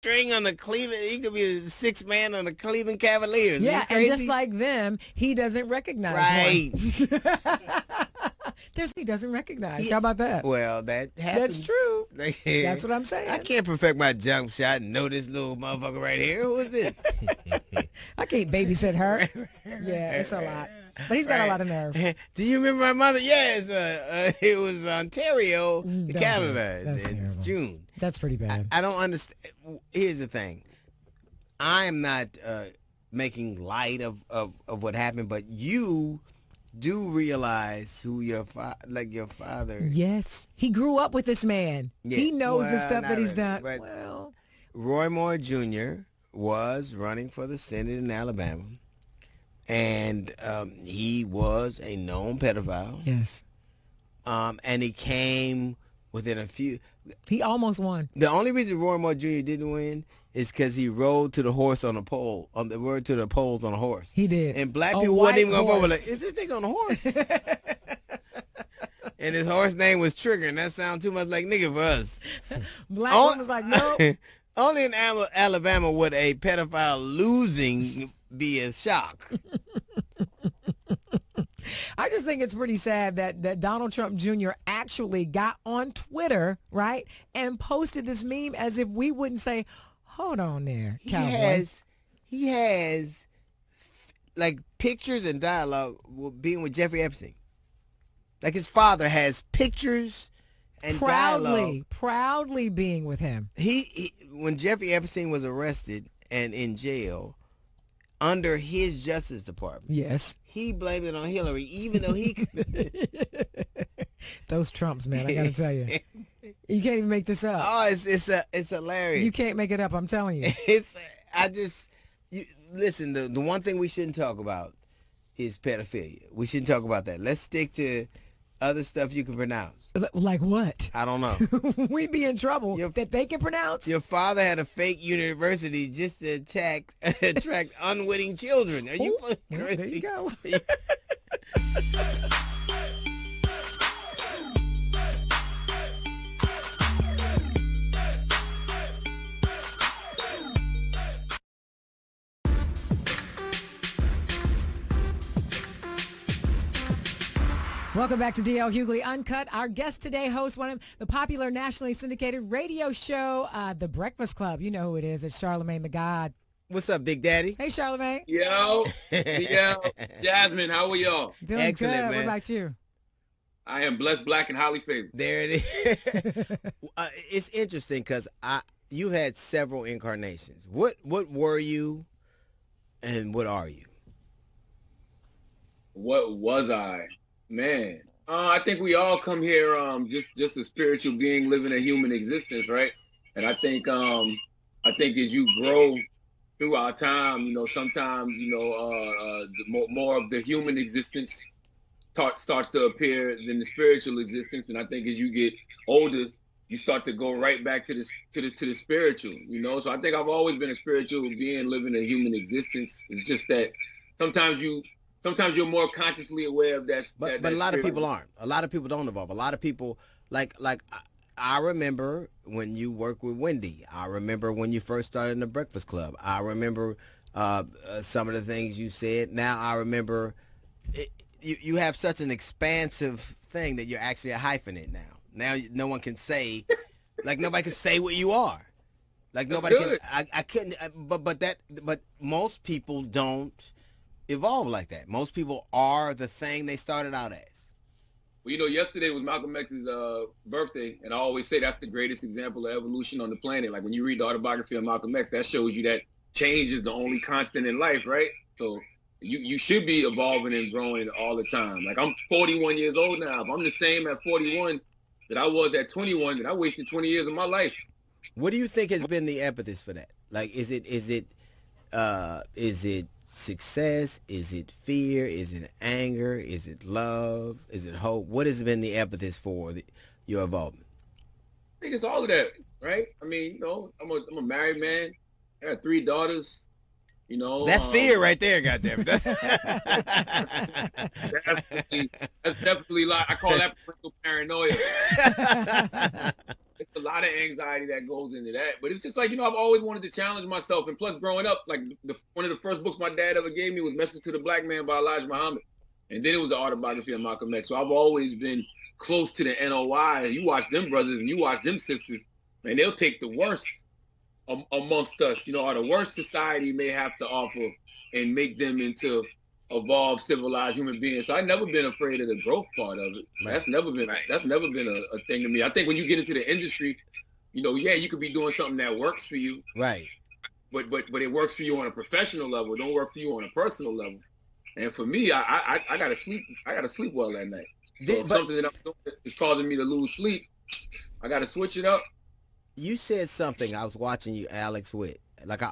string on the Cleveland. He could be the sixth man on the Cleveland Cavaliers. Yeah, and just like them, he doesn't recognize one. He doesn't recognize. How about that? Well, that happens. That's true. That's what I'm saying. I can't perfect my jump shot and know this little motherfucker right here. Who is this? I can't babysit her. Yeah, it's a lot. But he's got a lot of nerve. Do you remember my mother? Yes, it was Ontario, Canada. It's June. That's pretty bad. I don't understand. Here's the thing. I am not making light of what happened, but you do realize who your father. Yes, he grew up with this man. Yeah. He knows the stuff that he's done. Well, Roy Moore Jr. was running for the Senate in Alabama, and he was a known pedophile. Yes. And he came within a few. He almost won. The only reason Roy Moore Jr. didn't win is because he rode to the horse on a pole, to the polls on a horse. He did. And black people wasn't even going to vote. Like, is this nigga on a horse? And his horse name was Trigger, and that sounds too much like nigga for us. Black one was like, no. Only in Alabama would a pedophile losing be a shock. I just think it's pretty sad that Donald Trump Jr. actually got on Twitter, right, and posted this meme as if we wouldn't say, hold on there, cowboy. He has like pictures and dialogue being with Jeffrey Epstein. Like his father has pictures and dialogue. Proudly being with him. He when Jeffrey Epstein was arrested and in jail under his Justice Department. Yes. He blamed it on Hillary, even though he Those Trumps, man, I gotta tell you. You can't even make this up. Oh, it's hilarious. You can't make it up, I'm telling you. Listen, the one thing we shouldn't talk about is pedophilia. We shouldn't talk about that. Let's stick to other stuff you can pronounce. Like what? I don't know. We'd be in trouble that they can pronounce. Your father had a fake university just to attract unwitting children. Are you crazy? There you go. Welcome back to D.L. Hughley Uncut. Our guest today hosts one of the popular nationally syndicated radio show, The Breakfast Club. You know who it is. It's Charlamagne the God. What's up, Big Daddy? Hey, Charlamagne. Yo. Jasmine, how are y'all? Doing excellent, good. man. What about you? I am blessed, black, and highly favored. There it is. It's interesting because you had several incarnations. What were you and what are you? What was I? Man, I think we all come here just a spiritual being living a human existence, right? And I think as you grow through our time, sometimes more of the human existence starts to appear than the spiritual existence. And I think as you get older, you start to go right back to the spiritual, So I think I've always been a spiritual being living a human existence. It's just that sometimes you're more consciously aware of that. But a lot of people aren't. A lot of people don't evolve. A lot of people, like I remember when you worked with Wendy. I remember when you first started in the Breakfast Club. I remember some of the things you said. Now I remember you have such an expansive thing that you're actually a hyphenate now. Now no one can say, like nobody can say what you are. Like nobody can. I couldn't. But most people don't evolve like that. Most people are the thing they started out as. Well, yesterday was Malcolm X's birthday, and I always say that's the greatest example of evolution on the planet. Like when you read the autobiography of Malcolm X, that shows you that change is the only constant in life, right? So you should be evolving and growing all the time. Like I'm 41 years old now. If I'm the same at 41 that I was at 21, then I wasted 20 years of my life. What do you think has been the impetus for that? Like, is it success? Is it fear? Is it anger? Is it love? Is it hope? What has been the impetus for your involvement? I think it's all of that, right? I mean, I'm a married man. I got 3 daughters. That's fear right there, goddamn it. That's definitely like I call that parental paranoia. It's a lot of anxiety that goes into that. But it's just like, I've always wanted to challenge myself. And plus, growing up, like one of the first books my dad ever gave me was Message to the Black Man by Elijah Muhammad. And then it was the autobiography of Malcolm X. So I've always been close to the NOI. You watch them brothers and you watch them sisters, man, they'll take the worst amongst us, or the worst society may have to offer and make them into evolved, civilized human beings. So I've never been afraid of the growth part of it. Right. That's never been a thing to me. I think when you get into the industry, you could be doing something that works for you. Right. But it works for you on a professional level. It don't work for you on a personal level. And for me, I gotta sleep. I gotta sleep well at night. So if something that I'm doing is causing me to lose sleep, I gotta switch it up. You said something. I was watching you, Alex, with. Like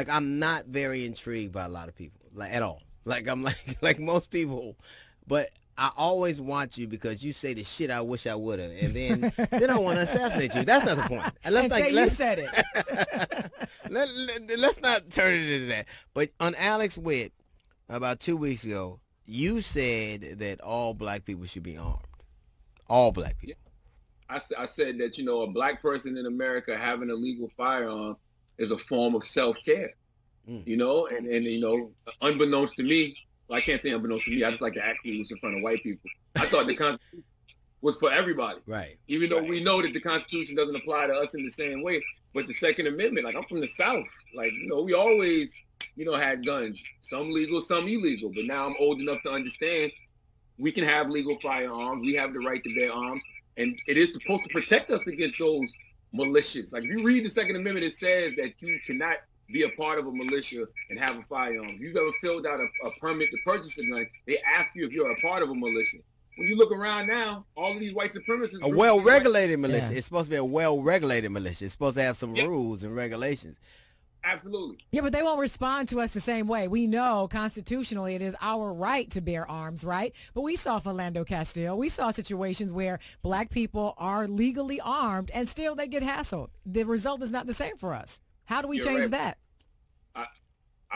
I'm not very intrigued by a lot of people, like at all. Like I'm like most people, but I always want you because you say the shit I wish I would have, and then I want to assassinate you. That's not the point. And you said it. Let's not turn it into that. But on Alex Witt, about 2 weeks ago, you said that all black people should be armed. All black people. Yeah. I said that, a black person in America having a legal firearm is a form of self-care, and unbeknownst to me, well, I can't say unbeknownst to me, I just like to act loose in front of white people. I thought the Constitution was for everybody. Right. Even though we know that the Constitution doesn't apply to us in the same way, but the Second Amendment, like I'm from the South, like, we always, had guns, some legal, some illegal, but now I'm old enough to understand we can have legal firearms, we have the right to bear arms, and it is supposed to protect us against those militias. Like if you read the Second Amendment, it says that you cannot be a part of a militia and have a firearm. If you've ever filled out a permit to purchase a gun, they ask you if you're a part of a militia. When you look around now, all of these white supremacists... A well-regulated militia. Yeah. It's supposed to be a well-regulated militia. It's supposed to have some rules and regulations. Absolutely. Yeah, but they won't respond to us the same way. We know constitutionally it is our right to bear arms, right? But we saw Philando Castile. We saw situations where black people are legally armed and still they get hassled. The result is not the same for us. How do we change that?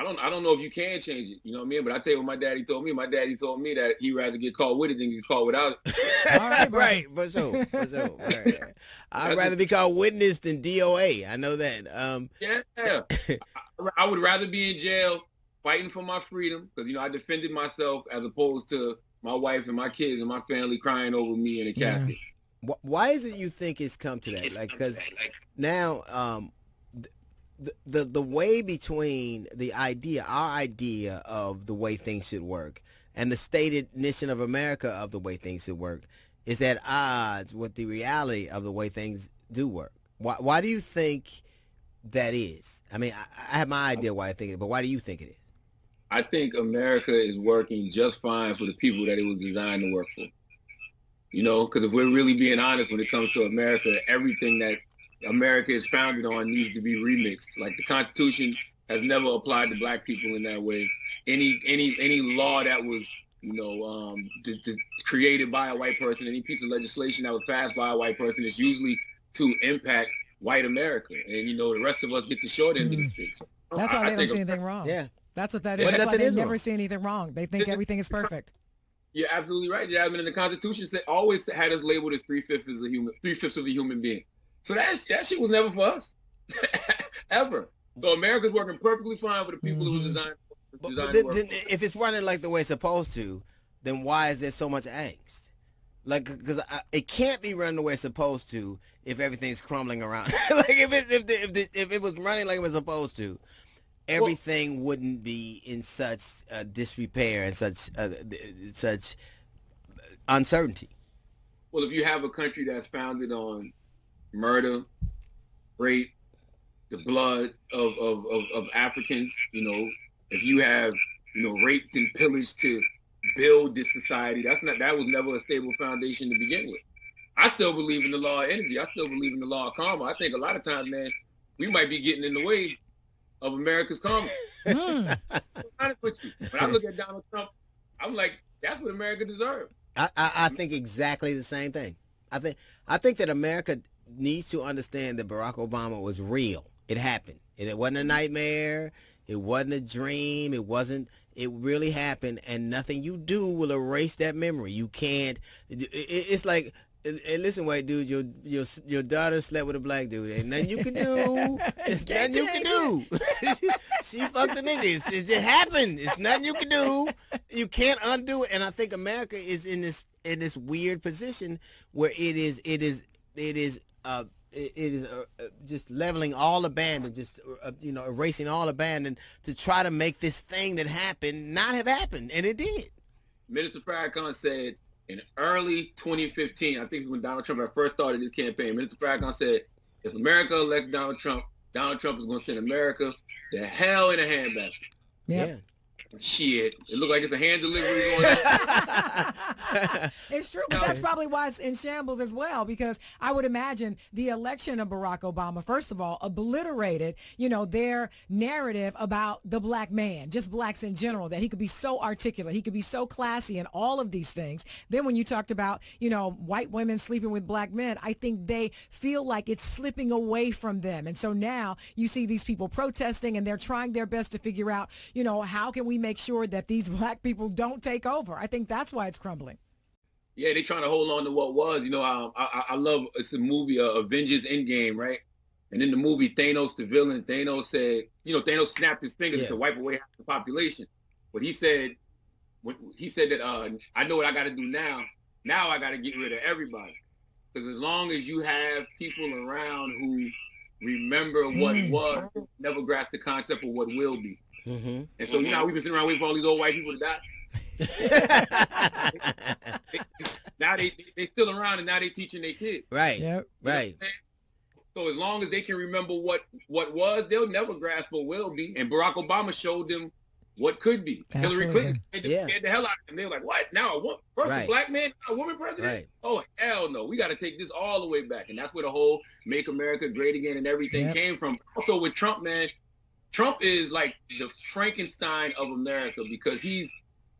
I don't know if you can change it. You know what I mean? But I tell you what my daddy told me. My daddy told me that he'd rather get caught with it than get caught without it. All right, right, for sure. Right. I'd rather be called witness than DOA. I know that. Yeah. I would rather be in jail fighting for my freedom because, I defended myself as opposed to my wife and my kids and my family crying over me in a casket. Why is it you think it's come to that? Like, because now the way between our idea of the way things should work and the stated mission of America of the way things should work is at odds with the reality of the way things do work. Why do you think that is? I mean, I have my idea why I think it, but why do you think it is? I think America is working just fine for the people that it was designed to work for. Because if we're really being honest when it comes to America, everything that America is founded on needs to be remixed. Like the Constitution has never applied to black people in that way. Any law that was, created by a white person, any piece of legislation that was passed by a white person is usually to impact white America. And, the rest of us get the short end of the stick. That's why they don't see anything wrong. Yeah. That's what that is. That's why they never see anything wrong. They think everything is perfect. You're absolutely right, Jasmine. And the Constitution always had us labeled as 3/5 of a human being. So that shit was never for us, ever. So America's working perfectly fine for the people who were designed to work. If it's running like the way it's supposed to, then why is there so much angst? Like, because it can't be running the way it's supposed to if everything's crumbling around. Like, if it was running like it was supposed to, everything wouldn't be in such disrepair and such uncertainty. Well, if you have a country that's founded on murder, rape, the blood of Africans, if you have, raped and pillaged to build this society, that was never a stable foundation to begin with. I still believe in the law of energy. I still believe in the law of karma. I think a lot of times, man, we might be getting in the way of America's karma. I'm honest with you. When I look at Donald Trump, I'm like, that's what America deserves. I think exactly the same thing. I think that America needs to understand that Barack Obama was real. It happened. It wasn't a nightmare. It wasn't a dream. It really happened, and nothing you do will erase that memory. You can't. It's like And listen, white dude, your daughter slept with a black dude. Ain't nothing you can do. It's nothing you can do. She fucked a nigga. It just happened. It's nothing you can do. You can't undo it. And I think America is in this weird position where it is just leveling all abandon, just erasing all abandon to try to make this thing that happened not have happened, and it did. Minister Farrakhan said in early 2015, I think it's when Donald Trump had first started his campaign. Minister Farrakhan said, if America elects Donald Trump is going to send America to hell in a handbasket. Yep. Yeah. Shit, it looked like it's a hand delivery going on. It's true, but that's probably why it's in shambles as well, because I would imagine the election of Barack Obama, first of all, obliterated, their narrative about the black man, just blacks in general, that he could be so articulate, he could be so classy and all of these things. Then when you talked about, white women sleeping with black men, I think they feel like it's slipping away from them. And so now you see these people protesting and they're trying their best to figure out, how can we make sure that these black people don't take over? I think that's why it's crumbling. Yeah, they're trying to hold on to what was. I love, it's a movie, Avengers Endgame, right? And in the movie, Thanos, the villain, Thanos said, Thanos snapped his fingers to wipe away half the population. But he said that I know what I got to do now. Now I got to get rid of everybody. Because as long as you have people around who remember what was, never grasp the concept of what will be. Mm-hmm. And so, we've been sitting around waiting for all these old white people to die. Now they still around, and now they teaching their kids. Right. Yep. Right. So as long as they can remember what was, they'll never grasp what will be. And Barack Obama showed them what could be. Absolutely. Hillary Clinton scared the hell out of them. They were like, what? Now a black man, a woman president? Right. Oh, hell no. We got to take this all the way back. And that's where the whole Make America Great Again and everything came from. Also with Trump, man, Trump is like the Frankenstein of America, because he's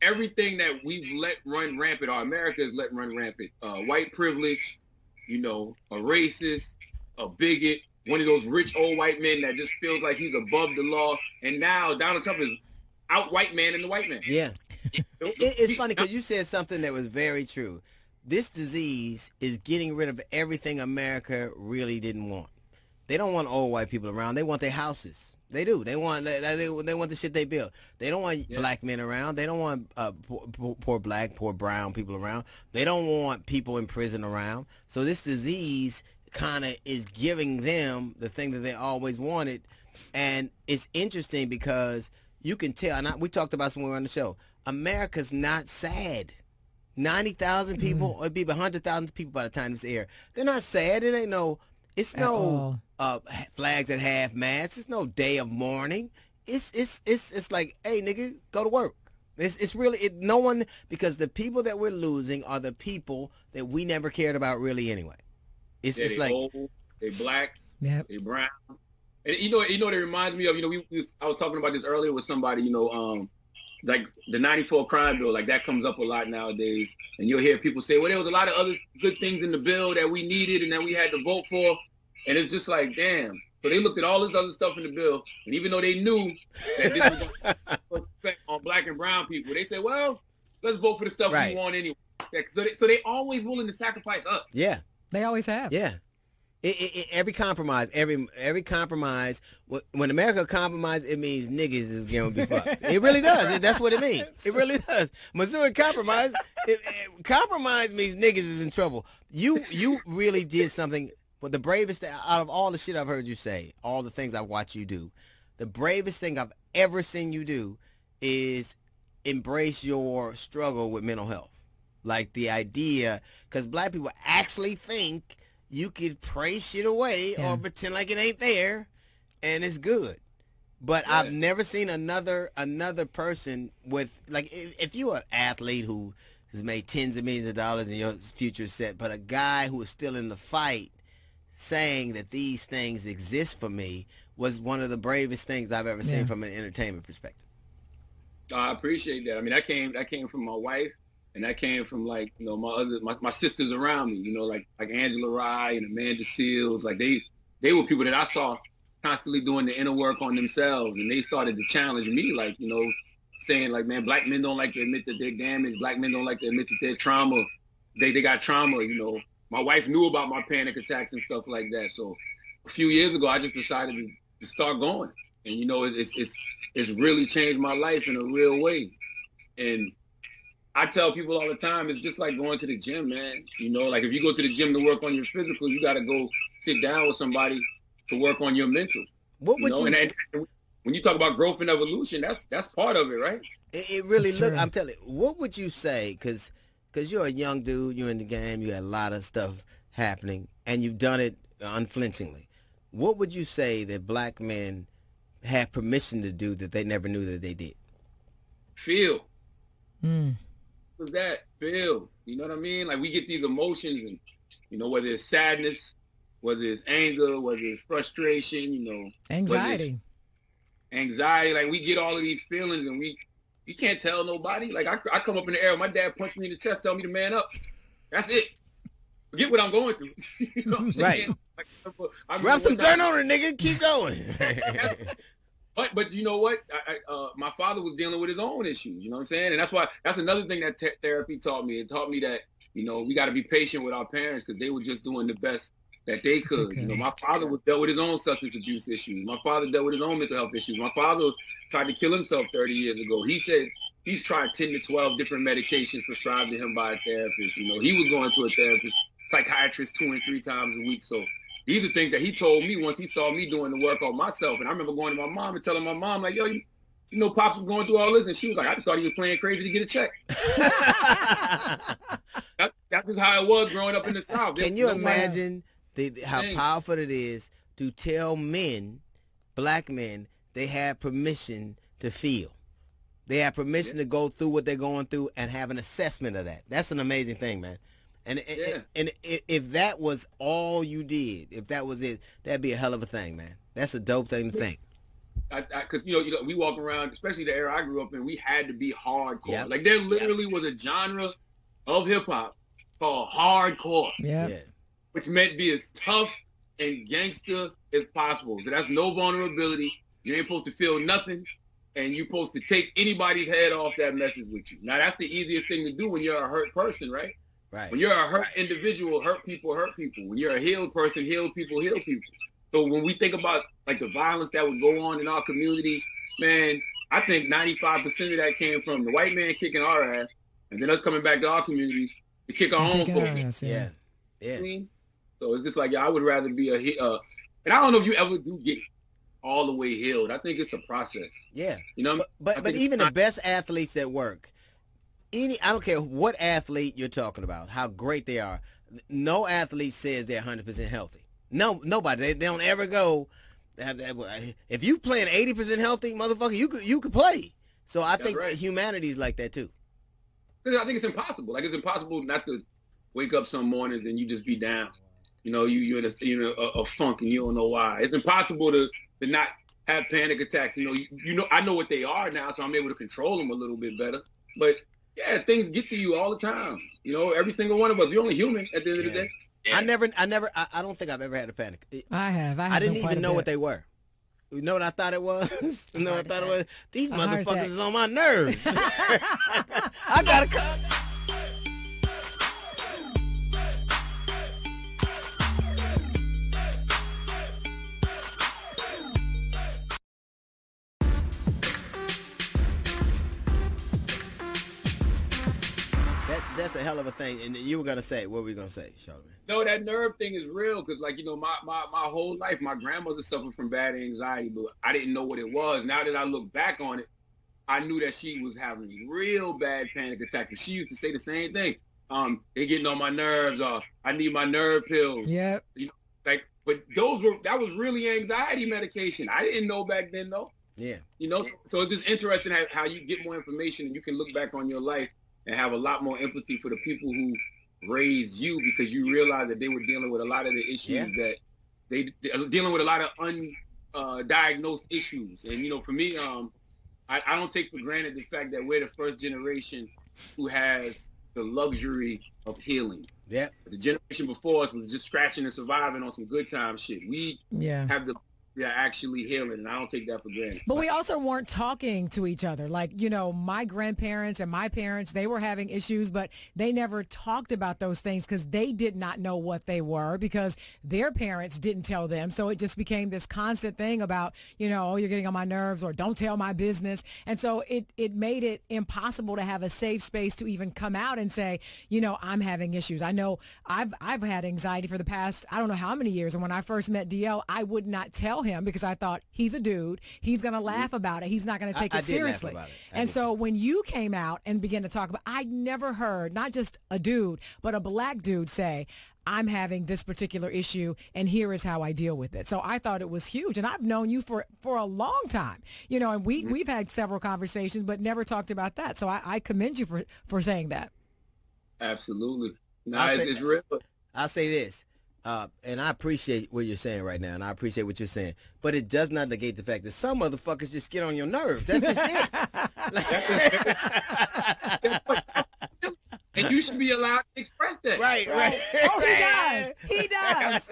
everything that we've let run rampant, or America has let run rampant. White privilege, a racist, a bigot, one of those rich old white men that just feels like he's above the law. And now Donald Trump is out white man and the white man. Yeah. It's funny because you said something that was very true. This disease is getting rid of everything America really didn't want. They don't want old white people around. They want their houses. They do. They want the shit they built. They don't want black men around. They don't want poor black, poor brown people around. They don't want people in prison around. So this disease kind of is giving them the thing that they always wanted. And it's interesting because you can tell, and we talked about this when we were on the show, America's not sad. 90,000 people, or it'd be 100,000 people by the time this air. They're not sad. It ain't no... It's no flags at half mast. It's no day of mourning. It's like, hey, nigga, go to work. It's really no one, because the people that we're losing are the people that we never cared about really anyway. It's like old, they black, they brown, and what it reminds me of. I was talking about this earlier with somebody. Like the '94 crime bill, like that comes up a lot nowadays, and you'll hear people say, well, there was a lot of other good things in the bill that we needed and that we had to vote for. And it's just like, damn. So they looked at all this other stuff in the bill, and even though they knew that this was going to affect on black and brown people, they said, well, let's vote for the stuff we want anyway. Yeah, so they always willing to sacrifice us. Yeah. They always have. Yeah. Every compromise, every compromise, when America compromise, it means niggas is going to be fucked. It really does. That's what it means. It really does. Missouri compromise, compromise means niggas is in trouble. You really did something. But the bravest thing, out of all the shit I've heard you say, all the things I've watched you do, the bravest thing I've ever seen you do is embrace your struggle with mental health. Like the idea, because black people actually think you could pray shit away or pretend like it ain't there and it's good. But I've never seen another person with, like, if you're an athlete who has made tens of millions of dollars and your future is set, but a guy who is still in the fight saying that these things exist for me was one of the bravest things I've ever seen from an entertainment perspective. I appreciate that. I mean, that came from my wife, and that came from, like, my sisters around me, like Angela Rye and Amanda Seals. Like they were people that I saw constantly doing the inner work on themselves, and they started to challenge me, like, saying, like, man, black men don't like to admit that they're damaged. Black men don't like to admit that they're trauma. They got trauma, my wife knew about my panic attacks and stuff like that. So a few years ago, I just decided to start going. And, you know, it's really changed my life in a real way. And I tell people all the time, it's just like going to the gym, man. You know, like if you go to the gym to work on your physical, you got to go sit down with somebody to work on your mental. What would you? And when you talk about growth and evolution, that's part of it, right? It really look. I'm telling you, what would you say? Because you're a young dude, you're in the game, you had a lot of stuff happening, and you've done it unflinchingly. What would you say that black men have permission to do that they never knew that they did? Feel. What's that? Feel. You know what I mean? Like we get these emotions, and you know, whether it's sadness, whether it's anger, whether it's frustration, you know, anxiety. Like we get all of these feelings, and you can't tell nobody. Like I come up in the air, my dad punched me in the chest, tell me to man up. That's it. Forget what I'm going through. You know what I'm saying? Right. Like, rub some dirt on it, nigga. Keep going. But you know what? My father was dealing with his own issues. You know what I'm saying? And that's another thing that therapy taught me. It taught me that, you know, we got to be patient with our parents because they were just doing the best that they could. You know, my father dealt with his own substance abuse issues. My father dealt with his own mental health issues. My father tried to kill himself 30 years ago. He said he's tried 10 to 12 different medications prescribed to him by a therapist. You know, he was going to a therapist, psychiatrist 2 and 3 times a week. So these are things that he told me once he saw me doing the work on myself. And I remember going to my mom and telling my mom, like, yo, you know, Pops was going through all this. And she was like, I just thought he was playing crazy to get a check. That's just how it was growing up in the South. Can you imagine how powerful it is to tell men, black men, they have permission to feel. They have permission to go through what they're going through and have an assessment of that. That's an amazing thing, man. And if that was all you did, if that was it, that'd be a hell of a thing, man. That's a dope thing to think. Because, you know, we walk around, especially the era I grew up in, we had to be hardcore. Yep. Like there literally was a genre of hip-hop called hardcore. Yeah. Which meant be as tough and gangster as possible. So that's no vulnerability. You ain't supposed to feel nothing. And you're supposed to take anybody's head off that messes with you. Now, that's the easiest thing to do when you're a hurt person, right? Right. When you're a hurt individual, hurt people hurt people. When you're a healed person, healed people heal people. So when we think about like the violence that would go on in our communities, man, I think 95% of that came from the white man kicking our ass and then us coming back to our communities to kick our own folks. Yeah. I mean, so it's just like, I would rather be and I don't know if you ever do get all the way healed. I think it's a process. Yeah. You know, but even the best athletes at work, I don't care what athlete you're talking about, how great they are. No athlete says they're 100% healthy. No, nobody. They don't ever go. If you playing 80% healthy, motherfucker, you could play. So I think humanity's like that too. I think it's impossible. Like it's impossible not to wake up some mornings and you just be down. You know, you're in a funk and you don't know why. It's impossible to not have panic attacks. You know, I know what they are now, so I'm able to control them a little bit better. But yeah, things get to you all the time. You know, every single one of us. We're only human at the end of the day. Yeah. I don't think I've ever had a panic. I have. I didn't even know what they were. You know what I thought it was? You know what I thought it was? These motherfuckers is on my nerves. I gotta cut. That's a hell of a thing. And you were gonna say, what were you gonna say, Charlamagne? No, that nerve thing is real because, like, you know, my whole life, my grandmother suffered from bad anxiety, but I didn't know what it was. Now that I look back on it, I knew that she was having real bad panic attacks. And she used to say the same thing. They're getting on my nerves. I need my nerve pills. Yeah. You know, like, but that was really anxiety medication. I didn't know back then, though. Yeah. You know, so it's just interesting how you get more information and you can look back on your life and have a lot more empathy for the people who raised you because you realize that they were dealing with a lot of the issues that they're dealing with a lot of undiagnosed issues. And, you know, for me, I don't take for granted the fact that we're the first generation who has the luxury of healing. Yeah. The generation before us was just scratching and surviving on some good time shit. We have the we are actually healing, and I don't take that for granted. But we also weren't talking to each other. Like, my grandparents and my parents, they were having issues, but they never talked about those things because they did not know what they were because their parents didn't tell them. So it just became this constant thing about, oh, you're getting on my nerves or don't tell my business. And so it made it impossible to have a safe space to even come out and say, I'm having issues. I know I've had anxiety for the past, I don't know how many years. And when I first met DL, I would not tell him because I thought he's a dude. He's going to laugh about it. He's not going to take it seriously. And so when you came out and began to talk about, I never heard not just a dude, but a black dude say, I'm having this particular issue and here is how I deal with it. So I thought it was huge. And I've known you for a long time, and we've had several conversations, but never talked about that. So I commend you for saying that. Absolutely. No, it's real. I'll say this. And I appreciate what you're saying right now, and I appreciate what you're saying. But it does not negate the fact that some motherfuckers just get on your nerves. That's just it. And you should be allowed to express that. Right. Oh, he does.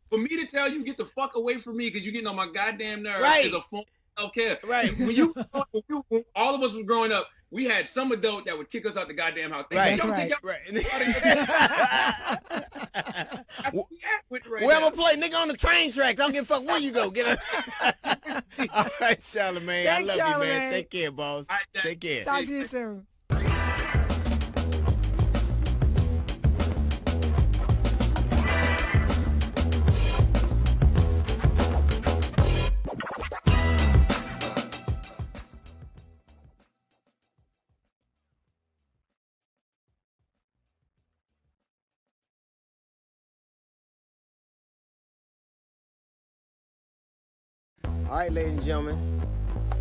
For me to tell you, get the fuck away from me because you're getting on my goddamn nerves is a form of self-care. Right. When all of us were growing up, we had some adult that would kick us out the goddamn house. Right. Where I'm going to play, nigga, on the train tracks. I don't give a fuck where you go. Get up. All right, Charlamagne. I love you, man. Take care, boss. Right, take care. Talk to you soon. All right, ladies and gentlemen,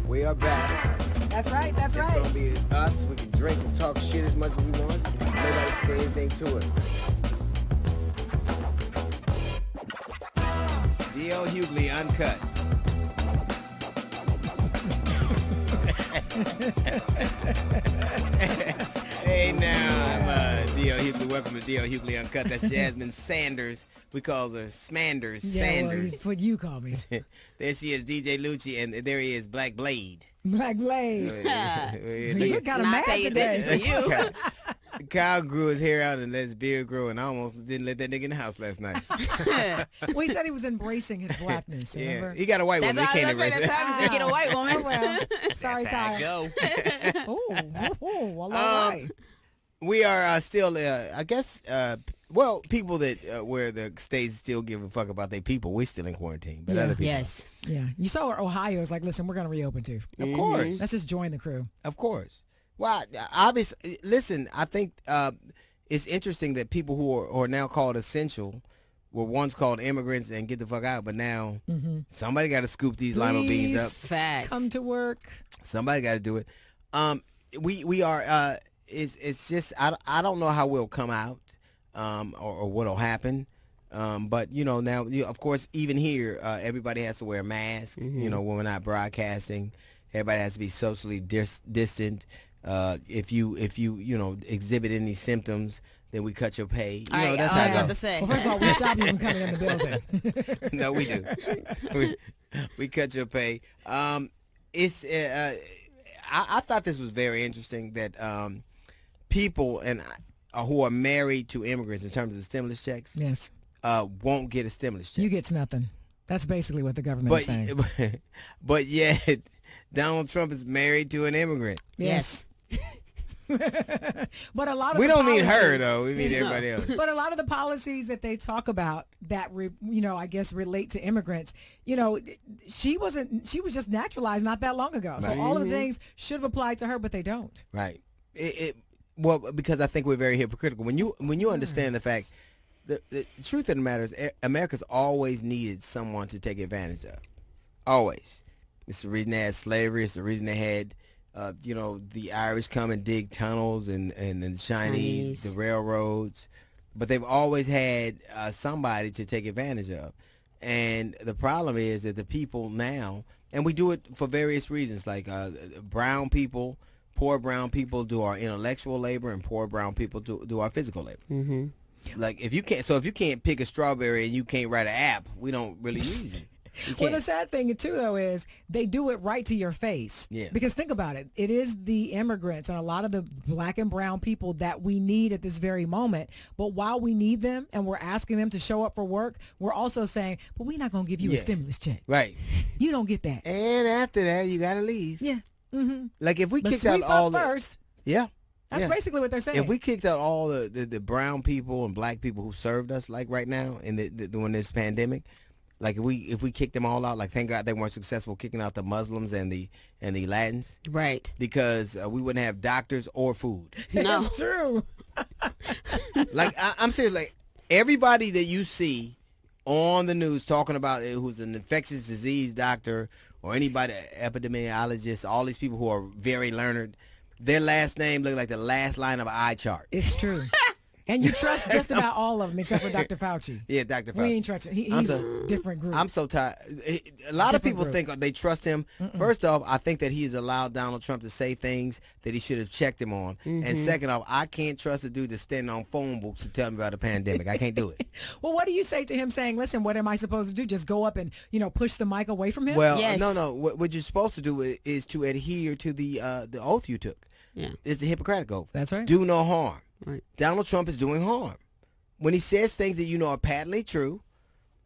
we are back. That's right. It's going to be us. We can drink and talk shit as much as we want. Nobody can say anything to us. D.L. Hughley, uncut. Hey, now, I'm D.L. Hughley. Welcome to D.L. Hughley Uncut. That's Jasmine Sanders. We call her Smanders. Yeah, Sanders. well, that's what you call me. There she is, DJ Lucci, and there he is, Black Blade. Black Blade. You got a mad today. Kyle grew his hair out and let his beard grow, and I almost didn't let that nigga in the house last night. Well, he said he was embracing his blackness. Remember? Yeah, he got a white woman. He can't embrace it. That's get a white woman. Well, sorry, Kyle. Go. Well, all right. We are still, I guess, people that where the states still give a fuck about their people. We're still in quarantine, but other people. Yes. Yeah. You saw where Ohio is like, listen, we're going to reopen too. Of course. Let's just join the crew. Of course. Well, obviously, listen, I think it's interesting that people who are now called essential were once called immigrants and get the fuck out, but now somebody got to scoop these lima beans up. Facts. Come to work. Somebody got to do it. We are, it's just, I don't know how we'll come out or what'll happen. But, now, of course, even here, everybody has to wear a mask, when we're not broadcasting. Everybody has to be socially distant. If you exhibit any symptoms, then we cut your pay. That's how I got to say. Well, first of all, we stop you from coming in the building. No, we do. We cut your pay. I thought this was very interesting that people who are married to immigrants in terms of the stimulus checks, yes, won't get a stimulus check. You get nothing. That's basically what the government is saying. But yet, Donald Trump is married to an immigrant. Yes. But a lot of we don't mean her though. We mean everybody else. But a lot of the policies that they talk about that I guess relate to immigrants. She was just naturalized not that long ago. So all of the things should have applied to her, but they don't. Right. Well, because I think we're very hypocritical. When you understand the fact, the truth of the matter is, America's always needed someone to take advantage of. Always. It's the reason they had slavery. It's the reason they had, the Irish come and dig tunnels and the Chinese, the railroads. But they've always had somebody to take advantage of. And the problem is that the people now, and we do it for various reasons, like brown people, poor brown people do our intellectual labor, and poor brown people do our physical labor. Mm-hmm. Like if you can't pick a strawberry and you can't write an app, we don't really use you. Well, the sad thing too, though, is they do it right to your face. Yeah. Because think about it. It is the immigrants and a lot of the black and brown people that we need at this very moment. But while we need them and we're asking them to show up for work, we're also saying, but we're not going to give you a stimulus check. Right. You don't get that. And after that, you got to leave. Yeah. Mm-hmm. Like if we But kicked out sweep all up the first. Yeah. That's basically what they're saying. If we kicked out all the brown people and black people who served us, like right now in during this pandemic, like if we kicked them all out, like thank God they weren't successful kicking out the Muslims and the Latins, Right. because we wouldn't have doctors or food. No. It's true. Like I'm serious. Like everybody that you see on the news talking about it, who's an infectious disease doctor or anybody, epidemiologist, all these people who are very learned, their last name look like the last line of an eye chart. It's true. And you trust just about all of them except for Dr. Fauci. Yeah, Dr. Fauci. We ain't trusting. He's a different group. I'm so tired. A lot of people Different think they trust him. First off, I think that he has allowed Donald Trump to say things that he should have checked him on. And second off, I can't trust a dude that's standing on phone books to tell me about a pandemic. I can't do it. Well, what do you say to him saying, listen, what am I supposed to do? Just go up and, push the mic away from him? Well, Yes. no. What you're supposed to do is to adhere to the oath you took. Yeah. It's the Hippocratic oath. That's right. Do no harm. Right. Donald Trump is doing harm. When he says things that you know are patently true,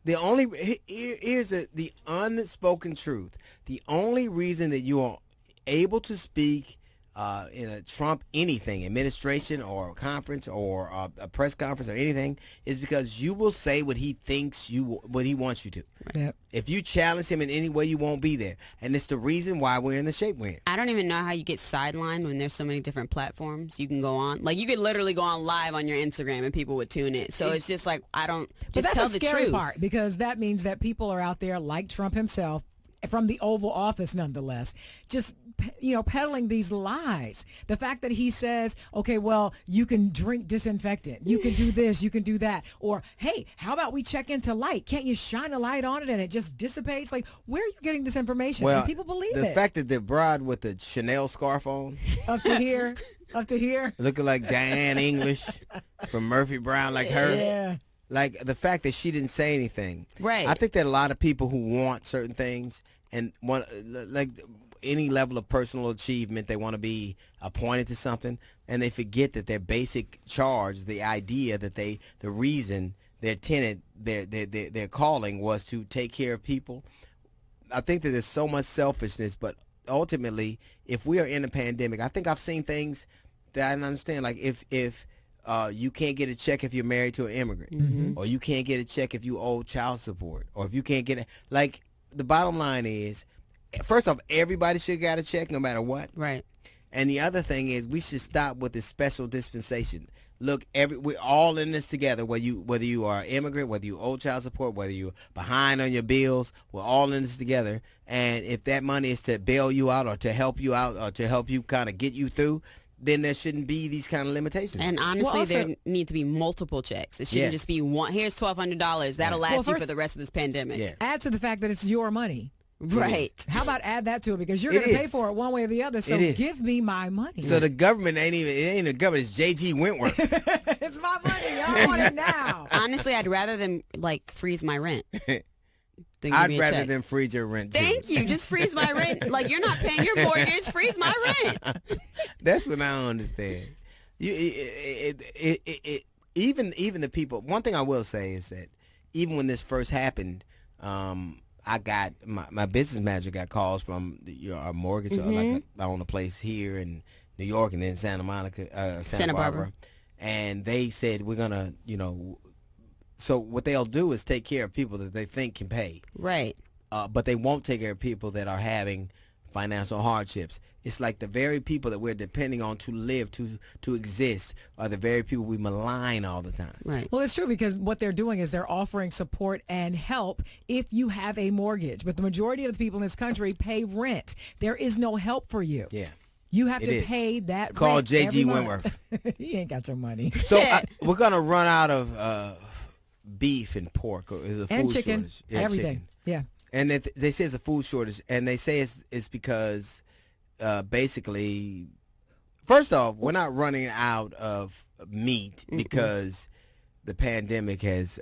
here's the unspoken truth. The only reason that you are able to speak in a Trump anything, administration or a conference or a press conference or anything, is because you will say what he thinks what he wants you to. Yep. If you challenge him in any way, you won't be there. And it's the reason why we're in the shape we're in. I don't even know how you get sidelined when there's so many different platforms you can go on. Like, you could literally go on live on your Instagram and people would tune in. So it's just like, But just that's tell the the scary truth. part, because that means that people are out there like Trump himself, from the Oval Office nonetheless, just peddling these lies. The fact that he says, okay, well, you can drink disinfectant, you can do this, you can do that, or hey, how about we check into light? Can't you shine a light on it and it just dissipates? Like, where are you getting this information? Well, and people believe the it. fact that the broad with the Chanel scarf on, Up to here, looking like Diane English from Murphy Brown, like her. Yeah. Like the fact that she didn't say anything. Right. I think that a lot of people who want certain things and want, like any level of personal achievement, they want to be appointed to something, and they forget that their basic charge, the idea that the reason their tenant, their calling was to take care of people. I think that there's so much selfishness, but ultimately, if we are in a pandemic, I think I've seen things that I don't understand. Like if you can't get a check if you're married to an immigrant, or you can't get a check if you owe child support, or if you can't get like the bottom line is, first off, everybody should get a check no matter what. Right. And the other thing is, we should stop with this special dispensation. Look, we're all in this together. Whether you are an immigrant, whether you owe child support, whether you're behind on your bills, we're all in this together. And if that money is to bail you out or to help you out or to help you kind of get you through, then there shouldn't be these kind of limitations. And honestly, there need to be multiple checks. It shouldn't just be one. Here's $1,200. That'll last you for the rest of this pandemic. Yeah. Add to the fact that it's your money. Right. How about add that to it? Because you're going to pay for it one way or the other. So give me my money. So the government it ain't the government. It's J.G. Wentworth. It's my money. I want it now. Honestly, I'd rather them freeze my rent. I'd rather than freeze your rent too. Thank you. Just freeze my rent. Like, you're not paying your mortgage. Freeze my rent. That's what I don't understand. Even the people. One thing I will say is that even when this first happened, I got my business manager got calls from our mortgage. Like I own a place here in New York and then Santa Barbara, and they said we're gonna So what they'll do is take care of people that they think can pay. Right. But they won't take care of people that are having financial hardships. It's like the very people that we're depending on to live, to exist, are the very people we malign all the time. Right. Well, it's true, because what they're doing is they're offering support and help if you have a mortgage. But the majority of the people in this country pay rent. There is no help for you. Yeah. You have to pay that Call rent. J.G. every month. Wentworth. He ain't got your money. So we're going to run out of beef and pork. Or is a And food chicken. shortage. Yeah, Everything. chicken. Yeah. And they say it's a food shortage, and they say it's because basically, first off, we're not running out of meat because the pandemic has,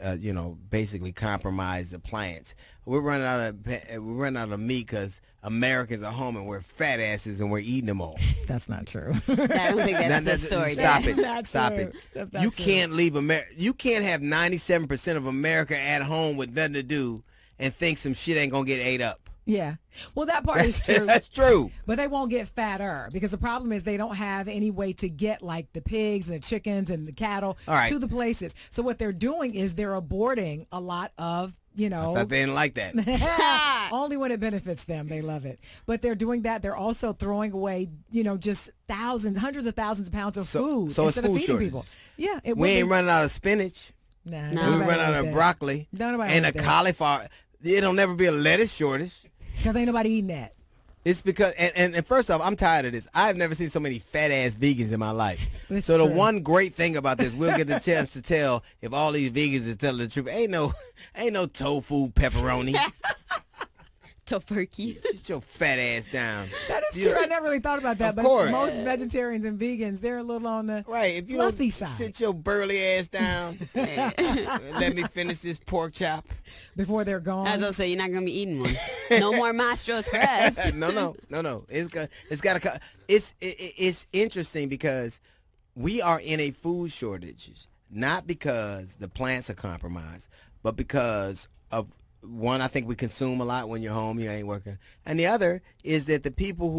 basically compromised the plants. We're running out of meat because Americans are home and we're fat asses and we're eating them all. That's not true. I don't think that's the story. Stop That's it. not Stop true. it. That's not You true. can't leave America. You can't have 97% of America at home with nothing to do and think some shit ain't gonna get ate up. Yeah. Well, that part is true. That's true. But they won't get fatter because the problem is they don't have any way to get like the pigs and the chickens and the cattle All right. to the places. So what they're doing is they're aborting a lot of, I thought they didn't like that. only when it benefits them. They love it. But they're doing that. They're also throwing away, just hundreds of thousands of pounds of food So it's instead of food feeding shortage. people. Yeah. It We would ain't be- running out of spinach. Nah, No. We run out of broccoli Nobody and a like that. cauliflower. It'll never be a lettuce shortage. Because ain't nobody eating that. It's because, and first off, I'm tired of this. I've never seen so many fat ass vegans in my life. It's So the true. one great thing about this, we'll get the chance to tell if all these vegans is telling the truth. Ain't no tofu pepperoni. Tofurkey. Sit your fat ass down. That is You- true. I never really thought about that. Of But course. most vegetarians and vegans, they're a little on the Right, if you fluffy don't side sit your burly ass down, let me finish this pork chop. before they're gone. As I say, you're not gonna be eating one. No more Mastros for us. No. It's interesting because we are in a food shortage, not because the plants are compromised, but because of one, I think we consume a lot when you're home, you ain't working, and the other is that the people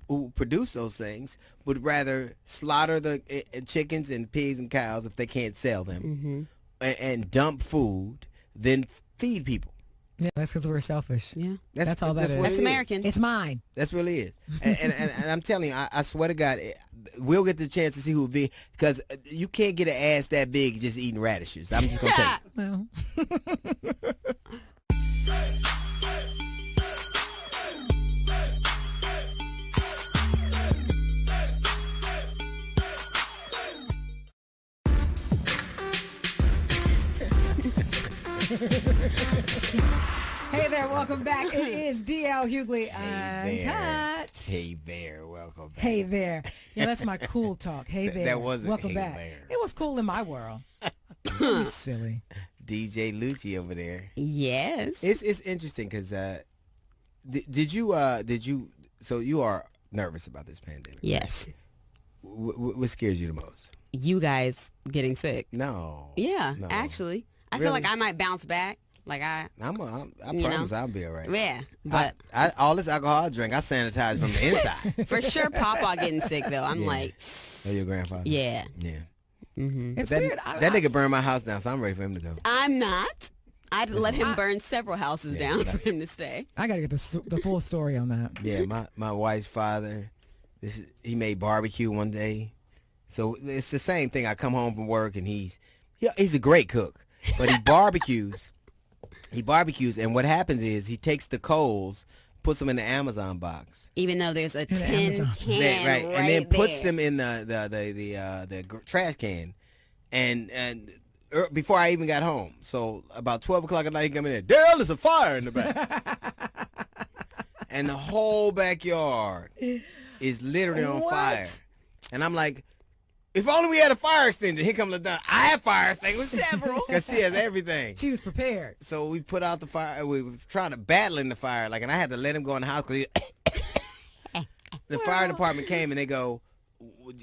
who produce those things would rather slaughter the chickens and pigs and cows if they can't sell them, and dump food than feed people. Yeah, that's because we're selfish. Yeah. That's all that is. what That's it is. American. It's mine. That's really is. And I'm telling you, I swear to God, we'll get the chance to see who be, because you can't get an ass that big just eating radishes. I'm just going to tell you. Well, hey there, welcome back. It is DL Hughley Uncut. Hey there, welcome back. Hey there. Yeah, that's my cool talk. Hey there. That wasn't welcome hey back. there. It was cool in my world. You silly. DJ Lucci over there. Yes. It's interesting because did you so you are nervous about this pandemic? Yes. What scares you the most? You guys getting sick. No. Yeah, No. actually. I Really? feel like I might bounce back. Like I You promise know? I'll be all right. yeah. But I all this alcohol I drink, I sanitize from the inside. for sure, Papa getting sick, though. I'm Yeah. like, Oh, your grandfather? yeah. Yeah. It's That, weird. that nigga burned my house down, so I'm ready for him to go. I'm not. I'd let him burn several houses Yeah, down but for him to stay. I got to get the full story on that. Yeah, my wife's father, he made barbecue one day. So it's the same thing. I come home from work and he's a great cook, but he barbecues. And what happens is he takes the coals, puts them in the Amazon box. Even though there's a the tin Amazon. can Right, right and then puts there. them in the trash can, and before I even got home. So about 12 o'clock at night, he come in there. Daryl, there's a fire in the back, and the whole backyard is literally on What? fire. And I'm like, if only we had a fire extinguisher. Here comes LaDonna. I have fire extinguishers. Several. Because she has everything. She was prepared. So we put out the fire. We were trying to battle in the fire, and I had to let him go in the house because the fire department came and they go,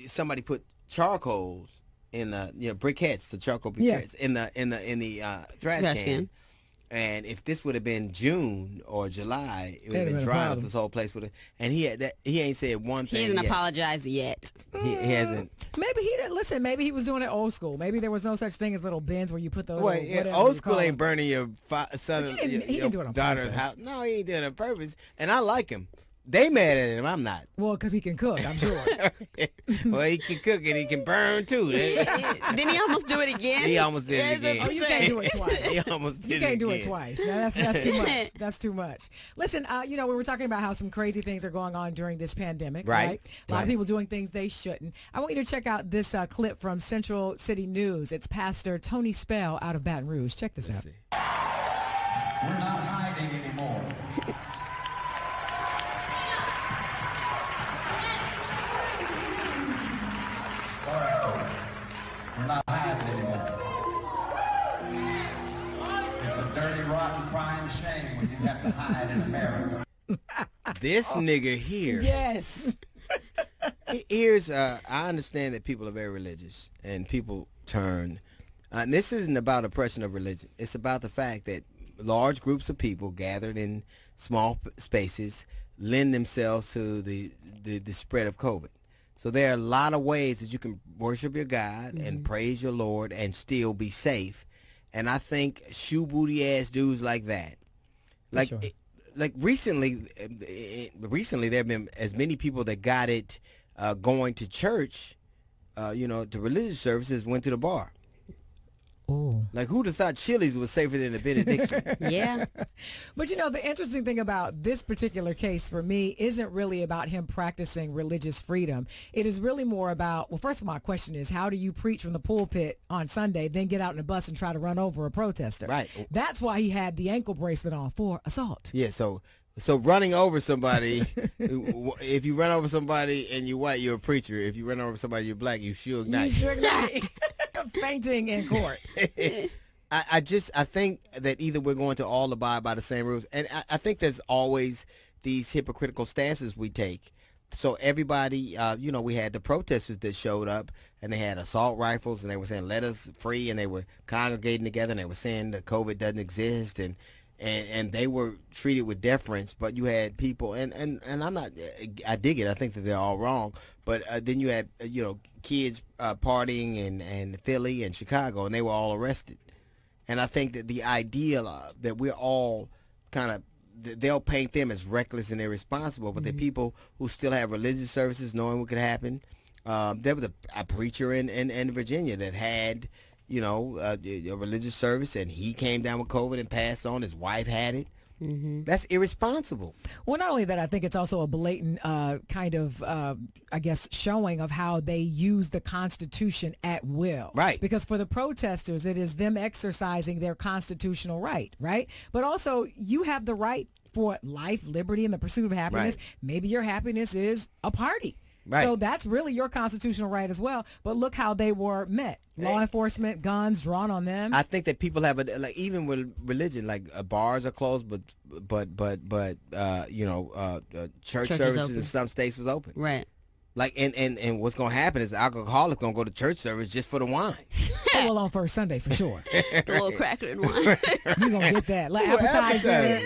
somebody put charcoals in the briquettes, the charcoal briquettes in the trash Trash can. can. And if this would have been June or July, it would have That'd been been a dry enough. problem. This whole place would have. And he ain't said one He thing. hasn't yet. apologized yet. He hasn't. Maybe he didn't listen. Maybe he was doing it old school. Maybe there was no such thing as little bins where you put the little, Well, yeah, whatever old you school call ain't it. burning your son, But he didn't do it on daughter's purpose. house. No, he ain't doing it on purpose. And I like him. They mad at him. I'm not. Well, because he can cook, I'm sure. Well, he can cook and he can burn too. Didn't he almost do it again? He almost did it Yeah, again. Oh, you can't do it twice. He almost did You can't do it again. twice. No, that's too much. That's too much. Listen, we were talking about how some crazy things are going on during this pandemic, right? A lot of people doing things they shouldn't. I want you to check out this clip from Central City News. It's Pastor Tony Spell out of Baton Rouge. Check this out. See. We're not hiding anymore. Sorry, folks. We're not hiding anymore. hide in America. This nigga here. Yes. Here's, I understand that people are very religious and people turn. And this isn't about oppression of religion. It's about the fact that large groups of people gathered in small spaces lend themselves to the spread of COVID. So there are a lot of ways that you can worship your God and praise your Lord and still be safe. And I think shoe booty ass dudes like that, like sure. Like recently there have been as many people that got it going to church, to religious services, went to the bar. Ooh. Like, who'd have thought Chili's was safer than a benediction? Yeah. But the interesting thing about this particular case for me isn't really about him practicing religious freedom. It is really more about, well, first of all, my question is, how do you preach from the pulpit on Sunday, then get out in a bus and try to run over a protester? Right. That's why he had the ankle bracelet on for assault. Yeah, so running over somebody, if you run over somebody and you're white, you're a preacher. If you run over somebody, you're black, you Suge Knight. You Suge Knight. Fainting in court. I think that either we're going to all abide by the same rules, and I think there's always these hypocritical stances we take. So everybody, we had the protesters that showed up, and they had assault rifles, and they were saying, let us free, and they were congregating together, and they were saying that COVID doesn't exist, and they were treated with deference. But you had people, and I'm not, I dig it, I think that they're all wrong, but then you had, kids partying in Philly and Chicago, and they were all arrested. And I think that the idea that we're all kind of, they'll paint them as reckless and irresponsible, but the people who still have religious services knowing what could happen. There was a preacher in Virginia that had, a religious service, and he came down with COVID and passed on. His wife had it. That's irresponsible. Well, not only that, I think it's also a blatant showing of how they use the Constitution at will. Right. Because for the protesters, it is them exercising their constitutional right, right? But also, you have the right for life, liberty, and the pursuit of happiness. Right. Maybe your happiness is a party. Right. So that's really your constitutional right as well. But look how they were met. Law enforcement, guns drawn on them. I think that people have even with religion, bars are closed, but church services in some states was open. Right. And what's gonna happen is the alcoholic gonna go to church service just for the wine. Well, on first Sunday for sure. The little cracker and wine. You gonna get that like appetizer.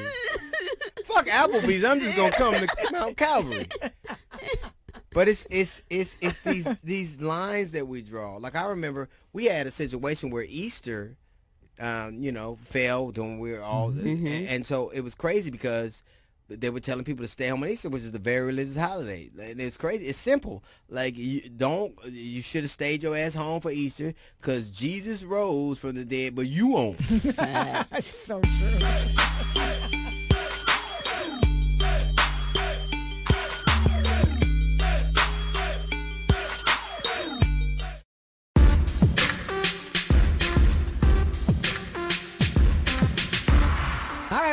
Fuck Applebee's. I'm just gonna come to Mount Calvary. But it's these lines that we draw. Like, I remember we had a situation where Easter, failed when we were all, and so it was crazy because they were telling people to stay home on Easter, which is the very religious holiday. And it's crazy. It's simple. Like, you should have stayed your ass home for Easter because Jesus rose from the dead, but you won't. That's so true.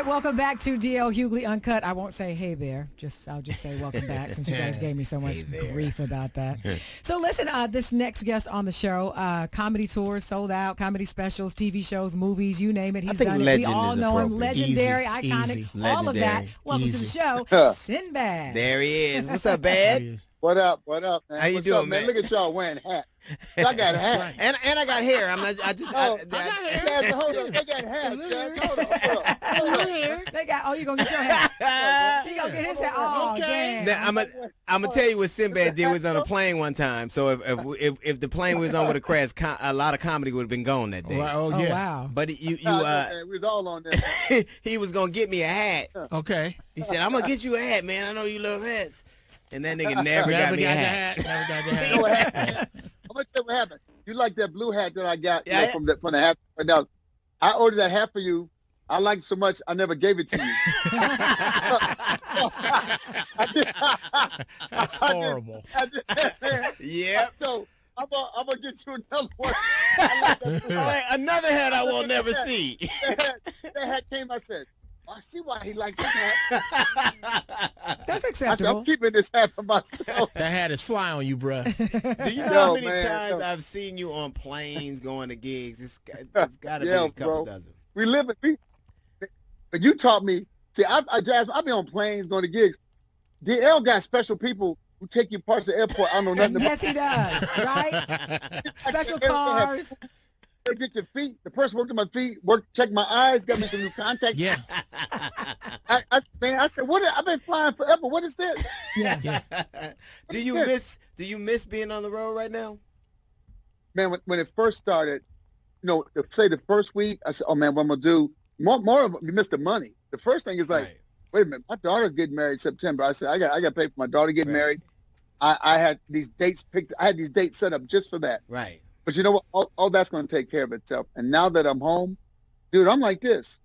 Welcome back to DL Hughley Uncut. I won't say hey there. I'll just say welcome back since you guys gave me so much grief about that. So listen, this next guest on the show, comedy tours sold out, comedy specials, TV shows, movies, you name it. He's done it. We all know him. Legendary, iconic, all of that. Welcome to the show, Sinbad. There he is. What's up, Bad? What up, man? How you doing, man? Look at y'all wearing hats. I got a hat. And I got hair. I got hair. Hold on. They got hats, Jack. Hold on. They got, you gonna get your hat. He gonna get his hat. Oh, damn. Now, I'm gonna tell you what Sinbad did. Was on a plane one time. So if the plane was on with a crash, a lot of comedy would have been gone that day. Oh, wow. But we was all on that. He was gonna get me a hat. Okay. He said, I'm gonna get you a hat, man. I know you love hats. And that nigga never got me a hat. Never got the hat. You know what happened? I'm gonna tell you what happened. You like that blue hat that I got from the hat? Now, I ordered that hat for you. I liked it so much, I never gave it to you. That's horrible. Yeah. So I'm gonna get you another one. Another hat I will never see. That hat came. I said, I see why he liked this hat. That's I acceptable. said, I'm keeping this hat for myself. That hat is fly on you, bruh. Do you know how many times I've seen you on planes going to gigs? It's got to be a couple dozen. We live it. But you taught me See, Jasmine, I be on planes going to gigs. DL got special people who take you parts of the airport. I don't know nothing about. Yes, he does. Right? Special cars. They get your feet. The person worked on my feet, checked my eyes, got me some new contacts. Yeah. I said, what? I've been flying forever. What is this? Yeah. Do you miss being on the road right now? Man, when it first started, say the first week, I said, oh man, what I'm gonna do? More of you miss the money. The first thing is like, Right. wait a minute, my daughter's getting married in September. I said, I got to pay for my daughter getting married. I had these dates picked. I had these dates set up just for that. Right. But you know what? All that's going to take care of itself. And now that I'm home, dude, I'm like this.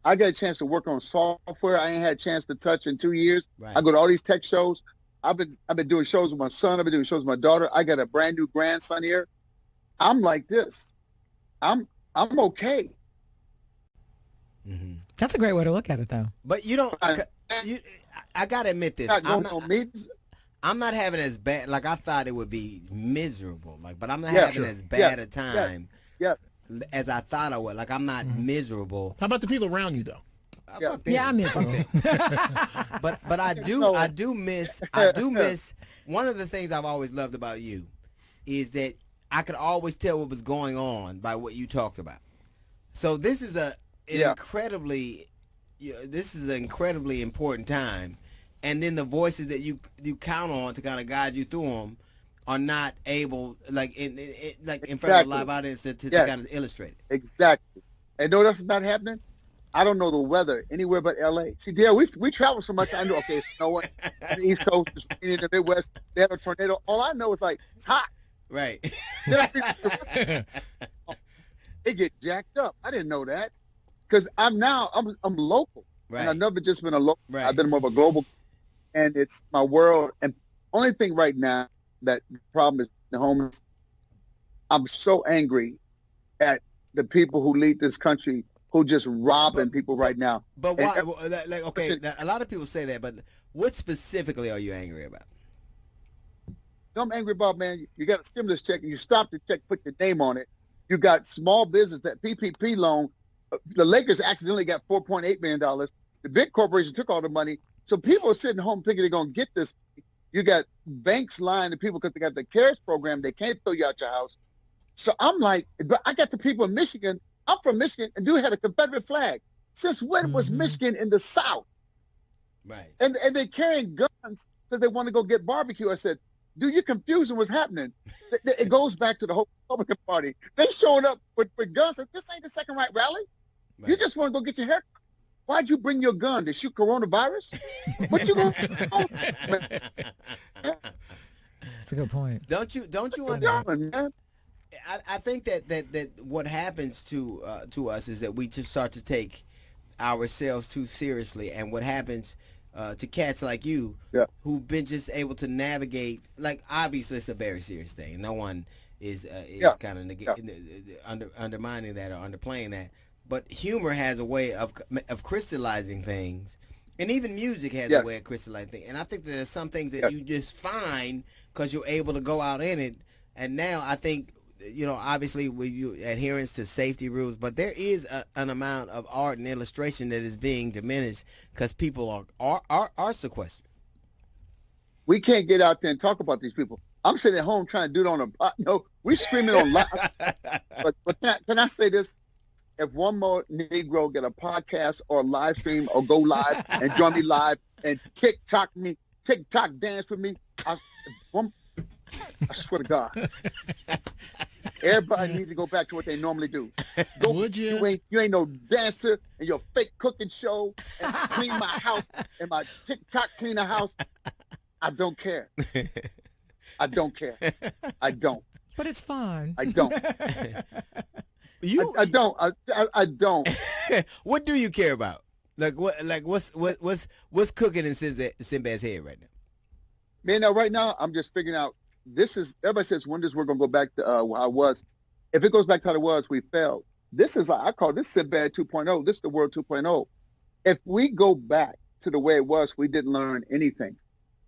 I got a chance to work on software I ain't had a chance to touch in 2 years. Right. I go to all these tech shows. I've been doing shows with my son. I've been doing shows with my daughter. I got a brand new grandson here. I'm like this. I'm okay. Mm-hmm. That's a great way to look at it, though. But you don't. I gotta admit this. I'm not having as bad. Like I thought it would be miserable. Like, but I'm not having as bad a time as I thought I would. Like I'm not miserable. How about the people around you, though? Yeah, I'm miserable. but I do miss one of the things I've always loved about you is that I could always tell what was going on by what you talked about. So this is an incredibly important time, and then the voices that you count on to kind of guide you through them are not able, like in front of a live audience to kind of illustrate it. Exactly. And know that's not happening. I don't know the weather anywhere but L.A. See, Dale, we travel so much. I know, okay, it's snowing on the East Coast, it's raining in the Midwest, they have a tornado. All I know is like, it's hot. Right. They get jacked up. I didn't know that because I'm local. Right. And I've never just been a local. Right. I've been more of a global, and it's my world. And only thing right now that the problem is the homeless. I'm so angry at the people who lead this country who just robbing people right now. But why? Like, okay, a lot of people say that, but what specifically are you angry about? I'm angry about, man, you got a stimulus check and you stop the check, put your name on it. You got small business, that PPP loan. The Lakers accidentally got $4.8 million. The big corporation took all the money. So people are sitting home thinking they're going to get this. You got banks lying to people because they got the CARES program. They can't throw you out your house. So I'm like, but I got the people in Michigan. I'm from Michigan, and dude had a Confederate flag. Since when was Michigan in the South? Right. And they're carrying guns because they want to go get barbecue. I said, dude, you're confusing what's happening. It goes back to the whole Republican Party. They showing up with guns. This ain't the second right rally. Right. You just want to go get your hair. Why'd you bring your gun to shoot coronavirus? What you going to That's a good point. Don't you understand? I think that what happens to us is that we just start to take ourselves too seriously, and what happens to cats like you who've been just able to navigate, like obviously it's a very serious thing. No one is kind of undermining that or underplaying that, but humor has a way of crystallizing things, and even music has a way of crystallizing things. And I think there's some things that you just find because you're able to go out in it. And now I think, obviously with you adherence to safety rules, but there is an amount of art and illustration that is being diminished because people are sequestered. We can't get out there and talk about these people. I'm sitting at home trying to do it on we screaming on live. But can I say this? If one more Negro get a podcast or a live stream or go live and join me live and TikTok dance with me, I swear to God. Everybody needs to go back to what they normally do. Would you? You ain't no dancer in your fake cooking show and clean my house and my TikTok clean the house. I don't care. I don't care. I don't. But it's fun. I don't. I don't. I don't. What do you care about? What's cooking in Sinbad's head right now? Man, now right now I'm just figuring out. Everybody says when we're gonna go back to how it was. If it goes back to how it was, we failed. This is I call this Sinbad 2.0. This is the world 2.0. If we go back to the way it was, we didn't learn anything.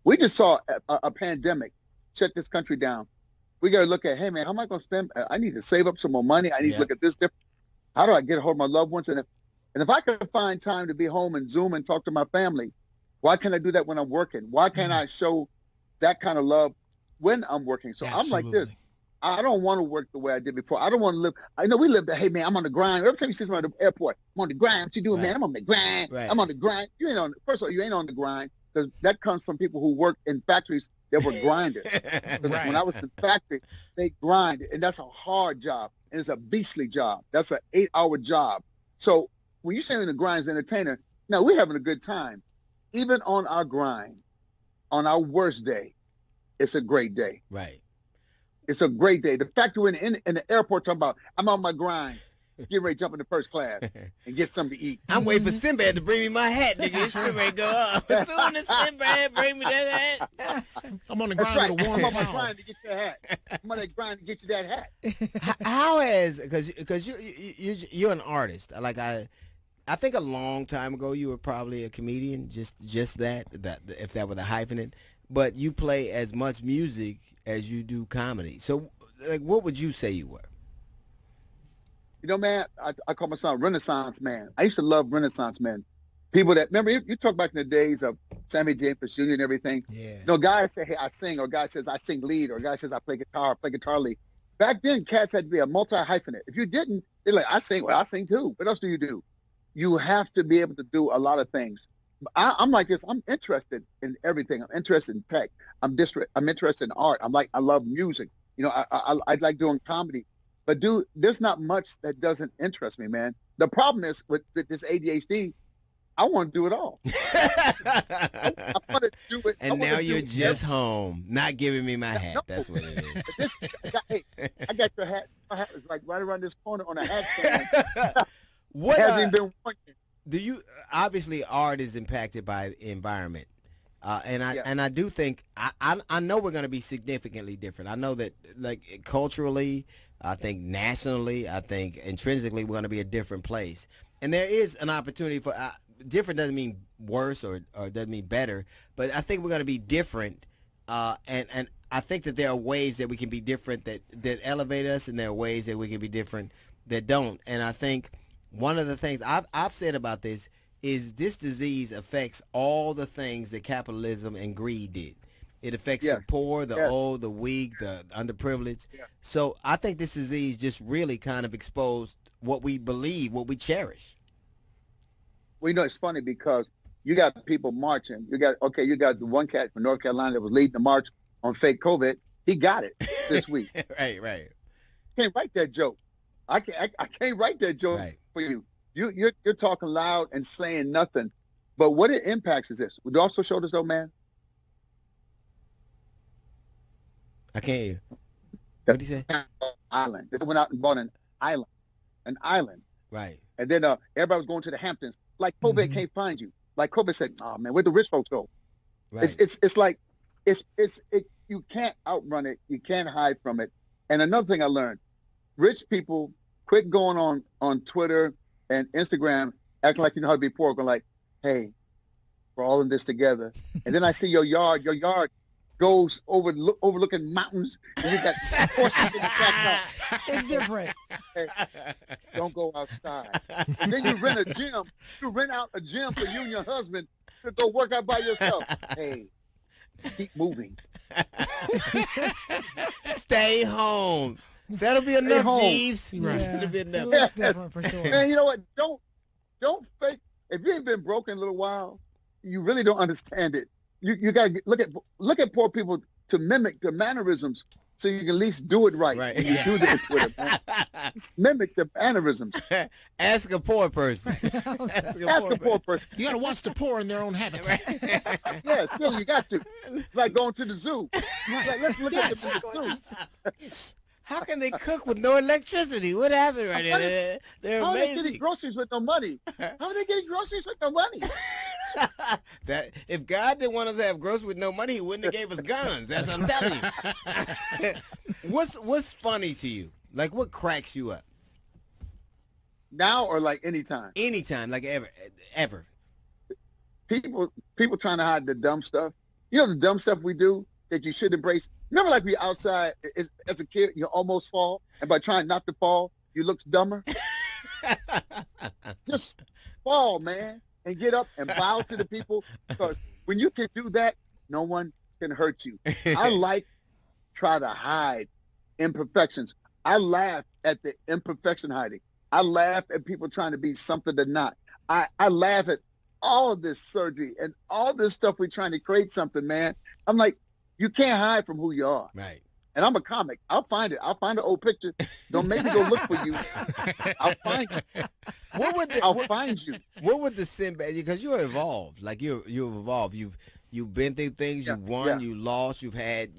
We just saw a pandemic shut this country down. We got to look at, hey man, how am I going to spend? I need to save up some more money. I need to look at this different. How do I get a hold of my loved ones? And And if I can find time to be home and Zoom and talk to my family, why can't I do that when I'm working? Why can't I show that kind of love when I'm working? So I'm like this. I don't want to work the way I did before. I don't want to live. I know we live that, hey, man, I'm on the grind. Every time you see somebody at the airport, I'm on the grind. What you doing, man? I'm on the grind. I'm on the grind. You ain't on, first of all, you ain't on the grind because that comes from people who work in factories that were grinders. When I was in the factory, they grinded, and that's a hard job, and it's a beastly job. That's an 8-hour job. So when you're saying the grind as an entertainer, now we're having a good time. Even on our grind, on our worst day, it's a great day. Right. It's a great day. The fact you're in the airport talking about, I'm on my grind, get ready to jump into first class and get something to eat. I'm waiting for Sinbad to bring me my hat, nigga. It's ready to go up. As soon as Sinbad bring me that hat. I'm on the grind with a warm I'm on towel. my grind to get you that hat. I'm on that grind to get you that hat. How has, because you're an artist. Like I think a long time ago you were probably a comedian, just that if that were the hyphenate. But you play as much music as you do comedy. So, like, what would you say you were? You know, man, I call myself a Renaissance man. I used to love Renaissance men. People that, remember, you talk back in the days of Sammy Davis Jr. and everything. Yeah. You know, guys say, hey, I sing, or guy says, I sing lead, or guy says, I play guitar lead. Back then, cats had to be a multi-hyphenate. If you didn't, they're like, I sing. Well, I sing too. What else do you do? You have to be able to do a lot of things. I'm like this. I'm interested in everything. I'm interested in tech. I'm interested in art. I love music. You know, I like doing comedy. But dude, there's not much that doesn't interest me, man. The problem is with this ADHD, I want to do it all. I want to do it. And now you're just home, not giving me my hat. No. That's what it is. I got your hat. My hat is like right around this corner on a hat stand. What hasn't even been working. Do you, obviously art is impacted by environment. And I do think, I know we're going to be significantly different. I know that, like, culturally, I think nationally, I think intrinsically we're going to be a different place. And there is an opportunity for, different doesn't mean worse or doesn't mean better, but I think we're going to be different. And I think that there are ways that we can be different that elevate us, and there are ways that we can be different that don't. And I think one of the things I've said about this is this disease affects all the things that capitalism and greed did. It affects the poor, the old, the weak, the underprivileged. Yeah. So I think this disease just really kind of exposed what we believe, what we cherish. Well, you know, it's funny because you got people marching. You got the one cat from North Carolina that was leading the march on fake COVID. He got it this week. Right. Can't write that joke. I can't write that joke for you. You're talking loud and saying nothing. But what it impacts is this. Would you also show this though, man? I can't hear you. What did he say? Island. They went out and bought an island. Right. And then everybody was going to the Hamptons. Like COVID can't find you. Like COVID said, oh man, where'd the rich folks go? Right. It's like you can't outrun it. You can't hide from it. And another thing I learned, rich people quit going on Twitter and Instagram, acting like you know how to be poor, going like, hey, we're all in this together. And then I see your yard goes overlooking mountains, and you got horses in the backyard. It's different. Hey, don't go outside. And then you rent a gym. You rent out a gym for you and your husband to go work out by yourself. Hey, keep moving. Stay home. That'll be enough, Jeeves. Right. Yeah. That'll be enough. Yes. Different for sure. Man, you know what? Don't fake. If you ain't been broke in a little while, you really don't understand it. You gotta look at poor people to mimic their mannerisms, so you can at least do it right. When you do this with it, man. Just mimic the mannerisms. Ask a poor person. Ask a poor person. You gotta watch the poor in their own habitat. Yeah, still you got to. Like going to the zoo. Like, let's look at the zoo. How can they cook with no electricity? What happened right there? They're how amazing. Are they getting groceries with no money? How are they getting groceries with no money? That if God didn't want us to have groceries with no money, He wouldn't have gave us guns. That's what I'm telling you. What's funny to you? Like, what cracks you up? Now or like anytime? Anytime, like ever. People trying to hide the dumb stuff. You know the dumb stuff we do that you should embrace. Remember, like we outside as a kid, you almost fall, and by trying not to fall, you look dumber. Just fall, man, and get up and bow to the people. Because when you can do that, no one can hurt you. I try to hide imperfections. I laugh at the imperfection hiding. I laugh at people trying to be something they're not. I laugh at all this surgery and all this stuff we're trying to create something, man. I'm like, you can't hide from who you are. Right. And I'm a comic. I'll find it. I'll find an old picture. Don't make me go look for you. I'll find it. I'll find you. What would the sin be? Because you're evolved. Like you've evolved. You've been through things. You won. You lost. You've had.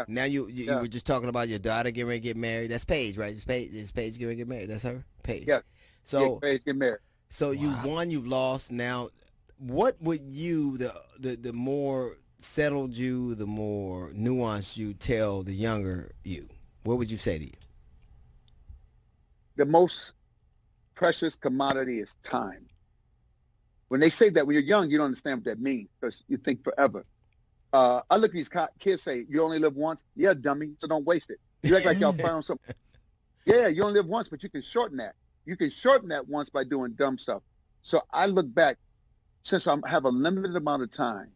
Now you were just talking about your daughter getting ready to get married. That's Paige, right? Is Paige getting ready to get married? That's her. Paige. Yeah. So Paige get married. So you won. You've lost. Now, what would you the more settled you, the more nuanced you tell the younger you? What would you say to you? The most precious commodity is time. When they say that, when you're young, you don't understand what that means because you think forever. I look at these kids say, you only live once. Yeah, dummy, so don't waste it. You act like y'all found something. Yeah, you only live once, but you can shorten that. You can shorten that once by doing dumb stuff. So I look back, since I have a limited amount of time,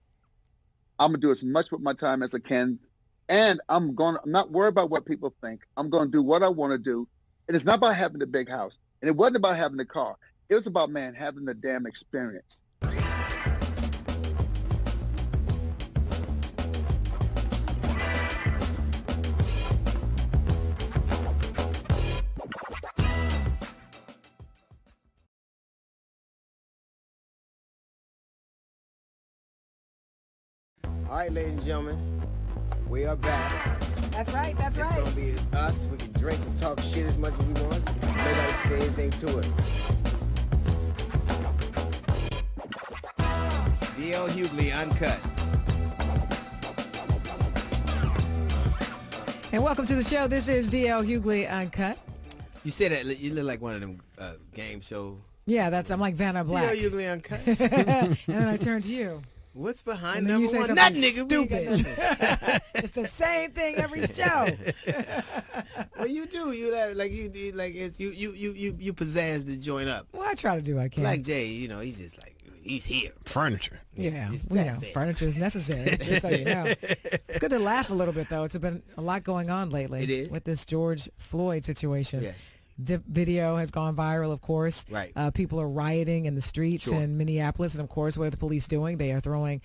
I'm going to do as much with my time as I can. And I'm not worried about what people think. I'm going to do what I want to do. And it's not about having the big house. And it wasn't about having the car. It was about, man, having the damn experience. All right, ladies and gentlemen, we are back. That's right. That's right. It's going to be us. We can drink and talk shit as much as we want. Nobody can say anything to it. D.L. Hughley, Uncut. And welcome to the show. This is D.L. Hughley, Uncut. You said that you look like one of them game show. Yeah, I'm like Vanna Black. D.L. Hughley, Uncut. And then I turn to you. What's behind and number you say one? Nothing, nigga. Stupid. It's the same thing every show. Well, you do. You pizzazz the joint up. Well, I try to do what I can. Like Jay, he's just like he's here. Furniture. Yeah, furniture is necessary. Just so you know, it's good to laugh a little bit though. It's been a lot going on lately. It is with this George Floyd situation. Yes. Video has gone viral, of course. Right. People are rioting in the streets in Minneapolis, and of course, what are the police doing? They are throwing,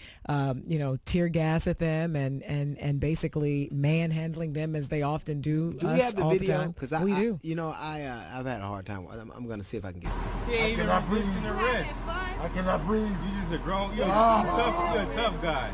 tear gas at them and basically manhandling them as they often do. Do we have the video? Because we do. I've had a hard time. I'm going to see if I can get it. I cannot breathe. I cannot breathe. You just a grown. You're a tough guy.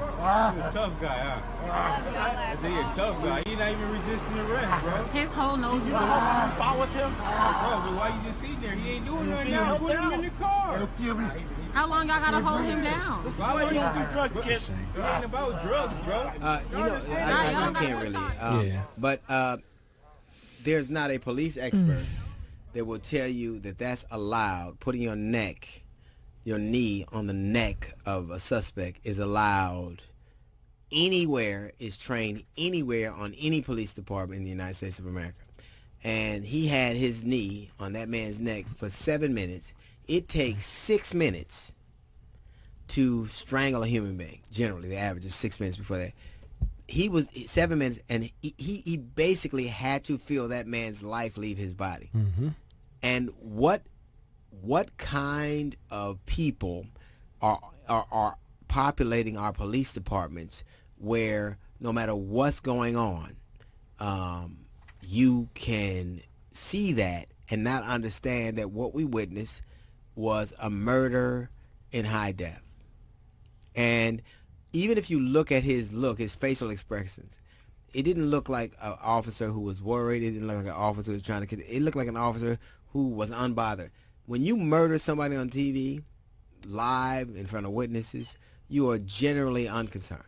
You're a tough guy, huh? I say you're a tough guy. You're not even resisting arrest, bro. His whole nose. You know what with him? Bro, but why you just sitting there? He ain't doing nothing now. Put him in the car. It'll kill me. How long y'all gotta hold him down? Why you don't do drugs, kids? It ain't about drugs, bro. I can't really. But there's not a police expert that will tell you that that's allowed. Putting your knee on the neck of a suspect is allowed anywhere, is trained anywhere on any police department in the United States of America. And he had his knee on that man's neck for 7 minutes. It takes 6 minutes to strangle a human being. Generally, the average is 6 minutes before that. He was 7 minutes, and he basically had to feel that man's life leave his body. Mm-hmm. And what kind of people are populating our police departments where no matter what's going on, you can see that and not understand that what we witnessed was a murder in high def. And even if you look at his facial expressions, it didn't look like an officer who was worried. It didn't look like an officer who was trying to. It looked like an officer who was unbothered. When you murder somebody on TV, live in front of witnesses, you are generally unconcerned.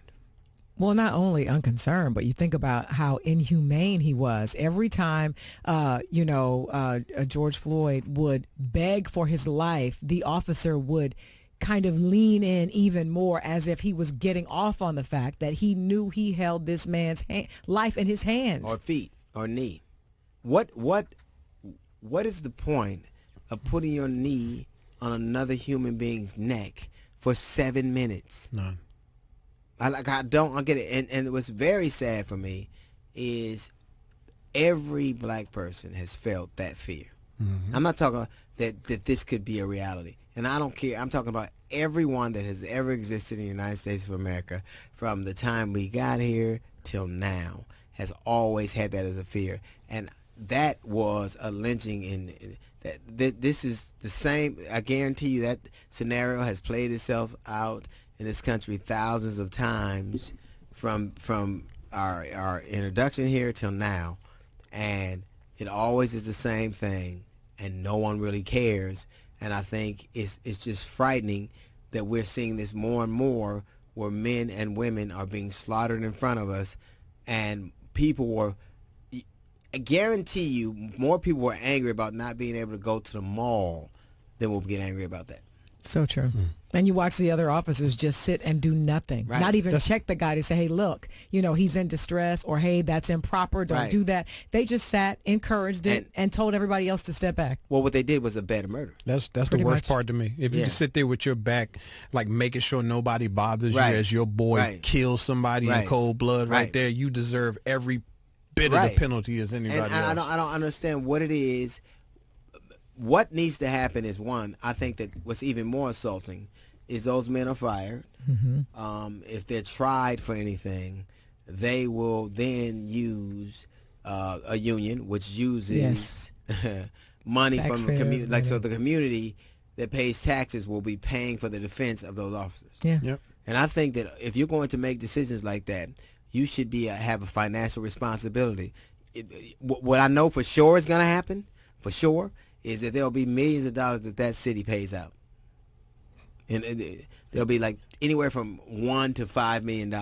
Well, not only unconcerned, but you think about how inhumane he was. Every time, George Floyd would beg for his life, the officer would kind of lean in even more as if he was getting off on the fact that he knew he held this man's life in his hands. Or feet, or knee. What is the point of putting your knee on another human being's neck for 7 minutes. None. I don't get it. And what's very sad for me is every black person has felt that fear. Mm-hmm. I'm not talking that this could be a reality. And I don't care. I'm talking about everyone that has ever existed in the United States of America from the time we got here till now has always had that as a fear. And that was a lynching this is the same. I guarantee you that scenario has played itself out in this country thousands of times from our introduction here till now, and it always is the same thing, and no one really cares. And I think it's just frightening that we're seeing this more and more, where men and women are being slaughtered in front of us, and people were. I guarantee you, more people were angry about not being able to go to the mall than will get angry about that. So true. And you watch the other officers just sit and do nothing. Right. Not even check the guy to say, hey, look, he's in distress, or hey, that's improper. Don't do that. They just sat, encouraged it, and told everybody else to step back. Well, what they did was a better murder. That's the Pretty worst much. part to me. If you can sit there with your back, like making sure nobody bothers you as your boy kills somebody in cold blood right there, you deserve every bit of the penalty as anybody else. I don't understand what it is. What needs to happen is, one, I think that what's even more assaulting is those men are fired. Mm-hmm. If they're tried for anything, they will then use a union, which uses money from the community. Like, so the community that pays taxes will be paying for the defense of those officers. Yeah. Yep. And I think that if you're going to make decisions like that, you should have a financial responsibility. What I know for sure is going to happen, for sure, is that there'll be millions of dollars that city pays out. And there'll be like anywhere from $1 to $5 million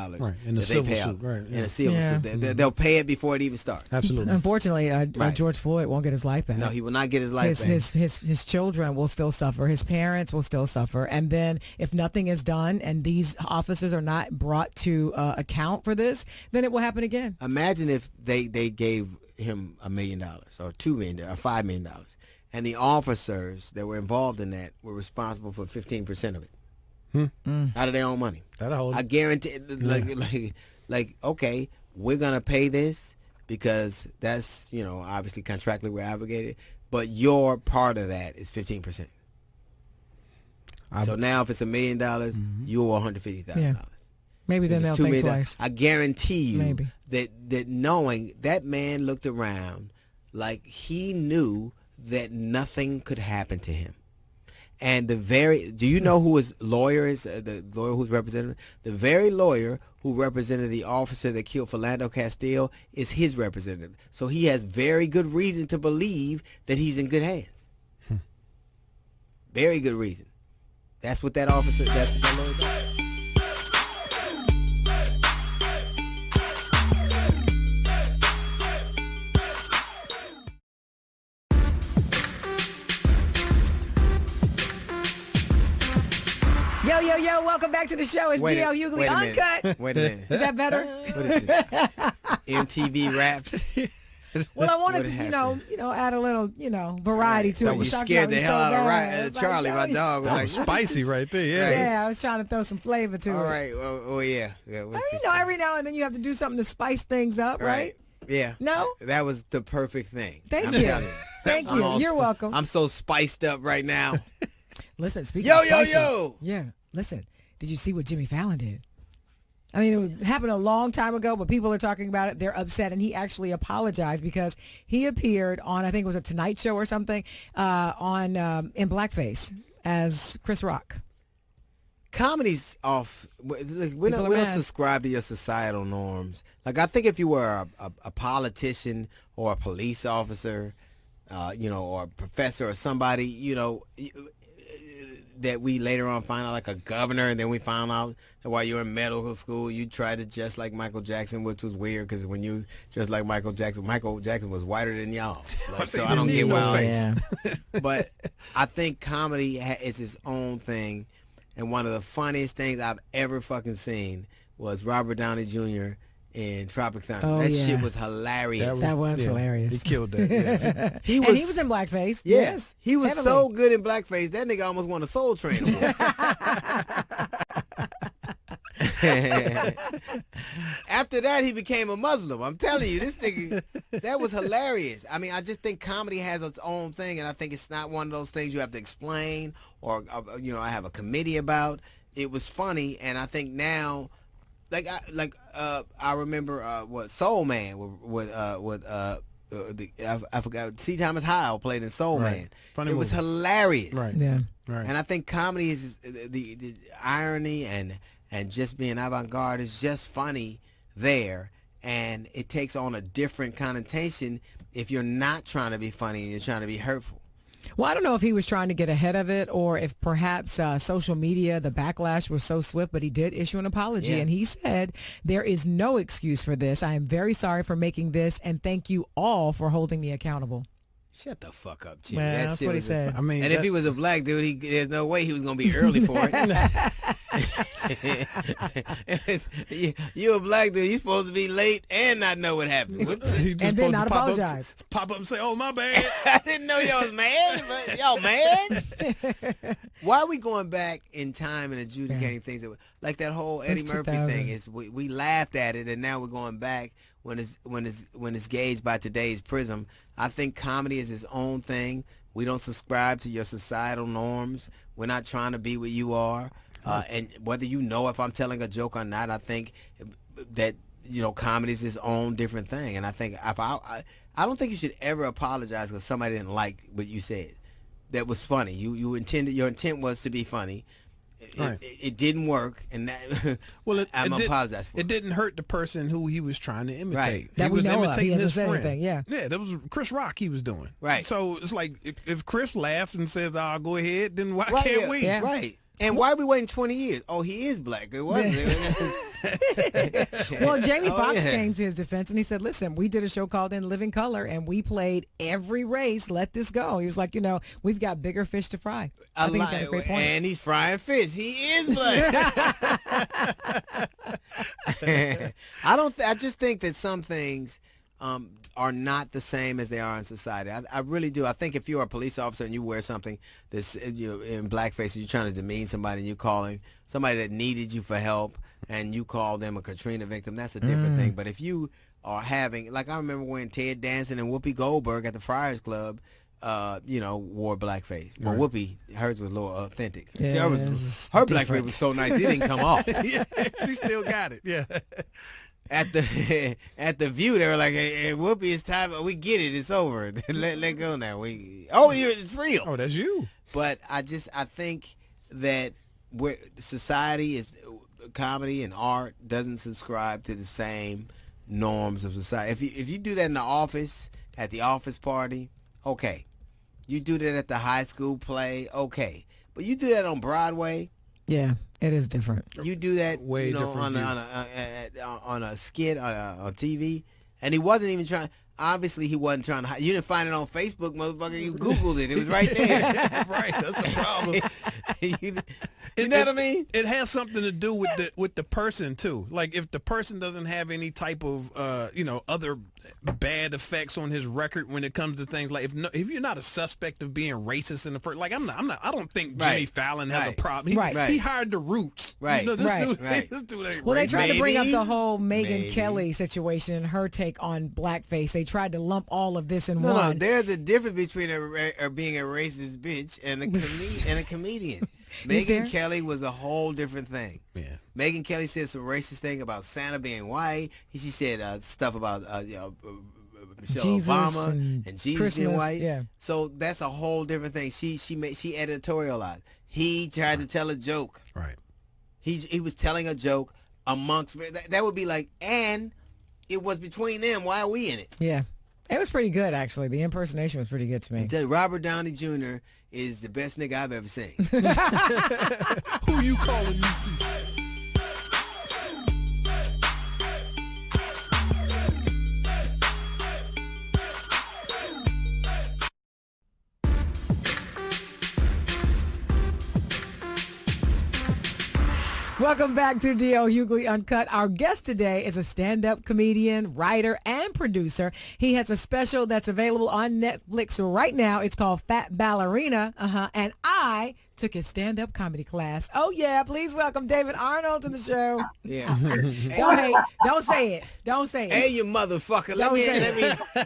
in the civil suit, in a civil suit. They'll pay it before it even starts. Absolutely. Unfortunately, George Floyd won't get his life back. No, he will not get his life back. His children will still suffer. His parents will still suffer. And then if nothing is done and these officers are not brought to account for this, then it will happen again. Imagine if they gave him $1 million or $2 million or $5 million, and the officers that were involved in that were responsible for 15% of it. Out of their own money. I guarantee, like, okay, we're gonna pay this because that's, obviously contractually we're obligated, but your part of that is 15%. So now if it's $1 million, you owe $150,000. Yeah. Maybe then they'll think twice. I guarantee you that knowing that man looked around like he knew that nothing could happen to him. And do you know who his lawyer is, the lawyer who's represented? The very lawyer who represented the officer that killed Philando Castile is his representative. So he has very good reason to believe that he's in good hands. Very good reason. That's what that officer, that's what that lawyer does. Yo, welcome back to the show. It's D.L. Hughley Uncut. Wait a minute. Is that better? What is this? MTV Raps? Well, I wanted to, add a little, variety to it. You scared the hell out of Charlie, my dog. That was spicy right there. Yeah, I was trying to throw some flavor to it. All right. Oh, yeah. Every now and then you have to do something to spice things up, right? Yeah. No? That was the perfect thing. Thank you. Thank you. You're welcome. I'm so spiced up right now. Listen, speaking of spicy, yo. Yeah, listen. Did you see what Jimmy Fallon did? I mean, it happened a long time ago, but people are talking about it. They're upset, and he actually apologized because he appeared on, I think it was a Tonight Show or something, in blackface as Chris Rock. Comedy's off. We don't subscribe to your societal norms. Like, I think if you were a politician or a police officer, or a professor or somebody, that we later on find out, like a governor, and then we found out that while you were in medical school, you tried to just like Michael Jackson, which was weird because when you just like Michael Jackson was whiter than y'all. Like, so I don't get why. Yeah. But I think comedy is its own thing, and one of the funniest things I've ever fucking seen was Robert Downey Jr. in Tropic Thunder. Oh, That yeah. shit was hilarious. That was hilarious. He killed that. Yeah. He And he was in blackface. Yeah, Yes. he was heavily. so good in blackface. That nigga almost won a Soul Train award. After that, he became a Muslim. I'm telling you, this nigga, that was hilarious. I mean, I just think comedy has its own thing, and I think it's not one of those things you have to explain or, I have a committee about. It was funny, and I think now, I remember Soul Man I forgot C. Thomas Howell played in Soul Man. Funny it was movie. hilarious. Right. Yeah. Right. And I think comedy is the irony and just being avant-garde is just funny there, and it takes on a different connotation if you're not trying to be funny and you're trying to be hurtful. Well, I don't know if he was trying to get ahead of it or if perhaps social media, the backlash was so swift, but he did issue an apology. Yeah. And he said, there is no excuse for this. I am very sorry for making this, and thank you all for holding me accountable. Shut the fuck up, Jimmy. Well, That that's shit what he was said. I mean, and if he was a black dude, there's no way he was going to be early for it. You a black dude, you supposed to be late and not know what happened. He just And then supposed to not pop apologize. Pop up and say, "Oh, my bad." I didn't know y'all was mad, but y'all mad? Why are we going back in time and adjudicating things like that whole Eddie Since Murphy 2000. thing? Is we laughed at it and now we're going back when it's gauged by today's prism. I think comedy is its own thing. We don't subscribe to your societal norms. We're not trying to be what you are. And whether you know if I'm telling a joke or not, I think that comedy is its own different thing. And I think I don't think you should ever apologize because somebody didn't like what you said. That was funny. Your intent was to be funny. Right. It didn't work, and that I'm apologize for. It didn't hurt the person who he was trying to imitate. Right. That he we was know of. imitating He hasn't his said friend. anything, yeah. Yeah, that was Chris Rock he was doing. Right. So it's like if Chris laughs and says, "I'll go ahead," then why Right, can't we? Yeah. Right. And why are we waiting 20 years? Oh, he is black. It wasn't. Well, Jamie Foxx yeah. came to his defense and he said, listen, we did a show called In Living Color and we played every race. Let this go. He was like, we've got bigger fish to fry. I think he's got a great point. And he's frying fish. He is black. I just think that some things are not the same as they are in society. I really do. I think if you're a police officer and you wear something that's in blackface and you're trying to demean somebody and you're calling somebody that needed you for help and you call them a Katrina victim, that's a different thing. But if you are having, like I remember when Ted Danson and Whoopi Goldberg at the Friars Club, wore blackface. Well, Whoopi, hers was a little authentic. Yeah, See, her different. blackface was so nice, it didn't come off. Yeah, she still got it. Yeah. At the View, they were like, "Hey, Whoopi, it's time. We get it. It's over. let go now. It's real." Oh, that's you. But I think that society is comedy and art doesn't subscribe to the same norms of society. If you do that in the office, at the office party, okay. You do that at the high school play, okay. But you do that on Broadway. Yeah, it is different. You do that Way different on a skit on TV, and he wasn't even trying. Obviously, he wasn't trying to. You didn't find it on Facebook, motherfucker. You Googled it. It was right there. Right. That's the problem. You know what I mean? It has something to do with the person too. Like if the person doesn't have any type of other bad effects on his record when it comes to things like if you're not a suspect of being racist in the first, like I don't think Jimmy Fallon has a problem. He hired the Roots. Right. This Right. dude ain't Well, they racist. tried to bring up Maybe. the whole Megyn Maybe. Kelly situation and her take on blackface. They tried to lump all of this in No, one. there's a difference between being a racist bitch and a comedian. Is there? Megyn Kelly was a whole different thing. Yeah. Megyn Kelly said some racist thing about Santa being white. She said stuff about Michelle Jesus Obama and Jesus Christmas, being white. yeah. So that's a whole different thing. She editorialized. He tried to tell a joke. Right. He was telling a joke amongst that would be like, and it was between them. Why are we in it? Yeah. It was pretty good, actually. The impersonation was pretty good to me. I tell you, Robert Downey Jr. is the best nigga I've ever seen. Who you calling me? Welcome back to D.L. Hughley Uncut. Our guest today is a stand-up comedian, writer, and producer. He has a special that's available on Netflix right now. It's called Fat Ballerina. And I took his stand-up comedy class. Oh, yeah. Please welcome David Arnold to the show. Yeah. Don't hate. Don't say it. Don't say it. Hey, you motherfucker. Don't say Let me.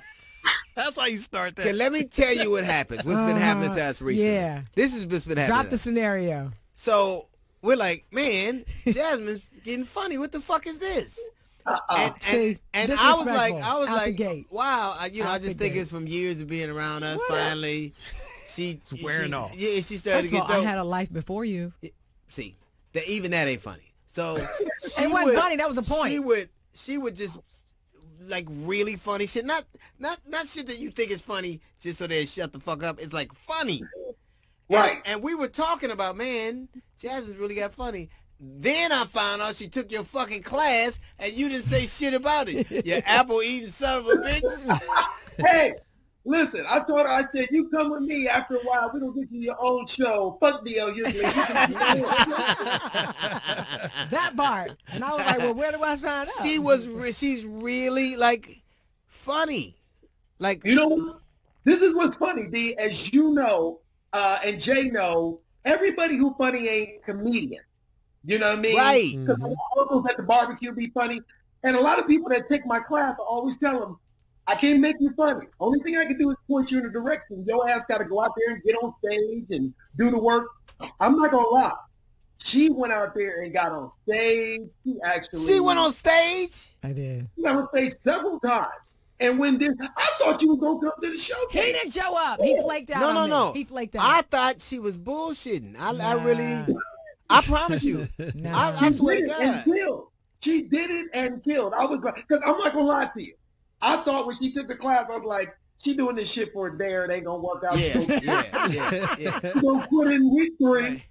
That's how you start that. Okay, let me tell you what happens. What's been happening to us recently? Yeah. This is what's been happening. Drop to the us. scenario. So we're like, man, Jasmine's getting funny. What the fuck is this? See, And I was like, disrespectful out the gate. wow. I Out just the think gate. it's from years of being around us. Finally, she's wearing off. Yeah, she started First to of get all, I dope. had a life before you. See, even that ain't funny. So It wasn't funny. That was the point. She would just like really funny shit. Not shit that you think is funny just so they shut the fuck up. It's like funny. Right. And we were talking about, man, Jasmine really got funny. Then I found out she took your fucking class and you didn't say shit about it. You apple eating son of a bitch. Hey, listen, I told her, I said, you come with me. After a while, we're going to get you your own show. Fuck D.L. Hughley. That part. And I was like, well, where do I sign up? She's really like funny. Like, You know what? This is what's funny, D. As you know, and Jay know, everybody who funny ain't comedian. You know what I mean? Right. Because uncles at the barbecue be funny. And a lot of people that take my class, I always tell them, I can't make you funny. Only thing I can do is point you in a direction. Your ass got to go out there and get on stage and do the work. I'm not going to lie. She went out there and got on stage. She went on stage? I did. She got on stage several times. And when this, I thought you was going to come to the show. He didn't show up. He flaked out on me. No. He flaked out. I thought she was bullshitting. I promise you. Nah. I swear to She did it God. and killed. She did it and killed. I was because I'm not gonna lie to you. I thought when she took the class, I was like, she doing this shit for a day, or it ain't gonna work out. Yeah. She gonna put in week 3. Right.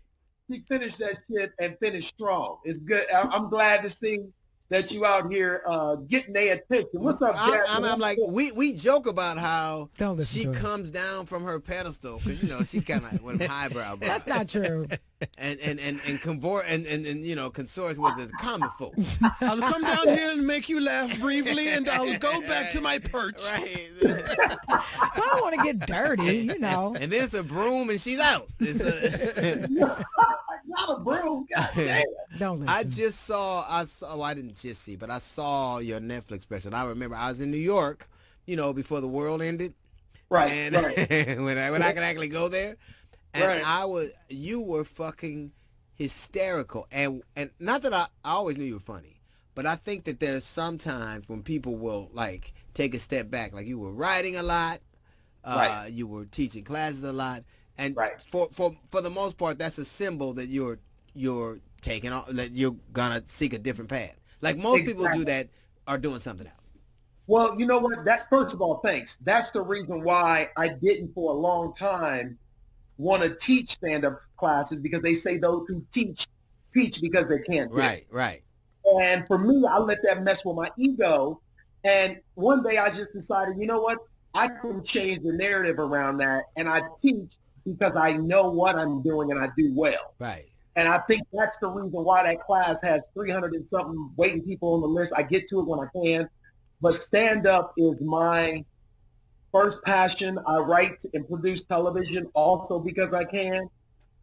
She finished that shit and finished strong. It's good. I'm glad to see that you out here getting their attention. What's up, Jack? I'm like, we joke about how Don't listen she to her. comes down from her pedestal because she's kind of one of them highbrow bros. That's not true. and consorts with the common folk. I'll come down here and make you laugh briefly, and I'll go back to my perch. Right. I don't want to get dirty, And then it's a broom and she's out. Not a broom. God damn. Don't listen. I didn't just see, but I saw your Netflix special. I remember I was in New York, before the world ended. Right. And right. when I could actually go there. And Right. you were fucking hysterical. And not that I always knew you were funny, but I think that there's sometimes when people will like take a step back, like you were writing a lot, Right. you were teaching classes a lot. And Right. for the most part, that's a symbol that you're taking on, that you're gonna seek a different path. Like most people do that are doing something else. Well, you know what? First of all, thanks. That's the reason why I didn't for a long time want to teach stand-up classes, because they say those who teach because they can't. Right. And for me, I let that mess with my ego. And one day I just decided, you know what? I can change the narrative around that, and I teach because I know what I'm doing and I do well. Right. And I think that's the reason why that class has 300 and something waiting people on the list. I get to it when I can. But stand-up is my first passion. I write and produce television also because I can.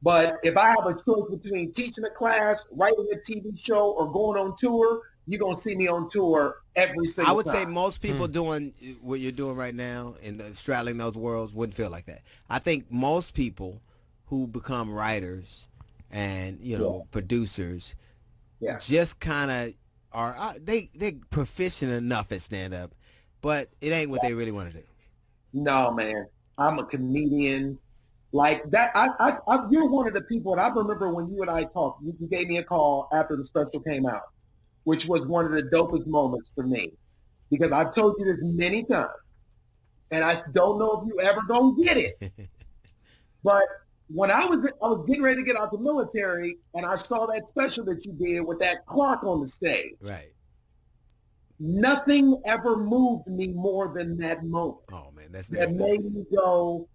But if I have a choice between teaching a class, writing a TV show, or going on tour, you're going to see me on tour every single time. I would say most people doing what you're doing right now and straddling those worlds wouldn't feel like that. I think most people who become writers and, producers just kind of are, they're proficient enough at stand-up, but it ain't what they really want to do. No, man. I'm a comedian. Like that, you're one of the people, and I remember when you and I talked, you gave me a call after the special came out, which was one of the dopest moments for me, because I've told you this many times, and I don't know if you ever gonna get it. But when I was getting ready to get out the military, and I saw that special that you did with that clock on the stage. Right. Nothing ever moved me more than that moment. Oh man, that's That made me go,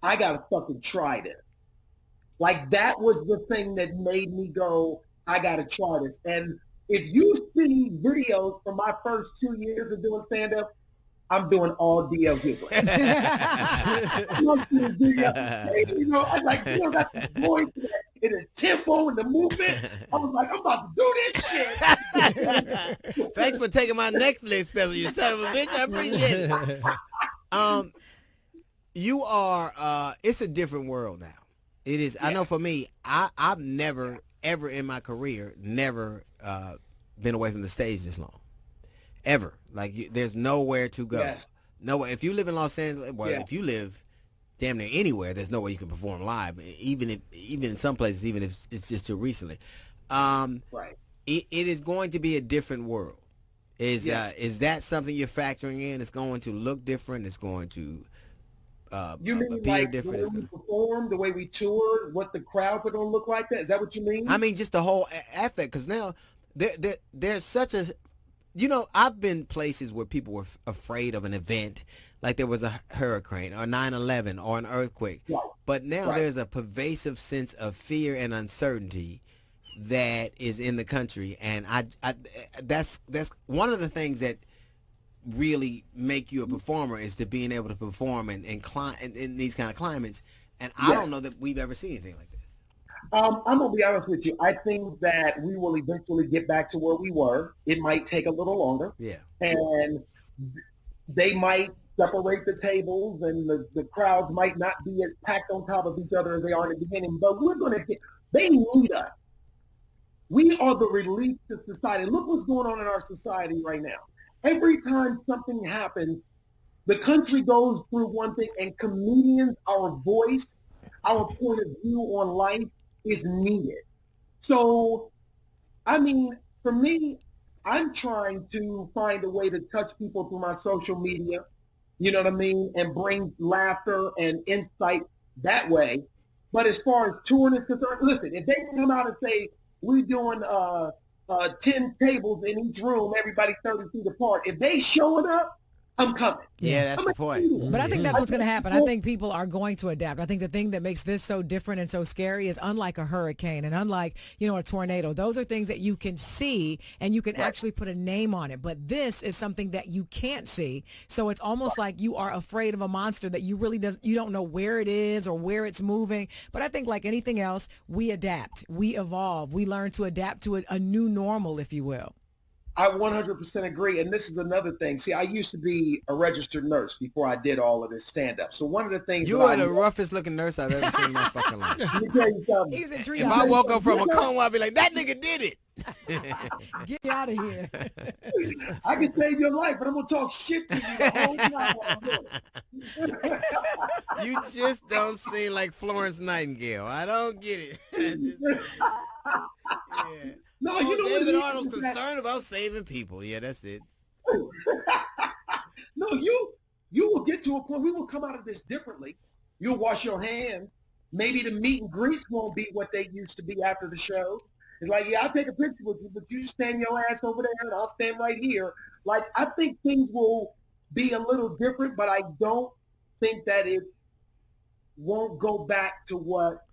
I gotta fucking try this. Like that was the thing that made me go, I got to try this. And if you see videos from my first 2 years of doing stand-up, I'm doing all DL giggling. You know, I like, you know, got the voice and the tempo and the movement. I was like, I'm about to do this shit. Thanks for taking my Netflix special, you son of a bitch. I appreciate it. You are, it's a different world now. It is. Yeah. I know for me, I've never, ever in my career, never been away from the stage this long. Ever. Like, there's nowhere to go. Yes. Nowhere. If you live in Los Angeles, well, if you live damn near anywhere, there's no way you can perform live. Even in some places, even if it's just too recently. Right. It is going to be a different world. Is that something you're factoring in? It's going to look different. It's going to you mean like the way we perform, the way we tour, what the crowds are going to look like? That is that what you mean? I mean, just the whole aspect. Because now there's such a, you know, I've been places where people were afraid of an event, like there was a hurricane or 9/11 or an earthquake. Right. But now there's a pervasive sense of fear and uncertainty that is in the country, and that's one of the things that really make you a performer is to being able to perform in these kind of climates. And I don't know that we've ever seen anything like this. I'm gonna be honest with you. I think that we will eventually get back to where we were. It might take a little longer. Yeah. And they might separate the tables, and the crowds might not be as packed on top of each other as they are in the beginning. But we're gonna get. They need us. We are the relief to society. Look what's going on in our society right now. Every time something happens, the country goes through one thing, and comedians, our voice, our point of view on life is needed. So, I mean, for me, I'm trying to find a way to touch people through my social media, you know what I mean, and bring laughter and insight that way. But as far as touring is concerned, listen, if they come out and say, we're doing 10 tables in each room, everybody 30 feet apart. If they showing up, I'm coming. Yeah, that's the point. But I think that's what's going to happen. I think people are going to adapt. I think the thing that makes this so different and so scary is unlike a hurricane and unlike, you know, a tornado. Those are things that you can see and you can actually put a name on it. But this is something that you can't see. So it's almost like you are afraid of a monster that you don't know where it is or where it's moving. But I think like anything else, we adapt, we evolve, we learn to adapt to a new normal, if you will. I 100% agree. And this is another thing. See, I used to be a registered nurse before I did all of this stand-up. So one of the things you are the roughest looking nurse I've ever seen in my fucking life. Let me tell you something. If I woke up from a coma, I'd be like, that nigga did it. Get out of here. I can save your life, but I'm going to talk shit to you the whole time. You just don't seem like Florence Nightingale. I don't get it. Yeah. No, you know David Arnold's concerned about saving people. Yeah, that's it. No, you will get to a point. We will come out of this differently. You'll wash your hands. Maybe the meet and greets won't be what they used to be after the show. It's like, yeah, I'll take a picture with you, but you stand your ass over there and I'll stand right here. Like, I think things will be a little different, but I don't think that it won't go back to what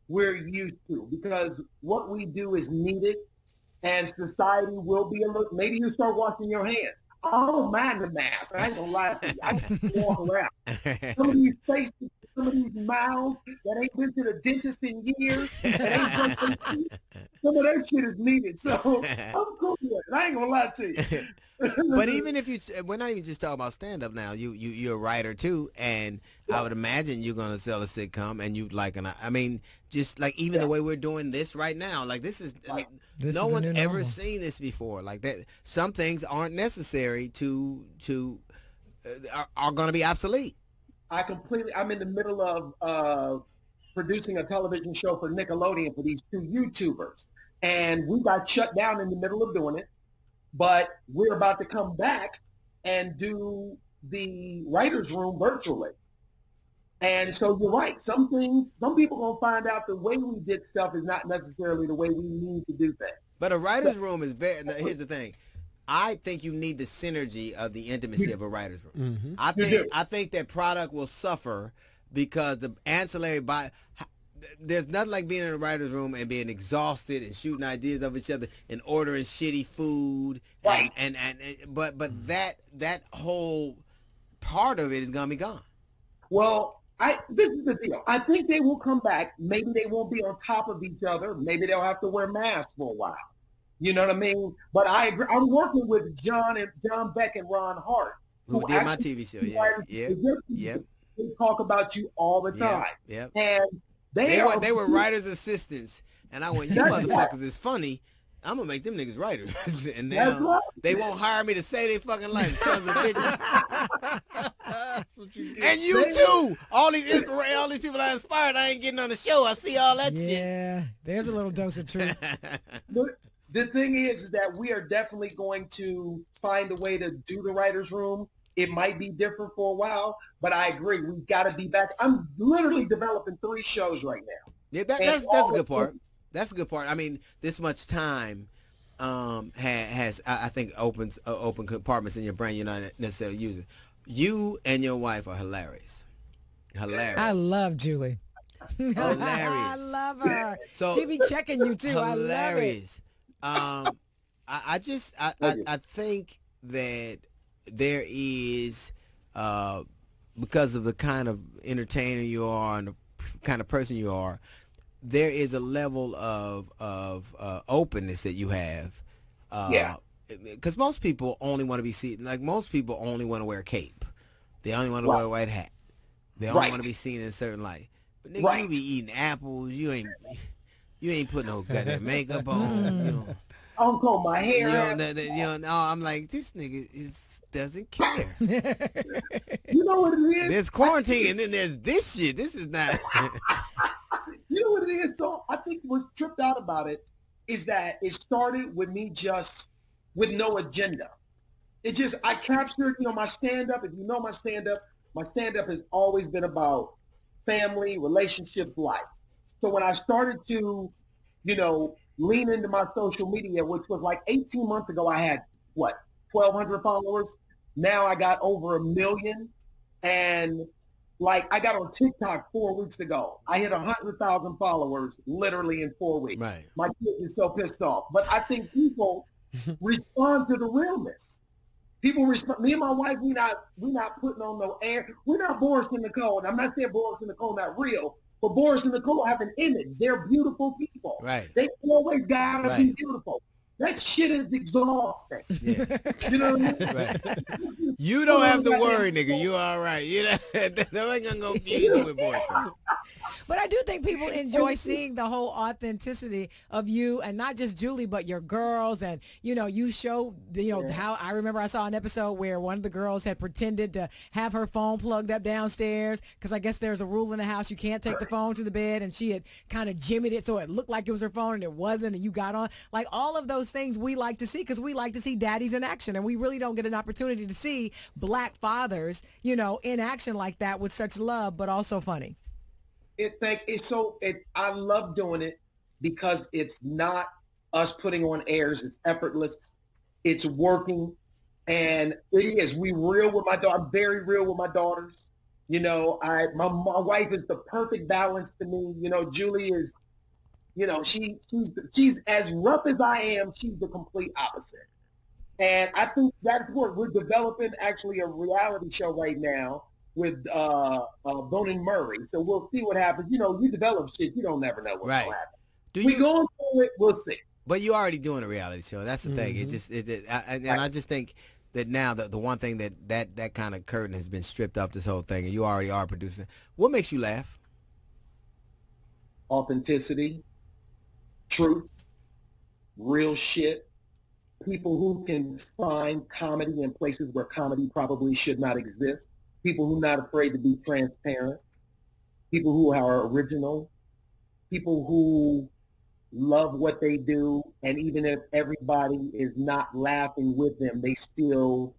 we're used to, because what we do is needed. And society will be a little, maybe you start washing your hands. I don't mind the mask. I ain't gonna lie to you. I can walk around. Some of these faces, some of these mouths that ain't been to the dentist in years, some of that shit is needed. So I'm cool with it. I ain't gonna lie to you. But even if we're not even just talking about stand-up now. You're a writer too, and I would imagine you're gonna sell a sitcom, and I mean, just like even the way we're doing this right now, like this is no one's ever seen this before. Like that, some things aren't necessary are going to be obsolete. I'm in the middle of producing a television show for Nickelodeon for these two YouTubers, and we got shut down in the middle of doing it. But we're about to come back and do the writer's room virtually. And so you're right. Some people going to find out the way we did stuff is not necessarily the way we need to do things. But a writer's room is here's the thing. I think you need the synergy of the intimacy of a writer's room. Mm-hmm. I think that product will suffer because the ancillary there's nothing like being in a writer's room and being exhausted and shooting ideas of each other and ordering shitty food. Right. But that whole part of it is gonna be gone. Well, this is the deal. I think they will come back. Maybe they won't be on top of each other. Maybe they'll have to wear masks for a while. You know what I mean? But I agree. I'm working with John Beck and Ron Hart, Who did my TV show? Yeah. They talk about you all the time. Yeah. And they were writers' assistants, and I went, you motherfuckers is funny. I'm gonna make them niggas writers, and now they won't hire me to say they fucking life, sons of bitches. And you too. All these people I inspired, I ain't getting on the show. I see all that shit. Yeah, there's a little dose of truth. The thing is that we are definitely going to find a way to do the writer's room. It might be different for a while, but I agree. We've got to be back. I'm literally developing 3 shows right now. Yeah, that's a good part. That's a good part. I mean, this much time has I think open compartments in your brain you're not necessarily using. You and your wife are hilarious. Hilarious. I love Julie. Hilarious. I love her. So She be checking you too. hilarious. I love it. I think that there is because of the kind of entertainer you are and the kind of person you are, there is a level of openness that you have. Because most people only want to be seen. Like most people only want to wear a cape. They only want to wear a white hat. They only want to be seen in a certain light. But nigga, you be eating apples. You ain't putting no goddamn makeup on. You know. I don't comb my hair. No, I'm like, this nigga doesn't care. You know what it is? There's quarantine, and then there's this shit. This is not. You know what it is? So I think what's tripped out about it is that it started with me just with no agenda. It just, I captured, my stand-up. If you know my stand-up has always been about family, relationships, life. So when I started to, lean into my social media, which was like 18 months ago, I had, 1,200 followers. Now I got over 1 million. And I got on TikTok 4 weeks ago. I hit 100,000 followers literally in 4 weeks. Right. My kid is so pissed off. But I think people respond to the realness. People respond. Me and my wife, we not putting on no air. We're not Boris and Nicole. And I'm not saying Boris and Nicole not real, but Boris and Nicole have an image. They're beautiful people. Right. They always gotta be beautiful. That shit is exhausting. Yeah. You know what I mean? Right. You don't have to worry, nigga. You all right. You know, that ain't gonna go confuse you with Boris. But I do think people enjoy seeing the whole authenticity of you, and not just Julie, but your girls. And, you show, how I remember I saw an episode where one of the girls had pretended to have her phone plugged up downstairs because I guess there's a rule in the house you can't take the phone to the bed, and she had kind of jimmied it so it looked like it was her phone and it wasn't, and you got on. Like all of those things we like to see because we like to see daddies in action, and we really don't get an opportunity to see black fathers, in action like that with such love, but also funny. I love doing it because it's not us putting on airs. It's effortless. It's working. And it is. We real with my daughter. I'm very real with my daughters. My wife is the perfect balance to me. Julie is, she's as rough as I am. She's the complete opposite. And I think that's what we're developing actually a reality show right now with Bone and Murray. So we'll see what happens. You develop shit, you don't never know what's going to happen. We going through it, we'll see. But you're already doing a reality show. That's the thing. I just think that now the one thing that kind of curtain has been stripped off this whole thing, and you already are producing. What makes you laugh? Authenticity, truth, real shit. People who can find comedy in places where comedy probably should not exist. People who are not afraid to be transparent, people who are original, people who love what they do, and even if everybody is not laughing with them, they still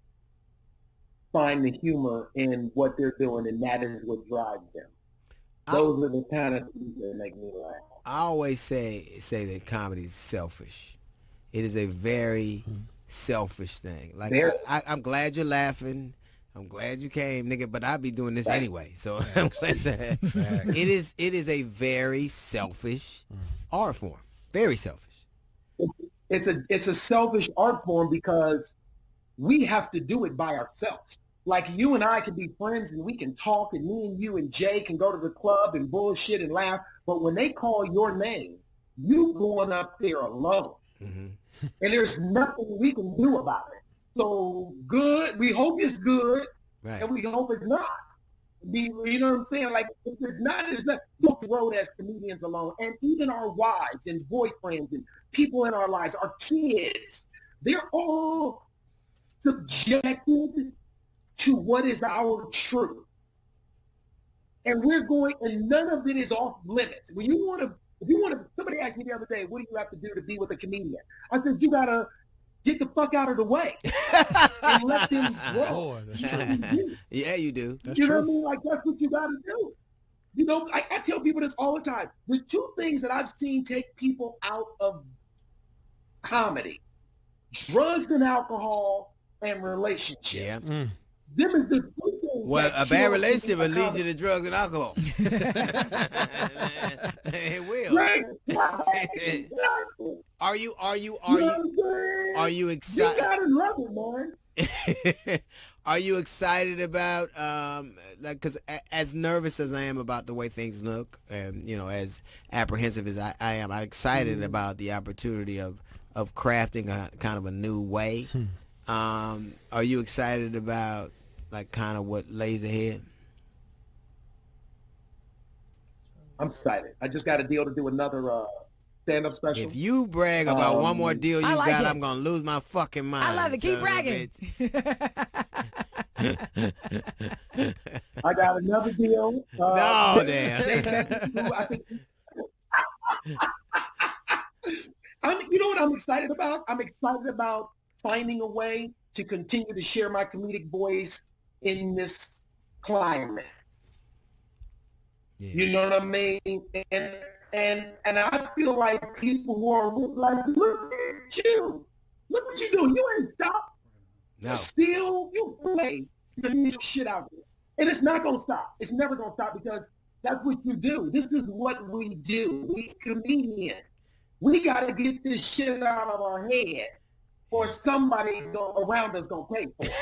find the humor in what they're doing, and that is what drives them. Those are the kind of things that make me laugh. I always say that comedy is selfish. It is a very selfish thing. Like I'm glad you're laughing. I'm glad you came, nigga, but I'll be doing this anyway. So I'm glad that it is a very selfish art form. Very selfish. It's a selfish art form because we have to do it by ourselves. Like you and I can be friends and we can talk, and me and you and Jay can go to the club and bullshit and laugh. But when they call your name, you going up there alone. Mm-hmm. And there's nothing we can do about it. So good, we hope it's good, right. And we hope it's not. You know what I'm saying? Like, if it's not, don't the road as comedians alone. And even our wives and boyfriends and people in our lives, our kids, they're all subjected to what is our truth. And and none of it is off limits. If you want to, somebody asked me the other day, what do you have to do to be with a comedian? I said, you got to get the fuck out of the way and let them grow. Yeah, you do. You know what I mean? Like, that's what you got to do. You know, I tell people this all the time. The two things that I've seen take people out of comedy: drugs and alcohol and relationships. Yeah. Them is the two things. Well, a bad relationship will lead you to drugs and alcohol. It will. Right. Are you excited? You gotta love it, man. Are you excited about like, because as nervous as I am about the way things look, and as apprehensive as I am, I'm excited about the opportunity of crafting a kind of a new way. Are you excited about like kind of what lays ahead? I'm excited. I just got a deal to do another stand-up special. If you brag about one more deal you got, I'm gonna lose my fucking mind. I love it. Keep bragging. I got another deal. No, damn. You know what I'm excited about? I'm excited about finding a way to continue to share my comedic voice in this climate. Yeah. You know what I mean? And I feel like people who are like, look at you. Look what you doing. You ain't stopped. No. You play the shit out there. And it's not going to stop. It's never going to stop, because that's what you do. This is what we do. We comedians. We got to get this shit out of our head, or somebody around us going to pay for it.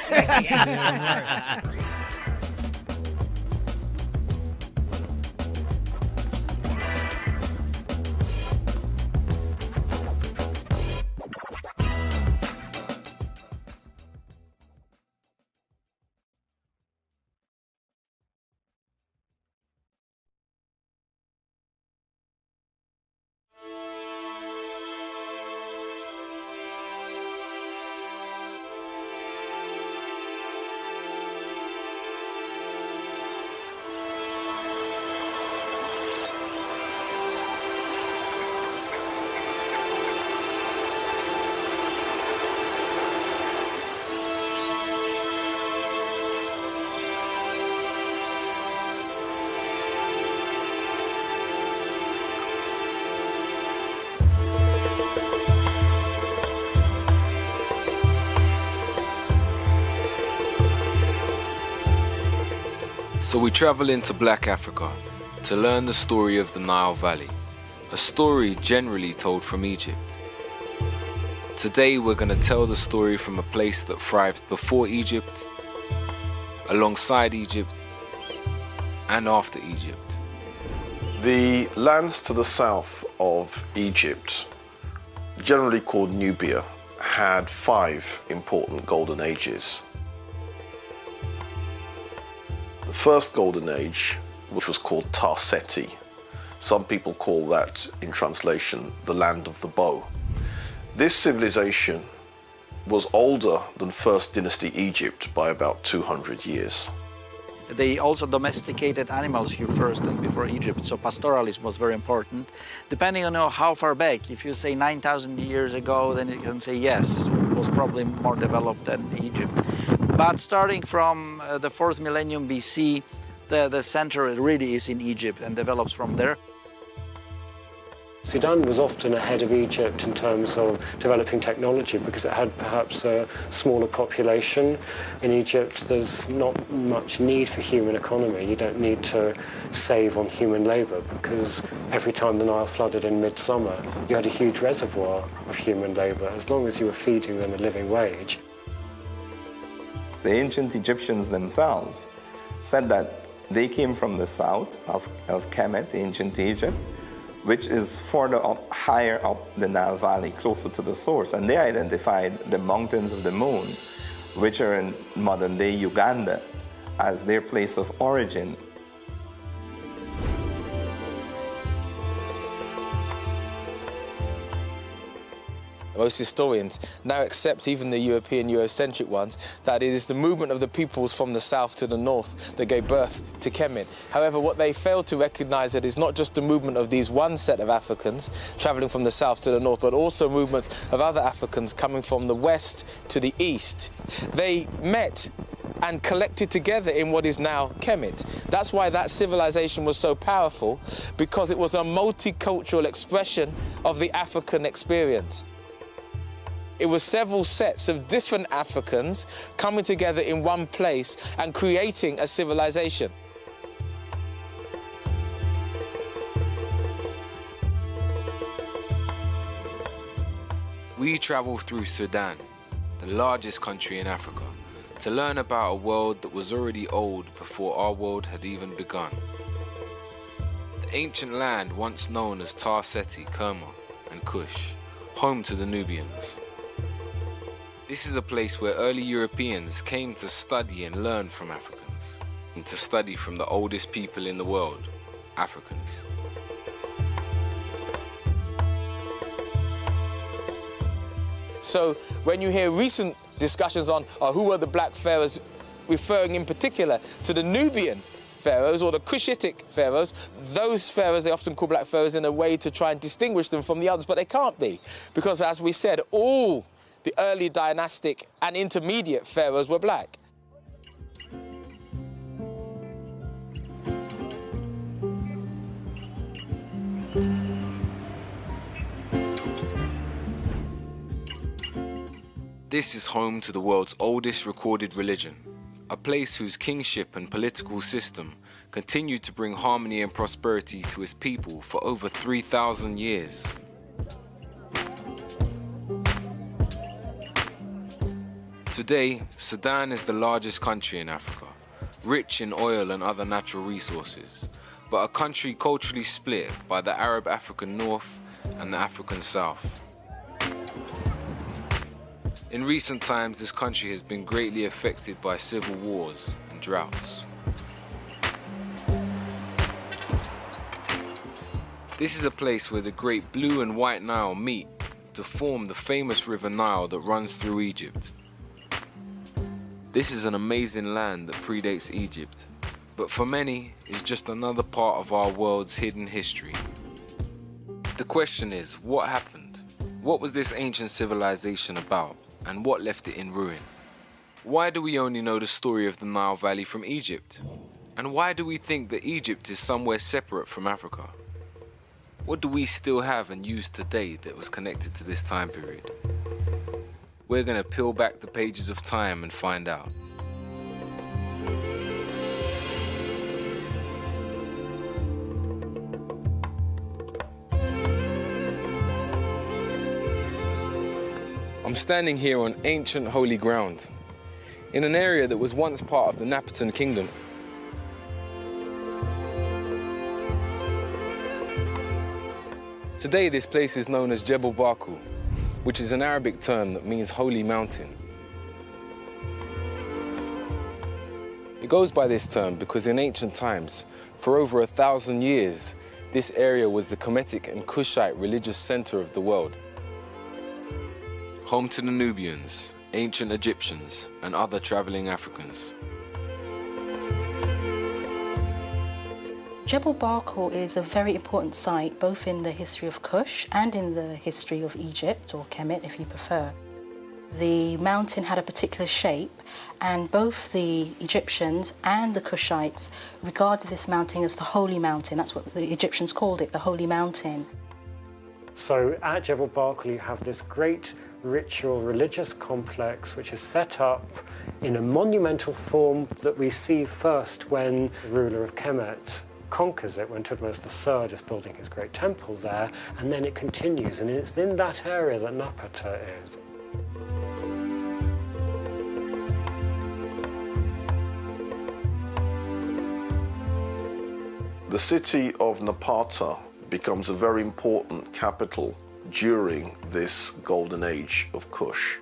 So we travel into Black Africa to learn the story of the Nile Valley, a story generally told from Egypt. Today we're going to tell the story from a place that thrived before Egypt, alongside Egypt, and after Egypt. The lands to the south of Egypt, generally called Nubia, had 5 important golden ages. The first golden age, which was called Tarseti, some people call that, in translation, the land of the bow. This civilization was older than First Dynasty Egypt by about 200 years. They also domesticated animals here first and before Egypt, so pastoralism was very important. Depending on how far back, if you say 9,000 years ago, then you can say yes, it was probably more developed than Egypt. But starting from the 4th millennium BC, the center really is in Egypt and develops from there. Sudan was often ahead of Egypt in terms of developing technology because it had perhaps a smaller population. In Egypt, there's not much need for human economy. You don't need to save on human labour because every time the Nile flooded in midsummer, you had a huge reservoir of human labour as long as you were feeding them a living wage. The ancient Egyptians themselves said that they came from the south of Kemet, ancient Egypt, which is further up, higher up the Nile Valley, closer to the source. And they identified the mountains of the moon, which are in modern-day Uganda, as their place of origin. Most historians now accept, even the European Eurocentric ones, that it is the movement of the peoples from the south to the north that gave birth to Kemet. However, what they fail to recognize that is not just the movement of these one set of Africans traveling from the south to the north, but also movements of other Africans coming from the west to the east. They met and collected together in what is now Kemet. That's why that civilization was so powerful, because it was a multicultural expression of the African experience. It was several sets of different Africans coming together in one place and creating a civilization. We travel through Sudan, the largest country in Africa, to learn about a world that was already old before our world had even begun. The ancient land once known as Tar Seti, Kerma, and Kush, home to the Nubians. This is a place where early Europeans came to study and learn from Africans, and to study from the oldest people in the world, Africans. So when you hear recent discussions on who were the black pharaohs, referring in particular to the Nubian pharaohs or the Cushitic pharaohs, those pharaohs they often call black pharaohs in a way to try and distinguish them from the others, but they can't be, because as we said, all the early dynastic and intermediate pharaohs were black. This is home to the world's oldest recorded religion, a place whose kingship and political system continued to bring harmony and prosperity to its people for over 3,000 years. Today, Sudan is the largest country in Africa, rich in oil and other natural resources, but a country culturally split by the Arab African North and the African South. In recent times, this country has been greatly affected by civil wars and droughts. This is a place where the great Blue and White Nile meet to form the famous River Nile that runs through Egypt. This is an amazing land that predates Egypt, but for many is just another part of our world's hidden history. The question is, what happened? What was this ancient civilization about, and what left it in ruin? Why do we only know the story of the Nile Valley from Egypt? And why do we think that Egypt is somewhere separate from Africa? What do we still have and use today that was connected to this time period? We're going to peel back the pages of time and find out. I'm standing here on ancient holy ground, in an area that was once part of the Napatan Kingdom. Today this place is known as Jebel Barku, which is an Arabic term that means holy mountain. It goes by this term because in ancient times, for over 1,000 years, this area was the Kemetic and Kushite religious center of the world. Home to the Nubians, ancient Egyptians, and other traveling Africans. Jebel Barkal is a very important site, both in the history of Kush and in the history of Egypt, or Kemet if you prefer. The mountain had a particular shape, and both the Egyptians and the Kushites regarded this mountain as the Holy Mountain. That's what the Egyptians called it, the Holy Mountain. So at Jebel Barkal you have this great ritual religious complex which is set up in a monumental form that we see first when the ruler of Kemet conquers it, when Thutmose III is building his great temple there, and then it continues, and it's in that area that Napata is. The city of Napata becomes a very important capital during this golden age of Kush.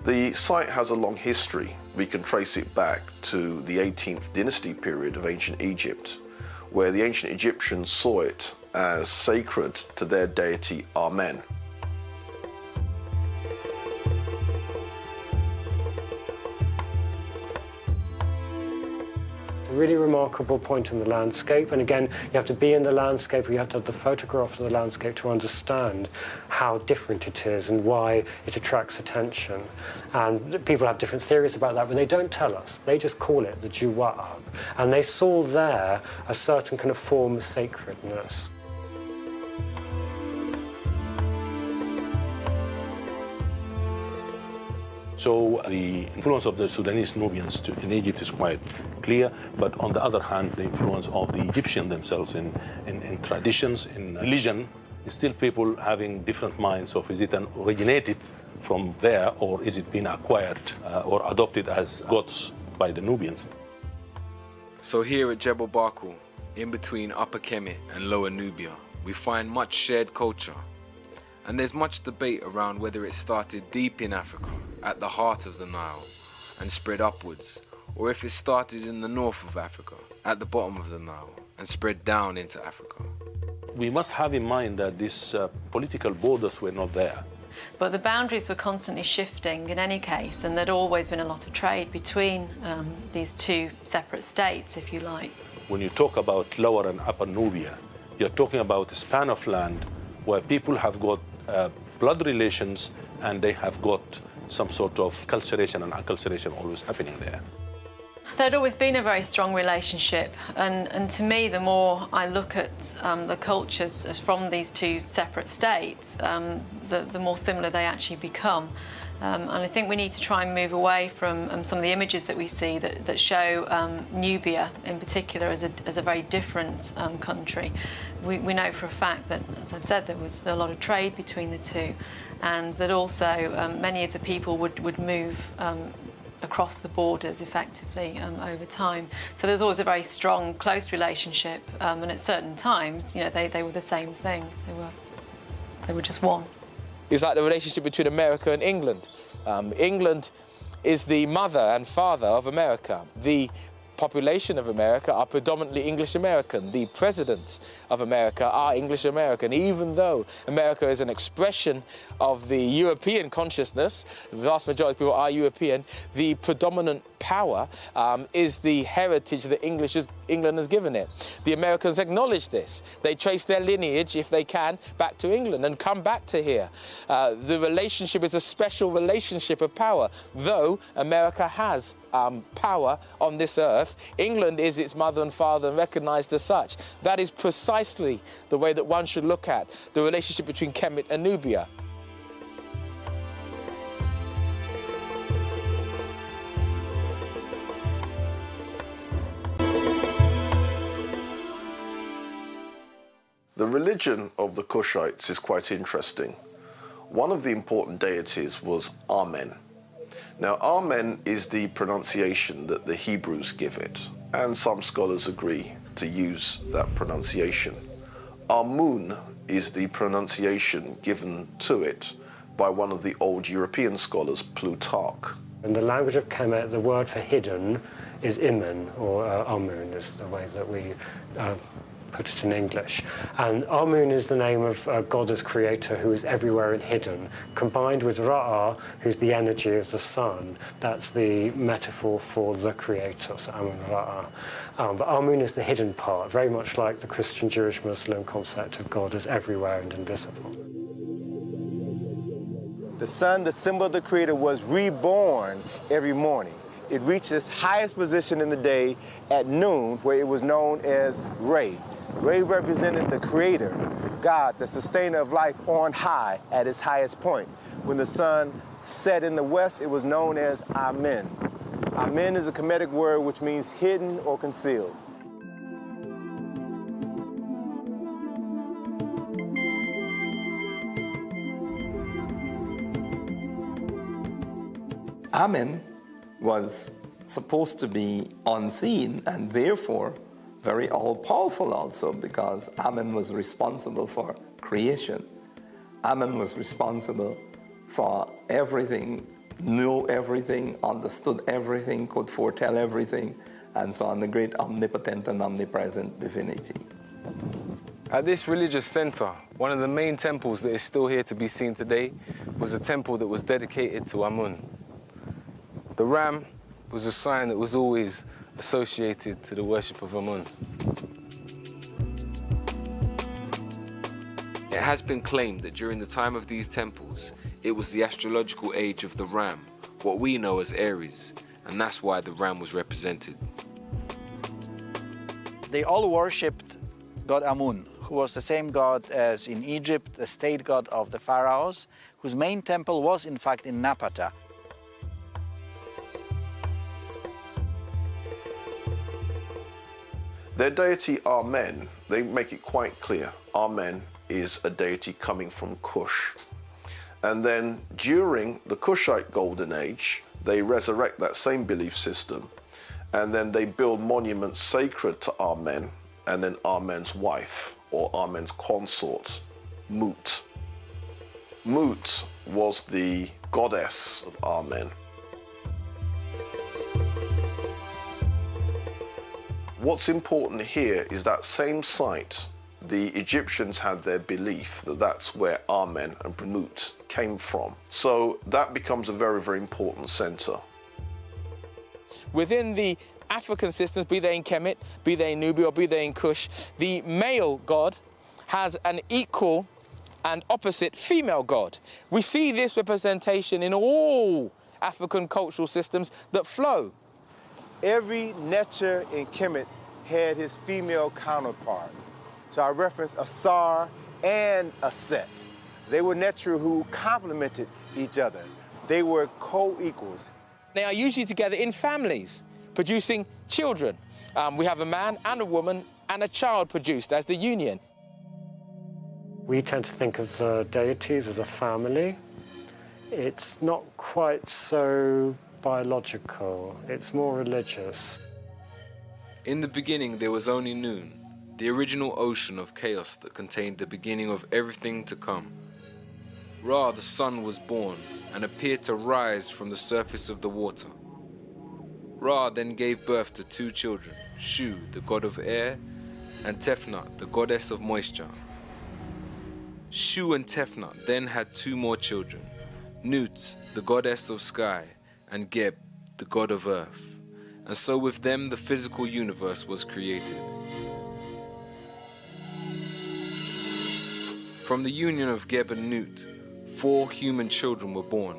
The site has a long history. We can trace it back to the 18th dynasty period of ancient Egypt, where the ancient Egyptians saw it as sacred to their deity Amen. A really remarkable point in the landscape, and again you have to be in the landscape, or you have to have the photograph of the landscape to understand how different it is and why it attracts attention. And people have different theories about that, but they don't tell us. They just call it the Juwa'ab, and they saw there a certain kind of form of sacredness. So the influence of the Sudanese Nubians in Egypt is quite clear, but on the other hand, the influence of the Egyptians themselves in traditions, in religion, is still people having different minds of is it originated from there, or is it been acquired or adopted as gods by the Nubians? So here at Jebel Barkal, in between Upper Kemet and Lower Nubia, we find much shared culture. And there's much debate around whether it started deep in Africa, at the heart of the Nile, and spread upwards, or if it started in the north of Africa, at the bottom of the Nile, and spread down into Africa. We must have in mind that these political borders were not there. But the boundaries were constantly shifting in any case, and there'd always been a lot of trade between these two separate states, if you like. When you talk about Lower and Upper Nubia, you're talking about a span of land where people have got blood relations, and they have got some sort of culturation and acculturation always happening there. There'd always been a very strong relationship, and to me, the more I look at the cultures from these two separate states, the more similar they actually become. And I think we need to try and move away from some of the images that we see that show Nubia in particular as a very different country. We know for a fact that, as I've said, there was a lot of trade between the two, and that also many of the people would move across the borders effectively over time. So there's always a very strong, close relationship, and at certain times, you know, they were the same thing. They were just one. It's like the relationship between America and England. England is the mother and father of America. The population of America are predominantly English American. The presidents of America are English American. Even though America is an expression of the European consciousness, the vast majority of people are European, the predominant power is the heritage that England has given it. The Americans acknowledge this. They trace their lineage, if they can, back to England and come back to here. The relationship is a special relationship of power. Though America has power on this earth, England is its mother and father and recognized as such. That is precisely the way that one should look at the relationship between Kemet and Nubia. The religion of the Kushites is quite interesting. One of the important deities was Amen. Now, Amen is the pronunciation that the Hebrews give it, and some scholars agree to use that pronunciation. Amun is the pronunciation given to it by one of the old European scholars, Plutarch. In the language of Kemet, the word for hidden is Imen, or Amun is the way that we put it in English. And Amun is the name of God as creator, who is everywhere and hidden, combined with Ra'ah, who's the energy of the sun. That's the metaphor for the creator, so Amun Ra'ah. But Amun is the hidden part, very much like the Christian, Jewish, Muslim concept of God as everywhere and invisible. The sun, the symbol of the creator, was reborn every morning. It reached its highest position in the day at noon, where it was known as Re. Re represented the creator, God, the sustainer of life on high at its highest point. When the sun set in the west, it was known as Amen. Amen is a Kemetic word which means hidden or concealed. Amen was supposed to be unseen and therefore very all-powerful also, because Amen was responsible for creation. Amen was responsible for everything, knew everything, understood everything, could foretell everything, and so on, the great omnipotent and omnipresent divinity. At this religious center, one of the main temples that is still here to be seen today was a temple that was dedicated to Amun. The ram was a sign that was always associated to the worship of Amun. It has been claimed that during the time of these temples, it was the astrological age of the ram, what we know as Aries, and that's why the ram was represented. They all worshipped god Amun, who was the same god as in Egypt, the state god of the pharaohs, whose main temple was in fact in Napata. Their deity Amen, they make it quite clear. Amen is a deity coming from Cush. And then during the Kushite Golden Age, they resurrect that same belief system, and then they build monuments sacred to Amen, and then Amen's wife, or Amen's consort, Mut. Mut was the goddess of Amen. What's important here is that same site, the Egyptians had their belief that that's where Amen and Mut came from. So that becomes a very, very important center. Within the African systems, be they in Kemet, be they in Nubia, or be they in Kush, the male god has an equal and opposite female god. We see this representation in all African cultural systems that flow. Every Netcher in Kemet had his female counterpart. So I reference a Sar and a Set. They were Netcher who complemented each other. They were co-equals. They are usually together in families, producing children. We have a man and a woman and a child produced as the union. We tend to think of the deities as a family. It's not quite so biological, it's more religious. In the beginning there was only Noon, the original ocean of chaos that contained the beginning of everything to come. Ra, the sun, was born and appeared to rise from the surface of the water. Ra then gave birth to two children, Shu, the god of air, and Tefnut, the goddess of moisture. Shu and Tefnut then had two more children, Nut, the goddess of sky, and Geb, the god of earth. And so with them the physical universe was created. From the union of Geb and Nut, 4 human children were born,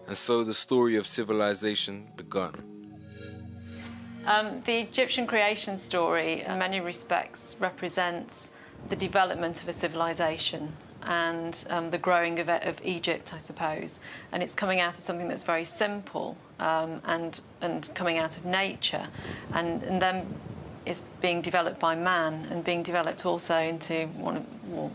and so the story of civilization began. The Egyptian creation story, in many respects, represents the development of a civilization and the growing of Egypt, I suppose. And it's coming out of something that's very simple and coming out of nature, and then is being developed by man and being developed also into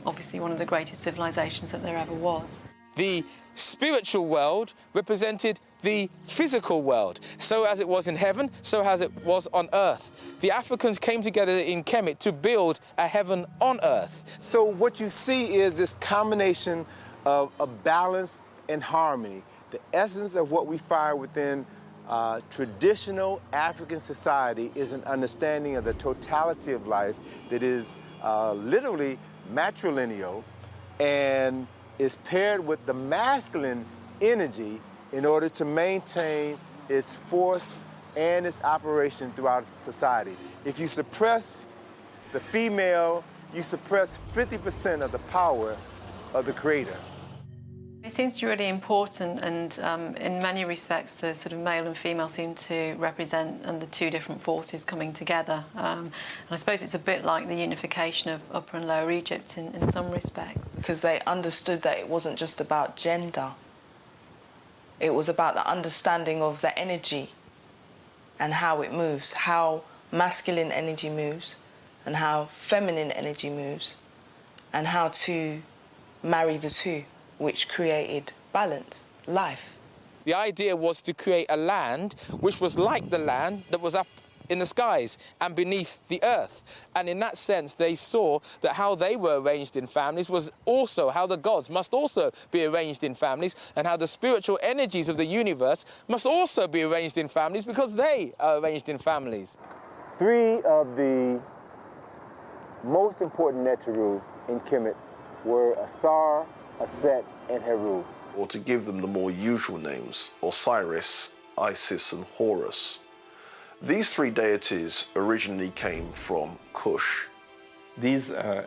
obviously one of the greatest civilizations that there ever was. The spiritual world represented the physical world. So as it was in heaven, so as it was on earth. The Africans came together in Kemet to build a heaven on earth. So what you see is this combination of balance and harmony. The essence of what we find within traditional African society is an understanding of the totality of life that is literally matrilineal and is paired with the masculine energy in order to maintain its force and its operation throughout society. If you suppress the female, you suppress 50% of the power of the creator. It seems to be really important, and in many respects the sort of male and female seem to represent the two different forces coming together. And I suppose it's a bit like the unification of Upper and Lower Egypt in some respects. Because they understood that it wasn't just about gender. It was about the understanding of the energy and how it moves, how masculine energy moves and how feminine energy moves, and how to marry the two, which created balance, life. The idea was to create a land which was like the land that was up in the skies and beneath the earth. And in that sense, they saw that how they were arranged in families was also how the gods must also be arranged in families, and how the spiritual energies of the universe must also be arranged in families because they are arranged in families. Three of the most important Neteru in Kemet were Asar, Aset, and Heru. Or to give them the more usual names, Osiris, Isis, and Horus. These three deities originally came from Kush. These are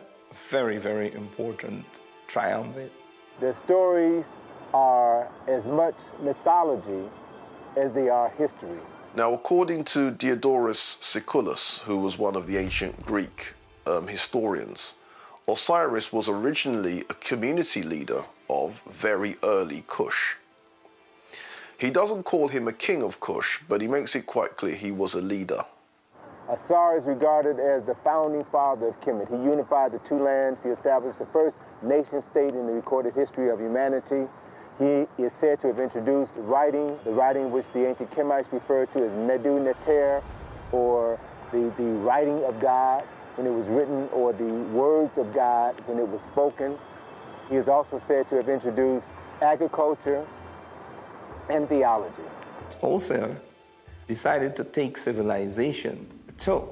very, very important triumvirate. Their stories are as much mythology as they are history. Now, according to Diodorus Siculus, who was one of the ancient Greek historians, Osiris was originally a community leader of very early Kush. He doesn't call him a king of Kush, but he makes it quite clear he was a leader. Asar is regarded as the founding father of Kemet. He unified the two lands. He established the first nation-state in the recorded history of humanity. He is said to have introduced writing, the writing which the ancient Kemites referred to as Medu Neter, or the writing of God when it was written, or the words of God when it was spoken. He is also said to have introduced agriculture and theology. Also decided to take civilization to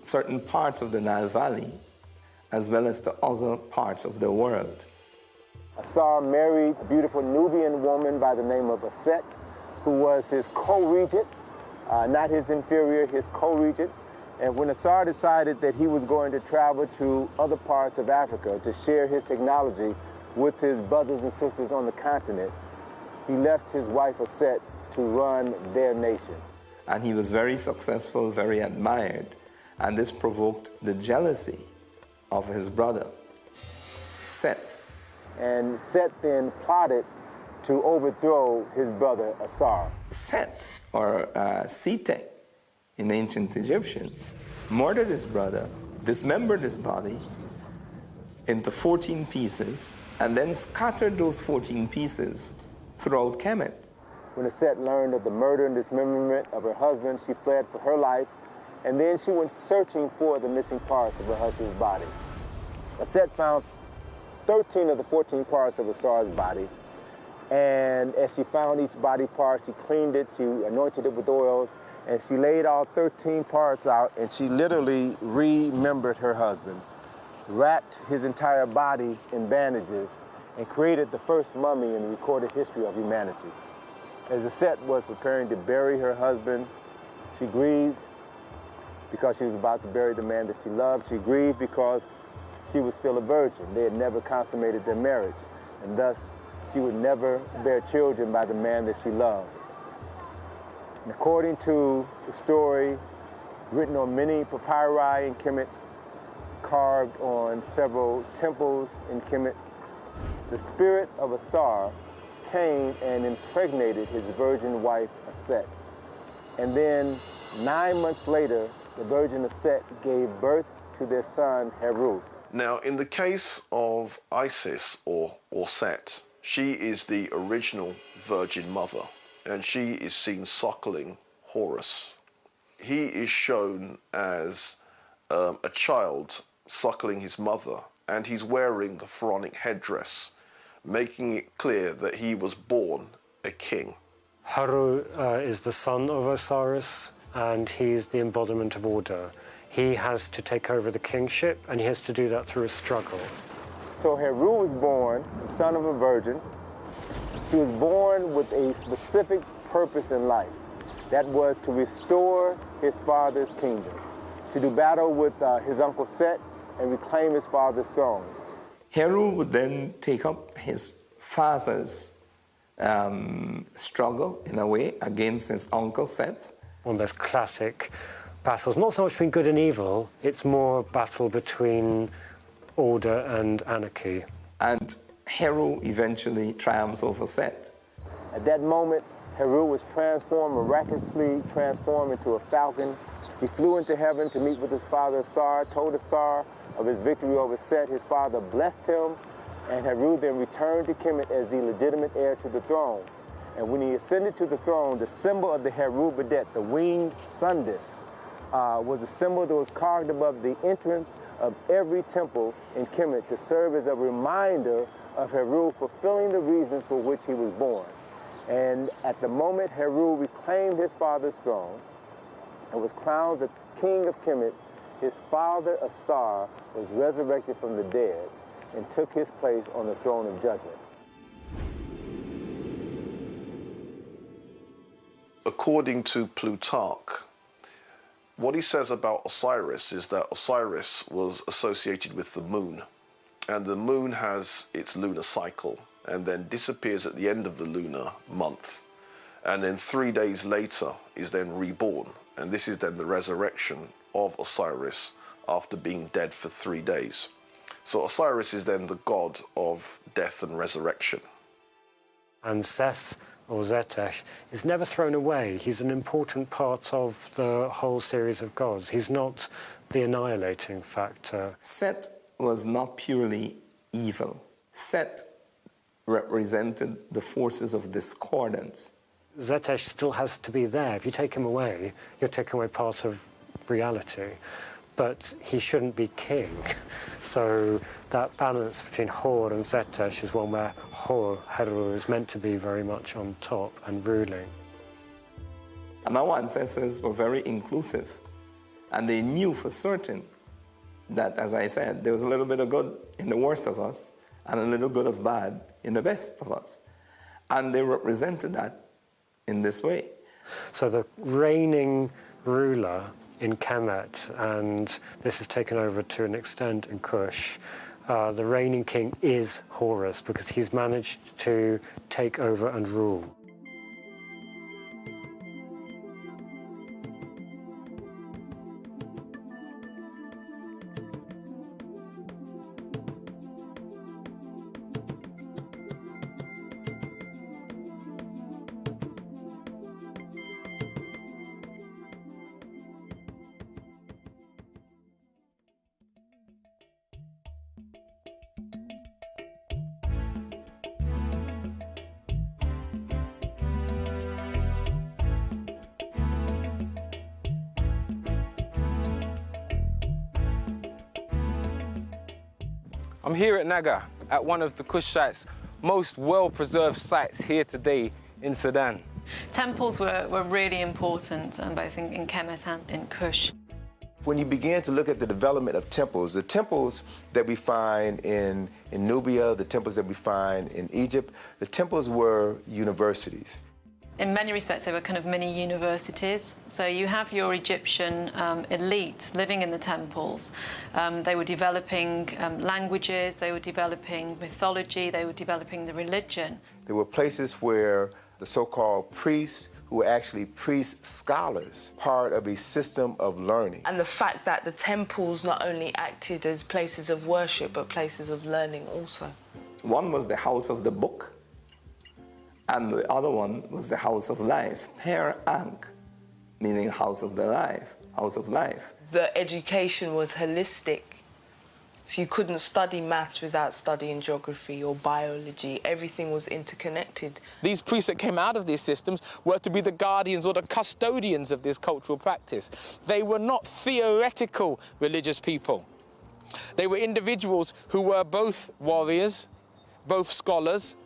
certain parts of the Nile Valley, as well as to other parts of the world. Asar married a beautiful Nubian woman by the name of Aset, who was his co-regent, not his inferior, his co-regent. And when Asar decided that he was going to travel to other parts of Africa to share his technology with his brothers and sisters on the continent, he left his wife Aset to run their nation. And he was very successful, very admired, and this provoked the jealousy of his brother, Set. And Set then plotted to overthrow his brother Asar. Set, or Sete in ancient Egyptian, murdered his brother, dismembered his body into 14 pieces, and then scattered those 14 pieces throughout Kemet. When Aset learned of the murder and dismemberment of her husband, she fled for her life, and then she went searching for the missing parts of her husband's body. Aset found 13 of the 14 parts of Asar's body, and as she found each body part, she cleaned it, she anointed it with oils, and she laid all 13 parts out, and she literally remembered her husband, wrapped his entire body in bandages, and created the first mummy in the recorded history of humanity. As Aset was preparing to bury her husband, she grieved because she was about to bury the man that she loved. She grieved because she was still a virgin. They had never consummated their marriage, and thus she would never bear children by the man that she loved. And according to the story written on many papyri in Kemet, carved on several temples in Kemet, the spirit of Asar came and impregnated his virgin wife, Aset. And then 9 months later, the virgin Aset gave birth to their son, Heru. Now, in the case of Isis, or Set, she is the original Virgin Mother, and she is seen suckling Horus. He is shown as a child suckling his mother, and he's wearing the pharaonic headdress, making it clear that he was born a king. Haru is the son of Osiris, and he's the embodiment of order. He has to take over the kingship, and he has to do that through a struggle. So Heru was born, the son of a virgin. He was born with a specific purpose in life. That was to restore his father's kingdom, to do battle with his uncle Set and reclaim his father's throne. Heru would then take up his father's struggle, in a way, against his uncle Seth. One of those classic battles, not so much between good and evil, it's more a battle between order and anarchy. And Heru eventually triumphs over Seth. At that moment, Heru was miraculously transformed into a falcon. He flew into heaven to meet with his father Asar, told Asar of his victory over Set. His father blessed him, and Heru then returned to Kemet as the legitimate heir to the throne. And when he ascended to the throne, the symbol of the Heru Badet, the winged sun disk, was a symbol that was carved above the entrance of every temple in Kemet to serve as a reminder of Heru fulfilling the reasons for which he was born. And at the moment Heru reclaimed his father's throne and was crowned the king of Kemet, his father Asar was resurrected from the dead and took his place on the throne of judgment. According to Plutarch, what he says about Osiris is that Osiris was associated with the moon, and the moon has its lunar cycle and then disappears at the end of the lunar month, and then 3 days later is then reborn, and this is then the resurrection of Osiris after being dead for 3 days. So Osiris is then the god of death and resurrection. And Seth, or Zetesh, is never thrown away. He's an important part of the whole series of gods. He's not the annihilating factor. Set was not purely evil. Set represented the forces of discordance. Zetesh still has to be there. If you take him away, you're taking away part of reality. But he shouldn't be king. So that balance between Hor and Zetesh is one where Hor, Heru, is meant to be very much on top and ruling. And our ancestors were very inclusive. And they knew for certain that, as I said, there was a little bit of good in the worst of us and a little good of bad in the best of us. And they represented that in this way. So the reigning ruler in Kemet, and this is taken over to an extent in Kush, the reigning king is Horus because he's managed to take over and rule. I'm here at Naga, at one of the Kushites' most well-preserved sites here today in Sudan. Temples were really important, both in Kemet and in Kush. When you begin to look at the development of temples, the temples that we find in Nubia, the temples that we find in Egypt, the temples were universities. In many respects, they were kind of mini universities. So you have your Egyptian elite living in the temples. They were developing languages, they were developing mythology, they were developing the religion. There were places where the so-called priests, who were actually priest scholars, part of a system of learning. And the fact that the temples not only acted as places of worship, but places of learning also. One was the house of the book, and the other one was the house of life, Per Ankh, meaning house of the life, house of life. The education was holistic. So you couldn't study maths without studying geography or biology. Everything was interconnected. These priests that came out of these systems were to be the guardians or the custodians of this cultural practice. They were not theoretical religious people. They were individuals who were both warriors, both scholars,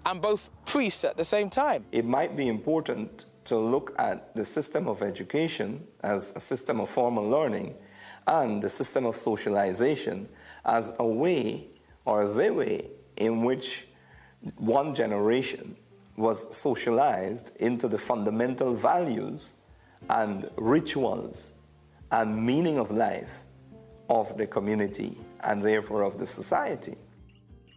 and both priests at the same time. It might be important to look at the system of education as a system of formal learning and the system of socialization as a way, or the way, in which one generation was socialized into the fundamental values and rituals and meaning of life of the community and therefore of the society.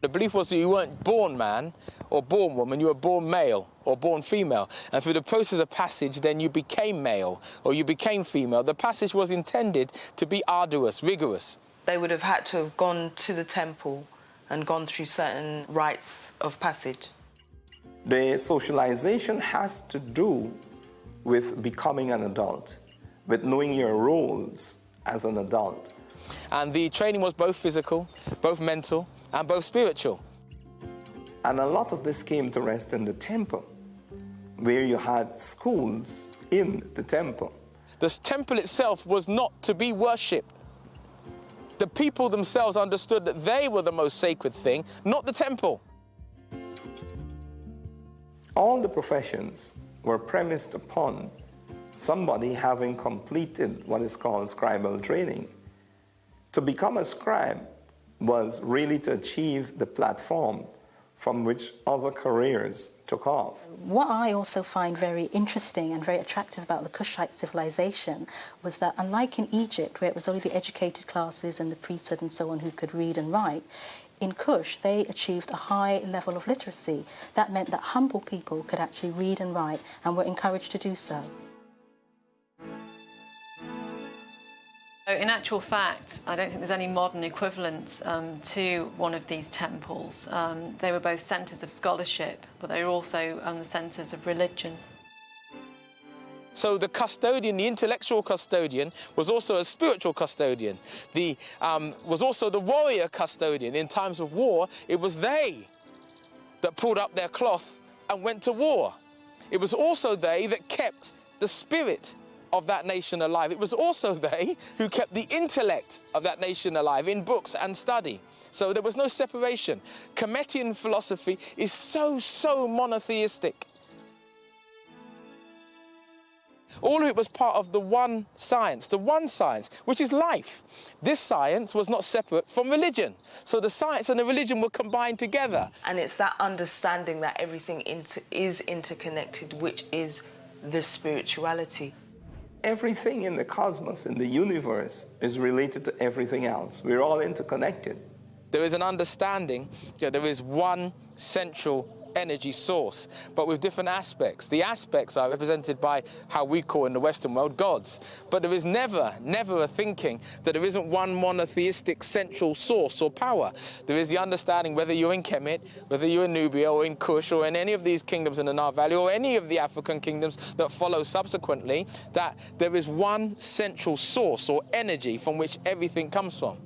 The belief was that you weren't born man or born woman, you were born male or born female. And through the process of passage, then you became male or you became female. The passage was intended to be arduous, rigorous. They would have had to have gone to the temple and gone through certain rites of passage. The socialization has to do with becoming an adult, with knowing your roles as an adult. And the training was both physical, both mental, and both spiritual. And a lot of this came to rest in the temple, where you had schools in the temple. The temple itself was not to be worshipped. The people themselves understood that they were the most sacred thing, not the temple. All the professions were premised upon somebody having completed what is called scribal training. To become a scribe was really to achieve the platform from which other careers took off. What I also find very interesting and very attractive about the Kushite civilization was that, unlike in Egypt, where it was only the educated classes and the priesthood and so on who could read and write, in Kush they achieved a high level of literacy. That meant that humble people could actually read and write and were encouraged to do so. In actual fact, I don't think there's any modern equivalent to one of these temples. They were both centres of scholarship, but they were also the centres of religion. So the custodian, the intellectual custodian, was also a spiritual custodian. Was also the warrior custodian. In times of war, it was they that pulled up their cloth and went to war. It was also they that kept the spirit of that nation alive. It was also they who kept the intellect of that nation alive in books and study. So there was no separation. Kemetian philosophy is so monotheistic. All of it was part of the one science, which is life. This science was not separate from religion. So the science and the religion were combined together. And it's that understanding that everything is interconnected, which is the spirituality. Everything in the cosmos, in the universe, is related to everything else. We're all interconnected. There is an understanding that there is one central energy source, but with different aspects. The aspects are represented by how we call in the Western world gods. But there is never a thinking that there isn't one monotheistic central source or power. There is the understanding, whether you're in Kemet, whether you're in Nubia or in Kush or in any of these kingdoms in the Nile Valley or any of the African kingdoms that follow subsequently, that there is one central source or energy from which everything comes from.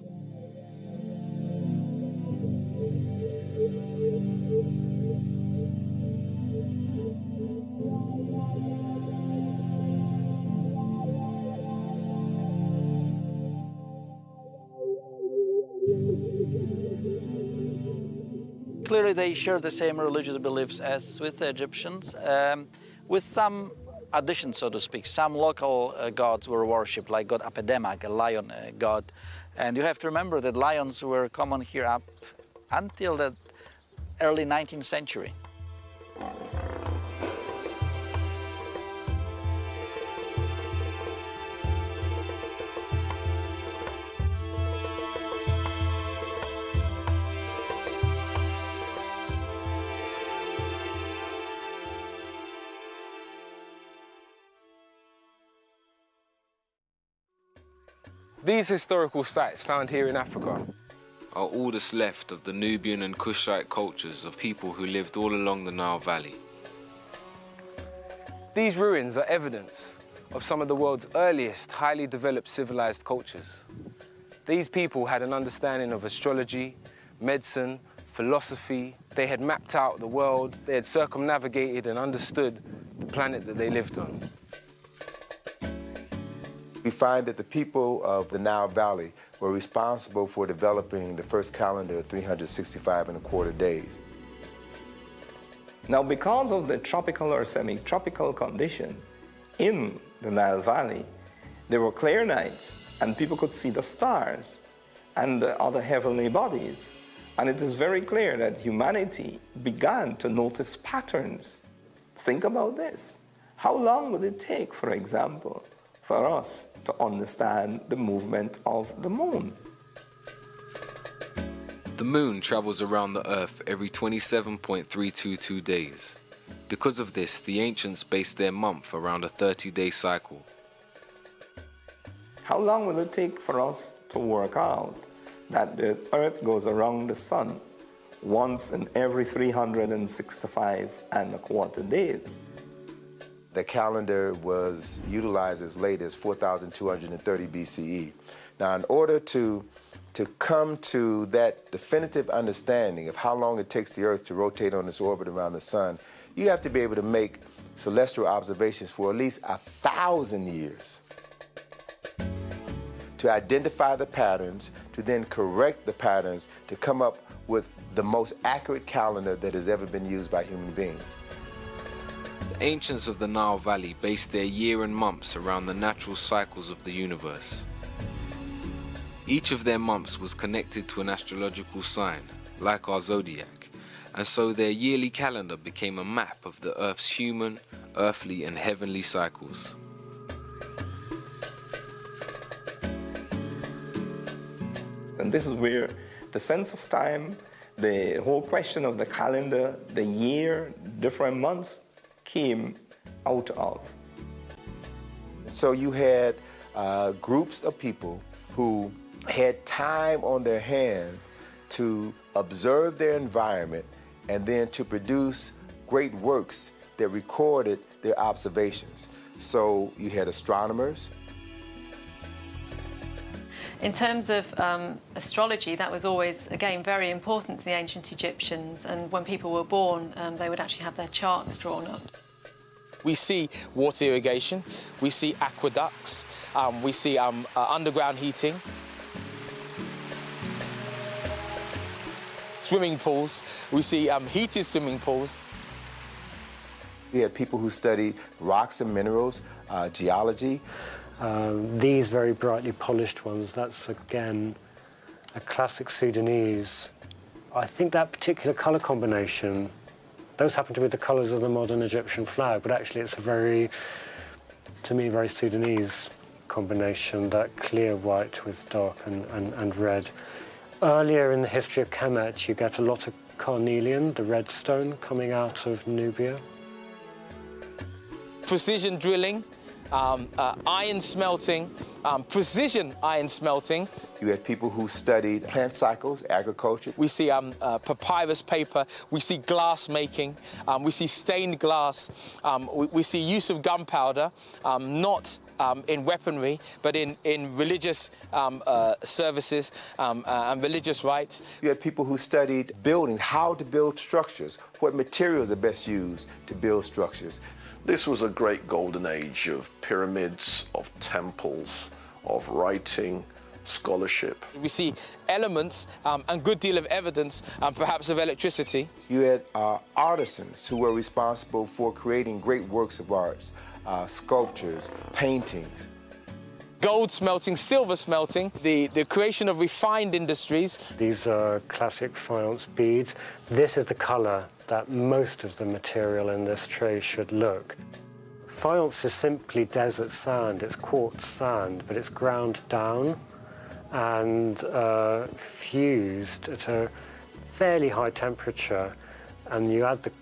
Clearly, they share the same religious beliefs as with the Egyptians, with some additions, so to speak. Some local gods were worshipped, like god Apedemak, a lion god. And you have to remember that lions were common here up until the early 19th century. These historical sites found here in Africa are all that's left of the Nubian and Kushite cultures of people who lived all along the Nile Valley. These ruins are evidence of some of the world's earliest highly developed civilized cultures. These people had an understanding of astrology, medicine, philosophy. They had mapped out the world. They had circumnavigated and understood the planet that they lived on. We find that the people of the Nile Valley were responsible for developing the first calendar of 365.25 days. Now, because of the tropical or semi-tropical condition in the Nile Valley, there were clear nights and people could see the stars and the other heavenly bodies. And it is very clear that humanity began to notice patterns. Think about this. How long would it take, for example, for us to understand the movement of the moon? The The moon travels around the Earth every 27.322 days. Because of this, the ancients based their month around a 30-day cycle. How long will it take for us to work out that the Earth goes around the sun once in every 365.25 days? The calendar was utilized as late as 4,230 BCE. Now, in order to come to that definitive understanding of how long it takes the Earth to rotate on its orbit around the sun, you have to be able to make celestial observations for at least 1,000 years to identify the patterns, to then correct the patterns, to come up with the most accurate calendar that has ever been used by human beings. The ancients of the Nile Valley based their year and months around the natural cycles of the universe. Each of their months was connected to an astrological sign, like our zodiac, and so their yearly calendar became a map of the Earth's human, earthly, and heavenly cycles. And this is where the sense of time, the whole question of the calendar, the year, different months came out of. So you had groups of people who had time on their hand to observe their environment and then to produce great works that recorded their observations. So you had astronomers. In terms of astrology, that was always, again, very important to the ancient Egyptians. And when people were born, they would actually have their charts drawn up. We see water irrigation, we see aqueducts, we see underground heating, swimming pools, we see heated swimming pools. We had people who studied rocks and minerals, geology. These very brightly polished ones, that's again a classic Sudanese. I think that particular colour combination, those happen to be the colours of the modern Egyptian flag, but actually it's a very, to me, very Sudanese combination, that clear white with dark and red. Earlier in the history of Kemet, you get a lot of carnelian, the red stone, coming out of Nubia. Precision drilling, iron smelting, precision iron smelting. You had people who studied plant cycles, agriculture. We see papyrus paper, we see glass making, we see stained glass, we see use of gunpowder, not in weaponry, but in religious services and religious rites. You had people who studied building, how to build structures, what materials are best used to build structures. This was a great golden age of pyramids, of temples, of writing, scholarship. We see elements and good deal of evidence, perhaps of electricity. You had artisans who were responsible for creating great works of art, sculptures, paintings. Gold smelting, silver smelting, the creation of refined industries. These are classic faience beads. This is the colour that most of the material in this tray should look. Faience is simply desert sand, it's quartz sand, but it's ground down and fused at a fairly high temperature, and you add the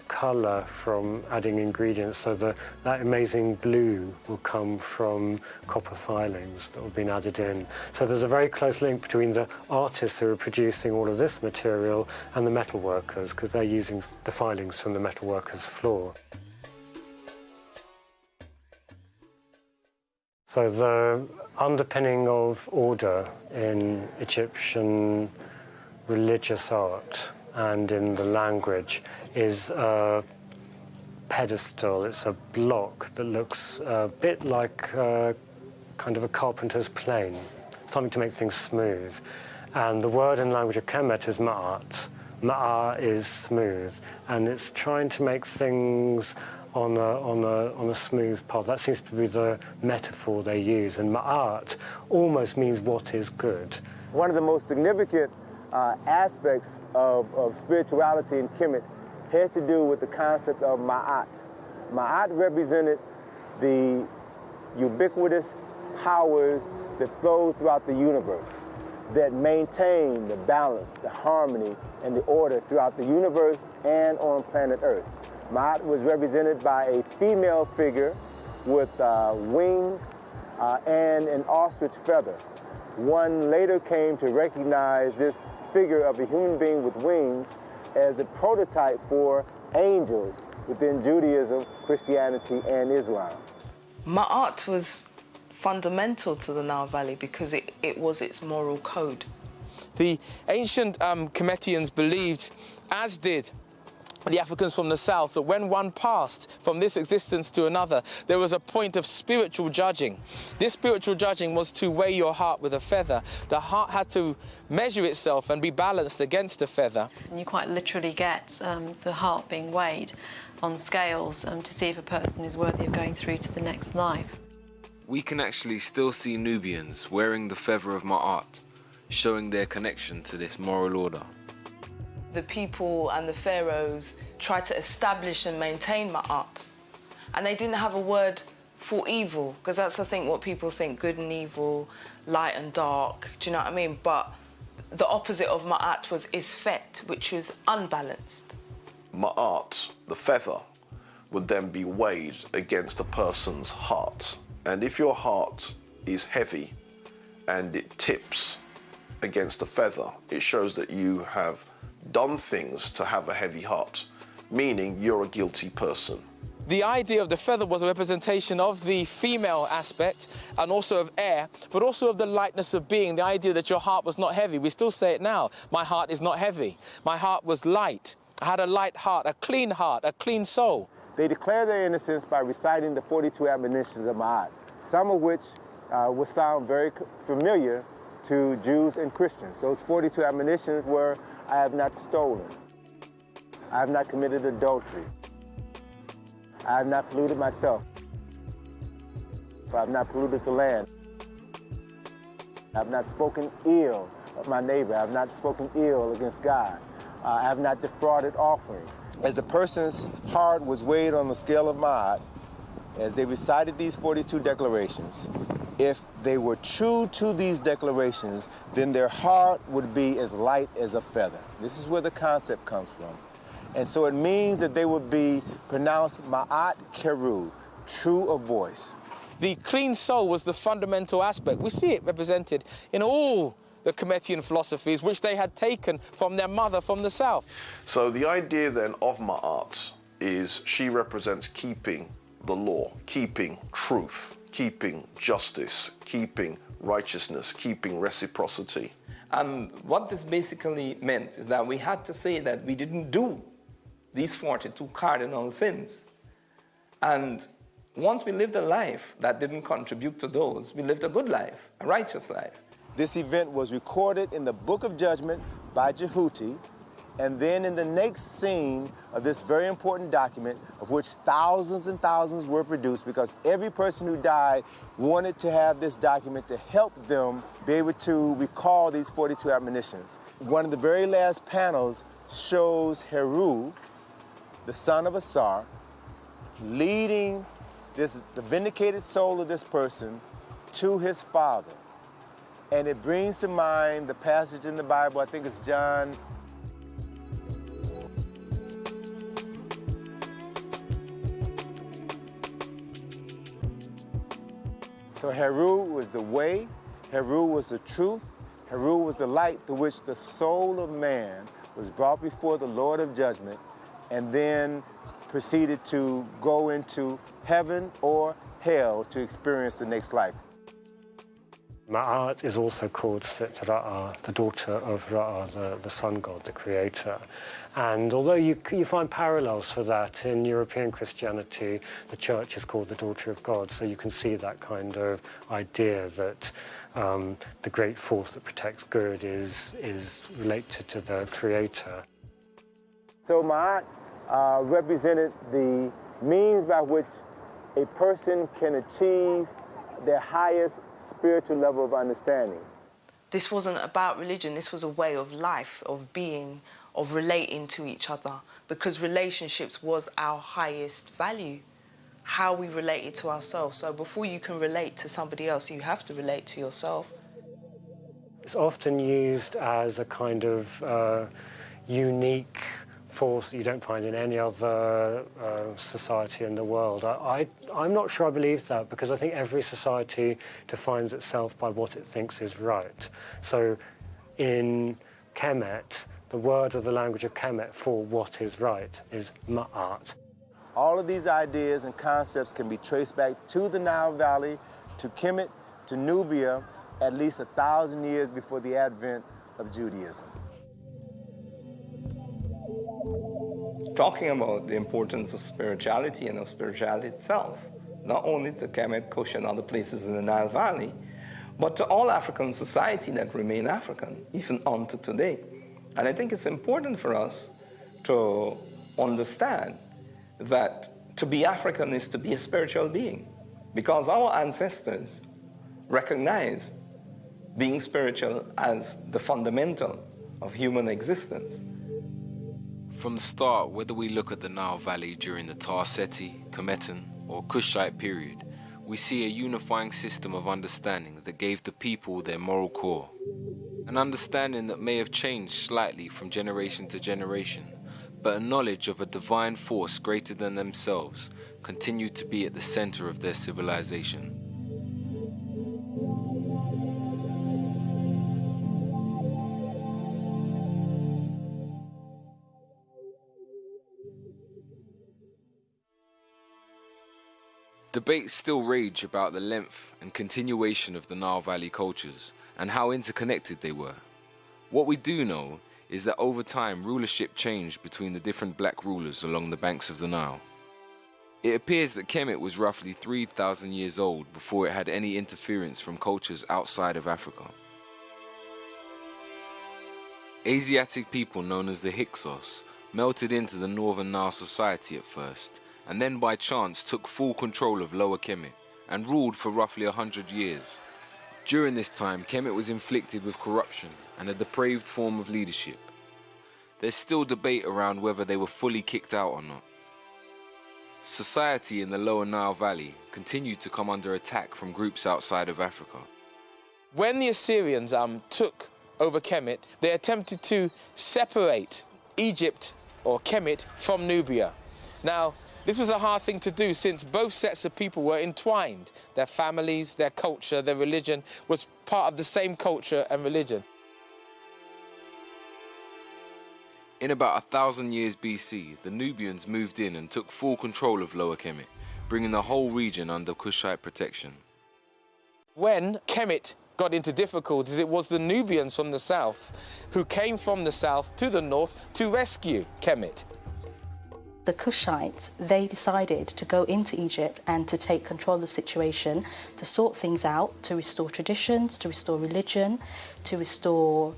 colour from adding ingredients, so that amazing blue will come from copper filings that have been added in. So there's a very close link between the artists who are producing all of this material and the metal workers, because they're using the filings from the metal workers' floor. So the underpinning of order in Egyptian religious art and in the language is a pedestal. It's a block that looks a bit like kind of a carpenter's plane, something to make things smooth. And the word in the language of Kemet is ma'at. Ma'a is smooth, and it's trying to make things on a smooth path. That seems to be the metaphor they use. And ma'at almost means what is good. One of the most significant aspects of spirituality in Kemet had to do with the concept of ma'at. Ma'at represented the ubiquitous powers that flow throughout the universe. that maintain the balance, the harmony, and the order throughout the universe and on planet Earth. Ma'at was represented by a female figure with wings and an ostrich feather. One later came to recognize this figure of a human being with wings as a prototype for angels within Judaism, Christianity, and Islam. Ma'at was fundamental to the Nile Valley because it was its moral code. The ancient Kemetians believed, as did the Africans from the south, that when one passed from this existence to another, there was a point of spiritual judging. This spiritual judging was to weigh your heart with a feather. The heart had to measure itself and be balanced against a feather. And you quite literally get the heart being weighed on scales to see if a person is worthy of going through to the next life. We can actually still see Nubians wearing the feather of Ma'at, showing their connection to this moral order. The people and the pharaohs tried to establish and maintain Ma'at. And they didn't have a word for evil, because that's, I think, what people think, good and evil, light and dark, do you know what I mean? But the opposite of Ma'at was Isfet, which was unbalanced. Ma'at, the feather, would then be weighed against a person's heart. And if your heart is heavy and it tips against the feather, it shows that you have done things to have a heavy heart, meaning you're a guilty person. The idea of the feather was a representation of the female aspect and also of air, but also of the lightness of being, the idea that your heart was not heavy. We still say it now. My heart is not heavy. My heart was light. I had a light heart, a clean soul. They declare their innocence by reciting the 42 admonitions of Ma'at, some of which will sound very familiar to Jews and Christians. Those 42 admonitions were, I have not stolen. I have not committed adultery. I have not polluted myself. I have not polluted the land. I have not spoken ill of my neighbor. I have not spoken ill against God. I have not defrauded offerings. As the person's heart was weighed on the scale of Ma'at, as they recited these 42 declarations, if they were true to these declarations, then their heart would be as light as a feather. This is where the concept comes from. And so it means that they would be pronounced Ma'at Keru, true of voice. The clean soul was the fundamental aspect. We see it represented in all the Kemetian philosophies, which they had taken from their mother from the south. So the idea then of Ma'at is she represents keeping the law, keeping truth, keeping justice, keeping righteousness, keeping reciprocity. And what this basically meant is that we had to say that we didn't do these 42 cardinal sins. And once we lived a life that didn't contribute to those, we lived a good life, a righteous life. This event was recorded in the Book of Judgment by Jehuti, and then in the next scene of this very important document, of which thousands and thousands were produced, because every person who died wanted to have this document to help them be able to recall these 42 admonitions. One of the very last panels shows Heru, the son of Asar, leading the vindicated soul of this person to his father. And it brings to mind the passage in the Bible, I think it's John. So Heru was the way, Heru was the truth, Heru was the light through which the soul of man was brought before the Lord of judgment and then proceeded to go into heaven or hell to experience the next life. Ma'at is also called Set Ra'ah, the daughter of Ra'ah, the sun god, the creator. And although you find parallels for that in European Christianity, the church is called the daughter of God, so you can see that kind of idea that the great force that protects good is related to the creator. So Ma'at represented the means by which a person can achieve their highest spiritual level of understanding. This wasn't about religion, this was a way of life, of being, of relating to each other, because relationships was our highest value, how we related to ourselves. So before you can relate to somebody else, you have to relate to yourself. It's often used as a kind of unique force that you don't find in any other society in the world. I'm not sure I believe that, because I think every society defines itself by what it thinks is right. So in Kemet, the word of the language of Kemet for what is right is ma'at. All of these ideas and concepts can be traced back to the Nile Valley, to Kemet, to Nubia, at least 1,000 years before the advent of Judaism. Talking about the importance of spirituality and of spirituality itself, not only to Kemet, Kush, and other places in the Nile Valley, but to all African society that remain African, even unto today. And I think it's important for us to understand that to be African is to be a spiritual being, because our ancestors recognized being spiritual as the fundamental of human existence. From the start, whether we look at the Nile Valley during the Tarseti, Kemetan, or Kushite period, we see a unifying system of understanding that gave the people their moral core. An understanding that may have changed slightly from generation to generation, but a knowledge of a divine force greater than themselves continued to be at the center of their civilization. Debates still rage about the length and continuation of the Nile Valley cultures and how interconnected they were. What we do know is that over time rulership changed between the different black rulers along the banks of the Nile. It appears that Kemet was roughly 3,000 years old before it had any interference from cultures outside of Africa. Asiatic people known as the Hyksos melted into the northern Nile society at first, and then by chance took full control of Lower Kemet and ruled for roughly 100 years. During this time, Kemet was inflicted with corruption and a depraved form of leadership. There's still debate around whether they were fully kicked out or not. Society in the Lower Nile Valley continued to come under attack from groups outside of Africa. When the Assyrians took over Kemet, they attempted to separate Egypt or Kemet from Nubia. Now, this was a hard thing to do since both sets of people were entwined. Their families, their culture, their religion was part of the same culture and religion. In about 1,000 years BC, the Nubians moved in and took full control of Lower Kemet, bringing the whole region under Kushite protection. When Kemet got into difficulties, it was the Nubians from the south who came from the south to the north to rescue Kemet. The Kushites, they decided to go into Egypt and to take control of the situation, to sort things out, to restore traditions, to restore religion, to restore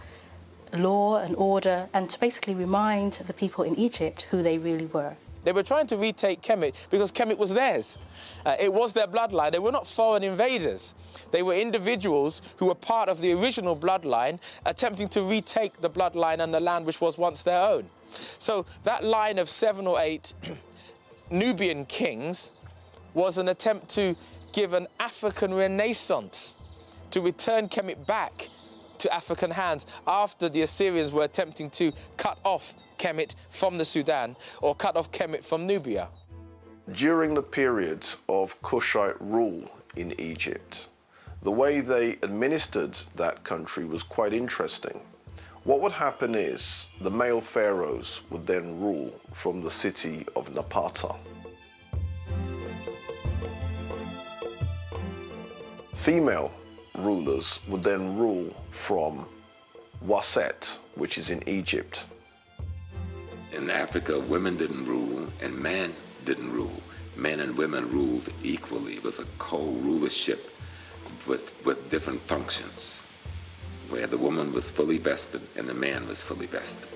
law and order, and to basically remind the people in Egypt who they really were. They were trying to retake Kemet because Kemet was theirs. It was their bloodline. They were not foreign invaders. They were individuals who were part of the original bloodline, attempting to retake the bloodline and the land which was once their own. So that line of 7 or 8 Nubian kings was an attempt to give an African renaissance, to return Kemet back to African hands after the Assyrians were attempting to cut off Kemet from the Sudan or cut off Kemet from Nubia. During the period of Kushite rule in Egypt, the way they administered that country was quite interesting. What would happen is the male pharaohs would then rule from the city of Napata. Female rulers would then rule from Waset, which is in Egypt. In Africa, women didn't rule and men didn't rule. Men and women ruled equally. It was a co-rulership with different functions, where the woman was fully vested and the man was fully vested.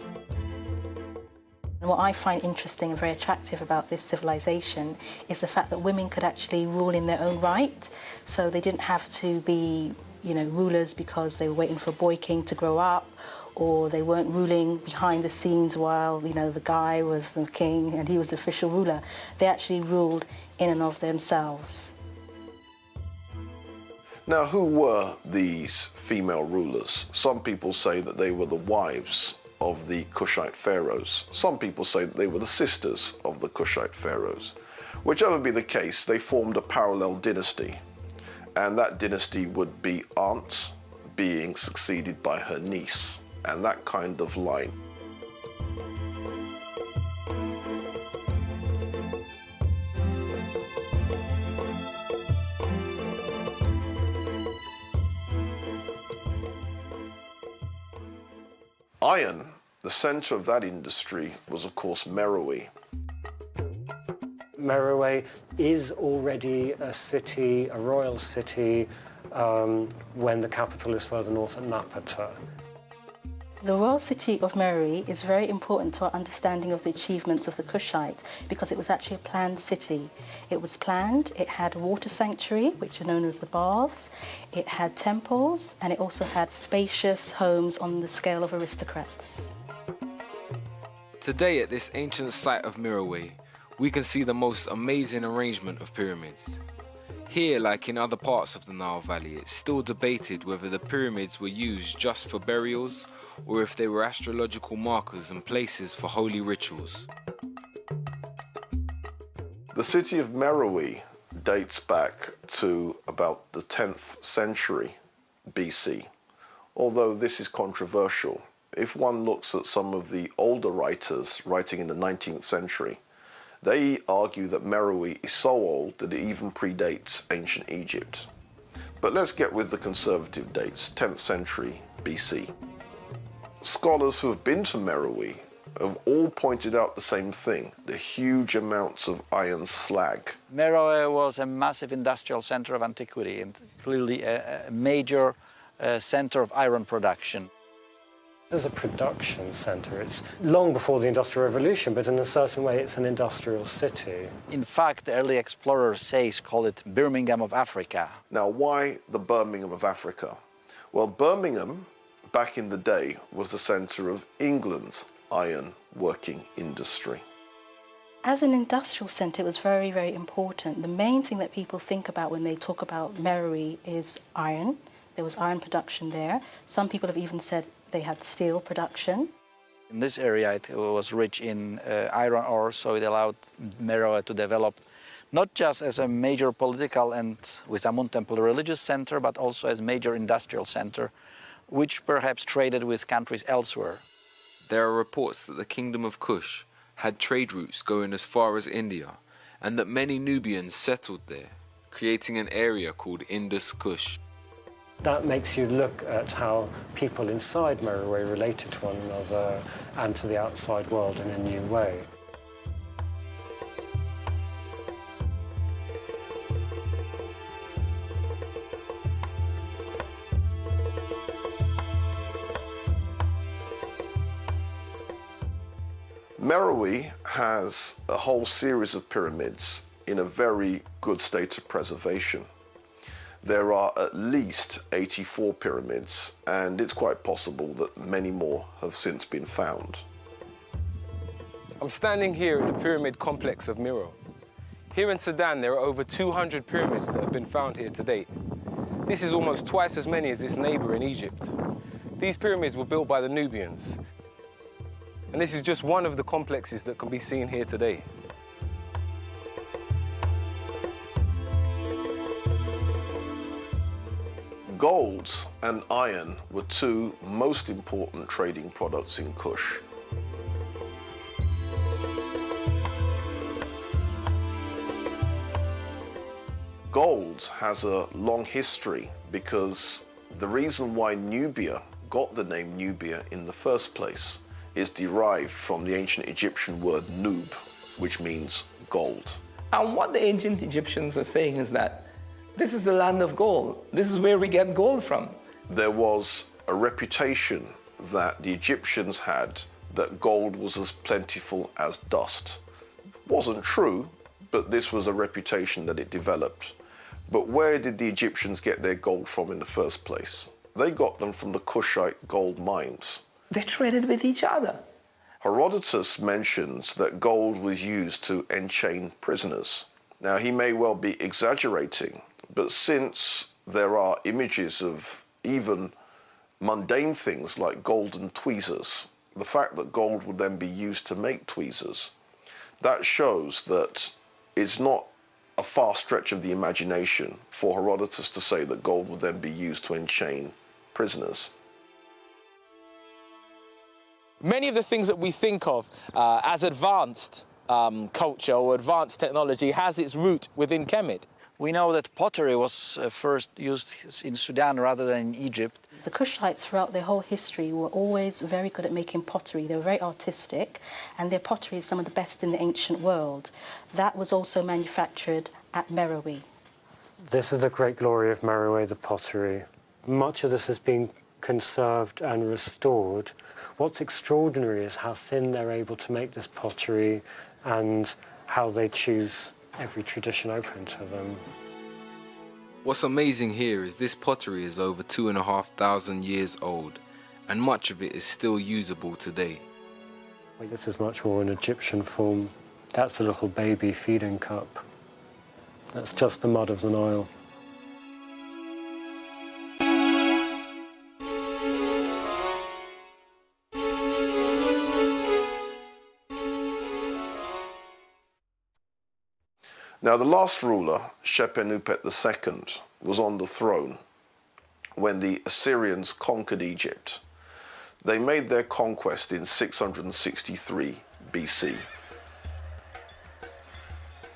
And what I find interesting and very attractive about this civilization is the fact that women could actually rule in their own right. So they didn't have to be, rulers because they were waiting for a boy king to grow up, or they weren't ruling behind the scenes while, the guy was the king and he was the official ruler. They actually ruled in and of themselves. Now, who were these female rulers? Some people say that they were the wives of the Kushite pharaohs. Some people say that they were the sisters of the Kushite pharaohs. Whichever be the case, they formed a parallel dynasty, and that dynasty would be aunt being succeeded by her niece, and that kind of line. Iron, the center of that industry, was of course Meroe. Meroe is already a city, a royal city, when the capital is further north at Napata. The royal city of Meroe is very important to our understanding of the achievements of the Kushites because it was actually a planned city. It was planned, it had a water sanctuary, which are known as the baths, it had temples, and it also had spacious homes on the scale of aristocrats. Today at this ancient site of Meroe, we can see the most amazing arrangement of pyramids. Here, like in other parts of the Nile Valley, it's still debated whether the pyramids were used just for burials or if they were astrological markers and places for holy rituals. The city of Meroe dates back to about the 10th century BC, although this is controversial. If one looks at some of the older writers writing in the 19th century, they argue that Meroe is so old that it even predates ancient Egypt. But let's get with the conservative dates, 10th century BC. Scholars who have been to Meroe have all pointed out the same thing, the huge amounts of iron slag. Meroe was a massive industrial center of antiquity and clearly a major center of iron production. As a production center, it's long before the Industrial Revolution, but in a certain way it's an industrial city. In fact, the early explorers call it Birmingham of Africa. Now, why the Birmingham of Africa? Well, Birmingham, back in the day, was the center of England's iron working industry. As an industrial centre, it was very, very important. The main thing that people think about when they talk about Meroe is iron. There was iron production there. Some people have even said they had steel production. In this area, it was rich in iron ore, so it allowed Meroe to develop not just as a major political and, with some temple, religious center, but also as a major industrial center, which perhaps traded with countries elsewhere. There are reports that the Kingdom of Kush had trade routes going as far as India, and that many Nubians settled there, creating an area called Indus Kush. That makes you look at how people inside Meroe related to one another and to the outside world in a new way. Meroe has a whole series of pyramids in a very good state of preservation. There are at least 84 pyramids, and it's quite possible that many more have since been found. I'm standing here in the pyramid complex of Meroe. Here in Sudan, there are over 200 pyramids that have been found here to date. This is almost twice as many as its neighbor in Egypt. These pyramids were built by the Nubians, and this is just one of the complexes that can be seen here today. Gold and iron were two most important trading products in Kush. Gold has a long history because the reason why Nubia got the name Nubia in the first place is derived from the ancient Egyptian word nub, which means gold. And what the ancient Egyptians are saying is that this is the land of gold. This is where we get gold from. There was a reputation that the Egyptians had that gold was as plentiful as dust. Wasn't true, but this was a reputation that it developed. But where did the Egyptians get their gold from in the first place? They got them from the Kushite gold mines. They traded with each other. Herodotus mentions that gold was used to enchain prisoners. Now, he may well be exaggerating, but since there are images of even mundane things like golden tweezers. The fact that gold would then be used to make tweezers, that shows that it's not a far stretch of the imagination for Herodotus to say that gold would then be used to enchain prisoners. Many of the things that we think of as advanced culture or advanced technology has its root within Kemet. We know that pottery was first used in Sudan rather than in Egypt. The Kushites throughout their whole history were always very good at making pottery. They were very artistic, and their pottery is some of the best in the ancient world. That was also manufactured at Meroe. This is the great glory of Meroe, the pottery. Much of this has been conserved and restored. What's extraordinary is how thin they're able to make this pottery and how they choose every tradition open to them. What's amazing here is this pottery is over 2,500 years old, and much of it is still usable today. This is much more an Egyptian form. That's a little baby feeding cup. That's just the mud of the Nile. Now, the last ruler, Shepenupet II, was on the throne when the Assyrians conquered Egypt. They made their conquest in 663 BC.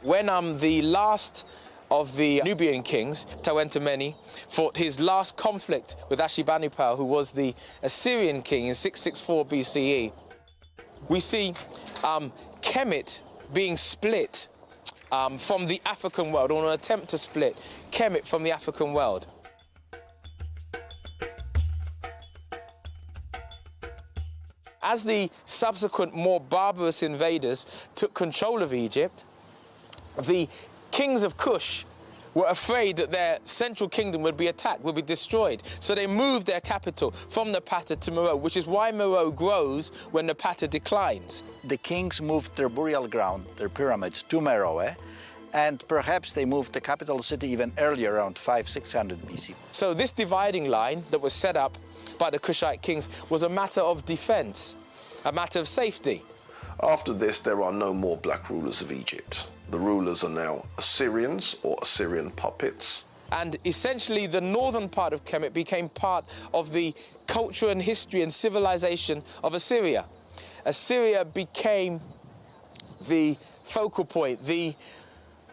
When the last of the Nubian kings, Tawentameni, fought his last conflict with Ashurbanipal, who was the Assyrian king in 664 BCE, we see Kemet being split from the African world, or an attempt to split Kemet from the African world. As the subsequent more barbarous invaders took control of Egypt, the kings of Kush were afraid that their central kingdom would be attacked, would be destroyed. So they moved their capital from Napata to Meroe, which is why Meroe grows when Napata declines. The kings moved their burial ground, their pyramids, to Meroe, and perhaps they moved the capital city even earlier, around 500-600 BC. So this dividing line that was set up by the Kushite kings was a matter of defense, a matter of safety. After this, there are no more black rulers of Egypt. The rulers are now Assyrians or Assyrian puppets. And essentially the northern part of Kemet became part of the culture and history and civilization of Assyria. Assyria became the focal point, the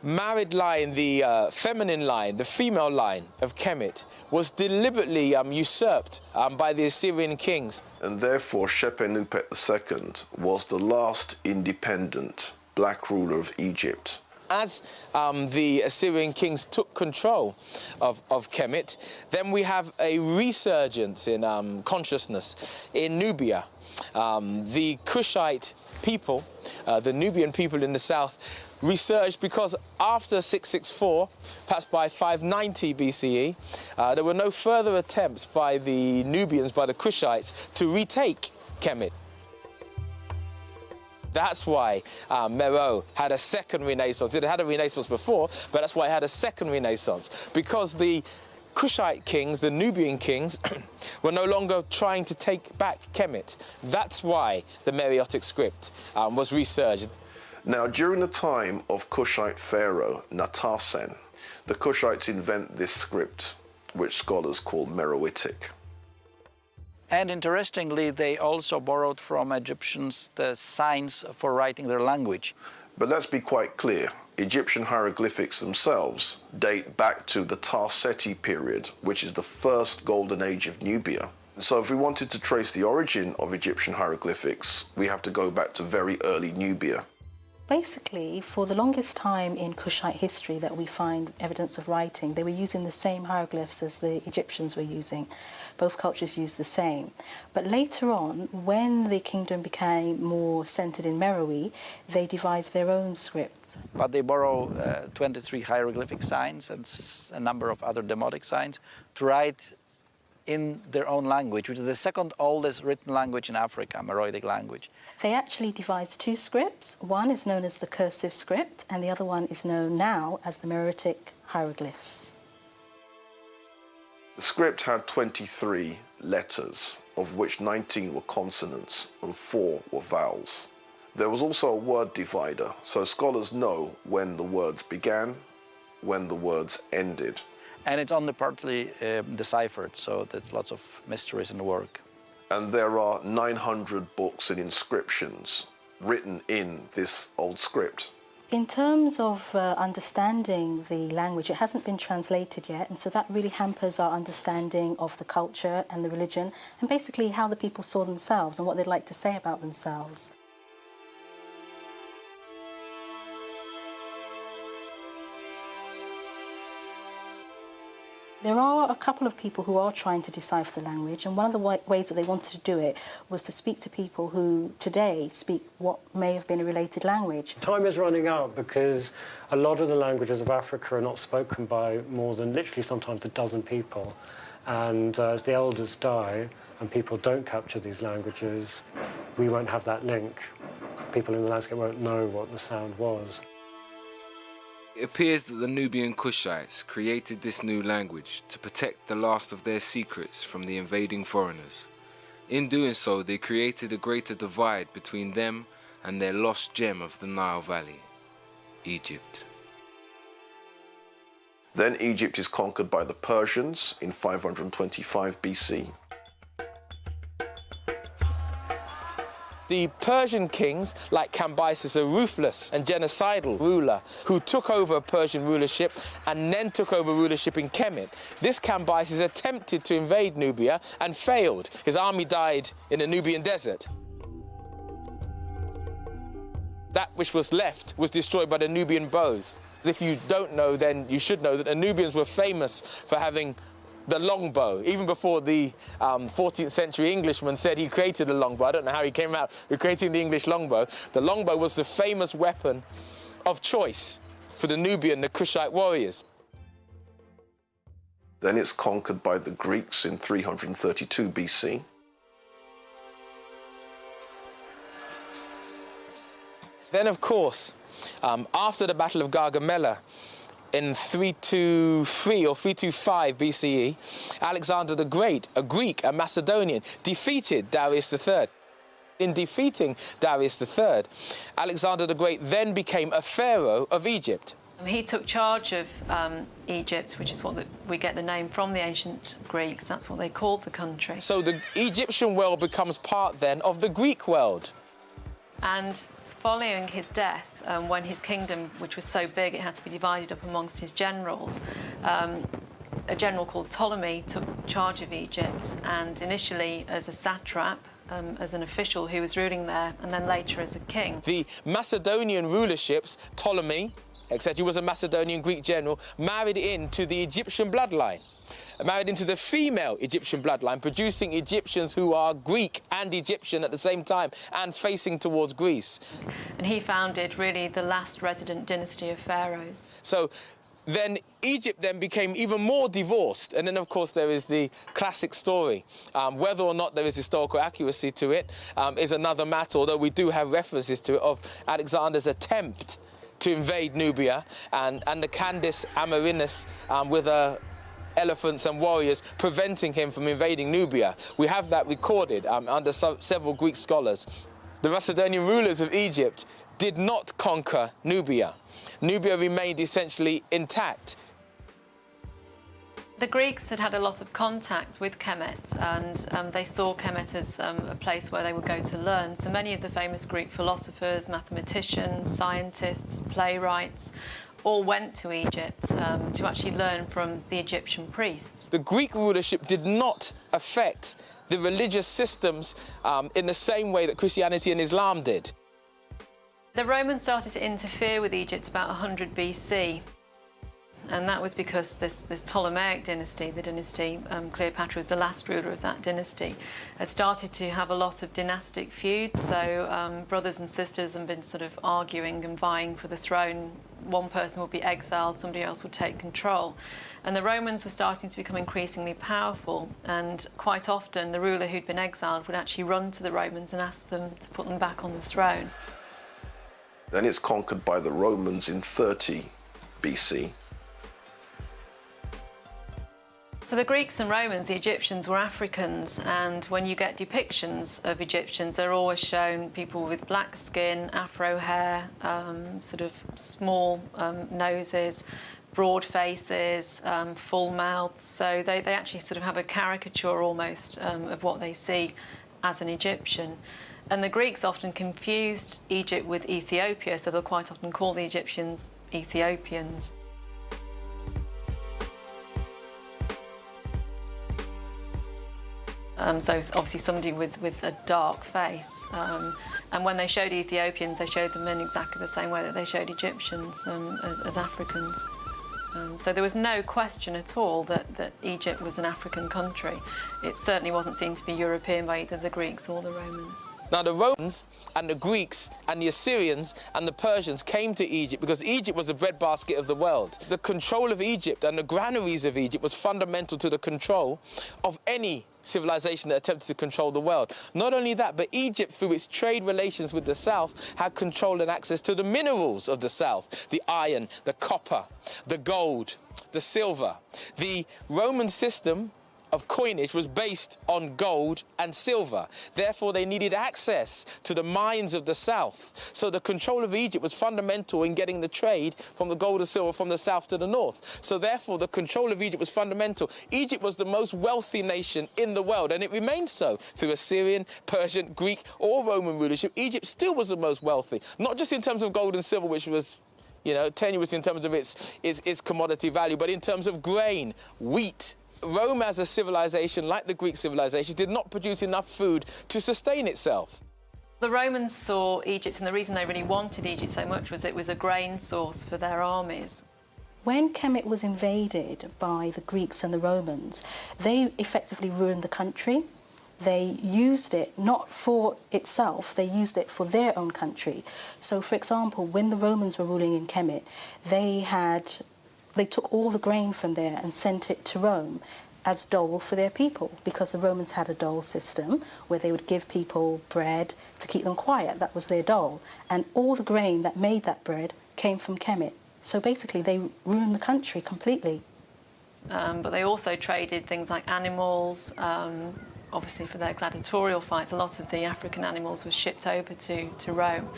married line, the feminine line, the female line of Kemet was deliberately usurped by the Assyrian kings. And therefore Shepenupet II was the last independent black ruler of Egypt. As the Assyrian kings took control of Kemet, then we have a resurgence in consciousness in Nubia. The Kushite people, the Nubian people in the south, resurged because after 664, perhaps by 590 BCE, there were no further attempts by the Nubians, by the Kushites, to retake Kemet. That's why Meroe had a second renaissance. It had a renaissance before, but that's why it had a second renaissance, because the Kushite kings, the Nubian kings, were no longer trying to take back Kemet. That's why the Meroitic script was resurged. Now, during the time of Kushite pharaoh Natasen, the Kushites invent this script, which scholars call Meroitic. And interestingly, they also borrowed from Egyptians the signs for writing their language. But let's be quite clear. Egyptian hieroglyphics themselves date back to the Tarseti period, which is the first golden age of Nubia. So if we wanted to trace the origin of Egyptian hieroglyphics, we have to go back to very early Nubia. Basically, for the longest time in Kushite history that we find evidence of writing, they were using the same hieroglyphs as the Egyptians were using. Both cultures used the same. But later on, when the kingdom became more centered in Meroe, they devised their own script. But they borrow 23 hieroglyphic signs and a number of other demotic signs to write in their own language, which is the second oldest written language in Africa, Meroitic language. They actually devised two scripts. One is known as the cursive script, and the other one is known now as the Meroitic hieroglyphs. The script had 23 letters, of which 19 were consonants and 4 were vowels. There was also a word divider, so scholars know when the words began, when the words ended. And it's only partly deciphered, so there's lots of mysteries in the work. And there are 900 books and inscriptions written in this old script. In terms of understanding the language, it hasn't been translated yet, and so that really hampers our understanding of the culture and the religion, and basically how the people saw themselves and what they'd like to say about themselves. There are a couple of people who are trying to decipher the language, and one of the ways that they wanted to do it was to speak to people who today speak what may have been a related language. Time is running out because a lot of the languages of Africa are not spoken by more than literally sometimes a dozen people. And as the elders die and people don't capture these languages, we won't have that link. People in the landscape won't know what the sound was. It appears that the Nubian Kushites created this new language to protect the last of their secrets from the invading foreigners. In doing so, they created a greater divide between them and their lost gem of the Nile Valley, Egypt. Then Egypt is conquered by the Persians in 525 BC. The Persian kings, like Cambyses, a ruthless and genocidal ruler who took over Persian rulership and then took over rulership in Kemet. This Cambyses attempted to invade Nubia and failed. His army died in the Nubian desert. That which was left was destroyed by the Nubian bows. If you don't know, then you should know that the Nubians were famous for having the longbow. Even before the 14th century Englishman said he created the longbow. I don't know how he came out with creating the English longbow. The longbow was the famous weapon of choice for the Nubian, the Kushite warriors. Then it's conquered by the Greeks in 332 BC. Then, of course, after the Battle of Gargamella, in 323 or 325 BCE, Alexander the Great, a Greek, a Macedonian, defeated Darius III. In defeating Darius III, Alexander the Great then became a pharaoh of Egypt. He took charge of Egypt, which is what we get the name from the ancient Greeks. That's what they called the country. So the Egyptian world becomes part then of the Greek world. And following his death, when his kingdom, which was so big it had to be divided up amongst his generals, a general called Ptolemy took charge of Egypt, and initially as a satrap, as an official who was ruling there, and then later as a king. The Macedonian rulerships, Ptolemy, etc., he was a Macedonian Greek general, married into the Egyptian bloodline. Married into the female Egyptian bloodline, producing Egyptians who are Greek and Egyptian at the same time and facing towards Greece. And he founded really the last resident dynasty of pharaohs. So then Egypt then became even more divorced. And then, of course, there is the classic story. Whether or not there is historical accuracy to it is another matter, although we do have references to it of Alexander's attempt to invade Nubia and the Candace Amerinus with elephants and warriors preventing him from invading Nubia. We have that recorded under several Greek scholars. The Macedonian rulers of Egypt did not conquer Nubia. Nubia remained essentially intact. The Greeks had had a lot of contact with Kemet, and they saw Kemet as a place where they would go to learn. So many of the famous Greek philosophers, mathematicians, scientists, playwrights, all went to Egypt to actually learn from the Egyptian priests. The Greek rulership did not affect the religious systems in the same way that Christianity and Islam did. The Romans started to interfere with Egypt about 100 BC. And that was because this Ptolemaic dynasty, the dynasty, Cleopatra was the last ruler of that dynasty, had started to have a lot of dynastic feuds. So brothers and sisters had been sort of arguing and vying for the throne. One person would be exiled, somebody else would take control. And the Romans were starting to become increasingly powerful. And quite often, the ruler who'd been exiled would actually run to the Romans and ask them to put them back on the throne. Then it's conquered by the Romans in 30 BC. For the Greeks and Romans, the Egyptians were Africans, and when you get depictions of Egyptians, they're always shown people with black skin, afro hair, sort of small noses, broad faces, full mouths. So they actually sort of have a caricature almost of what they see as an Egyptian. And the Greeks often confused Egypt with Ethiopia, so they'll quite often call the Egyptians Ethiopians. So obviously somebody with a dark face. And when they showed Ethiopians, they showed them in exactly the same way that they showed Egyptians as Africans. So there was no question at all that Egypt was an African country. It certainly wasn't seen to be European by either the Greeks or the Romans. Now, the Romans and the Greeks and the Assyrians and the Persians came to Egypt because Egypt was the breadbasket of the world. The control of Egypt and the granaries of Egypt was fundamental to the control of any civilization that attempted to control the world. Not only that, but Egypt, through its trade relations with the South, had control and access to the minerals of the South, the iron, the copper, the gold, the silver. The Roman system of coinage was based on gold and silver. Therefore, they needed access to the mines of the South. So the control of Egypt was fundamental in getting the trade from the gold and silver from the South to the North. So therefore, the control of Egypt was fundamental. Egypt was the most wealthy nation in the world, and it remained so through Assyrian, Persian, Greek, or Roman rulership. Egypt still was the most wealthy, not just in terms of gold and silver, which was, you know, tenuous in terms of its commodity value, but in terms of grain, wheat. Rome as a civilization, like the Greek civilization, did not produce enough food to sustain itself. The Romans saw Egypt, and the reason they really wanted Egypt so much was that it was a grain source for their armies. When Kemet was invaded by the Greeks and the Romans, they effectively ruined the country. They used it not for itself, they used it for their own country. So, for example, when the Romans were ruling in Kemet, they took all the grain from there and sent it to Rome as dole for their people, because the Romans had a dole system where they would give people bread to keep them quiet. That was their dole. And all the grain that made that bread came from Kemet. So basically they ruined the country completely. But they also traded things like animals, obviously for their gladiatorial fights. A lot of the African animals were shipped over to Rome.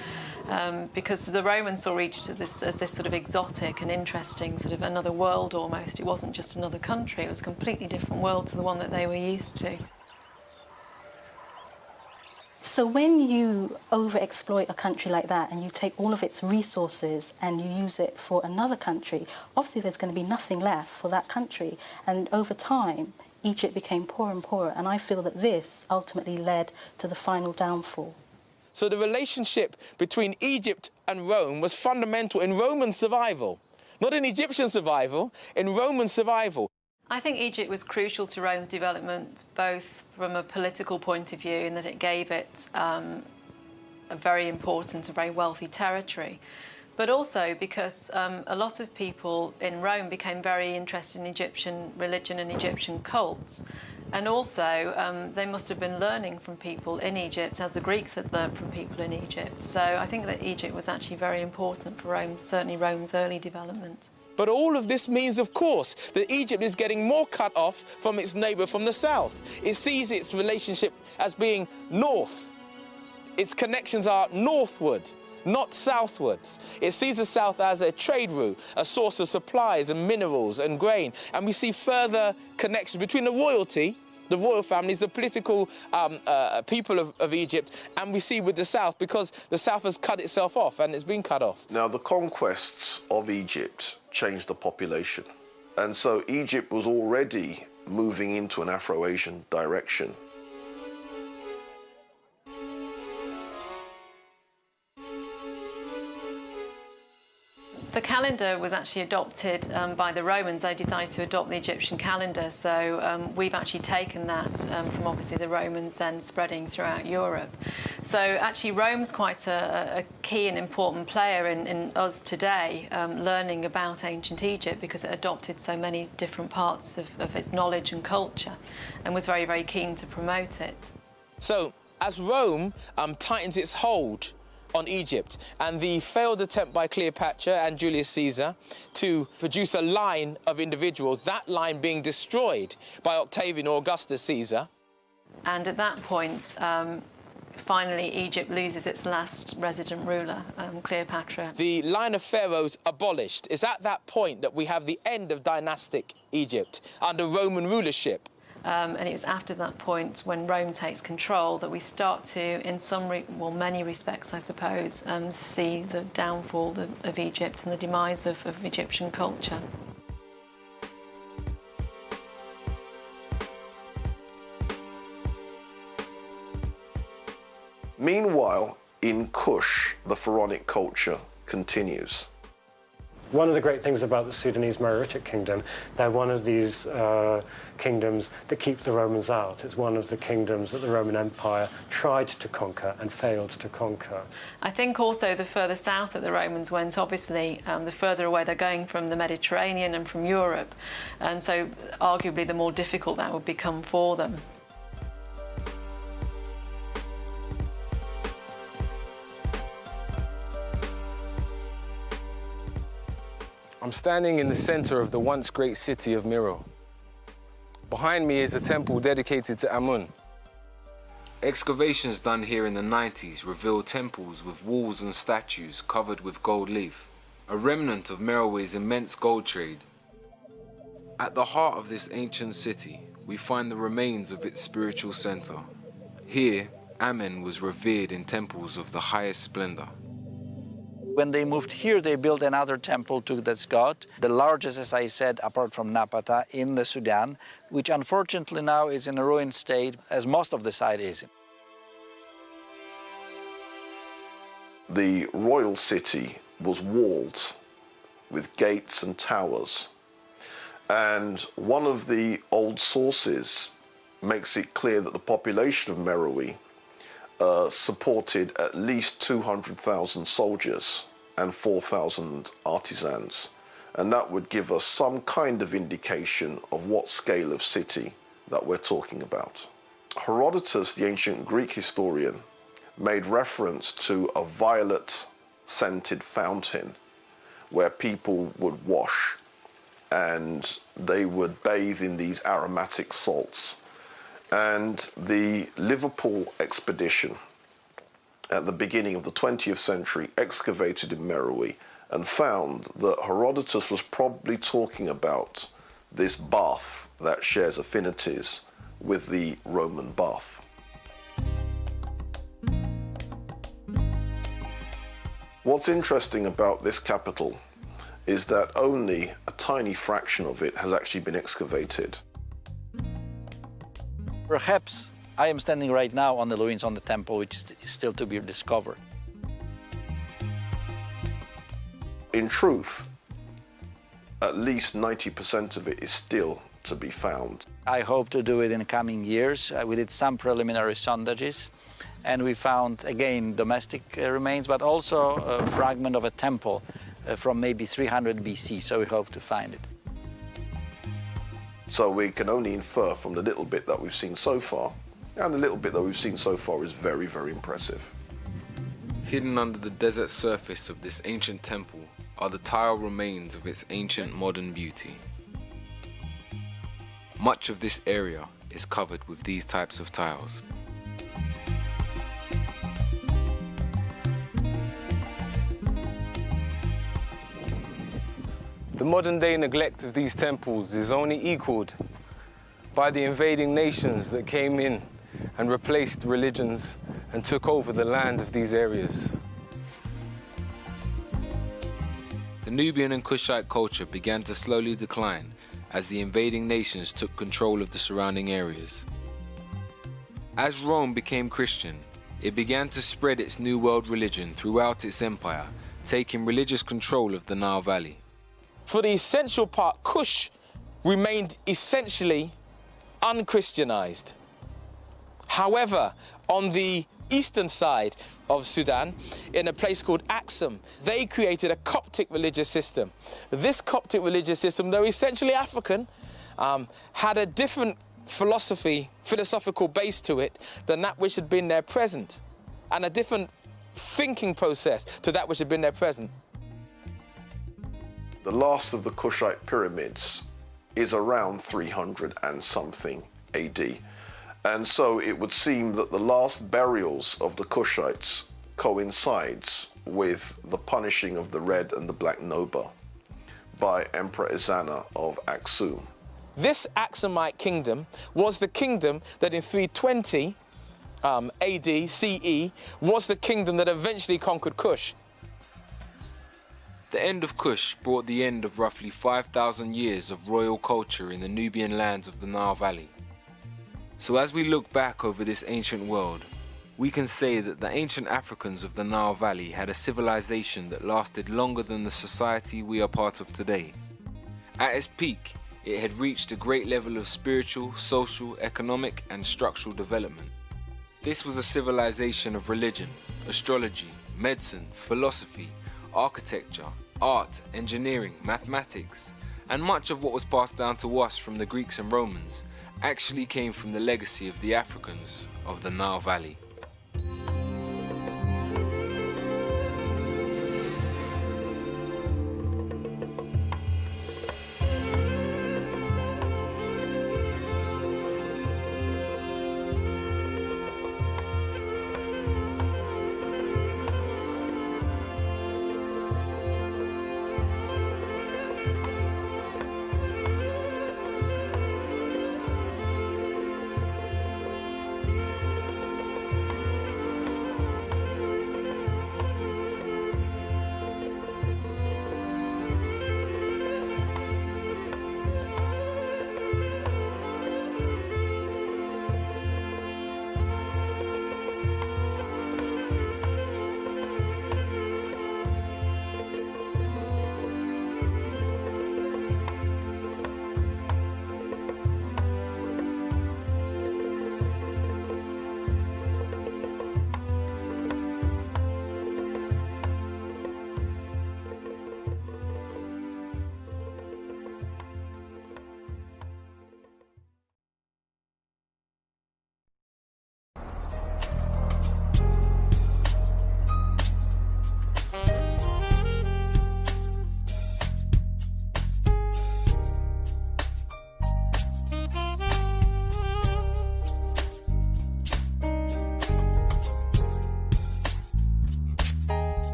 Because the Romans saw Egypt as this sort of exotic and interesting, sort of another world almost. It wasn't just another country, it was a completely different world to the one that they were used to. So when you overexploit a country like that and you take all of its resources and you use it for another country, obviously there's going to be nothing left for that country. And over time, Egypt became poorer and poorer, and I feel that this ultimately led to the final downfall. So the relationship between Egypt and Rome was fundamental in Roman survival. Not in Egyptian survival, in Roman survival. I think Egypt was crucial to Rome's development, both from a political point of view, in that it gave it a very important, a very wealthy territory, but also because a lot of people in Rome became very interested in Egyptian religion and Egyptian cults. And also, they must have been learning from people in Egypt, as the Greeks had learned from people in Egypt. So I think that Egypt was actually very important for Rome, certainly Rome's early development. But all of this means, of course, that Egypt is getting more cut off from its neighbour from the south. It sees its relationship as being north. Its connections are northward, not southwards. It sees the south as a trade route, a source of supplies and minerals and grain. And we see further connections between the royalty, the royal families, the political people of Egypt, and we see with the south, because the south has cut itself off and it's been cut off. Now, the conquests of Egypt changed the population. And so Egypt was already moving into an Afro-Asian direction. The calendar was actually adopted by the Romans. They decided to adopt the Egyptian calendar, so we've actually taken that from obviously the Romans, then spreading throughout Europe. So actually Rome's quite a key and important player in us today learning about ancient Egypt, because it adopted so many different parts of its knowledge and culture and was very, very keen to promote it. So as Rome tightens its hold on Egypt, and the failed attempt by Cleopatra and Julius Caesar to produce a line of individuals, that line being destroyed by Octavian or Augustus Caesar. And at that point, finally, Egypt loses its last resident ruler, Cleopatra. The line of pharaohs abolished. It's at that point that we have the end of dynastic Egypt under Roman rulership. And it's after that point, when Rome takes control, that we start to, in many respects, I suppose, see the downfall of Egypt and the demise of Egyptian culture. Meanwhile, in Kush, the pharaonic culture continues. One of the great things about the Sudanese Meroitic Kingdom, they're one of these kingdoms that keep the Romans out. It's one of the kingdoms that the Roman Empire tried to conquer and failed to conquer. I think also the further south that the Romans went, obviously, the further away they're going from the Mediterranean and from Europe, and so arguably the more difficult that would become for them. I'm standing in the center of the once great city of Miro. Behind me is a temple dedicated to Amun. Excavations done here in the 90s reveal temples with walls and statues covered with gold leaf, a remnant of Merowe's immense gold trade. At the heart of this ancient city, we find the remains of its spiritual center. Here, Amen was revered in temples of the highest splendor. When they moved here, they built another temple to this god, the largest, as I said, apart from Napata, in the Sudan, which unfortunately now is in a ruined state, as most of the site is. The royal city was walled with gates and towers. And one of the old sources makes it clear that the population of Meroe supported at least 200,000 soldiers and 4,000 artisans. And that would give us some kind of indication of what scale of city that we're talking about. Herodotus, the ancient Greek historian, made reference to a violet-scented fountain where people would wash and they would bathe in these aromatic salts. And the Liverpool expedition at the beginning of the 20th century excavated in Meroe and found that Herodotus was probably talking about this bath that shares affinities with the Roman bath. What's interesting about this capital is that only a tiny fraction of it has actually been excavated. Perhaps I am standing right now on the ruins on the temple, which is still to be discovered. In truth, at least 90% of it is still to be found. I hope to do it in the coming years. We did some preliminary sondages, and we found, again, domestic remains, but also a fragment of a temple from maybe 300 BC, so we hope to find it. So we can only infer from the little bit that we've seen so far, and the little bit that we've seen so far is very, very impressive. Hidden under the desert surface of this ancient temple are the tile remains of its ancient modern beauty. Much of this area is covered with these types of tiles. The modern day neglect of these temples is only equaled by the invading nations that came in and replaced religions and took over the land of these areas. The Nubian and Kushite culture began to slowly decline as the invading nations took control of the surrounding areas. As Rome became Christian, it began to spread its New World religion throughout its empire, taking religious control of the Nile Valley. For the essential part, Kush remained essentially unchristianized. However, on the eastern side of Sudan, in a place called Aksum, they created a Coptic religious system. This Coptic religious system, though essentially African, had a different philosophical base to it than that which had been there present, and a different thinking process to that which had been there present. The last of the Kushite pyramids is around 300 and something AD. And so it would seem that the last burials of the Kushites coincides with the punishing of the Red and the Black Noba by Emperor Ezana of Aksum. This Aksumite kingdom was the kingdom that in 320 AD, CE, was the kingdom that eventually conquered Kush. The end of Kush brought the end of roughly 5,000 years of royal culture in the Nubian lands of the Nile Valley. So as we look back over this ancient world, we can say that the ancient Africans of the Nile Valley had a civilization that lasted longer than the society we are part of today. At its peak, it had reached a great level of spiritual, social, economic, and structural development. This was a civilization of religion, astrology, medicine, philosophy, architecture, art, engineering, mathematics, and much of what was passed down to us from the Greeks and Romans actually came from the legacy of the Africans of the Nile Valley.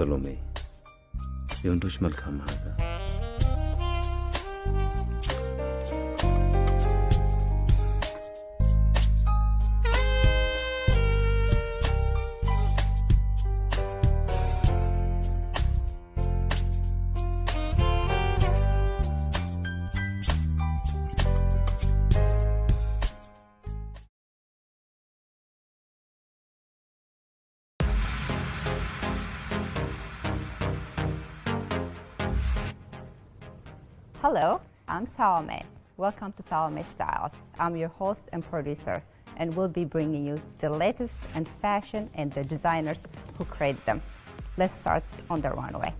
سلومي يوندوش ملكم هذا Hello, I'm Salome. Welcome to Salome Styles. I'm your host and producer, and we'll be bringing you the latest in fashion and the designers who create them. Let's start on the runway.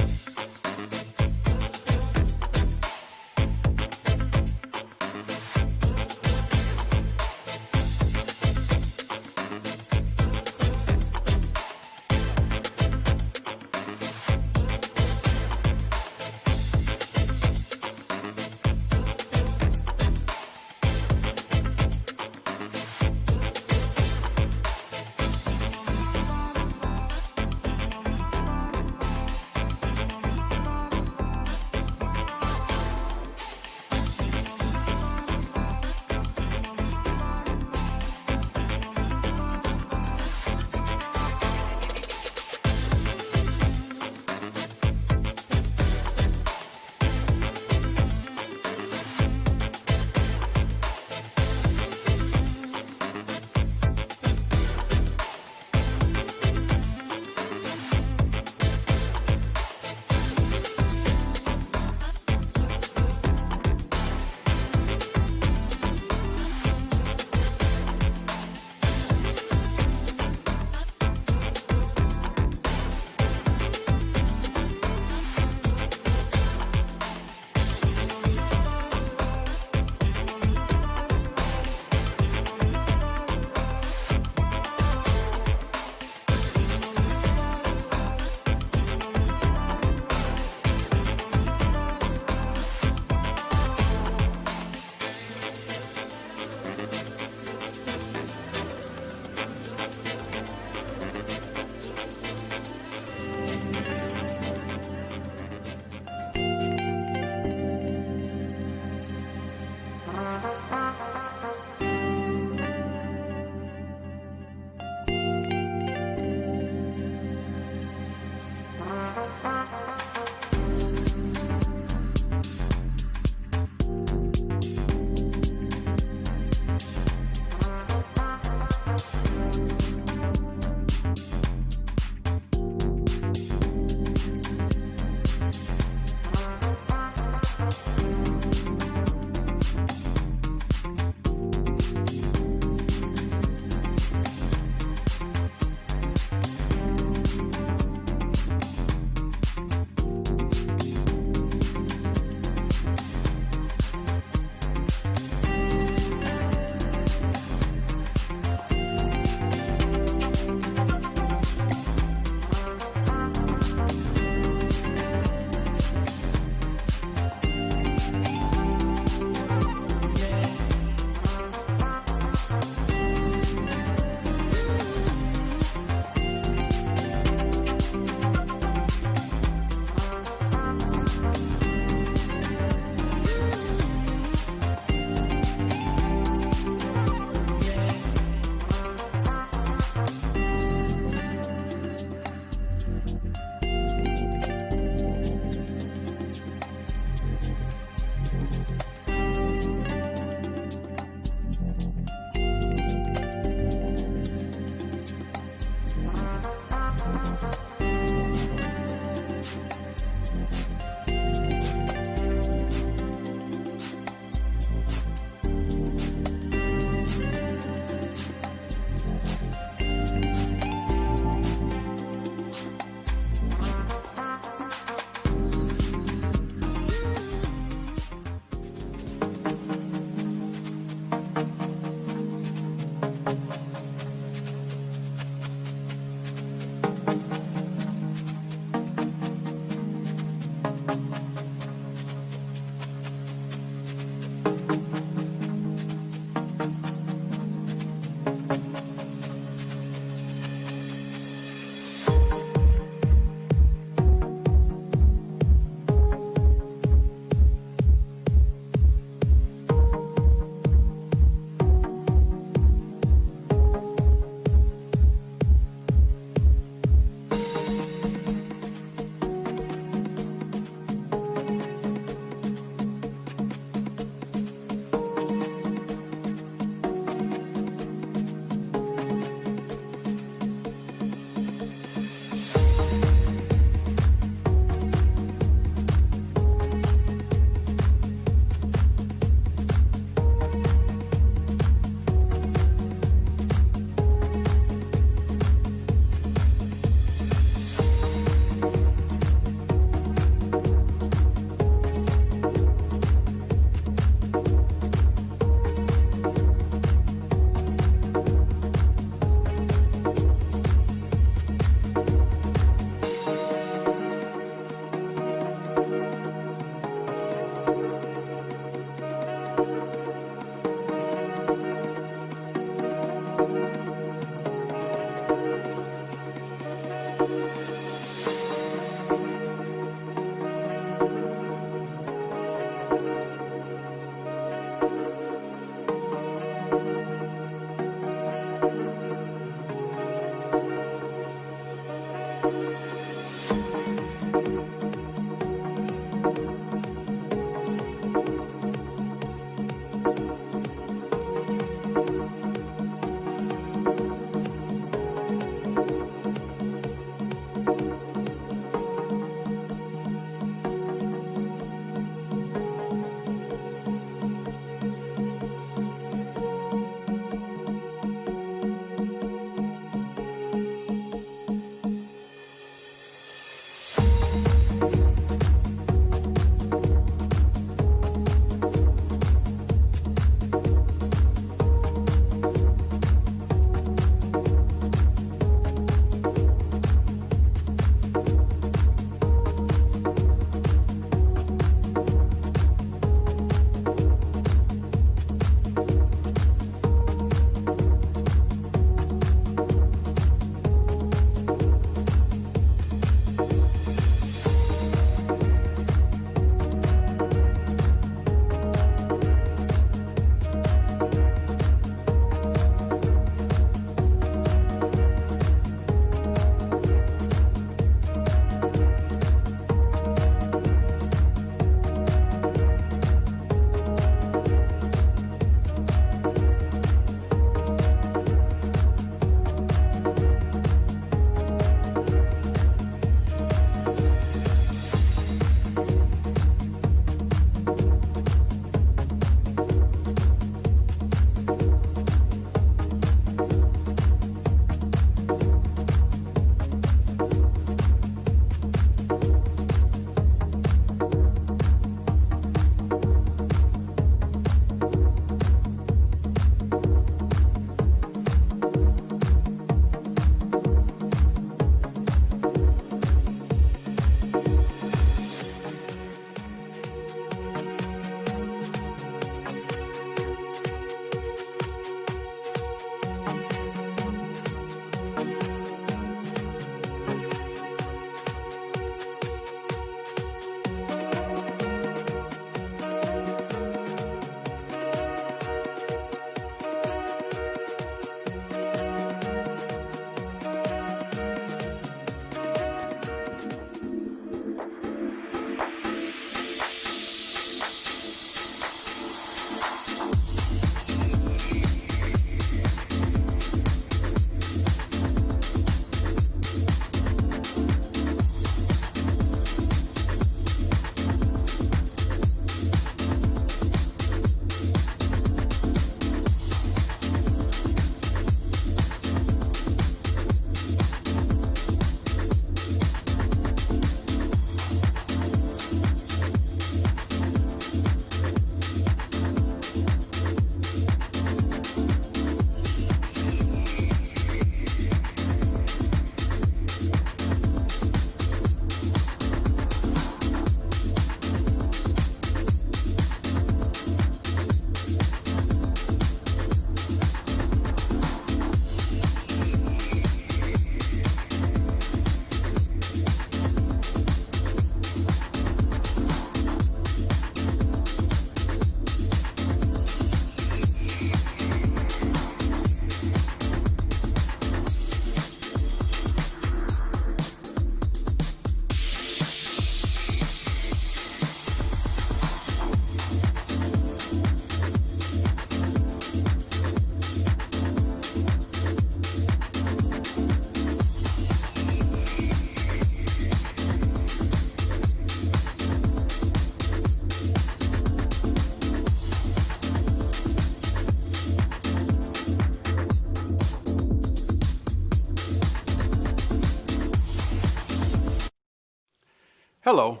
Hello,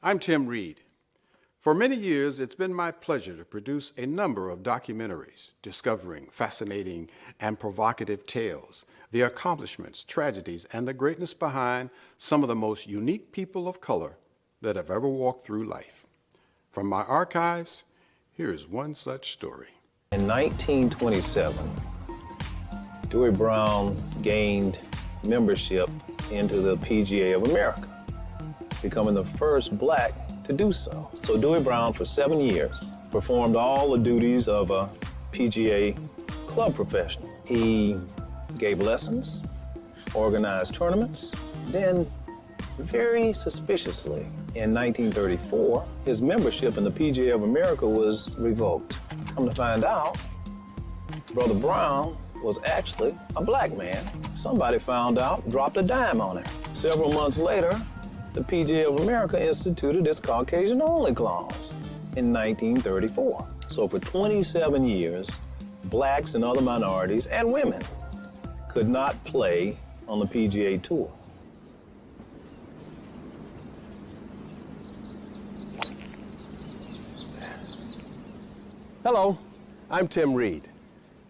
I'm Tim Reed. For many years, it's been my pleasure to produce a number of documentaries discovering fascinating and provocative tales, the accomplishments, tragedies, and the greatness behind some of the most unique people of color that have ever walked through life. From my archives, here is one such story. In 1927, Dewey Brown gained membership into the PGA of America, becoming the first black to do so. So Dewey Brown, for 7 years, performed all the duties of a PGA club professional. He gave lessons, organized tournaments, then very suspiciously, in 1934, his membership in the PGA of America was revoked. Come to find out, Brother Brown was actually a black man. Somebody found out, dropped a dime on him. Several months later, the PGA of America instituted its Caucasian-only clause in 1934. So for 27 years, blacks and other minorities and women could not play on the PGA Tour. Hello, I'm Tim Reed.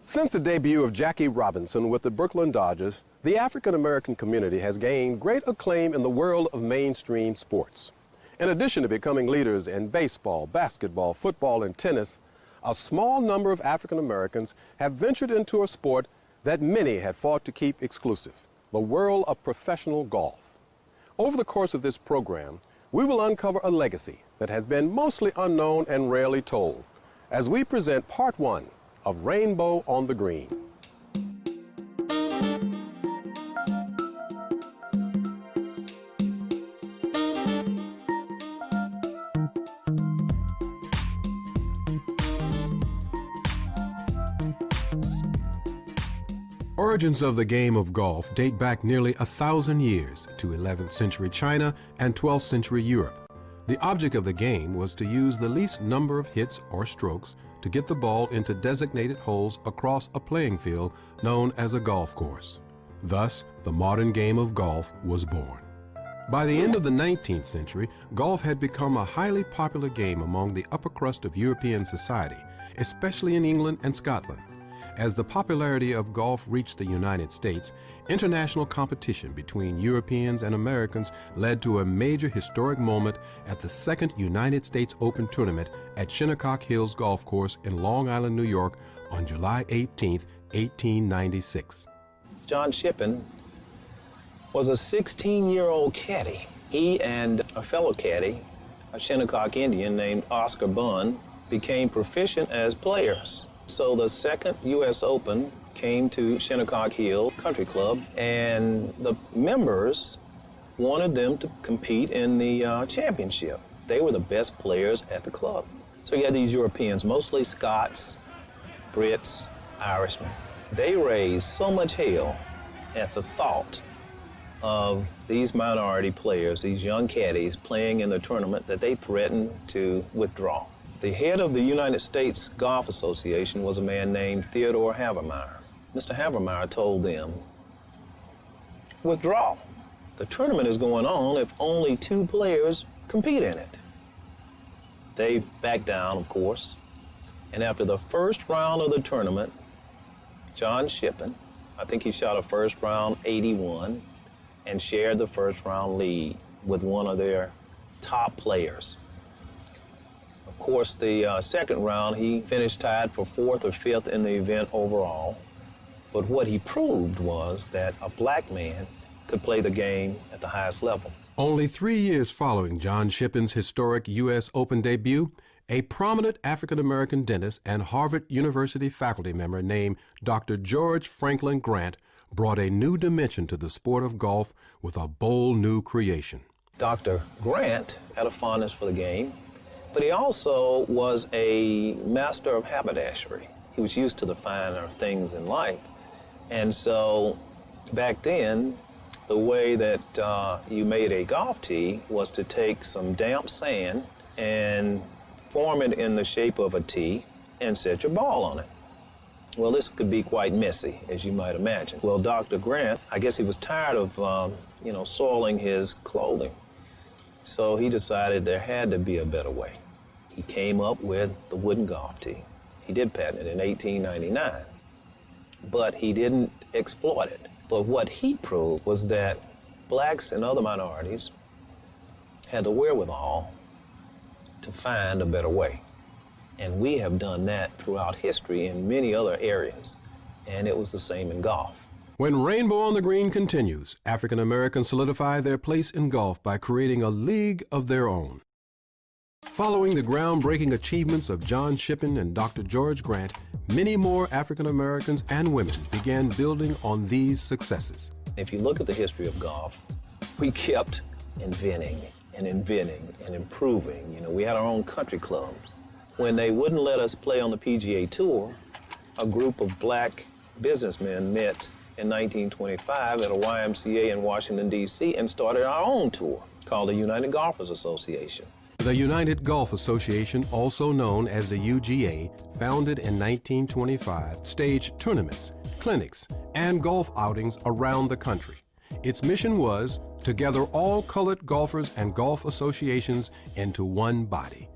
Since the debut of Jackie Robinson with the Brooklyn Dodgers, the African-American community has gained great acclaim in the world of mainstream sports. In addition to becoming leaders in baseball, basketball, football, and tennis, a small number of African-Americans have ventured into a sport that many had fought to keep exclusive, the world of professional golf. Over the course of this program, we will uncover a legacy that has been mostly unknown and rarely told, as we present part one of Rainbow on the Green. Origins of the game of golf date back nearly 1,000 years to 11th century China and 12th century Europe. The object of the game was to use the least number of hits or strokes to get the ball into designated holes across a playing field known as a golf course. Thus, the modern game of golf was born. By the end of the 19th century, golf had become a highly popular game among the upper crust of European society, especially in England and Scotland. As the popularity of golf reached the United States, international competition between Europeans and Americans led to a major historic moment at the second United States Open tournament at Shinnecock Hills Golf Course in Long Island, New York on July 18, 1896. John Shippen was a 16-year-old caddy. He and a fellow caddy, a Shinnecock Indian named Oscar Bunn, became proficient as players. So the second U.S. Open came to Shinnecock Hill Country Club, and the members wanted them to compete in the championship. They were the best players at the club. So you had these Europeans, mostly Scots, Brits, Irishmen. They raised so much hell at the thought of these minority players, these young caddies, playing in the tournament that they threatened to withdraw. The head of the United States Golf Association was a man named Theodore Havermeyer. Mr. Havermeyer told them, withdraw. The tournament is going on if only 2 players compete in it. They backed down, of course, and after the first round of the tournament, John Shippen, I think he shot a first round 81 and shared the first round lead with one of their top players. Of course, the second round, he finished tied for 4th or 5th in the event overall. But what he proved was that a black man could play the game at the highest level. Only 3 years following John Shippen's historic U.S. Open debut, a prominent African-American dentist and Harvard University faculty member named Dr. George Franklin Grant brought a new dimension to the sport of golf with a bold new creation. Dr. Grant had a fondness for the game, but he also was a master of haberdashery. He was used to the finer things in life. And so back then, the way that you made a golf tee was to take some damp sand and form it in the shape of a T and set your ball on it. Well, this could be quite messy, as you might imagine. Well, Dr. Grant, I guess he was tired of, soiling his clothing. So he decided there had to be a better way. He came up with the wooden golf tee. He did patent it in 1899, but he didn't exploit it. But what he proved was that blacks and other minorities had the wherewithal to find a better way. And we have done that throughout history in many other areas, and it was the same in golf. When Rainbow on the Green continues, African Americans solidify their place in golf by creating a league of their own. Following the groundbreaking achievements of John Shippen and Dr. George Grant, many more African Americans and women began building on these successes. If you look at the history of golf, we kept inventing and improving. You know, we had our own country clubs. When they wouldn't let us play on the PGA Tour, a group of black businessmen met in 1925 at a YMCA in Washington, D.C. and started our own tour called the United Golfers Association. The United Golf Association, also known as the UGA, founded in 1925, staged tournaments, clinics, and golf outings around the country. Its mission was to gather all colored golfers and golf associations into one body.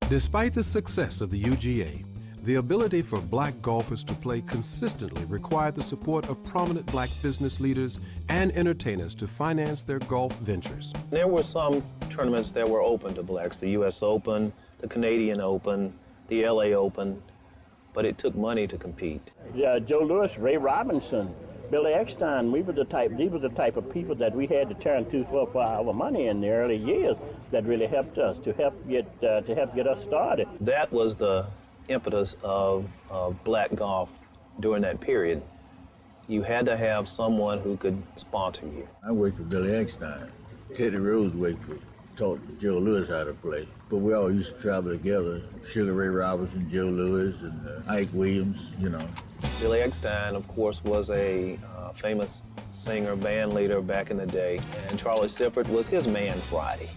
Despite the success of the UGA, the ability for black golfers to play consistently required the support of prominent black business leaders and entertainers to finance their golf ventures. There were some tournaments that were open to blacks, the U.S. Open, the Canadian Open, the L.A. Open, but it took money to compete. Joe Louis, Ray Robinson, Billy Eckstein, these were the type of people that we had to turn to for our money in the early years that really helped us, to help get us started. That was the impetus of black golf during that period. You had to have someone who could sponsor you. I worked for Billy Eckstein. Teddy Rose taught Joe Louis how to play. But we all used to travel together. Sugar Ray Robinson, Joe Louis, and Ike Williams, you know. Billy Eckstein, of course, was a famous singer, band leader back in the day, and Charlie Sifford was his man Friday,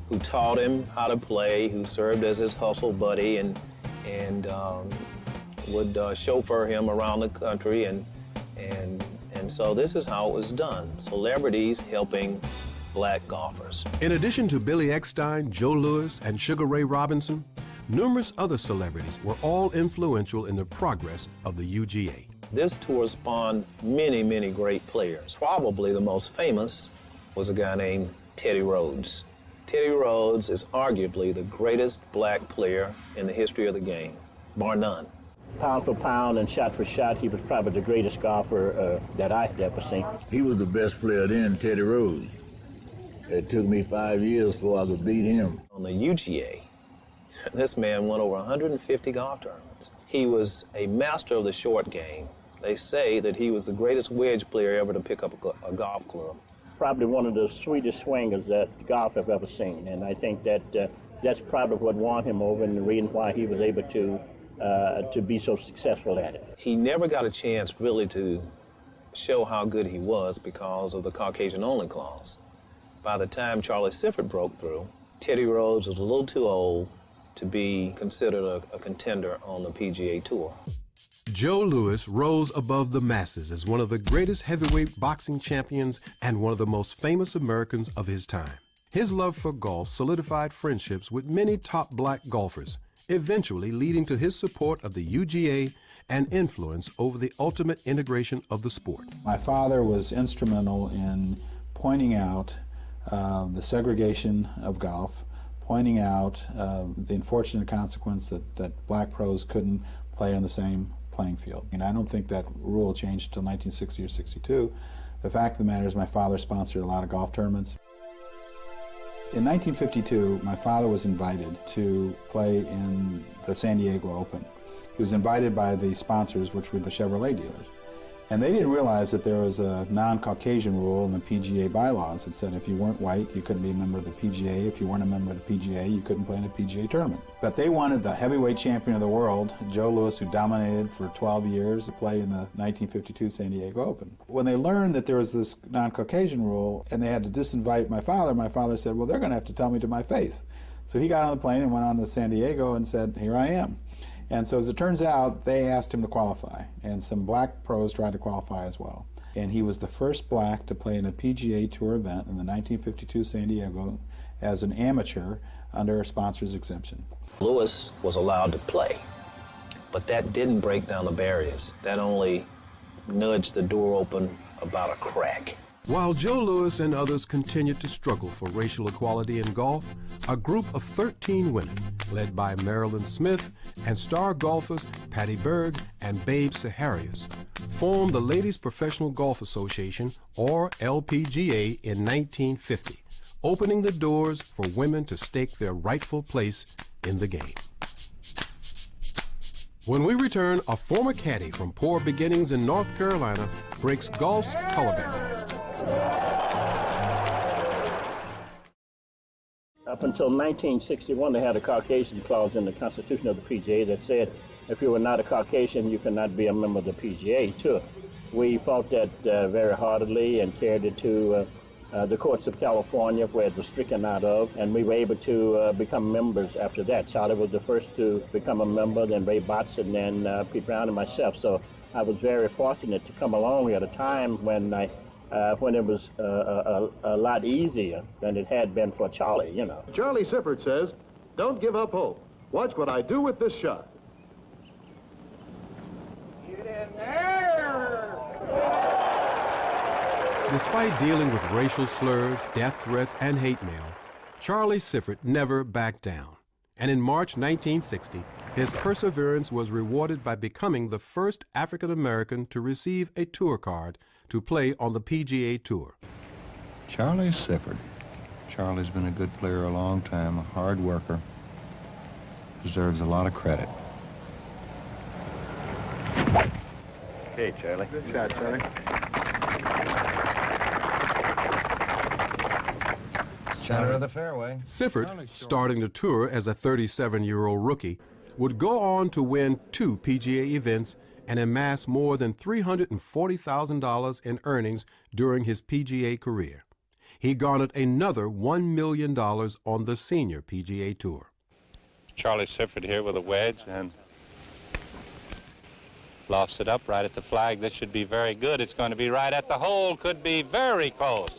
who taught him how to play, who served as his hustle buddy, and would chauffeur him around the country, and so this is how it was done. Celebrities helping black golfers. In addition to Billy Eckstein, Joe Louis, and Sugar Ray Robinson, numerous other celebrities were all influential in the progress of the UGA. This tour spawned many, many great players. Probably the most famous was a guy named Teddy Rhodes. Teddy Rhodes is arguably the greatest black player in the history of the game, bar none. Pound for pound and shot for shot, he was probably the greatest golfer that I've ever seen. He was the best player then, Teddy Rose. It took me 5 years before I could beat him. On the UGA, this man won over 150 golf tournaments. He was a master of the short game. They say that he was the greatest wedge player ever to pick up a golf club. Probably one of the sweetest swingers that golf I've ever seen, and I think that that's probably what won him over and the reason why he was able to be so successful at it. He never got a chance really to show how good he was because of the Caucasian-only clause. By the time Charlie Sifford broke through, Teddy Rhodes was a little too old to be considered a contender on the PGA Tour. Joe Louis rose above the masses as one of the greatest heavyweight boxing champions and one of the most famous Americans of his time. His love for golf solidified friendships with many top black golfers, eventually leading to his support of the UGA and influence over the ultimate integration of the sport. My father was instrumental in pointing out the segregation of golf, pointing out the unfortunate consequence that black pros couldn't play on the same playing field. And I don't think that rule changed until 1960 or 62. The fact of the matter is my father sponsored a lot of golf tournaments. In 1952, my father was invited to play in the San Diego Open. He was invited by the sponsors, which were the Chevrolet dealers. And they didn't realize that there was a non-Caucasian rule in the PGA bylaws that said if you weren't white, you couldn't be a member of the PGA. If you weren't a member of the PGA, you couldn't play in a PGA tournament. But they wanted the heavyweight champion of the world, Joe Louis, who dominated for 12 years, to play in the 1952 San Diego Open. When they learned that there was this non-Caucasian rule and they had to disinvite my father said, well, they're going to have to tell me to my face. So he got on the plane and went on to San Diego and said, here I am. And so as it turns out, they asked him to qualify, and some black pros tried to qualify as well. And he was the first black to play in a PGA Tour event in the 1952 San Diego as an amateur under a sponsor's exemption. Lewis was allowed to play, but that didn't break down the barriers. That only nudged the door open about a crack. While Joe Louis and others continued to struggle for racial equality in golf, a group of 13 women, led by Marilyn Smith and star golfers Patty Berg and Babe Saharias, formed the Ladies Professional Golf Association, or LPGA, in 1950, opening the doors for women to stake their rightful place in the game. When we return, a former caddy from poor beginnings in North Carolina breaks golf's color barrier. Up until 1961, they had a Caucasian clause in the Constitution of the PGA that said if you were not a Caucasian, you could not be a member of the PGA Tour. We fought that very heartily and carried it to the courts of California, where it was stricken out of, and we were able to become members after that. Charlie was the first to become a member, then Ray Botts, and then Pete Brown and myself. So I was very fortunate to come along at a time when it was a lot easier than it had been for Charlie, you know. Charlie Sifford says, "Don't give up hope. Watch what I do with this shot." Get in there! Despite dealing with racial slurs, death threats, and hate mail, Charlie Sifford never backed down. And in March 1960, his perseverance was rewarded by becoming the first African American to receive a tour card to play on the PGA Tour. Charlie Sifford. Charlie's been a good player a long time, a hard worker. Deserves a lot of credit. Okay, Charlie. Good shot, Charlie. Center of the fairway. Sifford, starting the tour as a 37-year-old rookie, would go on to win 2 PGA events and amass more than $340,000 in earnings during his PGA career. He garnered another $1 million on the senior PGA Tour. Charlie Sifford here with a wedge and lofts it up right at the flag. This should be very good. It's going to be right at the hole. Could be very close.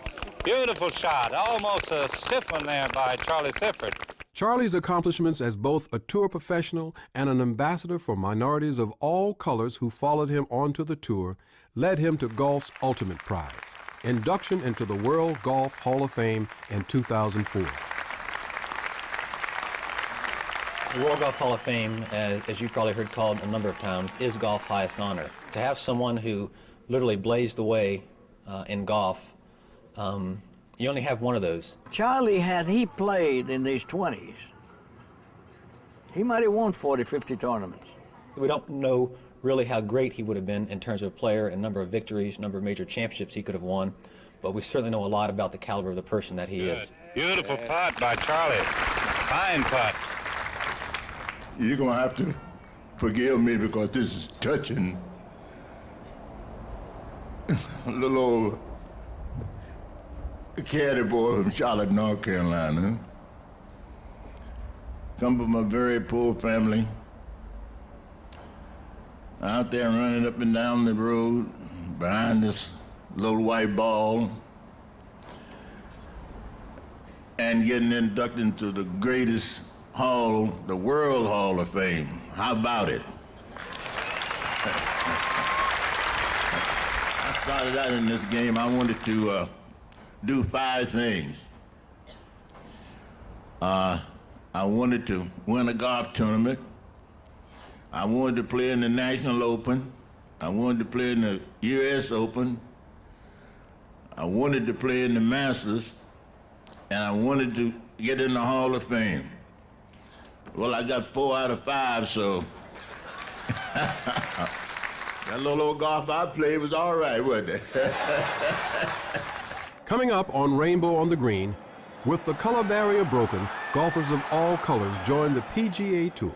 Beautiful shot. Almost a stiff one there by Charlie Sifford. Charlie's accomplishments as both a tour professional and an ambassador for minorities of all colors who followed him onto the tour led him to golf's ultimate prize, induction into the World Golf Hall of Fame in 2004. The World Golf Hall of Fame, as you probably heard called a number of times, is golf's highest honor. To have someone who literally blazed the way in golf, you only have one of those. Charlie, had he played in his 20s, he might have won 40, 50 tournaments. We don't know really how great he would have been in terms of a player and number of victories, number of major championships he could have won, but we certainly know a lot about the caliber of the person that he is. Beautiful putt by Charlie. Fine putt. You're going to have to forgive me because this is touching. A little old caddy boy from Charlotte, North Carolina. Come from a very poor family. Out there running up and down the road behind this little white ball and getting inducted into the greatest hall, the World Hall of Fame. How about it? I started out in this game, I wanted to do 5 things. I wanted to win a golf tournament. I wanted to play in the National Open. I wanted to play in the U.S. Open. I wanted to play in the Masters. And I wanted to get in the Hall of Fame. Well, I got 4 out of 5, so that little old golf I played was all right, wasn't it? Coming up on Rainbow on the Green, with the color barrier broken, golfers of all colors joined the PGA Tour.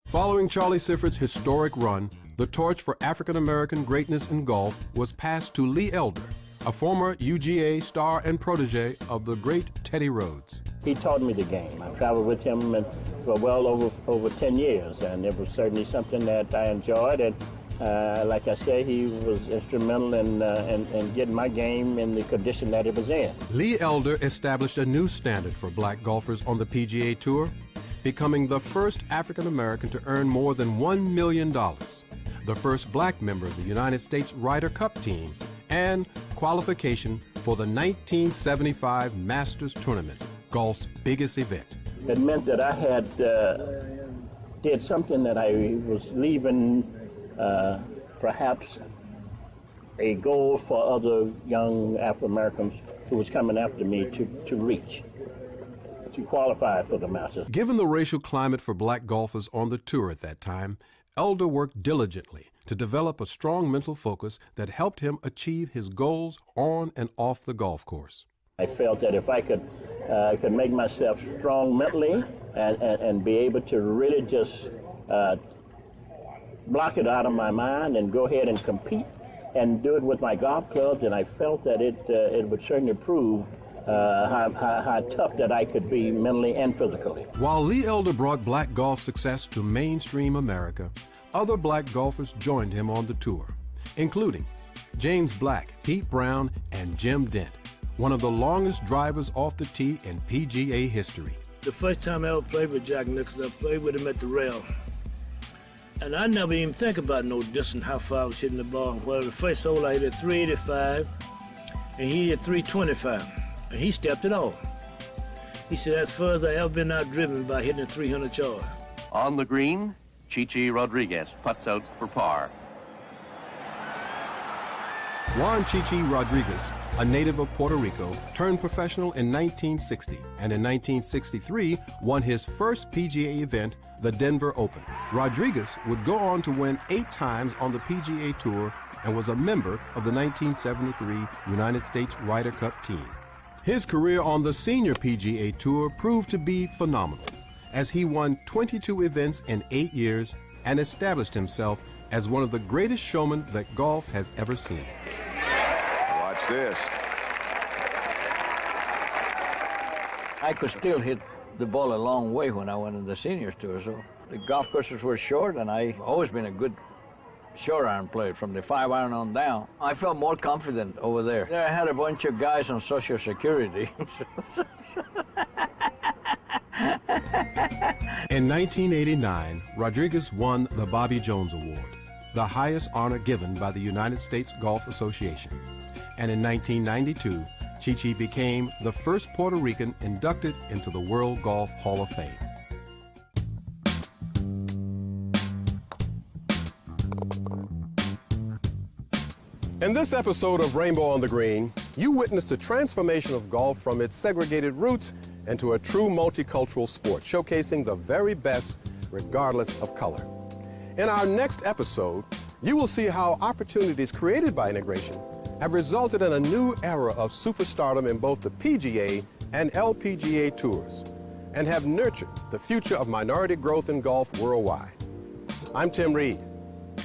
Following Charlie Sifford's historic run, the torch for African-American greatness in golf was passed to Lee Elder, a former UGA star and protege of the great Teddy Rhodes. He taught me the game. I traveled with him for well over 10 years, and it was certainly something that I enjoyed, and Like I say, he was instrumental in getting my game in the condition that it was in. Lee Elder established a new standard for black golfers on the PGA Tour, becoming the first African American to earn more than $1 million, the first black member of the United States Ryder Cup team, and qualification for the 1975 Masters Tournament, golf's biggest event. It meant that I had did something that I was leaving perhaps a goal for other young Afro-Americans who was coming after me to reach, to qualify for the Masters. Given the racial climate for black golfers on the tour at that time, Elder worked diligently to develop a strong mental focus that helped him achieve his goals on and off the golf course. I felt that if I could make myself strong mentally and be able to really just block it out of my mind and go ahead and compete and do it with my golf clubs, and I felt that it would certainly prove how tough that I could be mentally and physically. While Lee Elder brought black golf success to mainstream America, other black golfers joined him on the tour, including James Black, Pete Brown, and Jim Dent, one of the longest drivers off the tee in PGA history. The first time I ever played with Jack Nicklaus, I played with him at the rail. And I never even think about no distance, how far I was hitting the ball. Well, the first hole I hit at 385, and he hit 325, and he stepped it off. He said, as far as I ever been outdriven by hitting a 300 yard. On the green, Chichi Rodriguez putts out for par. Juan Chichi Rodriguez, a native of Puerto Rico, turned professional in 1960, and in 1963 won his first PGA event, the Denver Open. Rodriguez would go on to win 8 times on the PGA Tour and was a member of the 1973 United States Ryder Cup team. His career on the senior PGA Tour proved to be phenomenal, as he won 22 events in 8 years and established himself as one of the greatest showmen that golf has ever seen. Watch this. I could still hit the ball a long way when I went on the seniors tour, so the golf courses were short, and I've always been a good short iron player from the 5-iron on down. I felt more confident over there. There I had a bunch of guys on Social Security. In 1989, Rodriguez won the Bobby Jones Award, the highest honor given by the United States Golf Association. And in 1992, Chichi became the first Puerto Rican inducted into the World Golf Hall of Fame. In this episode of Rainbow on the Green, you witnessed the transformation of golf from its segregated roots into a true multicultural sport, showcasing the very best regardless of color. In our next episode, you will see how opportunities created by integration have resulted in a new era of superstardom in both the PGA and LPGA tours, and have nurtured the future of minority growth in golf worldwide. I'm Tim Reed,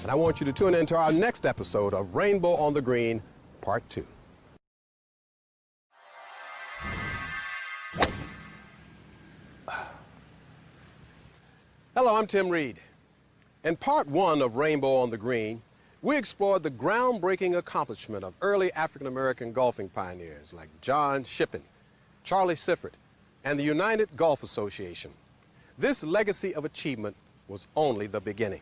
and I want you to tune in to our next episode of Rainbow on the Green, Part 2. Hello, I'm Tim Reed. In Part 1 of Rainbow on the Green, we explored the groundbreaking accomplishment of early African-American golfing pioneers like John Shippen, Charlie Sifford, and the United Golf Association. This legacy of achievement was only the beginning.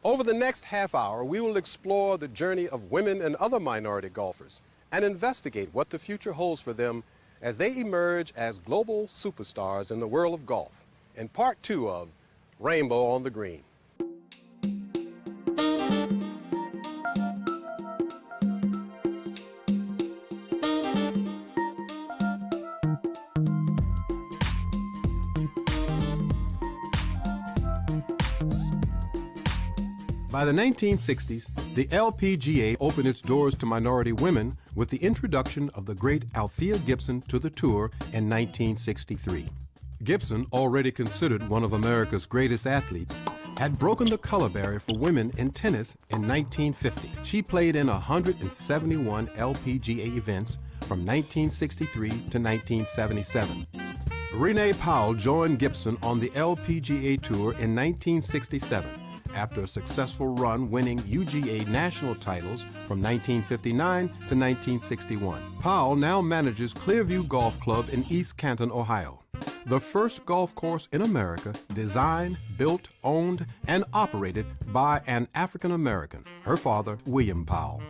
Over the next half hour, we will explore the journey of women and other minority golfers and investigate what the future holds for them as they emerge as global superstars in the world of golf in Part 2 of Rainbow on the Green. By the 1960s, the LPGA opened its doors to minority women with the introduction of the great Althea Gibson to the tour in 1963. Gibson, already considered one of America's greatest athletes, had broken the color barrier for women in tennis in 1950. She played in 171 LPGA events from 1963 to 1977. Renee Powell joined Gibson on the LPGA Tour in 1967 after a successful run winning UGA national titles from 1959 to 1961. Powell now manages Clearview Golf Club in East Canton, Ohio, the first golf course in America designed, built, owned, and operated by an African American, her father, William Powell.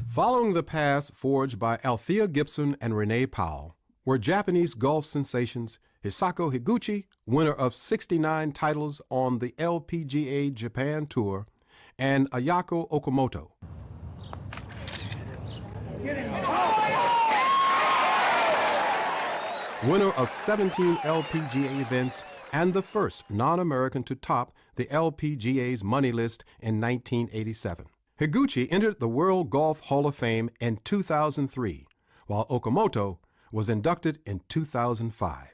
Following the paths forged by Althea Gibson and Renee Powell were Japanese golf sensations Hisako Higuchi, winner of 69 titles on the LPGA Japan Tour, and Ayako Okamoto. Winner of 17 LPGA events and the first non-American to top the LPGA's money list in 1987. Higuchi entered the World Golf Hall of Fame in 2003, while Okamoto was inducted in 2005.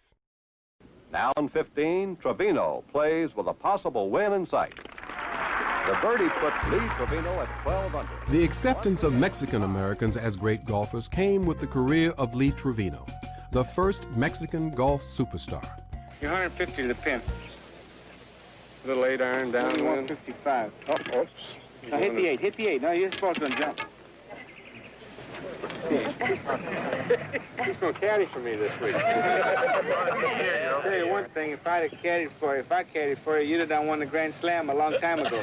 Down 15, Trevino plays with a possible win in sight. The birdie puts Lee Trevino at 12 under. The acceptance of Mexican Americans as great golfers came with the career of Lee Trevino, the first Mexican golf superstar. You're 150 to the pin. Little 8 iron down. 155. Oh, oops. Now hit the 8. Hit the 8. No, you're supposed to jump. He's going to caddy for me this week. I'll tell you one thing, if I caddied for you, you'd have done won the Grand Slam a long time ago.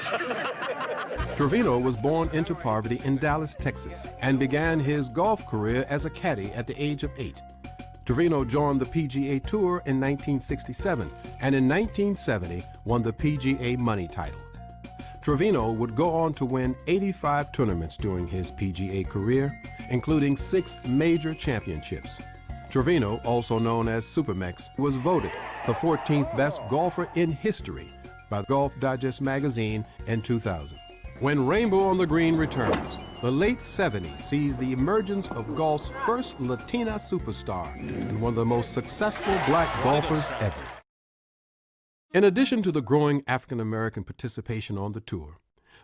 Trevino was born into poverty in Dallas, Texas, and began his golf career as a caddy at the age of 8. Trevino joined the PGA Tour in 1967, and in 1970 won the PGA Money title. Trevino would go on to win 85 tournaments during his PGA career, including 6 major championships. Trevino, also known as Supermex, was voted the 14th best golfer in history by Golf Digest magazine in 2000. When Rainbow on the Green returns, the late 70s sees the emergence of golf's first Latina superstar and one of the most successful black golfers ever. In addition to the growing African-American participation on the tour,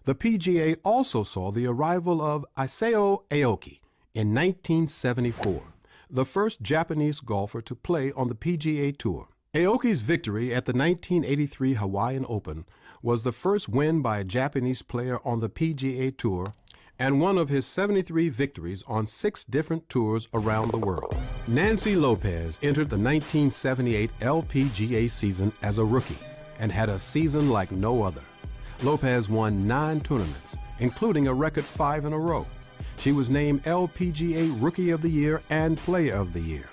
the PGA also saw the arrival of Isao Aoki in 1974, the first Japanese golfer to play on the PGA Tour. Aoki's victory at the 1983 Hawaiian Open was the first win by a Japanese player on the PGA Tour and one of his 73 victories on 6 different tours around the world. Nancy Lopez entered the 1978 LPGA season as a rookie and had a season like no other. Lopez won 9 tournaments, including a record 5 in a row. She was named LPGA Rookie of the Year and Player of the Year,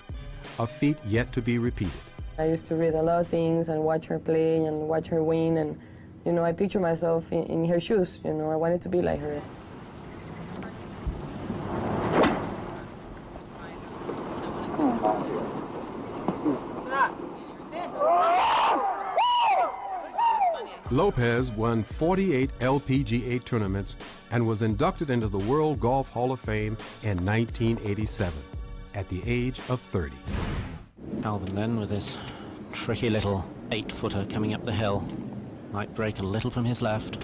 a feat yet to be repeated. I used to read a lot of things and watch her play and watch her win, and I picture myself in her shoes. I wanted to be like her. Lopez won 48 LPGA tournaments and was inducted into the World Golf Hall of Fame in 1987 at the age of 30. Alvin then with this tricky little 8-footer coming up the hill. Might break a little from his left.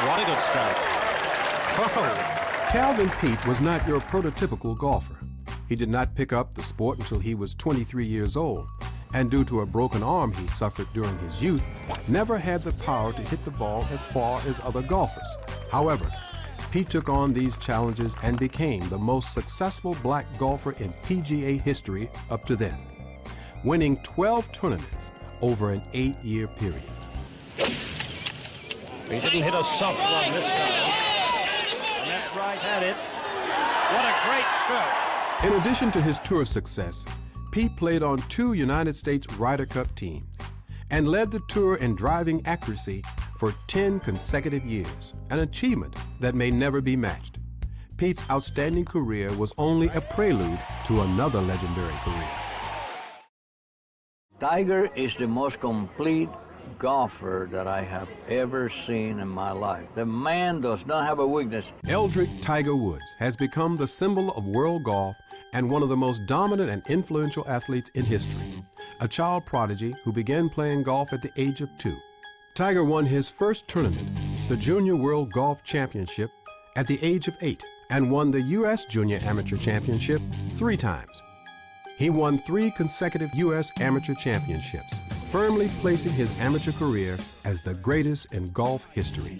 What a good stroke. Oh. Calvin Peete was not your prototypical golfer. He did not pick up the sport until he was 23 years old, and due to a broken arm he suffered during his youth, never had the power to hit the ball as far as other golfers. However, Peete took on these challenges and became the most successful black golfer in PGA history up to then, winning 12 tournaments over an 8-year period. He didn't hit a soft one this time. And that's right-handed. What a great stroke. In addition to his tour success, Peete played on 2 United States Ryder Cup teams and led the tour in driving accuracy for 10 consecutive years, an achievement that may never be matched. Pete's outstanding career was only a prelude to another legendary career. Tiger is the most complete golfer that I have ever seen in my life. The man does not have a weakness. Eldrick Tiger Woods has become the symbol of world golf and one of the most dominant and influential athletes in history, a child prodigy who began playing golf at the age of 2. Tiger won his first tournament, the Junior World Golf Championship, at the age of 8, and won the U.S. Junior Amateur Championship 3 times. He won 3 consecutive U.S. Amateur Championships, firmly placing his amateur career as the greatest in golf history.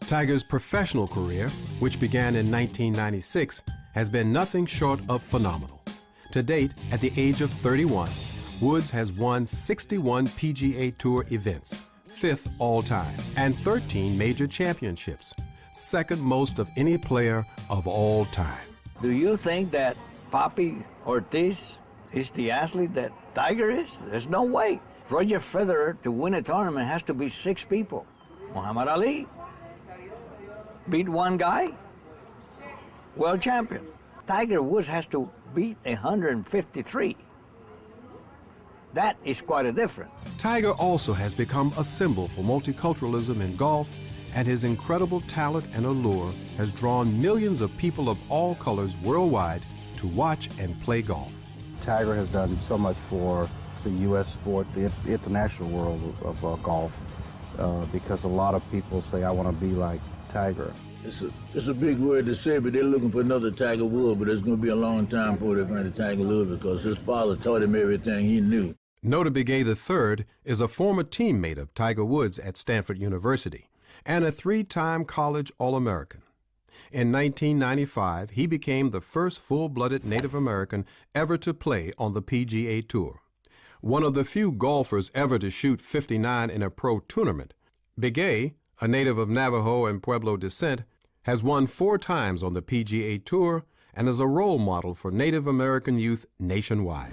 Tiger's professional career, which began in 1996, has been nothing short of phenomenal. To date, at the age of 31, Woods has won 61 PGA Tour events, 5th all-time, and 13 major championships, second most of any player of all time. Do you think that Papi Ortiz is the athlete that Tiger is? There's no way. Roger Federer, to win a tournament, has to beat 6 people. Muhammad Ali beat 1 guy, world champion. Tiger Woods has to beat 153. That is quite a difference. Tiger also has become a symbol for multiculturalism in golf, and his incredible talent and allure has drawn millions of people of all colors worldwide to watch and play golf. Tiger has done so much for the U.S. sport, the international world of golf, because a lot of people say, I want to be like Tiger. It's a big word to say, but they're looking for another Tiger Woods, but it's going to be a long time before they find a Tiger Woods because his father taught him everything he knew. Nota Begay III is a former teammate of Tiger Woods at Stanford University and a 3-time college All-American. In 1995, he became the first full-blooded Native American ever to play on the PGA Tour. One of the few golfers ever to shoot 59 in a pro tournament, Begay, a native of Navajo and Pueblo descent, has won 4 times on the PGA Tour and is a role model for Native American youth nationwide.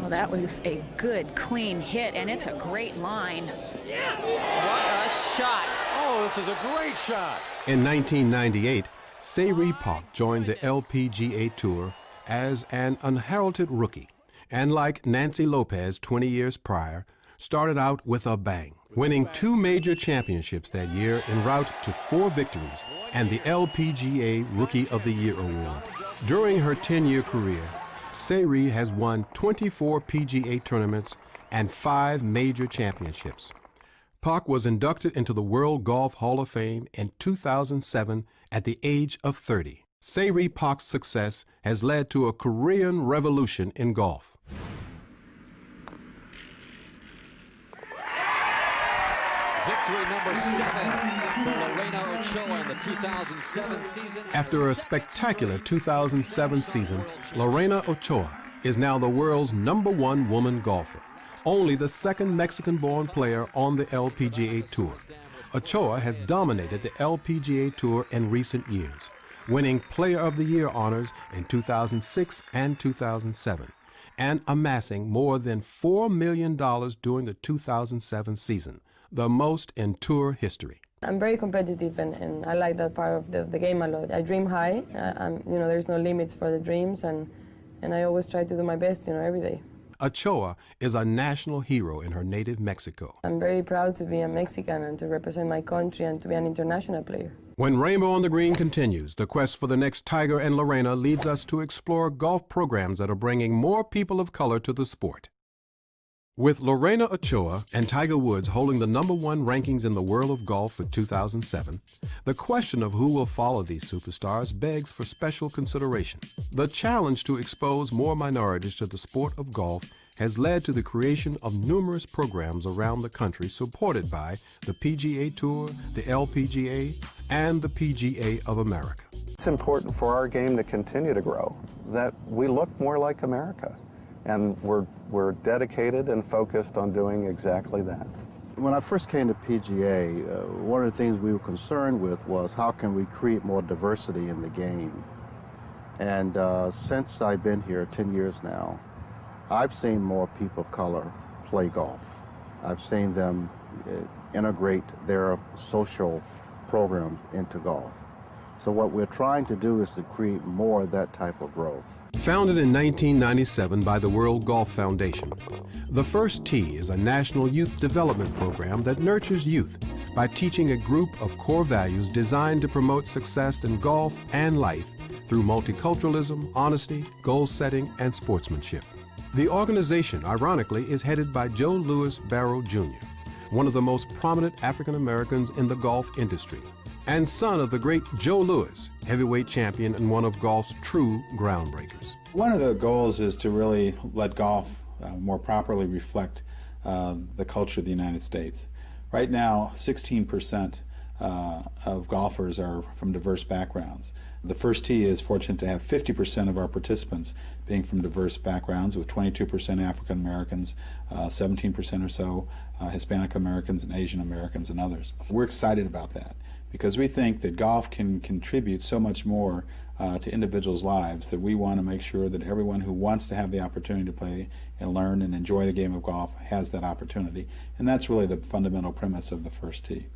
Well, that was a good, clean hit, and it's a great line. What a shot. Oh, this is a great shot. In 1998, Se-Ri Pak joined the LPGA Tour as an unheralded rookie, and like Nancy Lopez 20 years prior, started out with a bang, winning 2 major championships that year en route to 4 victories and the LPGA Rookie of the Year award. During her 10-year career, Se-Ri has won 24 PGA tournaments and 5 major championships. Pak was inducted into the World Golf Hall of Fame in 2007 at the age of 30. Se-Ri Pak's success has led to a Korean revolution in golf. Victory number 7 for Lorena Ochoa in the 2007 season. After a spectacular 2007 season, Lorena Ochoa is now the world's #1 woman golfer, only the 2nd Mexican-born player on the LPGA Tour. Ochoa has dominated the LPGA Tour in recent years, winning Player of the Year honors in 2006 and 2007, and amassing more than $4 million during the 2007 season, the most in tour history. I'm very competitive, and I like that part of the game a lot. I dream high. There's no limits for the dreams, and I always try to do my best, every day. Ochoa is a national hero in her native Mexico. I'm very proud to be a Mexican and to represent my country and to be an international player. When Rainbow on the Green continues, the quest for the next Tiger and Lorena leads us to explore golf programs that are bringing more people of color to the sport. With Lorena Ochoa and Tiger Woods holding the #1 rankings in the world of golf for 2007, the question of who will follow these superstars begs for special consideration. The challenge to expose more minorities to the sport of golf has led to the creation of numerous programs around the country supported by the PGA Tour, the LPGA, and the PGA of America. It's important for our game to continue to grow, that we look more like America. And we're dedicated and focused on doing exactly that. When I first came to PGA, one of the things we were concerned with was how can we create more diversity in the game. And since I've been here 10 years now, I've seen more people of color play golf. I've seen them integrate their social program into golf. So what we're trying to do is to create more of that type of growth. Founded in 1997 by the World Golf Foundation, the First Tee is a national youth development program that nurtures youth by teaching a group of core values designed to promote success in golf and life through multiculturalism, honesty, goal setting, and sportsmanship. The organization, ironically, is headed by Joe Louis Barrow Jr., one of the most prominent African Americans in the golf industry, and son of the great Joe Louis, heavyweight champion and one of golf's true groundbreakers. One of the goals is to really let golf more properly reflect the culture of the United States. Right now, 16% of golfers are from diverse backgrounds. The first tee is fortunate to have 50% of our participants being from diverse backgrounds, with 22% African Americans, 17% or so Hispanic Americans and Asian Americans and others. We're excited about that because we think that golf can contribute so much more to individuals' lives that we want to make sure that everyone who wants to have the opportunity to play and learn and enjoy the game of golf has that opportunity. And that's really the fundamental premise of the first tee.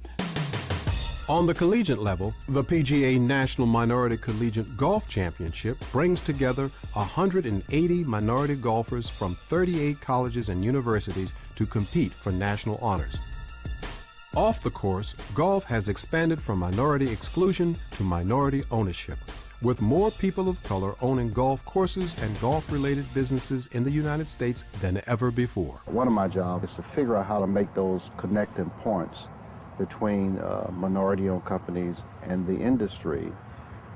On the collegiate level, the PGA National Minority Collegiate Golf Championship brings together 180 minority golfers from 38 colleges and universities to compete for national honors. Off the course, golf has expanded from minority exclusion to minority ownership, with more people of color owning golf courses and golf-related businesses in the United States than ever before. One of my jobs is to figure out how to make those connecting points between minority-owned companies and the industry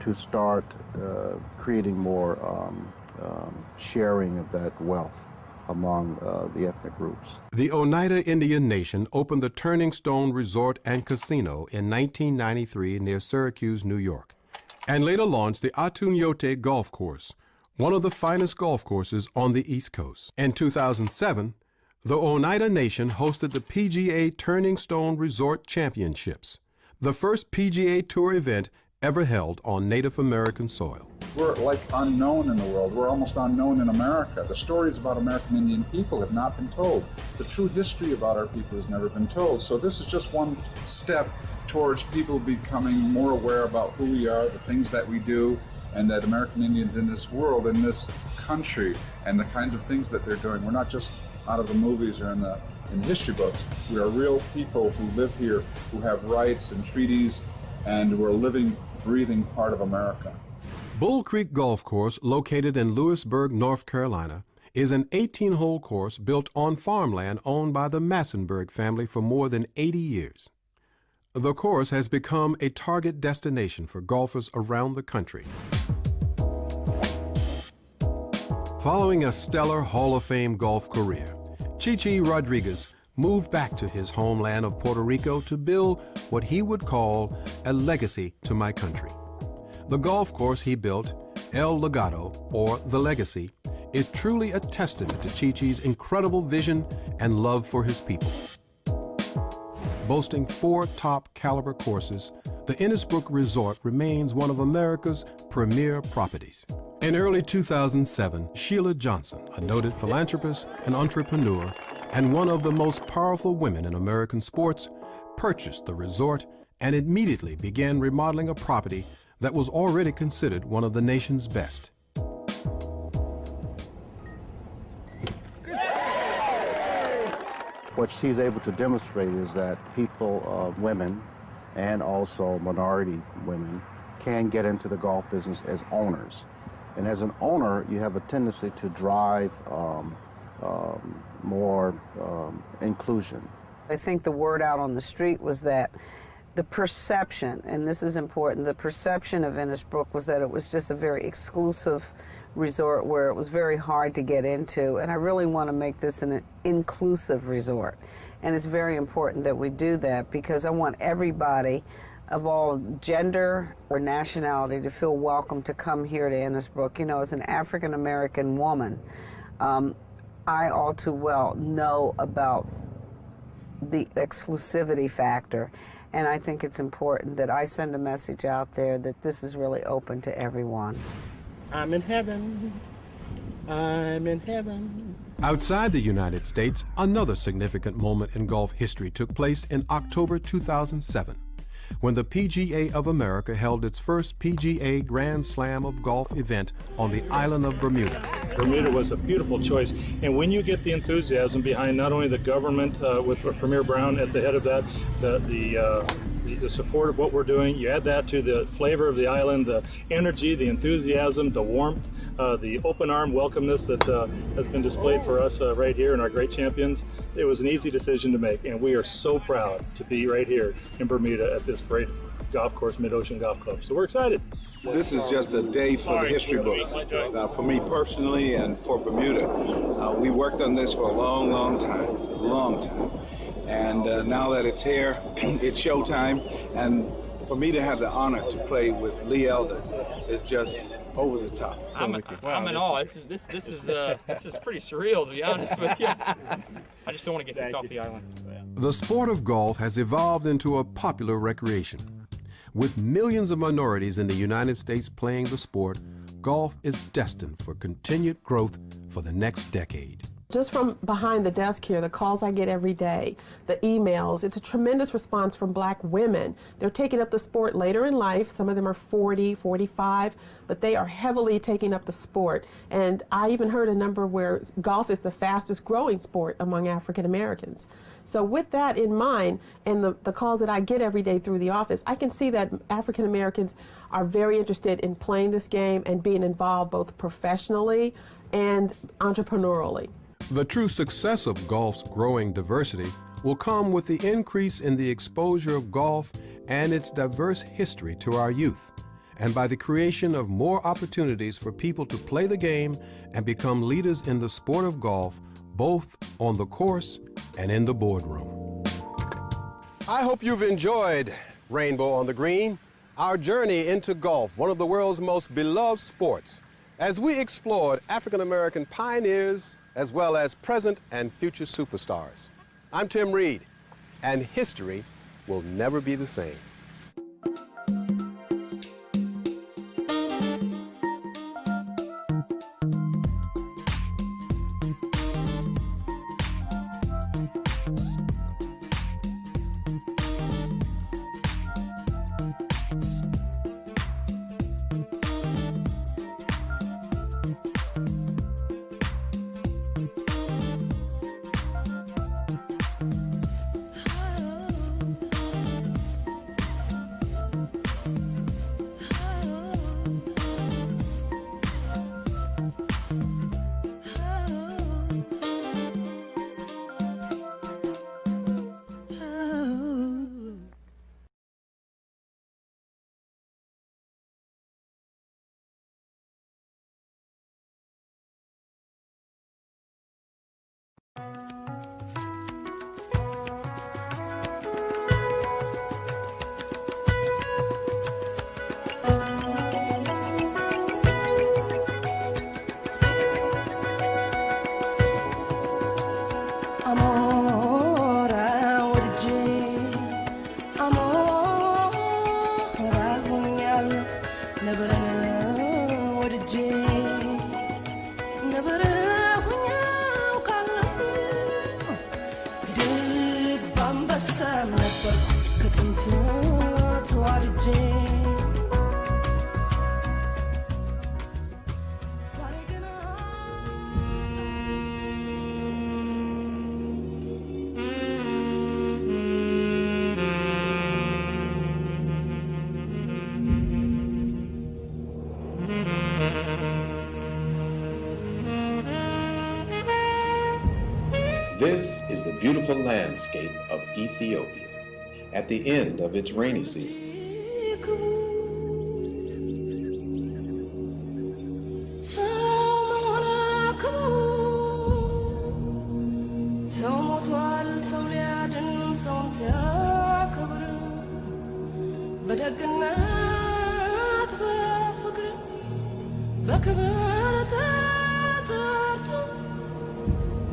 to start creating more sharing of that wealth among the ethnic groups. The Oneida Indian Nation opened the Turning Stone Resort and Casino in 1993 near Syracuse, New York, and later launched the Atunyote Golf Course, one of the finest golf courses on the East Coast. In 2007, the Oneida Nation hosted the PGA Turning Stone Resort Championships, the first PGA Tour event ever held on Native American soil. We're like unknown in the world. We're almost unknown in America. The stories about American Indian people have not been told. The true history about our people has never been told. So this is just one step towards people becoming more aware about who we are, the things that we do, and that American Indians in this world, in this country, and the kinds of things that they're doing. We're not just out of the movies or in history books. We are real people who live here, who have rights and treaties, and we're a living, breathing part of America. Bull Creek Golf Course, located in Lewisburg, North Carolina, is an 18-hole course built on farmland owned by the Massenburg family for more than 80 years. The course has become a target destination for golfers around the country. Following a stellar Hall of Fame golf career, Chichi Rodriguez moved back to his homeland of Puerto Rico to build what he would call a legacy to my country. The golf course he built, El Legado, or The Legacy, is truly a testament to Chichi's incredible vision and love for his people. Boasting 4 top-caliber courses, the Innisbrook Resort remains one of America's premier properties. In early 2007, Sheila Johnson, a noted philanthropist and entrepreneur, and one of the most powerful women in American sports, purchased the resort and immediately began remodeling a property that was already considered one of the nation's best. What she's able to demonstrate is that people, women, and also minority women, can get into the golf business as owners. And as an owner, you have a tendency to drive more inclusion. I think the word out on the street was that the perception, and this is important, the perception of Innisbrook was that it was just a very exclusive resort where it was very hard to get into, and I really want to make this an inclusive resort. And it's very important that we do that because I want everybody of all gender or nationality to feel welcome to come here to Innisbrook. You know, as an African American woman, I all too well know about the exclusivity factor, and I think it's important that I send a message out there that this is really open to everyone. I'm in heaven. I'm in heaven. Outside the United States, another significant moment in golf history took place in October 2007, when the PGA of America held its first PGA Grand Slam of Golf event on the island of Bermuda. Bermuda was a beautiful choice, and when you get the enthusiasm behind not only the government with Premier Brown at the head of that, the support of what we're doing, you add that to the flavor of the island, the energy, the enthusiasm, the warmth, the open arm welcomeness that has been displayed for us right here and our great champions. It was an easy decision to make, and we are so proud to be right here in Bermuda at this great golf course, Mid-Ocean Golf Club. So we're excited. This is just a day for the history books. For me personally and for Bermuda. We worked on this for a long time. And now that it's here, it's showtime. And for me to have the honor to play with Lee Elder is just over the top. I'm in awe. This is pretty surreal, to be honest with you. I just don't want to get kicked off the island. The sport of golf has evolved into a popular recreation. With millions of minorities in the United States playing the sport, golf is destined for continued growth for the next decade. Just from behind the desk here, the calls I get every day, the emails, it's a tremendous response from black women. They're taking up the sport later in life. Some of them are 40, 45, but they are heavily taking up the sport. And I even heard a number where golf is the fastest growing sport among African Americans. So with that in mind, and the calls that I get every day through the office, I can see that African Americans are very interested in playing this game and being involved both professionally and entrepreneurially. The true success of golf's growing diversity will come with the increase in the exposure of golf and its diverse history to our youth, and by the creation of more opportunities for people to play the game and become leaders in the sport of golf, both on the course and in the boardroom. I hope you've enjoyed Rainbow on the Green, our journey into golf, one of the world's most beloved sports, as we explored African American pioneers as well as present and future superstars. I'm Tim Reed, and history will never be the same. This is the beautiful landscape of Ethiopia at the end of its rainy season.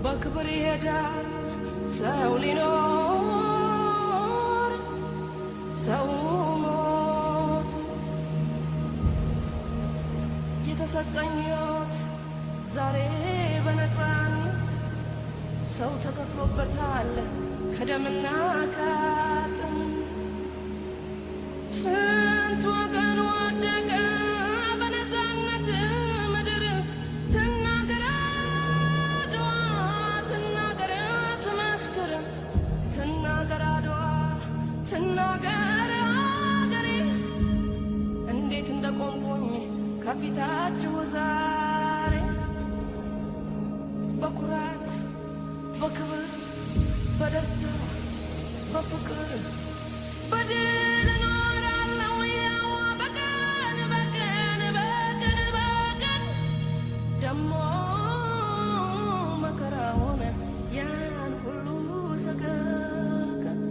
በክብር ይሄዳል ሰው ሊኖር ሰው ሞት የተሰጠኝ ሕይወት ዛሬ በነፃነት ሰው ተከፍሎበታል ከደምና ከአጥንት ስንት ወገን ወደቀ በነፃነት ምድር ትናገር አድዋ ትናገር ትመስክር ትናገር አድዋ ትናገር አገሬ እንዴት እንደቆምኩኝ ከፊታችሁ ዛሬ በክብር በደስታ በፍቅር በድል እኖራለሁ ያው በቀን በቀን በቀን በቀን ደሞ መከራውን ያን ሁሉ ሰቀቀን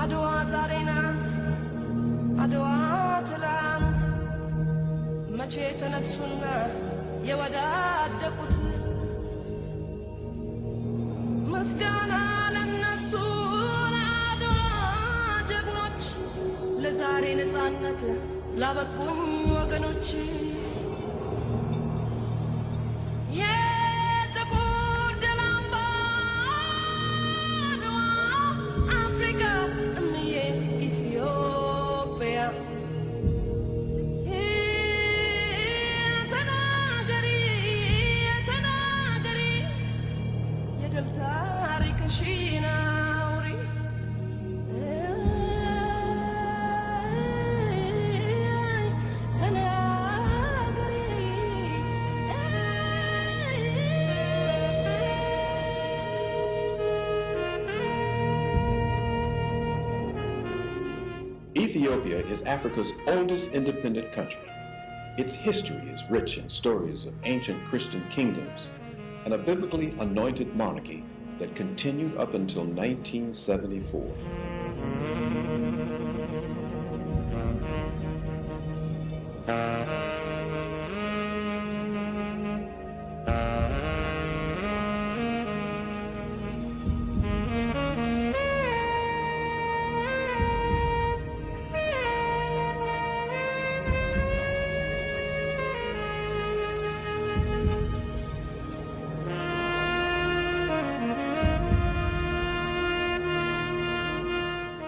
አድዋ ዛሬ ናት አድዋ ትላንት መቼ ተነሱና የወዳደቁት ምስጋና ለነሱ ለአድዋ ጀግኖች ለዛሬ ነፃነት ላበቁኝ ወገኖች የጥቁር ደም አምባ አድዋ አፍሪካ እምዬ ኢትዮጵያ ተናገሪ ተናገሪ የድል ታሪክሽን አውሪ Ethiopia is Africa's oldest independent country. Its history is rich in stories of ancient Christian kingdoms and a biblically anointed monarchy that continued up until 1974.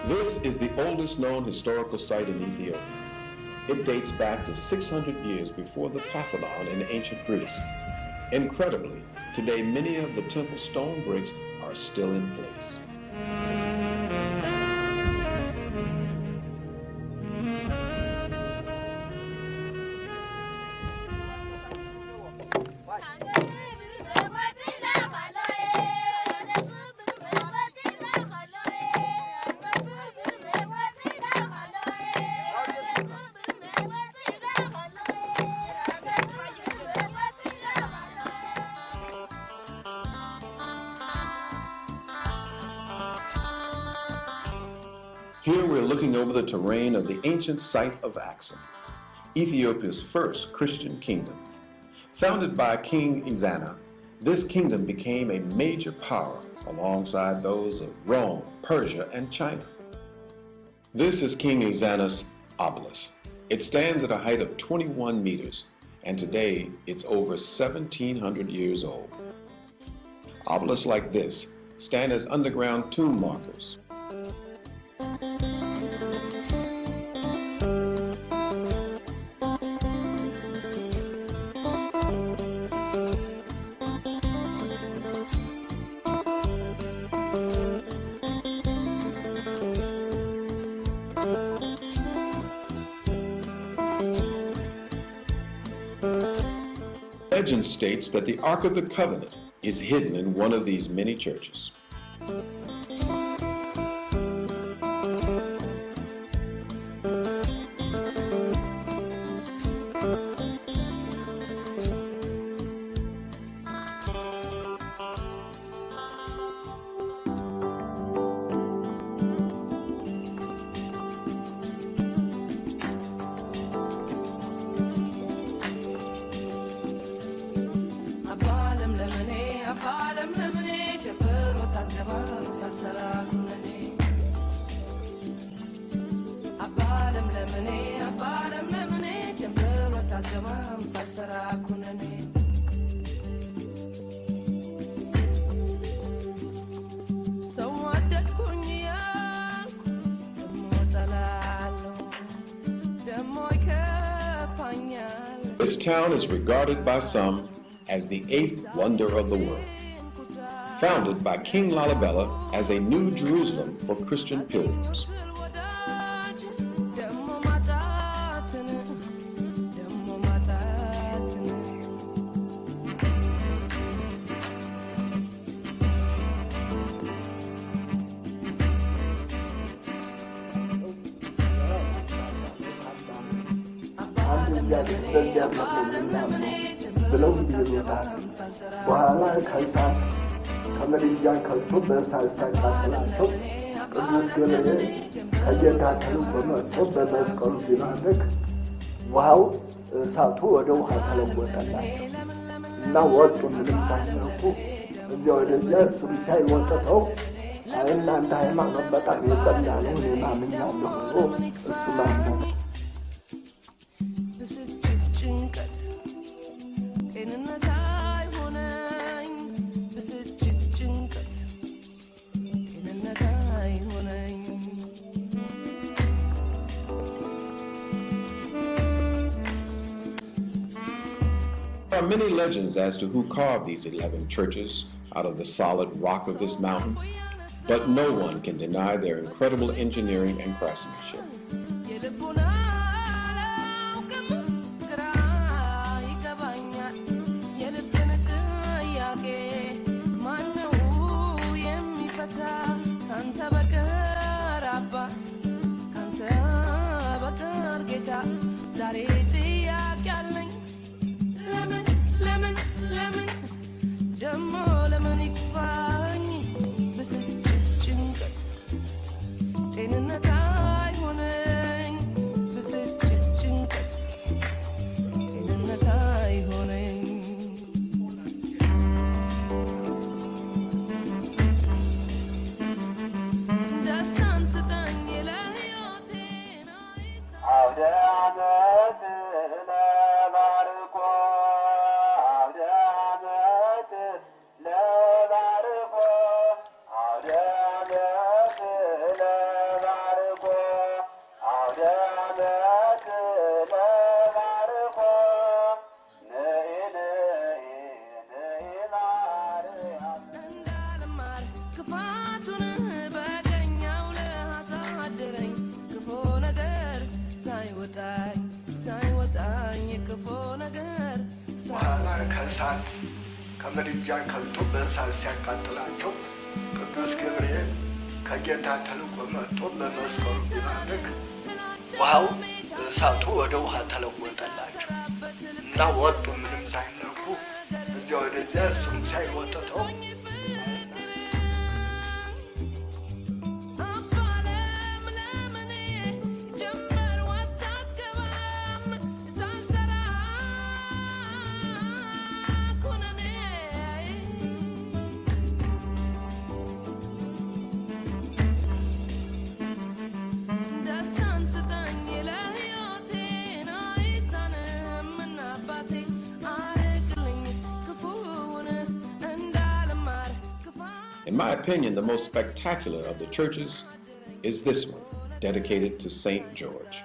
This is the oldest known historical site in Ethiopia. It dates back to 600 years before the Parthenon in ancient Greece. Incredibly, today many of the temple stone bricks are still in place. Here we're looking over the terrain of the ancient site of Axum, Ethiopia's first Christian kingdom. Founded by King Ezana, this kingdom became a major power alongside those of Rome, Persia, and China. This is King Ezana's obelisk. It stands at a height of 21 meters, and today it's over 1,700 years old. Obelisks like this stand as underground tomb markers. Legend states that the Ark of the Covenant is hidden in one of these many churches. This town is regarded by some as the eighth wonder of the world. Founded by King Lalibela as a new Jerusalem for Christian pilgrims. በዚያ ነው የምናምነው ብለው ይሉታል። በኋላ ከእሳት ከምድጃ ከብቶ በእሳት ሲያቃጥላቸው ቅዱስ ገብርኤል ከጌታ ተልኮ መጥቶ በመስቀሉ ሲባርክ ውሃው እሳቱ ወደ ውሃ ተለወጠላቸው እና ወጡ። ምንም ሳይነኩ እዚያ ወደዚያ እሱም ሳይወጥተው እናንተ ሃይማኖት በጣም የጸና ነው እኔ ማምኛለሁ ብሎ እሱ ማመነ። ጭንቀት ጤንነት አይሆነኝ ብስጭት ጭንቀት ጤንነት አይሆነኝ There are many legends as to who carved these 11 churches out of the solid rock of this mountain, but no one can deny their incredible engineering and craftsmanship. ከእሳት ከምድጃ ከብቶ በእሳት ሲያቃጥላቸው ቅዱስ ገብርኤል ከጌታ ተልኮ መጥቶ በመስቀሉ ሲባርክ ውሃው እሳቱ ወደ ውሃ ተለወጠላቸው እና ወጡ። ምንም ሳይነኩ እዚያ ወደዚያ እሱም ሳይወጥተው In my opinion, the most spectacular of the churches is this one, dedicated to St. George.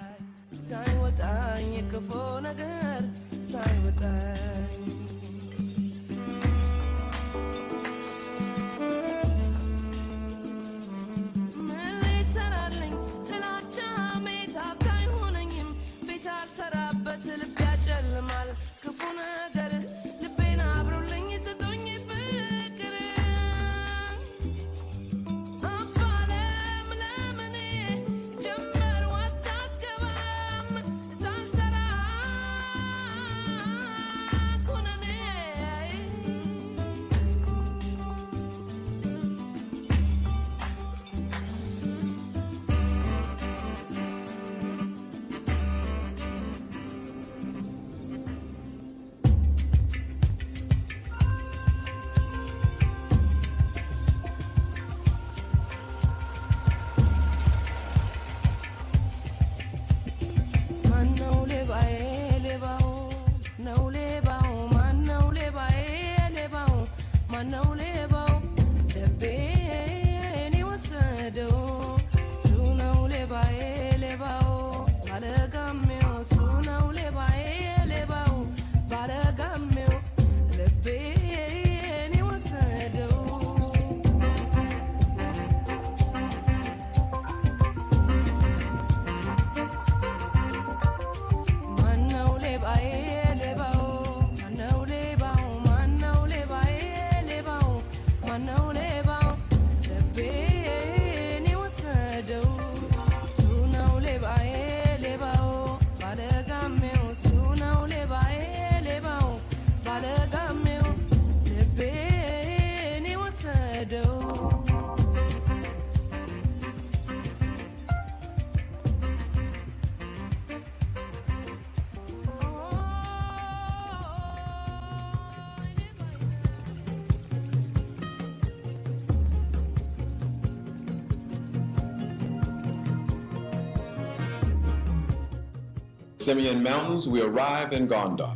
Simeon Mountains, we arrive in Gondar,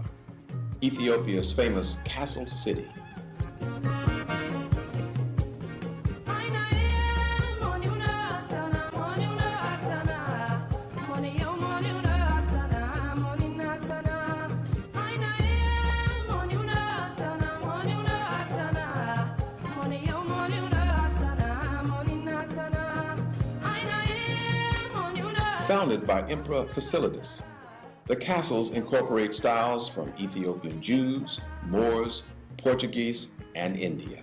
Ethiopia's famous castle city. Founded by Emperor Fasilides, the castles incorporate styles from Ethiopian Jews, Moors, Portuguese, and India.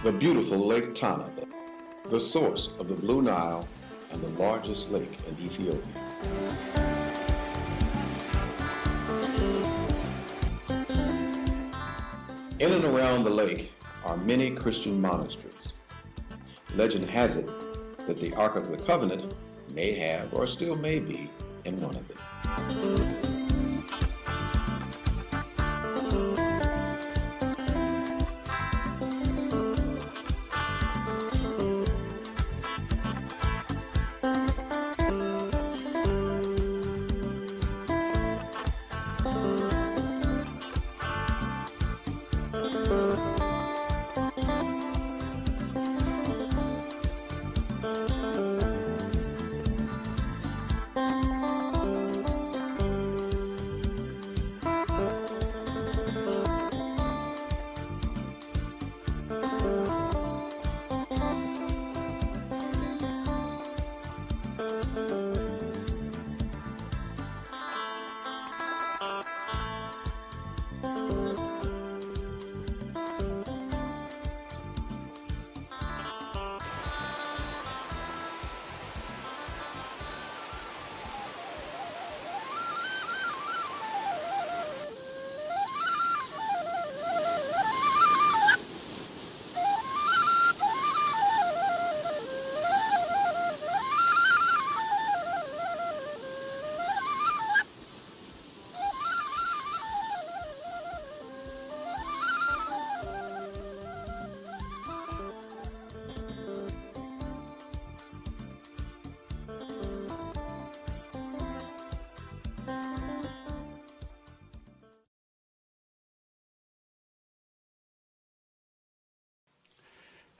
The beautiful Lake Tana, the source of the Blue Nile and the largest lake in Ethiopia. In and around the lake are many Christian monasteries. Legend has it that the Ark of the Covenant may have or still may be in one of them.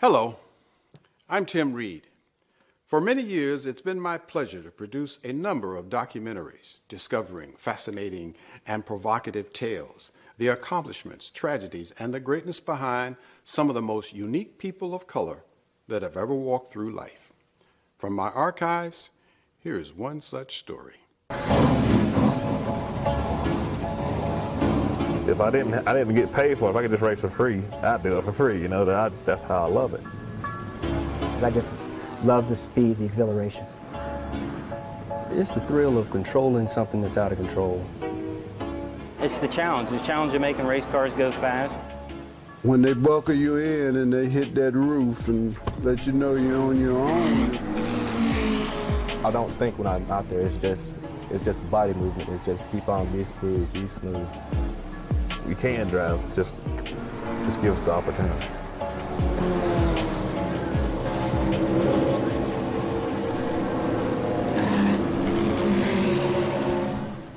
Hello, I'm Tim Reed. For many years, it's been my pleasure to produce a number of documentaries discovering fascinating and provocative tales, the accomplishments, tragedies, and the greatness behind some of the most unique people of color that have ever walked through life. From my archives, here is one such story. If I didn't get paid for it, if I could just race for free, I'd do it for free. You know, that's how I love it. I just love the speed, the exhilaration. It's the thrill of controlling something that's out of control. It's the challenge of making race cars go fast. When they buckle you in and they hit that roof and let you know you're on your own. I don't think when I'm out there, it's just body movement. It's just keep on, be smooth, be smooth. We can drive, just give us the opportunity.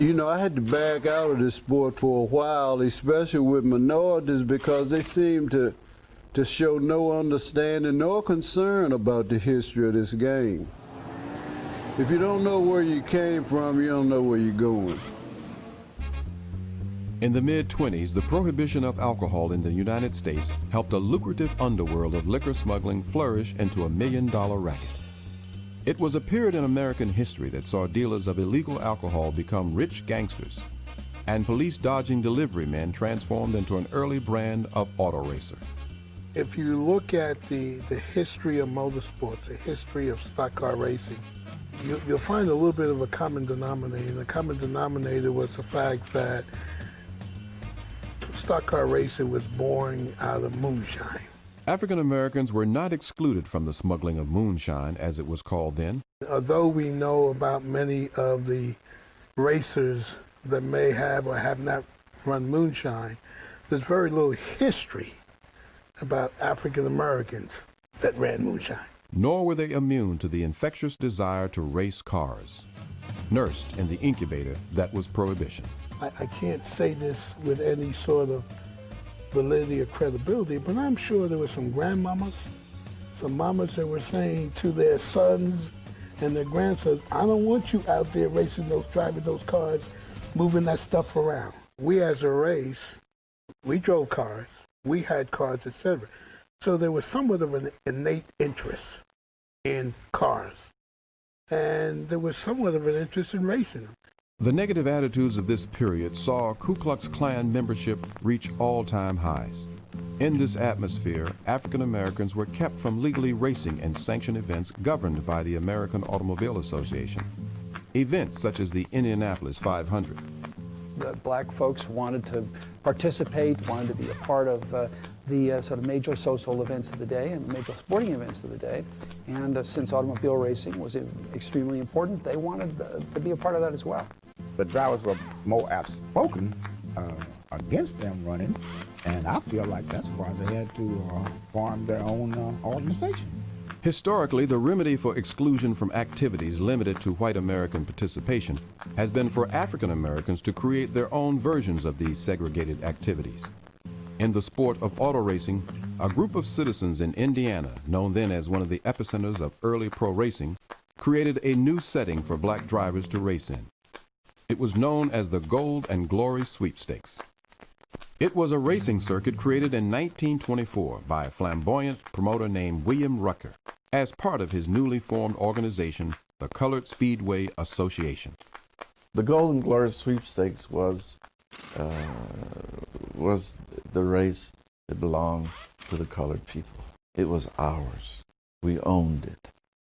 You know, I had to back out of this sport for a while, especially with minorities, because they seem to show no understanding nor concern about the history of this game. If you don't know where you came from, you don't know where you're going. In the mid-20s, the prohibition of alcohol in the United States helped a lucrative underworld of liquor smuggling flourish into a million-dollar racket. It was a period in American history that saw dealers of illegal alcohol become rich gangsters, and police-dodging delivery men transformed into an early brand of auto racer. If you look at the history of motorsports, the history of stock car racing, you'll find a little bit of a common denominator. And the common denominator was the fact that stock car racing was born out of moonshine. African Americans were not excluded from the smuggling of moonshine, as it was called then. Although we know about many of the racers that may have or have not run moonshine, there's very little history about African Americans that ran moonshine. Nor were they immune to the infectious desire to race cars. Nursed in the incubator that was prohibition. I can't say this with any sort of validity or credibility, but I'm sure there were some grandmamas, some mamas that were saying to their sons and their grandsons, I don't want you out there racing those, driving those cars, moving that stuff around. We as a race, we drove cars, we had cars, etc. So there was somewhat of an innate interest in cars, and there was somewhat of an interest in racing them. The negative attitudes of this period saw Ku Klux Klan membership reach all-time highs. In this atmosphere, African Americans were kept from legally racing in sanctioned events governed by the American Automobile Association. Events such as the Indianapolis 500. The black folks wanted to participate, wanted to be a part of the sort of major social events of the day and major sporting events of the day. And since automobile racing was extremely important, they wanted to be a part of that as well. The drivers were more outspoken against them running, and I feel like that's why they had to form their own organization. Historically, the remedy for exclusion from activities limited to white American participation has been for African Americans to create their own versions of these segregated activities. In the sport of auto racing, a group of citizens in Indiana, known then as one of the epicenters of early pro racing, created a new setting for black drivers to race in. It was known as the Gold and Glory Sweepstakes. It was a racing circuit created in 1924 by a flamboyant promoter named William Rucker as part of his newly formed organization, the Colored Speedway Association. The Gold and Glory Sweepstakes was the race that belonged to the colored people. It was ours. We owned it.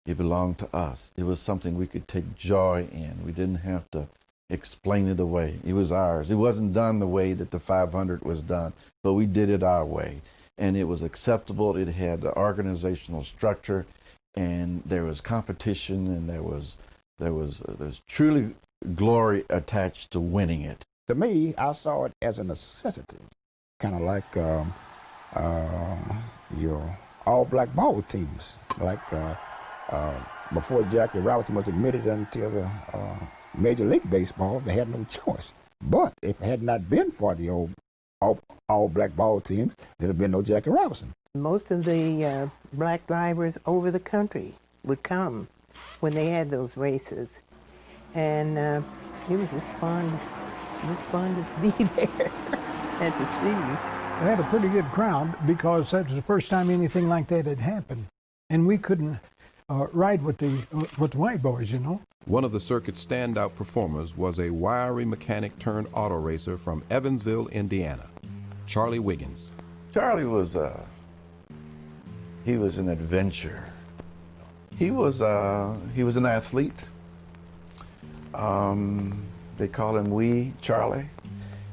It belonged to us. It was something we could take joy in. We didn't have to explain it away. It was ours. It wasn't done the way that the 500 was done, but we did it our way. And it was acceptable. It had the organizational structure, and there was competition, and there's truly glory attached to winning it. To me, I saw it as a necessity, kind of like your all-black ball teams. Like before Jackie Robinson was admitted until the Major League Baseball, they had no choice. But if it had not been for the all-black ball teams, there'd have been no Jackie Robinson. Most of the black drivers over the country would come when they had those races, and it was just fun to be there. Had to see you. They had a pretty good crowd because that was the first time anything like that had happened, and we couldn't ride with the white boys, you know. One of the circuit's standout performers was a wiry mechanic turned auto racer from Evansville, Indiana, Charlie Wiggins. Charlie was he was an adventurer. He was an athlete. They call him Wee Charlie.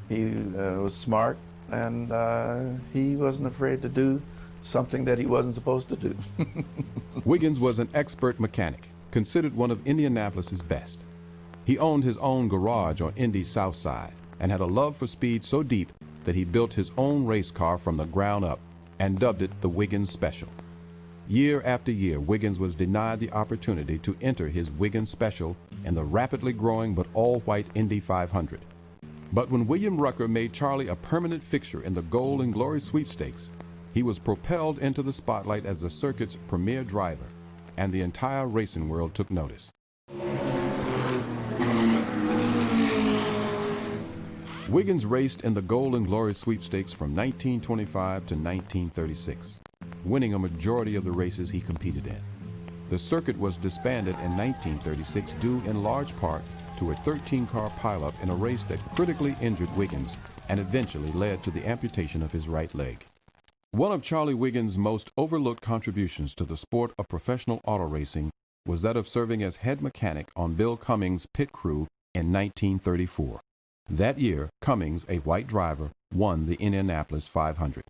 He was smart, and he wasn't afraid to do something that he wasn't supposed to do. Wiggins was an expert mechanic, considered one of Indianapolis's best. He owned his own garage on Indy's south side and had a love for speed so deep that he built his own race car from the ground up and dubbed it the Wiggins Special. Year after year, Wiggins was denied the opportunity to enter his Wiggins Special in the rapidly growing but all-white Indy 500. But when William Rucker made Charlie a permanent fixture in the Gold and Glory Sweepstakes, he was propelled into the spotlight as the circuit's premier driver, and the entire racing world took notice. Wiggins raced in the Gold and Glory Sweepstakes from 1925 to 1936, winning a majority of the races he competed in. The circuit was disbanded in 1936 due in large part to a 13-car pileup in a race that critically injured Wiggins and eventually led to the amputation of his right leg. One of Charlie Wiggins' most overlooked contributions to the sport of professional auto racing was that of serving as head mechanic on Bill Cummings' pit crew in 1934. That year, Cummings, a white driver, won the Indianapolis 500.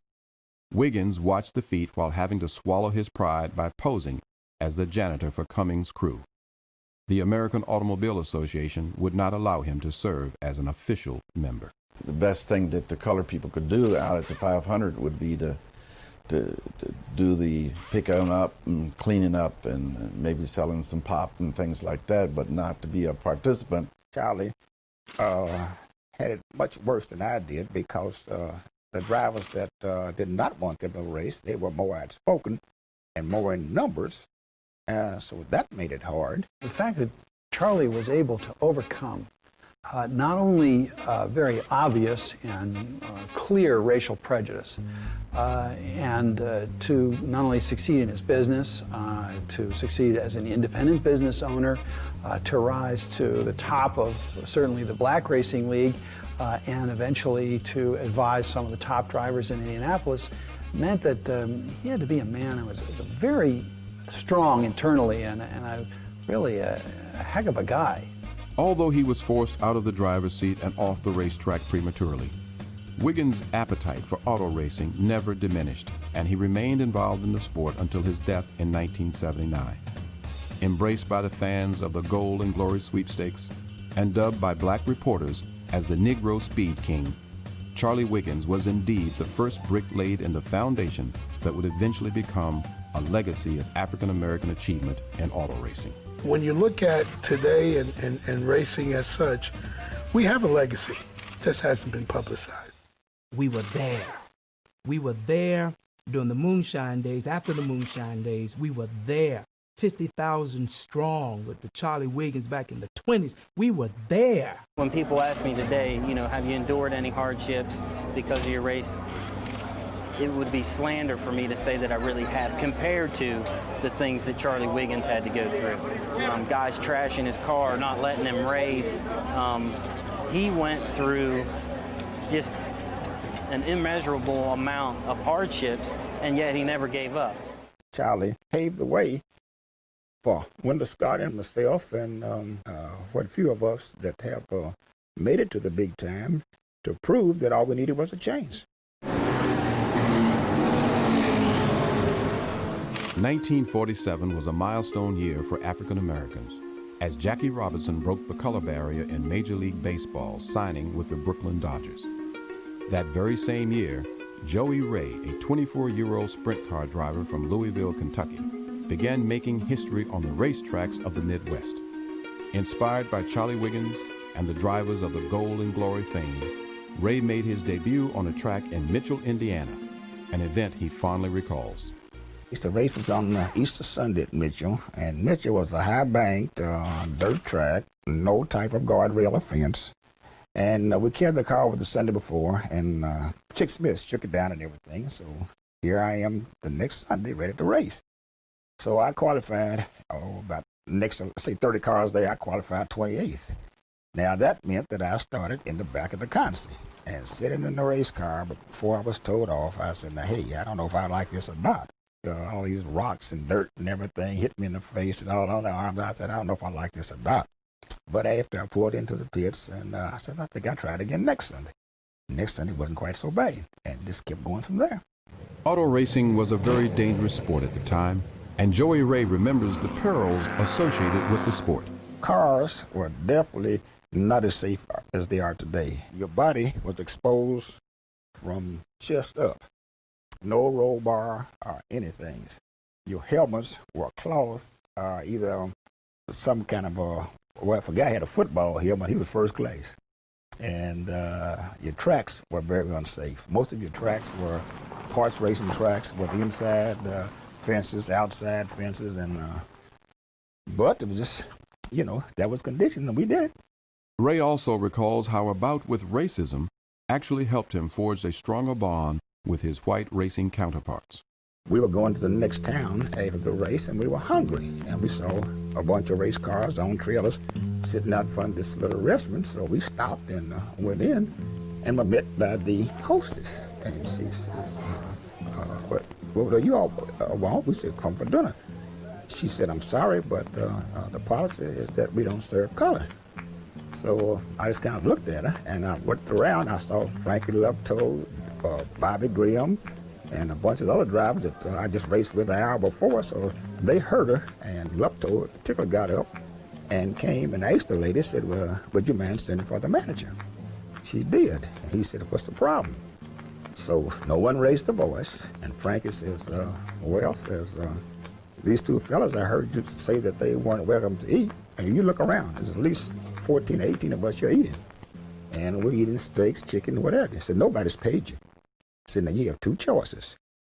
Wiggins watched the feat while having to swallow his pride by posing as the janitor for Cummings' crew. The American Automobile Association would not allow him to serve as an official member. The best thing that the colored people could do out at the 500 would be to do the picking up and cleaning up and maybe selling some pop and things like that, but not to be a participant. Charlie had it much worse than I did because the drivers that did not want them to race, they were more outspoken and more in numbers, so that made it hard. The fact that Charlie was able to overcome not only very obvious and clear racial prejudice, and to not only succeed in his business, to succeed as an independent business owner, to rise to the top of certainly the Black Racing League, and eventually to advise some of the top drivers in Indianapolis, meant that he had to be a man who was very strong internally and really a heck of a guy. Although he was forced out of the driver's seat and off the racetrack prematurely, Wiggins' appetite for auto racing never diminished, and he remained involved in the sport until his death in 1979. Embraced by the fans of the Gold and Glory Sweepstakes and dubbed by black reporters as the Negro Speed King, Charlie Wiggins was indeed the first brick laid in the foundation that would eventually become a legacy of African-American achievement in auto racing. When you look at today and racing as such, we have a legacy. It just hasn't been publicized. We were there. We were there during the moonshine days. After the moonshine days, we were there. 50,000 strong with the Charlie Wiggins back in the 20s. We were there. When people ask me today, you know, have you endured any hardships because of your race? It would be slander for me to say that I really have, compared to the things that Charlie Wiggins had to go through. Guys trashing his car, not letting him race. He went through just an immeasurable amount of hardships, and yet he never gave up. Charlie paved the way for Wendell Scott and myself and what few of us that have made it to the big time to prove that all we needed was a change. 1947 was a milestone year for African Americans as Jackie Robinson broke the color barrier in Major League Baseball, signing with the Brooklyn Dodgers. That very same year, Joey Ray, a 24-year-old sprint car driver from Louisville, Kentucky, began making history on the racetracks of the Midwest. Inspired by Charlie Wiggins and the drivers of the Gold and Glory fame, Ray made his debut on a track in Mitchell, Indiana, an event he fondly recalls. The race was on Easter Sunday at Mitchell, and Mitchell was a high-banked dirt track, no type of guardrail or fence. And we carried the car over the Sunday before, and Chick Smith shook it down and everything. So here I am the next Sunday ready to race. So I qualified, about next, say 30 cars there, I qualified 28th. Now that meant that I started in the back of the console and sitting in the race car, but before I was towed off, I said, now, hey, I don't know if I like this or not. All these rocks and dirt and everything hit me in the face and all on the arms. I said, I don't know if I like this or not. But after I pulled into the pits, and I said, I think I'll try it again next Sunday. Next Sunday wasn't quite so bad, and just kept going from there. Auto racing was a very dangerous sport at the time, and Joey Ray remembers the perils associated with the sport. Cars were definitely not as safe as they are today. Your body was exposed from chest up. No roll bar or anything. Your helmets were cloth, either some kind of well, if a guy had a football helmet, he was first class. And your tracks were very unsafe. Most of your tracks were horse racing tracks with inside fences, outside fences, and but it was just, you know, that was conditioned, and we did it. Ray also recalls how a bout with racism actually helped him forge a stronger bond with his white racing counterparts. We were going to the next town after the race, and we were hungry, and we saw a bunch of race cars on trailers sitting out front of this little restaurant, so we stopped and went in, and were met by the hostess, and she says, what do you all want? We said, come for dinner. She said, I'm sorry, but the policy is that we don't serve color. So I just kind of looked at her, and I looked around. I saw Frankie Lupto, Bobby Graham, and a bunch of other drivers that I just raced with an hour before. So they heard her, and Lupto in particular got up and came and asked the lady, said, well, would you mind standing for the manager? She did. And he said, what's the problem? So no one raised a voice, and Frankie says, well, these two fellas, I heard you say that they weren't welcome to eat. And you look around, there's at least 14, 18 of us you're eating. And we're eating steaks, chicken, whatever. He said, nobody's paid you. He said, now you have two choices.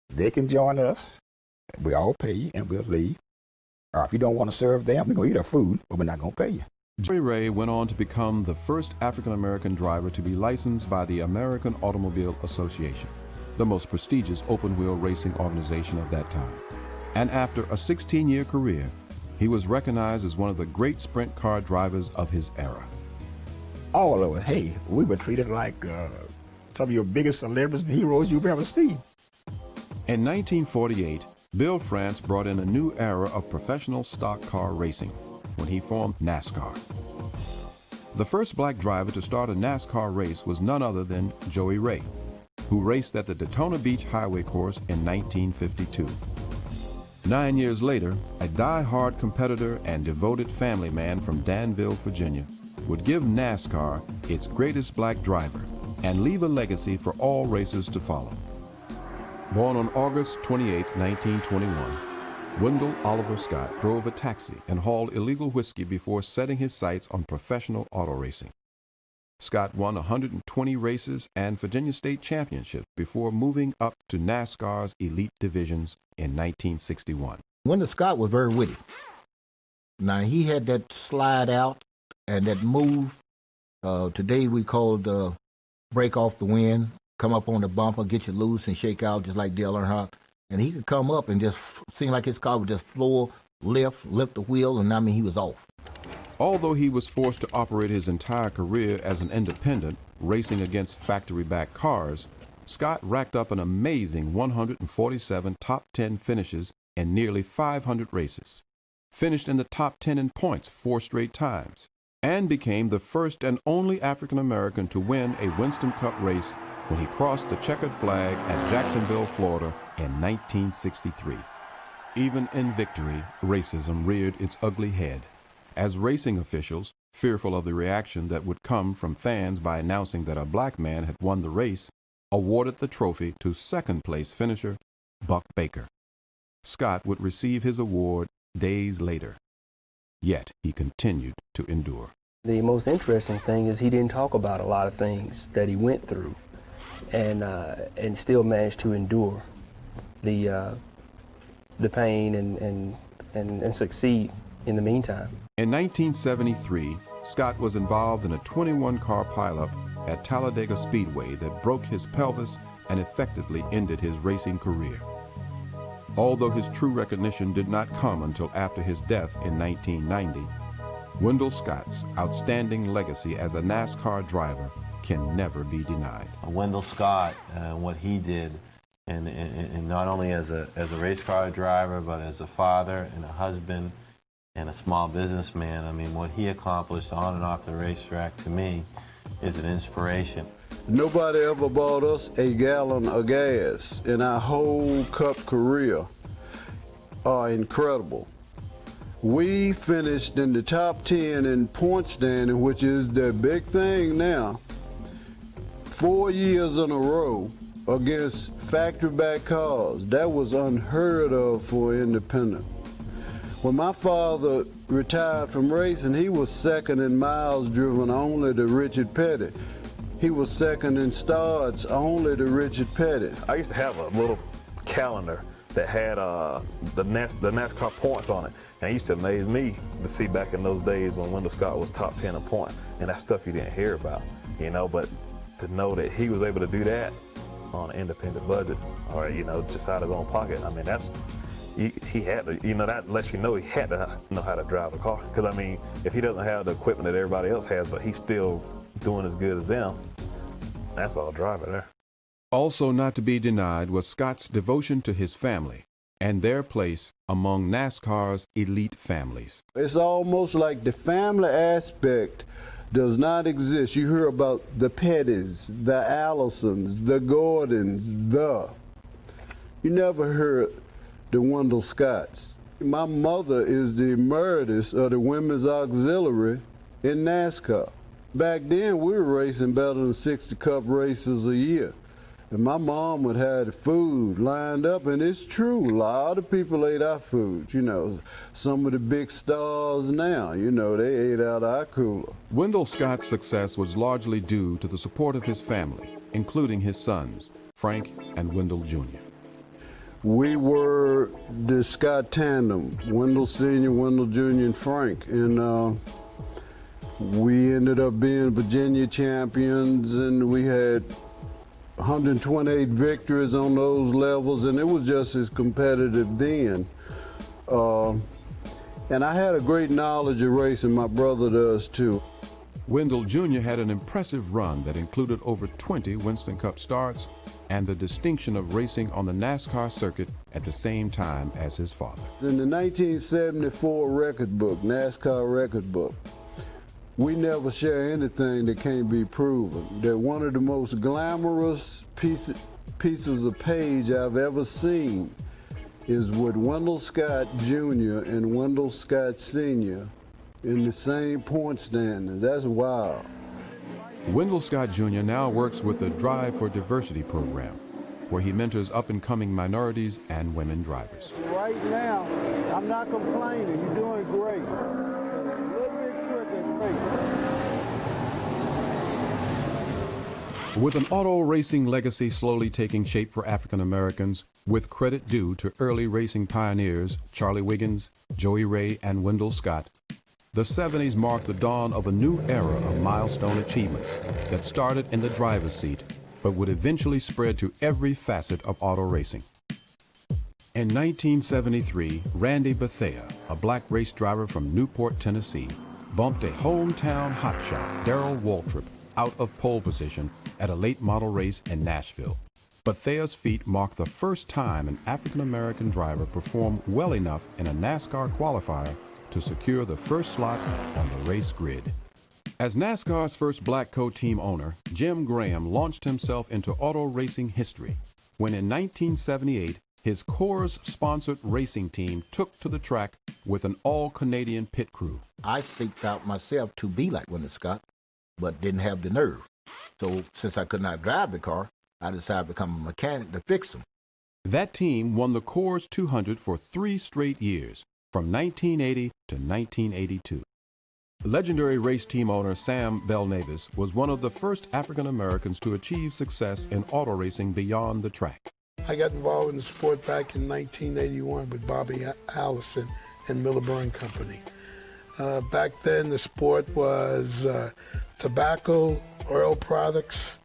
They can join us, we all pay you, and we'll leave. Or if you don't want to serve them, we're going to eat our food, but we're not going to pay you. Joey Ray went on to become the first African-American driver to be licensed by the American Automobile Association, the most prestigious open-wheel racing organization of that time. And after a 16-year career, he was recognized as one of the great sprint car drivers of his era. All of us, hey, we were treated like some of your biggest celebrities and heroes you've ever seen. In 1948, Bill France brought in a new era of professional stock car racing when he formed NASCAR. The first black driver to start a NASCAR race was none other than Joey Ray, who raced at the Daytona Beach Highway Course in 1952. 9 years later, a die-hard competitor and devoted family man from Danville, Virginia, would give NASCAR its greatest black driver and leave a legacy for all racers to follow. Born on August 28, 1921, Wendell Oliver Scott drove a taxi and hauled illegal whiskey before setting his sights on professional auto racing. Scott won 120 races and Virginia State Championships before moving up to NASCAR's elite divisions in 1961. Wendell Scott was very witty. Now, he had that slide out and that move. Today we call the break off the wind, come up on the bumper, get you loose and shake out just like Dale Earnhardt. And he could come up and just seem like his car would just floor, lift the wheel, and I mean, he was off. Although he was forced to operate his entire career as an independent, racing against factory-backed cars, Scott racked up an amazing 147 top 10 finishes in nearly 500 races, finished in the top 10 in points 4 straight times, and became the first and only African-American to win a Winston Cup race when he crossed the checkered flag at Jacksonville, Florida in 1963. Even in victory, racism reared its ugly head, as racing officials, fearful of the reaction that would come from fans by announcing that a black man had won the race, awarded the trophy to second-place finisher Buck Baker. Scott would receive his award days later, yet he continued to endure. The most interesting thing is he didn't talk about a lot of things that he went through and still managed to endure the pain and succeed in the meantime. In 1973, Scott was involved in a 21-car pileup at Talladega Speedway that broke his pelvis and effectively ended his racing career. Although his true recognition did not come until after his death in 1990, Wendell Scott's outstanding legacy as a NASCAR driver can never be denied. Wendell Scott, what he did, and not only as a race car driver, but as a father and a husband and a small businessman. I mean, what he accomplished on and off the racetrack, to me, is an inspiration. Nobody ever bought us a gallon of gas in our whole Cup career. Incredible. We finished in the top 10 in point standing, which is the big thing now, 4 years in a row against factory-back cars. That was unheard of for independent. When my father retired from racing, he was second in miles driven only to Richard Petty. He was second in starts only to Richard Petty. I used to have a little calendar that had the NASCAR points on it. And it used to amaze me to see back in those days when Wendell Scott was top 10 in points. And that's stuff you didn't hear about, you know, but to know that he was able to do that on an independent budget or, you know, just out of his own pocket, I mean, that's, he had to, you know, that lets you know he had to know how to drive a car. Because, I mean, if he doesn't have the equipment that everybody else has, but he's still doing as good as them, that's all driver there. Also not to be denied was Scott's devotion to his family and their place among NASCAR's elite families. It's almost like the family aspect does not exist. You hear about the Pettys, the Allisons, the Gordons, you never heard the Wendell Scotts. My mother is the emeritus of the Women's Auxiliary in NASCAR. Back then, we were racing better than 60 Cup races a year. And my mom would have the food lined up, and it's true, a lot of people ate our food. You know, some of the big stars now, you know, they ate out our cooler. Wendell Scott's success was largely due to the support of his family, including his sons, Frank and Wendell Jr. We were the Scott tandem, Wendell Sr., Wendell Jr., and Frank. And we ended up being Virginia champions, and we had 128 victories on those levels, and it was just as competitive then. And I had a great knowledge of racing. My brother does too. Wendell Jr. had an impressive run that included over 20 Winston Cup starts and the distinction of racing on the NASCAR circuit at the same time as his father. In the 1974 record book, NASCAR record book, we never share anything that can't be proven. That one of the most glamorous pieces of page I've ever seen is with Wendell Scott Jr. and Wendell Scott Sr. in the same point standing. That's wild. Wendell Scott Jr. now works with the Drive for Diversity program, where he mentors up-and-coming minorities and women drivers. Right now, I'm not complaining. You're doing great. With an auto racing legacy slowly taking shape for African Americans, with credit due to early racing pioneers Charlie Wiggins, Joey Ray, and Wendell Scott, the 70s marked the dawn of a new era of milestone achievements that started in the driver's seat, but would eventually spread to every facet of auto racing. In 1973, Randy Bethea, a black race driver from Newport, Tennessee, bumped a hometown hotshot, Darrell Waltrip, out of pole position at a late model race in Nashville. Bethea's feat marked the first time an African-American driver performed well enough in a NASCAR qualifier to secure the first slot on the race grid. As NASCAR's first black co-team owner, Jim Graham launched himself into auto racing history when in 1978, his Coors-sponsored racing team took to the track with an all-Canadian pit crew. I seeked out myself to be like Wendell Scott, but didn't have the nerve. So since I could not drive the car, I decided to become a mechanic to fix them. That team won the Coors 200 for 3 straight years, from 1980 to 1982. Legendary race team owner Sam Belnavis was one of the first African Americans to achieve success in auto racing beyond the track. I got involved in the sport back in 1981 with Bobby Allison and Miller Burn Company. Back then, the sport was tobacco, oil products,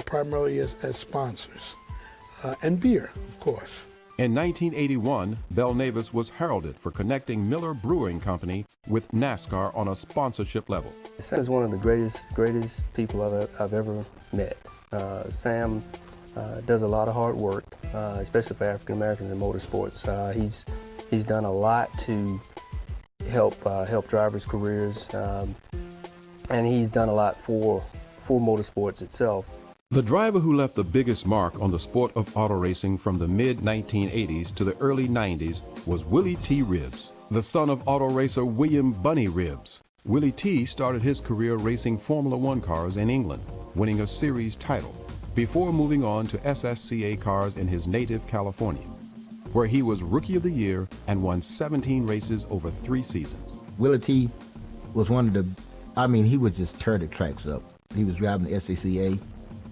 primarily as sponsors, and beer, of course. In 1981, Belnavis was heralded for connecting Miller Brewing Company with NASCAR on a sponsorship level. Sam is one of the greatest people I've ever met. Sam does a lot of hard work, especially for African Americans in motorsports. He's done a lot to help drivers' careers, and he's done a lot for motorsports itself. The driver who left the biggest mark on the sport of auto racing from the mid-1980s to the early 90s was Willie T. Ribbs, the son of auto racer William Bunny Ribbs. Willie T. started his career racing Formula One cars in England, winning a series title, before moving on to SSCA cars in his native California, where he was Rookie of the Year and won 17 races over 3 seasons. Willie T. was one of the, he would just tear the tracks up. He was driving the SCCA.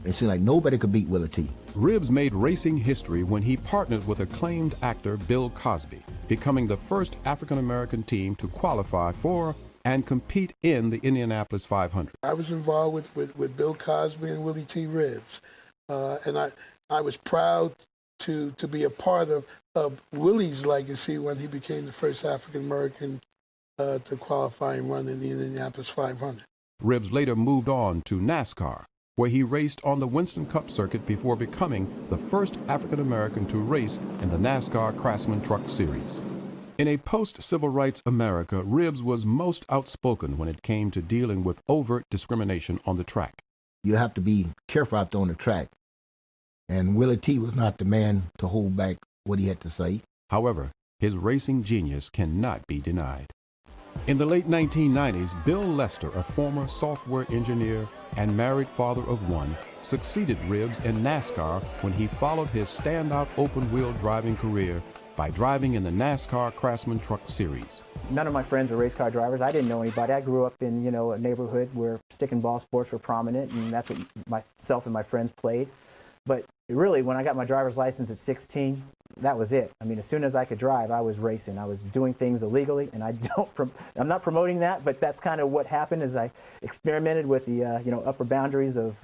It seemed like nobody could beat Willie T. Ribbs made racing history when he partnered with acclaimed actor Bill Cosby, becoming the first African-American team to qualify for and compete in the Indianapolis 500. I was involved with Bill Cosby and Willie T. Ribbs, and I was proud to be a part of Willie's legacy when he became the first African-American to qualify and run in the Indianapolis 500. Ribbs later moved on to NASCAR, where he raced on the Winston Cup circuit before becoming the first African-American to race in the NASCAR Craftsman Truck Series. In a post-civil rights America, Ribbs was most outspoken when it came to dealing with overt discrimination on the track. You have to be careful out there on the track, and Willie T. was not the man to hold back what he had to say. However, his racing genius cannot be denied. In the late 1990s, Bill Lester, a former software engineer and married father of one, succeeded Ribbs in NASCAR when he followed his standout open-wheel driving career by driving in the NASCAR Craftsman Truck Series. None of my friends were race car drivers. I didn't know anybody. I grew up in, a neighborhood where stick and ball sports were prominent, and that's what myself and my friends played. But really, when I got my driver's license at 16, that was it. As soon as I could drive, I was racing. I was doing things illegally, and I'm not promoting that, but that's kind of what happened as I experimented with the, upper boundaries of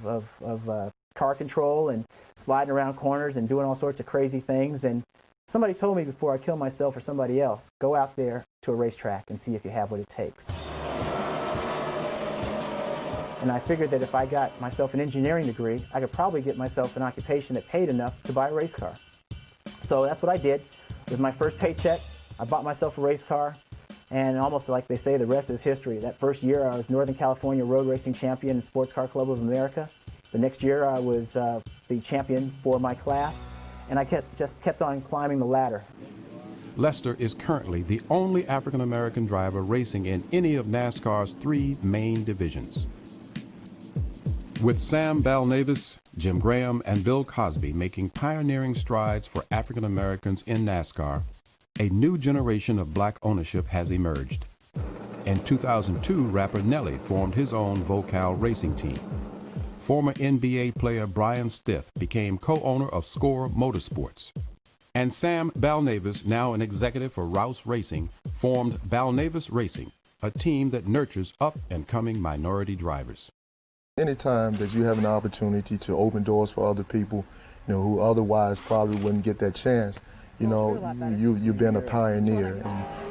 car control and sliding around corners and doing all sorts of crazy things. And somebody told me before I kill myself or somebody else, go out there to a racetrack and see if you have what it takes. And I figured that if I got myself an engineering degree, I could probably get myself an occupation that paid enough to buy a race car. So that's what I did. With my first paycheck, I bought myself a race car, and almost like they say, the rest is history. That first year, I was Northern California Road Racing Champion and Sports Car Club of America. The next year, I was the champion for my class, and I just kept on climbing the ladder. Lester is currently the only African-American driver racing in any of NASCAR's 3 main divisions. With Sam Belnavis, Jim Graham, and Bill Cosby making pioneering strides for African Americans in NASCAR, a new generation of black ownership has emerged. In 2002, rapper Nelly formed his own Vocal racing team. Former NBA player Brian Stiff became co-owner of Score Motorsports. And Sam Belnavis, now an executive for Rouse Racing, formed Belnavis Racing, a team that nurtures up-and-coming minority drivers. Anytime that you have an opportunity to open doors for other people, who otherwise probably wouldn't get that chance, you've been a pioneer.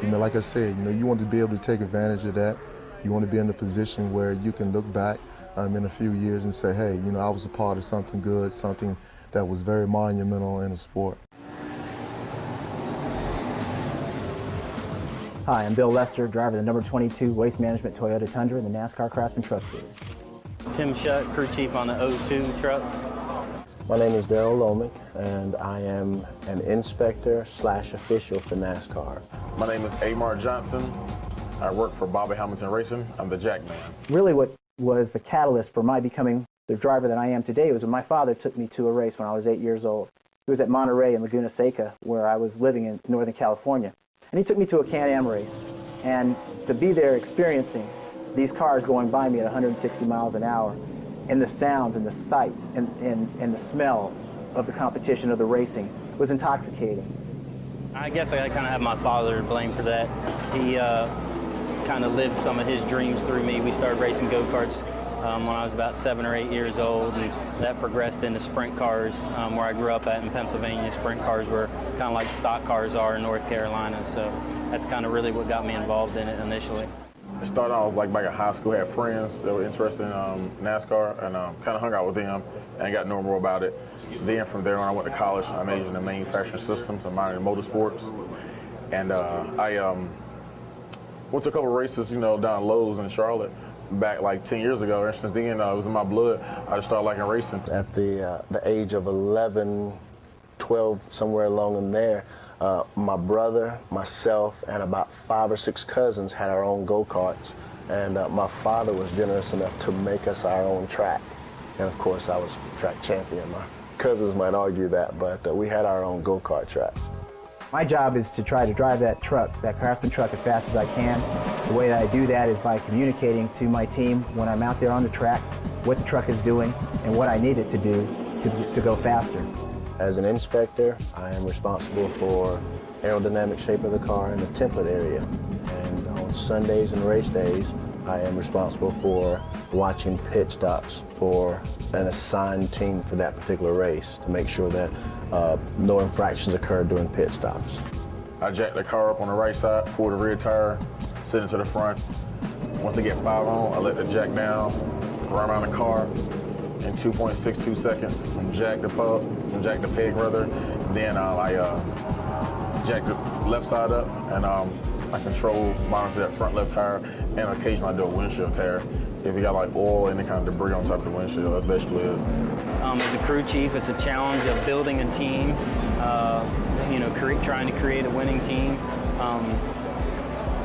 And, like I said, you want to be able to take advantage of that. You want to be in a position where you can look back in a few years and say, hey, I was a part of something good, something that was very monumental in the sport. Hi, I'm Bill Lester, driver of the number 22 Waste Management Toyota Tundra in the NASCAR Craftsman Truck Series. Tim Shutt, crew chief on the 02 truck. My name is Daryl Lomick, and I am an inspector/official for NASCAR. My name is Amar Johnson. I work for Bobby Hamilton Racing. I'm the jack man. Really what was the catalyst for my becoming the driver that I am today was when my father took me to a race when I was 8 years old. It was at Monterey in Laguna Seca, where I was living in Northern California. And he took me to a Can-Am race. And to be there experiencing these cars going by me at 160 miles an hour, and the sounds and the sights and the smell of the competition of the racing was intoxicating. I guess I kind of have my father to blame for that. kind of lived some of his dreams through me. We started racing go-karts when I was about 7 or 8 years old, and that progressed into sprint cars where I grew up at in Pennsylvania. Sprint cars were kind of like stock cars are in North Carolina, so that's kind of really what got me involved in it initially. It started out, I was like back in high school, had friends that were interested in NASCAR, and kind of hung out with them and got to know more about it. Then from there on, I went to college. I majored in manufacturing systems and minored in motorsports. And I went to a couple of races, you know, down Lowe's in Charlotte back like 10 years ago. And since then, it was in my blood. I just started liking racing. At the age of 11, 12, somewhere along in there, my brother, myself, and about 5 or 6 cousins had our own go-karts. And my father was generous enough to make us our own track. And of course, I was track champion. My cousins might argue that, but we had our own go-kart track. My job is to try to drive that truck, that Craftsman truck, as fast as I can. The way that I do that is by communicating to my team when I'm out there on the track what the truck is doing and what I need it to do to go faster. As an inspector, I am responsible for aerodynamic shape of the car and the template area. And on Sundays and race days, I am responsible for watching pit stops for an assigned team for that particular race to make sure that no infractions occur during pit stops. I jack the car up on the right side, pull the rear tire, sit into the front. Once I get 5 on, I let the jack down, run around the car in 2.62 seconds from jack to peg rather. Then I jack the left side up and I monitor that front left tire, and occasionally I do a windshield tear. If you got like oil and any kind of debris on top of the windshield, that's basically it. As a crew chief, it's a challenge of building a team, you know, trying to create a winning team,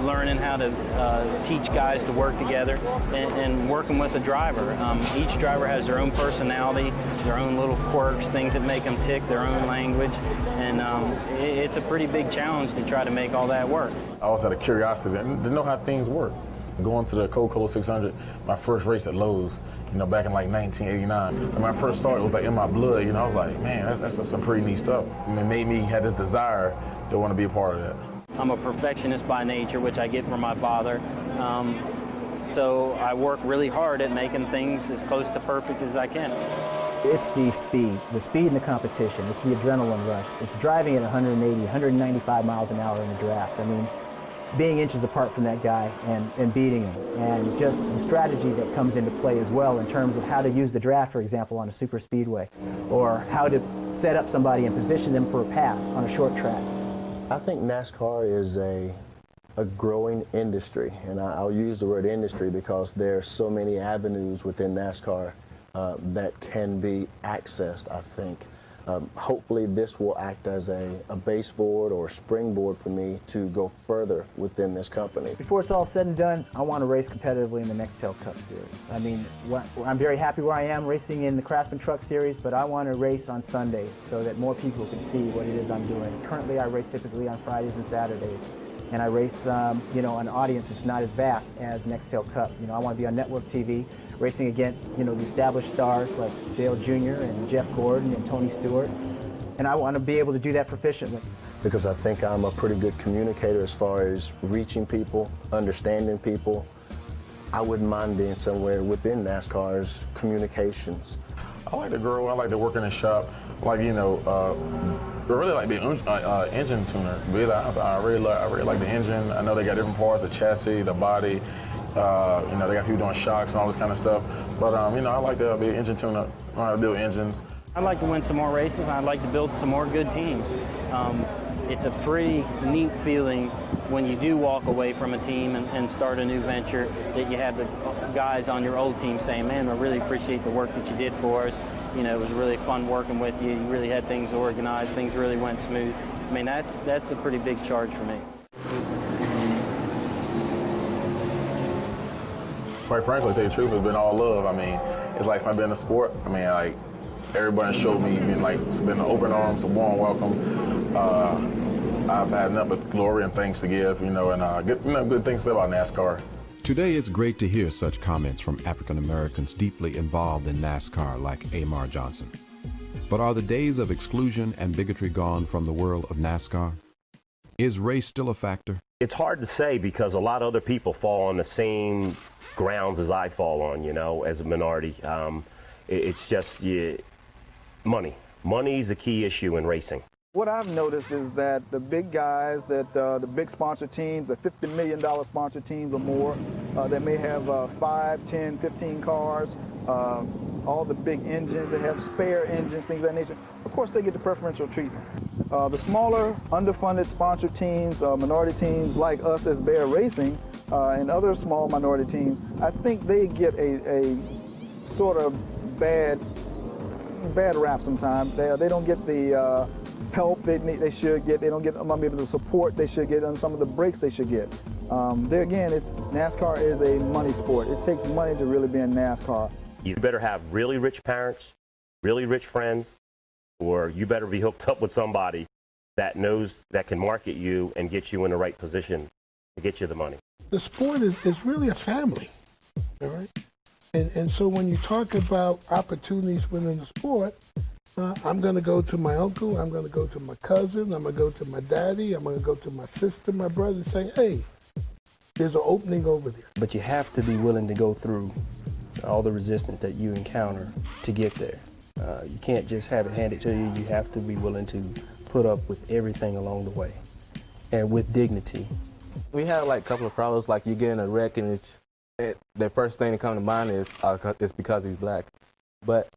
learning how to teach guys to work together, and working with a driver. Each driver has their own personality, their own little quirks, things that make them tick, their own language, and it's a pretty big challenge to try to make all that work. I always had a curiosity to know how things work. Going to the Coca-Cola 600, my first race at Lowe's, you know, back in like 1989. When I first saw it, it was like in my blood, you know, I was like, man, that's some pretty neat stuff. I mean, it made me have this desire to want to be a part of that. I'm a perfectionist by nature, which I get from my father. So I work really hard at making things as close to perfect as I can. It's the speed and the competition. It's the adrenaline rush. It's driving at 180, 195 miles an hour in the draft. I mean, being inches apart from that guy and beating him, and just the strategy that comes into play as well in terms of how to use the draft, for example, on a super speedway, or how to set up somebody and position them for a pass on a short track. I think NASCAR is a growing industry, and I'll use the word industry because there are so many avenues within NASCAR that can be accessed, I think. Hopefully this will act as a baseboard or springboard for me to go further within this company. Before it's all said and done, I want to race competitively in the Nextel Cup Series. I mean, I'm very happy where I am racing in the Craftsman Truck Series, but I want to race on Sundays so that more people can see what it is I'm doing. Currently, I race typically on Fridays and Saturdays, and I race, you know, an audience that's not as vast as Nextel Cup. You know, I want to be on network TV, racing against, you know, the established stars like Dale Jr. and Jeff Gordon and Tony Stewart, and I want to be able to do that proficiently. Because I think I'm a pretty good communicator as far as reaching people, understanding people. I wouldn't mind being somewhere within NASCAR's communications. I like to grow. I like to work in the shop. Like, you know, I really like being an engine tuner. Really, I really like the engine. I know they got different parts, the chassis, the body. You know, they got people doing shocks and all this kind of stuff. But, you know, I like to be an engine tuner. I know how to build engines. I'd like to win some more races, and I'd like to build some more good teams. It's a pretty neat feeling when you do walk away from a team and start a new venture, that you have the guys on your old team saying, man, I really appreciate the work that you did for us. You know, it was really fun working with you. You really had things organized. Things really went smooth. I mean, that's a pretty big charge for me. Quite frankly, to tell you the truth, it's been all love. I mean, it's like I've been in sport. I mean, like, everybody showed me, it's been open arms, a warm welcome. I've had nothing but glory and thanks to give, you know, and good things to say about NASCAR. Today, it's great to hear such comments from African Americans deeply involved in NASCAR like Amar Johnson. But are the days of exclusion and bigotry gone from the world of NASCAR? Is race still a factor? It's hard to say because a lot of other people fall on the same grounds as I fall on, you know, as a minority. It's just money. Money's a key issue in racing. What I've noticed is that the big guys, that the big sponsor teams, the $50 million sponsor teams or more, that may have 5, 10, 15 cars, all the big engines that have spare engines, things of that nature, of course they get the preferential treatment. The smaller, underfunded sponsor teams, minority teams like us as Bear Racing, and other small minority teams, I think they get a sort of bad rap sometimes. They don't get the help they should get. They don't get maybe the support they should get, and some of the breaks they should get. There again, NASCAR is a money sport. It takes money to really be in NASCAR. You better have really rich parents, really rich friends, or you better be hooked up with somebody that knows, that can market you and get you in the right position to get you the money. The sport is really a family, all right? And so when you talk about opportunities within the sport, I'm going to go to my uncle, I'm going to go to my cousin, I'm going to go to my daddy, I'm going to go to my sister, my brother, and say, hey, there's an opening over there. But you have to be willing to go through all the resistance that you encounter to get there. You can't just have it handed to you. You have to be willing to put up with everything along the way, and with dignity. We have like a couple of problems, like you get in a wreck and the first thing that comes to mind is it's because he's black. But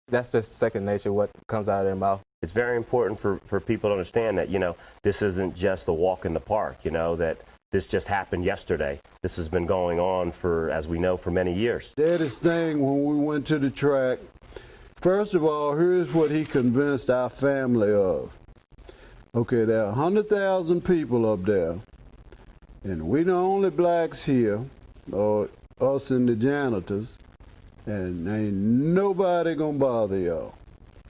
that's just second nature, what comes out of their mouth. It's very important for people to understand that, you know, this isn't just a walk in the park, you know, that this just happened yesterday. This has been going on for, as we know, for many years. Daddy's thing when we went to the track, first of all, here's what he convinced our family of. Okay, there are 100,000 people up there, and we the only blacks here, or us and the janitors, and ain't nobody gonna bother y'all.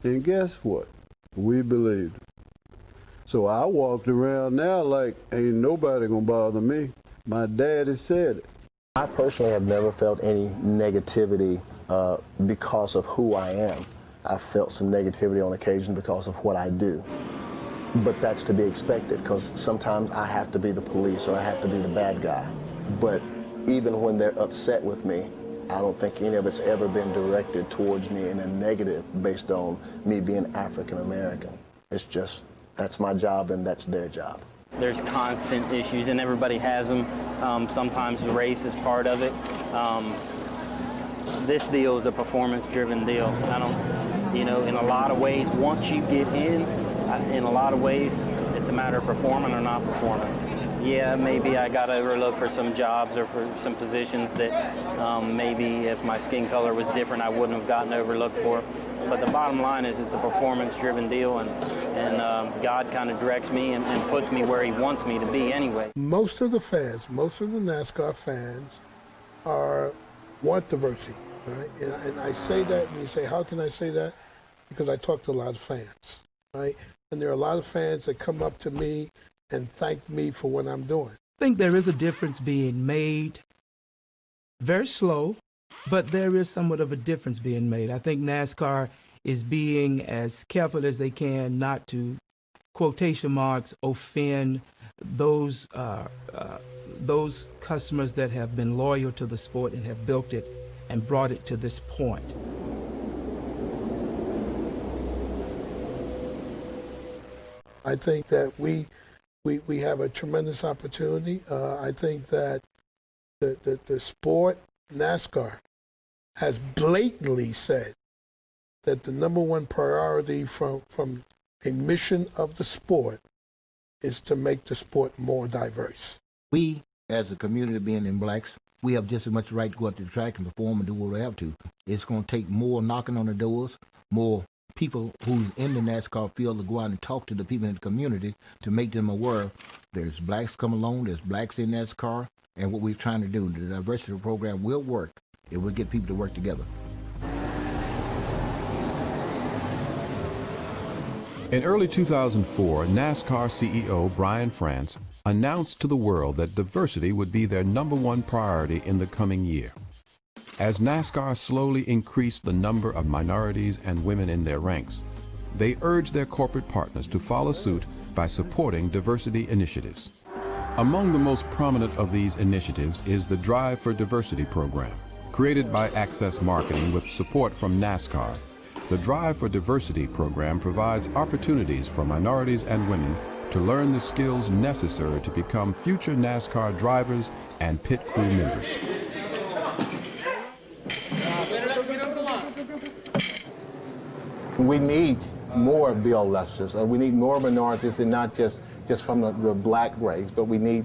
And guess what? We believed it. So I walked around now like, ain't nobody gonna bother me. My daddy said it. I personally have never felt any negativity because of who I am. I felt some negativity on occasion because of what I do. But that's to be expected, because sometimes I have to be the police or I have to be the bad guy. But even when they're upset with me, I don't think any of it's ever been directed towards me in a negative based on me being African American. It's just, that's my job and that's their job. There's constant issues, and everybody has them. Sometimes race is part of it. This deal is a performance-driven deal. In a lot of ways, once you get in a lot of ways, it's a matter of performing or not performing. Yeah, maybe I got overlooked for some jobs or for some positions that maybe if my skin color was different, I wouldn't have gotten overlooked for. But the bottom line is it's a performance-driven deal, and God kind of directs me and puts me where he wants me to be anyway. Most of the fans, most of the NASCAR fans want diversity, right? And I say that, and you say, how can I say that? Because I talk to a lot of fans, right? And there are a lot of fans that come up to me and thank me for what I'm doing. I think there is a difference being made, very slow, but there is somewhat of a difference being made. I think NASCAR is being as careful as they can not to, quotation marks, offend those customers that have been loyal to the sport and have built it and brought it to this point. I think that we have a tremendous opportunity. I think that the sport, NASCAR, has blatantly said that the number one priority from a mission of the sport is to make the sport more diverse. We, as a community being in blacks, we have just as much right to go out to the track and perform and do what we have to. It's going to take more knocking on the doors, more people who's in the NASCAR field to go out and talk to the people in the community to make them aware there's blacks come along, there's blacks in NASCAR, and what we're trying to do. The diversity program will work if we get people to work together. In early 2004, NASCAR CEO Brian France announced to the world that diversity would be their #1 priority in the coming year. As NASCAR slowly increased the number of minorities and women in their ranks, they urged their corporate partners to follow suit by supporting diversity initiatives. Among the most prominent of these initiatives is the Drive for Diversity program, created by Access Marketing with support from NASCAR. The Drive for Diversity program provides opportunities for minorities and women to learn the skills necessary to become future NASCAR drivers and pit crew members. We need more Bill Lesters, and we need more minorities, and not just from the black race, but we need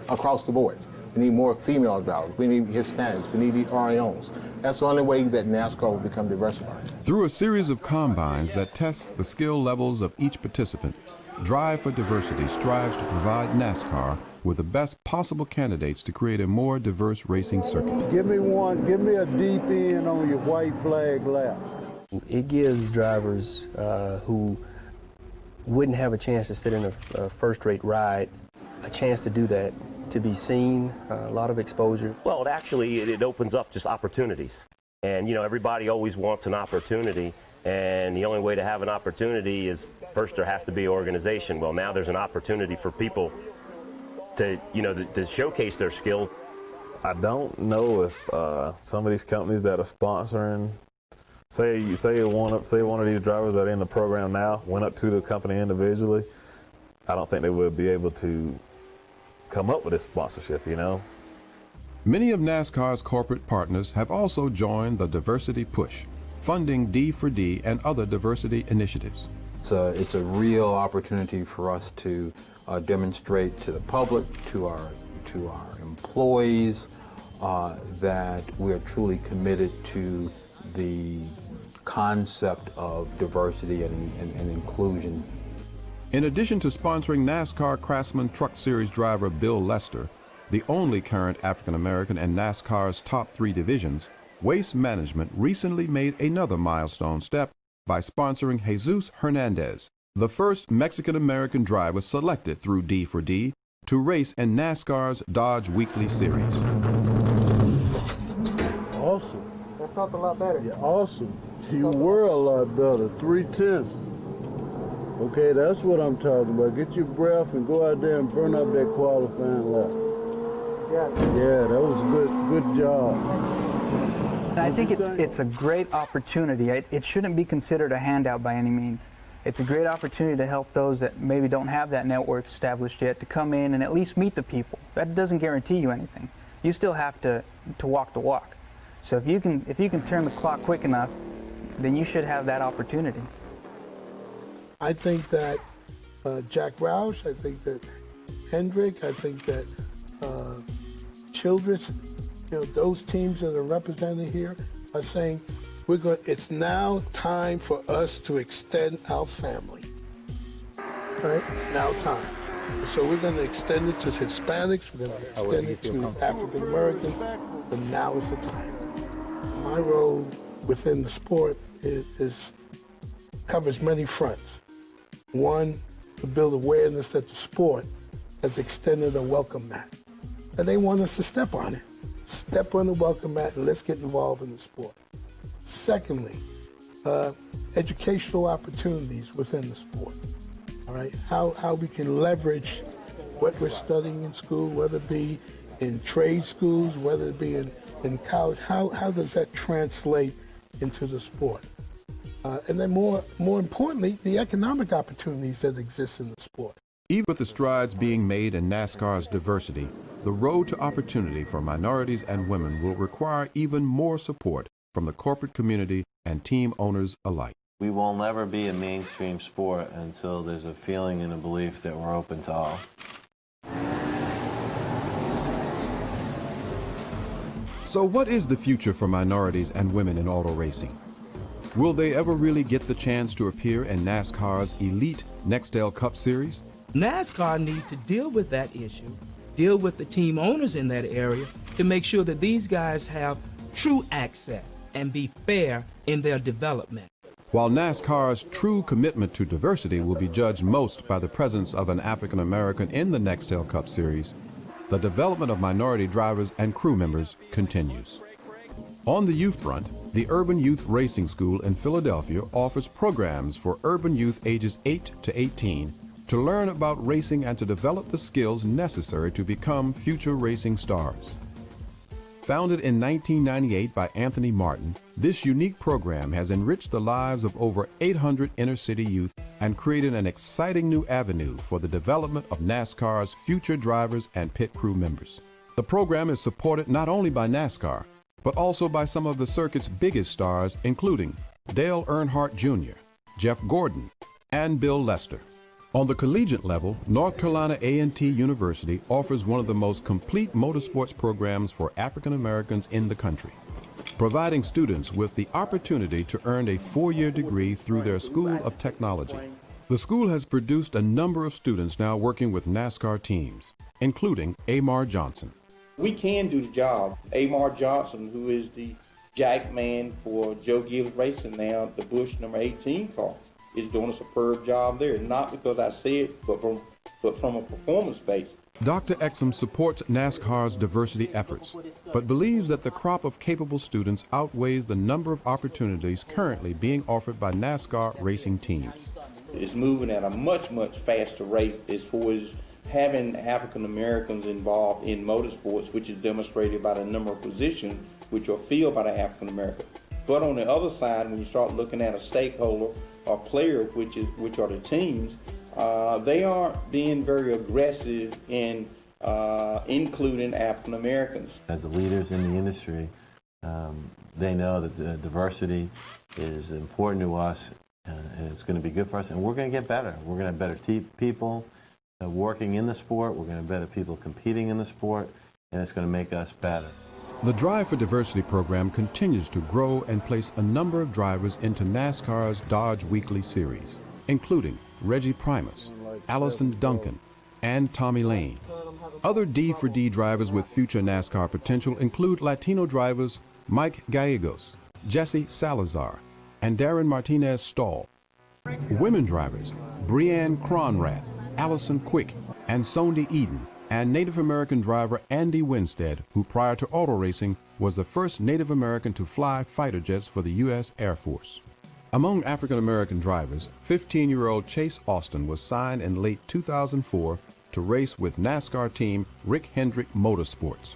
across the board. We need more female drivers. We need Hispanics. We need the RIOs. That's the only way that NASCAR will become diversified. Through a series of combines that tests the skill levels of each participant, Drive for Diversity strives to provide NASCAR with the best possible candidates to create a more diverse racing circuit. Give me a deep end on your white flag lap. It gives drivers who wouldn't have a chance to sit in a first-rate ride a chance to do that, to be seen, a lot of exposure. Well, it opens up just opportunities. And, everybody always wants an opportunity. And the only way to have an opportunity is, first, there has to be an organization. Well, now there's an opportunity for people to, to showcase their skills. I don't know if some of these companies that are sponsoring, say one of these drivers that are in the program now went up to the company individually, I don't think they would be able to come up with this sponsorship, Many of NASCAR's corporate partners have also joined the Diversity Push, funding D4D and other diversity initiatives. It's a real opportunity for us to demonstrate to the public, to our employees, that we are truly committed to the concept of diversity and inclusion. In addition to sponsoring NASCAR Craftsman Truck Series driver Bill Lester, the only current African American in NASCAR's top 3 divisions, Waste Management recently made another milestone step by sponsoring Jesus Hernandez, the first Mexican-American driver selected through D4D to race in NASCAR's Dodge Weekly Series. Awesome. That felt a lot better. Yeah, awesome. You were a lot better. 3/10. Okay, that's what I'm talking about. Get your breath and go out there and burn up that qualifying lap. Yeah, that was good job. I think it's a great opportunity. It shouldn't be considered a handout by any means. It's a great opportunity to help those that maybe don't have that network established yet to come in and at least meet the people. That doesn't guarantee you anything. You still have to walk the walk. So if you can turn the clock quick enough, then you should have that opportunity. I think that Jack Roush, I think that Hendrick, I think that Childress, those teams that are represented here are saying it's now time for us to extend our family. Right? It's now time. So we're going to extend it to Hispanics, we're going to extend it to African Americans, but now is the time. My role within the sport covers many fronts. One, to build awareness that the sport has extended a welcome mat. And they want us to step on it. Step on the welcome mat and let's get involved in the sport. Secondly, educational opportunities within the sport. All right, how we can leverage what we're studying in school, whether it be in trade schools, whether it be in college, how does that translate into the sport? And then more importantly, the economic opportunities that exist in the sport. Even with the strides being made in NASCAR's diversity, the road to opportunity for minorities and women will require even more support from the corporate community and team owners alike. We will never be a mainstream sport until there's a feeling and a belief that we're open to all. So what is the future for minorities and women in auto racing? Will they ever really get the chance to appear in NASCAR's elite Nextel Cup Series? NASCAR needs to deal with that issue, deal with the team owners in that area to make sure that these guys have true access and be fair in their development. While NASCAR's true commitment to diversity will be judged most by the presence of an African American in the Nextel Cup Series, the development of minority drivers and crew members continues. On the youth front, the Urban Youth Racing School in Philadelphia offers programs for urban youth ages 8 to 18 to learn about racing and to develop the skills necessary to become future racing stars. Founded in 1998 by Anthony Martin, this unique program has enriched the lives of over 800 inner-city youth and created an exciting new avenue for the development of NASCAR's future drivers and pit crew members. The program is supported not only by NASCAR, but also by some of the circuit's biggest stars, including Dale Earnhardt Jr., Jeff Gordon, and Bill Lester. On the collegiate level, North Carolina A&T University offers one of the most complete motorsports programs for African Americans in the country, providing students with the opportunity to earn a 4-year degree through their School of Technology. The school has produced a number of students now working with NASCAR teams, including Amar Johnson. We can do the job. Amar Johnson, who is the jack man for Joe Gibbs Racing now, the Busch number 18 car, is doing a superb job there. Not because I say it, but from a performance base. Dr. Exum supports NASCAR's diversity efforts, but believes that the crop of capable students outweighs the number of opportunities currently being offered by NASCAR racing teams. It's moving at a much, much faster rate as far as having African Americans involved in motorsports, which is demonstrated by the number of positions which are filled by the African American. But on the other side, when you start looking at a stakeholder or player, which are the teams, they aren't being very aggressive in including African Americans. As the leaders in the industry, they know that the diversity is important to us, and it's going to be good for us, and we're going to get better. We're going to have better people working in the sport, we're going to have better people competing in the sport, and it's going to make us better. The Drive for Diversity program continues to grow and place a number of drivers into NASCAR's Dodge Weekly Series, including Reggie Primus, Allison Duncan, and Tommy Lane. Other D4D drivers with future NASCAR potential include Latino drivers Mike Gallegos, Jesse Salazar, and Darren Martinez Stahl. Women drivers Breanne Cronrath, Allison Quick, and Sondi Eden, and Native American driver Andy Winstead, who prior to auto racing was the first Native American to fly fighter jets for the U.S. Air Force. Among African American drivers, 15-year-old Chase Austin was signed in late 2004 to race with NASCAR team Rick Hendrick Motorsports.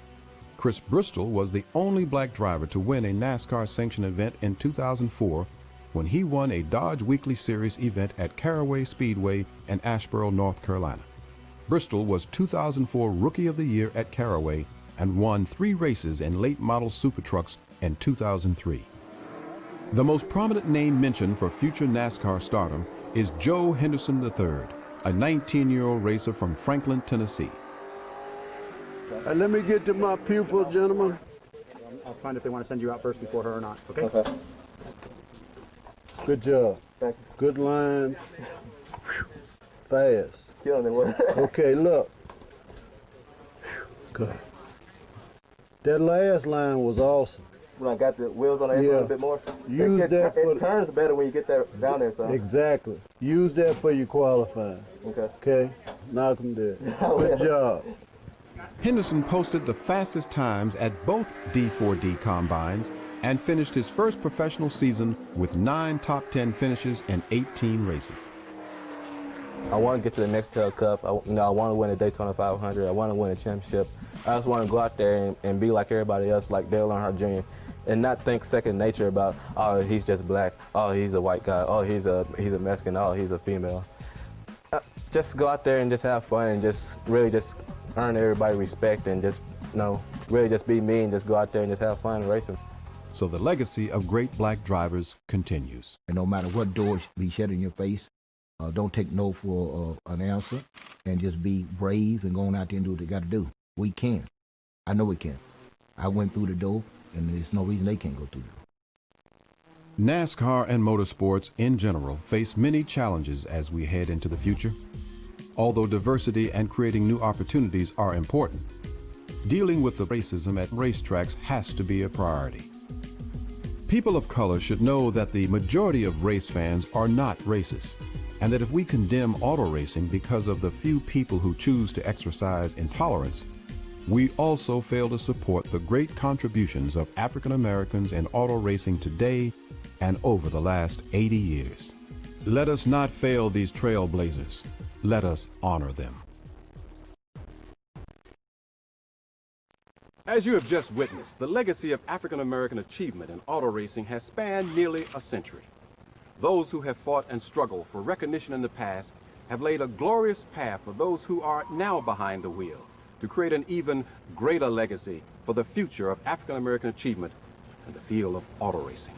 Chris Bristol was the only black driver to win a NASCAR-sanctioned event in 2004 when he won a Dodge Weekly Series event at Caraway Speedway in Asheboro, North Carolina. Bristol was 2004 Rookie of the Year at Caraway and won 3 races in late model super trucks in 2003. The most prominent name mentioned for future NASCAR stardom is Joe Henderson III, a 19-year-old racer from Franklin, Tennessee. Let me get to my pupil, gentlemen. I'll find if they want to send you out first before her or not, okay? Okay. Good job. Thank you. Good lines. Fast. Killing it. Okay, look. Good. That last line was awesome. When I got the wheels on the end a little bit more. Use that for it turns better when you get that down there, son. Exactly. Use that for your qualifying. Okay. Okay? Knock them dead. Good job. Henderson posted the fastest times at both D4D combines and finished his first professional season with 9 top 10 finishes in 18 races. I want to get to the next Cup. I want to win a Daytona 500. I want to win a championship. I just want to go out there and be like everybody else, like Dale Earnhardt Jr., and not think second nature about, oh, he's just black, oh, he's a white guy, oh, he's a Mexican, oh, he's a female. Just go out there and just have fun and just really just earn everybody respect and just, really just be me and just go out there and just have fun racing. So the legacy of great black drivers continues. And no matter what doors be shut in your face, don't take no for an answer, and just be brave and go on out there and do what they got to do. We can. I know we can. I went through the door, and there's no reason they can't go through it. NASCAR and motorsports in general face many challenges as we head into the future. Although diversity and creating new opportunities are important, dealing with the racism at racetracks has to be a priority. People of color should know that the majority of race fans are not racist, and that if we condemn auto racing because of the few people who choose to exercise intolerance, we also fail to support the great contributions of African Americans in auto racing today and over the last 80 years. Let us not fail these trailblazers. Let us honor them. As you have just witnessed, the legacy of African American achievement in auto racing has spanned nearly a century. Those who have fought and struggled for recognition in the past have laid a glorious path for those who are now behind the wheel to create an even greater legacy for the future of African American achievement in the field of auto racing.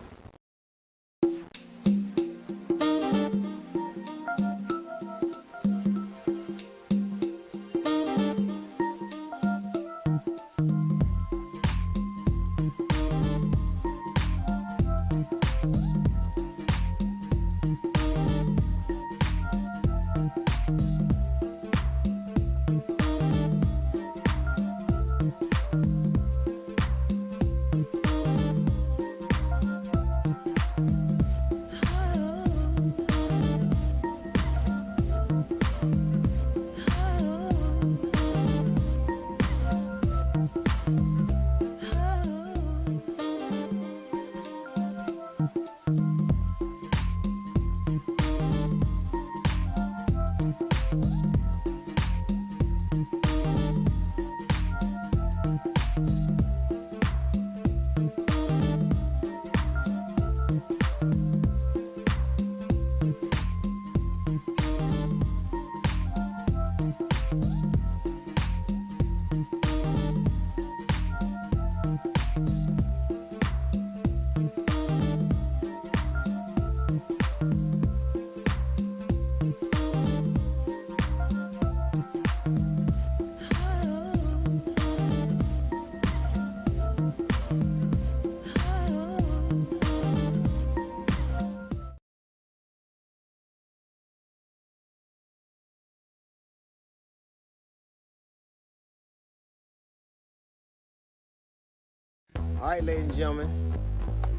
All right, ladies and gentlemen,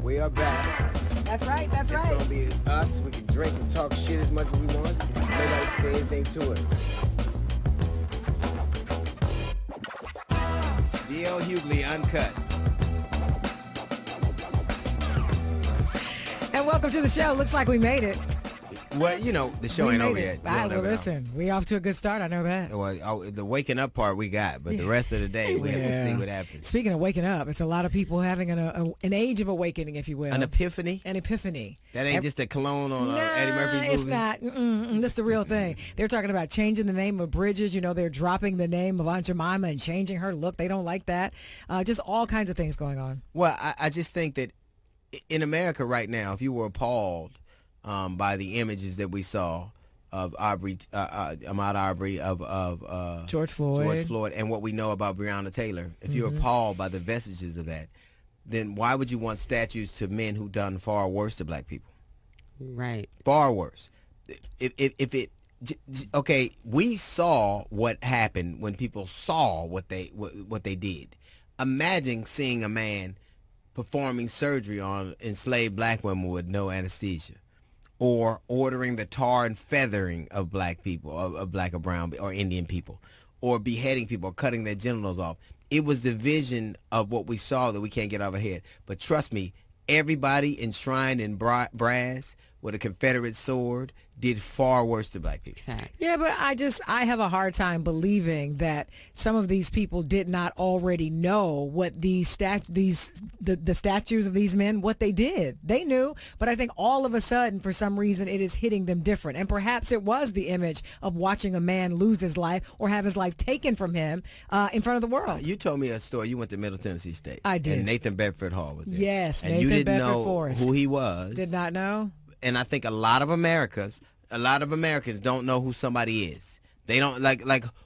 we are back. That's right, that's It's right. gonna be us. We can drink and talk shit as much as we want. Nobody can say anything to it. D.L. Hughley, Uncut. And welcome to the show. Looks like we made it. Well, you know, the show We ain't made over it. yet. You All right, don't well, never know. listen, we off to a good start. I know that. Well, the waking up part we got, but the rest of the day, we have to see what happens. Speaking of waking up, it's a lot of people having an age of awakening, if you will. An epiphany? An epiphany. That ain't just a cologne on Eddie Murphy's movie? It's not. That's the real thing. They're talking about changing the name of bridges. You know, they're dropping the name of Aunt Jemima and changing her look. They don't like that. Just all kinds of things going on. Well, I just think that in America right now, if you were appalled by the images that we saw of Ahmaud Arbery, of George Floyd, and what we know about Breonna Taylor, if you're Mhm. appalled by the vestiges of that, then why would you want statues to men who done far worse to black people? Right. Far worse. Okay, we saw what happened when people saw what they did. Imagine seeing a man performing surgery on enslaved black women with no anesthesia, or ordering the tar and feathering of black people, of black or brown or Indian people, or beheading people, or cutting their genitals off. It was the vision of what we saw that we can't get out of our head. But trust me, everybody enshrined in brass with a Confederate sword did far worse to black people. Yeah, but I have a hard time believing that some of these people did not already know what the statues of these men, what they did. They knew, but I think all of a sudden, for some reason, it is hitting them different. And perhaps it was the image of watching a man lose his life or have his life taken from him in front of the world. You told me a story. You went to Middle Tennessee State. I did. And Nathan Bedford Hall was there. Yes, and Nathan you didn't Bedford know Forrest. who he was. Did not know. And I think a lot of Americans don't know who somebody is. They don't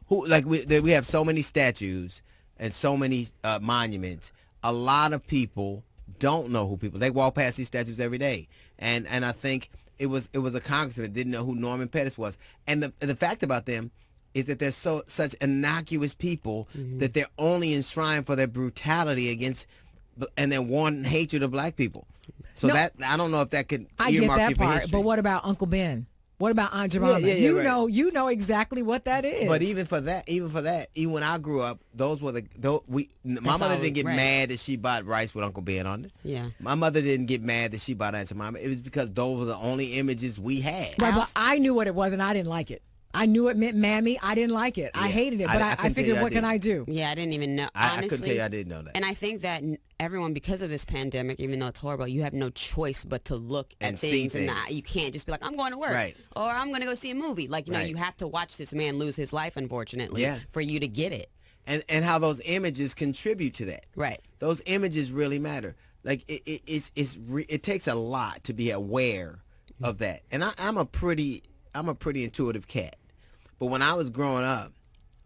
we have so many statues and so many monuments. A lot of people don't know who people. They walk past these statues every day, and I think it was a congressman that didn't know who Norman Pettis was. And the fact about them is that they're such innocuous people that they're only enshrined for their brutality against and their wanton hatred of black people. So No, that I don't know if that could I get earmark you that for part, history. but what about Uncle Ben? What about Aunt Jemima? right. You know exactly what that is. But even for that, even when I grew up, those were my mother didn't get mad that she bought rice with Uncle Ben on it. Yeah. My mother didn't get mad that she bought Aunt Jemima. It was because those were the only images we had. Right, but I knew what it was and I didn't like it. I knew it meant mammy. I didn't like it. I hated it, but I figured, what can I do? Yeah, I didn't even know. I Honestly, couldn't tell you I didn't know that. And I think that everyone, because of this pandemic, even though it's horrible, you have no choice but to look at And see things and things. not. You can't just be like, I'm going to work, Right. or I'm going to go see a movie. Like, you know, Right. you have to watch this man lose his life, unfortunately, Yeah. for you to get it. And how those images contribute to that. Right. Those images really matter. Like it takes a lot to be aware of that. And I'm a pretty intuitive cat. But when I was growing up,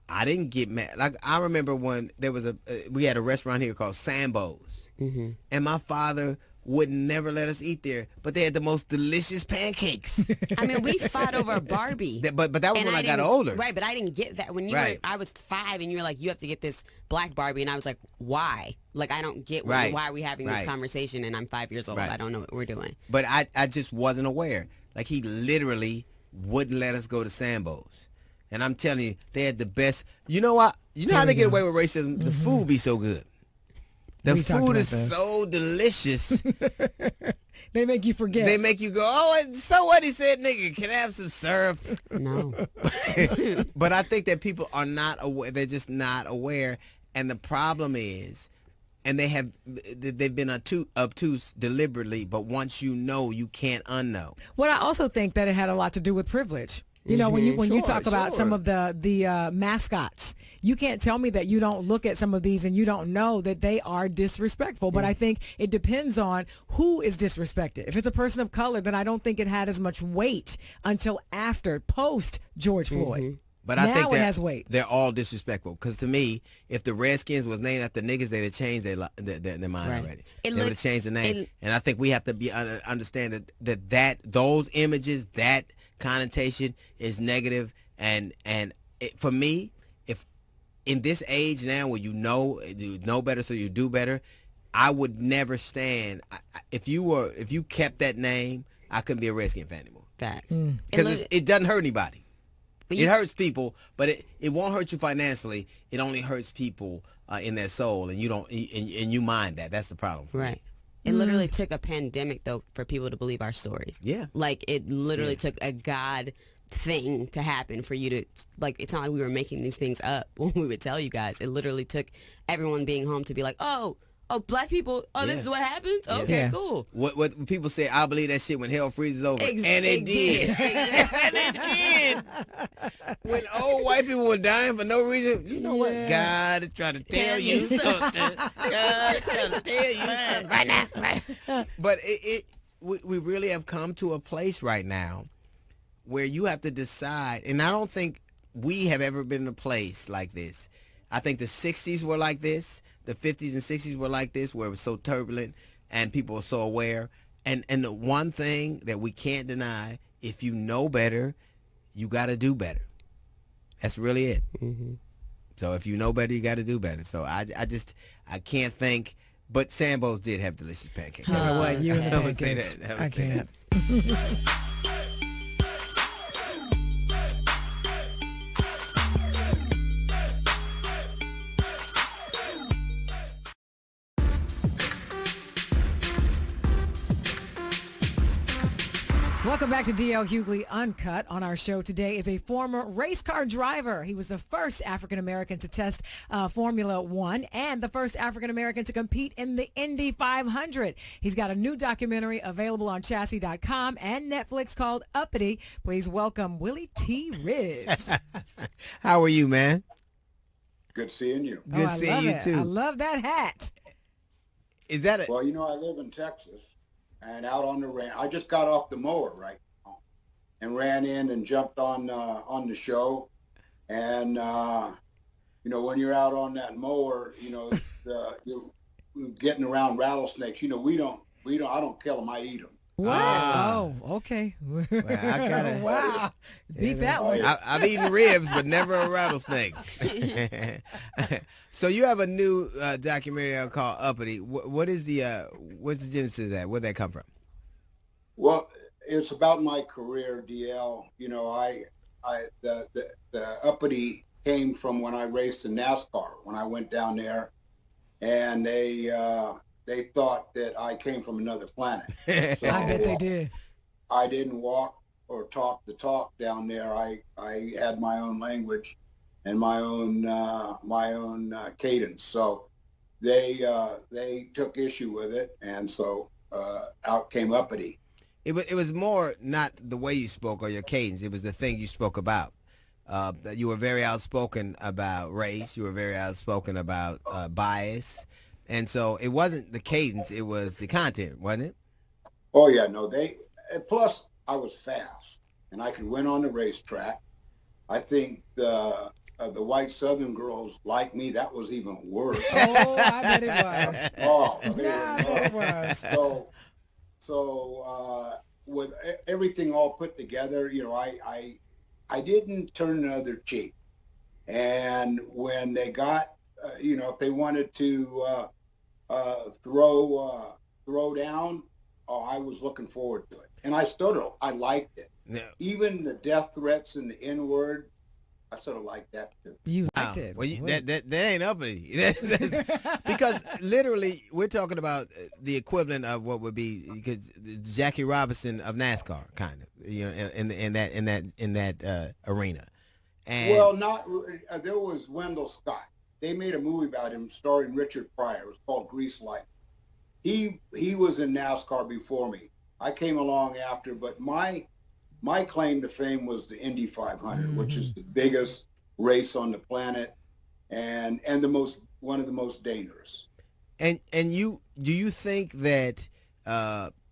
I didn't get mad. Like, I remember when there was we had a restaurant here called Sambo's, and my father would never let us eat there, but they had the most delicious pancakes. I mean, we fought over Barbie. But that was And when I got didn't- older. Right, but I didn't get that. When you Right. were, I was 5, and you were like, you have to get this black Barbie, and I was like, why? Like, I don't get Right. why are we having Right. this conversation, and I'm 5 years old. Right. I don't know what we're doing. But I just wasn't aware. Like, he literally wouldn't let us go to Sambo's. And I'm telling you, they had the best. You know what? You know how they get away with racism? The food be so good. The We talked food about is this. so delicious. They make you forget. They make you go, oh, and so what? He said, nigga, can I have some syrup? No. But I think that people are not aware. They're just not aware. And the problem is, and they've been obtuse deliberately, but once you know, you can't unknow. Well, I also think that it had a lot to do with privilege. You know, when you talk about some of the mascots, you can't tell me that you don't look at some of these and you don't know that they are disrespectful. But I think it depends on who is disrespected. If it's a person of color, then I don't think it had as much weight until post George Floyd. But I now think it has weight. They're all disrespectful. Because to me, if the Redskins was named after niggas, they'd have changed their mind Right. already. It They would have looks- changed the name. it- And I think we have to be understand that those images, that connotation is negative. And for me, if in this age now where you know better so you do better, I would never stand. If you kept that name, I couldn't be a Redskin fan anymore. Facts. Because it doesn't hurt anybody. But It hurts people, but it won't hurt you financially. It only hurts people in their soul, and you don't and you mind that. That's the problem. Right. It literally took a pandemic, though, for people to believe our stories. Yeah. Like, it literally took a God thing to happen for you to, like, it's not like we were making these things up when we would tell you guys. It literally took everyone being home to be like, oh, black people, this is what happens? Okay, cool. What people say, I believe that shit when hell freezes over. And it it did. did. And it did. When old white people were dying for no reason, you know what? God is trying to tell you something. God is trying to tell you something right now. Right. But we really have come to a place right now where you have to decide, and I don't think we have ever been in a place like this. I think the 60s were like this. The 50s and 60s were like this, where it was so turbulent and people were so aware. And the one thing that we can't deny, if you know better, you got to do better. That's really it. So if you know better, you got to do better. So I can't think. But Sambo's did have delicious pancakes. You know what? You and the I would say pancakes. that. I can't. Welcome back to D.L. Hughley Uncut. On our show today is a former race car driver. He was the first African-American to test Formula One and the first African-American to compete in the Indy 500. He's got a new documentary available on chassis.com and Netflix called Uppity. Please welcome Willie T. Riggs. How are you, man? Good seeing you. Good I seeing love you, it. too. I love that hat. Is that it? Well, you know, I live in Texas, and out on the ranch, I just got off the mower right now, and ran in and jumped on the show, and you know, when you're out on that mower, you know, you're getting around rattlesnakes. You know, I don't kill them, I eat them. What? Oh, okay. Well, I gotta, wow. Beat that one. I've eaten ribs, but never a rattlesnake. So you have a new documentary out called Uppity. What's the genesis of that? Where'd that come from? Well, it's about my career, DL. You know, the uppity came from when I raced in NASCAR. When I went down there, and they thought that I came from another planet. So, I bet they did. I didn't walk or talk the talk down there. I had my own language and my own cadence. So they took issue with it, and so out came uppity. It was more not the way you spoke or your cadence. It was the thing you spoke about. That you were very outspoken about race. You were very outspoken about bias. And so it wasn't the cadence. It was the content, wasn't it? Oh, yeah. No, plus I was fast, and I could win on the racetrack. I think the white Southern girls like me. That was even worse. Oh, I bet it was. Oh, yeah, I bet it was. So with everything all put together, you know, I didn't turn another cheek. And when they got, you know, if they wanted to throw down, oh, I was looking forward to it. And I stood it. I liked it. Yeah. Even the death threats and the N-word, I sort of liked that too. You liked it. Well, that ain't uppity. Because literally, we're talking about the equivalent of what would be because Jackie Robinson of NASCAR, kind of, you know, in that arena. And well, there was Wendell Scott. They made a movie about him starring Richard Pryor. It was called Grease Light. He was in NASCAR before me. I came along after, but my claim to fame was the Indy 500, which is the biggest race on the planet and one of the most dangerous. And do you think that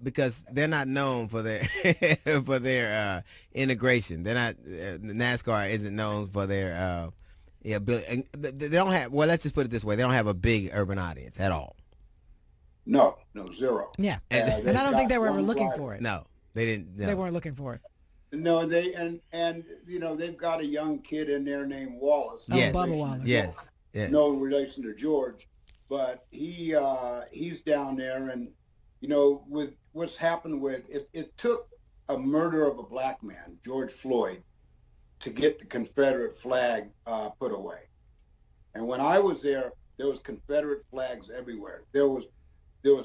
because they're not known for their for their integration, they're not NASCAR isn't known for their they don't have, well, let's just put it this way, they don't have a big urban audience at all. No, zero. Yeah, and I don't think they were ever looking for it. No, they didn't. No. They weren't looking for it. No, and you know, they've got a young kid in there named Wallace. Yes. Bubba Wallace. Yes. No relation to George, but he's down there, and you know, with what's happened with it took a murder of a black man, George Floyd, to get the Confederate flag put away. And when I was there was Confederate flags everywhere. There was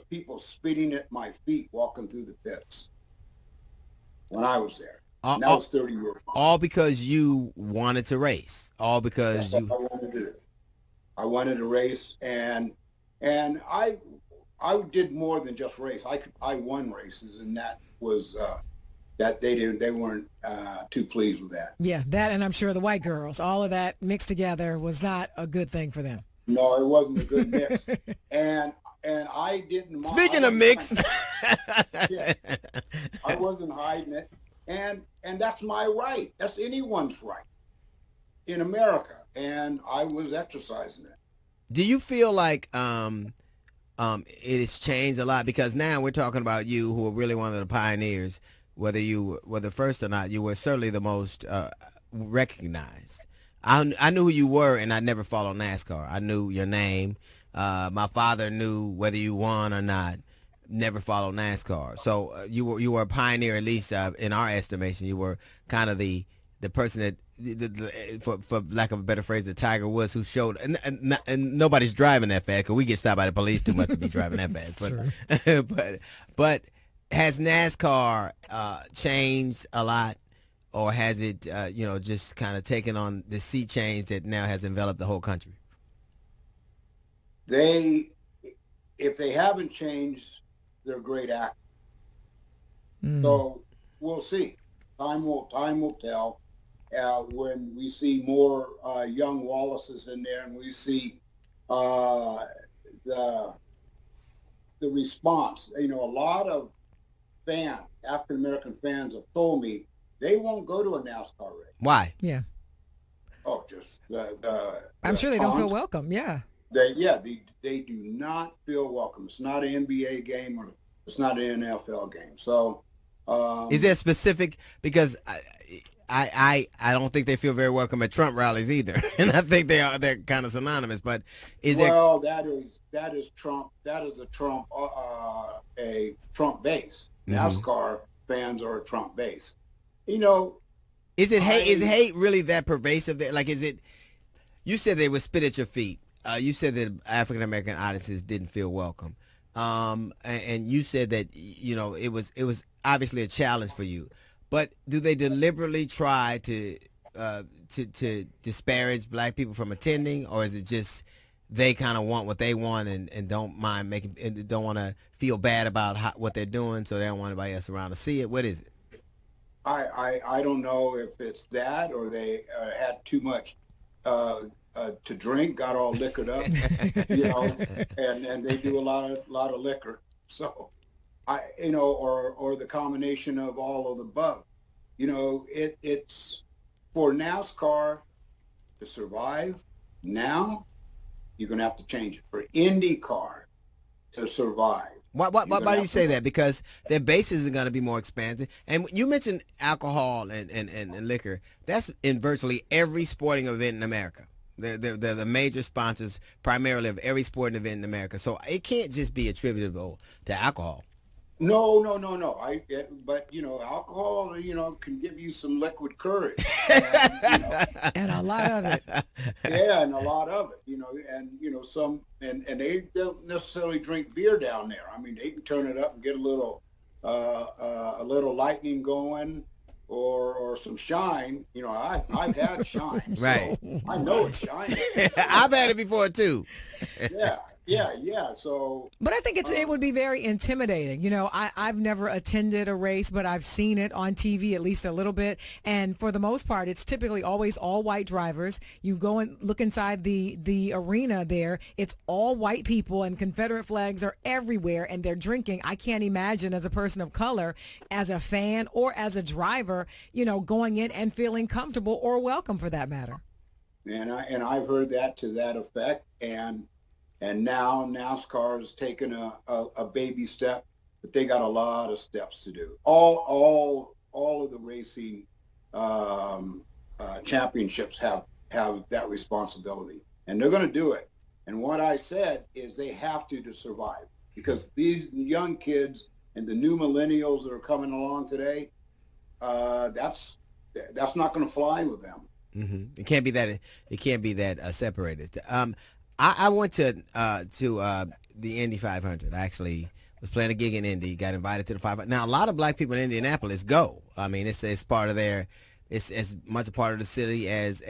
people spitting at my feet walking through the pits when I was there. And that was 30 years ago. All because you wanted to race. All because That's what I wanted to do. I wanted to race, and I did more than just race. I won races, and that was that they weren't too pleased with that. Yeah, that, and I'm sure the white girls, all of that mixed together was not a good thing for them. No, it wasn't a good mix, and I didn't mind. Speaking of mix, yeah, I wasn't hiding it, and that's my right. That's anyone's right in America, and I was exercising it. Do you feel like it has changed a lot? Because now we're talking about you, who are really one of the pioneers. Whether first or not, you were certainly the most recognized. I knew who you were, and I never followed NASCAR. I knew your name. My father knew whether you won or not. Never followed NASCAR. So you were a pioneer, at least in our estimation. You were kind of the person that, for lack of a better phrase, the Tiger Woods who showed. And nobody's driving that fast because we get stopped by the police too much to be driving that fast. But has NASCAR changed a lot? Or has it, just kind of taken on the sea change that now has enveloped the whole country? If they haven't changed, they're great actors. So we'll see. Time will tell. When we see more young Wallaces in there, and we see the response. You know, a lot of African American fans have told me they won't go to a NASCAR race. Why? Yeah. Oh, just I'm sure they don't feel welcome. Yeah. They do not feel welcome. It's not an NBA game or it's not an NFL game. So, is there specific? Because I don't think they feel very welcome at Trump rallies either, and I think they're kind of synonymous. But that is Trump. That is a Trump base. NASCAR fans are a Trump base. You know, is it hate? Is hate really that pervasive? Like, is it? You said they would spit at your feet. You said that African American audiences didn't feel welcome, and you said that it was obviously a challenge for you. But do they deliberately try to disparage black people from attending, or is it just they kind of want what they want and don't mind making and don't want to feel bad about what they're doing, so they don't want anybody else around to see it? What is it? I don't know if it's that or they had too much to drink, got all liquored up, and they do a lot of liquor. So or the combination of all of the above. It's for NASCAR to survive now. You're going to have to change it. For IndyCar to survive. Why do you say that? Because their bases are going to be more expansive. And you mentioned alcohol and liquor. That's in virtually every sporting event in America. They're the major sponsors primarily of every sporting event in America. So it can't just be attributable to alcohol. No. But alcohol, can give you some liquid courage, and a lot of it. Yeah, and a lot of it, and some, and they don't necessarily drink beer down there. I mean, they can turn it up and get a little lightning going, or some shine. I've had shine, right? So I know it's shine. I've had it before too. Yeah. So, but I think it would be very intimidating. I've never attended a race, but I've seen it on TV at least a little bit. And for the most part, it's typically always all white drivers. You go and look inside the arena there. It's all white people, and Confederate flags are everywhere, and they're drinking. I can't imagine as a person of color, as a fan or as a driver, going in and feeling comfortable or welcome for that matter. And I've heard that to that effect, and now NASCAR has taken a baby step, but they got a lot of steps to do. All of the racing championships have that responsibility, and they're going to do it. And what I said is they have to survive, because these young kids and the new millennials that are coming along today, that's not going to fly with them. Mm-hmm. It can't be that separated. I went to the Indy 500. I actually was playing a gig in Indy, got invited to the 500. Now, a lot of black people in Indianapolis go. I mean, it's part of it's as much a part of the city as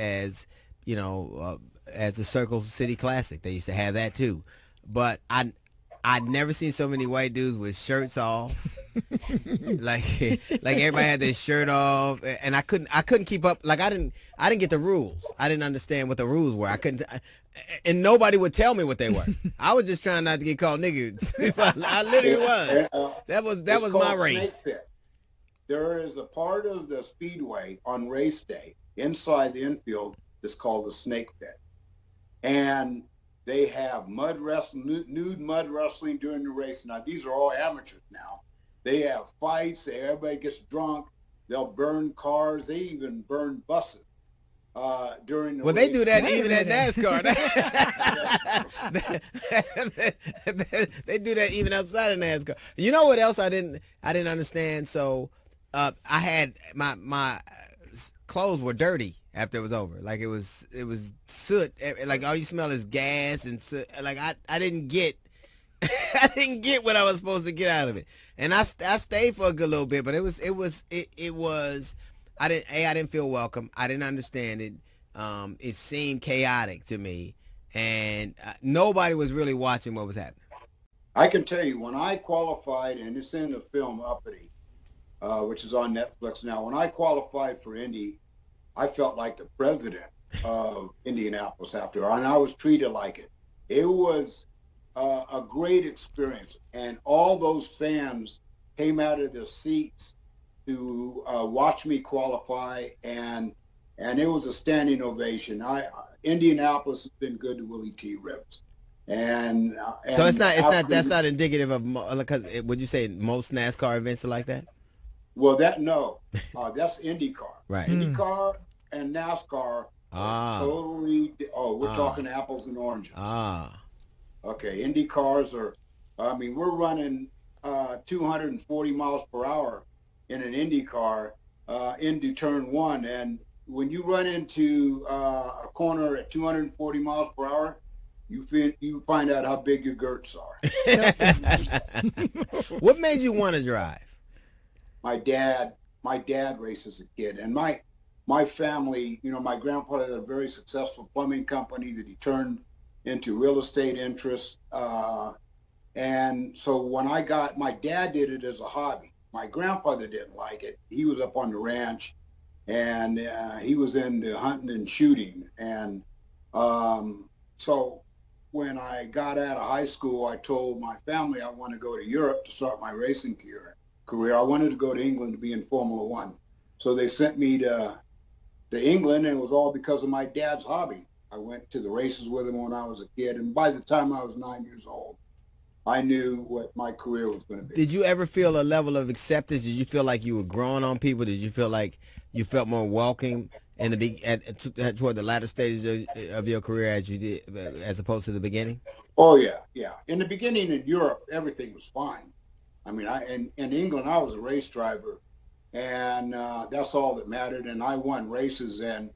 the Circle City Classic. They used to have that too. But I'd never seen so many white dudes with shirts off. like everybody had their shirt off, and I couldn't keep up. Like I didn't get the rules. I didn't understand what the rules were. I couldn't, and nobody would tell me what they were. I was just trying not to get called niggas. I literally was. That was my race. There is a part of the speedway on race day inside the infield that's called the Snake Pit, and they have nude mud wrestling during the race. Now these are all amateurs now. They have fights. Everybody gets drunk. They'll burn cars. They even burn buses during the race. Well, they do that even at NASCAR. They do that even outside of NASCAR. You know what else I didn't understand? So I had my clothes were dirty after it was over. Like it was soot. Like all you smell is gas and soot. Like I didn't get I didn't get what I was supposed to get out of it. And I stayed for a good little bit, but it was I didn't feel welcome. I didn't understand it. It seemed chaotic to me, and nobody was really watching what was happening. I can tell you, when I qualified, and it's in the film Uppity, which is on Netflix now, when I qualified for Indy, I felt like the president of Indianapolis after, and I was treated like it. It was a great experience, and all those fans came out of their seats to watch me qualify, and it was a standing ovation. Indianapolis has been good to Willie T. Ribs, and so that's not indicative of, because would you say most NASCAR events are like that? Well, that's IndyCar. Right. IndyCar and NASCAR are totally. We're talking apples and oranges. Okay, Indy cars we're running 240 miles per hour in an Indy car into turn one. And when you run into a corner at 240 miles per hour, you find out how big your girts are. What made you want to drive? My dad raced as a kid, and my family, you know, my grandfather had a very successful plumbing company that he turned into real estate interests. And so when my dad did it as a hobby. My grandfather didn't like it. He was up on the ranch, and he was into hunting and shooting. And so when I got out of high school, I told my family I want to go to Europe to start my racing career. I wanted to go to England to be in Formula One. So they sent me to England, and it was all because of my dad's hobby. I went to the races with him when I was a kid, and by the time I was 9 years old, I knew what my career was going to be. Did you ever feel a level of acceptance? Did you feel like you were growing on people? Did you feel like you felt more welcome in toward the latter stages of your career as you did, as opposed to the beginning? Oh yeah. In the beginning in Europe, everything was fine. I mean, in England, I was a race driver, and that's all that mattered. And I won races, and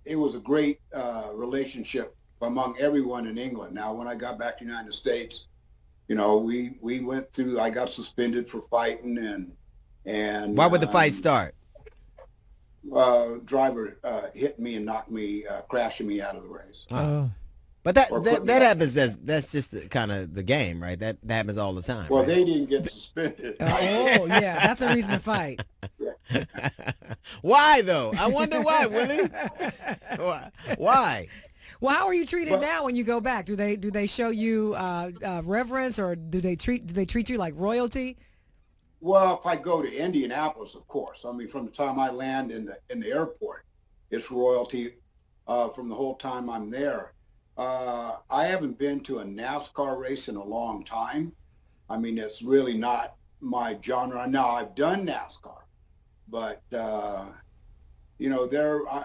it was a great relationship among everyone in England. Now, when I got back to the United States, you know, we went through. I got suspended for fighting, and why would the fight start? Driver hit me and knocked me, crashing me out of the race. Oh. But that happens. That's just kind of the game, right? That happens all the time. Well, right? they didn't get suspended. Oh yeah, that's a reason to fight. Why though? I wonder why, Willie. Why? Well, how are you treated now when you go back? Do they show you reverence, or do they treat you like royalty? Well, if I go to Indianapolis, of course. I mean, from the time I land in the airport, it's royalty. From the whole time I'm there. I haven't been to a NASCAR race in a long time. I mean, it's really not my genre. Now, I've done NASCAR, but you know,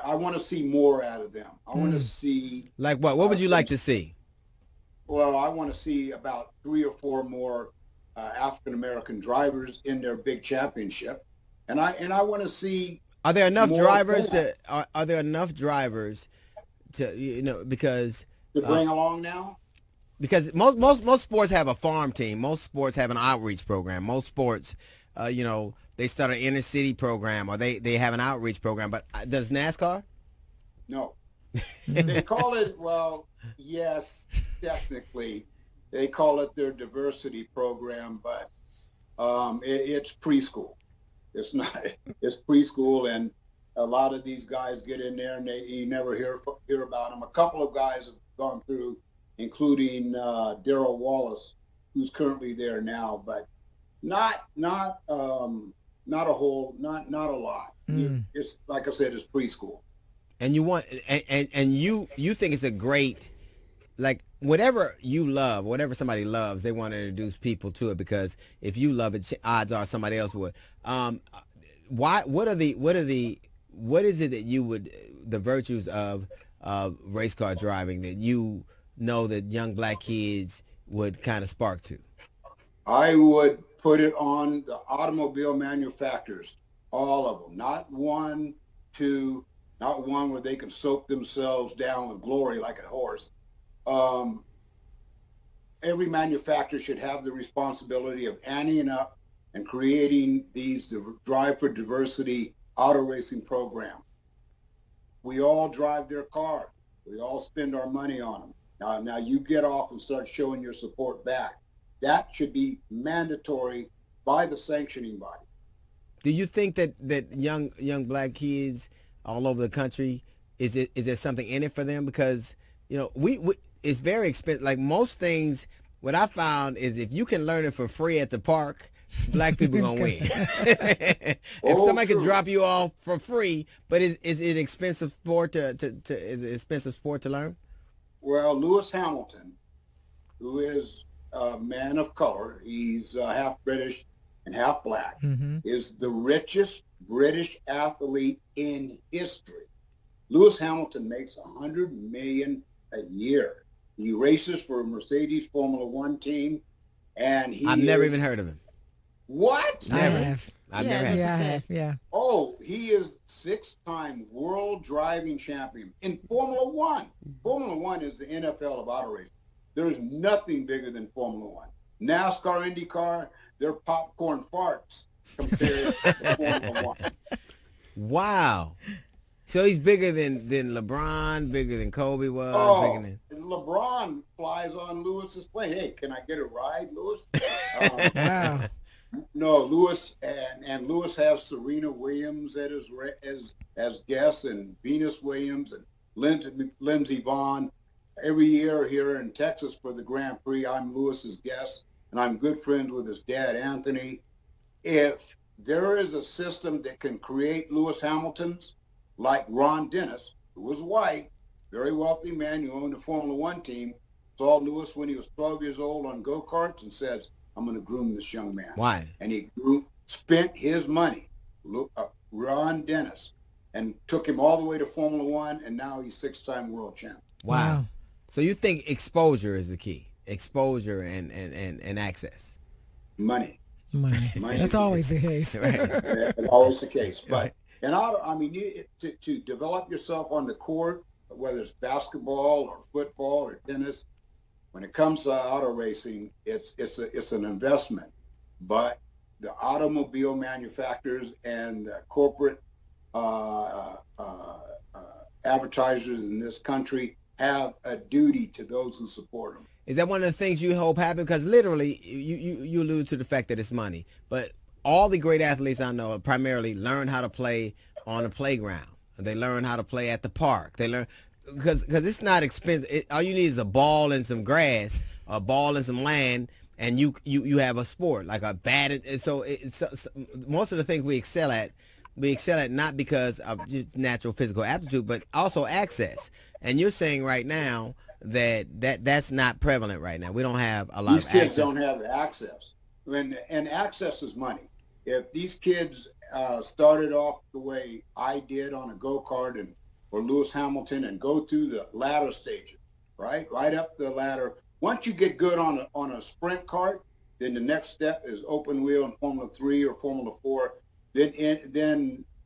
I want to see more out of them. I want to see. Like what? What would you like to see? Well, I want to see about 3 or 4 more African American drivers in their big championship, and I want to see. Are there enough drivers Are there enough drivers to, you know, because to bring along now? Because most sports have a farm team. Most sports have an outreach program. Most sports, you know, they start an inner city program, or they have an outreach program. But does NASCAR? No. They call it, well, yes, technically. They call it their diversity program, but it's preschool. It's not. It's preschool, and a lot of these guys get in there, and you never hear about them. A couple of guys have gone through, including Darrell Wallace, who's currently there now, but not a lot. It's like I said, it's preschool. And you want and you think it's a great, like, whatever you love, whatever somebody loves, they want to introduce people to it, because if you love it, odds are somebody else would. What is it that you would, the virtues of race car driving that you know that young black kids would kind of spark to? I would put it on the automobile manufacturers, all of them, not one where they can soak themselves down with glory like a horse. Every manufacturer should have the responsibility of anteing up and creating these Drive for Diversity auto racing program. We all drive their car. We all spend our money on them. Now you get off and start showing your support back. That should be mandatory by the sanctioning body. Do you think that young black kids all over the country, is there something in it for them? Because, you know, we it's very expensive. Like most things, what I found is if you can learn it for free at the park, black people gonna win. If somebody can drop you off for free, but is it expensive sport is it expensive sport to learn? Well, Lewis Hamilton, who is a man of color, he's half British and half black, is the richest British athlete in history. Lewis Hamilton makes $100 million a year. He races for a Mercedes Formula One team, and I've never even heard of him. What? I have. I've never had. Yeah, I have. Yeah. Oh, he is 6-time world driving champion in Formula One. Formula One is the NFL of auto racing. There's nothing bigger than Formula One. NASCAR, IndyCar, they're popcorn farts compared to Formula One. Wow. So he's bigger than LeBron, bigger than Kobe was. Oh, bigger than... LeBron flies on Lewis's plane. Hey, can I get a ride, Lewis? Wow. No, Lewis and Lewis has Serena Williams as guests, and Venus Williams and Lindsey Vonn. Every year here in Texas for the Grand Prix, I'm Lewis's guest, and I'm good friends with his dad, Anthony. If there is a system that can create Lewis Hamiltons, like Ron Dennis, who was white, very wealthy man who owned a Formula One team, saw Lewis when he was 12 years old on go-karts and says, I'm going to groom this young man. Why? And he spent his money, Ron Dennis, and took him all the way to Formula One, and now he's 6-time world champ. Wow. So you think exposure is the key? Exposure and access? Money. Money. That's always the case. Right. Always the case. But and I mean, to develop yourself on the court, whether it's basketball or football or tennis, when it comes to auto racing, it's an investment. But the automobile manufacturers and the corporate advertisers in this country have a duty to those who support them. Is that one of the things you hope happen? Because literally, you allude to the fact that it's money, but all the great athletes I know primarily learn how to play on the playground. They learn how to play at the park. They learn because it's not expensive. All you need is a ball and some grass, a ball and some land, and you have a sport like a bat. And so most of the things we excel at not because of just natural physical aptitude, but also access. And you're saying right now that's not prevalent right now. We don't have a lot of access. These kids don't have the access. And access is money. If these kids started off the way I did on a go-kart or Lewis Hamilton and go through the ladder stages, right up the ladder. Once you get good on a sprint kart, then the next step is open wheel in Formula 3 or Formula 4. Then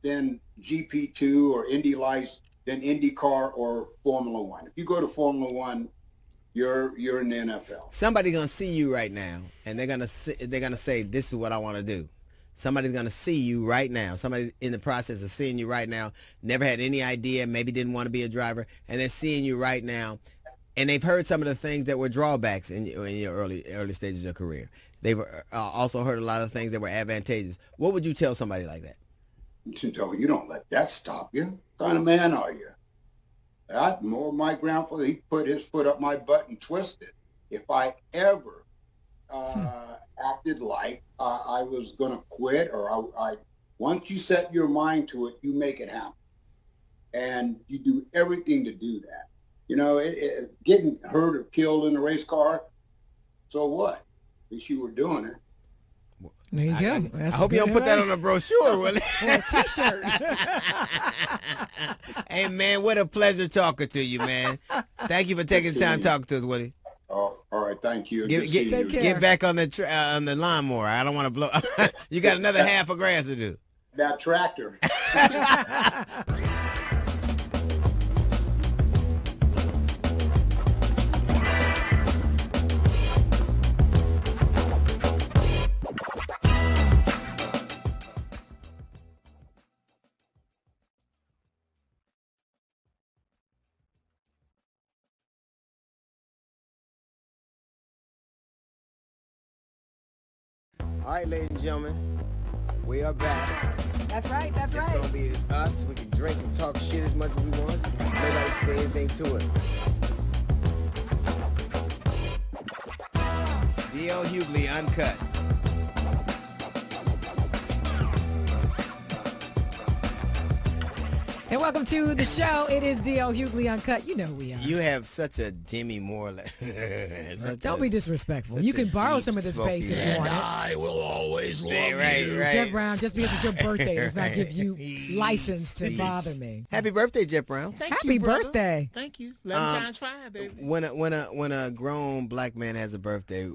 GP2 or Indy Lights, then IndyCar or Formula 1. If you go to Formula 1, you're in the NFL. Somebody's gonna see you right now, and they're gonna say, "This is what I want to do." Somebody's gonna see you right now. Somebody in the process of seeing you right now, never had any idea, maybe didn't want to be a driver, and they're seeing you right now, and they've heard some of the things that were drawbacks in your early stages of your career. They've also heard a lot of things that were advantageous. What would you tell somebody like that? You don't let that stop you. What kind of man are you? My grandfather, he put his foot up my butt and twisted. If I ever acted like I was going to quit, or once you set your mind to it, you make it happen. And you do everything to do that. You know, getting hurt or killed in a race car, so what? At least you were doing it. There you go. I hope you don't put that on a brochure, will it? Or a T-shirt. Hey, man, what a pleasure talking to you, man. Thank you for taking the time talking to us, Woody. Oh, all right, thank you. Get back on the lawnmower. I don't want to blow. You got another half of grass to do. That tractor. All right, ladies and gentlemen, we are back. That's right. That's right. It's going to be us. We can drink and talk shit as much as we want. Nobody can say anything to it. D.L. Hughley, Uncut. And welcome to the show. It is D.L. Hughley Uncut. You know who we are. You have such a Demi Moore. Don't be disrespectful. You can borrow some of this space if you want it. I will always love you. Jeff Brown, just because it's your birthday does not give you license to bother me. Happy birthday, Jeff Brown. Happy birthday. Thank you. 11 times 5, baby. When a grown black man has a birthday,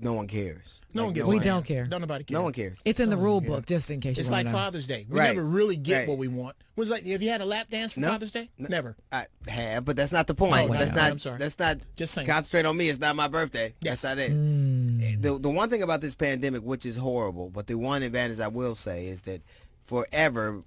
no one cares. No one gives a We damn. don't care. Don't nobody care. No one cares. It's in the rule book, just in case It's you want like to know. Father's Day. We Right. never really get Right. what we want. Was like, have you had a lap dance for No. Father's Day? Never. I have, but that's not the point. Oh, That's no, not. I'm sorry. That's not. Just saying. Concentrate on me. It's not my birthday. Yes. That's not it. The one thing about this pandemic, which is horrible, but the one advantage I will say is that forever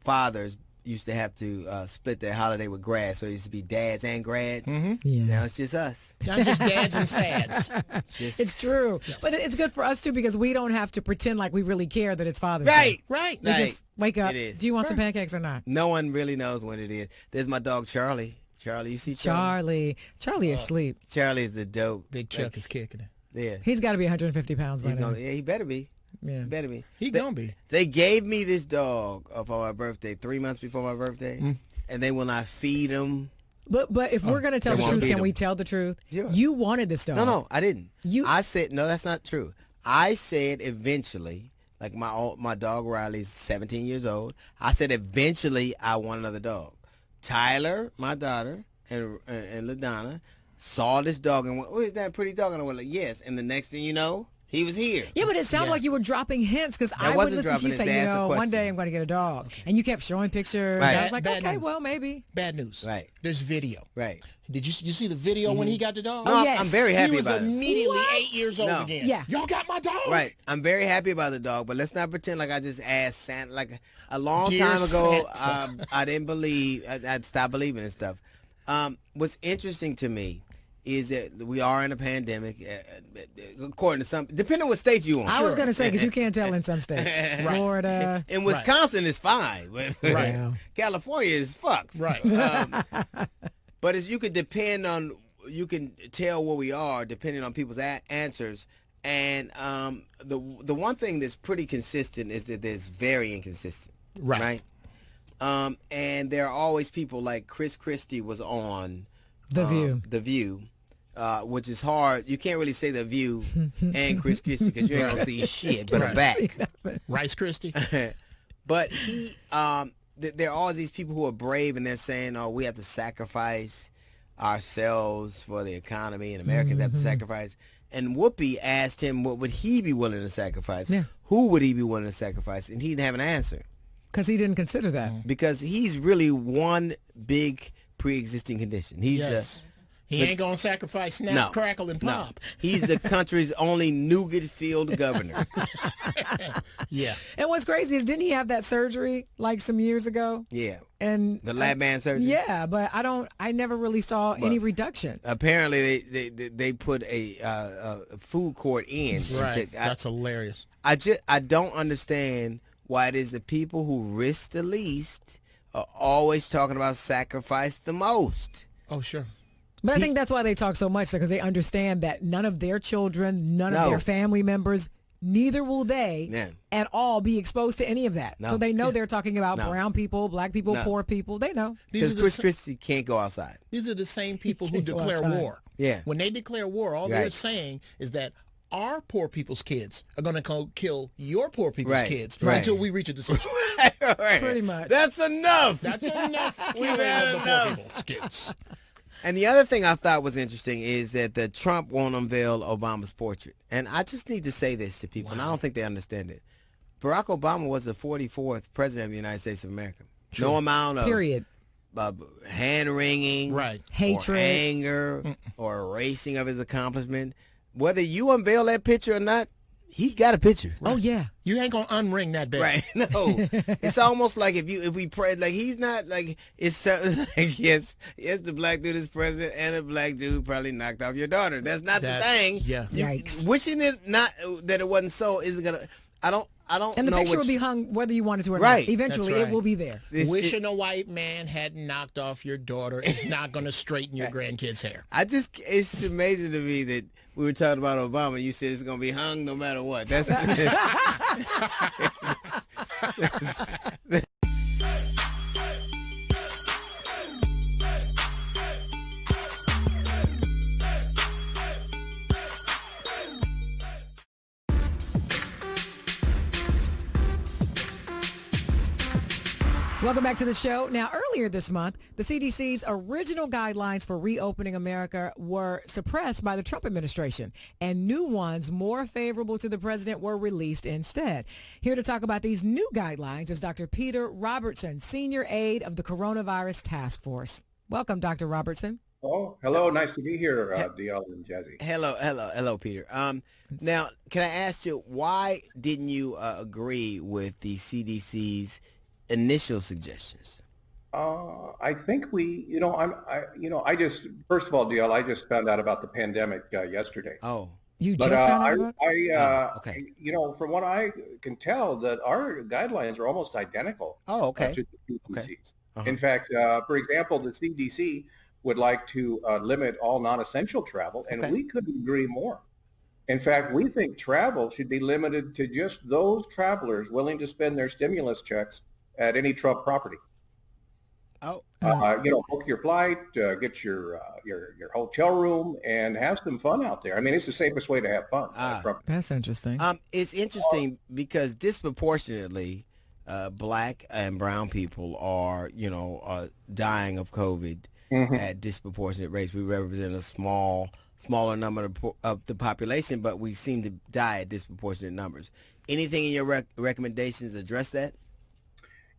fathers used to have to split their holiday with grads, so it used to be dads and grads. Yeah. Now it's just us. Now it's just dads and sads. It's true. But it's good for us, too, because we don't have to pretend like we really care that it's Father's Day. Right. Right. We just wake up. It is. Do you want some pancakes or not? No one really knows when it is. There's my dog Charlie. Charlie, you see Charlie? Charlie is asleep. Charlie's the dope. Big Chuck is kicking it. Yeah. He's got to be 150 pounds by He's now. gonna, yeah, he better be. Yeah. He better be. He gonna be. They gave me this dog for my birthday, 3 months before my birthday, and they will not feed him. But if we're going to tell They the won't truth, feed can we him. tell the truth? Sure. You wanted this dog. No, I didn't. I said, no, that's not true. I said eventually, like my dog Riley's 17 years old, I said eventually I want another dog. Tyler, my daughter, and LaDonna saw this dog and went, oh, is that a pretty dog? And I went like, yes. And the next thing you know, he was here. Yeah, but it sounded like you were dropping hints because I would wasn't listen to you dropping say, hints. They asked a one question. day I'm going to get a dog. And you kept showing pictures. Right. I was like, Bad okay, news. well, maybe. Bad news. Right. There's video. Right. Did you see the video when he got the dog? No, I'm very happy He was about it. immediately What? 8 years old No. again. Yeah. Y'all got my dog. Right. I'm very happy about the dog, but let's not pretend like I just asked Santa. Like a long Dear time ago, Santa. I didn't believe. I'd stopped believing in stuff. What's interesting to me is that we are in a pandemic, according to some, depending on what state you on. I was going to say, because you can't tell in some states. Florida. In Wisconsin is fine. Right. Yeah. California is fucked. Right. But as you can depend on, you can tell where we are depending on people's answers. And the one thing that's pretty consistent is that there's very inconsistent. Right. And there are always people like Chris Christie was on The View. The View. Which is hard. You can't really say The View and Chris Christie because you ain't gonna see shit but a back. Rice Christie. But he, there are always these people who are brave and they're saying, "Oh, we have to sacrifice ourselves for the economy, and Americans have to sacrifice." And Whoopi asked him, "What would he be willing to sacrifice? Yeah. Who would he be willing to sacrifice?" And he didn't have an answer Because he didn't consider that. because he's really one big pre-existing condition. He's Yes. He ain't gonna sacrifice Snap, No. Crackle, and No. Pop. He's the country's only nougat-filled governor. Yeah. And what's crazy is, didn't he have that surgery like some years ago? Yeah. And The lab man surgery? Yeah, but I never really saw any reduction. Apparently, they put a food court in. Right. That's hilarious. I don't understand why it is that people who risk the least are always talking about sacrifice the most. Oh, sure. But I think that's why they talk so much, because they understand that none of their children, none of their family members, neither will they at all be exposed to any of that. No. So they know they're talking about No. brown people, black people, No. poor people. They know. Because Chris Christie can't go outside. These are the same people who Go declare outside. war. Yeah. When they declare war, all they're Right. saying is that our poor people's kids are going to kill your poor people's Right. kids Right. until we reach a decision. Pretty much. That's enough. That's enough. We've killing had of the poor enough. people's kids. And the other thing I thought was interesting is that the Trump won't unveil Obama's portrait. And I just need to say this to people, and I don't think they understand it. Barack Obama was the 44th president of the United States of America. True. No amount of Period. hand-wringing, Right. Hatred. or anger, or erasing of his accomplishment. Whether you unveil that picture or not, he got a picture. Oh, yeah. You ain't going to unring that bell. Right? No, it's almost like if we pray, like he's not like it's so, like yes, the black dude is president, and a black dude probably knocked off your daughter. That's not the thing. Yeah. Yikes. Wishing it not that it wasn't so isn't gonna. I don't And the know picture what will be hung whether you wanted to or Right. not. Eventually, That's it will be there. Wishing a white man hadn't knocked off your daughter is not going to straighten your grandkids' hair. It's amazing to me that we were talking about Obama. You said it's gonna be hung no matter what. That's. Welcome back to the show. Now, earlier this month, the CDC's original guidelines for reopening America were suppressed by the Trump administration, and new ones more favorable to the president were released instead. Here to talk about these new guidelines is Dr. Peter Robertson, senior aide of the Coronavirus Task Force. Welcome, Dr. Robertson. Oh, hello. Nice to be here, DL and Jazzy. Hello, Peter. Now, can I ask you, why didn't you agree with the CDC's initial suggestions? I think I just, first of all, DL, I just found out about the pandemic yesterday. Oh, you just found out about it? Okay. From what I can tell, that our guidelines are almost identical. Oh, okay. To the CDC's. Okay. Uh-huh. In fact, for example, the CDC would like to limit all non-essential travel, and we couldn't agree more. In fact, we think travel should be limited to just those travelers willing to spend their stimulus checks at any Trump property. Oh, book your flight, get your hotel room, and have some fun out there. I mean, it's the safest way to have fun. That's interesting. It's interesting because disproportionately, black and brown people are, dying of COVID at disproportionate rates. We represent a smaller number of the population, but we seem to die at disproportionate numbers. Anything in your recommendations address that?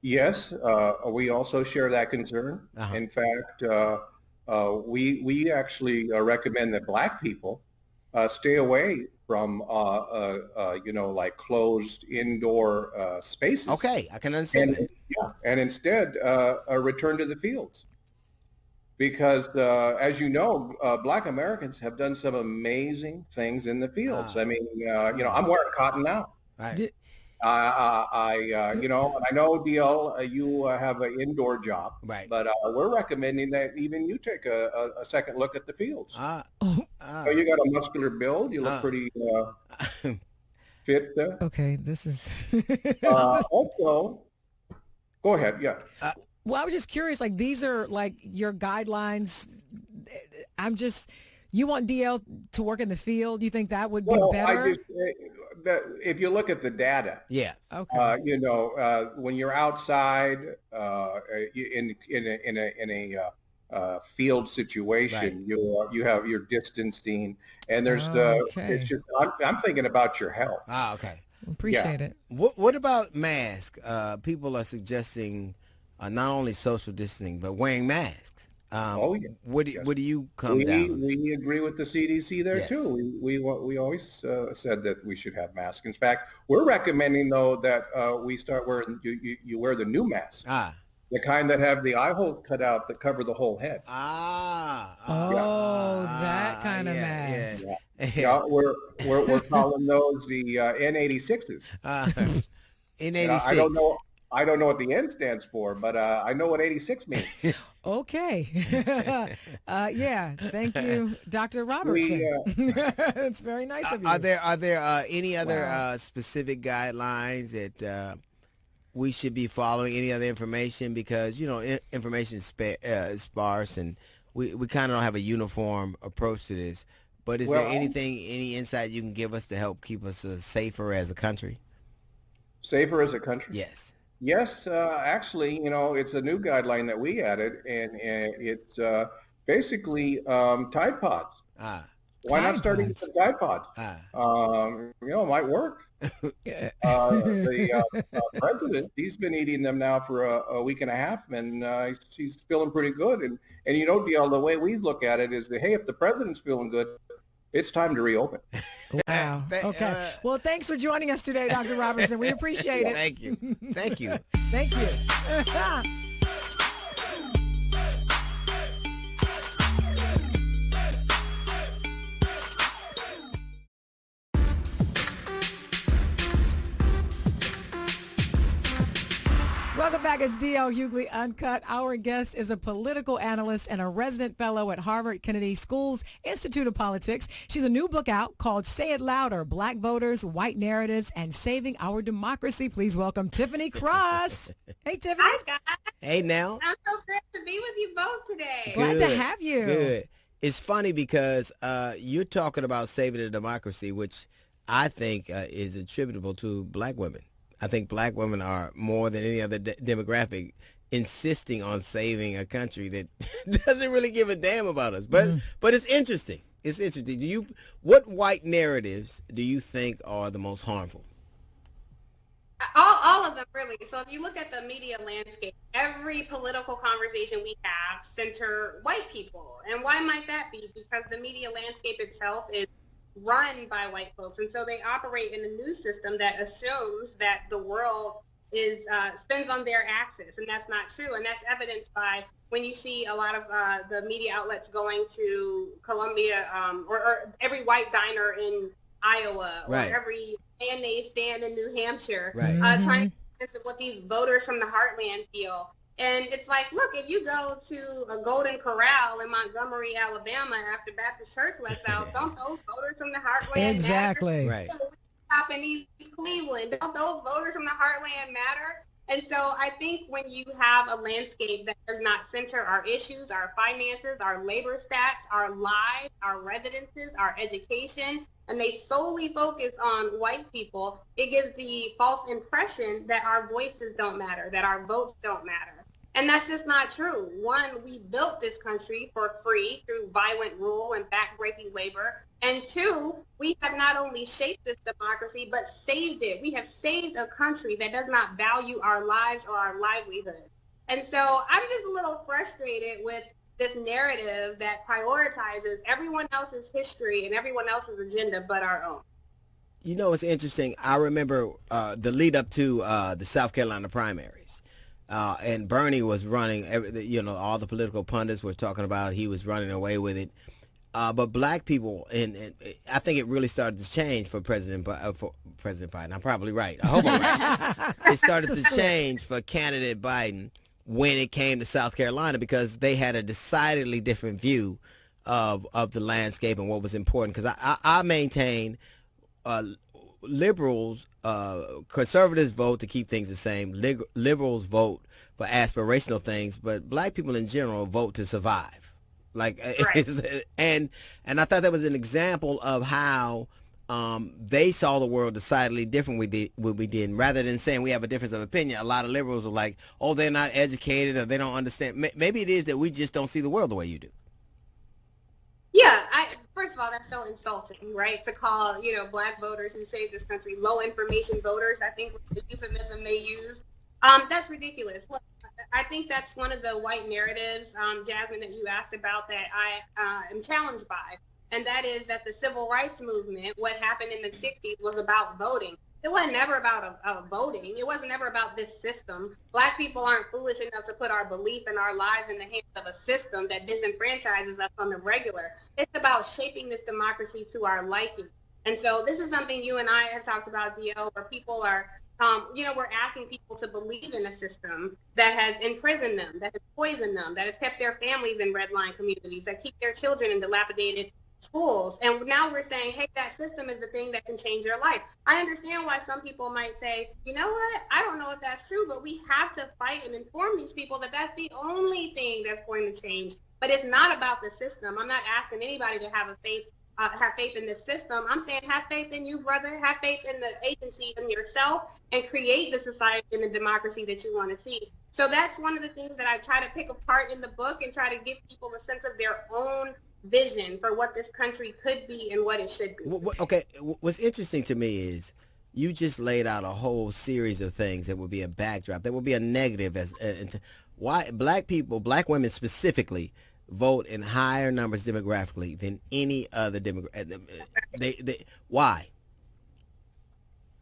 Yes, we also share that concern. In fact, we actually recommend that black people stay away from, like closed indoor spaces. Okay, I can understand that. Yeah, and instead return to the fields. Because, as you know, black Americans have done some amazing things in the fields. I mean, I'm wearing cotton now. Right. I know, DL, you have an indoor job, right? But we're recommending that even you take a second look at the fields. So you got a muscular build. You look pretty fit. Okay, this is. Also, go ahead. Yeah. Well, I was just curious, like, these are like your guidelines. You want DL to work in the field? You think that would be better? If you look at the data, okay. When you're outside in a field situation, you're distancing, and there's it's just I'm thinking about your health. Okay. Appreciate it. What about masks? People are suggesting not only social distancing but wearing masks. What do you come down? We agree with the CDC there too. We always said that we should have masks. In fact, we're recommending though that we start wearing you wear the new masks, the kind that have the eye hole cut out that cover the whole head. That kind of mask. Yeah, we're calling those the N86s. N86. I don't know what the N stands for, but I know what 86 means. Okay. Thank you, Dr. Robertson. It's very nice of you. Are there any other specific guidelines that we should be following? Any other information? Because, information is sparse, and we kind of don't have a uniform approach to this. But is there any insight you can give us to help keep us safer as a country? Safer as a country? Yes. Yes, actually, it's a new guideline that we added, and it's basically Tide Pods. Why not start eating some Tide Pods? It might work. The president, he's been eating them now for a week and a half, and he's feeling pretty good. And DL, the way we look at it is that, hey, if the president's feeling good, it's time to reopen. Wow. Okay. Well, thanks for joining us today, Dr. Robertson. We appreciate it. Thank you. Thank you. Thank you. Welcome back. It's D.L. Hughley Uncut. Our guest is a political analyst and a resident fellow at Harvard Kennedy School's Institute of Politics. She's a new book out called Say It Louder, Black Voters, White Narratives, and Saving Our Democracy. Please welcome Tiffany Cross. Hey, Tiffany. Hi, guys. Hey, now. I'm so glad to be with you both today. Glad to have you. Good. It's funny because you're talking about saving the democracy, which I think is attributable to black women. I think black women are more than any other demographic insisting on saving a country that doesn't really give a damn about us. But it's interesting. It's interesting. What white narratives do you think are the most harmful? All of them, really. So if you look at the media landscape, every political conversation we have center white people. And why might that be? Because the media landscape itself is run by white folks. And so they operate in a news system that assumes that the world spins on their axis. And that's not true. And that's evidenced by when you see a lot of the media outlets going to Columbia or every white diner in Iowa, or every mayonnaise stand in New Hampshire, trying to listen what these voters from the heartland feel. And it's like, look, if you go to a Golden Corral in Montgomery, Alabama, after Baptist Church lets out, don't those voters from the heartland exactly matter? So we stop in East Cleveland, don't those voters from the heartland matter? And so I think when you have a landscape that does not center our issues, our finances, our labor stats, our lives, our residences, our education, and they solely focus on white people, it gives the false impression that our voices don't matter, that our votes don't matter. And that's just not true. One, we built this country for free through violent rule and backbreaking labor. And two, we have not only shaped this democracy, but saved it. We have saved a country that does not value our lives or our livelihood. And so I'm just a little frustrated with this narrative that prioritizes everyone else's history and everyone else's agenda but our own. You know, it's interesting. I remember the lead up to the South Carolina primaries. And Bernie was running, all the political pundits were talking about he was running away with it. But black people, and I think it really started to change for President Biden. I'm probably right. I hope I'm right. It started to change for candidate Biden when it came to South Carolina, because they had a decidedly different view of the landscape and what was important. Because I maintain liberals, conservatives vote to keep things the same. Liberals vote for aspirational things, but black people in general vote to survive. And I thought that was an example of how they saw the world decidedly different what we did. Rather than saying we have a difference of opinion, a lot of liberals were like, oh, they're not educated or they don't understand. Maybe it is that we just don't see the world the way you do. Yeah, first of all, that's so insulting, right? To call, black voters who saved this country low information voters, I think was the euphemism they use. That's ridiculous. Look, I think that's one of the white narratives, Jasmine, that you asked about that I am challenged by. And that is that the civil rights movement, what happened in the 60s, was about voting. It wasn't never about voting. It wasn't ever about this system. Black people aren't foolish enough to put our belief and our lives in the hands of a system that disenfranchises us on the regular. It's about shaping this democracy to our liking. And so this is something you and I have talked about, Dio, where people are, we're asking people to believe in a system that has imprisoned them, that has poisoned them, that has kept their families in redline communities, that keep their children in dilapidated schools. And now we're saying, hey, that system is the thing that can change your life. I understand why some people might say, you know what, I don't know if that's true, but we have to fight and inform these people that that's the only thing that's going to change. But it's not about the system. I'm not asking anybody to have faith in this system. I'm saying have faith in you, brother. Have faith in the agency and yourself, and create the society and the democracy that you want to see. So that's one of the things that I try to pick apart in the book and try to give people a sense of their own vision for what this country could be and what it should be. Okay, what's interesting to me is you just laid out a whole series of things that would be a backdrop, that would be a negative why black women specifically, vote in higher numbers demographically than any other demographic. Why?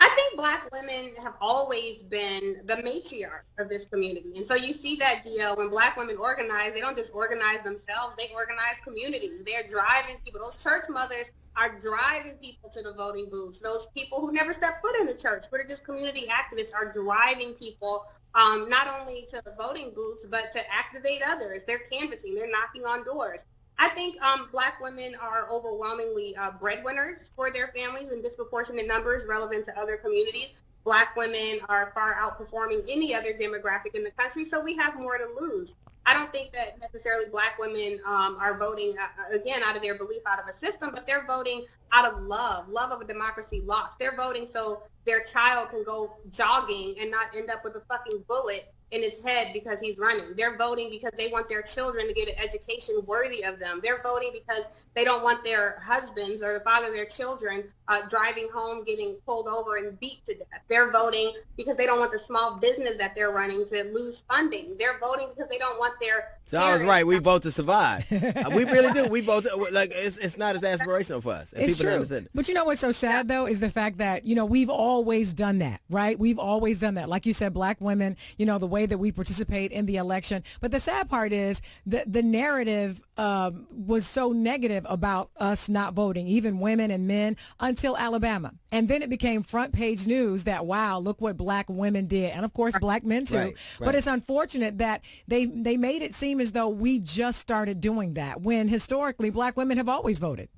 I think black women have always been the matriarch of this community. And so you see that, Dio, when black women organize, they don't just organize themselves, they organize communities. They're driving people. Those church mothers are driving people to the voting booths. Those people who never step foot in the church, but are just community activists, are driving people not only to the voting booths, but to activate others. They're canvassing, they're knocking on doors. I think black women are overwhelmingly breadwinners for their families in disproportionate numbers relevant to other communities. Black women are far outperforming any other demographic in the country, so we have more to lose. I don't think that necessarily black women are voting, again, out of their belief out of a system, but they're voting out of love of a democracy lost. They're voting so their child can go jogging and not end up with a fucking bullet in his head because he's running. They're voting because they want their children to get an education worthy of them. They're voting because they don't want their husbands or the father of their children driving home, getting pulled over and beat to death. They're voting because they don't want the small business that they're running to lose funding. They're voting because they don't want their So I was right. We vote to survive. We really do. We vote like it's not as aspirational for us. And It's people true. understand it. But you know what's so sad, though, is the fact that, we've always done that, right? We've always done that. Like you said, black women, the way that we participate in the election. But the sad part is the narrative was so negative about us not voting, even women and men, until Alabama. And then it became front page news that, wow, look what black women did. And, of course, black men, too. Right. But it's unfortunate that they made it seem as though we just started doing that when historically black women have always voted.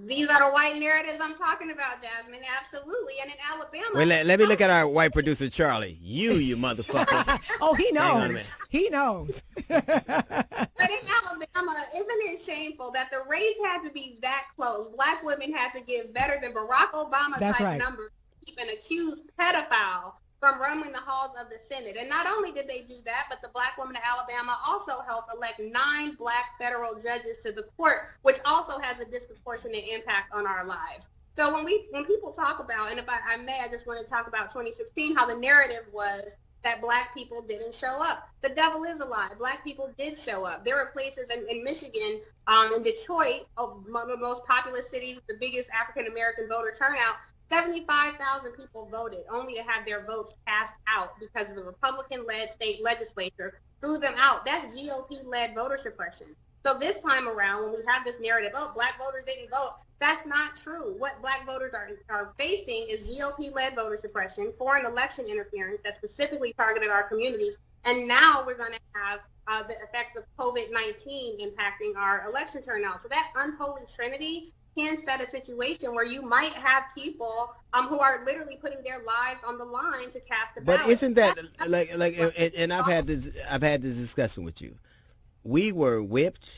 These are the white narratives I'm talking about, Jasmine. Absolutely. And in Alabama. Wait, let me look at our white producer, Charlie. You motherfucker. Oh, he Hang on a knows. minute. He knows. But in Alabama, isn't it shameful that the race had to be that close? Black women had to give better than Barack Obama That's type right. numbers to keep an accused pedophile from roaming the halls of the Senate. And not only did they do that, but the black women of Alabama also helped elect 9 black federal judges to the court, which also has a disproportionate impact on our lives. So when people talk about, and if I may, I just want to talk about 2016, how the narrative was that black people didn't show up. The devil is a lie. Black people did show up. There were places in Michigan, in Detroit, one of the most populous cities, the biggest African-American voter turnout, 75,000 people voted only to have their votes cast out because of the Republican-led state legislature threw them out. That's GOP-led voter suppression. So this time around, when we have this narrative, black voters didn't vote, that's not true. What black voters are facing is GOP-led voter suppression, foreign election interference that specifically targeted our communities, and now we're going to have the effects of COVID-19 impacting our election turnout. So that unholy trinity can set a situation where you might have people who are literally putting their lives on the line to cast a ballot. But isn't that and I've had this discussion with you. We were whipped,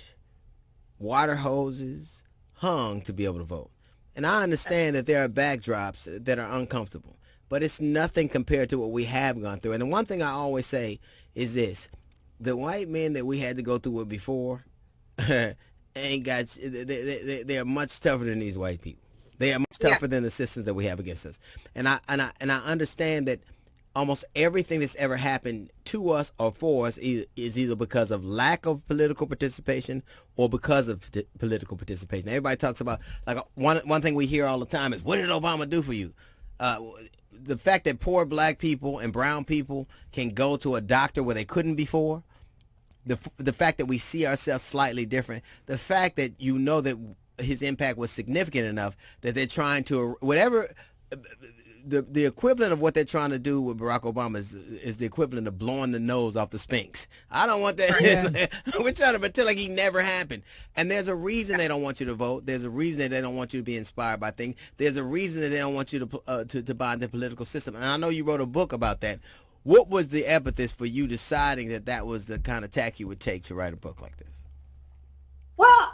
water hoses, hung to be able to vote. And I understand that there are backdrops that are uncomfortable, but it's nothing compared to what we have gone through. And the one thing I always say is this: the white men that we had to go through it before ain't got. They are much tougher than these white people. They are much tougher than the systems that we have against us. And I understand that almost everything that's ever happened to us or for us is either because of lack of political participation or because of political participation. Everybody talks about, like, one thing we hear all the time is, what did Obama do for you? The fact that poor black people and brown people can go to a doctor where they couldn't before, the fact that we see ourselves slightly different, the fact that that his impact was significant enough that they're trying to, whatever, the equivalent of what they're trying to do with Barack Obama is the equivalent of blowing the nose off the Sphinx. I don't want that. Yeah. We're trying to pretend like he never happened. And there's a reason they don't want you to vote. There's a reason that they don't want you to be inspired by things. There's a reason that they don't want you to buy into the political system. And I know you wrote a book about that. What was the impetus for you deciding that was the kind of tack you would take to write a book like this? Well,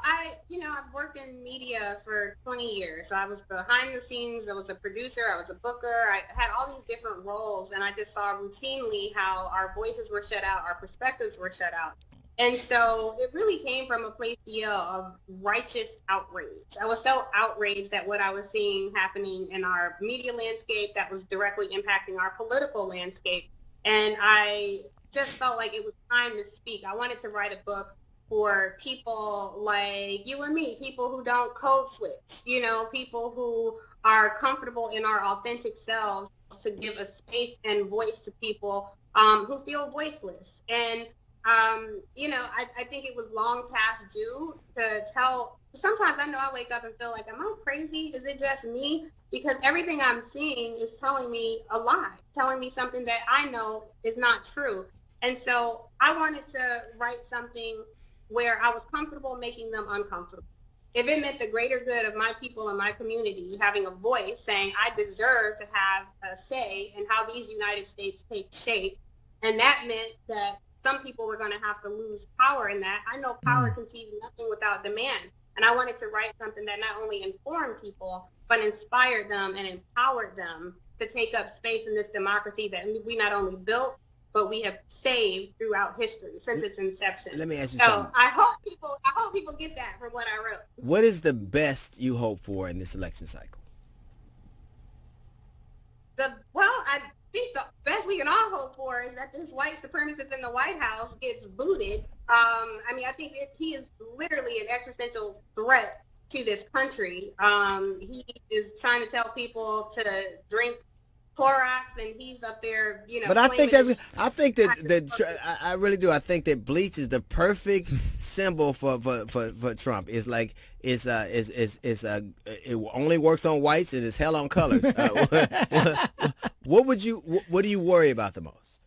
I've worked in media for 20 years. So I was behind the scenes. I was a producer. I was a booker. I had all these different roles, and I just saw routinely how our voices were shut out, our perspectives were shut out. And so it really came from a place of righteous outrage. I was so outraged at what I was seeing happening in our media landscape that was directly impacting our political landscape. And I just felt like it was time to speak. I wanted to write a book for people like you and me, people who don't code switch, people who are comfortable in our authentic selves, to give a space and voice to people who feel voiceless. And, I think it was long past due to tell. Sometimes I know I wake up and feel like, am I crazy? Is it just me? Because everything I'm seeing is telling me a lie, telling me something that I know is not true. And so I wanted to write something where I was comfortable making them uncomfortable. If it meant the greater good of my people and my community having a voice, saying I deserve to have a say in how these United States take shape, and that meant that some people were going to have to lose power in that. I know power concedes nothing without demand. And I wanted to write something that not only informed people, but inspired them and empowered them to take up space in this democracy that we not only built, but we have saved throughout history since its inception. Let me ask you so something. I hope people get that from what I wrote. What is the best you hope for in this election cycle? I think the best we can all hope for is that this white supremacist in the White House gets booted. I mean, I think he is literally an existential threat to this country. He is trying to tell people to drink Clorox, and he's up there, But I think I really do. I think that bleach is the perfect symbol for Trump. It's like it only works on whites and it's hell on colors. What do you worry about the most?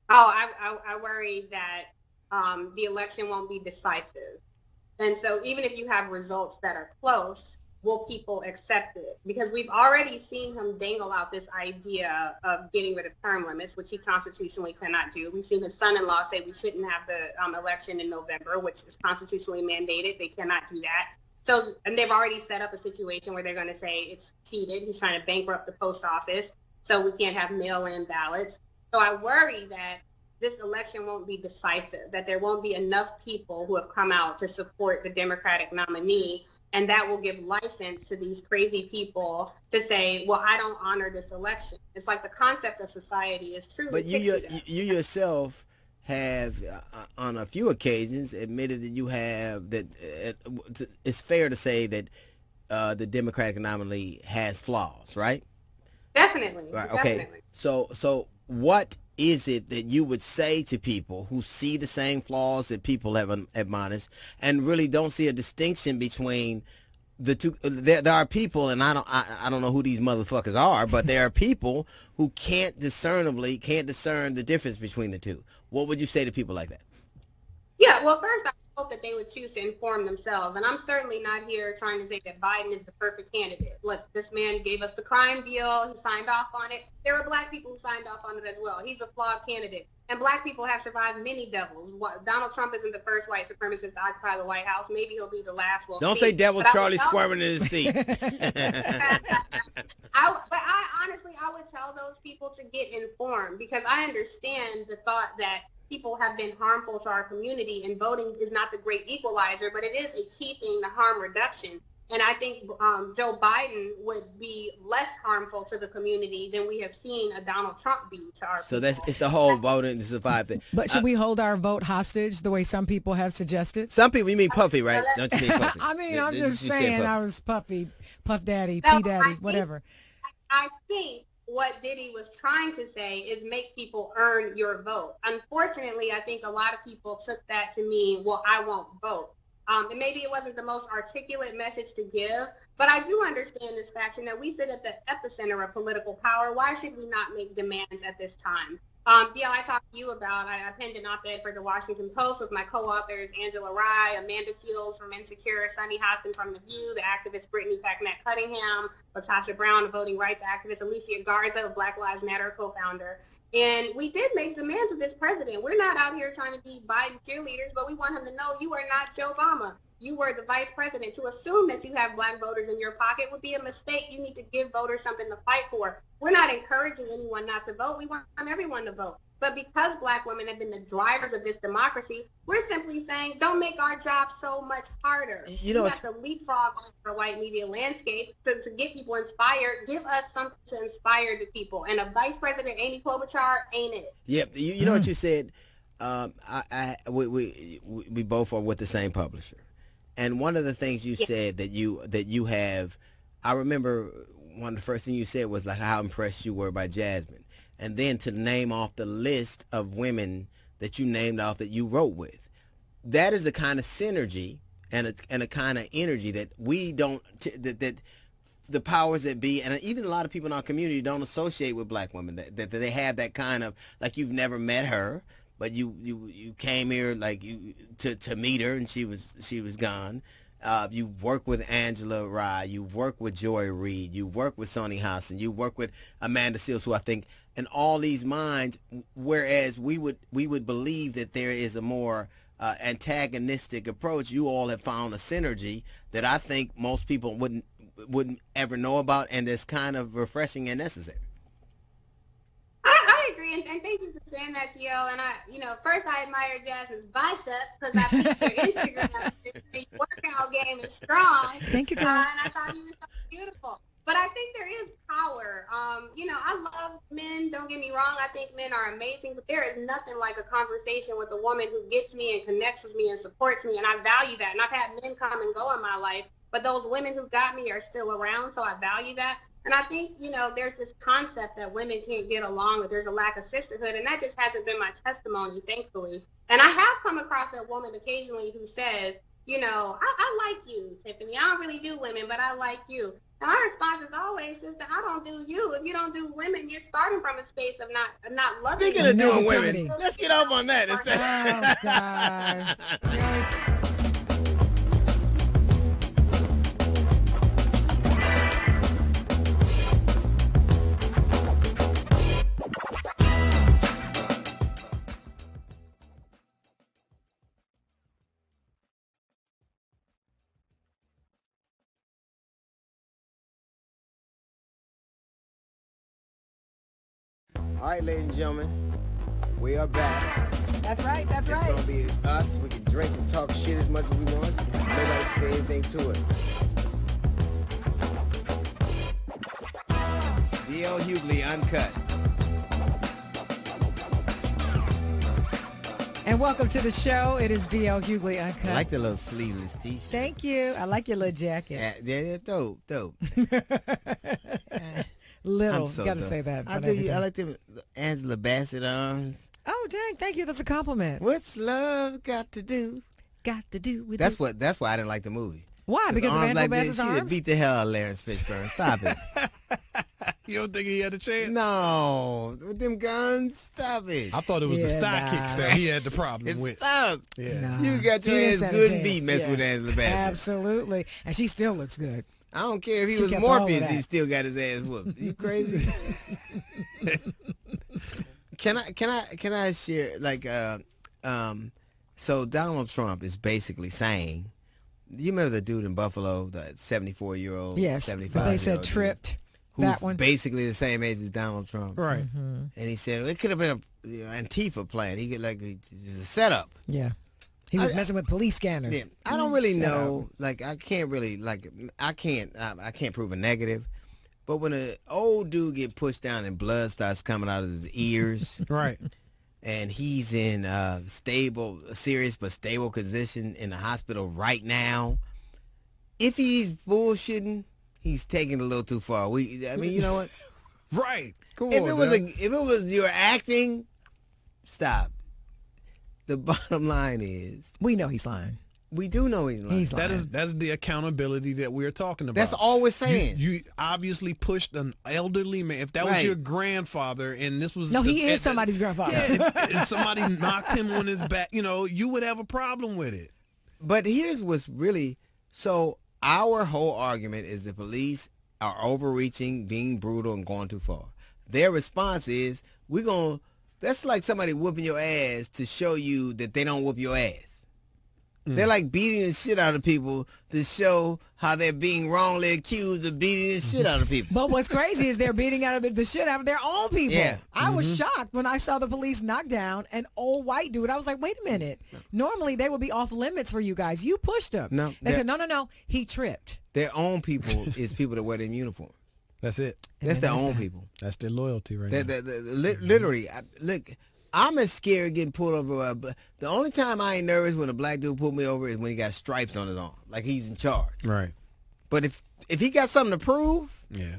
Oh, I worry that the election won't be decisive, and so even if you have results that are close, will people accept it? Because we've already seen him dangle out this idea of getting rid of term limits, which he constitutionally cannot do. We've seen his son-in-law say we shouldn't have the election in November, which is constitutionally mandated. They cannot do that. So, and they've already set up a situation where they're going to say it's cheated. He's trying to bankrupt the post office, so we can't have mail-in ballots. So I worry that this election won't be decisive, that there won't be enough people who have come out to support the Democratic nominee, and that will give license to these crazy people to say, well, I don't honor this election. It's like the concept of society is truly But you yourself have, on a few occasions, admitted that you have, that it's fair to say that the Democratic nominee has flaws, right? Definitely. Right. Okay. Definitely. So what is it that you would say to people who see the same flaws that people have admonished and really don't see a distinction between the two? There are people, and I don't know who these motherfuckers are, but there are people who can't discern the difference between the two. What would you say to people like that? Yeah, well, first, I hope that they would choose to inform themselves. And I'm certainly not here trying to say that Biden is the perfect candidate. Look, this man gave us the crime deal. He signed off on it. There were black people who signed off on it as well. He's a flawed candidate. And black people have survived many devils. Donald Trump isn't the first white supremacist to occupy the White House. Maybe he'll be the last. We'll Don't see. say devil But Charlie squirming in his seat. I would tell those people to get informed, because I understand the thought that people have been harmful to our community, and voting is not the great equalizer, but it is a key thing to harm reduction. And I think Joe Biden would be less harmful to the community than we have seen a Donald Trump be to our So people. it's the whole voting to survive thing. But should we hold our vote hostage the way some people have suggested? Some people, you mean Puffy, right? Don't you mean Puffy? I mean, I'm You just said saying Puffy. I was Puffy, Puff Daddy, No, P Daddy, whatever. I think what Diddy was trying to say is make people earn your vote. Unfortunately, I think a lot of people took that to mean, well, I won't vote. And maybe it wasn't the most articulate message to give, but I do understand this faction that we sit at the epicenter of political power. Why should we not make demands at this time? DL, I talked to you about, I penned an op-ed for the Washington Post with my co-authors Angela Rye, Amanda Seals from Insecure, Sunny Hostin from The View, the activist Brittany Packnett Cunningham, Latasha Brown, a voting rights activist, Alicia Garza, a Black Lives Matter co-founder. And we did make demands of this president. We're not out here trying to be Biden cheerleaders, but we want him to know you are not Joe Obama. You were the vice president. To assume that you have black voters in your pocket would be a mistake. You need to give voters something to fight for. We're not encouraging anyone not to vote. We want everyone to vote. But because black women have been the drivers of this democracy, we're simply saying, don't make our job so much harder. You have to leapfrog on the white media landscape to get people inspired. Give us something to inspire the people. And a vice president, Amy Klobuchar, ain't it? Yep. You know what you said? We both are with the same publisher. And one of the things you said that you have, I remember one of the first things you said was like how impressed you were by Jasmine. And then to name off the list of women that you named off that you wrote with. That is the kind of synergy and a kind of energy that we don't, that the powers that be, and even a lot of people in our community don't associate with black women, that they have that kind of, like, you've never met her, but you came here like to meet her, and she was gone. You work with Angela Rye, you work with Joy Reid, you work with Sonny Hostin, you work with Amanda Seals, who I think in all these minds, whereas we would believe that there is a more antagonistic approach, you all have found a synergy that I think most people wouldn't ever know about, and that's kind of refreshing and necessary. I agree, and thank you for saying that, TL. And first I admire Jasmine's bicep because I peeped your Instagram. Your workout game is strong. Thank you, girl. And I thought you were so beautiful. But I think there is power. I love men. Don't get me wrong. I think men are amazing. But there is nothing like a conversation with a woman who gets me and connects with me and supports me. And I value that. And I've had men come and go in my life. But those women who got me are still around. So I value that. And I think, there's this concept that women can't get along, or there's a lack of sisterhood. And that just hasn't been my testimony, thankfully. And I have come across a woman occasionally who says, I like you, Tiffany. I don't really do women, but I like you. And my response is always just that I don't do you. If you don't do women, you're starting from a space of not loving. Speaking of doing women, let's get off on that. Oh, God. All right, ladies and gentlemen, we are back. That's right. That's right. It's going to be us. We can drink and talk shit as much as we want. Nobody can say anything to it. D.L. Hughley, Uncut. And welcome to the show. It is D.L. Hughley, Uncut. I like the little sleeveless t-shirt. Thank you. I like your little jacket. Yeah, dope. Little, so got to dope. say that. I do. I like them Angela Bassett arms. Oh, dang! Thank you. That's a compliment. What's love got to do? Got to do with That's it. That's why I didn't like the movie. Why? Because of Angela Bassett's She arms? beat the hell out of Lawrence Fishburne. Stop it. You don't think he had a chance? No, with them guns, stop it. I thought it was the sidekicks that he had the problem with. Stop. Yeah. Nah. You got your He ass didn't stand a good and chance. beat messing with Angela Bassett. Absolutely. And she still looks good. I don't care if he She was kept all of Morpheus, he that. still got his ass whooped. You crazy? Can I share so Donald Trump is basically saying, you remember the dude in Buffalo, the 74-year-old, Yes, 75-year-old they said dude, tripped. who's That one. basically the same age as Donald Trump, Right? And he said it could have been a Antifa plan. He could just a setup. Yeah. He was messing with police scanners. Yeah, I don't really know. Like, I can't really I can't prove a negative. But when an old dude get pushed down and blood starts coming out of his ears, Right. and he's in serious but stable condition in the hospital right now, if he's bullshitting, he's taking it a little too far. You know what? Right. Come If on, it was your acting, stop. The bottom line is, we know he's lying. We do know he's lying. He's lying. That's the accountability that we're talking about. That's all we're saying. You obviously pushed an elderly man. If that was Right. your grandfather and this was He is somebody's grandfather. Yeah, if somebody knocked him on his back, you would have a problem with it. But here's what's really so. Our whole argument is the police are overreaching, being brutal, and going too far. Their response is, that's like somebody whooping your ass to show you that they don't whoop your ass. They're like beating the shit out of people to show how they're being wrongly accused of beating the shit out of people. But what's crazy is they're beating out of the shit out of their own people. Yeah. I was shocked when I saw the police knock down an old white dude. I was like, wait a minute. Normally they would be off limits for you guys. You pushed him. No, They said, no, he tripped. Their own people is people that wear them uniform. That's it. That's their own people. That's their loyalty right now. Literally, look, I'm as scared getting pulled over. The only time I ain't nervous when a black dude pulled me over is when he got stripes on his arm, like he's in charge. Right. But if he got something to prove, yeah.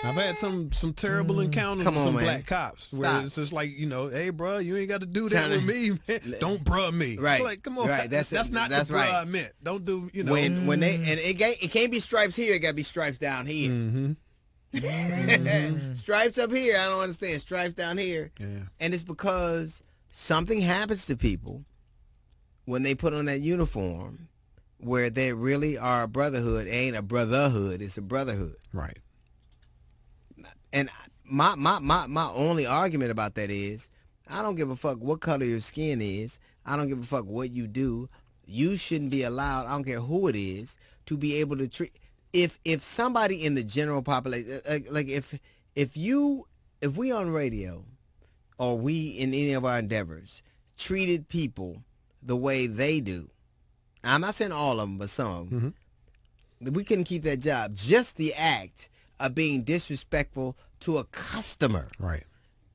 I've had some terrible encounters Come with on, some man. black cops where Stop. it's just like, hey, bro, you ain't got to do that Tryna- with me, man. Don't bruh me. Right. Like, come on. Right. That's not that's the bruh right. I meant. Don't do, when they and it can't be stripes here. It got to be stripes down here. Mm-hmm. Stripes up here, I don't understand. Stripes down here, Yeah. and it's because something happens to people when they put on that uniform, where they really are a brotherhood. It ain't a brotherhood; it's a brotherhood. Right. And my only argument about that is, I don't give a fuck what color your skin is. I don't give a fuck what you do. You shouldn't be allowed, I don't care who it is, to be able to treat. If somebody in the general population, like if we on radio, or we in any of our endeavors treated people the way they do, I'm not saying all of them, but some of them, we couldn't keep that job. Just the act of being disrespectful to a customer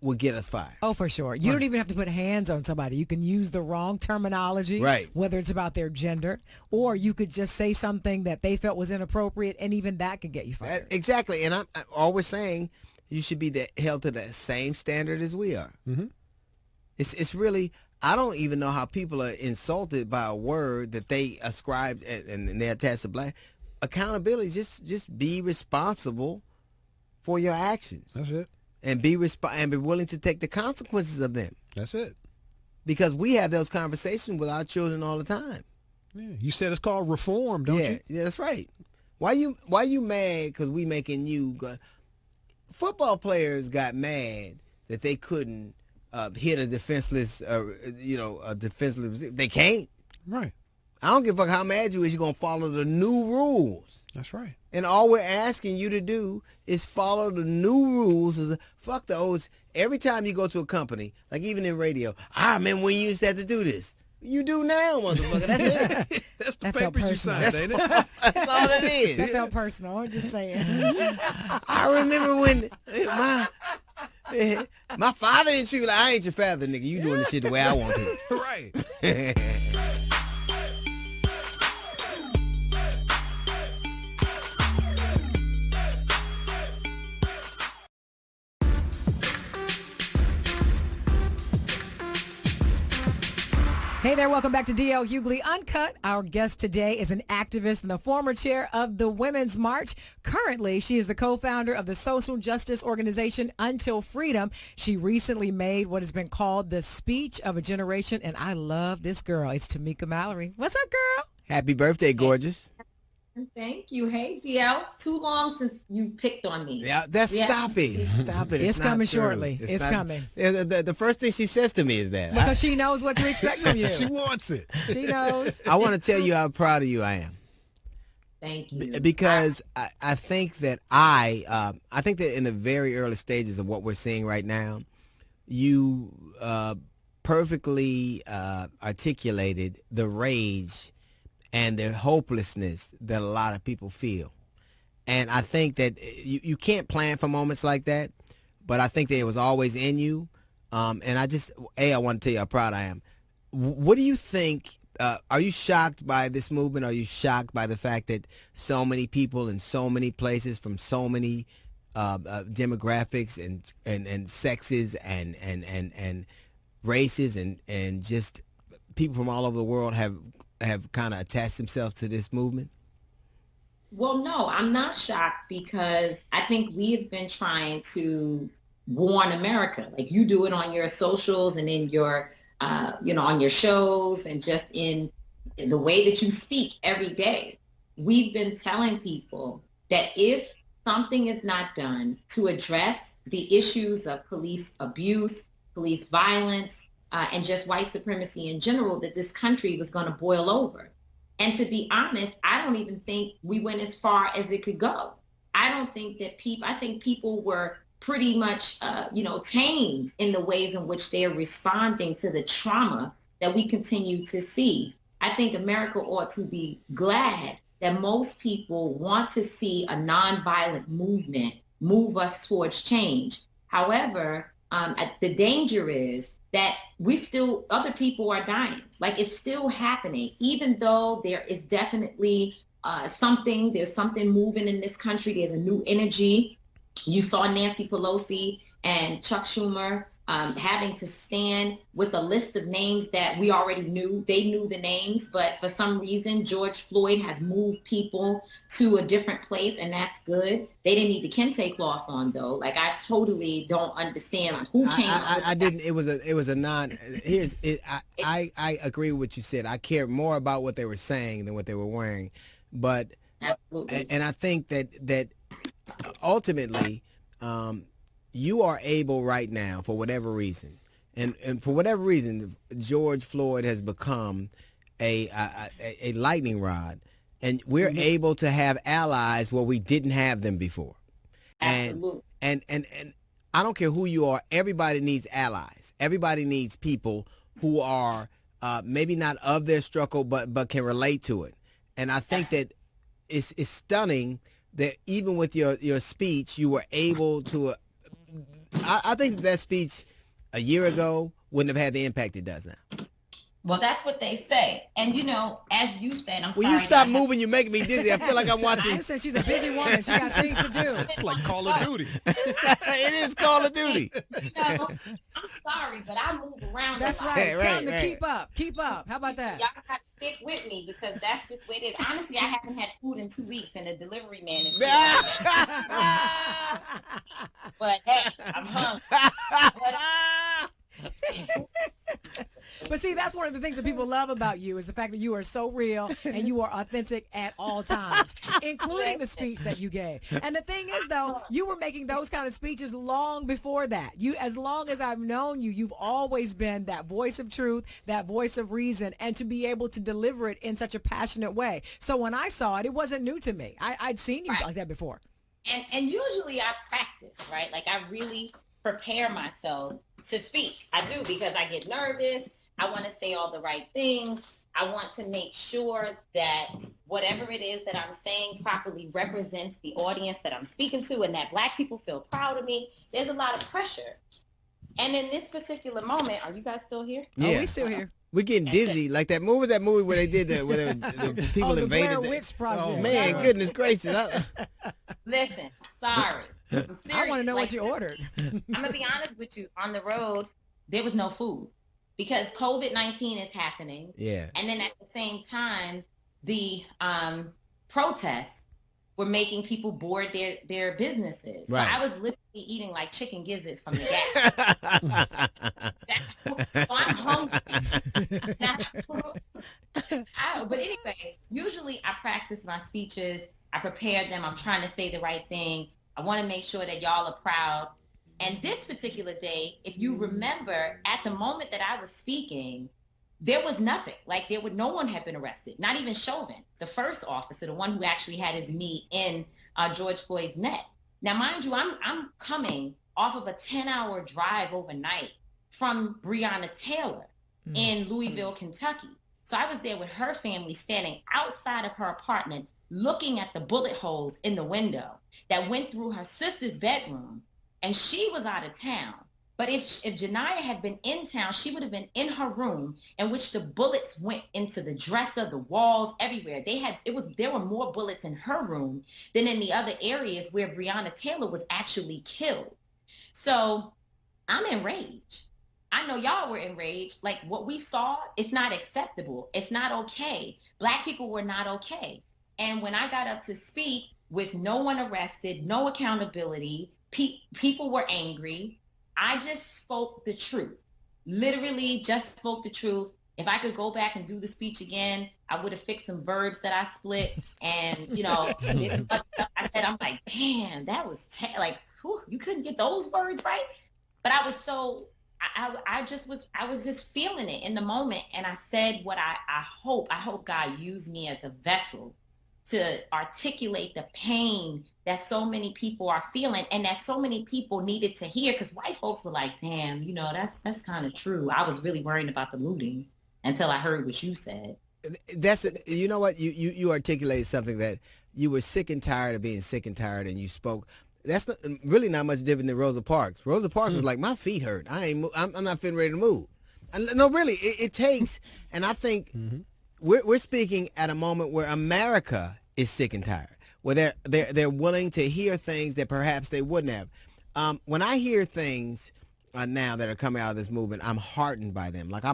would get us fired. Oh, for sure. You don't even have to put hands on somebody. You can use the wrong terminology, whether it's about their gender, or you could just say something that they felt was inappropriate, and even that could get you fired. Exactly. And I'm always saying you should be held to the same standard as we are. It's really, I don't even know how people are insulted by a word that they ascribed and they attach to black. Accountability, just be responsible for your actions. That's it. And be willing to take the consequences of them. That's it. Because we have those conversations with our children all the time. Yeah, you said it's called reform, don't you? Yeah, that's right. Why you mad because we making you go? Football players got mad that they couldn't hit a defenseless, a defenseless. They can't. Right. I don't give a fuck how mad you is. You're gonna follow the new rules. That's right. And all we're asking you to do is follow the new rules. Fuck the old. Every time you go to a company, like even in radio, I remember when you used to have to do this. You do now, motherfucker. That's it. That's the papers you signed, ain't it? That's all it is. That felt personal. I'm just saying. I remember when my father didn't treat me like, I ain't your father, nigga. You doing the shit the way I want to. Right. Hey there, welcome back to D.L. Hughley Uncut. Our guest today is an activist and the former chair of the Women's March. Currently, she is the co-founder of the social justice organization Until Freedom. She recently made what has been called the speech of a generation, and I love this girl. It's Tamika Mallory. What's up, girl? Happy birthday, gorgeous. Thank you. Hey, DL. Too long since you picked on me. Yeah, stop it. Stop it. It's not coming true. shortly. It's coming. The first thing she says to me is that. Because she knows what to expect from you. She wants it. She knows. I want to tell you how proud of you I am. Thank you. Because I think that I think that in the very early stages of what we're seeing right now, you perfectly articulated the rage and the hopelessness that a lot of people feel. And I think that you can't plan for moments like that, but I think that it was always in you. And I want to tell you how proud I am. What do you think, are you shocked by this movement? Are you shocked by the fact that so many people in so many places from so many demographics and sexes and races and just people from all over the world have kind of attached themselves to this movement? Well, no, I'm not shocked because I think we have been trying to warn America. Like you do it on your socials and in your, on your shows and just in the way that you speak every day. We've been telling people that if something is not done to address the issues of police abuse, police violence, and just white supremacy in general, that this country was going to boil over. And to be honest, I don't even think we went as far as it could go. I don't think that I think people were pretty much, tamed in the ways in which they are responding to the trauma that we continue to see. I think America ought to be glad that most people want to see a nonviolent movement move us towards change. However, the danger is that other people are dying. Like it's still happening, even though there is definitely there's something moving in this country. There's a new energy. You saw Nancy Pelosi and Chuck Schumer having to stand with a list of names that we already knew. They knew the names, but for some reason, George Floyd has moved people to a different place, and that's good. They didn't need the kente cloth on, though. Like, I totally don't understand who came up with I didn't. It was a non. I agree with what you said. I care more about what they were saying than what they were wearing, but and I think that ultimately. You are able right now, for whatever reason, and for whatever reason, George Floyd has become a lightning rod, and we're able to have allies where we didn't have them before. Absolutely. And I don't care who you are. Everybody needs allies. Everybody needs people who are maybe not of their struggle, but can relate to it. And I think that it's stunning that even with your speech, you were able to. I think that speech a year ago wouldn't have had the impact it does now. Well, that's what they say. And, you know, as you said, I'm sorry. Will you stop moving? You're making me dizzy. I feel like I'm watching. I said she's a busy woman. She got things to do. It's like Call of Duty. It is Call of Duty. You know, I'm sorry, but I move around. That's a lot. right. Tell them to keep up. Keep up. How about that? Y'all got to stick with me because that's just what it is. Honestly, I haven't had food in 2 weeks, and the delivery man is but hey, I'm hungry. But see, that's one of the things that people love about you is the fact that you are so real and you are authentic at all times, including the speech that you gave. And the thing is, though, you were making those kind of speeches long before that. You, as long as I've known you, you've always been that voice of truth, that voice of reason, and to be able to deliver it in such a passionate way. So when I saw it, it wasn't new to me. I'd seen you like that before. And usually I practice, right? Like I really prepare myself to speak. I do, because I get nervous. I want to say all the right things. I want to make sure that whatever it is that I'm saying properly represents the audience that I'm speaking to and that Black people feel proud of me. There's a lot of pressure. And in this particular moment, are you guys still here? Yeah. Oh, we still here. We're getting dizzy. Like that movie where they did that, where the people the invaded. Blair Witch Project. Oh, man, goodness gracious. Listen, sorry. I'm serious. I want to know what you ordered. I'm going to be honest with you. On the road, there was no food because COVID-19 is happening. Yeah. And then at the same time, the protests were making people board their businesses. Right. So I was literally eating like chicken gizzards from the gas. So I'm hungry. But anyway, usually I practice my speeches. I prepare them. I'm trying to say the right thing. I want to make sure that y'all are proud. And this particular day, if you remember, at the moment that I was speaking, there was nothing. Like no one had been arrested, not even Chauvin, the first officer, the one who actually had his knee in George Floyd's neck. Now, mind you, I'm coming off of a 10-hour drive overnight from Breonna Taylor in Louisville, Kentucky. So I was there with her family standing outside of her apartment, looking at the bullet holes in the window that went through her sister's bedroom, and she was out of town. But if Janiyah had been in town, she would have been in her room in which the bullets went into the dresser, the walls, everywhere. There were more bullets in her room than in the other areas where Breonna Taylor was actually killed. So I'm enraged. I know y'all were enraged. Like what we saw, it's not acceptable. It's not okay. Black people were not okay. And when I got up to speak with no one arrested, no accountability, people were angry. I just spoke the truth. Literally just spoke the truth. If I could go back and do the speech again, I would have fixed some verbs that I split. And, I said, I'm like, man, that was whew, you couldn't get those words right. But I was so, I was just feeling it in the moment. And I said what I hope God used me as a vessel to articulate the pain that so many people are feeling and that so many people needed to hear, because white folks were like, damn, that's kind of true. I was really worried about the looting until I heard what you said. You know what? You articulated something that you were sick and tired of being sick and tired, and you spoke. That's really not much different than Rosa Parks. Rosa Parks was like, my feet hurt. I'm not feeling ready to move. No, really, it takes, and I think we're speaking at a moment where America is sick and tired, where they're willing to hear things that perhaps they wouldn't have. When I hear things now that are coming out of this movement, I'm heartened by them. Like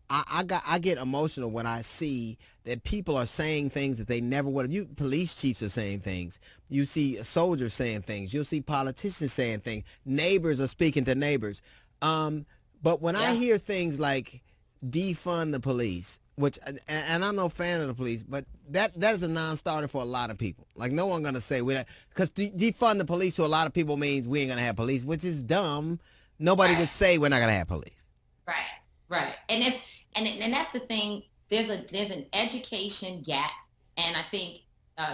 I get emotional when I see that people are saying things that they never would have. Police chiefs are saying things. You see soldiers saying things. You'll see politicians saying things. Neighbors are speaking to neighbors. But when I hear things like defund the police, which, and I'm no fan of the police, but that is a non-starter for a lot of people. Like no one gonna say because defund the police to a lot of people means we ain't gonna have police, which is dumb. Nobody would say we're not gonna have police. Right. And that's the thing. There's an education gap, and I think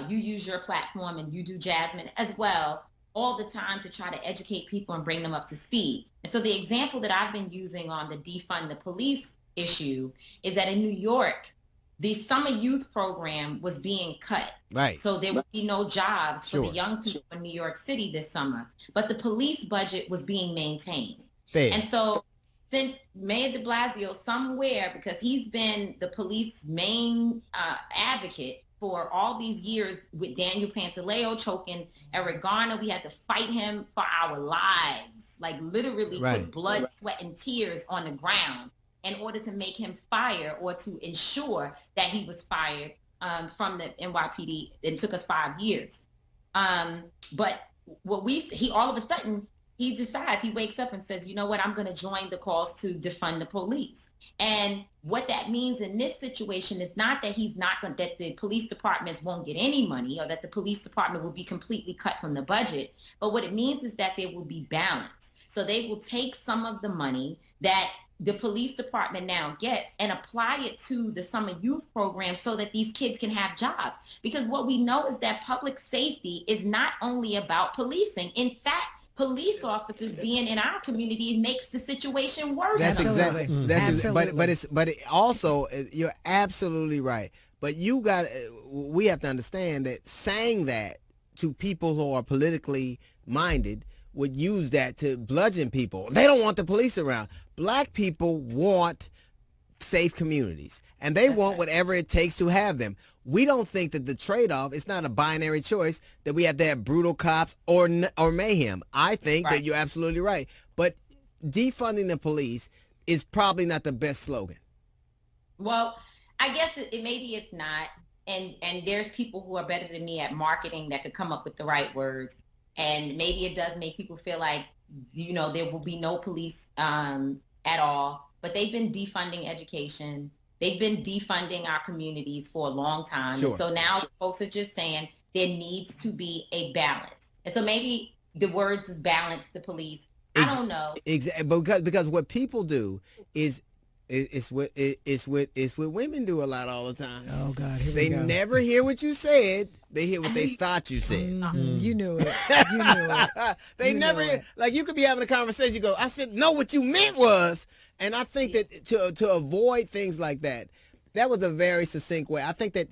you use your platform and you do, Jasmine, as well, all the time to try to educate people and bring them up to speed. And so the example that I've been using on the defund the police issue is that in New York, the summer youth program was being cut. Right. So there would be no jobs for Sure. the young people in New York City this summer. But the police budget was being maintained. Fair. And so since Mayor de Blasio, somewhere, because he's been the police main advocate for all these years with Daniel Pantaleo choking Eric Garner, we had to fight him for our lives, like literally Right. put blood, sweat, and tears on the ground in order to make him fire or to ensure that he was fired from the NYPD. It took us 5 years. But what he all of a sudden, he decides, he wakes up and says, you know what, I'm going to join the calls to defund the police. And what that means in this situation is not that he's not going, that the police departments won't get any money or that the police department will be completely cut from the budget. But what it means is that there will be balance. So they will take some of the money that the police department now gets and apply it to the summer youth program so that these kids can have jobs. Because what we know is that public safety is not only about policing. In fact, police officers being in our community makes the situation worse. That's Absolutely. exactly. That's Absolutely. but it also, you're absolutely right. But we have to understand that saying that to people who are politically minded would use that to bludgeon people. They don't want the police around. Black people want safe communities, and they want whatever it takes to have them. We don't think that the trade-off, it's not a binary choice that we have to have brutal cops or mayhem. I think that you're absolutely right. But defunding the police is probably not the best slogan. Well, I guess maybe it's not. And there's people who are better than me at marketing that could come up with the right words. And maybe it does make people feel like, you know, there will be no police at all. But they've been defunding education. They've been defunding our communities for a long time. Sure. And so now folks are just saying there needs to be a balance. And so maybe the words is balance the police. I don't know. Exactly, because what people do is what women do a lot all the time. Oh God, here they we go. never hear what you said. They hear what they thought you said. You knew it. You knew it. They never like you could be having a conversation. You go, I said no. What you meant was, and I think that to avoid things like that, that was a very succinct way. I think that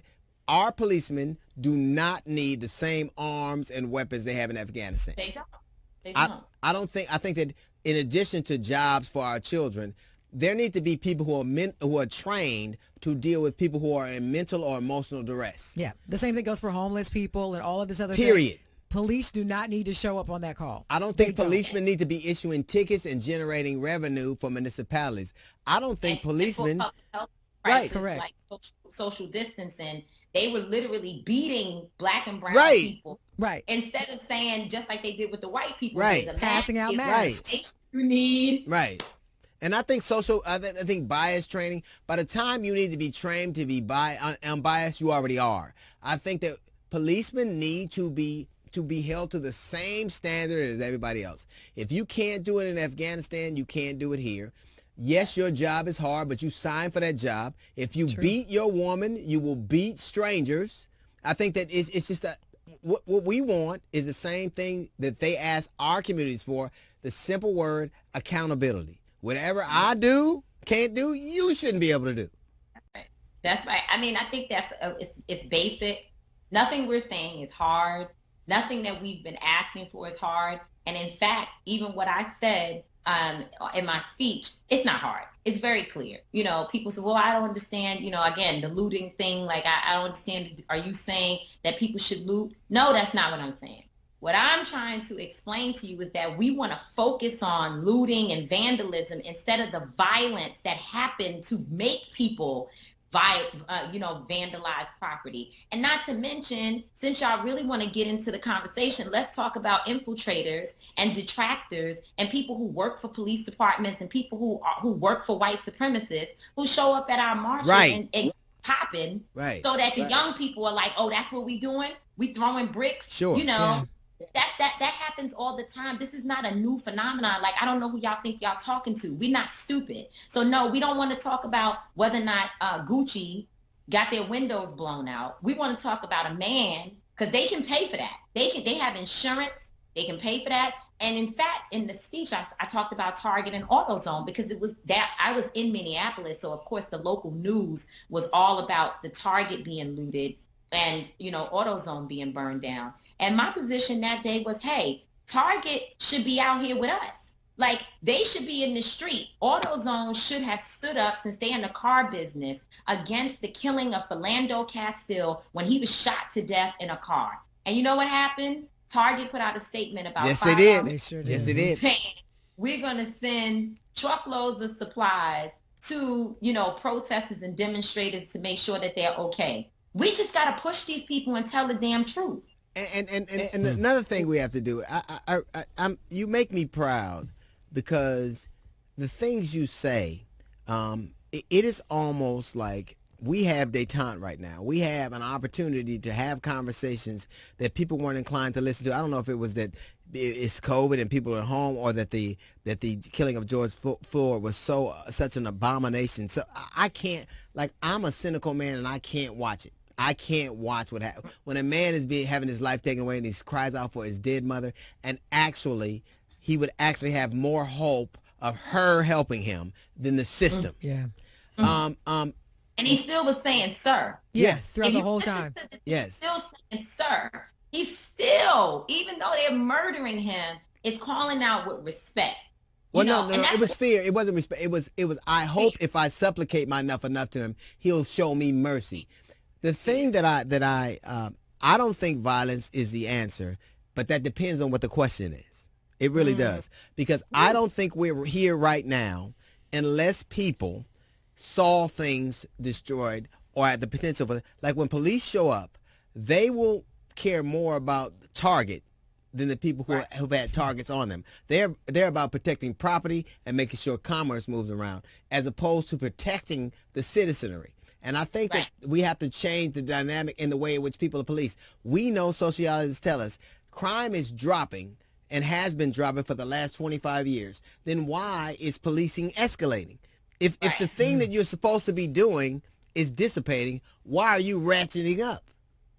our policemen do not need the same arms and weapons they have in Afghanistan. They don't. They don't. I think that in addition to jobs for our children, there need to be people who are trained to deal with people who are in mental or emotional duress. Yeah, the same thing goes for homeless people and all of this other Period. thing. Police do not need to show up on that call. I don't think policemen need to be issuing tickets and generating revenue for municipalities. I don't think policemen. Right, correct. Like social distancing, they were literally beating black and brown Right. people. Right. Instead of saying, just like they did with the white people, Right. there's a Passing out masks. Right. You need. Right. And I think I think bias training, by the time you need to be trained to be unbiased, you already are. I think that policemen need to be held to the same standard as everybody else. If you can't do it in Afghanistan, you can't do it here. Yes, your job is hard, but you signed for that job. If you beat your woman, you will beat strangers. I think that it's just what we want is the same thing that they ask our communities for, the simple word accountability. Whatever I can't do, you shouldn't be able to do. That's right. I mean, I think that's it's basic. Nothing we're saying is hard. Nothing that we've been asking for is hard. And in fact, even what I said in my speech, it's not hard. It's very clear. You know, people say, well, I don't understand, you know, again, the looting thing, like I don't understand. Are you saying that people should loot? No, that's not what I'm saying. What I'm trying to explain to you is that we want to focus on looting and vandalism instead of the violence that happened to make people vandalize property. And not to mention, since y'all really want to get into the conversation, let's talk about infiltrators and detractors and people who work for police departments and people who work for white supremacists who show up at our marches and popping, so that the young people are like, oh, that's what we doing? We throwing bricks? Sure. You know, that happens all the time. This is not a new phenomenon. Like, I don't know who y'all think y'all talking to. We're not stupid. So no, we don't want to talk about whether or not Gucci got their windows blown out. We want to talk about a man, because they can pay for that. They have insurance. They can pay for that. And in fact, in the speech, I talked about Target and AutoZone because it was that I was in Minneapolis. So of course the local news was all about the Target being looted and, you know, AutoZone being burned down. And my position that day was, hey, Target should be out here with us. Like, they should be in the street. AutoZone should have stood up, since they're in the car business, against the killing of Philando Castile when he was shot to death in a car. And you know what happened? Target put out a statement about yes, they did. They sure did. Yes, they did. saying, we're going to send truckloads of supplies to, you know, protesters and demonstrators to make sure that they're okay. We just got to push these people and tell the damn truth. And another thing we have to do, you make me proud because the things you say, it is almost like we have detente right now. We have an opportunity to have conversations that people weren't inclined to listen to. I don't know if it was that it's COVID and people are at home, or that the killing of George Floyd was such an abomination. So I can't, like, I'm a cynical man and I can't watch it. I can't watch what happens when a man is having his life taken away and he cries out for his dead mother, and actually he would actually have more hope of her helping him than the system. Yeah. And he still was saying, sir. Yes. Throughout the whole time. Yes. Still saying, sir. He's still, even though they're murdering him, is calling out with respect. Well, no, it was fear. It wasn't respect. It was. I hope if I supplicate enough to him, he'll show me mercy. The thing that I don't think violence is the answer, but that depends on what the question is. It really does, because I don't think we're here right now unless people saw things destroyed or had the potential for, like, when police show up, they will care more about Target than the people who've had targets on them. They're about protecting property and making sure commerce moves around, as opposed to protecting the citizenry. And I think that we have to change the dynamic in the way in which people are policed. We know, sociologists tell us, crime is dropping and has been dropping for the last 25 years. Then why is policing escalating? If the thing that you're supposed to be doing is dissipating, why are you ratcheting up?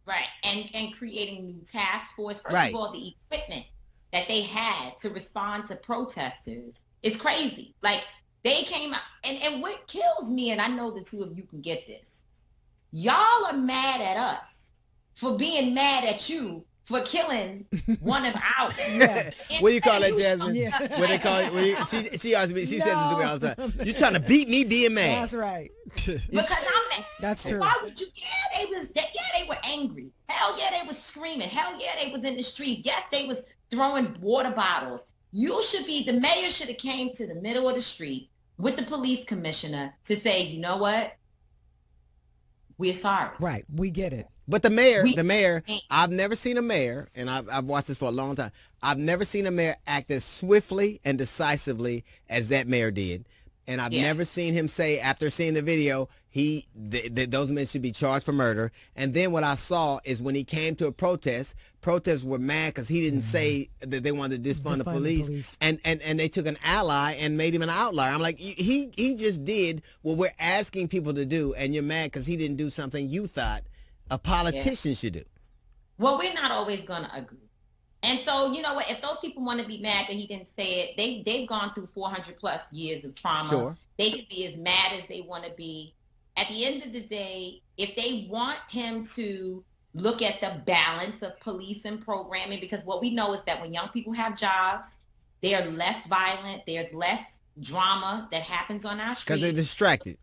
Right, and creating new task force. First of all, the equipment that they had to respond to protesters is crazy. Like, they came out, and what kills me, and I know the two of you can get this, y'all are mad at us for being mad at you for killing one of ours. What do you call that, Jasmine? Yeah. What they call it? She says it to me all the time. You're trying to beat me being mad. That's right. Because I'm mad. That's true. Why would you? Yeah, they were angry. Hell yeah, they was screaming. Hell yeah, they was in the street. Yes, they was throwing water bottles. The mayor should have came to the middle of the street with the police commissioner to say, you know what? We're sorry. Right. We get it. But the mayor, I've never seen a mayor, and I've watched this for a long time, I've never seen a mayor act as swiftly and decisively as that mayor did. And I've never seen him say, after seeing the video, those men should be charged for murder. And then what I saw is when he came to a protest, protests were mad because he didn't say that they wanted to defund the police. And they took an ally and made him an outlier. I'm like, he just did what we're asking people to do, and you're mad because he didn't do something you thought a politician should do. Well, we're not always going to agree. And so, you know what, if those people want to be mad that he didn't say it, they've gone through 400 plus years of trauma. Sure. They can be as mad as they want to be. At the end of the day, if they want him to look at the balance of police and programming, because what we know is that when young people have jobs, they are less violent. There's less drama that happens on our streets. Because they're distracted.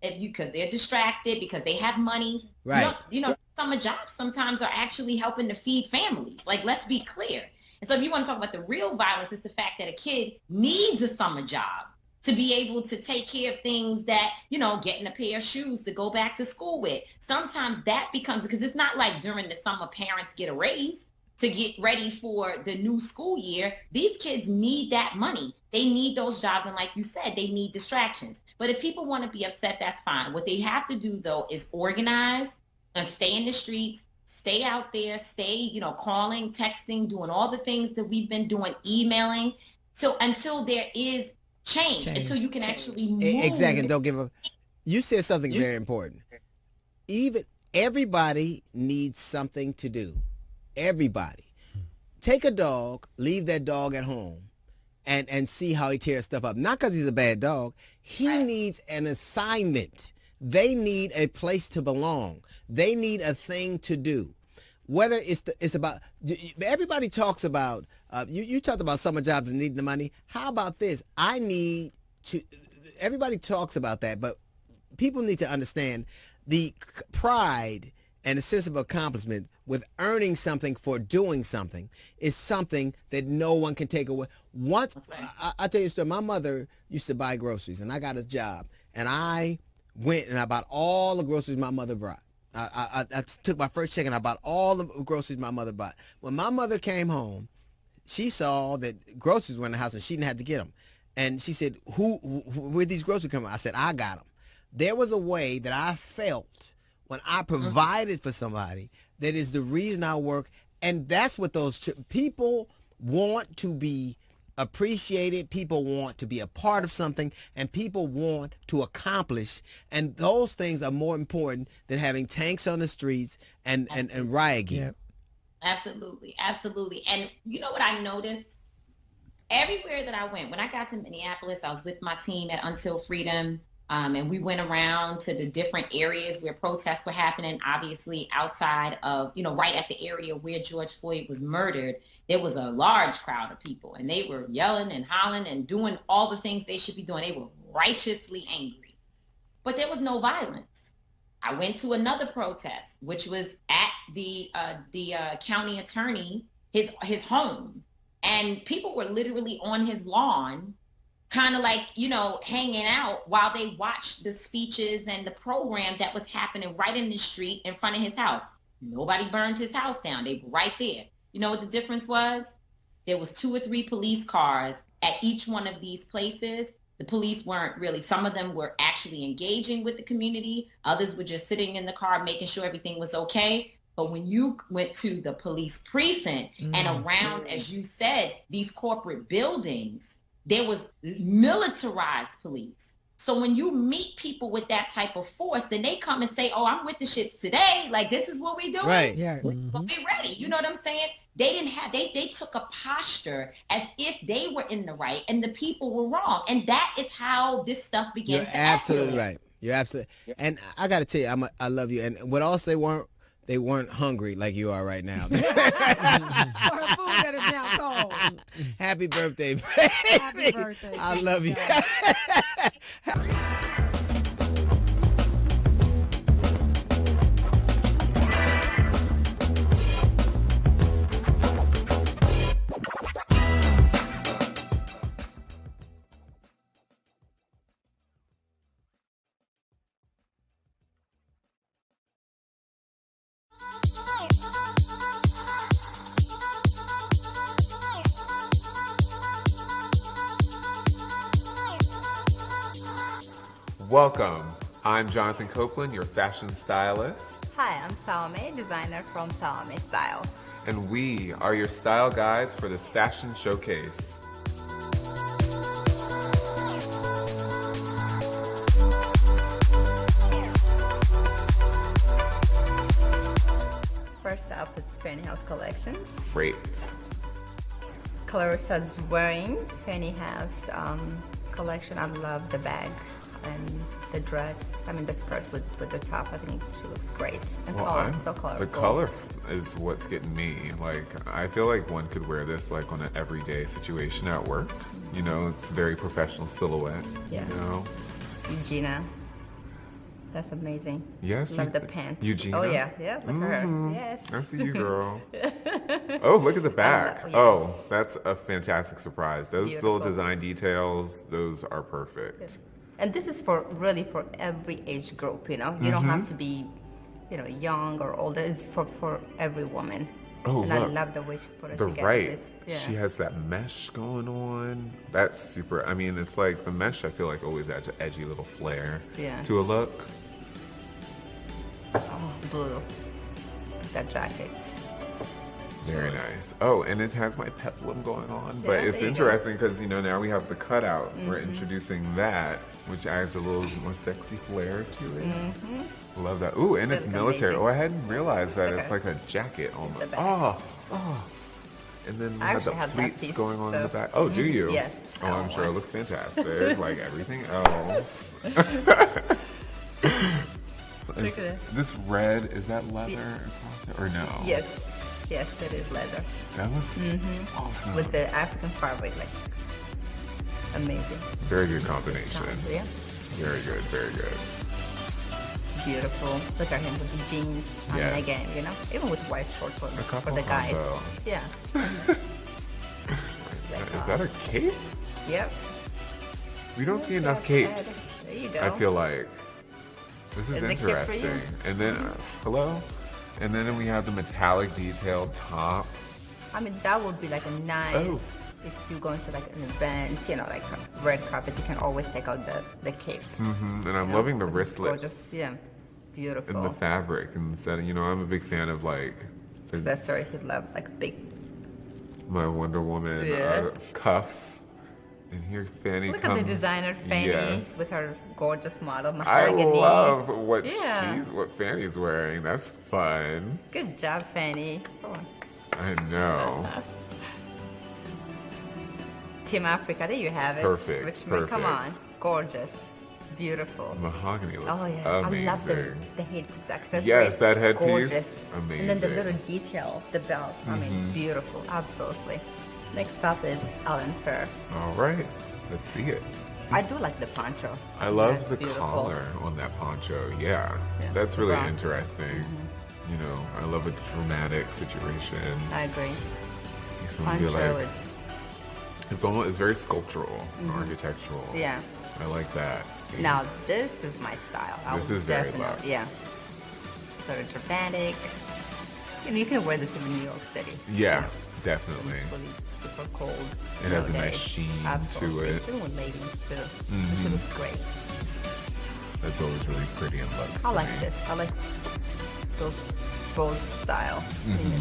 Because they're distracted, because they have money. Right. You know, summer jobs sometimes are actually helping to feed families. Like, let's be clear. And so if you want to talk about the real violence, it's the fact that a kid needs a summer job to be able to take care of things that, you know, getting a pair of shoes to go back to school with. Sometimes that becomes, because it's not like during the summer parents get a raise to get ready for the new school year. These kids need that money. They need those jobs. And like you said, they need distractions. But if people want to be upset, that's fine. What they have to do, though, is organize and stay in the streets, stay out there, stay, you know, calling, texting, doing all the things that we've been doing, emailing. So until there is change. Until you can actually move. Exactly. Don't give up. You said something very important. Everybody needs something to do. Everybody. take a dog, leave that dog at home, and see how he tears stuff up. Not because he's a bad dog. He needs an assignment. They need a place to belong. They need a thing to do. Whether it's about, everybody talks about, you talked about summer jobs and needing the money. How about this? Everybody talks about that, but people need to understand the pride and a sense of accomplishment with earning something for doing something is something that no one can take away. Once, I'll tell you a story. My mother used to buy groceries, and I got a job, and I went and I bought all the groceries my mother brought. I took my first check and I bought all the groceries my mother bought. When my mother came home, she saw that groceries were in the house and she didn't have to get them. And she said, where'd these groceries come from? I said, I got them. There was a way that I felt when I provided for somebody that is the reason I work. And that's what those people want to be appreciated. People want to be a part of something, and people want to accomplish. And those things are more important than having tanks on the streets and riot gear. Absolutely. Absolutely. And you know what I noticed? Everywhere that I went, when I got to Minneapolis, I was with my team at Until Freedom. And we went around to the different areas where protests were happening, obviously outside of, right at the area where George Floyd was murdered. There was a large crowd of people, and they were yelling and hollering and doing all the things they should be doing. They were righteously angry, but there was no violence. I went to another protest, which was at the county attorney, his home, and people were literally on his lawn, kind of like, hanging out while they watched the speeches and the program that was happening right in the street in front of his house. Nobody burned his house down. They were right there. You know what the difference was? There was 2 or 3 police cars at each one of these places. The police weren't really, some of them were actually engaging with the community. Others were just sitting in the car, making sure everything was okay. But when you went to the police precinct and around, as you said, these corporate buildings, there was militarized police. So when you meet people with that type of force, then they come and say, oh, I'm with the shits today. Like, this is what we doing. Right. Yeah. But we're ready. You know what I'm saying? They didn't have, they took a posture as if they were in the right and the people were wrong. And that is how this stuff began to Absolutely right. You're absolutely. And I got to tell you, I love you. And what else they weren't hungry like you are right now. For a food that is now cold. Happy birthday, baby. Happy birthday. I love you. Welcome. I'm Jonathan Copeland, your fashion stylist. Hi, I'm Salome, designer from Salome Style. And we are your style guides for this fashion showcase. First up is Fanny House Collections. Great. Clarissa's wearing Fanny House collection. I love the bag and the dress. I mean, the skirt with the top. I think she looks great. And color, so colorful. The color is what's getting me. Like, I feel like one could wear this like on an everyday situation at work. You know, it's a very professional silhouette. Yeah. You know? Eugenia. That's amazing. Yes. Love the pants. Eugenia. Oh yeah, yeah. Look at her. Yes. I see you, girl. Oh, look at the back. Yes. Oh, that's a fantastic surprise. Those Beautiful. little design details, those are perfect. Good. And this is really for every age group, you know. You don't have to be, young or older. It's for every woman. Oh, and look. I love the way she put it The together. right. Yeah. She has that mesh going on. That's super. I mean, it's like the mesh, I feel like always adds an edgy little flair to a look. Oh, blue. That jacket. Very nice. Oh, and it has my peplum going on. But Yeah, it's there you interesting because, now we have the cutout. We're Mhm. introducing that, which adds a little more sexy flair to it. Mm-hmm. Love that. Ooh, and it's Look military. amazing. Oh, I hadn't realized that Okay. it's like a jacket almost. The back. Oh. And then we I have the actually have that pleats piece, going on in so- the back. Oh, do you? Yes. Oh, I'm sure it looks fantastic, like everything else. Look at it. This red, is that leather or no? Yes. Yes, it is leather. That looks awesome. With the African fabric, like amazing. Very good combination. Yeah. Very good, very good. Beautiful. Look at him with the jeans. Yes. And again, you know, even with white shorts for the couple guys. combo. Yeah. Is that a cape? Yep. We don't see enough capes. There you go. I feel like this is Is it cute for you? interesting. And then, hello? And then we have the metallic detailed top. I mean, that would be like a nice, if you go into like an event, you know, like a red carpet, you can always take out the cape. And I'm loving the wristlet Gorgeous, yeah. Beautiful. and the fabric and the setting. You know, I'm a big fan of like accessory if you love like big. my Wonder Woman cuffs. And here Fanny Look comes. at the designer Fanny Yes. with her gorgeous model I mahogany. love what Yeah. what Fanny's wearing. That's fun. Good job, Fanny. Come on. I know. Team Africa, there you have it. Perfect, Richmond, come on. perfect. Gorgeous. Beautiful. Mahogany looks Oh yeah, amazing. I love the headpiece, the accessories. Yes, that headpiece, Gorgeous. amazing. And then the little detail, the belt. I mean, Mhm. beautiful, absolutely. Next up is Alan Fur. All right, let's see it. I do like the poncho. I think love that's the beautiful. collar on that poncho. Yeah, that's really brown. interesting. You know, I love a dramatic situation. I agree. Makes me feel Poncho, like it's almost very sculptural, architectural. Yeah. I like that. Now this is my style. I This would is very definitely, luxe. yeah. Sort of dramatic. You know, you can wear this in New York City. Yeah, definitely. Really super cold. It has a snow nice day. sheen Absolutely. to it. Even with ladies too. Mhm. This looks great. That's always really pretty and luxe. I to like me. this. I like those bold style. Mhm.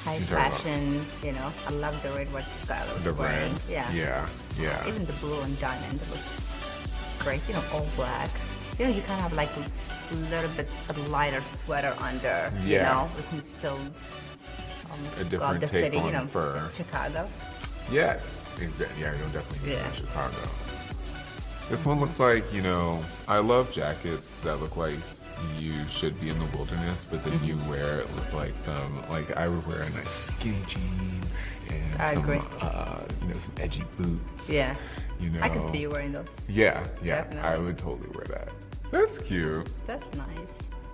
High You're talking about- fashion, you know. I love the red, what style it was The wearing. red. Yeah. Yeah. Even the blue and diamond looks great. You know, all black. You know, you kind of have like a little bit of lighter sweater under. You Yeah. know, we can still A go different out the take city. on You know, fur. Chicago. Yes, exactly. Yeah, you'll definitely get Yeah. in Chicago. This one looks like, you know, I love jackets that look like you should be in the wilderness, but then you wear it with like some, like I would wear a nice skinny jean and I some, agree. you know, some edgy boots. Yeah. You know. I can see you wearing those. Yeah, yeah. Definitely. I would totally wear that. That's cute. That's nice.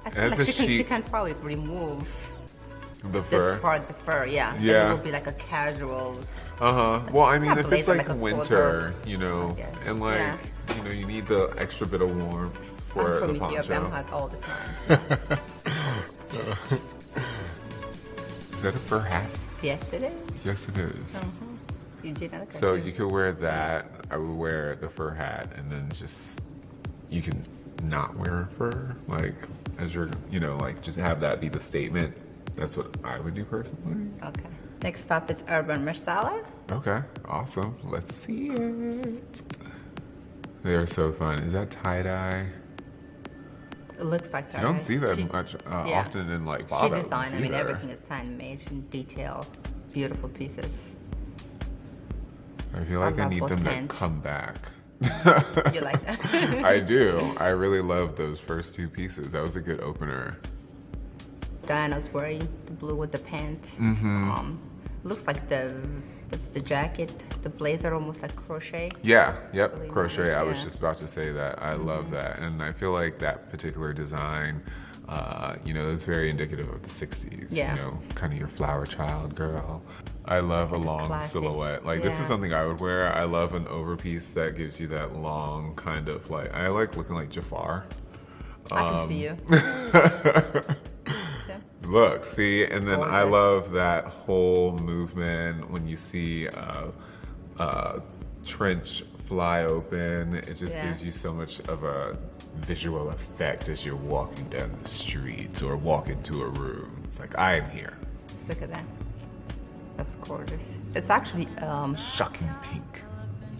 I It feel has like a she chic- can probably remove The fur. this part, the fur, yeah. Then Yeah. it would be like a casual. Well, I mean, not if it's blazer, like like a winter, you know, guess. and like, Yeah. you know, you need the extra bit of warmth for I'm the from Ethiopia. I'm poncho. hot all the time. Is that a fur hat? Yes, it is. Yes, it is. Eugene and the So Coaches. you could wear that. I would wear the fur hat, and then just you can not wear fur, like as you're, you know, like just have that be the statement. That's what I would do personally. Okay. Next up is Urban Marsala. Okay, awesome. Let's see it. They're so fun. Is that tie dye? It looks like that. You don't right? see that She- much yeah. often in like She bottoms designed. I mean, either. everything is handmade in detail. Beautiful pieces. I feel like I love need both them pants. to come back. You like that? I do. I really love those first two pieces. That was a good opener. Diana's wearing the blue with the pants. Mhm. Looks like what's the jacket? The blazer almost like crochet. Yeah, yep, Really crochet. nice, I was yeah. just about to say that. I love that. And I feel like that particular design, you know, is very indicative of the 60s. Yeah. You know, kind of your flower child girl. I love a long classic. silhouette. Like, this Yeah. is something I would wear. I love an overpiece that gives you that long kind of like, I like looking like Jafar. I can see you. Look, see, and then I Gorgeous. love that whole movement when you see trench fly open. It just Yeah. gives you so much of a visual effect as you're walking down the street or walk into a room. It's like, I am here. Look at that. That's gorgeous. It's actually Shocking pink.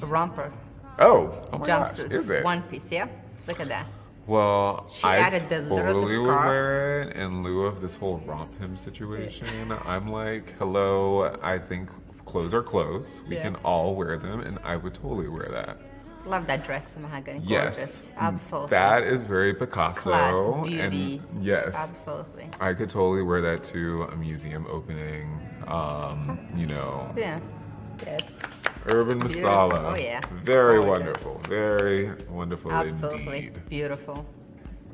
a romper. Oh my gosh, Jumpsuits. is it? One piece, yeah? Look at that. Well, She I added the little totally would scarf. wear it in lieu of this whole romp him situation. I'm like, hello, I think clothes are clothes. We Yeah. can all wear them, and I would totally wear that. Love that dress, mahogany. Yes. Gorgeous. Absolutely. That is very Picasso. Class, beauty. And yes. Absolutely. I could totally wear that to a museum opening. You know, Yeah. Yes. Urban Beautiful. Masala. Oh, yeah. Very Gorgeous. wonderful. Very wonderful Absolutely. indeed. Beautiful.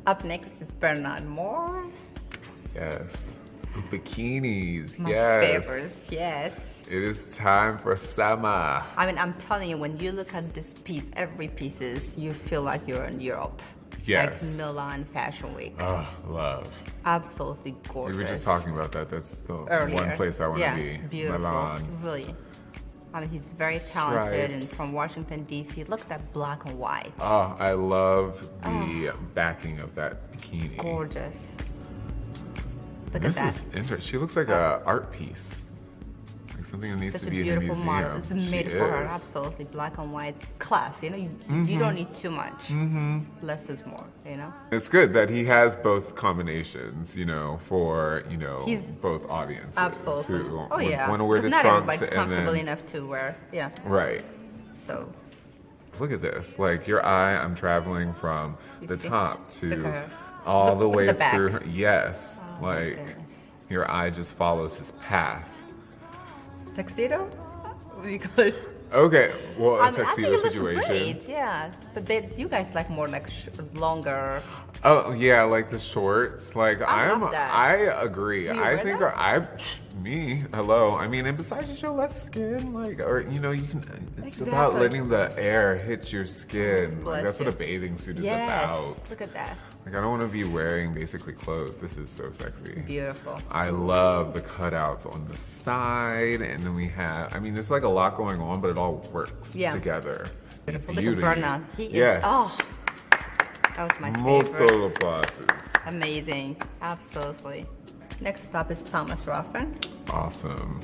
Up next is Bernard Moore. Yes. Bikinis. My yes. favorites. Yes. It is time for summer. I mean, I'm telling you, when you look at this piece, every pieces, you feel like you're in Europe. Yes. Like Milan Fashion Week. Oh, love. Absolutely gorgeous. We were just talking about that. That's the Earlier. one place I want to Yeah, be. beautiful. Milan. Really. I mean, he's very talented and Stripes. from Washington, D.C. Look at that black and white. Oh, I love the backing of that bikini. Gorgeous. Look This at is that. interesting. She looks like a art piece. Like something that needs Such to a be in a beautiful museum. model. It's She made for her. is. Absolutely. Black and white. Class. You know, you Mhm. don't need too much. Mhm. Less is more, you know? It's good that he has both combinations, you know, for, you know, He's- both audiences. Absolutely. Who Oh, yeah. want to wear Because the not trunks everybody's and comfortable then, enough to wear. Yeah. Right. So, Look at this. Like your eye, I'm traveling from You the see? top Look to at her. all Look- the look at way the back. through her. Yes. Oh, my like goodness. your eye just follows his path. tuxedo? What do you call it? Okay. Well, a I mean, I think tuxedo it looks situation. great, yeah. But you guys like more like longer. Oh yeah, like the shorts. Like I love that. I agree. Do you I wear think that? me. Hello. I mean, and besides, you show less skin. Like, or you know, you can. It's about Exactly. letting the air hit your skin. Bless Like that's you. what a bathing suit is Yes. about. Look at that. Like I don't want to be wearing basically clothes. This is so sexy. Beautiful. I love the cutouts on the side, and then we have. I mean, there's like a lot going on, but it all works Yeah. together. Beautiful. Look at Beauty. Bernard. He yes. is. Oh, that was my Molto favorite. applauses. Amazing. Absolutely. Next up is Thomas Ruffin. Awesome.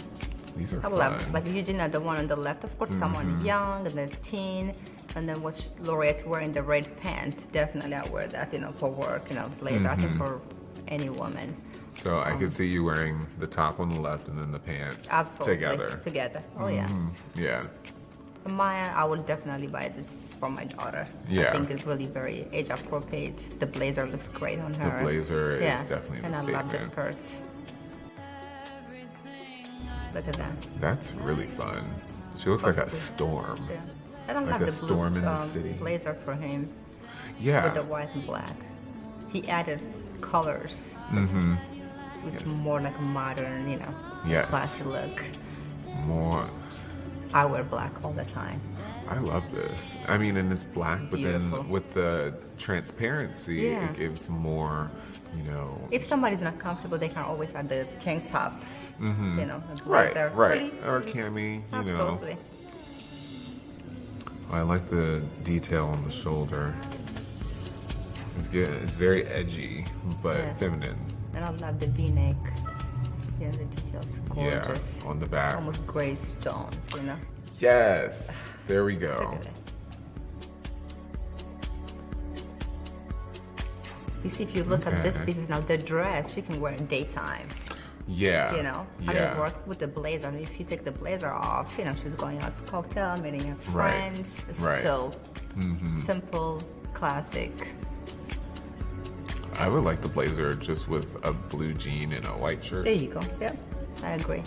These are I fun. love it. Like Eugenia, the one on the left. Of course, someone Mhm. young and then teen. And then what's Laureate wearing the red pant? Definitely, I wear that. You know, for work. You know, blazer. I think Mhm. for any woman. So I could see you wearing the top on the left and then the pant Absolutely. together. Together. Oh yeah. Mhm. Yeah. For Maya, I would definitely buy this for my daughter. Yeah. I think it's really very age appropriate. The blazer looks great on her. blazer is yeah. definitely And the I love the statement. skirt. Look at that. That's really fun. She looks like a storm. Yeah. And I Like love a the storm blue in the city. blazer for him. Yeah. With the white and black. He added colors Mm-hmm. with more like a modern, you know, Yes. classy look. More. I wear black all the time. I love this. I mean, and it's black, but Beautiful. then with the transparency, Yeah. it gives more, you know. If somebody's not comfortable, they can always add the tank top. Mhm. You know, a Right, blazer. right. Really, Or really- cami, you know. Absolutely. I like the detail on the shoulder. It's good. It's very edgy, but Yeah. feminine. And I love the V-neck. Yeah, the details gorgeous. Yeah, on the back. Almost gray stones, you know. Yes. There we go. Look at it. You see, if you look at this Okay. piece now, the dress she can wear in daytime. Yeah. You know, I Yeah. mean, work with the blazer. And if you take the blazer off, you know, she's going out for cocktail, meeting her Right. friends. Right. Still Mhm. simple, classic. I would like the blazer just with a blue jean and a white shirt. There you go. Yeah, I agree.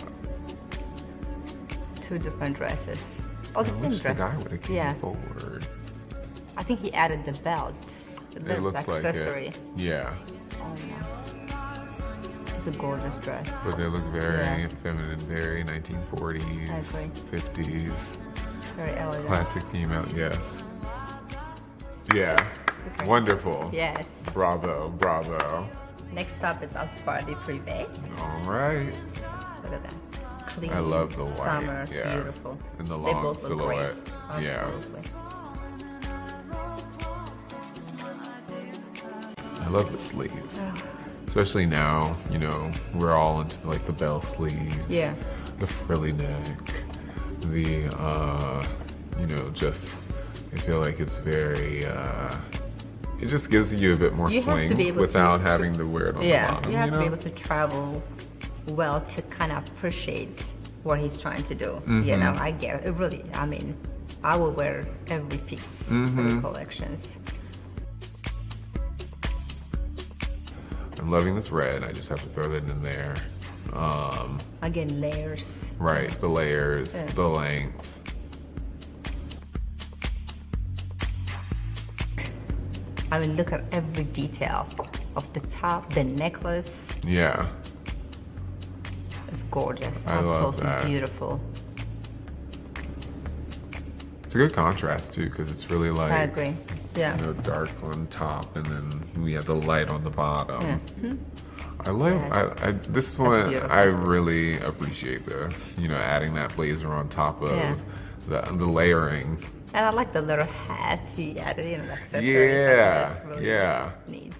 Two different dresses. Oh, the I same wish dress. the guy would have came Yeah. forward. I think he added the belt, the It looks like accessory. it. Yeah. Oh my. It's a gorgeous dress. But they look very Yeah. feminine, very 1940s, I agree. 50s. Very elegant. Classic female, yes. Yeah. Wonderful. Yes. Bravo, bravo. Next up is Aspardi Privé. All right. Look at that. Clean. I love the white. Summer. Yeah. Beautiful. And the They long both look great. silhouette. Yeah. Absolutely. I love the sleeves. Especially now, you know, we're all into like the bell sleeves. Yeah. The frilly neck. The, you know, just, I feel like it's very it just gives you a bit more You have to be swing able without to- having to wear it on the Yeah, bottom. you have you to be know? able to travel well to kind of appreciate what he's trying to do. You Mhm. know, I get it. Really, I mean, I will wear every piece of the Mhm. collections. I'm loving this red. I just have to throw that in there. Again, layers. Right, the layers, Yeah. the length. I mean, look at every detail of the top, the necklace. Yeah. It's gorgeous. I love Absolutely that. beautiful. It's a good contrast too, because it's really like I agree. Yeah. you know, dark on top, and then we have the light on the bottom. Yeah. Mhm. I love Yes. I this one. beautiful. I really appreciate this. You know, adding that blazer on top of Yeah. the layering. And I like the little hat he added in, the accessories. I think Yeah, that's really yeah. neat.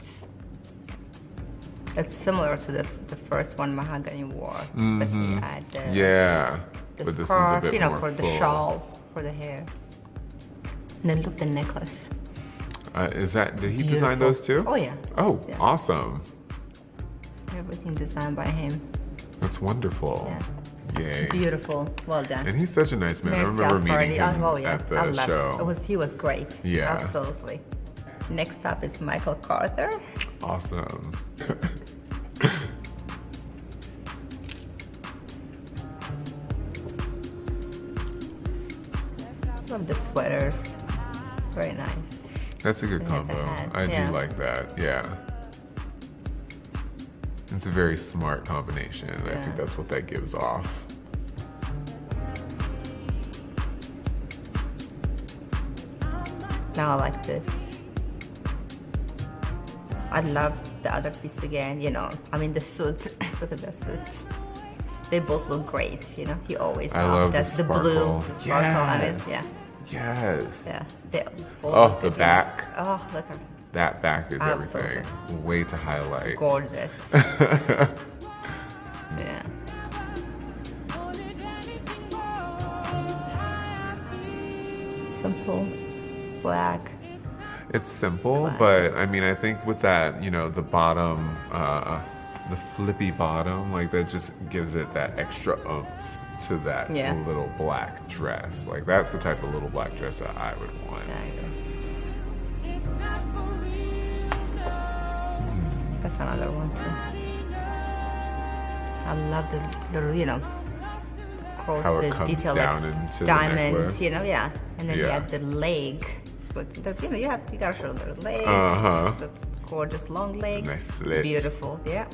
It's similar to the first one Mahogany wore, but he Mhm. added Yeah, the but this one's a scarf, bit you know, more for the full. shawl, for the hair. And then look, the necklace. Is that did he design Beautiful. those too? Oh, yeah. Oh, Yeah. awesome. Everything designed by him. That's wonderful. Yay. Beautiful. Well done. And he's such a nice man. I Merci remember meeting Alfardi. him Oh, yeah. at the I love show. it. He was great. Yeah. Absolutely. Next up is Michael Carter. Awesome. Love the sweaters. Very nice. That's a good They have the combo. hat, I yeah. do like that. Yeah. It's a very smart combination. I think that's what that gives off. Now I like this. I love the other piece again, you know. I mean, the suit. Look at the suit. They both look great, you know. He always I love the that's the blue sparkle. the sparkle on it. Yes. Yeah. Yes. Yeah. They both Oh, look the good. back. Oh, look at That back is Absolutely. everything. Way to highlight. Gorgeous. Yeah. Simple, black. It's simple, but I mean, I think with that, you know, the bottom, the flippy bottom, like that just gives it that extra oomph to that Yeah. little black dress. Like that's the type of little black dress that I would want. That's another one too. I love the you know, across How it the comes detail down like into the diamond, necklace. you know, yeah. And then you Yeah. add the leg. But you know, you gotta show the leg. Uh-huh. The gorgeous long legs. Nice slit. Beautiful, yeah.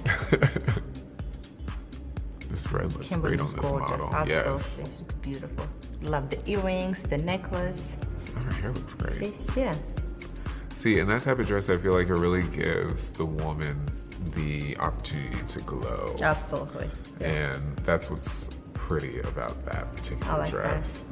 This red looks Kimberly's great on this gorgeous. model. Absolutely. Yes. It's beautiful. Love the earrings, the necklace. Her hair looks great. See? Yeah. See, and that type of dress, I feel like it really gives the woman the opportunity to glow. Absolutely. And that's what's pretty about that particular I like that. dress.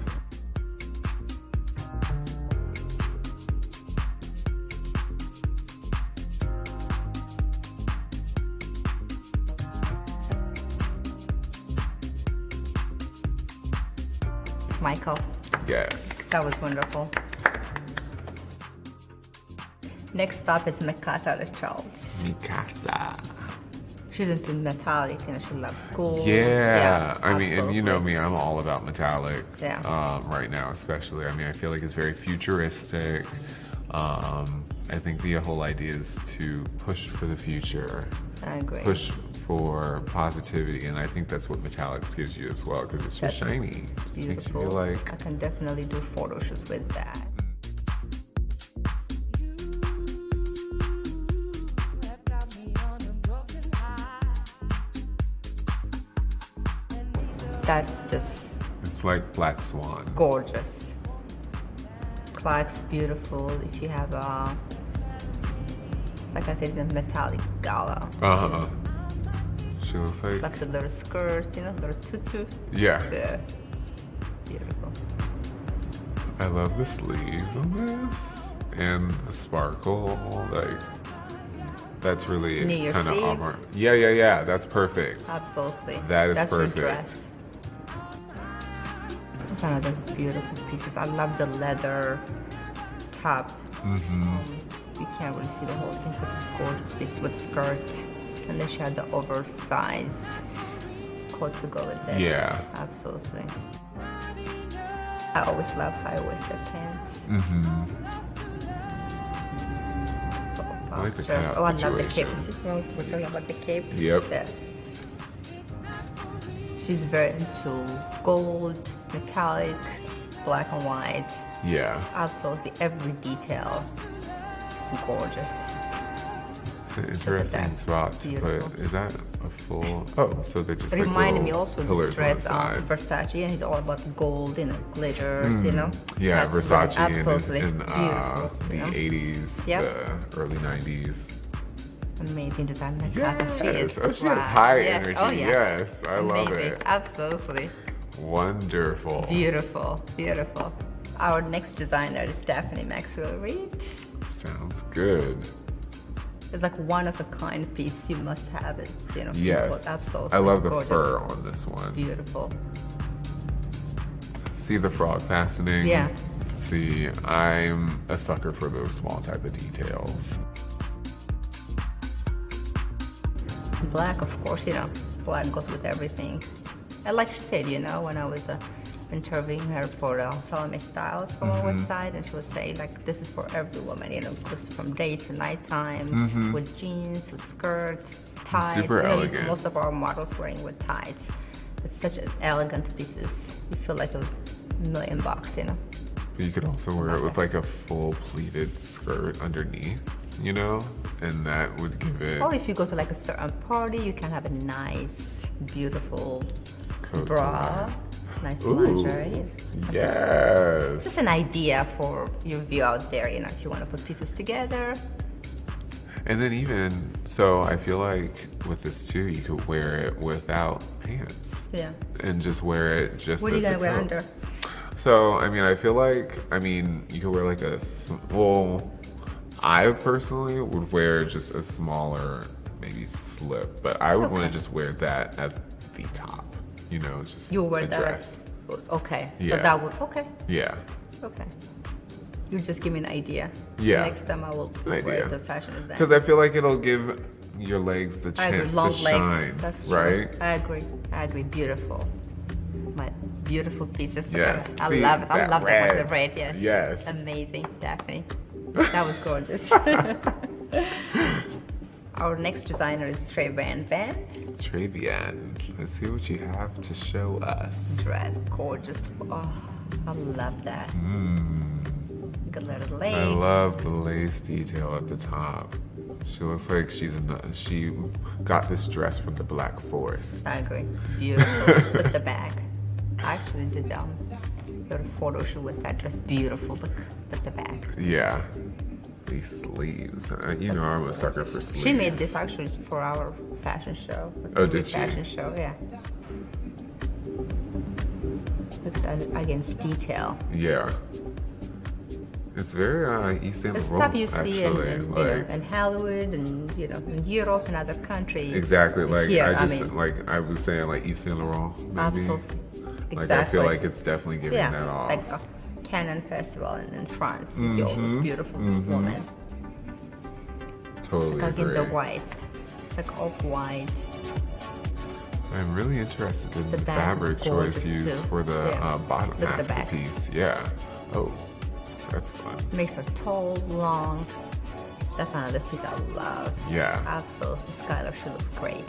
Michael. Yes. That was wonderful. Next up is Mikasa Charles. Mikasa. She's into metallic, you know, she loves gold. Yeah. I mean, and you know absolutely. me, I'm all about metallic Yeah. right now, especially. I mean, I feel like it's very futuristic. I think the whole idea is to push for the future. I agree. Push for positivity, and I think that's what metallics gives you as well, because it's just That's shiny. It just makes you Beautiful. feel like I can definitely do photo shoots with that. That's just it's like Black Swan. gorgeous. Clark's beautiful. If you have like I said, the metallic gala. Uh-huh. She looks Like the little skirt, you know, little tutu. Yeah. Yeah. Beautiful. I love the sleeves on this and the sparkle. Like that's really Near your kind of sleeve? armor. Yeah. That's perfect. Absolutely. That is That's your perfect. dress. That's another beautiful pieces. I love the leather top. Mm-hmm. you can't really see the whole thing, but it's gorgeous piece with skirt. And then she had the oversized coat to go with it. Yeah. Absolutely. I always love high-waisted pants. I like the Sure. cutout Oh, I love the cape. situation. We're talking about the cape. Yep. Yeah. She's very into gold, metallic, black and white. Yeah. Absolutely every detail. Gorgeous. It's an interesting spot to Beautiful. put. Is that a full? Oh, so they're just It like reminded me little also of pillars this dress on the on side. Versace, and he's all about gold, glitters, Yeah, That's Versace absolutely in beautiful. the 80s, Yep. the early 90s. Amazing design. That Yes. she is. Oh, she has wow. high Yes. energy. Oh, yeah. Yes, I love Amazing. it. Absolutely. Wonderful. Beautiful. Beautiful. Our next designer is Stephanie Maxwell Reed. Sounds good. It's like one of a kind piece you must have it. Yes. Absolutely. I love the gorgeous. fur on this one. Beautiful. See the frog fastening? Yeah. See, I'm a sucker for those small type of details. Black, of course, black goes with everything. And like she said, when I was interviewing her for Salome Styles from our website, and she would say, like, this is for every woman, because from day to nighttime, with jeans, with skirts, tights. Super you see elegant. most of our models wearing with tights. It's such an elegant pieces. You feel like $1 million, You could also wear it with like a full pleated skirt underneath, and that would give it Or if you go to like a certain party, you can have a nice, beautiful coat bra, to nice Ooh, lingerie. yes. Just an idea for your view out there, if you want to put pieces together. And then so I feel like with this too, you could wear it without pants. Yeah. And just wear it just What are you as gonna a wear coat. under? So, I feel like, you could wear like I personally would wear just a smaller, maybe slip, but I would want to just wear that as the top, just You wear a that dress. okay. Yeah. So that would, okay. Yeah. Okay. You just give me an idea. Yeah. Next time I will wear the fashion event. Because I feel like it'll give your legs the I agree. chance Long to leg. shine, That's true. right? I agree. Beautiful. My beautiful pieces. Yes. I See, love it. I that love that much. The red. red, yes. Yes. Amazing, Daphne. That was gorgeous. Our next designer is Trey Van Van. Travian, let's see what you have to show us. Dress, gorgeous. Oh, I love that. Good little leg. I love the lace detail at the top. She looks like she got this dress from the Black Forest. I agree. Beautiful. With the bag. I actually did a photo shoot with that dress. Beautiful. Look at the bag. Yeah. These sleeves. I'm a sucker for sleeves. She made this actually for our fashion show. Oh, did she? Fashion show, yeah. Look at that against detail. Yeah. It's very East End The Laurent, stuff you see actually. in Hollywood and in Europe and other countries. Exactly. Like Here, I was saying, like Yves Saint Laurent. Maybe. Absolutely. Like I feel like it's definitely giving yeah, that off. like a Cannes Festival in France. You see all those beautiful women. Totally Like in agree. the whites. It's like off-white. I'm really interested in The the bag fabric is choice gorgeous, used too. for the Yeah. bottom Look at half the of the back. piece. Yeah. Oh, that's fun. Makes her tall, long. That's another piece I love. Yeah. Absolutely. Skylar, she looks great.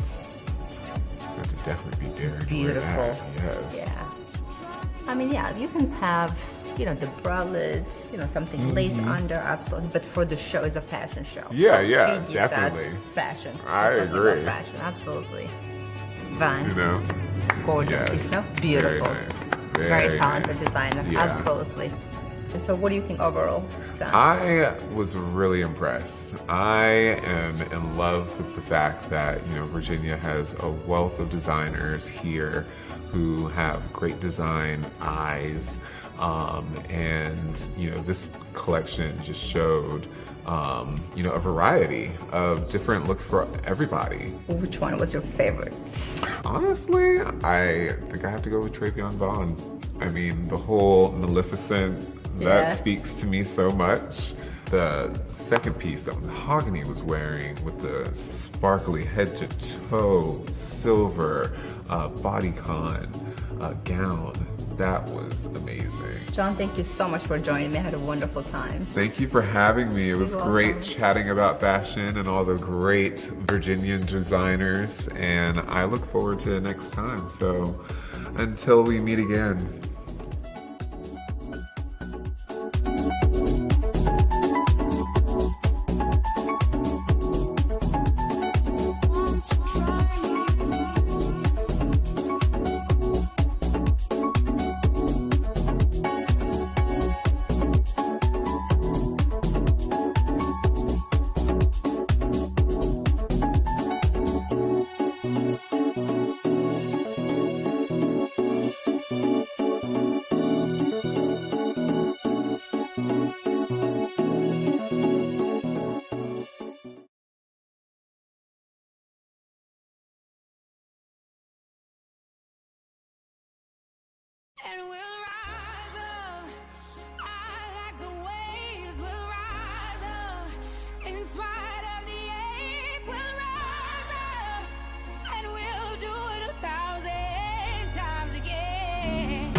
That would definitely be daring. to wear Beautiful. that. Yes. Yeah. You can have, the bralettes, something lace under, absolutely. But for the show, it's a fashion show. Yeah, So yeah, she gives us definitely. fashion. I We're talking about agree. Fashion, absolutely. Van. Gorgeous Yes. piece, no? Beautiful. Very nice. Very talented nice. designer, Yeah. absolutely. And so what do you think overall, John? I was really impressed. I am in love with the fact that, Virginia has a wealth of designers here who have great design eyes. And, this collection just showed, a variety of different looks for everybody. Which one was your favorite? Honestly, I think I have to go with Travion Vaughn. The whole Maleficent, Yeah. that speaks to me so much. the second piece that Mahogany was wearing with the sparkly head to toe silver bodycon gown, that was amazing. John, thank you so much for joining me. I had a wonderful time. Thank you for having me. It was You're great welcome. chatting about fashion and all the great Virginian designers, and I look forward to next time. So until we meet again. And we'll rise up. I like the waves. We'll rise up. In spite of the ache, we'll rise up. And we'll do it 1,000 times again.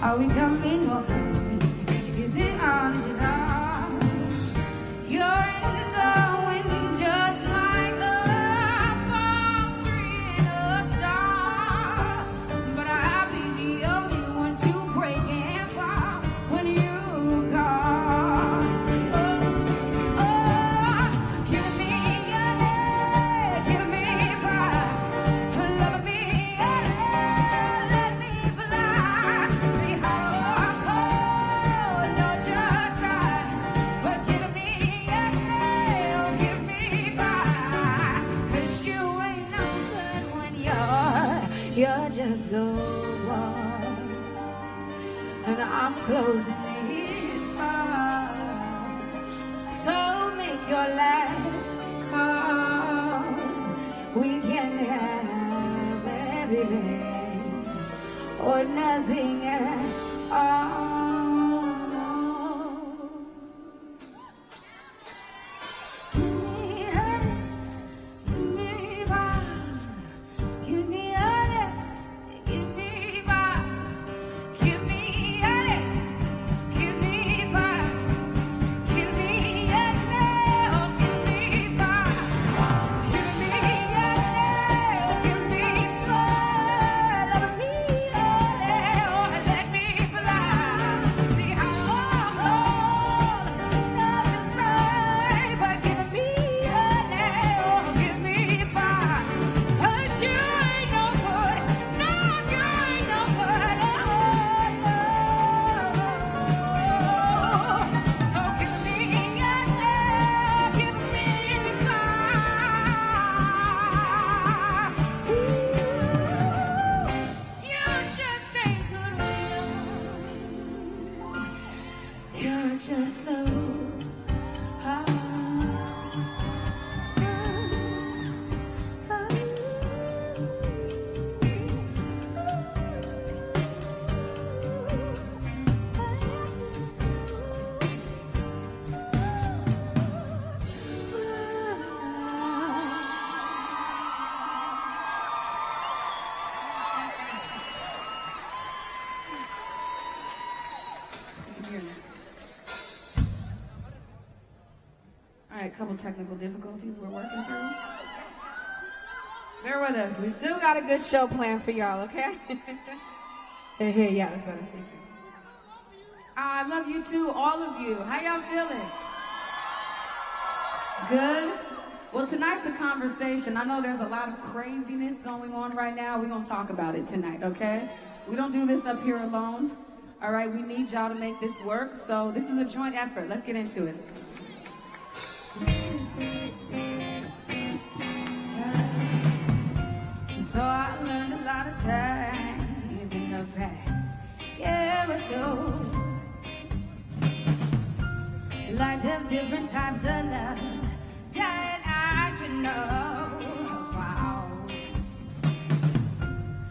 Are we coming or going? Is it on? Is it on? You're in the wind just like a palm tree in a star. But I'll be the only one to break and fall when you call. Oh, give me your love, give me fire, love me, let me fly. See how cold, no just right, but give me your love, give me fire, 'cause you ain't no good when you're just the one, and I'm closing this heart. So make your last call. We can have everything or nothing at all. Give me honest, give me vibe, give me honest, give me vibe, give me honest, give me vibe, give me honest, give me fun, love me honest, let me fly. couple technical difficulties we're working through. Bear with us. We still got a good show planned for y'all, okay? Here, yeah, that's better. Thank you. I love you too, all of you. How y'all feeling? Good? Well, tonight's a conversation. I know there's a lot of craziness going on right now. We're going to talk about it tonight, okay? We don't do this up here alone. All right, we need y'all to make this work. So this is a joint effort. Let's get into it. So I learned a lot of times in the past. Yeah, but like there's different types of love that I should know. Wow.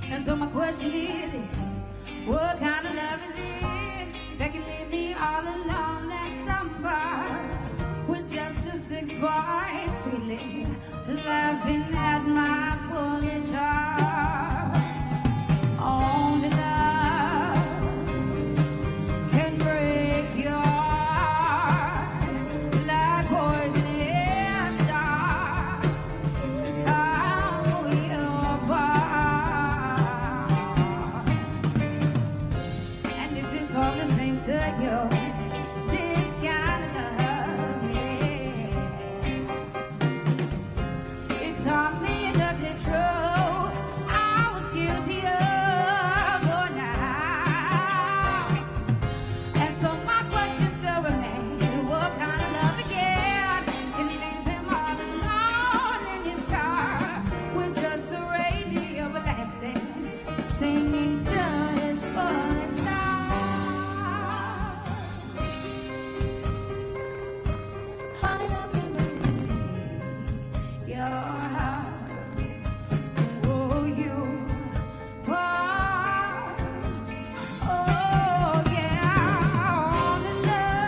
And so my question is, what kind of love is it that can leave me all alone at some bar with just a 6 boys sweetly laughing at my foolish heart? Only love can break your heart like poison in stars. How we apart. And if it's all the same to you, this kind of love, yeah, it taught me nothing true. I was guilty of for now. And so my question still remains, what kind of love again can leave him all alone in his car with just the radio blasting, singing to his foolish heart? Honey, love can break your heart. Oh, you are. Oh, yeah. Only love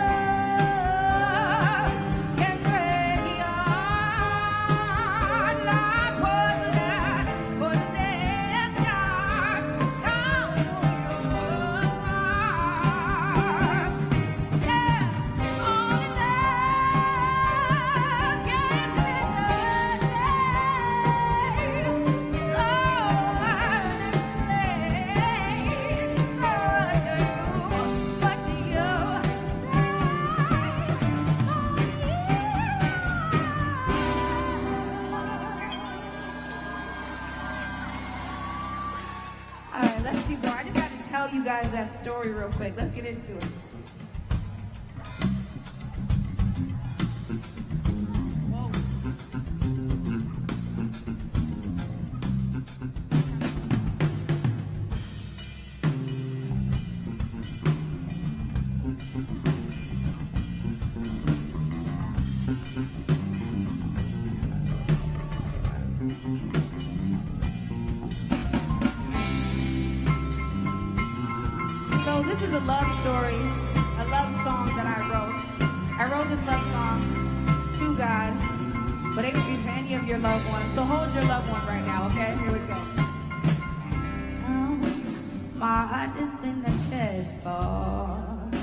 can break your heart like poison, but there's dark. How you are. Yeah. Only love can break All right, let's keep going. I just have to tell you guys that story real quick. Let's get into it. So this is a love story, a love song that I wrote. I wrote this love song to God, but it could be for any of your loved ones. So hold your loved one right now, okay? Here we go. My heart has been a chessboard,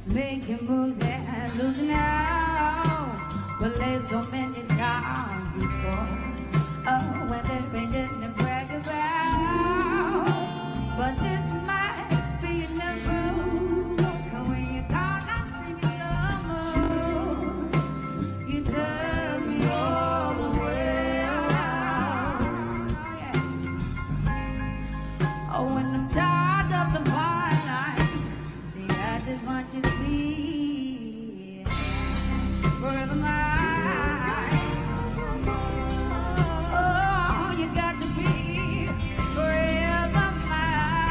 making moves and losing out. But played so many times before. Oh, when there ain't nothing to brag about. But this might be never. When you call, I'm singing your mood. You turn me all the way around. Oh, when I'm tired of the fire, see, I just want you to be forever mine. Oh, you got to be forever mine.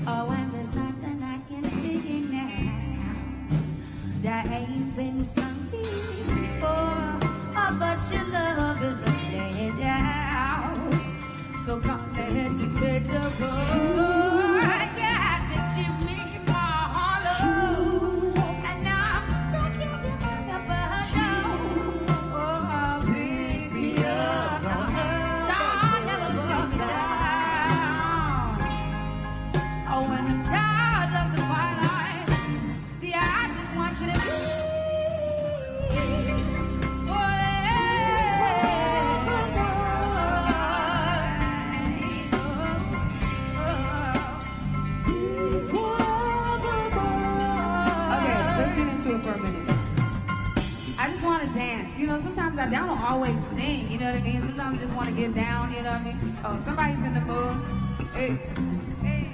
Oh, and there's nothing I can see now that ain't been sung before. Oh, but your love is a standout. So come ahead to take the road. Yeah, to Jimmy Marlowe. And now I'm stuck in your bottle. Oh, pick me up. Don't never put me down. Oh, when I'm tired. For a minute. I just want to dance. You know, sometimes I don't always sing, you know what I mean? Sometimes I just want to get down, you know what I mean? Oh, somebody's in the mood. Hey. Hey.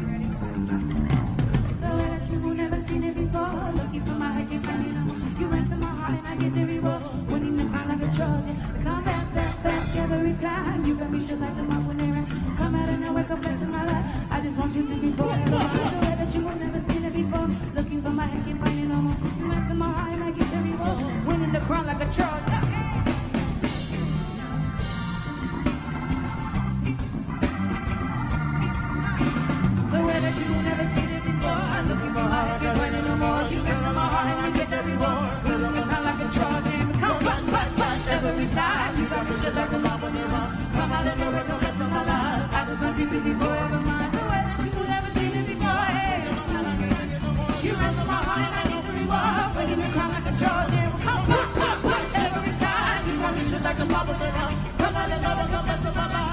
Ready? The way that you never seen it before. Looking for my head, you rest in my heart and I get the reward. Winning the fight like a Trojan. Come back every time. You got me shit like the mouth when they rap. Come out and I wake up blessing my life. I just want you to be forever. You will never seen it before. Looking for my head, can't find it no more. You mess in my heart and I get the reward. Winning the crown like a Trojan. The way that you will never seen it before. Looking for my head, can't find it no more. You mess in my heart and I get the reward. Winning the crown like a Trojan. Come back every time. You got me shit like a mouth when they run. Come out and over, no mess in my life. I just want you to be forever mine. The way that you will never seen it before. You rest in my heart and I get the reward. Winning the crown like a Trojan. Come back every time. You got me shit like a mouth when they run. Come out and over, no mess in my life.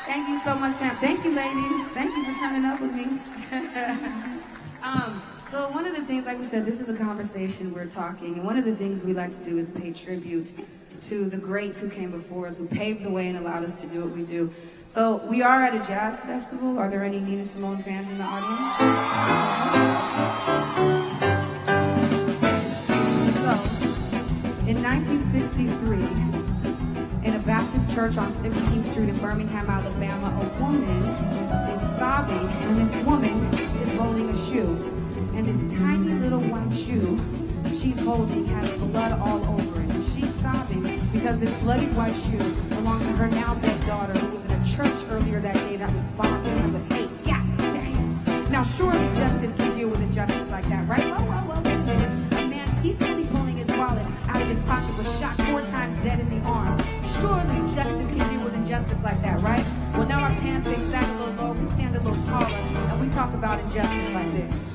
Thank you so much, champ. Thank you, ladies. Thank you for turning up with me. So one of the things, like we said, this is a conversation, we're talking, and one of the things we like to do is pay tribute to the greats who came before us, who paved the way and allowed us to do what we do. So we are at a jazz festival. Are there any Nina Simone fans in the audience? So, in 1963, in a Baptist church on 16th Street in Birmingham, Alabama, a woman is sobbing, and this woman is holding a shoe. And this tiny little white shoe she's holding has blood all over it. And she's sobbing because this bloody white shoe belongs to her now dead daughter, who was in a church earlier that day that was bombed because of hate. God damn. Now, surely justice can deal with injustice like that, right? Whoa, wait a minute. A man peacefully pulling his wallet out of his pocket was shot 4 times dead in the arm. Surely justice can deal with injustice like that, right? Well, now our pants they stand a little lower, we stand a little taller, and we talk about injustice like this.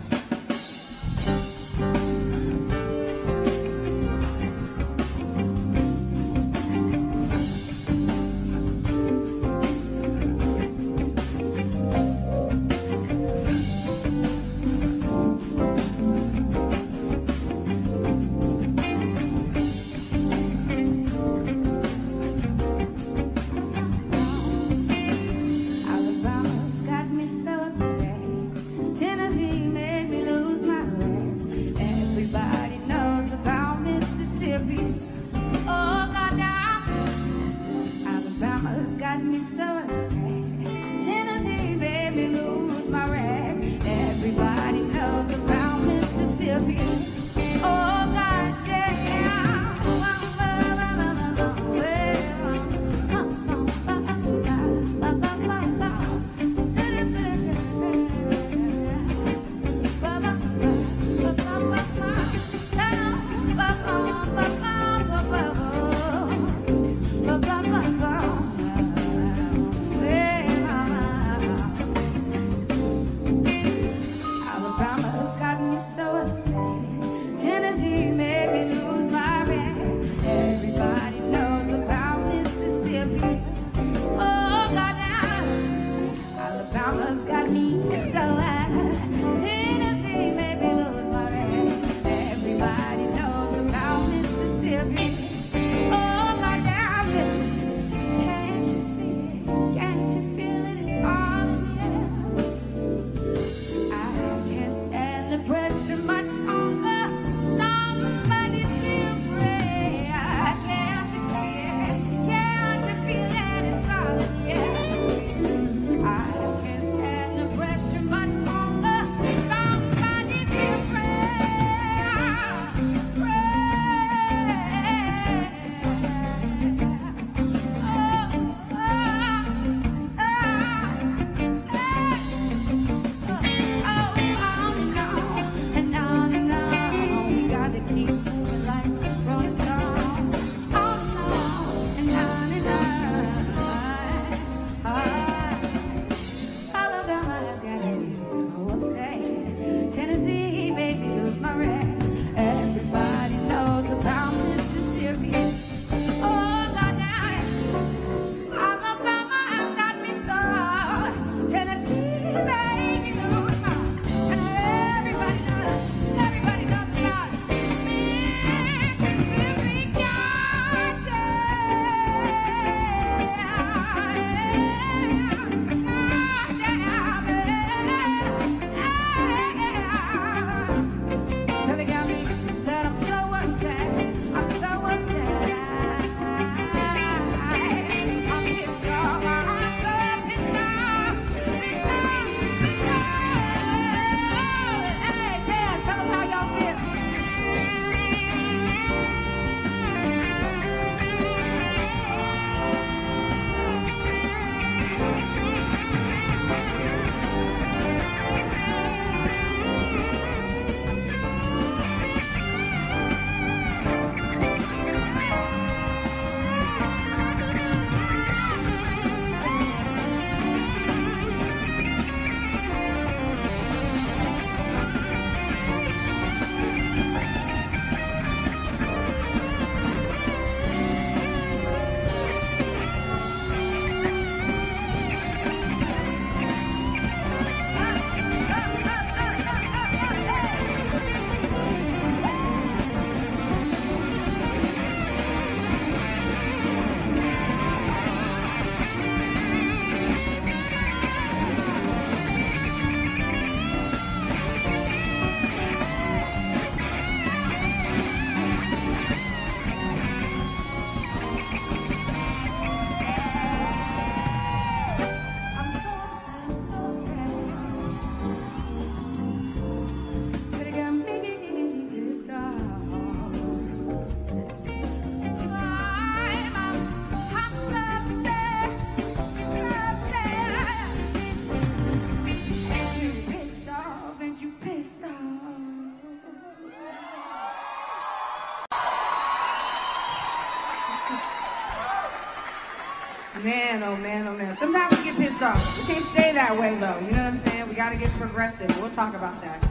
Man, oh man, oh man. Sometimes we get pissed off. We can't stay that way though. You know what I'm saying? We gotta get progressive. We'll talk about that.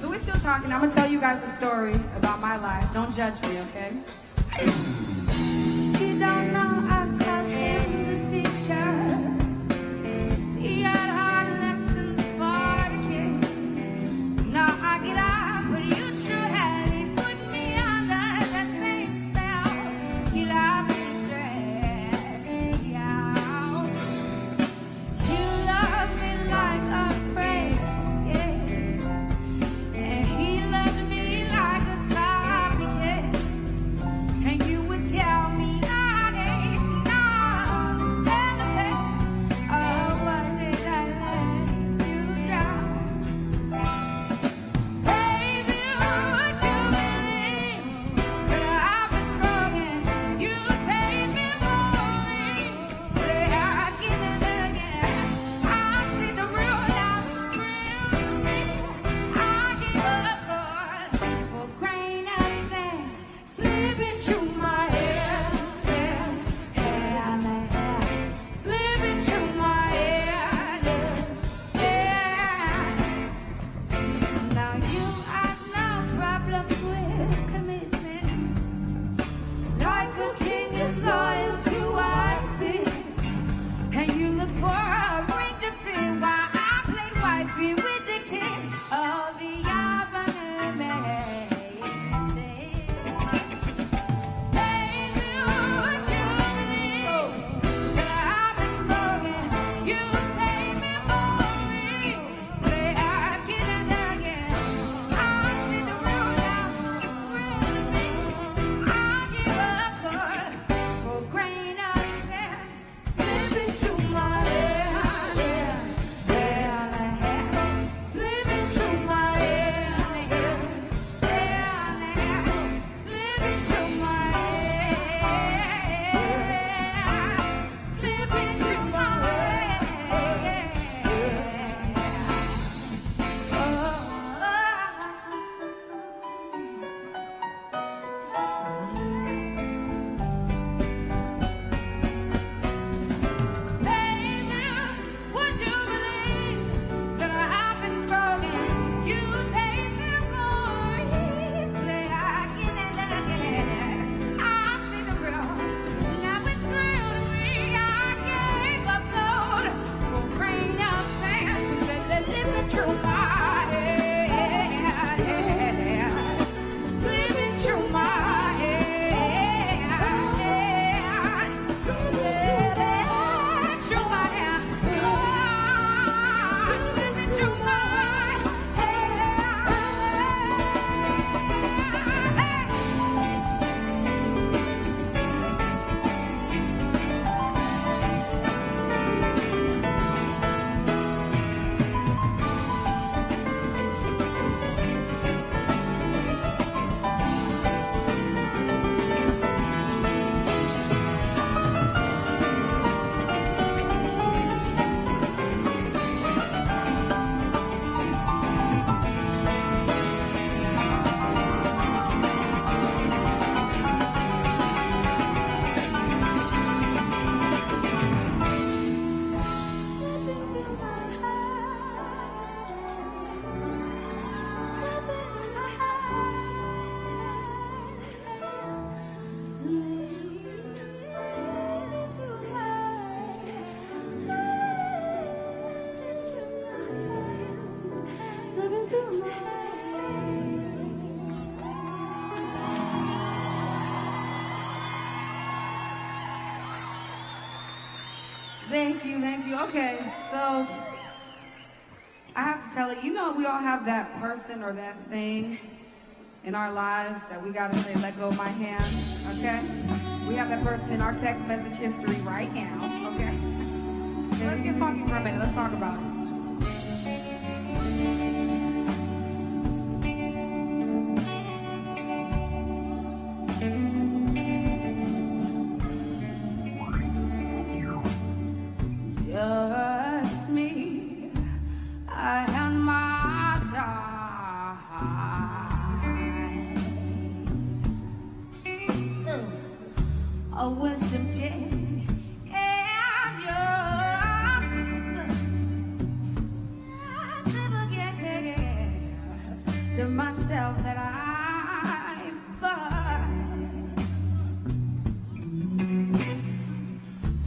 So we're still talking. I'm gonna tell you guys a story about my life. Don't judge me, okay? You don't know I call him the teacher. He had hard lessons for the kids. Now I get out, but you true had he put me under the same spell. He loved me. Thank you, thank you. Okay, so I have to tell you, you know, we all have that person or that thing in our lives that we gotta say, let go of my hand, okay? We have that person in our text message history right now, okay? Okay, let's get funky for a minute. Let's talk about it. Just me, I and my time. A wisdom gem, yeah. to myself that I buy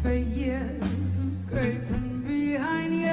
for years, scraping behind you.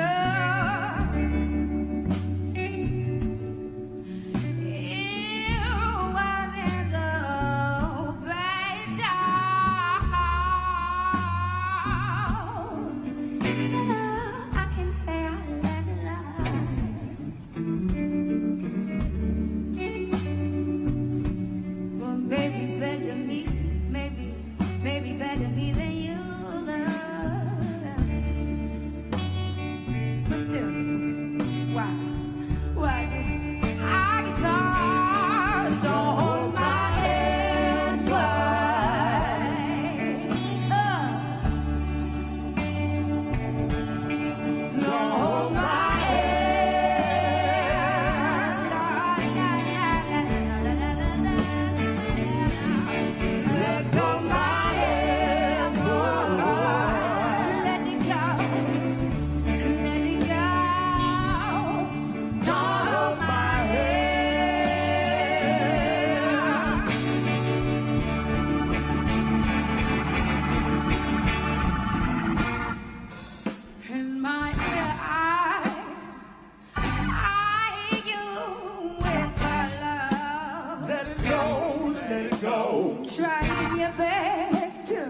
Trying your best to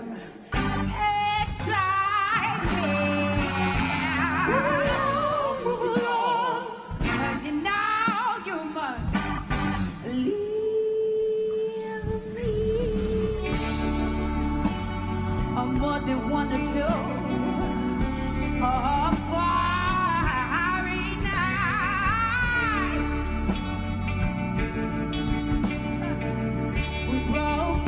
excite me. 'Cause you know you must leave me. I'm more than one or two. Oh, fiery night. We broke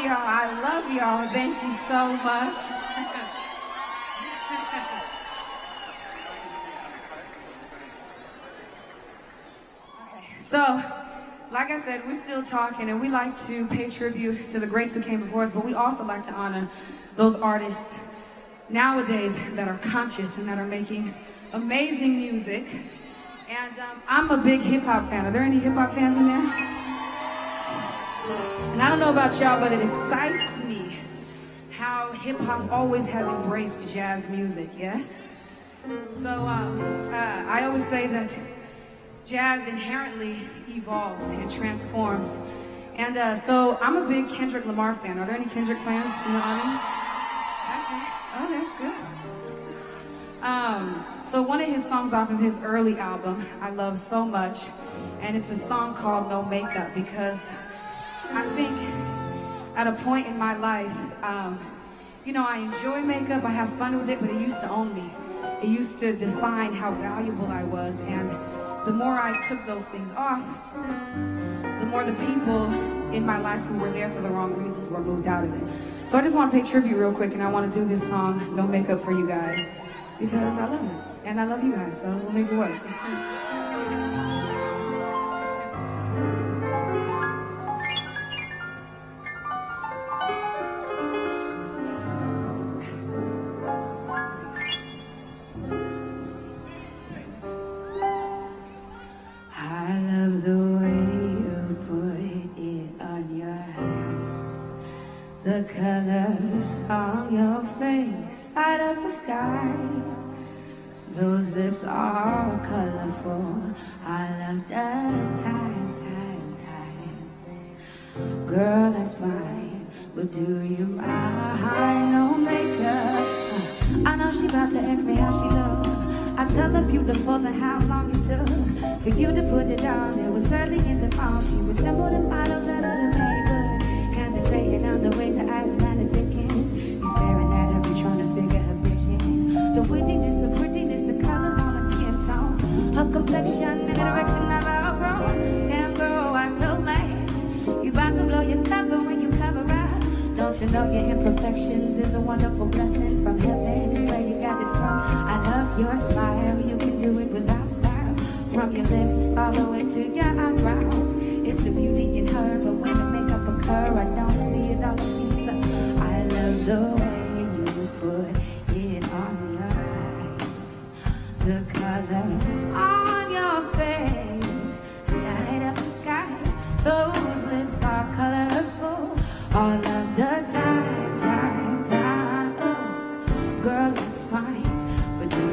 I love y'all. Thank you so much. So, like I said, we're still talking, and we like to pay tribute to the greats who came before us, but we also like to honor those artists nowadays that are conscious and that are making amazing music. And I'm a big hip-hop fan. Are there any hip-hop fans in there? And I don't know about y'all, but it excites me how hip-hop always has embraced jazz music, yes? So I always say that jazz inherently evolves and transforms. And so I'm a big Kendrick Lamar fan. Are there any Kendrick fans in the audience? Okay. Oh, that's good. So one of his songs off of his early album, I love so much, and it's a song called No Makeup, because I think at a point in my life, you know, I enjoy makeup, I have fun with it, but it used to own me. It used to define how valuable I was, and the more I took those things off, the more the people in my life who were there for the wrong reasons were moved out of it. So I just want to pay tribute real quick, and I want to do this song, No Makeup, for you guys, because I love it, and I love you guys, so we'll make it work. The colors on your face light up the sky. Those lips are colorful beautiful and how long it took for you to put it on. It was early in the fall. She resembled the models out of the neighborhood, concentrating on the way the eyeliner thickens. You're staring at her and trying to figure her vision. The wittiness, the prettiness, the colors on her skin tone, her complexion and the direction of her grown. Damn girl, I'm so mad. You about to blow your cover when you cover up. Don't you know your imperfections is a wonderful blessing from heaven? It's where you got it from. I love your smile. You can do it without style. From your lips all the way to your eyebrows. It's the beauty in her, but when the makeup occur, I don't see it. All I see is I love the way you put it on your eyes. The colors on your face light up the sky. Those lips are colorful all of the time. Oh, girl, it's fine, but do you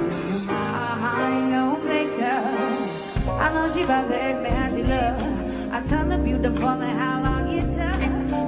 mind no makeup? I know she about to ask me how she look. I tell her beautiful and how long it took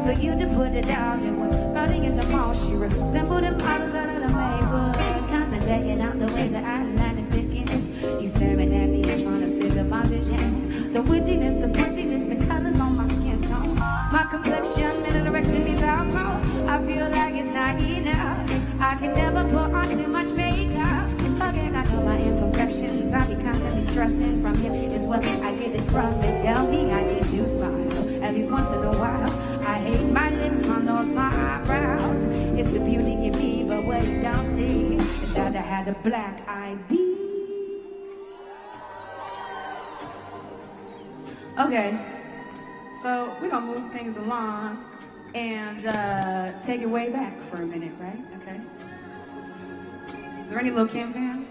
for you to put it down. It was early in the fall. She resembled the models out of the neighborhood, concentrating on the way that I landed thickens. You staring at me and trying to figure my vision. The wittiness, the prettiness, the colors on my skin tone, my complexion and the direction is outgrown. I feel like it's not enough. I can never put on too much makeup. Again, I know my imperfections. I be constantly stressing from him. Is what I get it from. And tell me I need to smile at least once in a while. I hate my lips, my nose, my eyebrows. It's the beauty in me, but what you don't see is that I had a black ID. Okay, so we're gonna move things along and take it way back for a minute, right? Okay. Are there any Lil' Kim fans?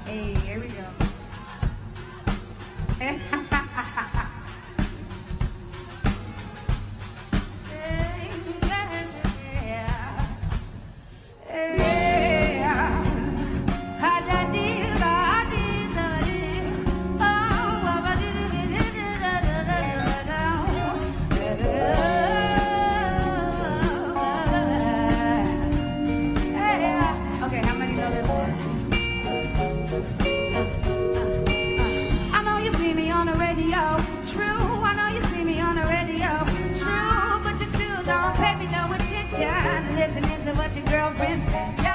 Hey, here we go. Listening to what your girlfriends say. I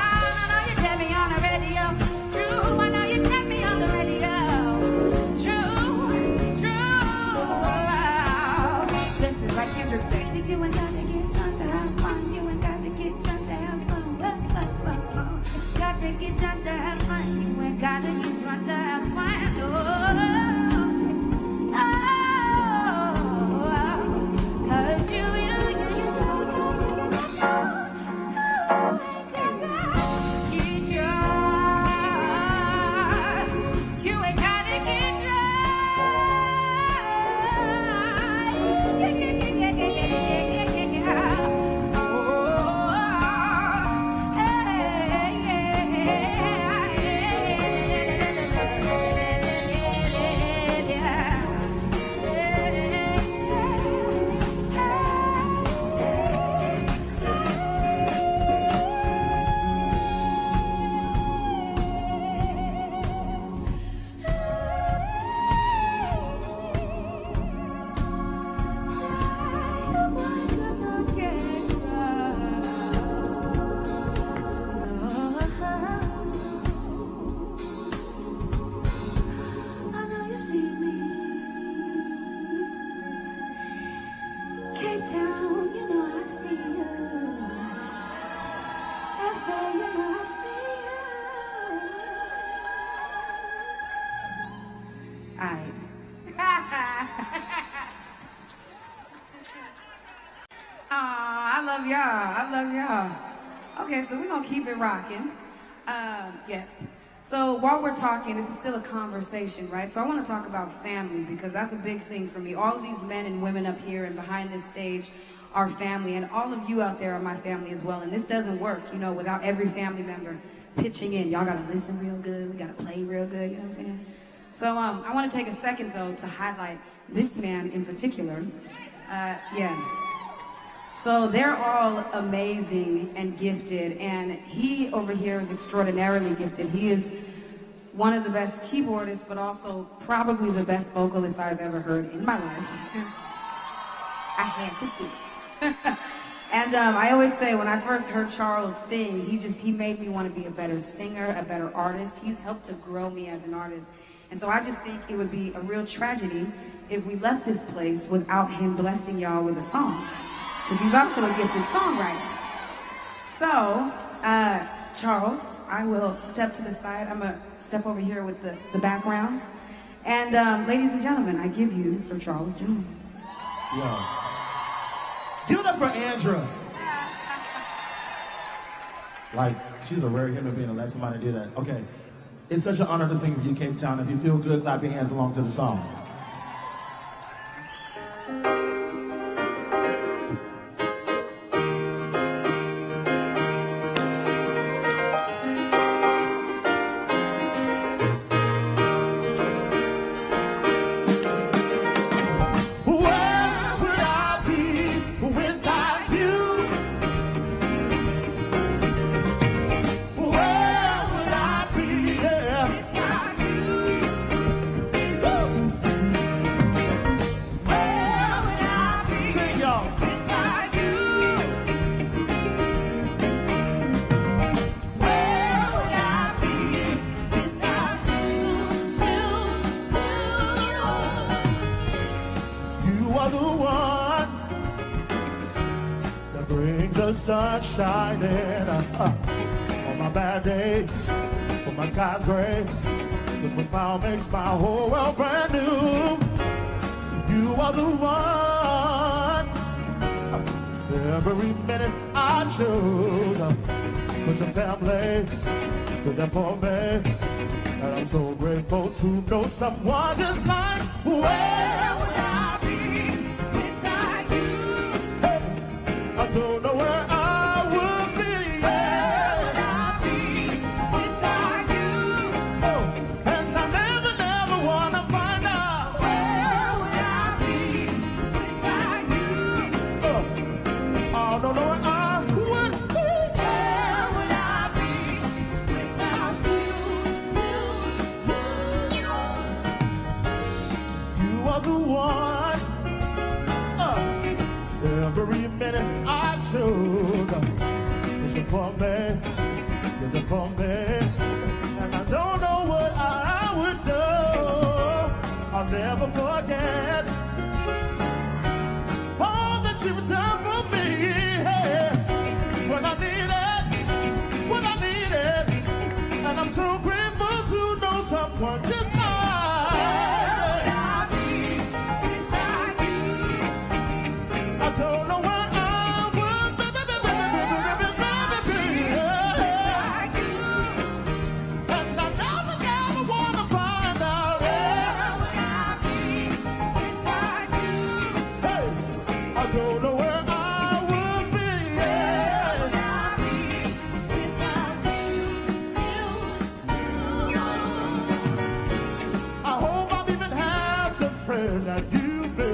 know you tell me on the radio. True, I know you tell me on the radio. True. Listen, like Kendrick said, you ain't gotta get drunk to have fun. You ain't gotta get drunk to have fun. Gotta get drunk to have fun. You ain't gotta get drunk to have fun. Cause you I love y'all. Okay, so we're gonna keep it rocking. Yes. So while we're talking, this is still a conversation, right? So I want to talk about family because that's a big thing for me. All of these men and women up here and behind this stage are family, and all of you out there are my family as well. And this doesn't work, you know, without every family member pitching in. Y'all gotta listen real good. We gotta play real good. You know what I'm saying? So I want to take a second though to highlight this man in particular. So they're all amazing and gifted, and he over here is extraordinarily gifted. He is one of the best keyboardists, but also probably the best vocalist I've ever heard in my life. I had to do it. And I always say, when I first heard Charles sing, he made me want to be a better singer, a better artist. He's helped to grow me as an artist. And so I just think it would be a real tragedy if we left this place without him blessing y'all with a song. Because he's also a gifted songwriter. So, Charles, I will step to the side. I'm going to step over here with the backgrounds. And ladies and gentlemen, I give you Sir Charles Jones. Yeah. Give it up for Andra. Like, she's a rare human being to let somebody do that. Okay. It's such an honor to sing for you, Cape Town. If you feel good, clap your hands along to the song. Sun shining on my bad days, when my sky's gray. Just one smile makes my whole world brand new. You are the one. Every minute I choose, but your family is there for me, and I'm so grateful to know someone just like. Where would I be without you? Hey, I don't know where I would be. Where would I be without you? Oh, and I never, never want to find out. Where would I be without you? Oh, I don't know where I would be. Where would I be without you? You are the one. Every minute I choose is it for me, is it for me? And I don't know what I would do. I'll never forget all that you've done for me. Hey, when I needed, when I needed, and I'm so grateful to know someone just like. I don't know where I would be, and I never, never want to find out where would I be without you. Hey, I don't know where I would be. Where would I be without you? I hope I'm even half the friend that you've been.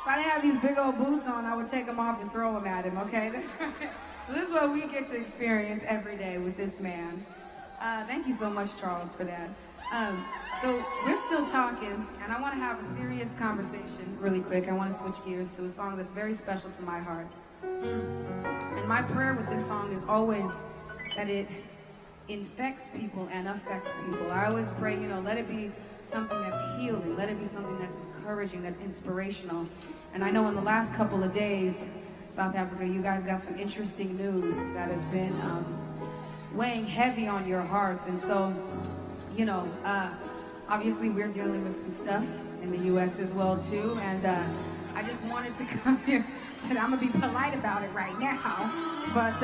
If I didn't have these big old boots on, I would take them off and throw them at him, okay? That's right. So this is what we get to experience every day with this man. Thank you so much, Charles, for that. So we're still talking, and I want to have a serious conversation really quick. I want to switch gears to a song that's very special to my heart. And my prayer with this song is always that it infects people and affects people. I always pray, let it be something that's healing. Let it be something that's encouraging, that's inspirational. And I know in the last couple of days, South Africa, you guys got some interesting news that has been weighing heavy on your hearts. And so, obviously we're dealing with some stuff in the U.S. as well, too. And I just wanted to come here. I'm going to be polite about it right now. But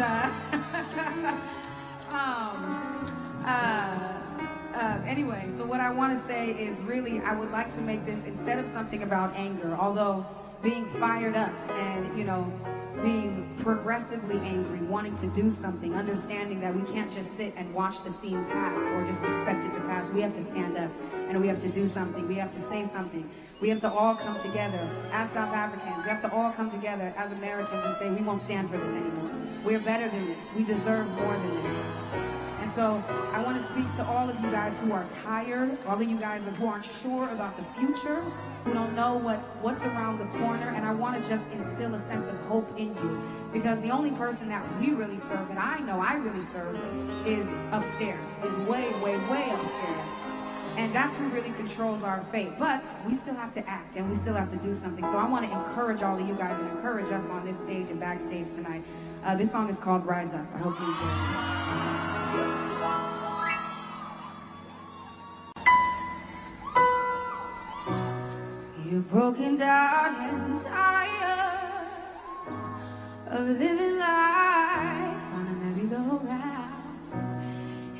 anyway, so what I want to say is really I would like to make this, instead of something about anger, although being fired up and, being progressively angry, wanting to do something, understanding that we can't just sit and watch the scene pass or just expect it to pass. We have to stand up and we have to do something. We have to say something. We have to all come together as South Africans. We have to all come together as Americans and say we won't stand for this anymore. We're better than this. We deserve more than this. And so I want to speak to all of you guys who are tired, all of you guys who aren't sure about the future, who don't know what's around the corner, and I want to just instill a sense of hope in you. Because the only person that we really serve, that I know I really serve, is upstairs, is way, way, way upstairs. And that's who really controls our fate. But we still have to act, and we still have to do something. So I want to encourage all of you guys and encourage us on this stage and backstage tonight. This song is called Rise Up. I hope you enjoy it. You're broken down and tired of living life on a merry-go-round,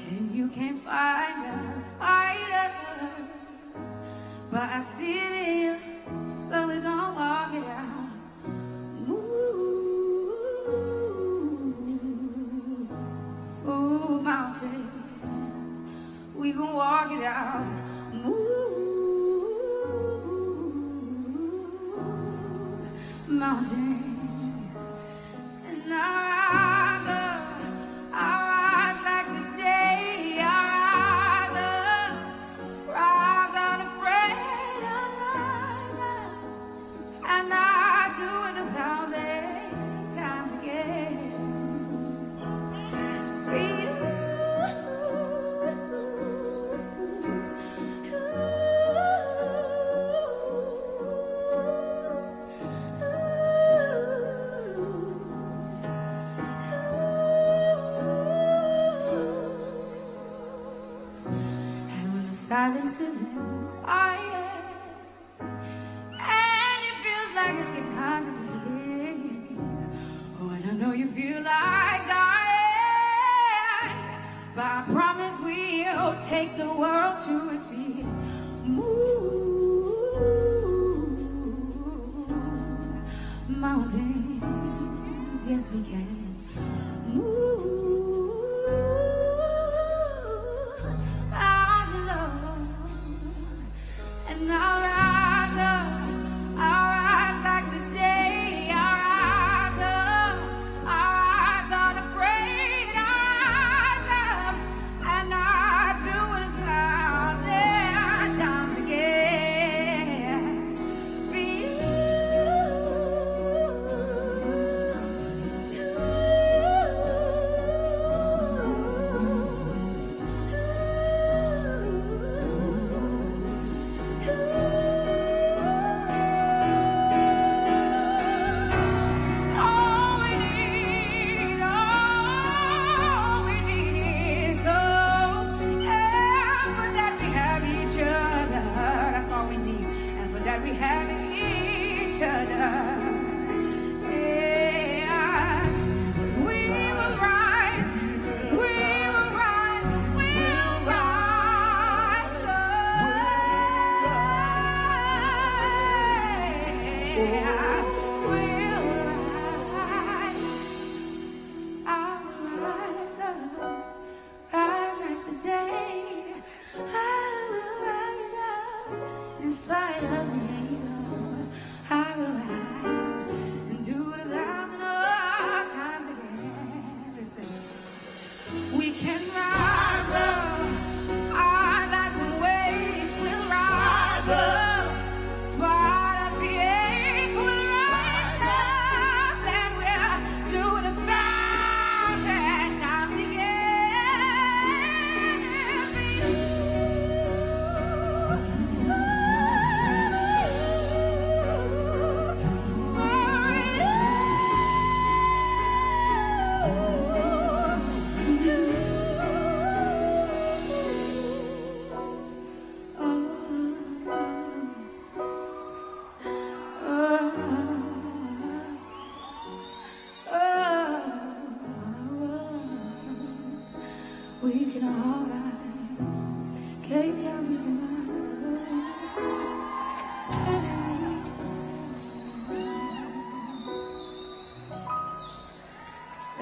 and you can't find a fighter, but I see it in you, so we're gonna walk it out. Ooh, mountains, we gon' walk it out. Mountain, and I rise like the day. I rise unafraid. I rise up, and I do it 1,000 times again. For you. Silence is quiet, and it feels like it's getting hard to breathe. Oh, and I know you feel like dying, but I promise we'll take the world to its feet. Mountains, yes we can. And I'll rise up, I'll rise like the day. I'll rise up, I'll rise unafraid. I'll rise up, and I'll do it 1,000 times again. For you.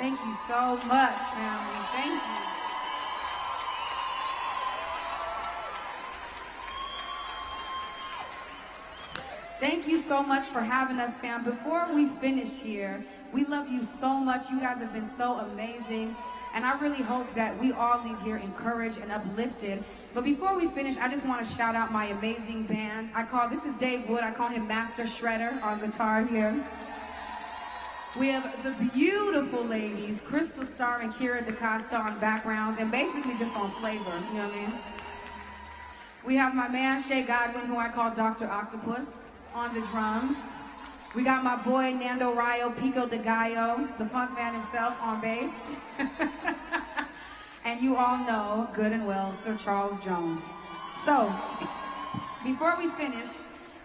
Thank you so much, family. Thank you. Thank you so much for having us, fam. Before we finish here, we love you so much. You guys have been so amazing. And I really hope that we all leave here encouraged and uplifted. But before we finish, I just want to shout out my amazing band. This is Dave Wood. I call him Master Shredder on guitar here. We have the beautiful ladies, Crystal Starr and Kira DaCosta on backgrounds, and basically just on flavor, you know what I mean? We have my man, Shay Godwin, who I call Dr. Octopus, on the drums. We got my boy, Nando Rayo, Pico de Gallo, the funk man himself, on bass. And you all know, good and well, Sir Charles Jones. So, before we finish,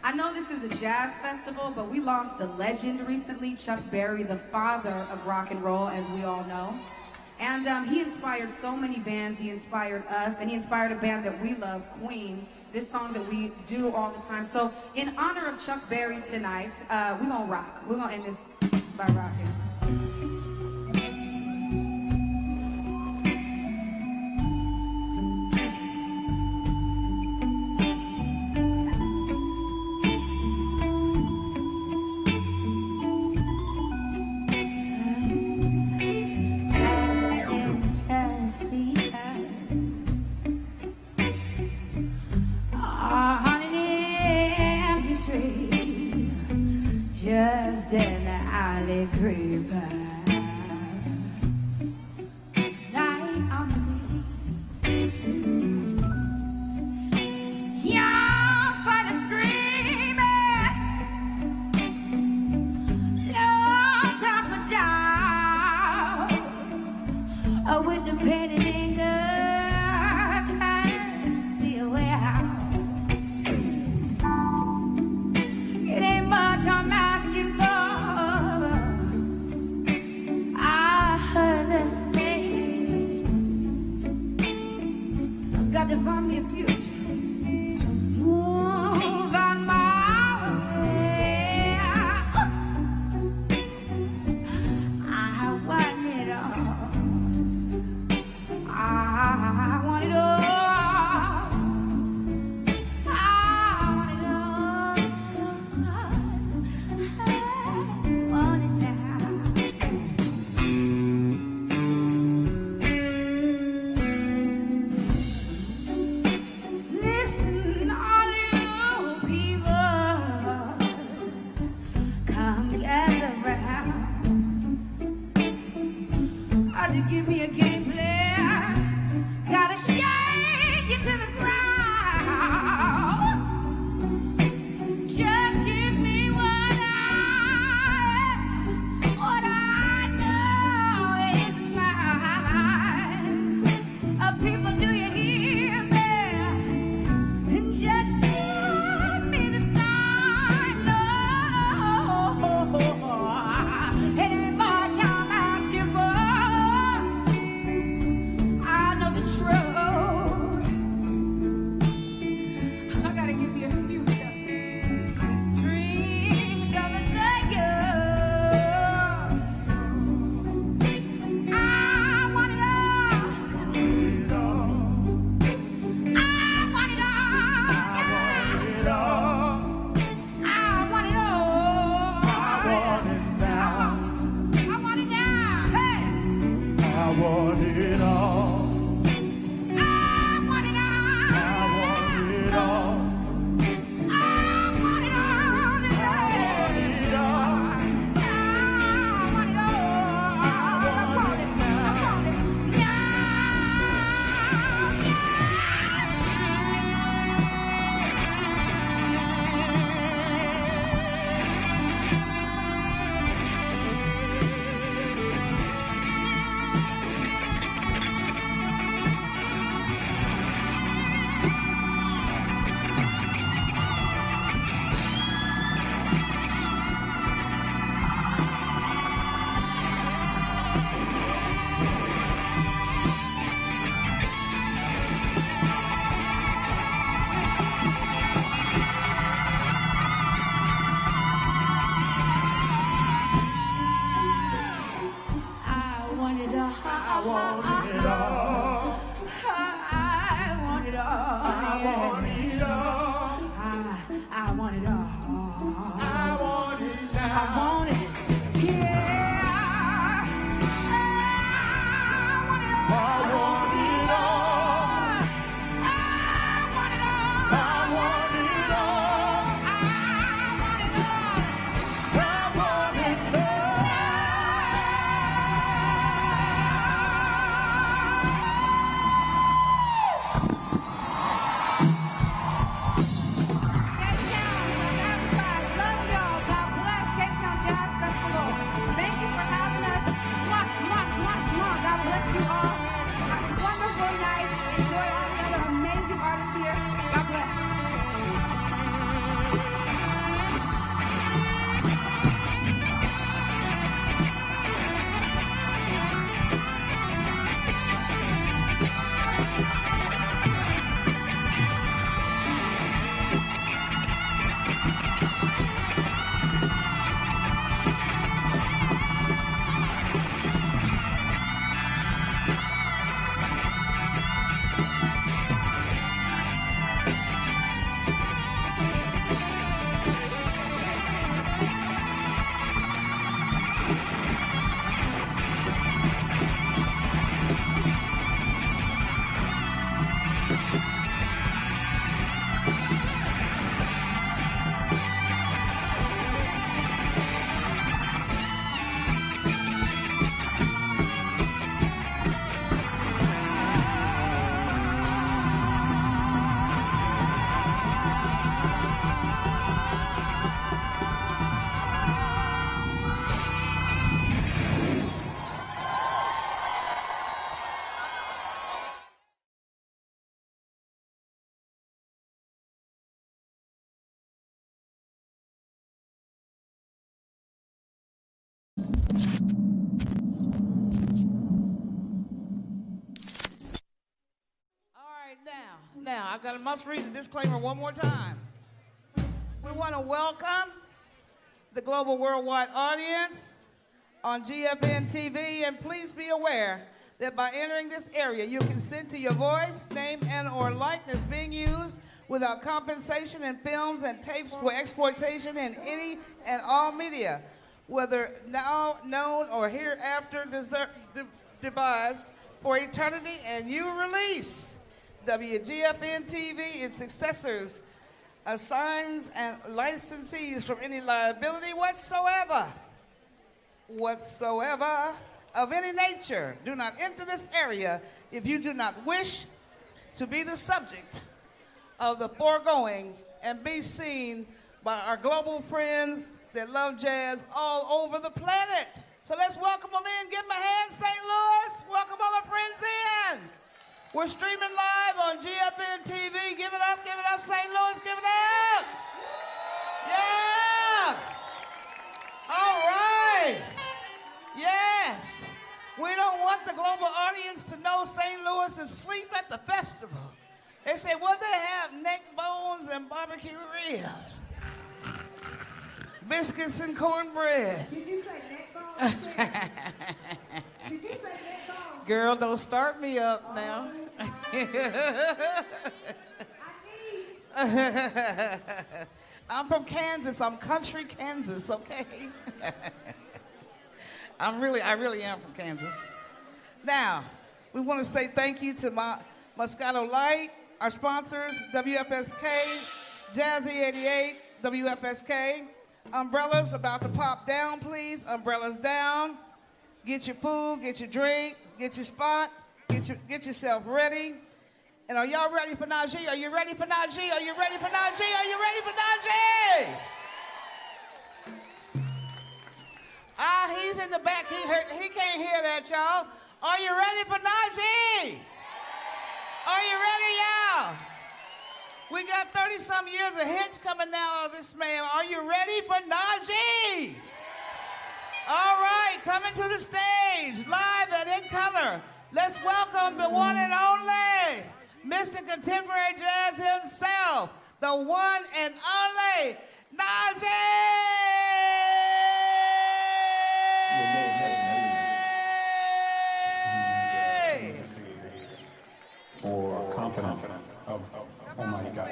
I know this is a jazz festival, but we lost a legend recently, Chuck Berry, the father of rock and roll, as we all know. And he inspired so many bands. He inspired us, and he inspired a band that we love, Queen, this song that we do all the time. So in honor of Chuck Berry tonight, we're going to rock. We're going to end this by rocking. Just an alley creeper. Night on the beat. Young fighter screaming. No time for doubt. With the pain and anger, I see a way out. It ain't much I'm asking for. I heard her say, got to find me a future. Move on my way. I want it all. I want it all. Give me a game plan. Gotta shake you to the ground. Just give me what I know is mine. People, do you hear me? And just give me the sign. No, it ain't much I'm asking for. Now, I must read the disclaimer one more time. We want to welcome the global worldwide audience on GFNTV, and please be aware that by entering this area, you consent to your voice, name, and/or likeness being used without compensation in films and tapes for exploitation in any and all media, whether now known or hereafter devised for eternity, and you release WGFN-TV, its successors, assigns and licensees from any liability whatsoever of any nature. Do not enter this area if you do not wish to be the subject of the foregoing and be seen by our global friends that love jazz all over the planet. So let's welcome them in. Give them a hand, St. Louis. Welcome all our friends in. We're streaming live on GFN TV. Give it up, St. Louis, give it up. Yeah. All right. Yes. We don't want the global audience to know St. Louis is asleep at the festival. They say, well, they have neck bones and barbecue ribs, biscuits and cornbread. Did you say neck bones? Did you say neck bones? Girl, don't start me up now. I'm from Kansas. I'm country Kansas, okay? I really am from Kansas. Now, we want to say thank you to Moscato Light, our sponsors, WFSK, Jazzy 88, WFSK. Umbrellas about to pop down, please. Umbrellas down. Get your food, get your drink, get your spot, get yourself ready. And are y'all ready for Najee? Are you ready for Najee? Are you ready for Najee? Are you ready for Najee? He's in the back. He can't hear that, y'all. Are you ready for Najee? Are you ready, y'all? We got 30-some years of hits coming now out of this man. Are you ready for Najee? All right, coming to the stage, live and in color. Let's welcome the one and only Mr. Contemporary Jazz himself, the one and only Najee! Or confident of Almighty God.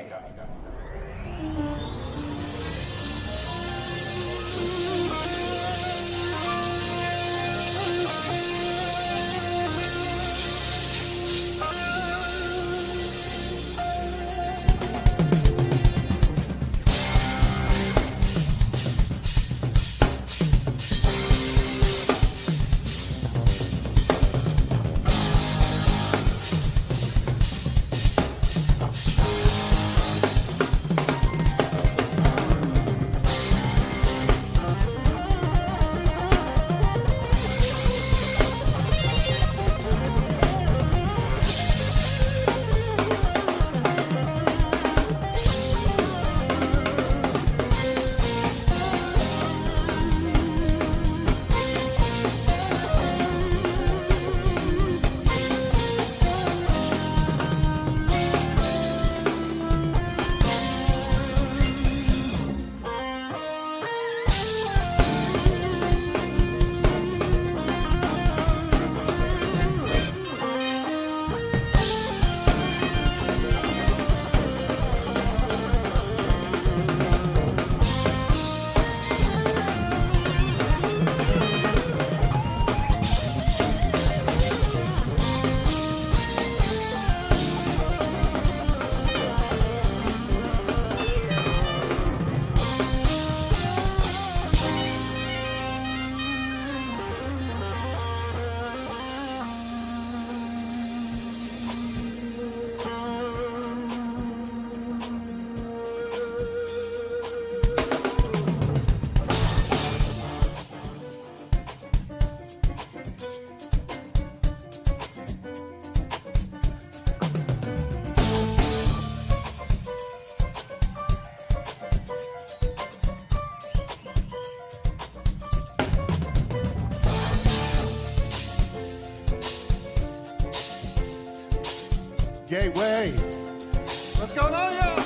gateway. What's going on here?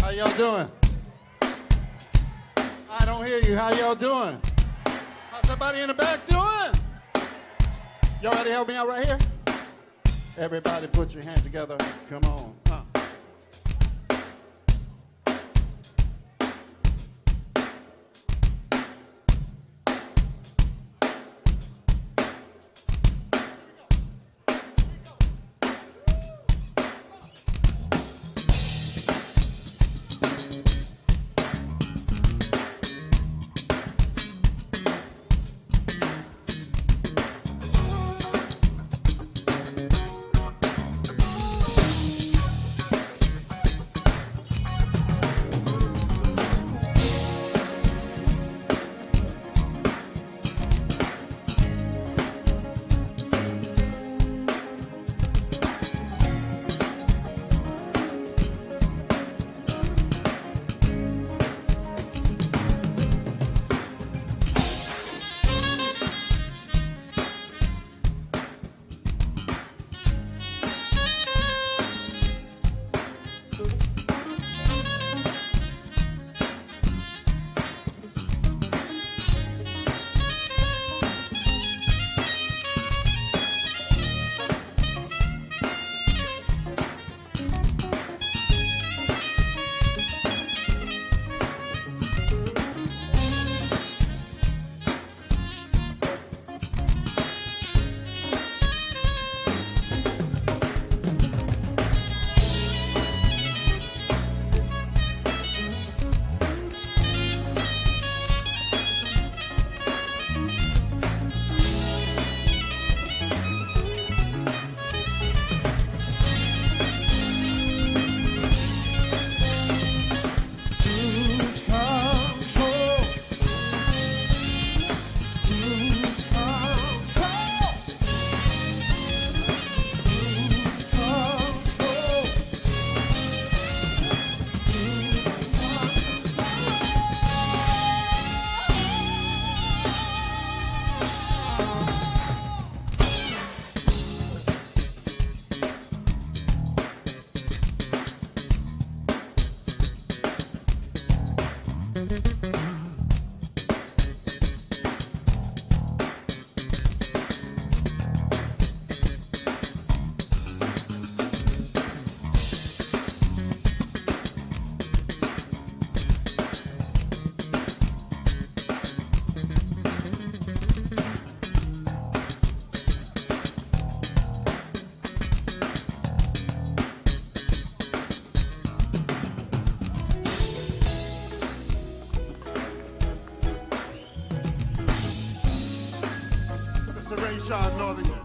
How y'all doing? I don't hear you. How y'all doing? How's everybody in the back doing? Y'all ready to help me out right here? Everybody put your hands together. Come on. Sean Northern.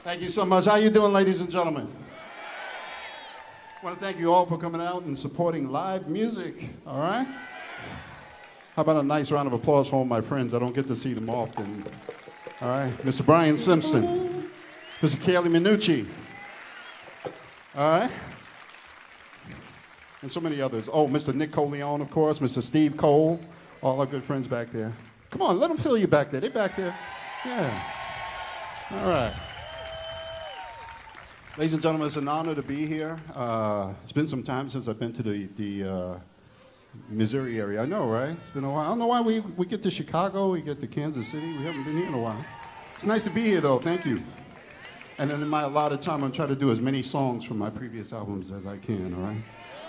Thank you so much. How you doing, ladies and gentlemen? I want to thank you all for coming out and supporting live music, all right? How about a nice round of applause for all my friends? I don't get to see them often. All right, Mr. Brian Simpson, Mr. Kaylee Minucci, all right? And so many others. Oh, Mr. Nick Coleon, of course, Mr. Steve Cole, all our good friends back there. Come on, let them feel you back there. They back there. Yeah. All right. Ladies and gentlemen, it's an honor to be here. It's been some time since I've been to the Missouri area. I know, right? It's been a while. I don't know why we get to Chicago, we get to Kansas City. We haven't been here in a while. It's nice to be here, though. Thank you. And then in my allotted time, I'm trying to do as many songs from my previous albums as I can, all right?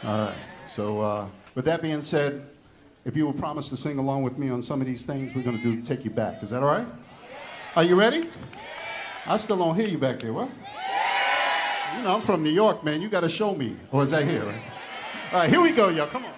All right. So with that being said, if you will promise to sing along with me on some of these things, we're going to Take You Back. Is that all right? Are you ready? I still don't hear you back there. What? You know, I'm from New York, man. You got to show me. Or is that here, right? All right, here we go, y'all. Come on.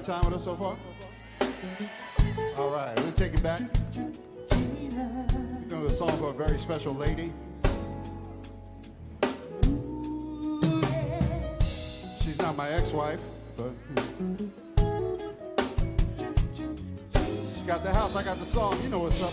good time with us so far? All right, we'll take it back. We're doing a song for a very special lady. She's not my ex-wife, but she got the house, I got the song. You know what's up.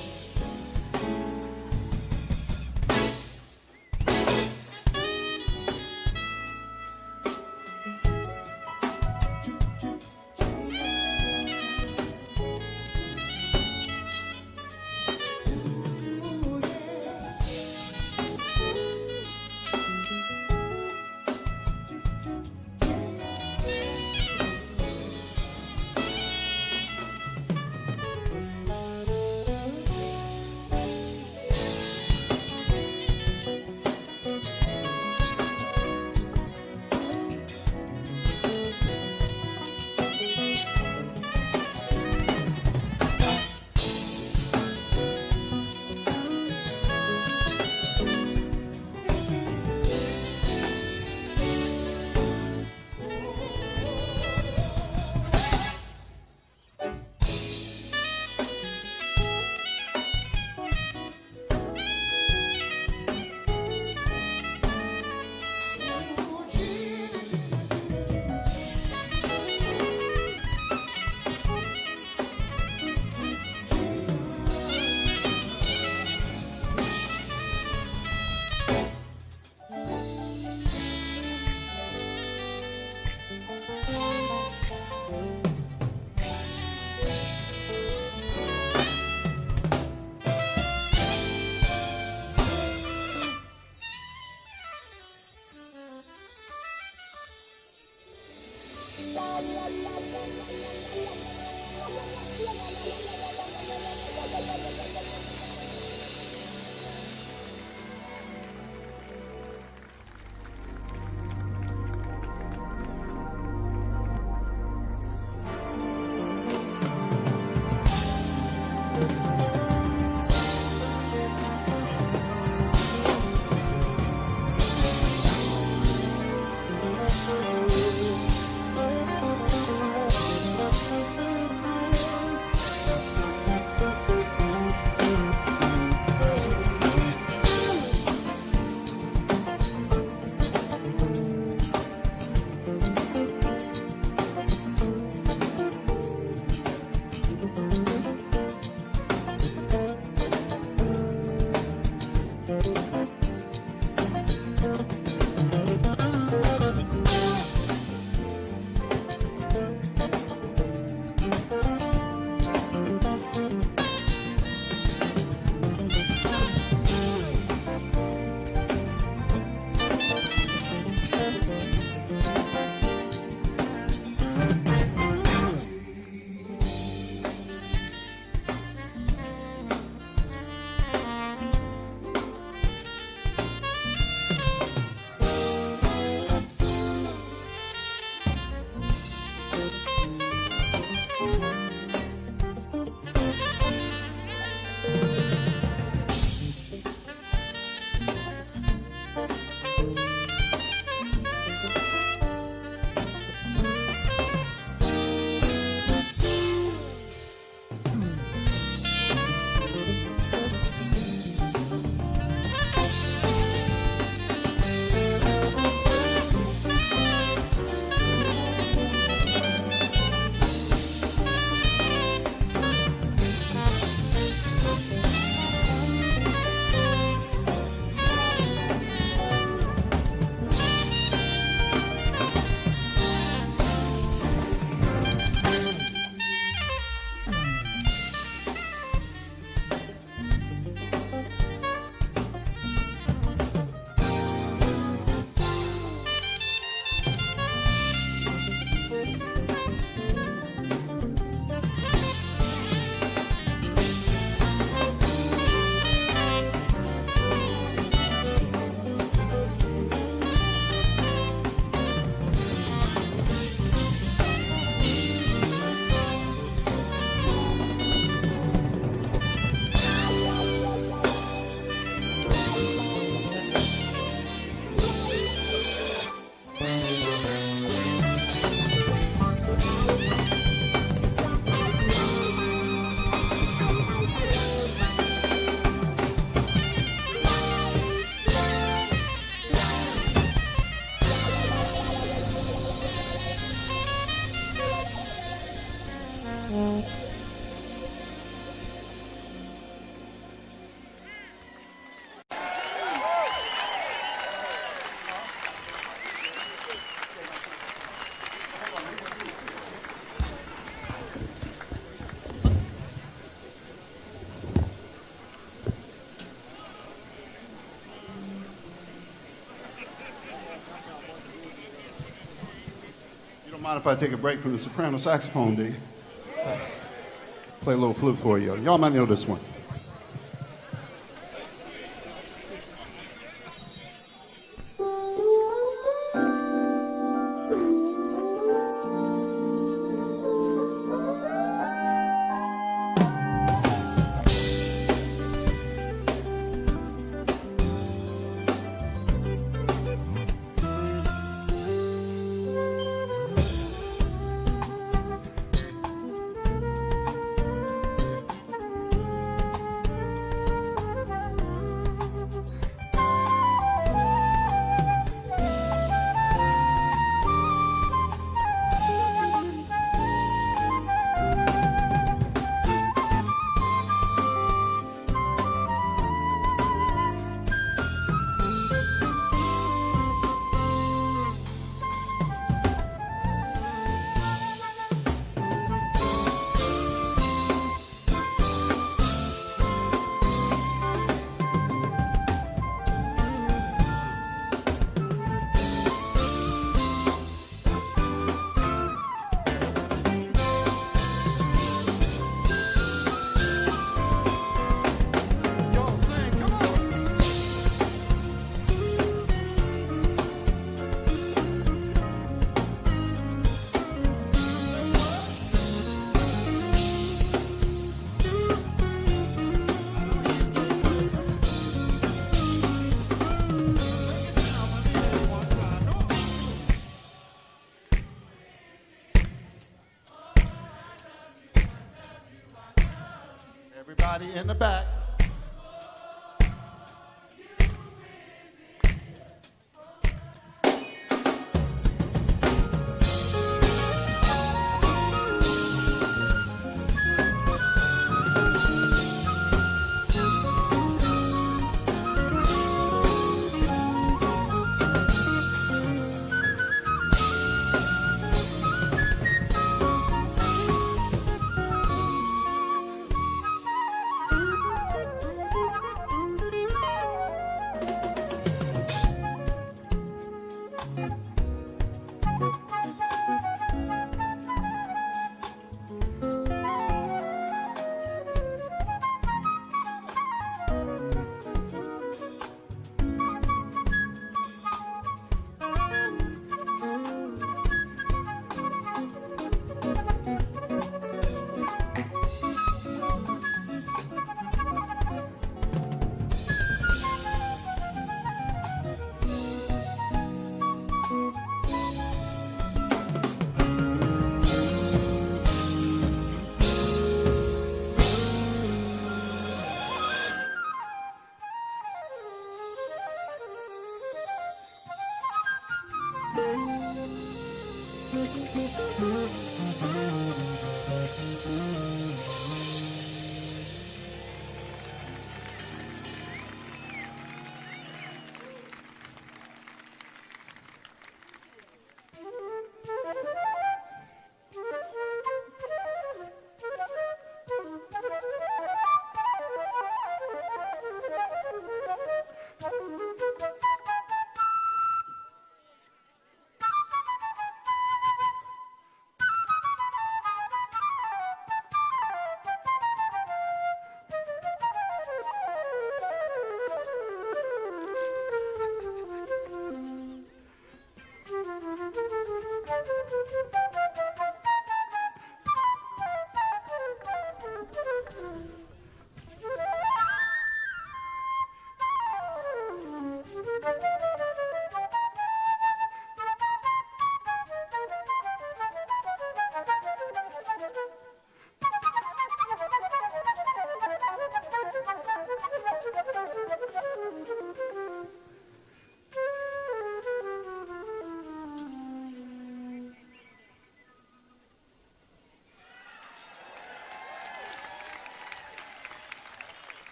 don't mind if I take a break from the soprano saxophone, do you? Play a little flute for you. Y'all might know this one. Everybody in the back.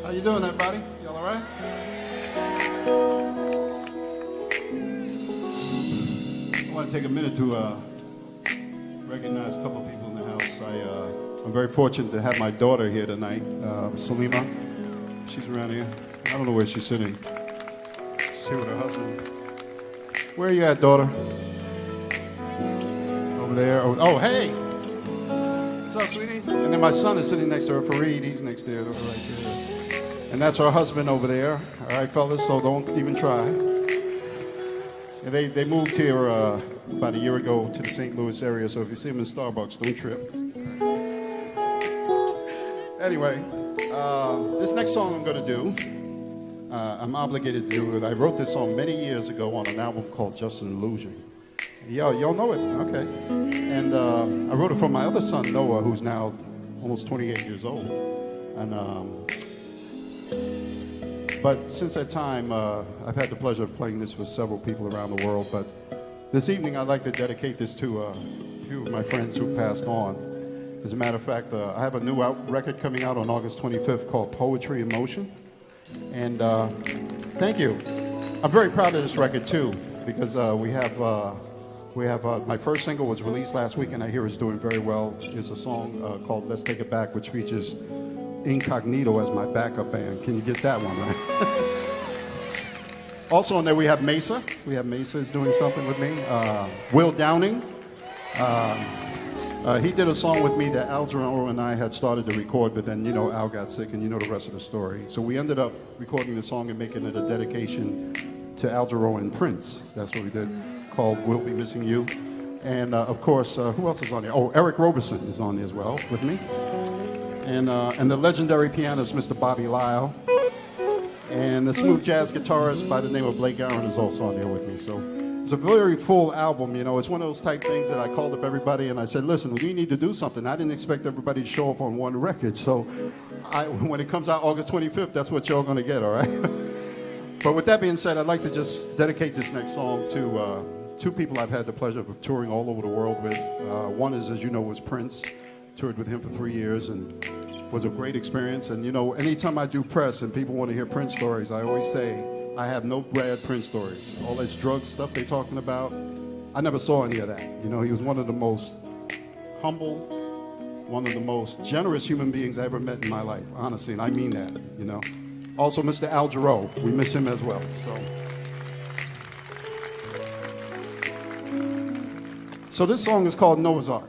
How you doing, everybody? Y'all all right? I want to take a minute to recognize a couple of people in the house. I'm very fortunate to have my daughter here tonight, Salima. She's around here. I don't know where she's sitting. She's here with her husband. Where are you at, daughter? Over there. Oh, hey! What's up, sweetie? And then my son is sitting next to her, Fareed. He's next there, right there. And that's her husband over there. All right, fellas, so don't even try. And they moved here about a year ago to the St. Louis area, so if you see them in Starbucks, don't trip. Anyway, this next song I'm going to do, I'm obligated to do it. I wrote this song many years ago on an album called Just an Illusion. Y'all know it? Okay. And I wrote it for my other son, Noah, who's now almost 28 years old. And but since that time, I've had the pleasure of playing this with several people around the world. But this evening, I'd like to dedicate this to a few of my friends who passed on. As a matter of fact, I have a new record coming out on August 25th called Poetry in Motion. And thank you. I'm very proud of this record, too, because we have my first single was released last week, and I hear it's doing very well. It's a song called Let's Take It Back, which features Incognito as my backup band. Can you get that one, right? Also on there we have Mesa. Mesa is doing something with me. Will Downing. He did a song with me that Al Jarreau and I had started to record, but then, Al got sick, and you know the rest of the story. So we ended up recording the song and making it a dedication to Al Jarreau and Prince. That's what we did, called We'll Be Missing You. And, of course, who else is on there? Oh, Eric Roberson is on there as well with me. And the legendary pianist, Mr. Bobby Lyle. And the smooth jazz guitarist by the name of Blake Aaron is also on there with me. So it's a very full album, It's one of those type things that I called up everybody and I said, listen, we need to do something. I didn't expect everybody to show up on one record. So when it comes out August 25th, that's what you're going to get, all right? But with that being said, I'd like to just dedicate this next song to two people I've had the pleasure of touring all over the world with. One is, as you know, was Prince. Toured with him for 3 years and was a great experience. And, anytime I do press and people want to hear Prince stories, I always say, I have no bad Prince stories. All this drug stuff they're talking about, I never saw any of that. He was one of the most humble, one of the most generous human beings I ever met in my life, honestly, and I mean that, Also, Mr. Al Jarreau, we miss him as well. So this song is called Noah's Ark.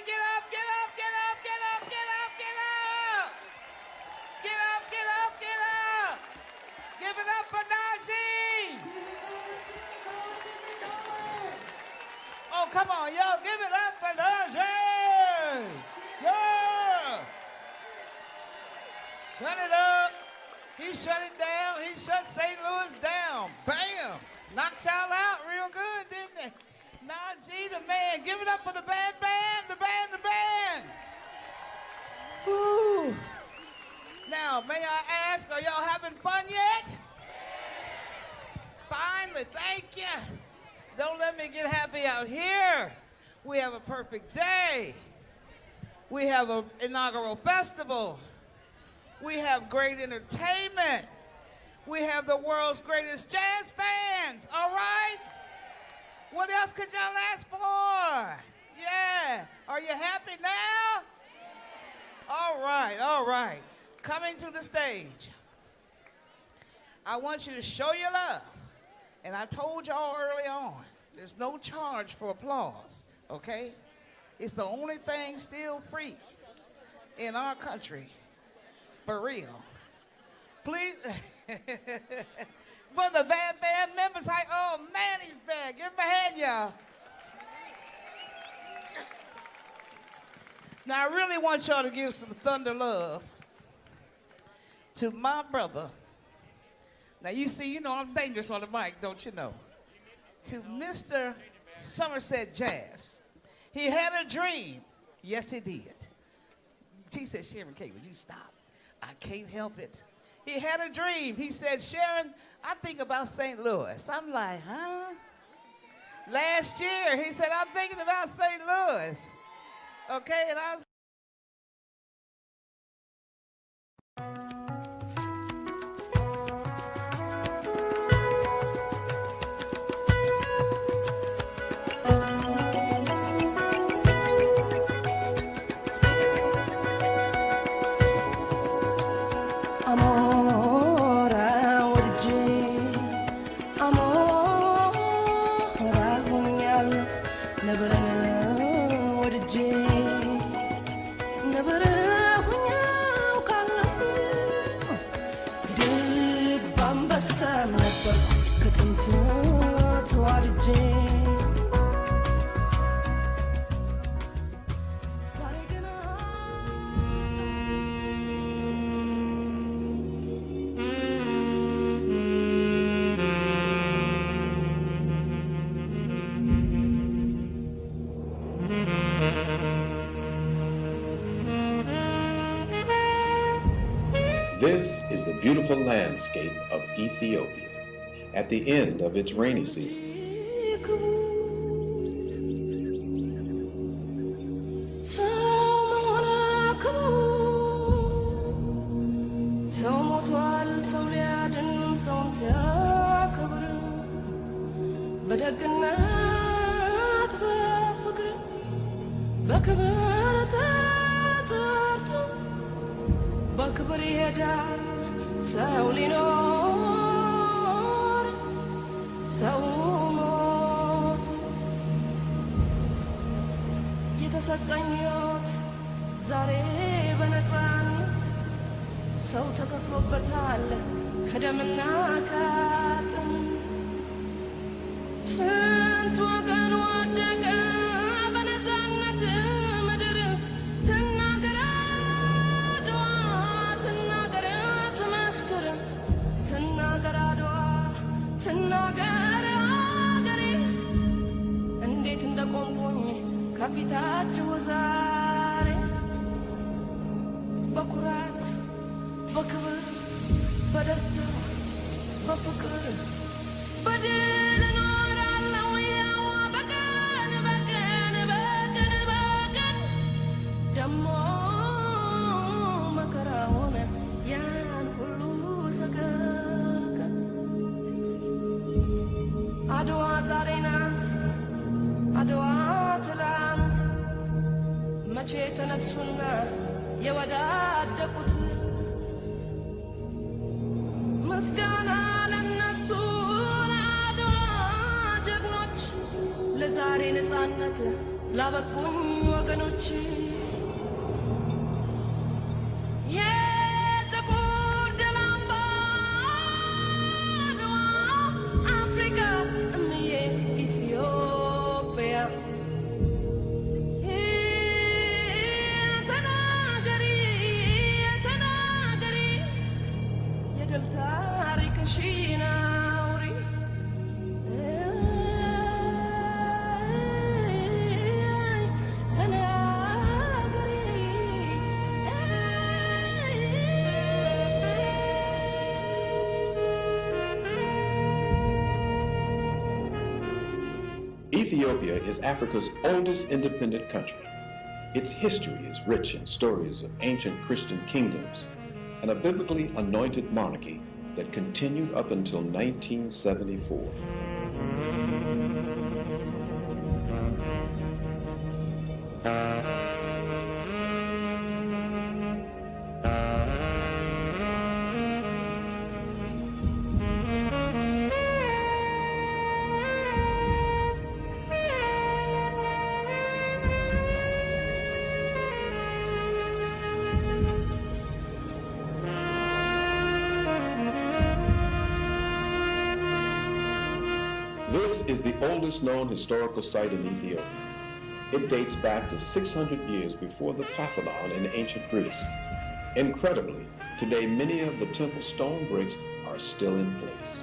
get up, get up, get up, get up, get up, get up. Get up, get up, get up. Give it up for Najee. Oh, come on, yo, give it up for Najee. Yeah. Shut it up. He shut it down. He shut St. Louis down. Bam. Knocked y'all out real good, didn't they? Najee, the man. Give it up for the band. The band. Woo. Now, may I ask, are y'all having fun yet? Finally, thank you. Don't let me get happy out here. We have a perfect day. We have an inaugural festival. We have great entertainment. We have the world's greatest jazz fans, all right? What else could y'all ask for? Yeah. Are you happy now? All right. Coming to the stage. I want you to show your love. And I told y'all early on, there's no charge for applause, okay? It's the only thing still free in our country, for real. Please, but the band members, oh man, he's bad. Give him a hand, y'all. Now, I really want y'all to give some thunder love to my brother. Now, you see, I'm dangerous on the mic, don't you know? To Mr. Somerset Jazz. He had a dream. Yes, he did. She said, Sharon K., would you stop? I can't help it. He had a dream. He said, Sharon, I think about St. Louis. I'm like, huh? Last year, he said, I'm thinking about St. Louis. Okay, and I was This is the beautiful landscape of Ethiopia at the end of its rainy season. በክብር ይሄዳል ሰው ሊኖር ሰው ሞት የተሰጠኝ ሕይወት ዛሬ በነፃነት ሰው ተከፍሎበታል ከደምና ከአጥንት ስንት ወገን ወደቀ በነፃነት ምድር ትናገር አድዋ ትናገር ትመስክር ትናገር አድዋ ትናገር አገሬ እንዴት እንደቆምኩኝ ከፊታችሁ ዛሬ በኩራት በክብር በደስታ በፍቅር በድል እኖራለሁ ያው በቀን በቀን በቀን በቀን ደሞ መከራውን ያን ሁሉ ሰቀቀን አድዋ ዛሬ ናት አድዋ ትላንት መቼ ተነሱና የወዳደቁት ምስጋና ለነሱ ለአድዋ ጀግኖች ለዛሬ ነፃነት ላበቁኝ ወገኖች የጥቁር ደም አምባ አድዋ አፍሪካ እምዬ ኢትዮጵያ ተናገሪ ተናገሪ የድል ታሪክሽን አውሪ Ethiopia is Africa's oldest independent country. Its history is rich in stories of ancient Christian kingdoms and a biblically anointed monarchy that continued up until 1974. This is the oldest known historical site in Ethiopia. It dates back to 600 years before the Parthenon in ancient Greece. Incredibly, today many of the temple stone bricks are still in place.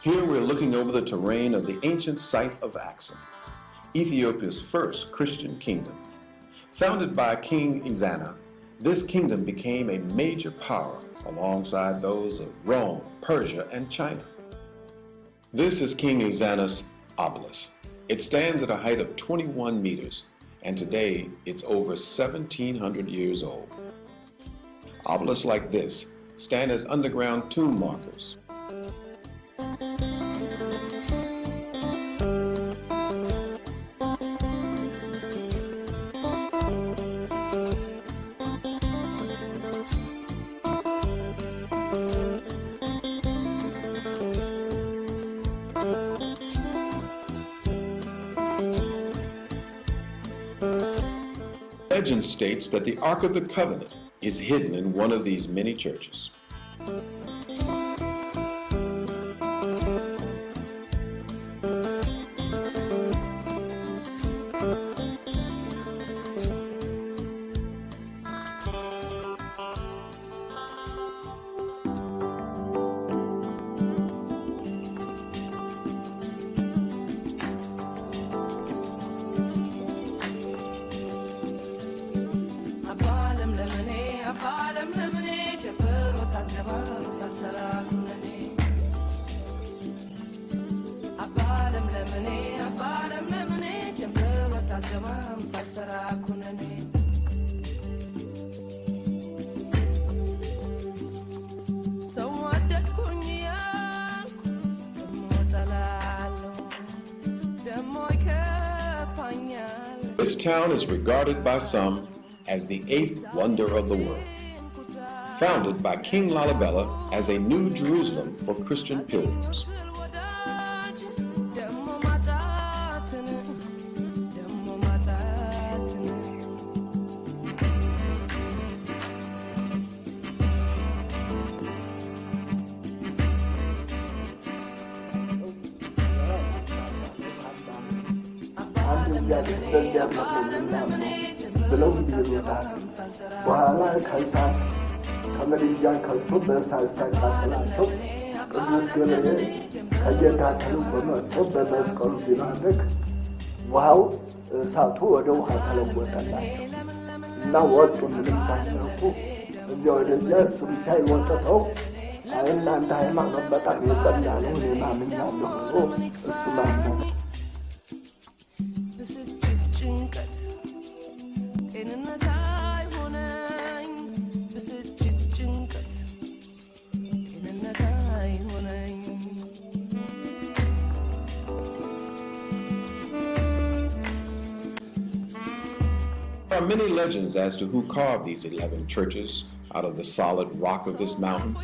Here we're looking over the terrain of the ancient site of Axum, Ethiopia's first Christian kingdom. Founded by King Ezana, this kingdom became a major power alongside those of Rome, Persia, and China. This is King Ezana's obelisk. It stands at a height of 21 meters, and today it's over 1,700 years old. Obelisks like this stand as underground tomb markers. Legend states that the Ark of the Covenant is hidden in one of these many churches. This town is regarded by some as the eighth wonder of the world. Founded by King Lalibela as a new Jerusalem for Christian pilgrims. ብለው ይሉታል። በኋላ ከእሳት ከምድጃ ከቶ በእሳት ሲያቃጥላቸው ቅዱስ ገብርኤል ከጌታ ተልኮ መጥቶ በመስቀሉ ሲባርክ ውሃው እሳቱ ወደ ውሃ ተለወጠላቸው እና ወጡ። ምንም ሳይነኩ እዚያ ወደዚያ እሱ ብቻ ይወጥተው እናንተ ሃይማኖት በጣም የጸና ነው እኔ ማምኛለሁ ብሎ እሱ ማመነ። are many legends as to who carved these 11 churches out of the solid rock of this mountain,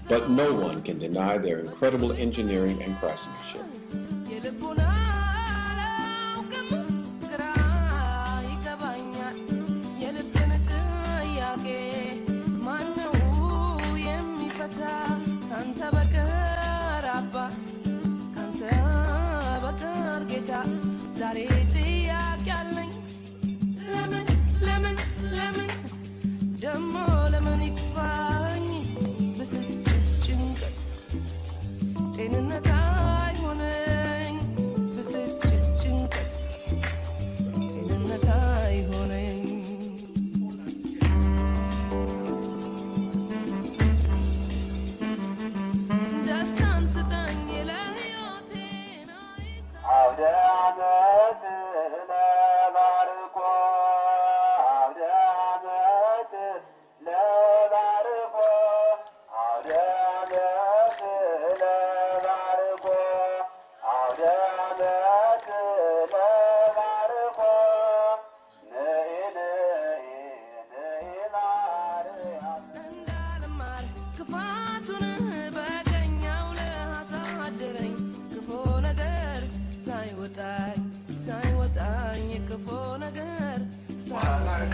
but no one can deny their incredible engineering and craftsmanship.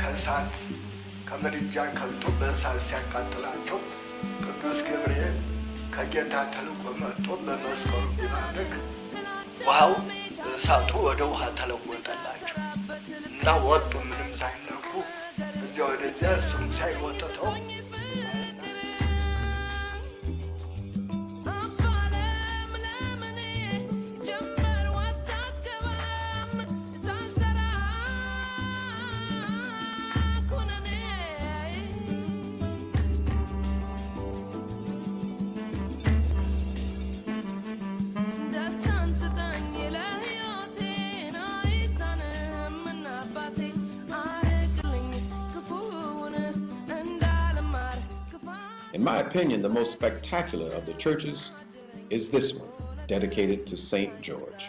ከእሳት ከምድጃ ከልቶ በእሳት ሲያቃጥላቸው ቅዱስ ገብርኤል ከጌታ ተልኮ መጥቶ በመስቀሉ ቢባርክ ውሃው እሳቱ ወደ ውሃ ተለወጠላቸው እና ወጡ። ምንም ሳይነኩ እዚያ ወደዚያ እሱም ሳይወጥተው In my opinion, the most spectacular of the churches is this one, dedicated to St. George.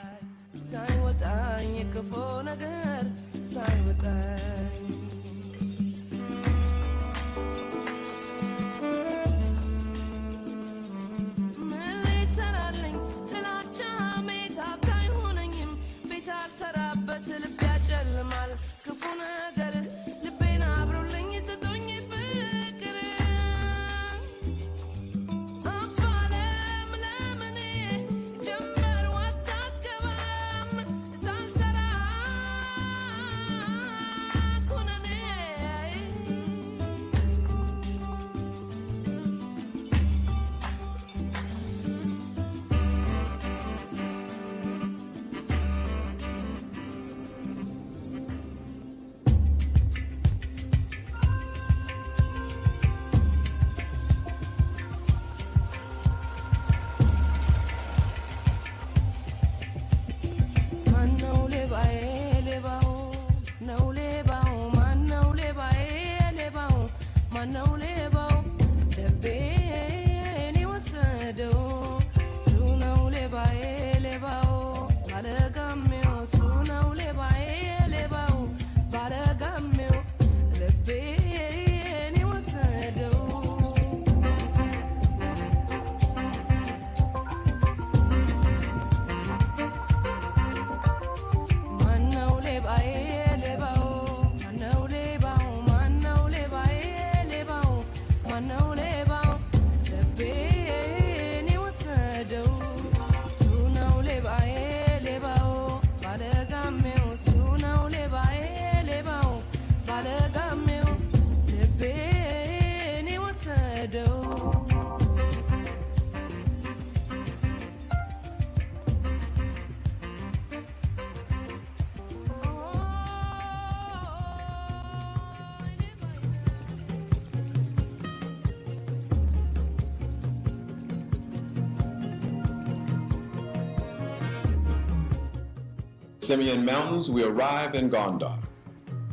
Simeon Mountains, we arrive in Gondar,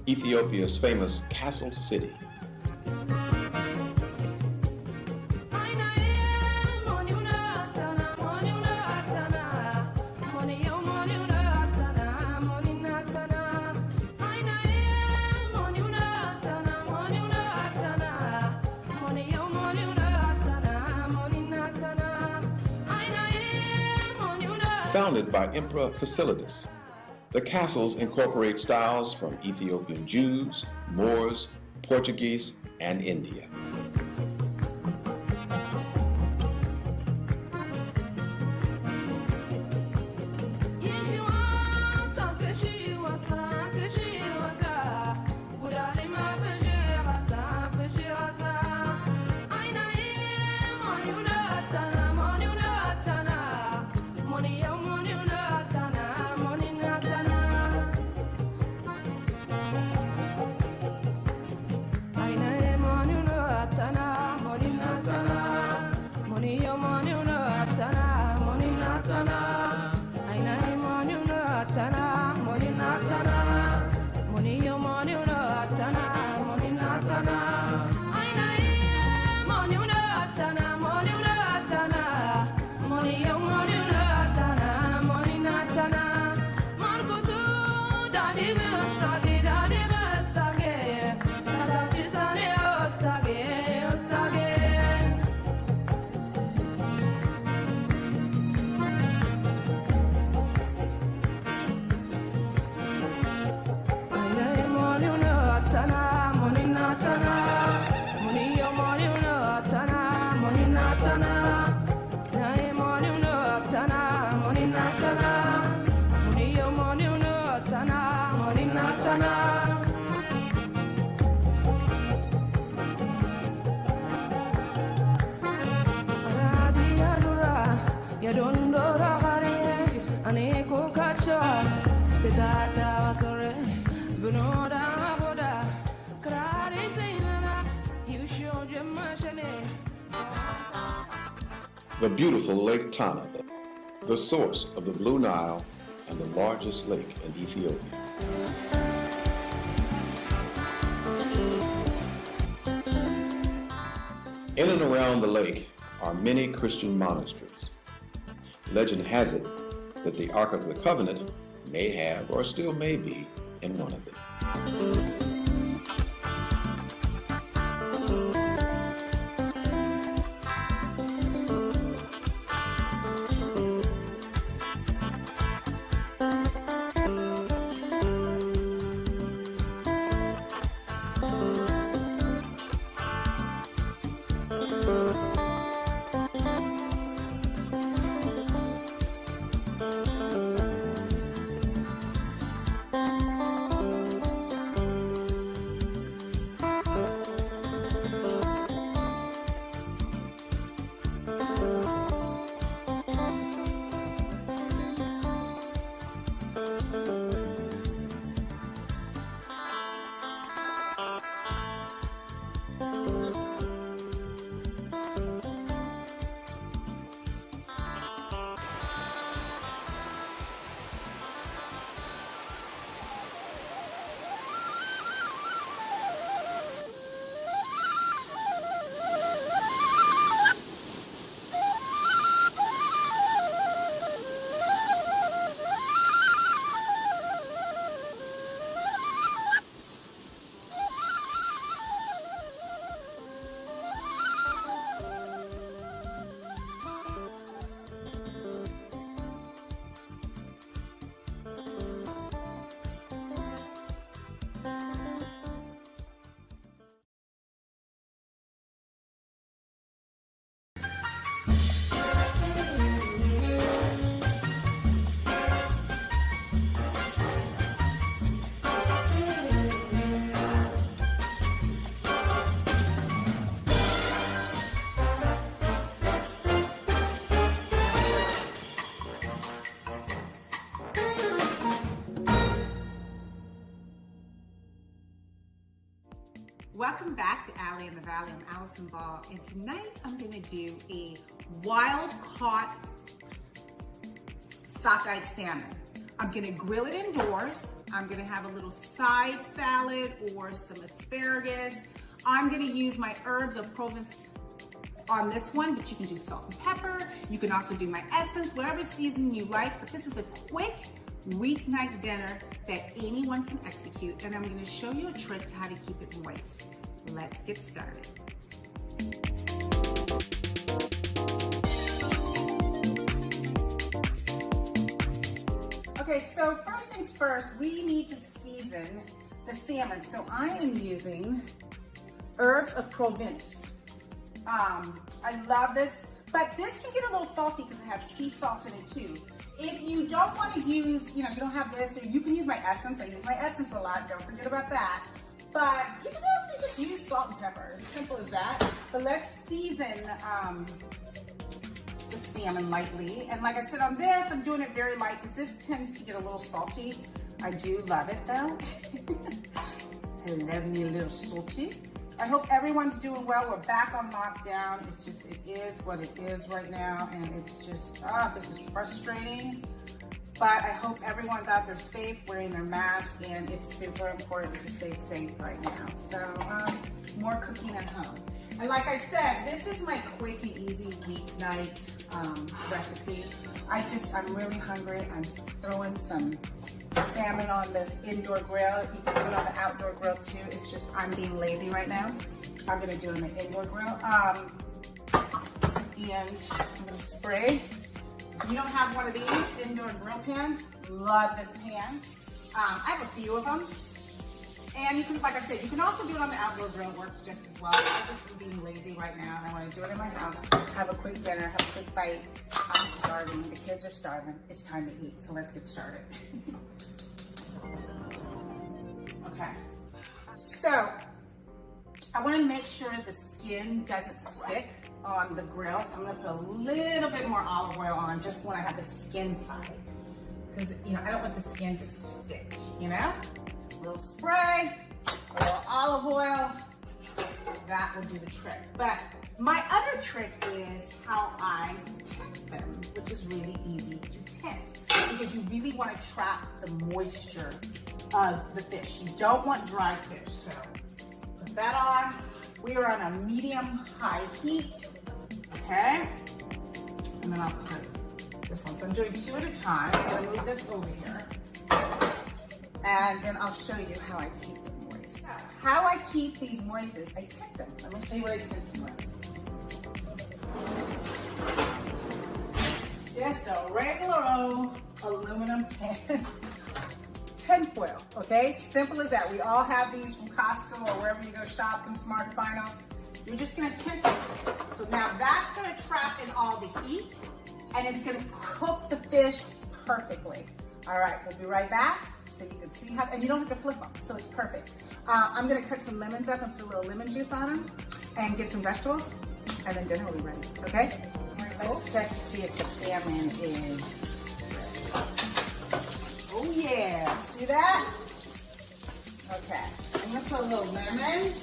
Ethiopia's famous castle city. founded by Emperor Fasilides. The castles incorporate styles from Ethiopian Jews, Moors, Portuguese, and India. The beautiful Lake Tana, the source of the Blue Nile and the largest lake in Ethiopia. In and around the lake are many Christian monasteries. Legend has it that the Ark of the Covenant may have or still may be in one of them. Welcome back to Alley in the Valley. I'm Allison Ball, and tonight I'm going to do a wild-caught sockeye salmon. I'm going to grill it indoors. I'm going to have a little side salad or some asparagus. I'm going to use my herbs of Provence on this one, but you can do salt and pepper. You can also do my essence, whatever seasoning you like, but this is a quick weeknight dinner that anyone can execute, and I'm going to show you a trick to how to keep it moist. Let's get started. Okay, so first things first, we need to season the salmon. So I am using herbs of Provence. I love this, but this can get a little salty because it has sea salt in it too. If you don't want to use, you don't have this, you can use my essence. I use my essence a lot, don't forget about that. But you can also just use salt and pepper, as simple as that. But let's season the salmon lightly. And like I said on this, I'm doing it very light because this tends to get a little salty. I do love it though. I love me a little salty. I hope everyone's doing well. We're back on lockdown. It's just, it is what it is right now. And it's just, this is frustrating. But I hope everyone's out there safe, wearing their mask, and it's super important to stay safe right now. So, more cooking at home. And like I said, this is my quick and easy weeknight recipe. I'm really hungry. I'm throwing some salmon on the indoor grill. You can do it on the outdoor grill too. It's just, I'm being lazy right now. I'm gonna do it on the indoor grill. And I'm gonna spray. If you don't have one of these indoor grill pans, love this pan. I have a few of them. And you can, like I said, you can also do it on the outdoor grill. It works just as well. I'm just being lazy right now, and I want to do it in my house. Have a quick dinner, have a quick bite. I'm starving. The kids are starving. It's time to eat, so let's get started. Okay. So, I want to make sure the skin doesn't stick on the grill, so I'm going to put a little bit more olive oil on just when I have the skin side. Because, I don't want the skin to stick, A little spray, a little olive oil, that will do the trick. But my other trick is how I tint them, which is really easy to tint because you really want to trap the moisture of the fish. You don't want dry fish, so put that on. We are on a medium-high heat, okay? And then I'll put this one. So I'm doing 2 at a time. I'm gonna move this over here. And then I'll show you how I keep them moist. How I keep these moist is I tint them. Let me show you what I tint them with. Just a regular old aluminum pan. Tinfoil, okay? Simple as that. We all have these from Costco or wherever you go shopping, Smart Final. You're just gonna tint it. So now that's gonna trap in all the heat and it's gonna cook the fish perfectly. All right, we'll be right back. So you can see how, and you don't have to flip them, so it's perfect. I'm gonna cut some lemons up and put a little lemon juice on them and get some vegetables, and then dinner will be ready, okay? All right, let's check to see if the salmon is ready. Oh yeah, see that? Okay, I'm gonna put a little lemon.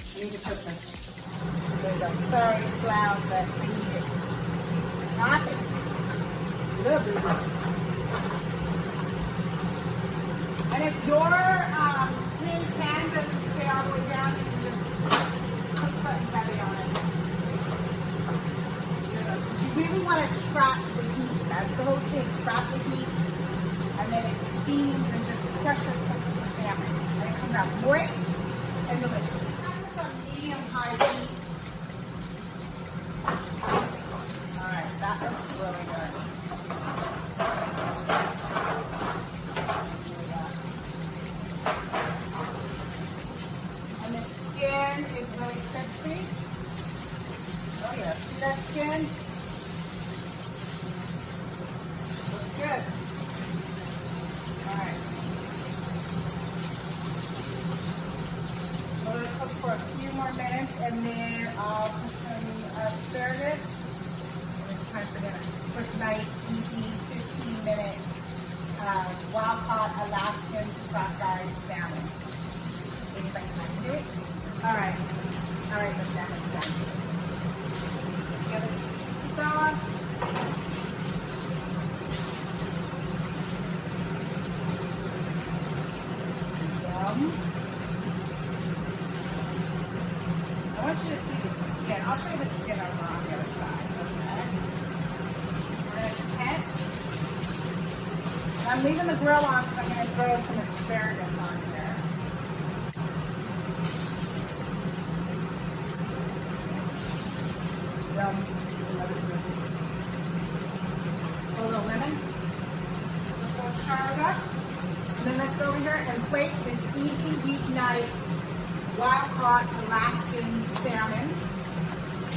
I need to put the, there you go. Sorry, it's loud, but I need it. Stop it. Lovely. And if your tin pan doesn't stay all the way down, you can just put something heavy on it. But you really want to trap the heat. That's the whole thing. Trap the heat. And then it steams and just pressure cooks the salmon. And it comes out moist and delicious. Medium-high heat. All right, that looks really good. And the skin is really crispy. Oh yeah, see that skin? Looks good. All right. We're going to cook for a few more minutes and then I'll put some asparagus. And it's time for dinner. For tonight, easy 15-minute wild-caught Alaskan sockeye salmon. Anybody like to do it? All right, the salmon's done. Together the sauce. Yum. I want you to see the skin. I'll show you the skin over on the other side, okay? We're going to tent. I'm leaving the grill on because I'm going to throw some asparagus on here. A little lemon. Before it's charred up. Then let's go over here and plate this easy weeknight wild-caught Alaskan salmon,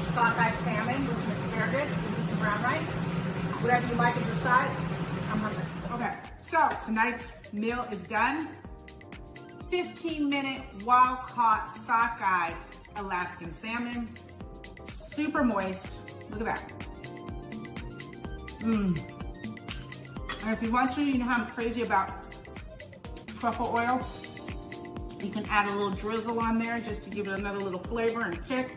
sockeye salmon with some asparagus and some brown rice. Whatever you like as your side. I'm hungry. Okay, so tonight's meal is done. 15-minute wild-caught sockeye Alaskan salmon, super moist. Look at that. And if you want to, you know how I'm crazy about truffle oil. You can add a little drizzle on there just to give it another little flavor and kick.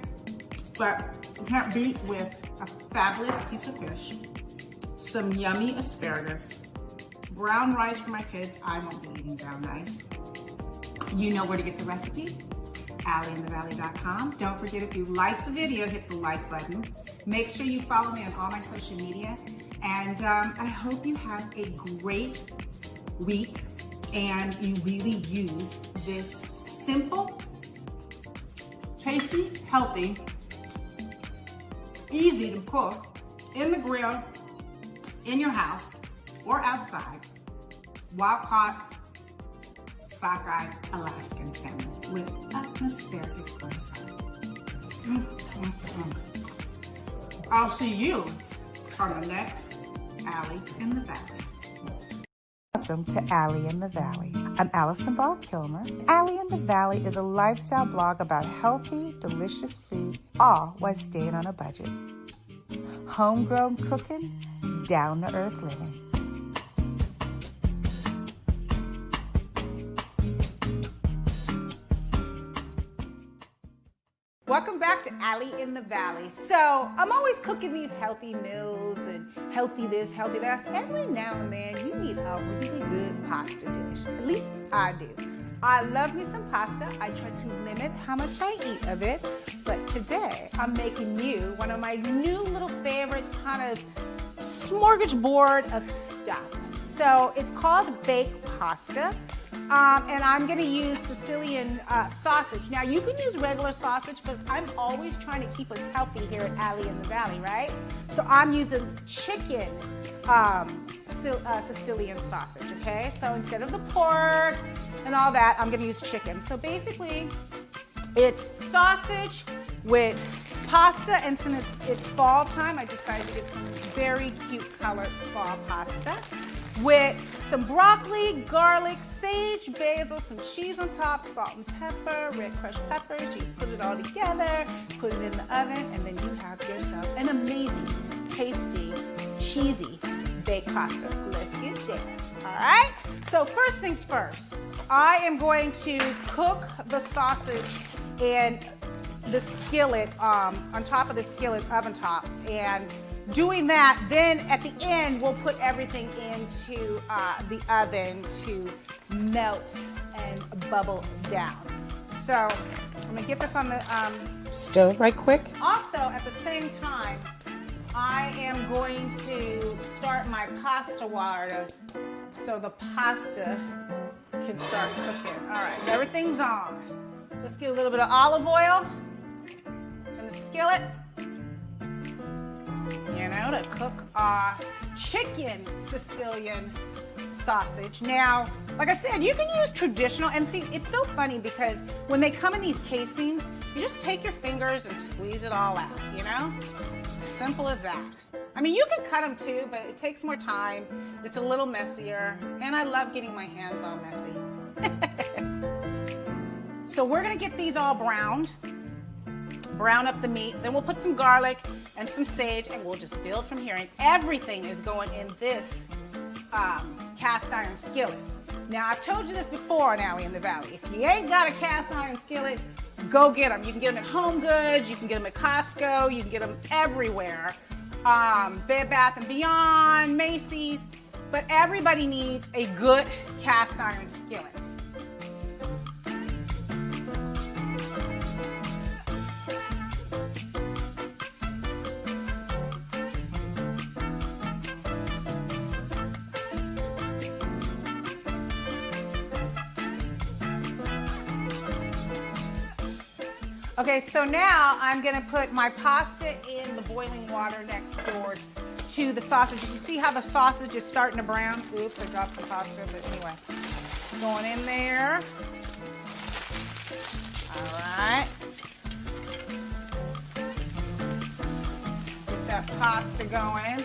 But you can't beat with a fabulous piece of fish, some yummy asparagus, brown rice for my kids. I won't be eating brown rice. You know where to get the recipe, AllieInTheValley.com. Don't forget, if you like the video, hit the like button. Make sure you follow me on all my social media. And I hope you have a great week and you really use this simple, tasty, healthy, easy to cook in the grill, in your house, or outside, wild-caught sockeye Alaskan salmon with asparagus on the side. I'll see you on the next Allie in the Valley. Welcome to Allie in the Valley. I'm Allison Ball Kilmer. Allie in the Valley is a lifestyle blog about healthy, delicious food, all while staying on a budget. Homegrown cooking, down-to-earth living. Welcome back to Allie in the Valley. So I'm always cooking these healthy meals and healthy this, healthy that. Every now and then you need a really good pasta dish. At least I do. I love me some pasta. I try to limit how much I eat of it. But today I'm making you one of my new little favorites, kind of smorgasbord of stuff. So it's called baked pasta. And I'm going to use Sicilian sausage. Now, you can use regular sausage, but I'm always trying to keep us healthy here at Allie in the Valley, right? So I'm using chicken Sicilian sausage, okay? So instead of the pork and all that, I'm going to use chicken. So basically, it's sausage with pasta, and since it's fall time, I decided to get some very cute colored fall pasta with some broccoli, garlic, sage, basil, some cheese on top, salt and pepper, red crushed peppers. You put it all together, put it in the oven, and then you have yourself an amazing, tasty, cheesy baked pasta. Let's get there. All right? So first things first, I am going to cook the sausage in the skillet, on top of the skillet oven top, and doing that, then at the end, we'll put everything into the oven to melt and bubble down. So I'm gonna get this on the stove right quick. Also, at the same time, I am going to start my pasta water so the pasta can start cooking. All right, everything's on. Let's get a little bit of olive oil in the skillet. You know, to cook our chicken Sicilian sausage. Now, like I said, you can use traditional, and see, it's so funny because when they come in these casings, you just take your fingers and squeeze it all out, you know? Simple as that. I mean, you can cut them too, but it takes more time. It's a little messier, and I love getting my hands all messy. So we're gonna get these all browned. Brown up the meat, then we'll put some garlic and some sage, and we'll just build from here. And everything is going in this cast iron skillet. Now, I've told you this before in Allie in the Valley. If you ain't got a cast iron skillet, go get them. You can get them at Home Goods, you can get them at Costco, you can get them everywhere. Bed Bath & Beyond, Macy's, but everybody needs a good cast iron skillet. Okay, so now I'm gonna put my pasta in the boiling water next door to the sausage. You see how the sausage is starting to brown? Oops, I dropped some pasta, but anyway. It's going in there. All right. Get that pasta going.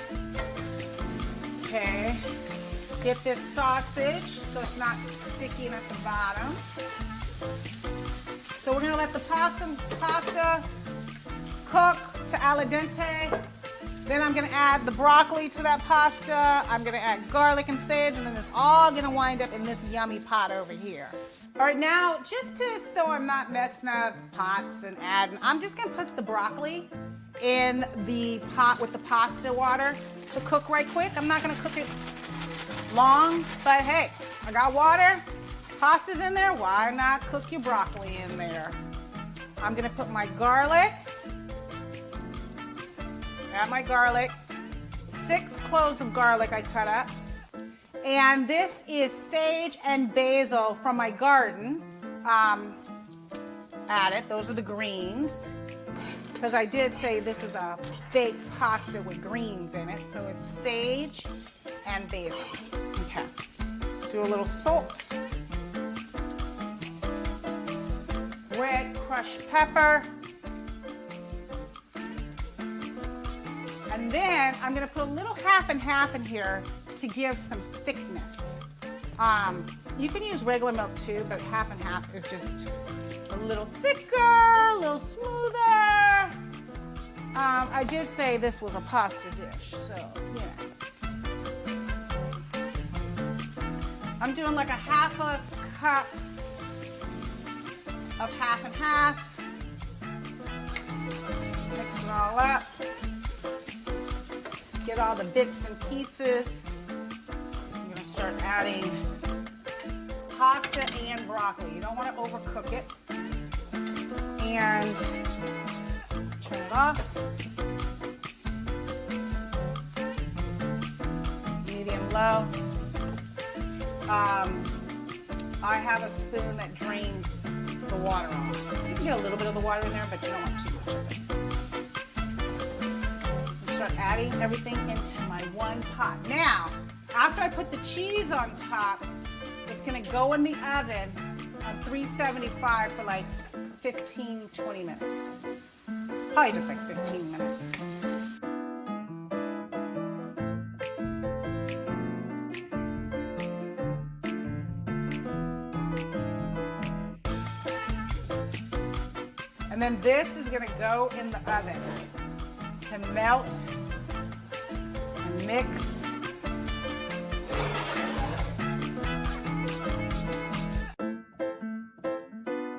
Okay. Get this sausage so it's not sticking at the bottom. So we're gonna let the pasta cook to al dente. Then I'm gonna add the broccoli to that pasta. I'm gonna add garlic and sage, and then it's all gonna wind up in this yummy pot over here. All right, now, so I'm not messing up pots and adding, I'm just gonna put the broccoli in the pot with the pasta water to cook right quick. I'm not gonna cook it long, but hey, I got water, pasta's in there, why not cook your broccoli in there? I'm gonna put my garlic, add my garlic, 6 cloves of garlic I cut up. And this is sage and basil from my garden. Add it, those are the greens. Because I did say this is a baked pasta with greens in it. So it's sage and basil. Okay. Do a little salt. Red crushed pepper. And then I'm gonna put a little half and half in here to give some thickness. You can use regular milk too, but half and half is just a little thicker, a little smoother. I did say this was a pasta dish, so yeah. I'm doing like a half a cup of half and half. Mix it all up. Get all the bits and pieces. I'm gonna start adding pasta and broccoli. You don't want to overcook it. And turn it off. Medium low. I have a spoon that drains the water off. You can get a little bit of the water in there, but you don't want too much of it. Start adding everything into my one pot. Now, after I put the cheese on top, it's gonna go in the oven on 375 for like 15, 20 minutes. Probably just like 15 minutes. And then this is gonna go in the oven to melt and mix.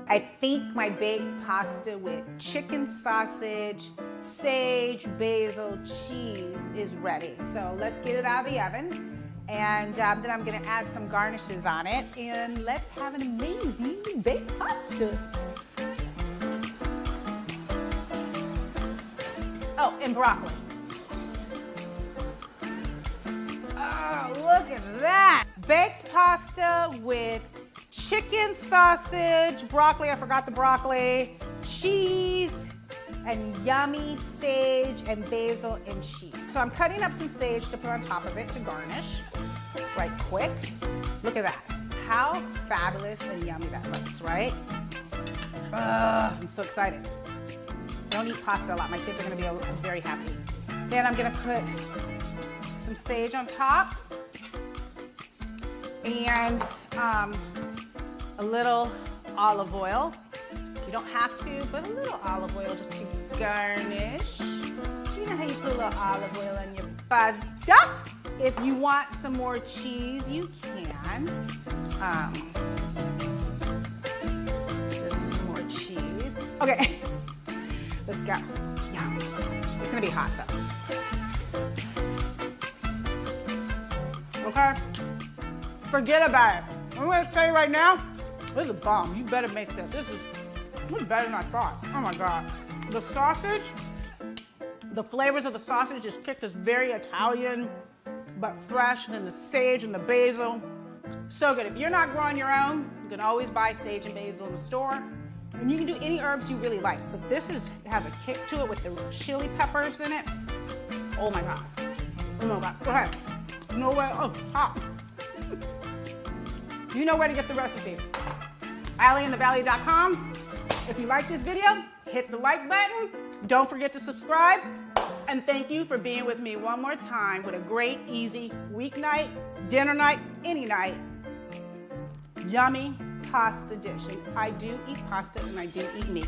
I think my baked pasta with chicken sausage, sage, basil, cheese is ready. So let's get it out of the oven. And then I'm gonna add some garnishes on it. And let's have an amazing baked pasta. Oh, and broccoli. Oh, look at that. Baked pasta with chicken sausage, broccoli, I forgot the broccoli, cheese, and yummy sage and basil and cheese. So I'm cutting up some sage to put on top of it to garnish right quick. Look at that. How fabulous and yummy that looks, right? I'm so excited. Don't eat pasta a lot. My kids are gonna be very happy. Then I'm gonna put some sage on top and a little olive oil. You don't have to, but a little olive oil just to garnish. You know how you put a little olive oil in your pasta? If you want some more cheese, you can. Just some more cheese. Okay. Let's go. Yeah. It's gonna be hot though. Okay? Forget about it. I'm gonna tell you right now, this is a bomb. You better make this. This is better than I thought. Oh my God. The sausage, the flavors of the sausage just kicked this very Italian, but fresh, and then the sage and the basil. So good. If you're not growing your own, you can always buy sage and basil in the store. And you can do any herbs you really like, but this has a kick to it with the chili peppers in it. Oh my God. Oh my God. Go ahead. You know where? Oh, hot. You know where to get the recipe. AllieInTheValley.com. If you like this video, hit the like button. Don't forget to subscribe. And thank you for being with me one more time with a great, easy weeknight, dinner night, any night, yummy pasta dish. And I do eat pasta and I do eat meat.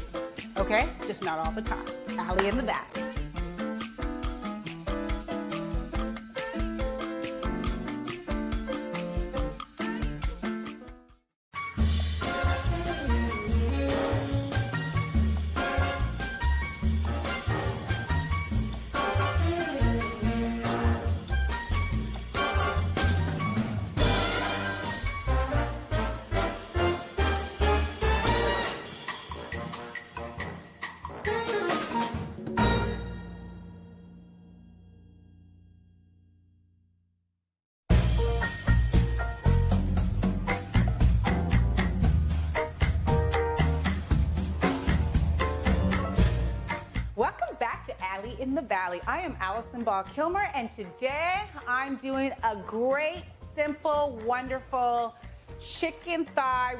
Okay? Just not all the time. Allie in the Valley. Welcome back to Allie in the Valley. I am Allison Ball Kilmer, and today I'm doing a great, simple, wonderful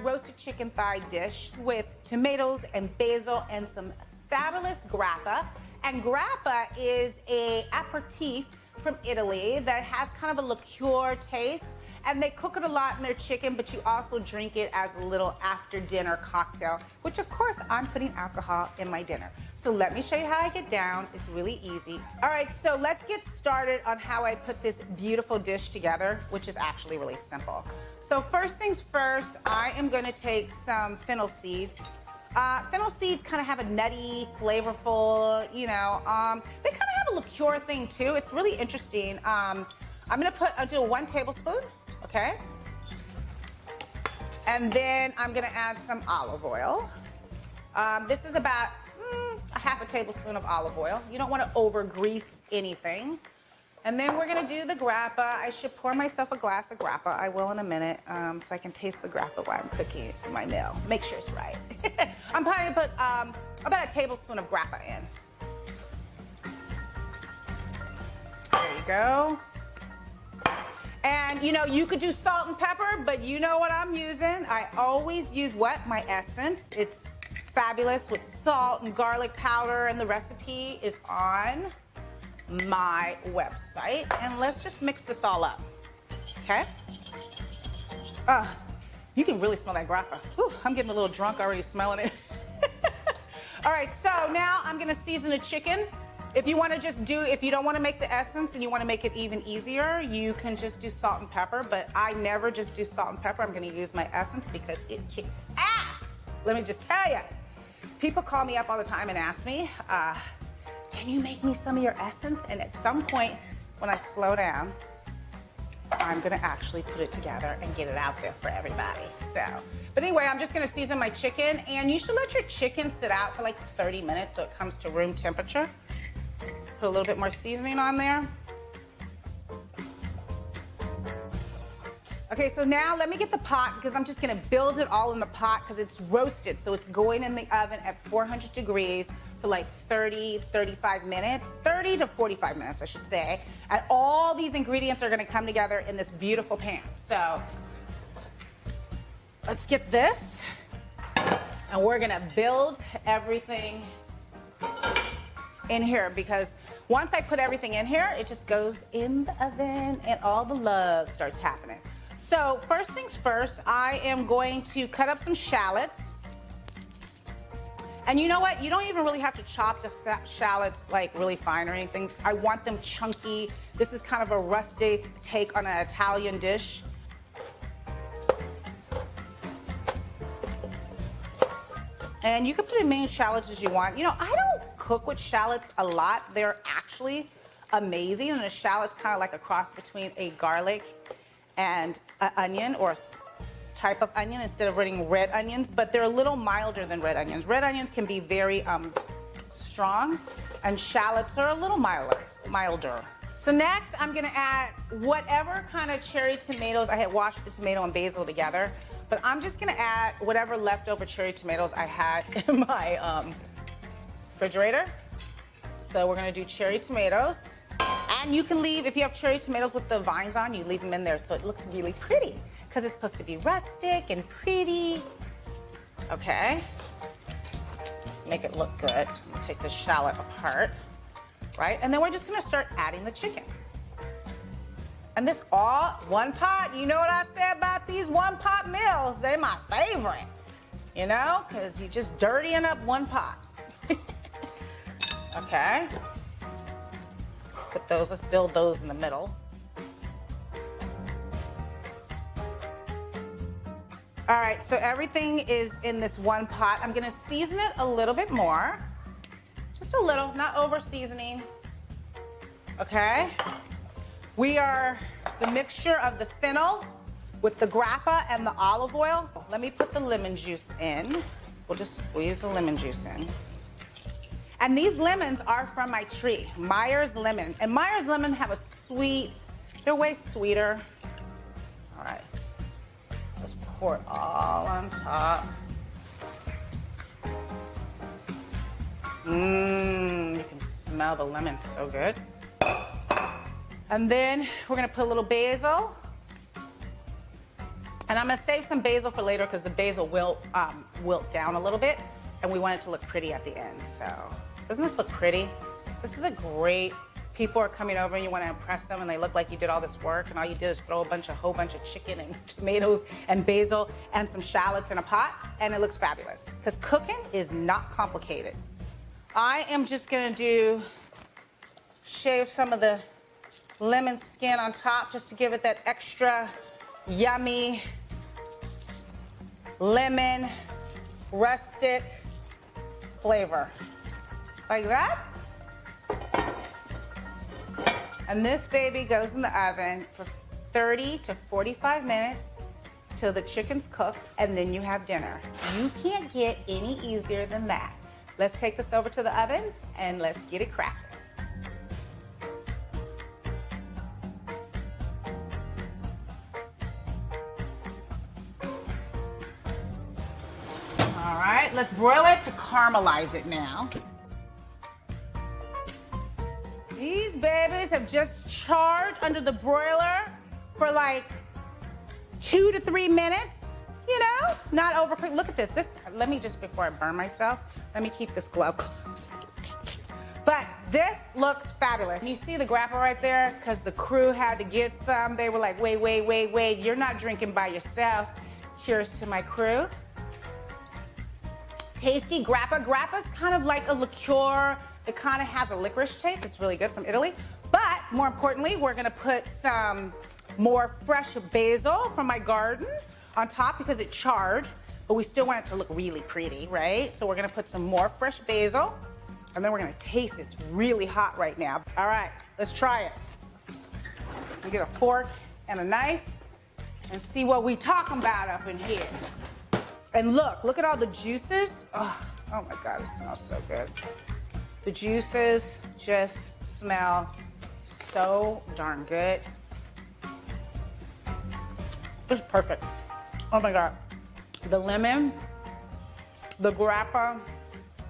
roasted chicken thigh dish with tomatoes and basil and some fabulous grappa. And grappa is an aperitif from Italy that has kind of a liqueur taste. And they cook it a lot in their chicken, but you also drink it as a little after-dinner cocktail, which of course I'm putting alcohol in my dinner. So let me show you how I get down. It's really easy. All right, so let's get started on how I put this beautiful dish together, which is actually really simple. So first things first, I am gonna take some fennel seeds. Fennel seeds kind of have a nutty, flavorful, they kind of have a liqueur thing too. It's really interesting. I'll do 1 tablespoon. Okay. And then I'm gonna add some olive oil. This is about a half a tablespoon of olive oil. You don't wanna over grease anything. And then we're gonna do the grappa. I should pour myself a glass of grappa. I will in a minute, so I can taste the grappa while I'm cooking my meal. Make sure it's right. I'm probably gonna put about a tablespoon of grappa in. There you go. And you could do salt and pepper, but you know what I'm using. I always use my essence. It's fabulous with salt and garlic powder, and the recipe is on my website. And let's just mix this all up, okay? You can really smell that grappa. Whew, I'm getting a little drunk already smelling it. All right, so now I'm gonna season the chicken. If you don't want to make the essence and you want to make it even easier, you can just do salt and pepper, but I never just do salt and pepper. I'm going to use my essence because it kicks ass. Let me just tell you. People call me up all the time and ask me, can you make me some of your essence? And at some point, when I slow down, I'm going to actually put it together and get it out there for everybody. But anyway, I'm just going to season my chicken, and you should let your chicken sit out for like 30 minutes so it comes to room temperature. Put a little bit more seasoning on there. Okay, so now let me get the pot because I'm just gonna build it all in the pot because it's roasted. So it's going in the oven at 400 degrees for like 30 to 45 minutes, I should say. And all these ingredients are gonna come together in this beautiful pan. So let's get this, and we're gonna build everything in here because once I put everything in here, it just goes in the oven and all the love starts happening. So first things first, I am going to cut up some shallots. And you know what? You don't even really have to chop the shallots like really fine or anything. I want them chunky. This is kind of a rustic take on an Italian dish. And you can put as many shallots as you want. I don't cook with shallots a lot. They're actually amazing. And a shallot's kind of like a cross between a garlic and an onion, or a type of onion instead of running red onions. But they're a little milder than red onions. Red onions can be very strong, and shallots are a little milder. So next, I'm gonna add whatever kind of cherry tomatoes. I had washed the tomato and basil together. But I'm just gonna add whatever leftover cherry tomatoes I had in my refrigerator. So we're gonna do cherry tomatoes. And you can leave, if you have cherry tomatoes with the vines on, you leave them in there so it looks really pretty. Because it's supposed to be rustic and pretty. Okay. Let's make it look good. I'm gonna take the shallot apart, right? And then we're just gonna start adding the chicken. And this all one pot. You know what I said about these one pot meals? They're my favorite, you know? Because you're just dirtying up one pot. Okay. Let's put those, let's build those in the middle. All right, so everything is in this one pot. I'm gonna season it a little bit more. Just a little, not over seasoning. Okay? We are the mixture of the fennel with the grappa and the olive oil. Let me put the lemon juice in. We'll just squeeze the lemon juice in. And these lemons are from my tree, Myers Lemon. And Myers Lemon have a sweet, they're way sweeter. All right, let's pour it all on top. You can smell the lemon so good. And then we're gonna put a little basil. And I'm gonna save some basil for later because the basil will wilt down a little bit and we want it to look pretty at the end. So, doesn't this look pretty? This is a great, people are coming over and you wanna impress them and they look like you did all this work and all you did is throw a whole bunch of chicken and tomatoes and basil and some shallots in a pot and it looks fabulous. Because cooking is not complicated. I am just gonna shave some of the lemon skin on top just to give it that extra yummy lemon rustic flavor. Like that. And this baby goes in the oven for 30 to 45 minutes till the chicken's cooked and then you have dinner. You can't get any easier than that. Let's take this over to the oven and let's get it cracking. All right, let's broil it to caramelize it now. These babies have just charred under the broiler for like 2 to 3 minutes, you know, not overcooked. Look at this. Let me just, before I burn myself, let me keep this glove close. But this looks fabulous. You see the grappa right there? Because the crew had to get some. They were like, wait, you're not drinking by yourself. Cheers to my crew. Tasty grappa. Grappa's kind of like a liqueur. It kind of has a licorice taste. It's really good from Italy. But more importantly, we're gonna put some more fresh basil from my garden on top because it charred, but we still want it to look really pretty, right? So we're gonna put some more fresh basil and then we're gonna taste it. It's really hot right now. All right, let's try it. We get a fork and a knife and see what we talking about up in here. And look at all the juices. Oh my God, it smells so good. The juices just smell so darn good. It's perfect. Oh my God. The lemon, the grappa,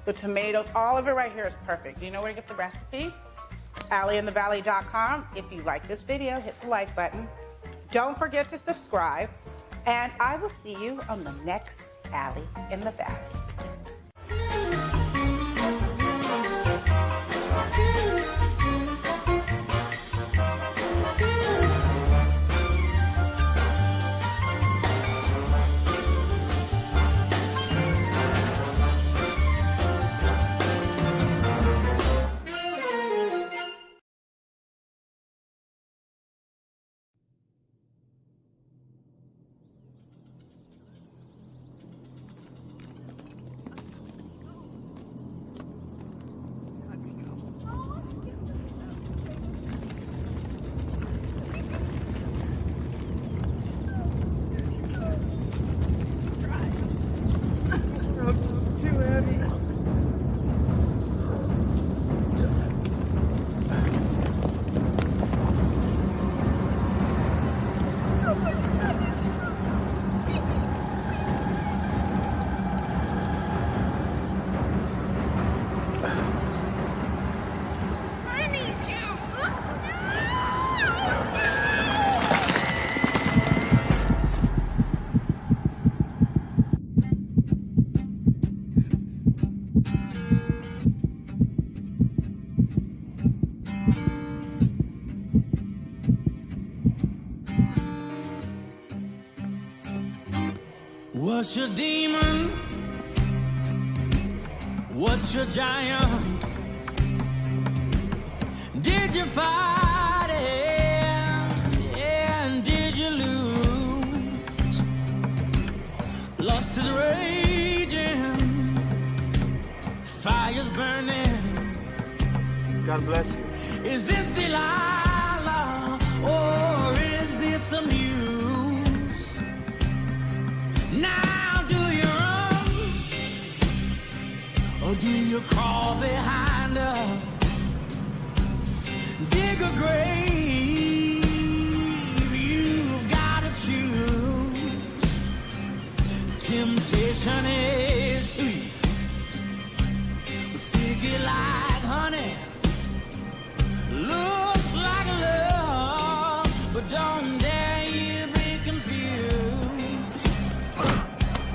the tomatoes, all of it right here is perfect. Do you know where to get the recipe? AllieInTheValley.com. If you like this video, hit the like button. Don't forget to subscribe. And I will see you on the next Allie in the Valley. What's your demon? What's your giant? Did you fight it? And did you lose? Lust is raging, fire's burning. God bless you. Is this Delilah or is this a muse? Now do you run or do you crawl behind her? Dig a grave, you've got to choose. Temptation is sweet, sticky like honey. Looks like love, but don't dare you be confused.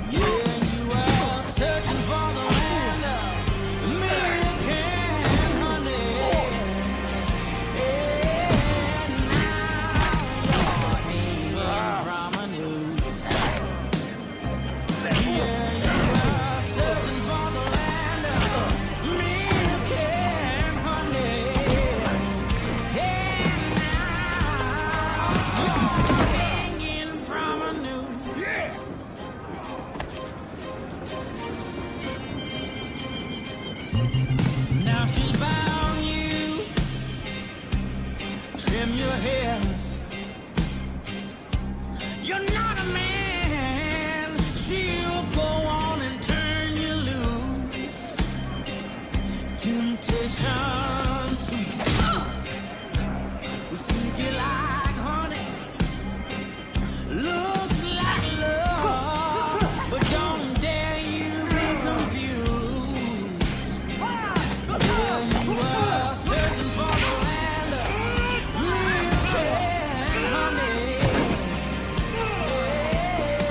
Yeah, you are searching for the land of milk and honey. And now you're hanging from a noose. Yeah, you are searching for the land of milk and honey. Now she's bound you, trim your hairs. You're not a man, she'll go on and turn you loose. Temptation sweet, sticky like honey. Looks like love, but don't dare you be confused. Yeah, you are searching for the land of milk and honey.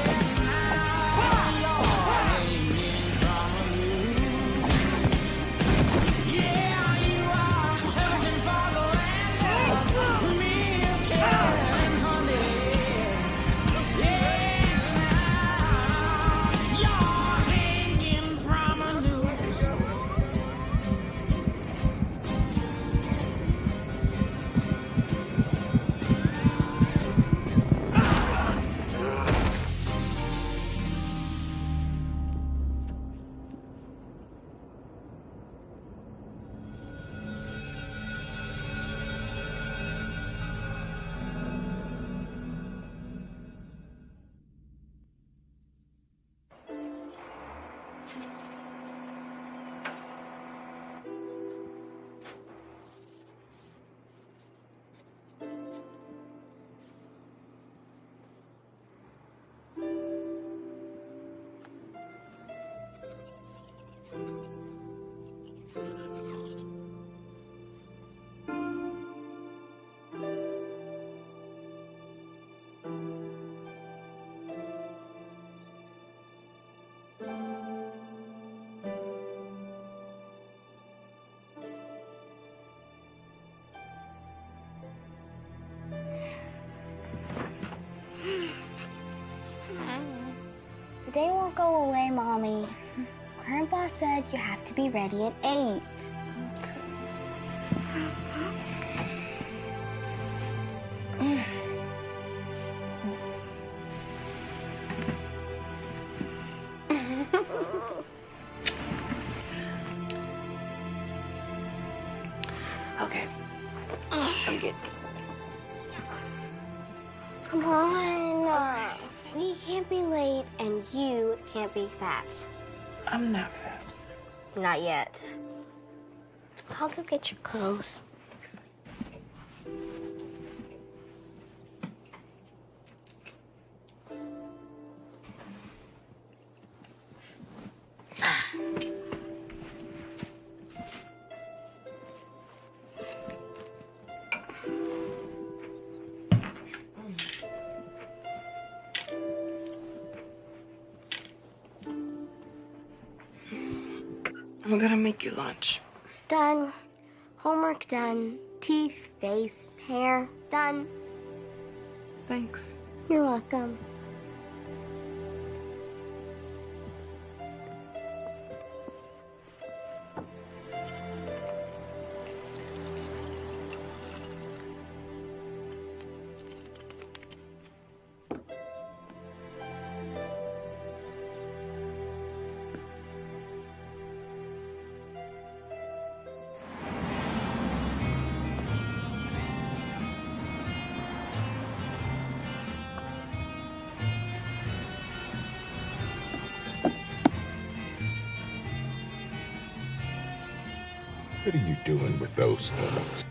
And now you're hanging from a noose. Yeah, you are searching for the land of milk and honey. You're hanging from a noose. The day won't go away, Mommy. Grandpa said you have to be ready at 8. Okay. I'm good. Come on. We can't be late, and you can't be fat. I'm not fat. Not yet. I'll go get your clothes. I'm gonna make you lunch. Done. Homework done. Teeth, face, hair, done. Thanks. You're welcome. What are you doing with those thugs?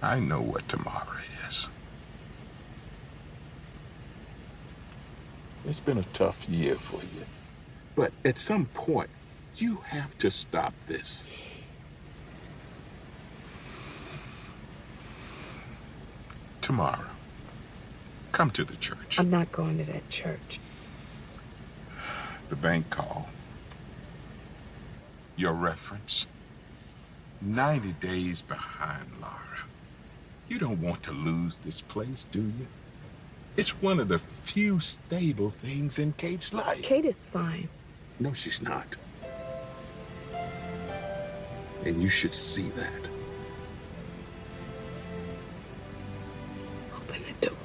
I know what tomorrow is. It's been a tough year for you. But at some point, you have to stop this. Tomorrow, come to the church. I'm not going to that church. The bank call. Your reference. 90 days behind, Laura. You don't want to lose this place, do you? It's one of the few stable things in Kate's life. Kate is fine. No, she's not. And you should see that. Open the door.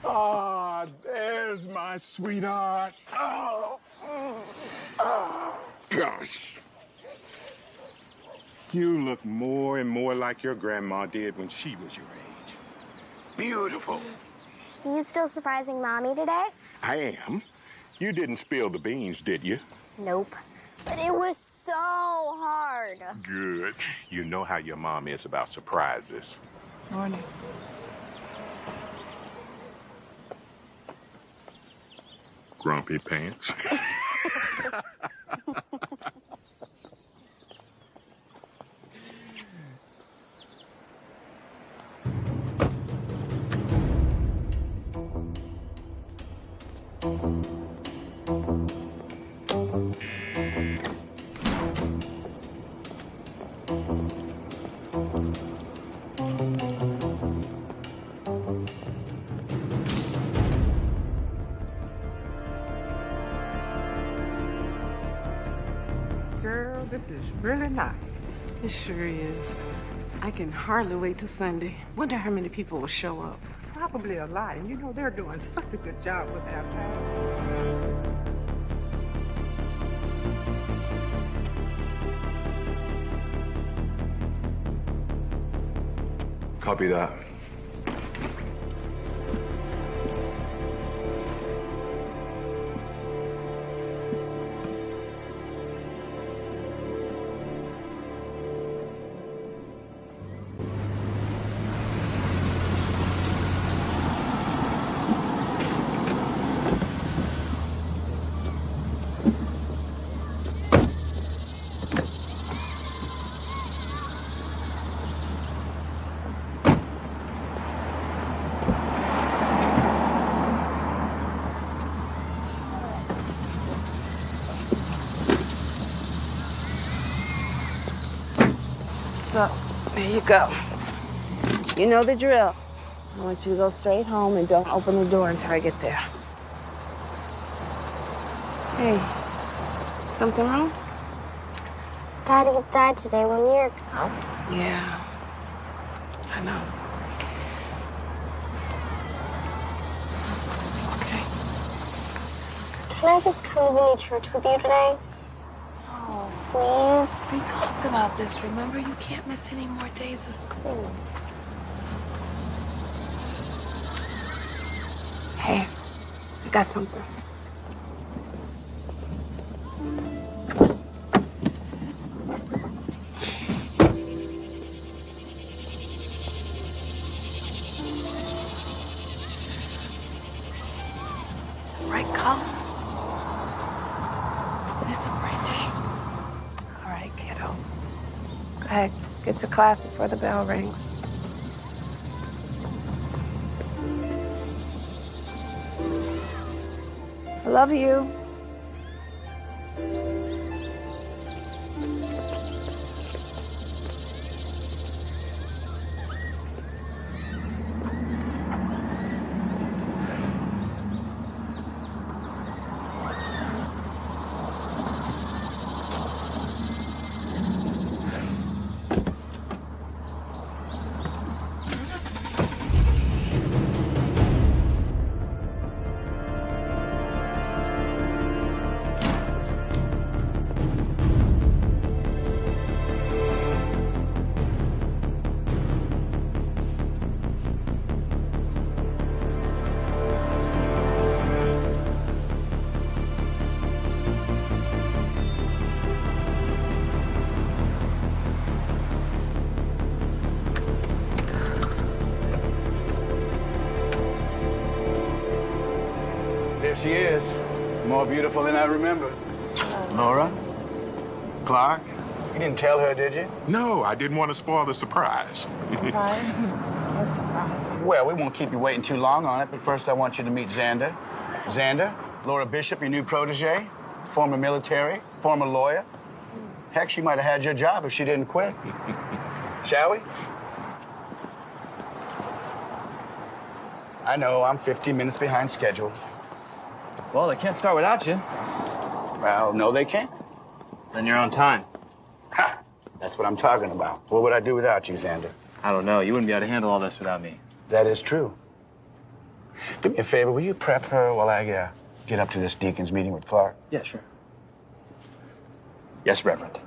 Ah, there's my sweetheart. Oh, gosh. You look more and more like your grandma did when she was your age. Beautiful. You still surprising Mommy today? I am. You didn't spill the beans, did you? Nope. But it was so hard. Good. You know how your mom is about surprises. Morning. Grumpy pants. Girl, this is really nice. It sure is. I can hardly wait till Sunday. Wonder how many people will show up. Probably a lot, and you know they're doing such a good job with our town. Copy that. So, there you go. You know the drill. I want you to go straight home and don't open the door until I get there. Hey, something wrong? Daddy died today 1 year ago. Yeah, I know. Okay. Can I just come to the new church with you today? Oh, please? We talked about this. Remember, you can't miss any more days of school. Hey, I got something. It's the right color. It's a bright day. All right, kiddo. Go ahead, get to class before the bell rings. I love you. Here she is, more beautiful than I remember. Laura? Clark? You didn't tell her, did you? No, I didn't want to spoil the surprise. Surprise? What surprise? Well, we won't keep you waiting too long on it, but first I want you to meet Xander. Xander, Laura Bishop, your new protege, former military, former lawyer. Heck, she might have had your job if she didn't quit. Shall we? I know, I'm 15 minutes behind schedule. Well, they can't start without you. Well, no, they can't. Then you're on time. Ha! That's what I'm talking about. What would I do without you, Xander? I don't know. You wouldn't be able to handle all this without me. That is true. Do me a favor, will you prep her while I get up to this deacon's meeting with Clark? Yeah, sure. Yes, Reverend.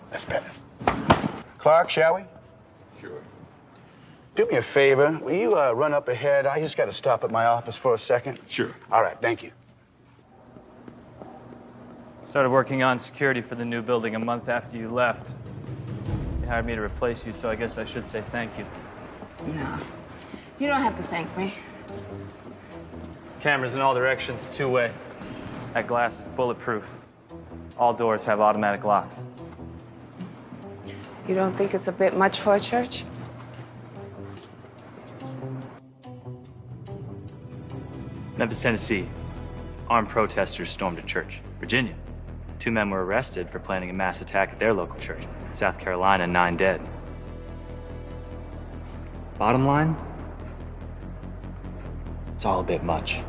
That's better. Clark, shall we? Sure. Do me a favor, will you run up ahead? I just got to stop at my office for a second. Sure. All right, thank you. Started working on security for the new building a month after you left. You hired me to replace you, so I guess I should say thank you. No. You don't have to thank me. Cameras in all directions, two-way. That glass is bulletproof. All doors have automatic locks. You don't think it's a bit much for a church? Memphis, Tennessee. Armed protesters stormed a church. Virginia. 2 men were arrested for planning a mass attack at their local church. South Carolina, 9 dead. Bottom line, it's all a bit much.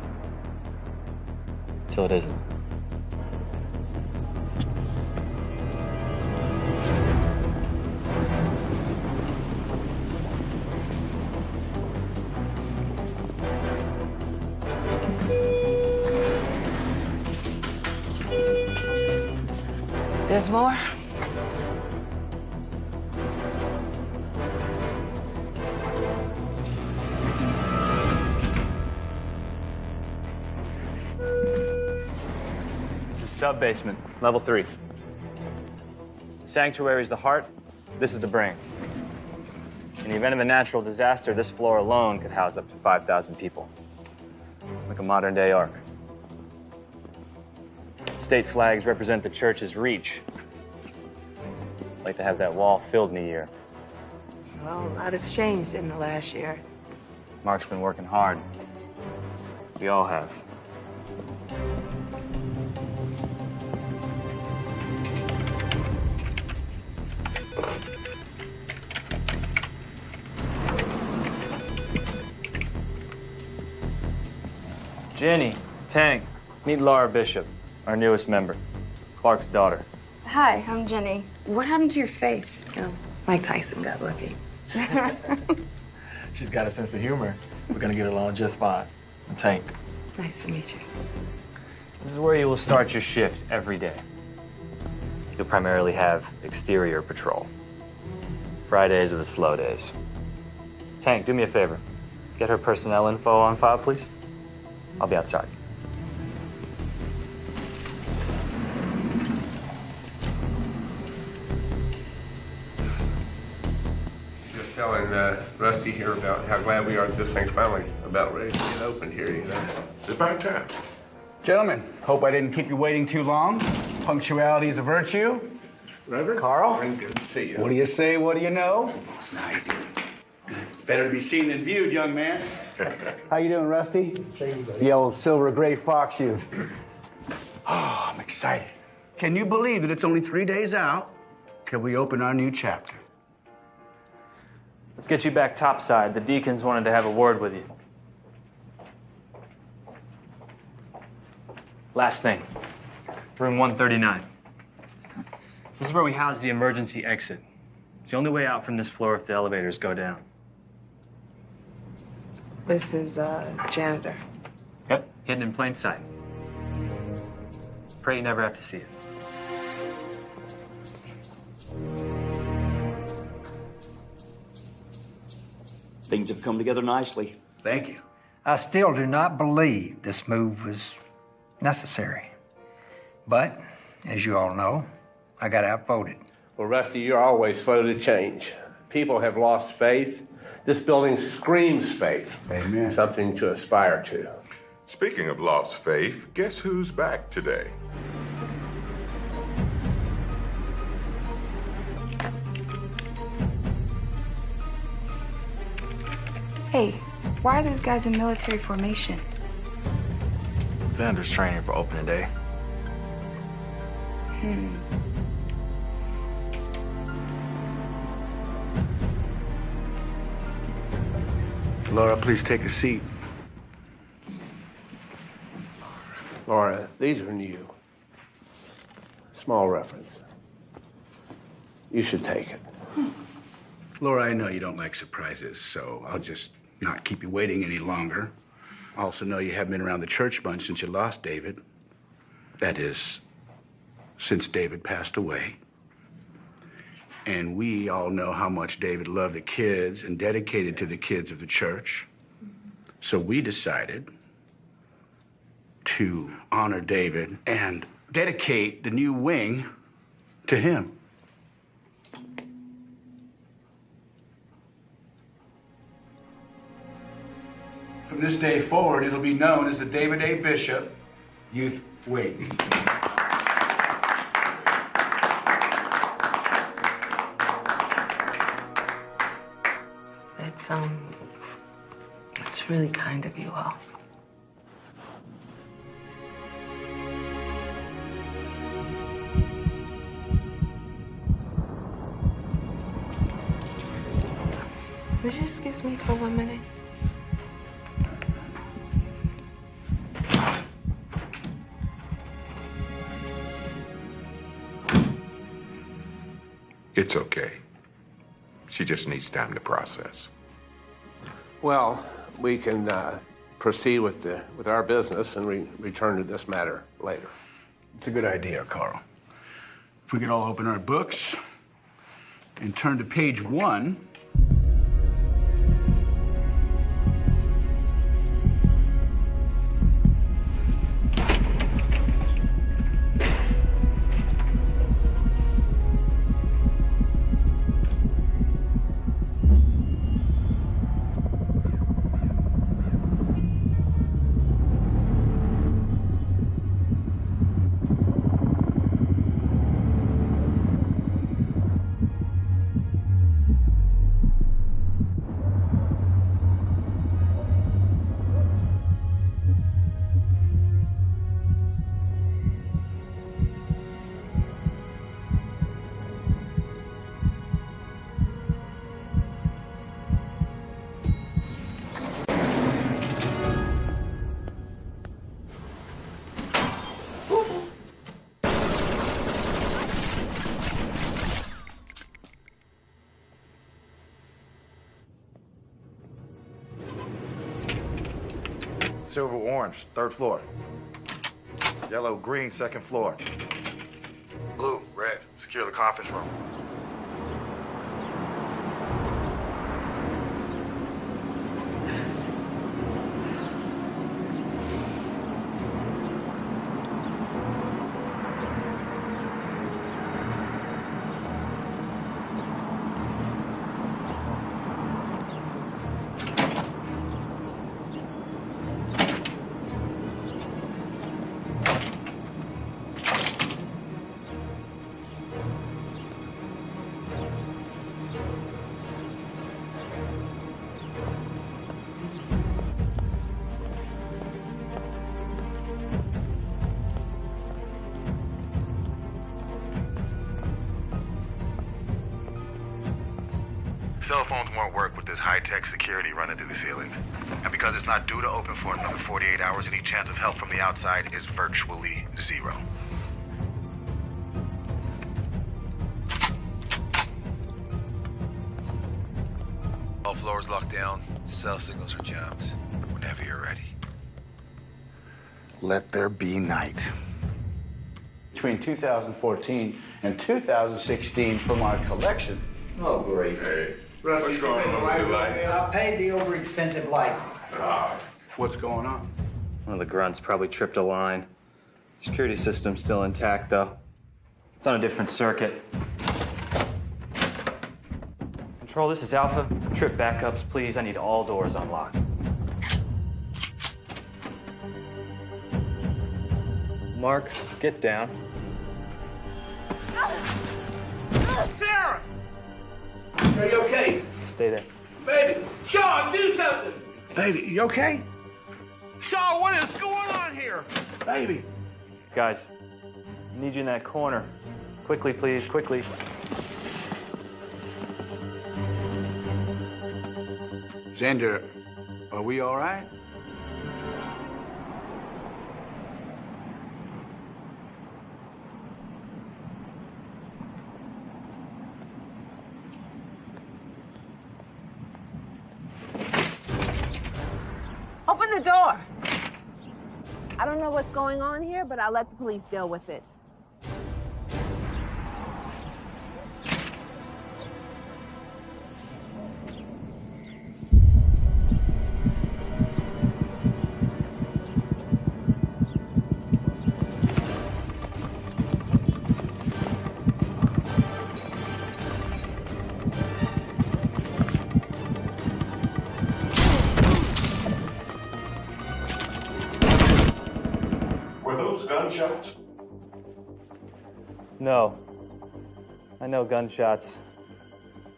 Till it isn't. There's more? It's a sub-basement, level 3. The sanctuary is the heart, this is the brain. In the event of a natural disaster, this floor alone could house up to 5,000 people. Like a modern-day ark. State flags represent the church's reach. I'd like to have that wall filled in a year. Well, a lot has changed in the last year. Mark's been working hard. We all have. Jenny, Tang, meet Laura Bishop, our newest member, Clark's daughter. Hi, I'm Jenny. What happened to your face? Oh, Mike Tyson got lucky. She's got a sense of humor. We're gonna get along just fine. And Tank. Nice to meet you. This is where you will start your shift every day. You'll primarily have exterior patrol. Fridays are the slow days. Tank, do me a favor. Get her personnel info on file, please. I'll be outside. Just telling Rusty here about how glad we are that this thing's finally about ready to get open here, you know. It's about time. Gentlemen, hope I didn't keep you waiting too long. Punctuality is a virtue. Reverend? Carl? Good to see you. What do you say, what do you know? Better to be seen than viewed, young man. How you doing, Rusty? The old silver gray fox, you. Oh, I'm excited. Can you believe that it's only 3 days out till we open our new chapter? Let's get you back topside. The deacons wanted to have a word with you. Last thing. Room 139. This is where we house the emergency exit. It's the only way out from this floor if the elevators go down. This is janitor. Yep, hidden in plain sight. Pray you never have to see it. Things have come together nicely. Thank you. I still do not believe this move was necessary. But, as you all know, I got outvoted. Well, Rusty, you're always slow to change. People have lost faith. This building screams faith. Amen. Something to aspire to. Speaking of lost faith, guess who's back today? Hey, why are those guys in military formation? Xander's training for opening day. Laura, please take a seat. Laura, these are new. Small reference. You should take it. Laura, I know you don't like surprises, so I'll just not keep you waiting any longer. I also know you haven't been around the church much since you lost David. That is, since David passed away. And we all know how much David loved the kids and dedicated to the kids of the church. So we decided to honor David and dedicate the new wing to him. From this day forward, it'll be known as the David A. Bishop Youth Wing. It's really kind of you all. Would you excuse me for 1 minute? It's okay. She just needs time to process. Well, we can proceed with our business and return to this matter later. It's a good idea, Carl. If we could all open our books and turn to page 1. Silver, orange, 3rd floor. Yellow, green, 2nd floor. Blue, red, secure the conference room. Cell phones won't work with this high-tech security running through the ceilings. And because it's not due to open for another 48 hours, any chance of help from the outside is virtually 0. All floors locked down. Cell signals are jammed. Whenever you're ready. Let there be night. Between 2014 and 2016 from our collection. Oh, great. Hey, what's going on with the lights? I paid the over-expensive light. What's going on? One of the grunts probably tripped a line. Security system's still intact, though. It's on a different circuit. Control, this is Alpha. Trip backups, please. I need all doors unlocked. Mark, get down. Sarah! Are you okay? Stay there. Baby! Shaw, do something! Baby, you okay? Shaw, what is going on here? Baby. Guys, I need you in that corner. Quickly, please, quickly. Xander, are we all right? Open the door. I don't know what's going on here, but I'll let the police deal with it. Were those gunshots? No. I know gunshots.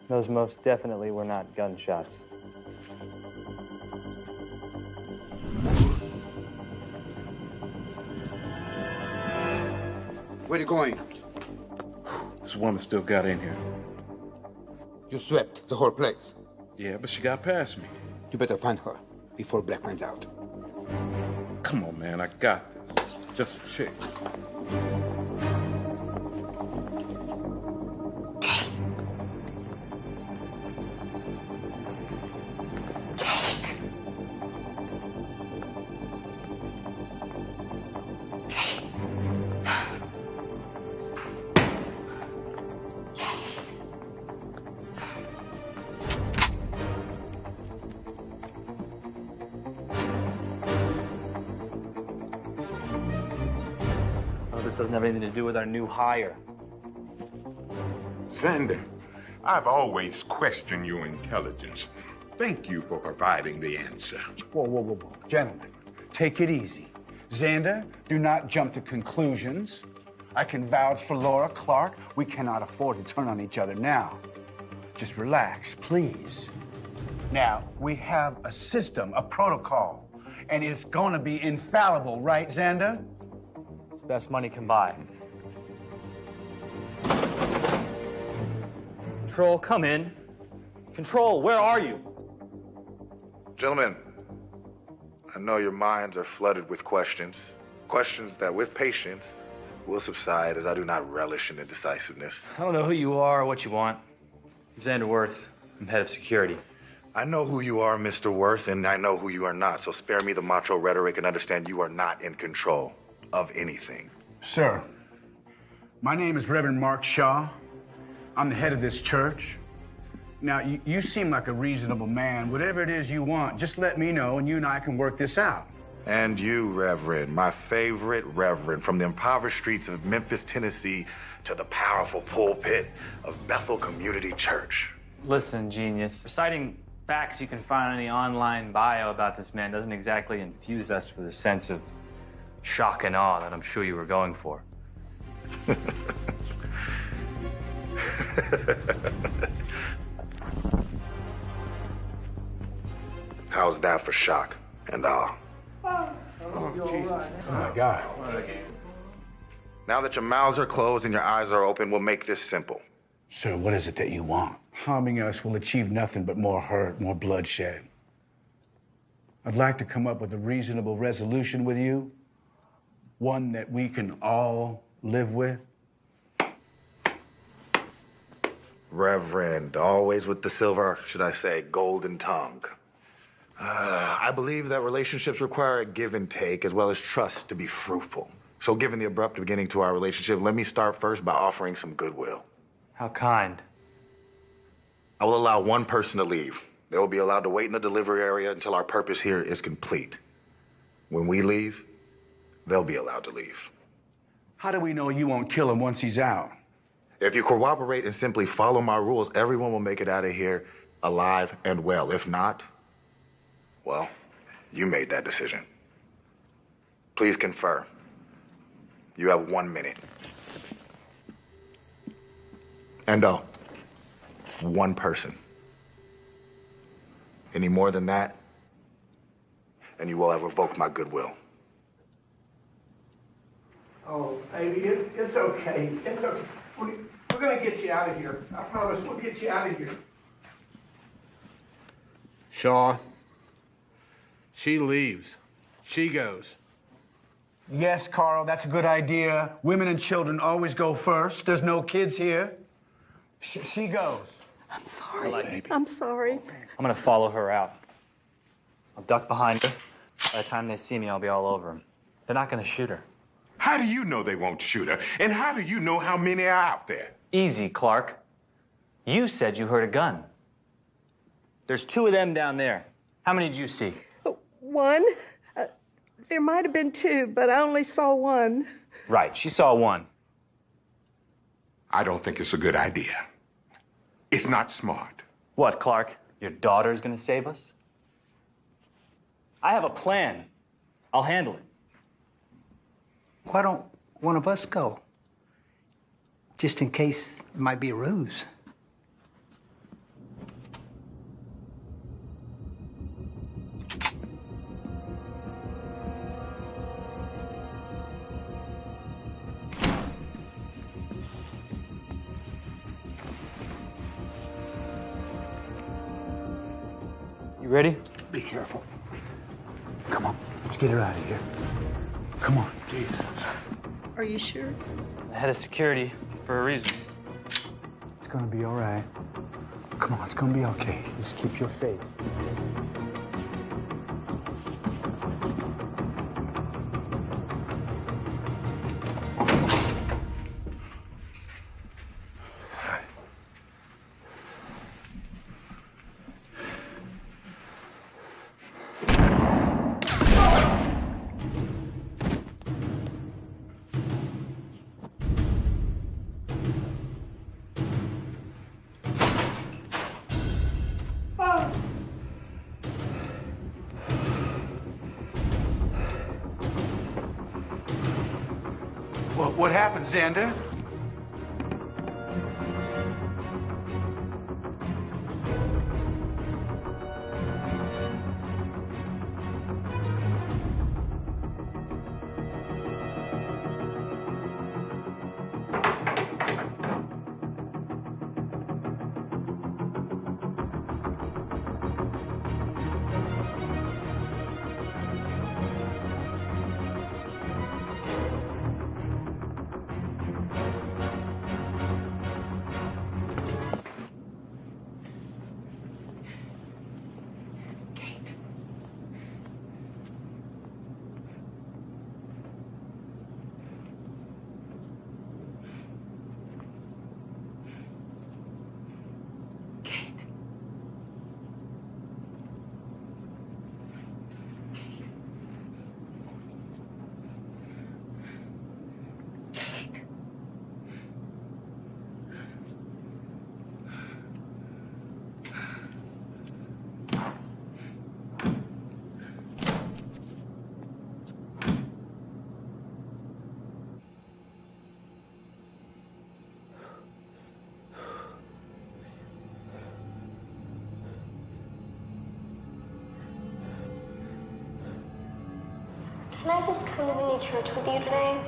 Those most definitely were not gunshots. Where are you going? This woman still got in here. You swept the whole place. Yeah, but she got past me. You better find her before Black runs out. Come on, man, I got this. Just a chick. This doesn't have anything to do with our new hire. Xander, I've always questioned your intelligence. Thank you for providing the answer. Whoa, whoa, whoa, whoa. Gentlemen, take it easy. Xander, do not jump to conclusions. I can vouch for Laura Clark. We cannot afford to turn on each other now. Just relax, please. Now, we have a system, a protocol, and it's gonna be infallible, right, Xander? It's the best money can buy. Control, come in. Control, where are you? Gentlemen, I know your minds are flooded with questions. Questions that, with patience, will subside, as I do not relish in indecisiveness. I don't know who you are or what you want. I'm Xander Worth. I'm head of security. I know who you are, Mr. Worth, and I know who you are not, so spare me the macho rhetoric and understand you are not in control of anything. Sir, my name is Reverend Mark Shaw. I'm the head of this church. Now, you seem like a reasonable man. Whatever it is you want, just let me know and you and I can work this out. And you, Reverend, my favorite Reverend, from the impoverished streets of Memphis, Tennessee, to the powerful pulpit of Bethel Community Church. Listen, genius. Reciting facts you can find on the online bio about this man doesn't exactly infuse us with a sense of shock and awe that I'm sure you were going for. How's that for shock and awe? Oh, Jesus. Oh, my God. Now that your mouths are closed and your eyes are open, we'll make this simple. Sir, what is it that you want? Harming us will achieve nothing but more hurt, more bloodshed. I'd like to come up with a reasonable resolution with you, one that we can all live with. Reverend, always with the silver, should I say, golden tongue. I believe that relationships require a give and take as well as trust to be fruitful. So given the abrupt beginning to our relationship, let me start first by offering some goodwill. How kind. I will allow one person to leave. They will be allowed to wait in the delivery area until our purpose here is complete. When we leave, they'll be allowed to leave. How do we know you won't kill him once he's out? If you cooperate and simply follow my rules, everyone will make it out of here alive and well. If not, well, you made that decision. Please confer. You have 1 minute. Endo, one person. Any more than that, and you will have revoked my goodwill. Oh, baby, it's okay. It's okay. We're gonna get you out of here. I promise we'll get you out of here. Shaw, she leaves. She goes. Yes, Carl, that's a good idea. Women and children always go first. There's no kids here. She goes. I'm sorry. I'm sorry. I'm gonna follow her out. I'll duck behind her. By the time they see me, I'll be all over them. They're not gonna shoot her. How do you know they won't shoot her? And how do you know how many are out there? Easy, Clark. You said you heard a gun. There's 2 of them down there. How many did you see? One? There might have been 2, but I only saw one. Right, she saw 1. I don't think it's a good idea. It's not smart. What, Clark? Your daughter's gonna save us? I have a plan. I'll handle it. Why don't one of us go? Just in case it might be a ruse. You ready? Be careful. Come on, let's get her out of here. Come on. Jesus. Are you sure? The head of security for a reason. It's gonna be all right. Come on, it's gonna be okay. Just keep your faith. What happened, Xander? Can I just come to mini church with you today?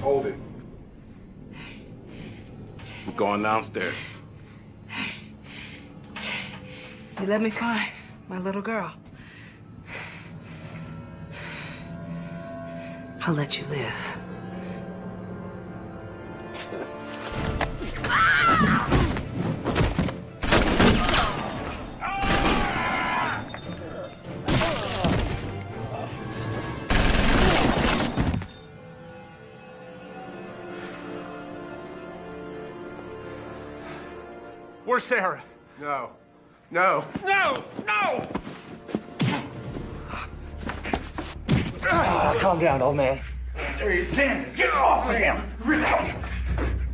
Hold it. We're going downstairs. You let me find my little girl. I'll let you live. Where's Sarah? No. No. No! No! Calm down, old man. Hey, Xander, get off of him! Relax.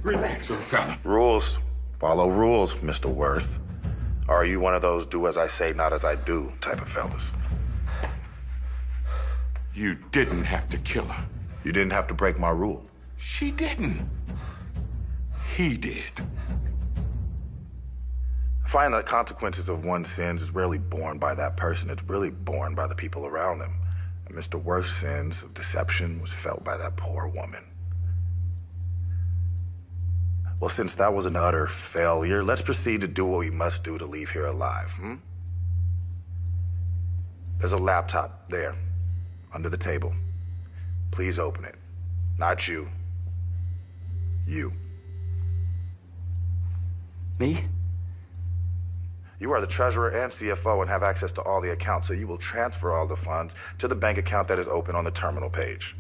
Relax, old fella. Rules. Follow rules, Mr. Worth. Or are you one of those do as I say, not as I do type of fellas? You didn't have to kill her. You didn't have to break my rule. She didn't. He did. I find that consequences of one's sins is rarely borne by that person. It's really borne by the people around them. And Mr. Worth's sins of deception was felt by that poor woman. Well, since that was an utter failure, let's proceed to do what we must do to leave here alive, There's a laptop there, under the table. Please open it. Not you. You. Me? You are the treasurer and CFO and have access to all the accounts, so you will transfer all the funds to the bank account that is open on the terminal page.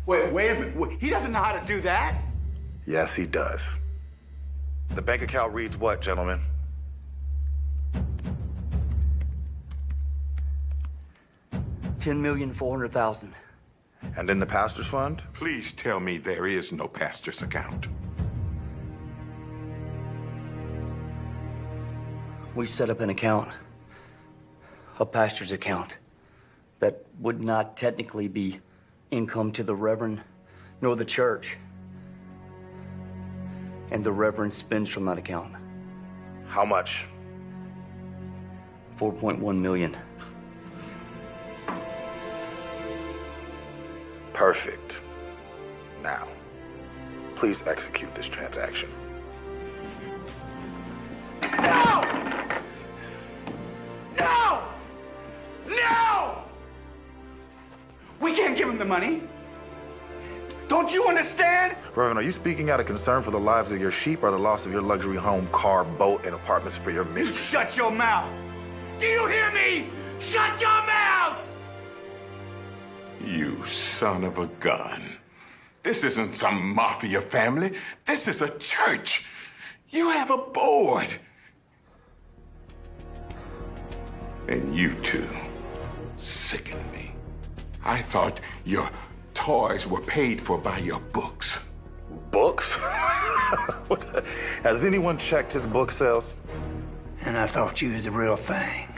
Wait a minute. He doesn't know how to do that? Yes, he does. The bank account reads what, gentlemen? $10,400,000. And in the pastor's fund? Please tell me there is no pastor's account. We set up an account, a pastor's account, that would not technically be income to the Reverend nor the church. And the Reverend spends from that account. How much? $4.1 million. Perfect. Now, please execute this transaction. No! No! No! We can't give him the money. Don't you understand? Reverend, are you speaking out of concern for the lives of your sheep or the loss of your luxury home, car, boat, and apartments for your mistress? You shut your mouth. Do you hear me? Shut your mouth! You son of a gun. This isn't some mafia family. This is a church. You have a board. And you two sicken me. I thought your toys were paid for by your books. Books? Has anyone checked his book sales? And I thought you was the real thing.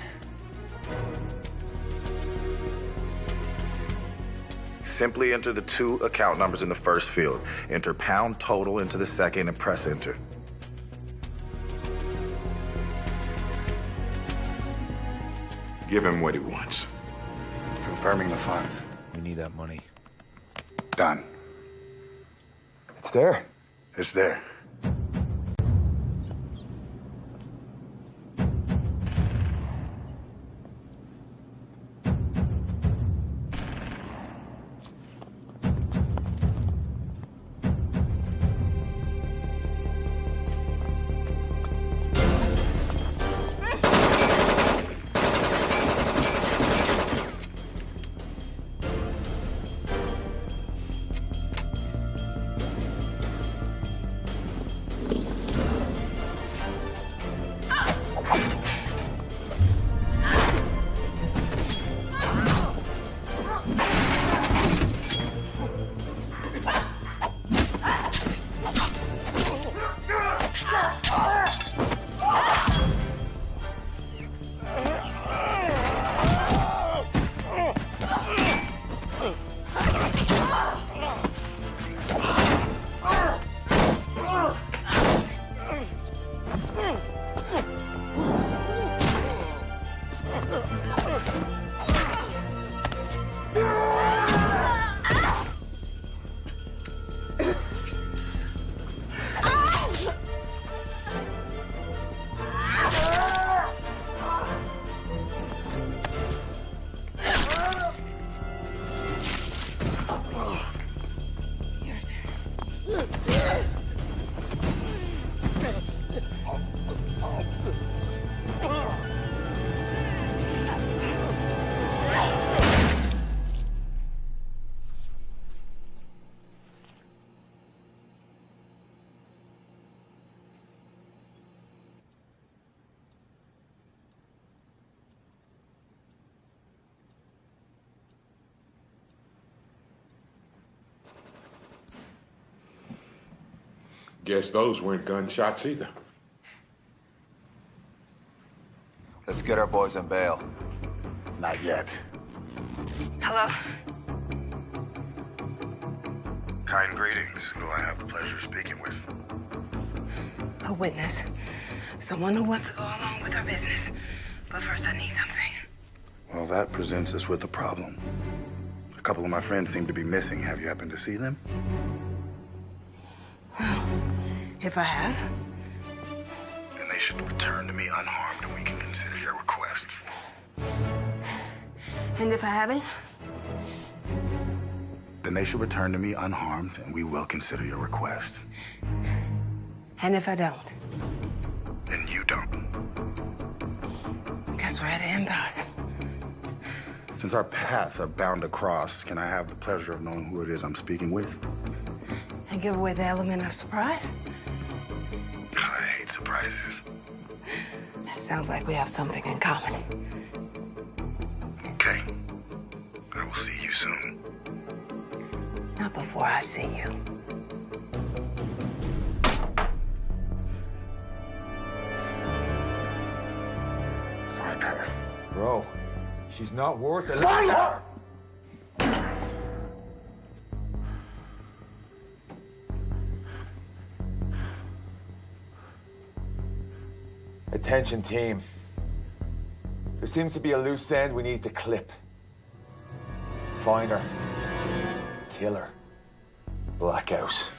Simply enter the 2 account numbers in the first field. Enter pound total into the second and press enter. Give him what he wants. Confirming the funds. We need that money. Done. It's there. It's there. Guess those weren't gunshots either. Let's get our boys on bail. Not yet. Hello? Kind greetings. Who do I have the pleasure of speaking with? A witness. Someone who wants to go along with our business. But first, I need something. Well, that presents us with a problem. A couple of my friends seem to be missing. Have you happened to see them? Well, if I have. Then they should return to me unharmed and we can consider your request. And if I haven't? Then they should return to me unharmed and we will consider your request. And if I don't? Then you don't. Guess we're at an impasse. Since our paths are bound to cross, can I have the pleasure of knowing who it is I'm speaking with? And give away the element of surprise? I hate surprises. Sounds like we have something in common. Okay. I will see you soon. Not before I see you. Find her. Bro, she's not worth it. Find her! Attention, team. There seems to be a loose end we need to clip. Find her. Kill her. Blackout.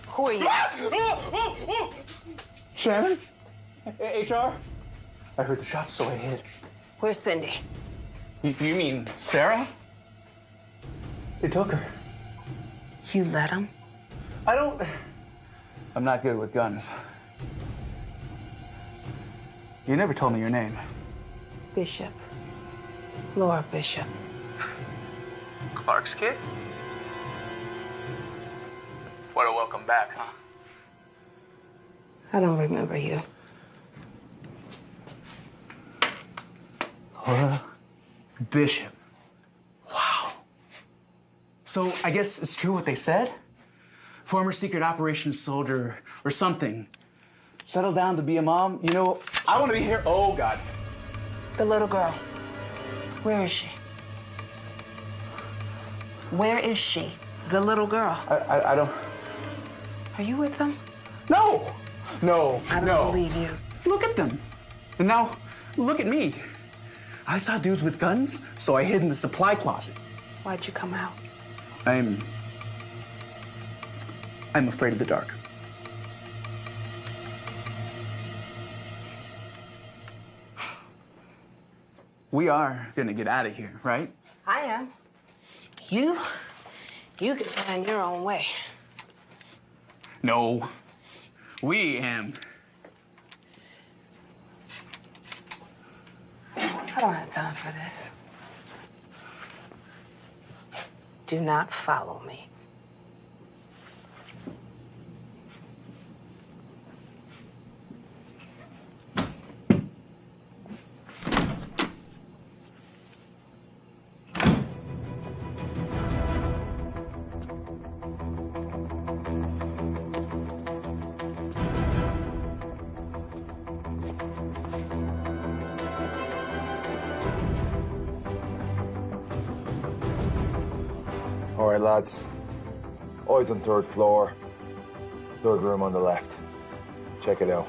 Who are you? Shannon? HR? I heard the shots, so I hid. Where's Cindy? You mean Sarah? They took her. You let him? I'm not good with guns. You never told me your name. Bishop. Laura Bishop. Clark's kid? What a welcome back, huh? I don't remember you. Laura Bishop. Wow. So I guess it's true what they said? Former secret operations soldier or something. Settled down to be a mom. You know, I want to be here. Oh, God. The little girl. Where is she? Where is she? The little girl. I don't... Are you with them? No! No, I don't believe you. Look at them. And now, look at me. I saw dudes with guns, so I hid in the supply closet. Why'd you come out? I'm afraid of the dark. We are gonna get out of here, right? I am. You can find your own way. No, we am. I don't have time for this. Do not follow me. All right, lads. Eyes on third floor. Third room on the left. Check it out.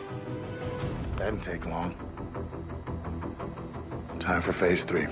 That didn't take long. Time for phase 3.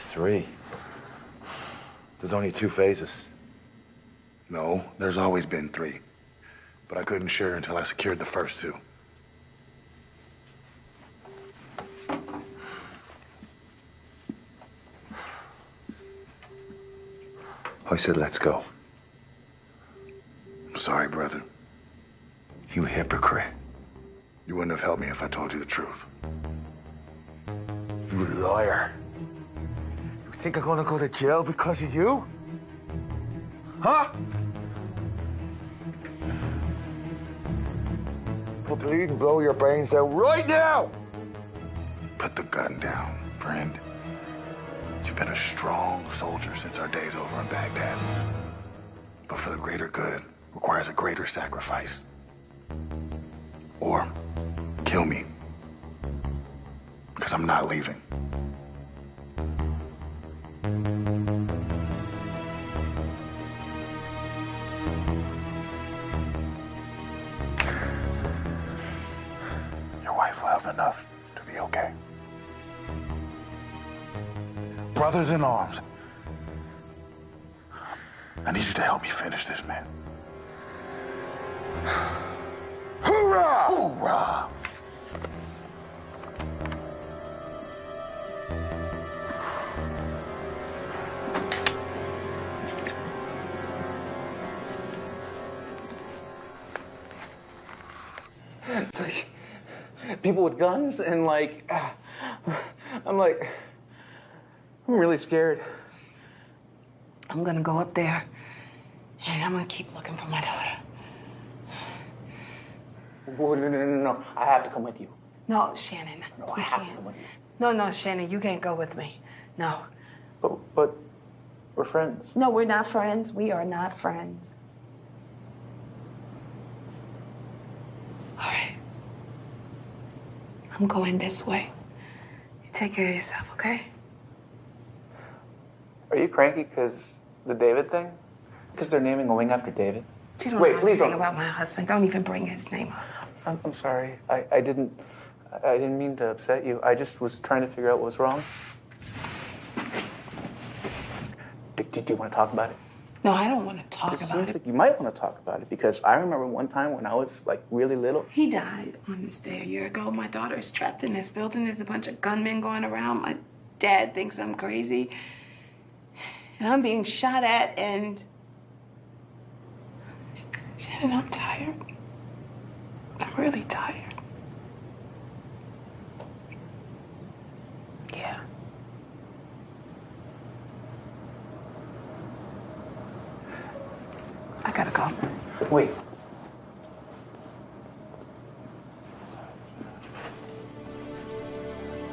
means 3. There's only 2 phases. No, there's always been 3. But I couldn't share until I secured the first 2. I said, let's go. I'm sorry, brother. You hypocrite. You wouldn't have helped me if I told you the truth. You liar. You think I'm gonna go to jail because of you? Huh? I'll bleed and blow your brains out right now! Put the gun down, friend. You've been a strong soldier since our days over in Baghdad. But for the greater good requires a greater sacrifice. Or kill me. Because I'm not leaving. Your wife will have enough to be okay. Brothers in arms. I need you to help me finish this, man. Hoorah! Hoorah! It's like people with guns and like, I'm really scared. I'm gonna go up there and I'm gonna keep looking for my daughter. Oh, no. I have to come with you. No, Shannon. No, you I have can't. to come with you. No, Shannon, you can't go with me. No. But we're friends. No, we're not friends. We are not friends. All right. I'm going this way. You take care of yourself, okay? Are you cranky because the David thing? Because they're naming a wing after David? You don't Wait, know please anything don't. about my husband. Don't even bring his name up. I'm sorry. I didn't mean to upset you. I just was trying to figure out what was wrong. Do you want to talk about it? No, I don't want to talk It about seems it. like you might want to talk about it because I remember one time when I was like really little. He died on this day a year ago. My daughter is trapped in this building. There's a bunch of gunmen going around. My dad thinks I'm crazy. And I'm being shot at and... Shannon, I'm tired. I'm really tired. Yeah. I gotta go. Wait.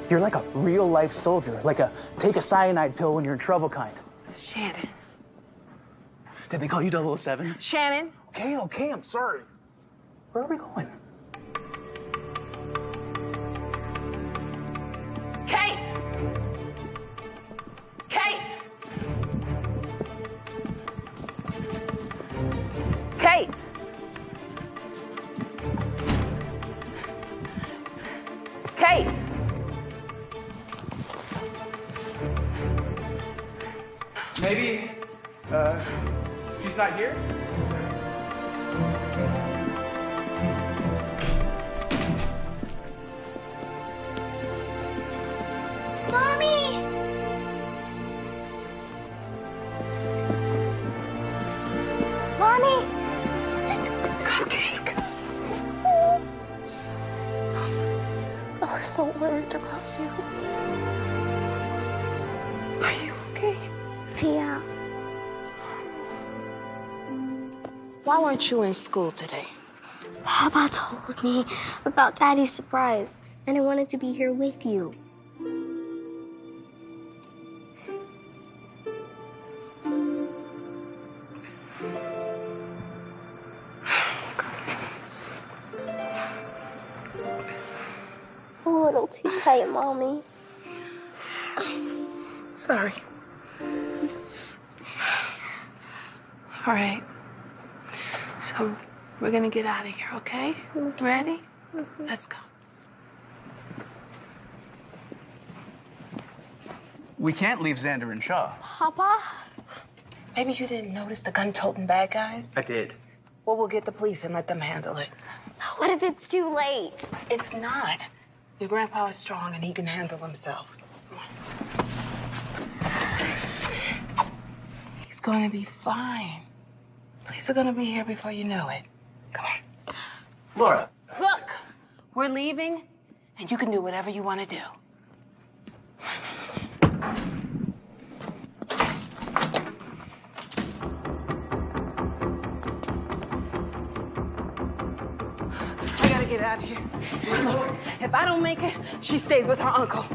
You're like a real life soldier, like a take a cyanide pill when you're in trouble kind. Shannon. Did they call you 007? Shannon? Okay, I'm sorry. Where are we going? Kate! Kate! Kate! Kate! Maybe, she's not here? Mommy! Mommy! Cupcake. I was so worried about you. Are you okay? Yeah. Why weren't you in school today? Papa told me about Daddy's surprise, and I wanted to be here with you. A little too tight, Mommy. Sorry. All right. So we're gonna get out of here, okay? Ready? Let's go. We can't leave Xander and Shaw. Papa? Maybe you didn't notice the gun-toting bad guys? I did. Well, we'll get the police and let them handle it. What if it's too late? It's not. Your grandpa is strong and he can handle himself. He's gonna be fine. Police are gonna be here before you know it. Come on. Laura. Look, we're leaving, and you can do whatever you want to do. I gotta get out of here. If I don't make it, she stays with her uncle.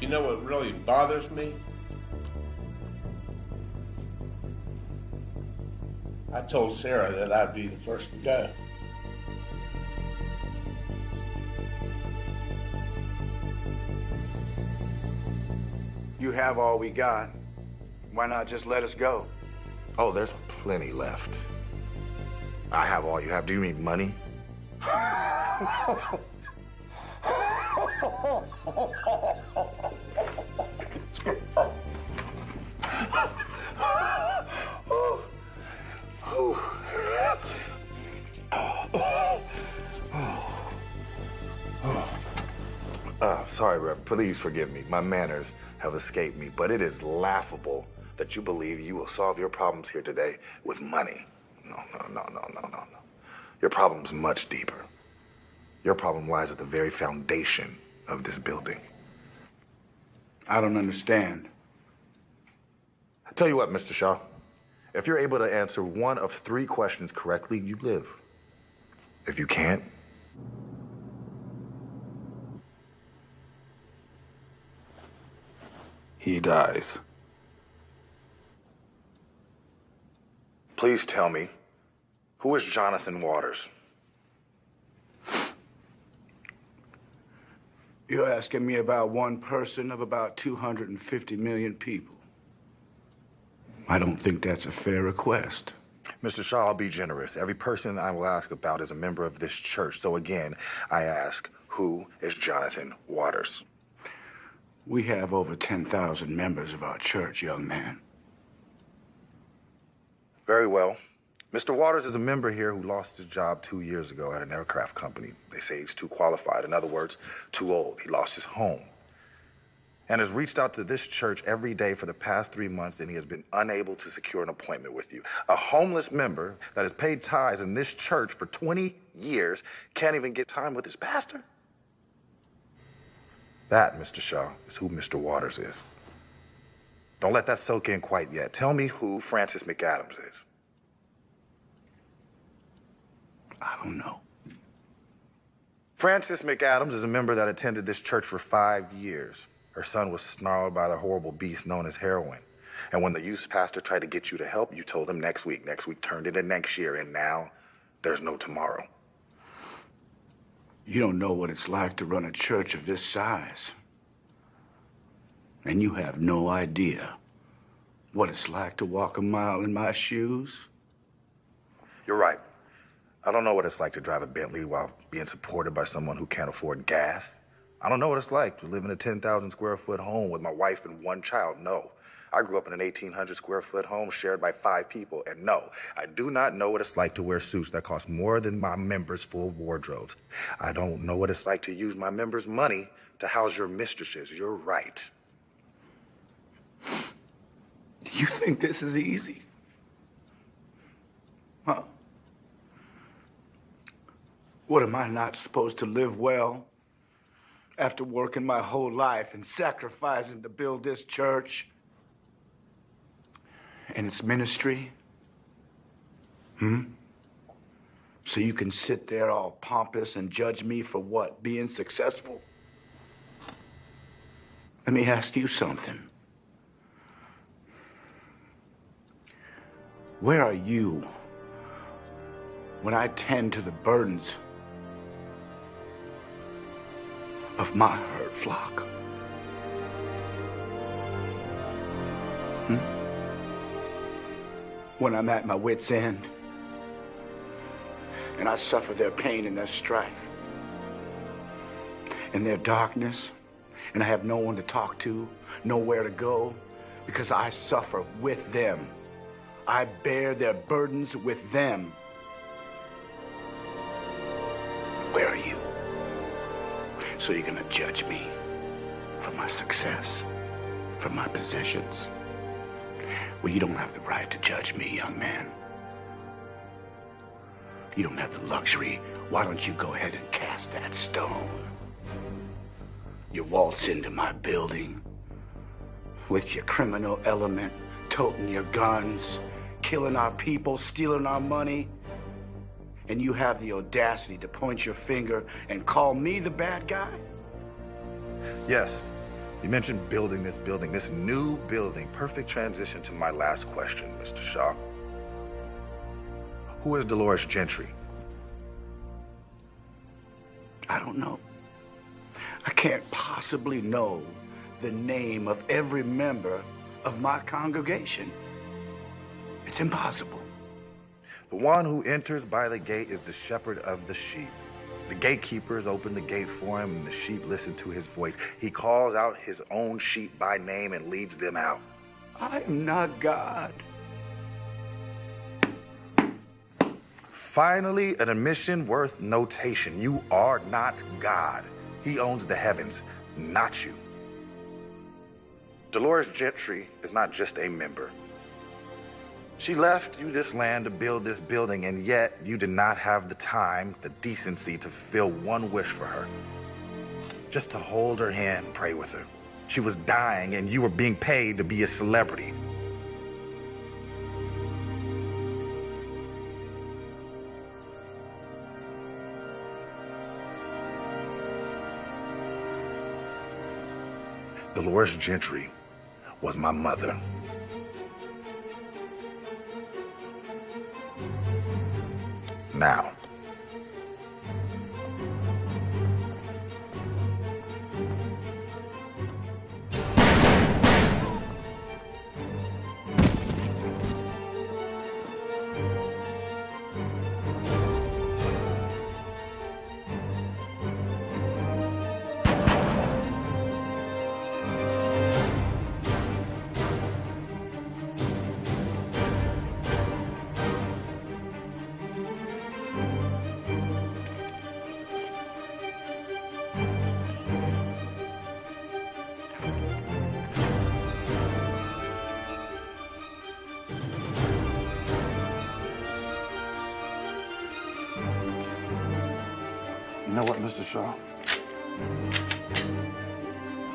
You know what really bothers me? I told Sarah that I'd be the first to go. You have all we got. Why not just let us go? Oh, there's plenty left. I have all you have. Do you mean money? Sorry, Rev. Please forgive me. My manners have escaped me, but it is laughable that you believe you will solve your problems here today with money. No. Your problem's much deeper. Your problem lies at the very foundation of this building. I don't understand. I tell you what, Mr. Shaw. If you're able to answer one of 3 questions correctly, you live. If you can't, he dies. please tell me, who is Jonathan Waters? You're asking me about one person of about 250 million people. I don't think that's a fair request. Mr. Shaw, I'll be generous. Every person I will ask about is a member of this church. So again, I ask, who is Jonathan Waters? We have over 10,000 members of our church, young man. Very well. Mr. Waters is a member here who lost his job 2 years ago at an aircraft company. They say he's too qualified. In other words, too old. He lost his home. And has reached out to this church every day for the past 3 months, and he has been unable to secure an appointment with you. A homeless member that has paid tithes in this church for 20 years can't even get time with his pastor? That, Mr. Shaw, is who Mr. Waters is. Don't let that soak in quite yet. Tell me who Francis McAdams is. I don't know. Francis McAdams is a member that attended this church for 5 years. Her son was snarled by the horrible beast known as heroin. And when the youth pastor tried to get you to help, you told him next week. Next week turned into next year, and now there's no tomorrow. You don't know what it's like to run a church of this size. And you have no idea what it's like to walk a mile in my shoes. You're right. I don't know what it's like to drive a Bentley while being supported by someone who can't afford gas. I don't know what it's like to live in a 10,000 square foot home with my wife and one child. No. I grew up in an 1,800 square foot home shared by 5 people. And no, I do not know what it's like to wear suits that cost more than my members' full wardrobes. I don't know what it's like to use my members' money to house your mistresses. You're right. Do you think this is easy? Huh? What, am I not supposed to live well after working my whole life and sacrificing to build this church and its ministry? So you can sit there all pompous and judge me for what? Being successful? Let me ask you something. Where are you when I tend to the burdens of my herd flock? When I'm at my wit's end and I suffer their pain and their strife and their darkness, and I have no one to talk to, nowhere to go, because I suffer with them. I bear their burdens with them. Where are you? So you're gonna judge me for my success, for my positions? Well, you don't have the right to judge me, young man. You don't have the luxury. Why don't you go ahead and cast that stone? You waltz into my building with your criminal element, toting your guns, killing our people, stealing our money, and you have the audacity to point your finger and call me the bad guy? Yes, you mentioned building this new building. Perfect transition to my last question, Mr. Shaw. Who is Dolores Gentry? I don't know. I can't possibly know the name of every member of my congregation. It's impossible. The one who enters by the gate is the shepherd of the sheep. The gatekeepers open the gate for him, and the sheep listen to his voice. He calls out his own sheep by name and leads them out. I am not God. Finally, an admission worth notation. You are not God. He owns the heavens, not you. Dolores Gentry is not just a member. She left you this land to build this building, and yet you did not have the time, the decency to fulfill one wish for her. Just to hold her hand and pray with her. She was dying, and you were being paid to be a celebrity. Dolores Gentry was my mother. Now, you know what, Mr. Shaw?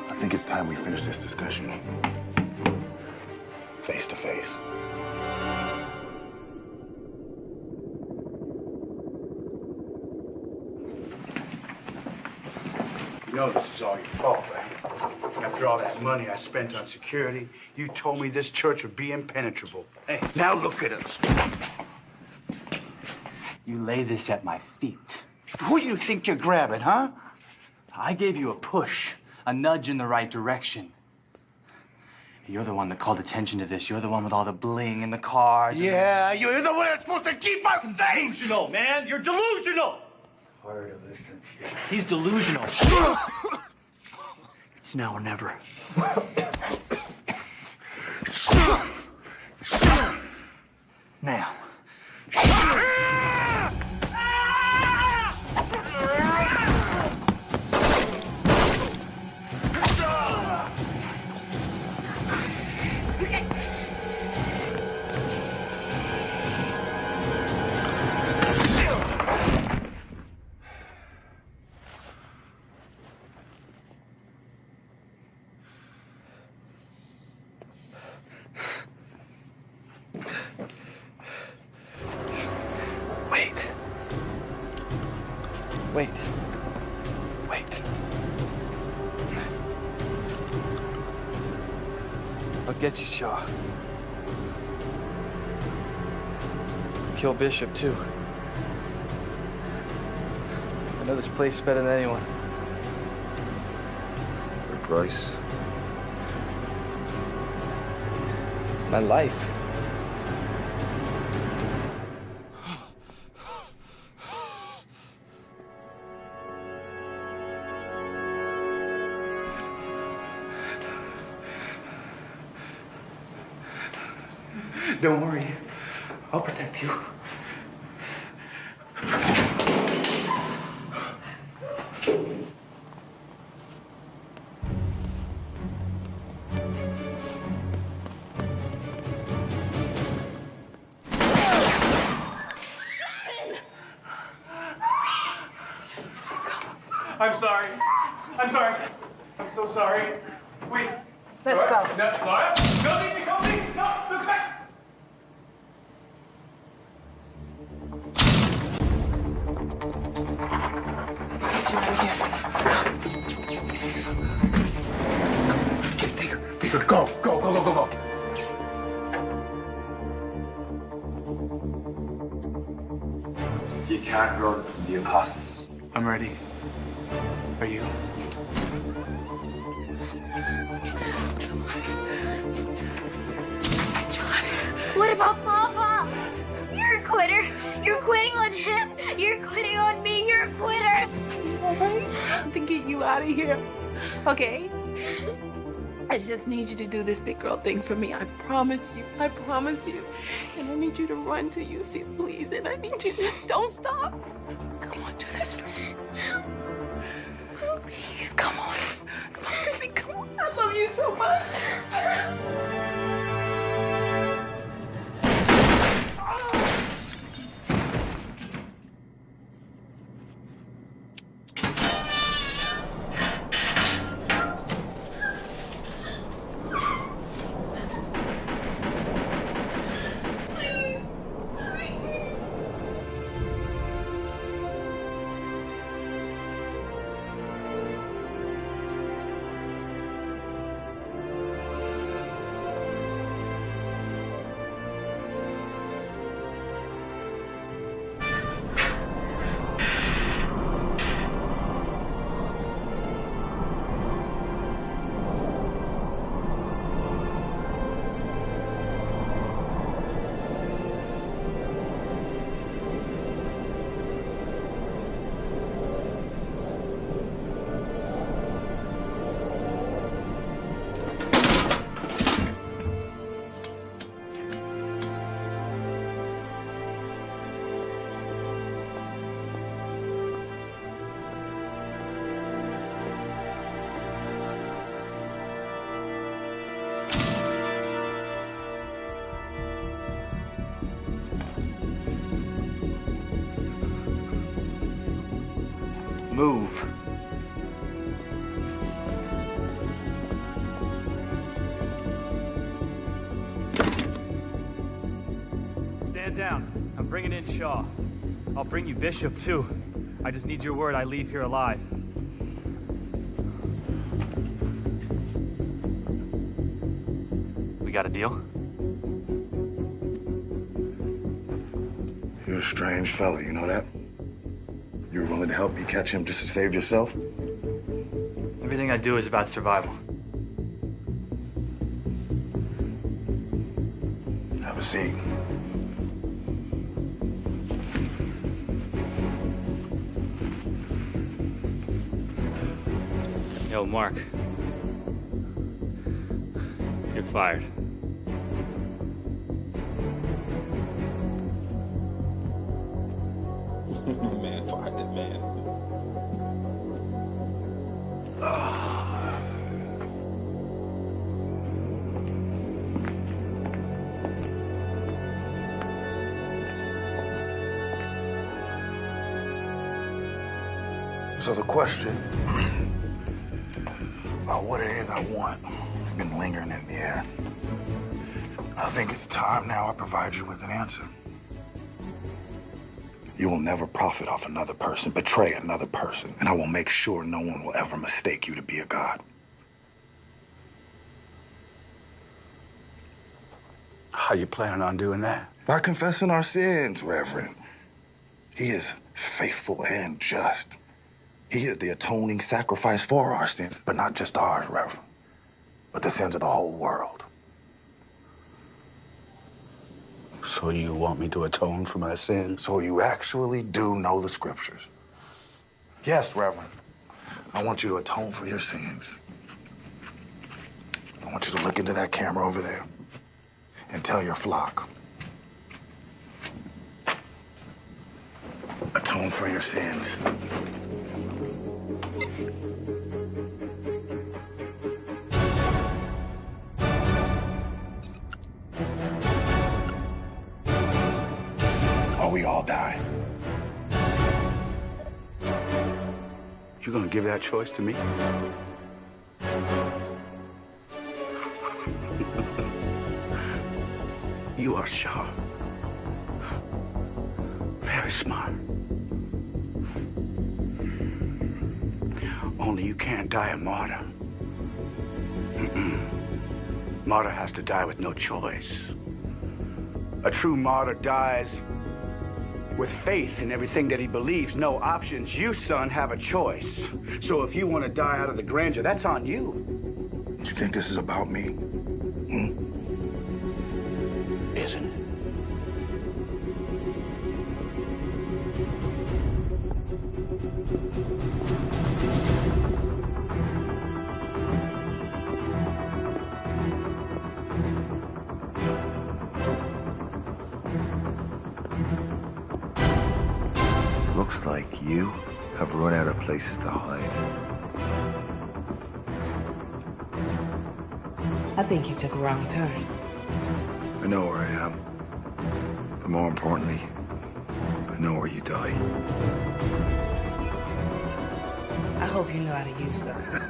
I think it's time we finish this discussion face to face. You know this is all your fault, right? After all that money I spent on security, you told me this church would be impenetrable. Hey, now look at us. You lay this at my feet. Who do you think you're grabbing, huh? I gave you a push, a nudge in the right direction. You're the one that called attention to this. You're the one with all the bling and the cars. Yeah, you're the one that's supposed to keep us safe. Delusional, man. You're delusional. Hard to listen to you. He's delusional. It's now or never. Now. Wait. Wait. Wait. I'll get you, Shaw. Kill Bishop, too. I know this place better than anyone. The price? My life. Don't worry. I'll protect you. I'm sorry. I'm sorry. I'm so sorry. Wait. Let's go. No, Laura, don't leave me. Don't leave me. No, look back. Get you out of here. Let's go. Get bigger. Bigger. Go. Go. Go. Go. Go. Go. You can't run from the imposters. I'm ready. Are you? What about Papa? You're a quitter. You're quitting on him. You're quitting on me. You're a quitter. To get you out of here. Okay? I just need you to do this big girl thing for me. I promise you. I promise you. And I need you to run till you see, please. And I need you to don't stop. Come on, do this for me. Please, come on. Come on, baby, come on. I love you so much. Move. Stand down. I'm bringing in Shaw. I'll bring you Bishop, too. I just need your word I leave here alive. We got a deal? You're a strange fella, you know that? You were willing to help me catch him just to save yourself? Everything I do is about survival. Have a seat. Yo, Mark. You're fired. Man, fire that man. So the question about what it is I want has been lingering in the air. I think it's time now I provide you with an answer. You will never profit off another person, betray another person, and I will make sure no one will ever mistake you to be a god. How you planning on doing that? By confessing our sins, Reverend. He is faithful and just. He is the atoning sacrifice for our sins, but not just ours, Reverend, but the sins of the whole world. So you want me to atone for my sins? So you actually do know the scriptures? Yes, Reverend. I want you to atone for your sins. I want you to look into that camera over there and tell your flock. Atone for your sins. Or we all die. You gonna give that choice to me? You are sharp. Very smart. Only you can't die a martyr. Martyr has to die with no choice. A true martyr dies with faith in everything that he believes, no options. You, son, have a choice. So if you want to die out of the grandeur, that's on you. You think this is about me? Isn't it? Looks like you have run out of places to hide. I think you took a wrong turn. I know where I am. But more importantly, I know where you die. I hope you know how to use those.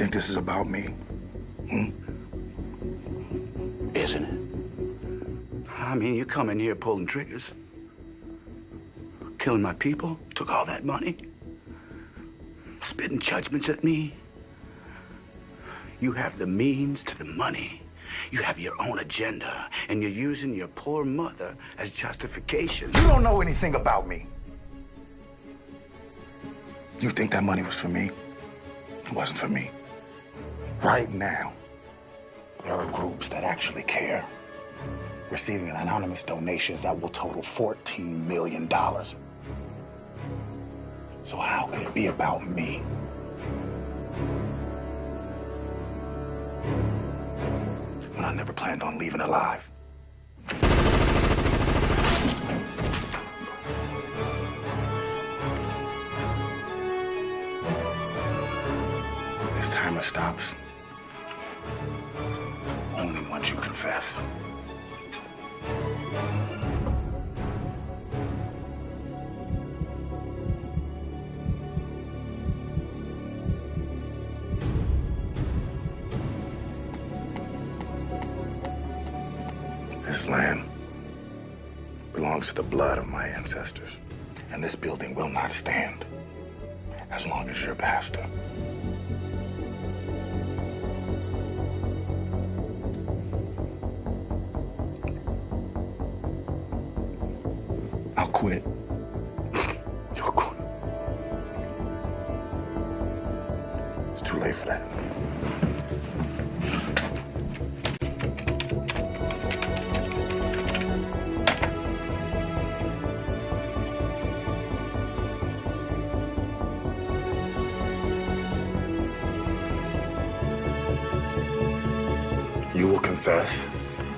think this is about me? Isn't it? I mean, you come in here pulling triggers, killing my people, took all that money, spitting judgments at me. You have the means to the money. You have your own agenda, and you're using your poor mother as justification. You don't know anything about me. You think that money was for me? It wasn't for me. Right now, there are groups that actually care, receiving anonymous donations that will total $14 million. So how could it be about me? When I never planned on leaving alive. This timer stops only once you confess. This land belongs to the blood of my ancestors, and this building will not stand as long as you're pastor. I'll quit. You'll quit. It's too late for that. You will confess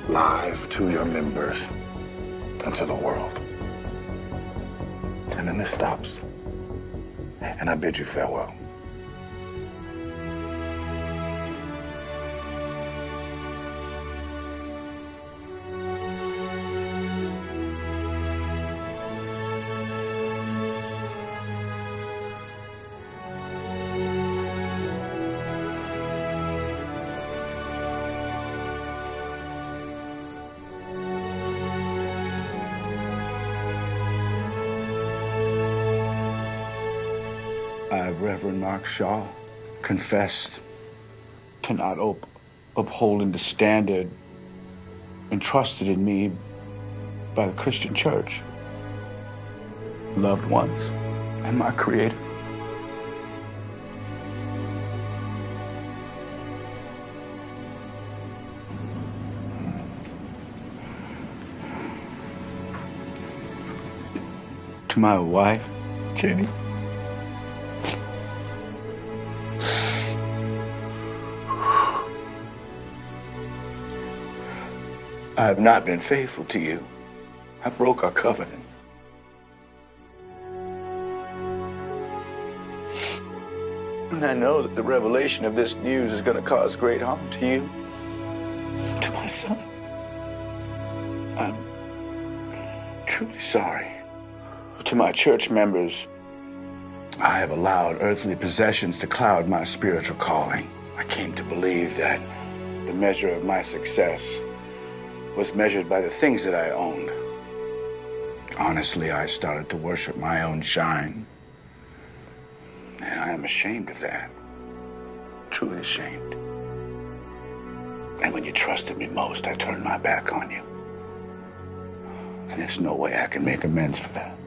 live to your members and to the world. And then this stops. And I bid you farewell. I, Reverend Mark Shaw, confessed to not upholding the standard entrusted in me by the Christian Church, loved ones, and my Creator. To my wife, Jenny. I have not been faithful to you. I broke our covenant. And I know that the revelation of this news is going to cause great harm to you, to my son. I'm truly sorry. To my church members, I have allowed earthly possessions to cloud my spiritual calling. I came to believe that the measure of my success was measured by the things that I owned. Honestly, I started to worship my own shine. And I am ashamed of that. Truly ashamed. And when you trusted me most, I turned my back on you. And there's no way I can make amends for that.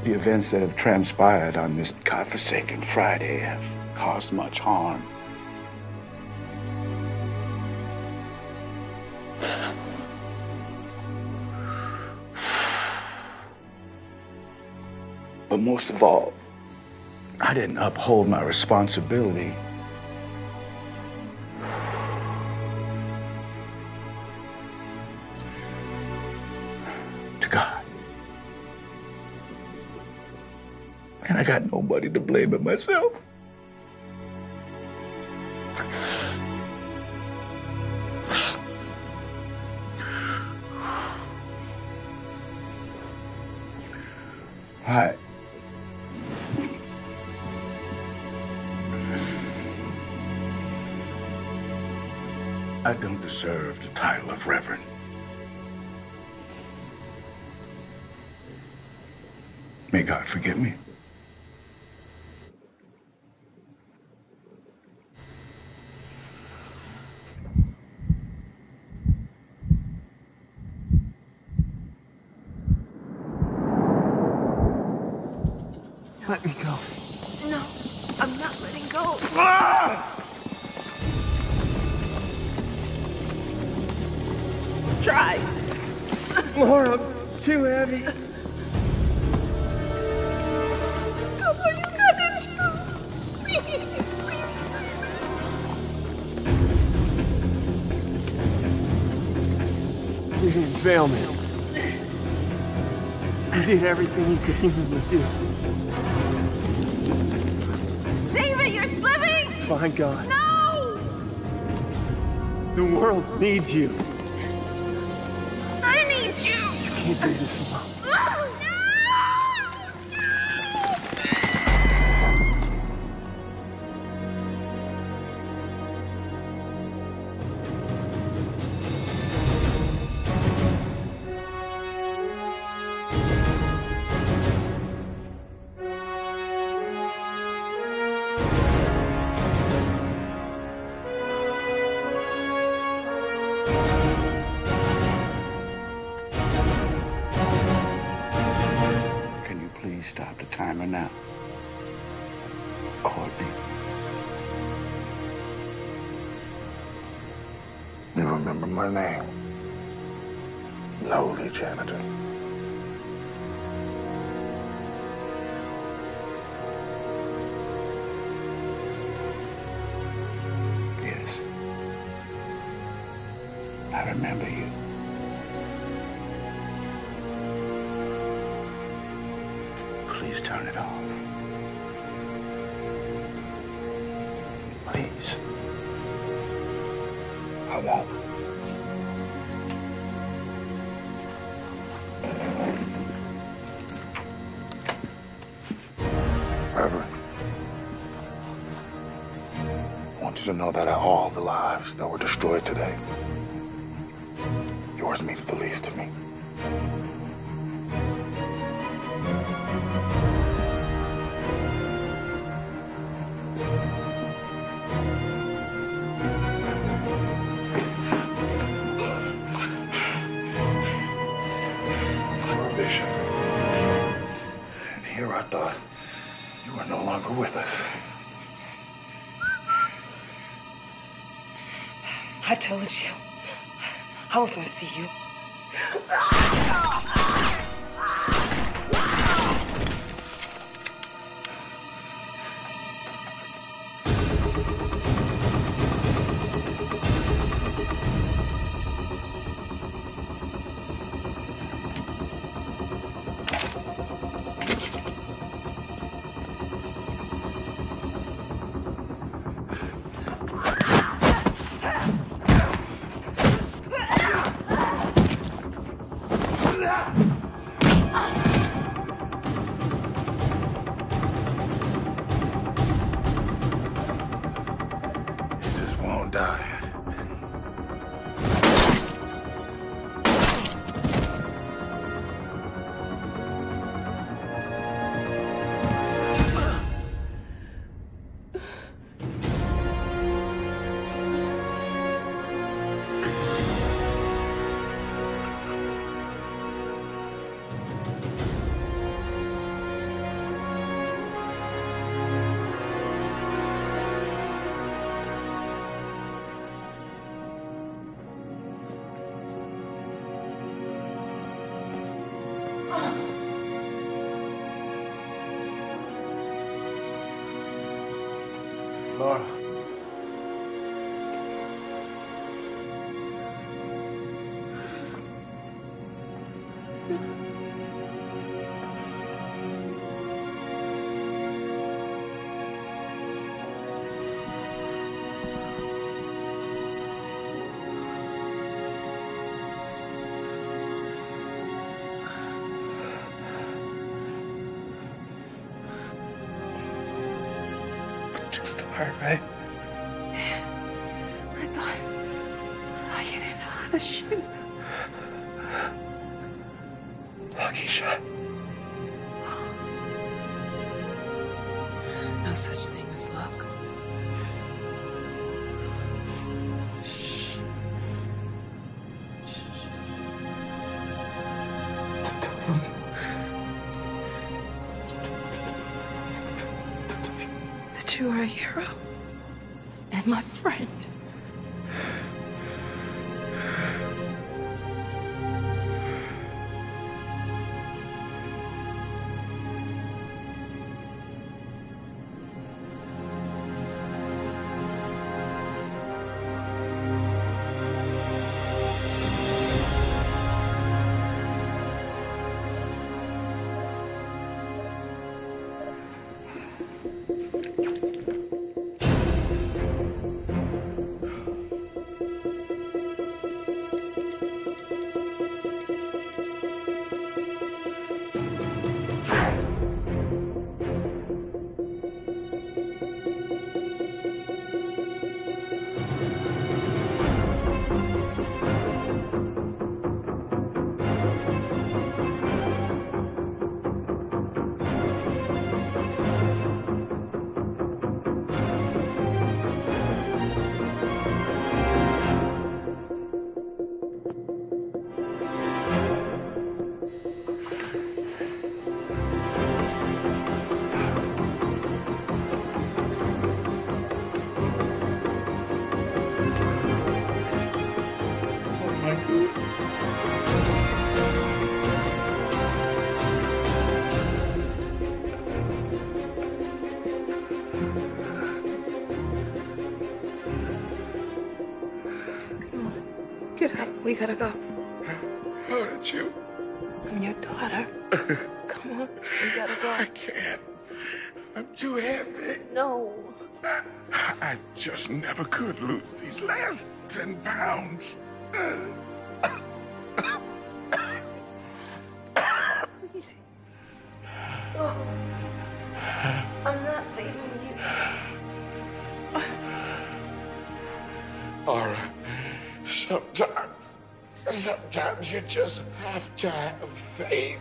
The events that have transpired on this godforsaken Friday have caused much harm. But most of all, I didn't uphold my responsibility. To God. And I got nobody to blame but myself. I don't deserve the title of Reverend. May God forgive me. Let me go. No, I'm not letting go. Try. Laura, I'm too heavy. Come on, you got it. Please. You didn't fail me. You did everything you could humanly do. David, you're slipping! Fine, God. No! The world needs you. I need you! You can't do this alone. Can you please stop the timer now? Courtney. You remember my name? Lowly janitor. Yes. I remember you. Please turn it off. Please. I won't. Reverend, I want you to know that all the lives that were destroyed today, yours means the least to me. Bishop. And here I thought you were no longer with us. I told you. I was going to see you. You just won't die. Laura. just her, right? I thought you didn't know how to shoot. Lucky shot. No such thing as luck. That you are a hero and my friend. Get up. We gotta go. Aren't you? I'm your daughter. Come on. We gotta go. I can't. I'm too heavy. No. I just never could lose these last 10 pounds. Please. Oh. I'm not leaving you. Laura, sometimes you just have to have faith.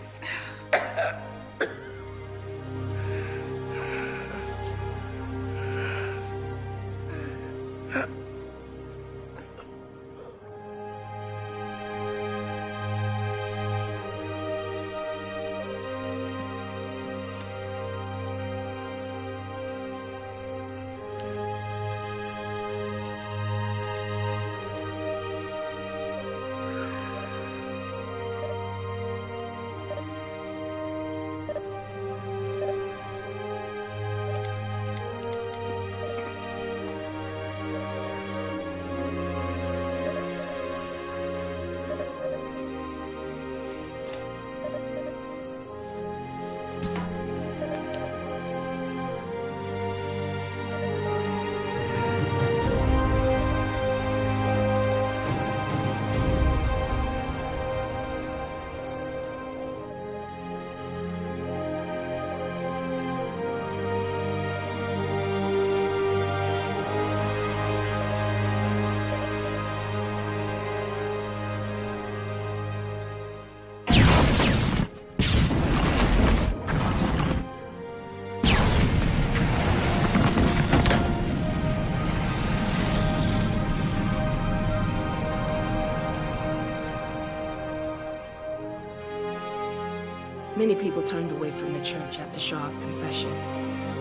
Many people turned away from the church after Shaw's confession.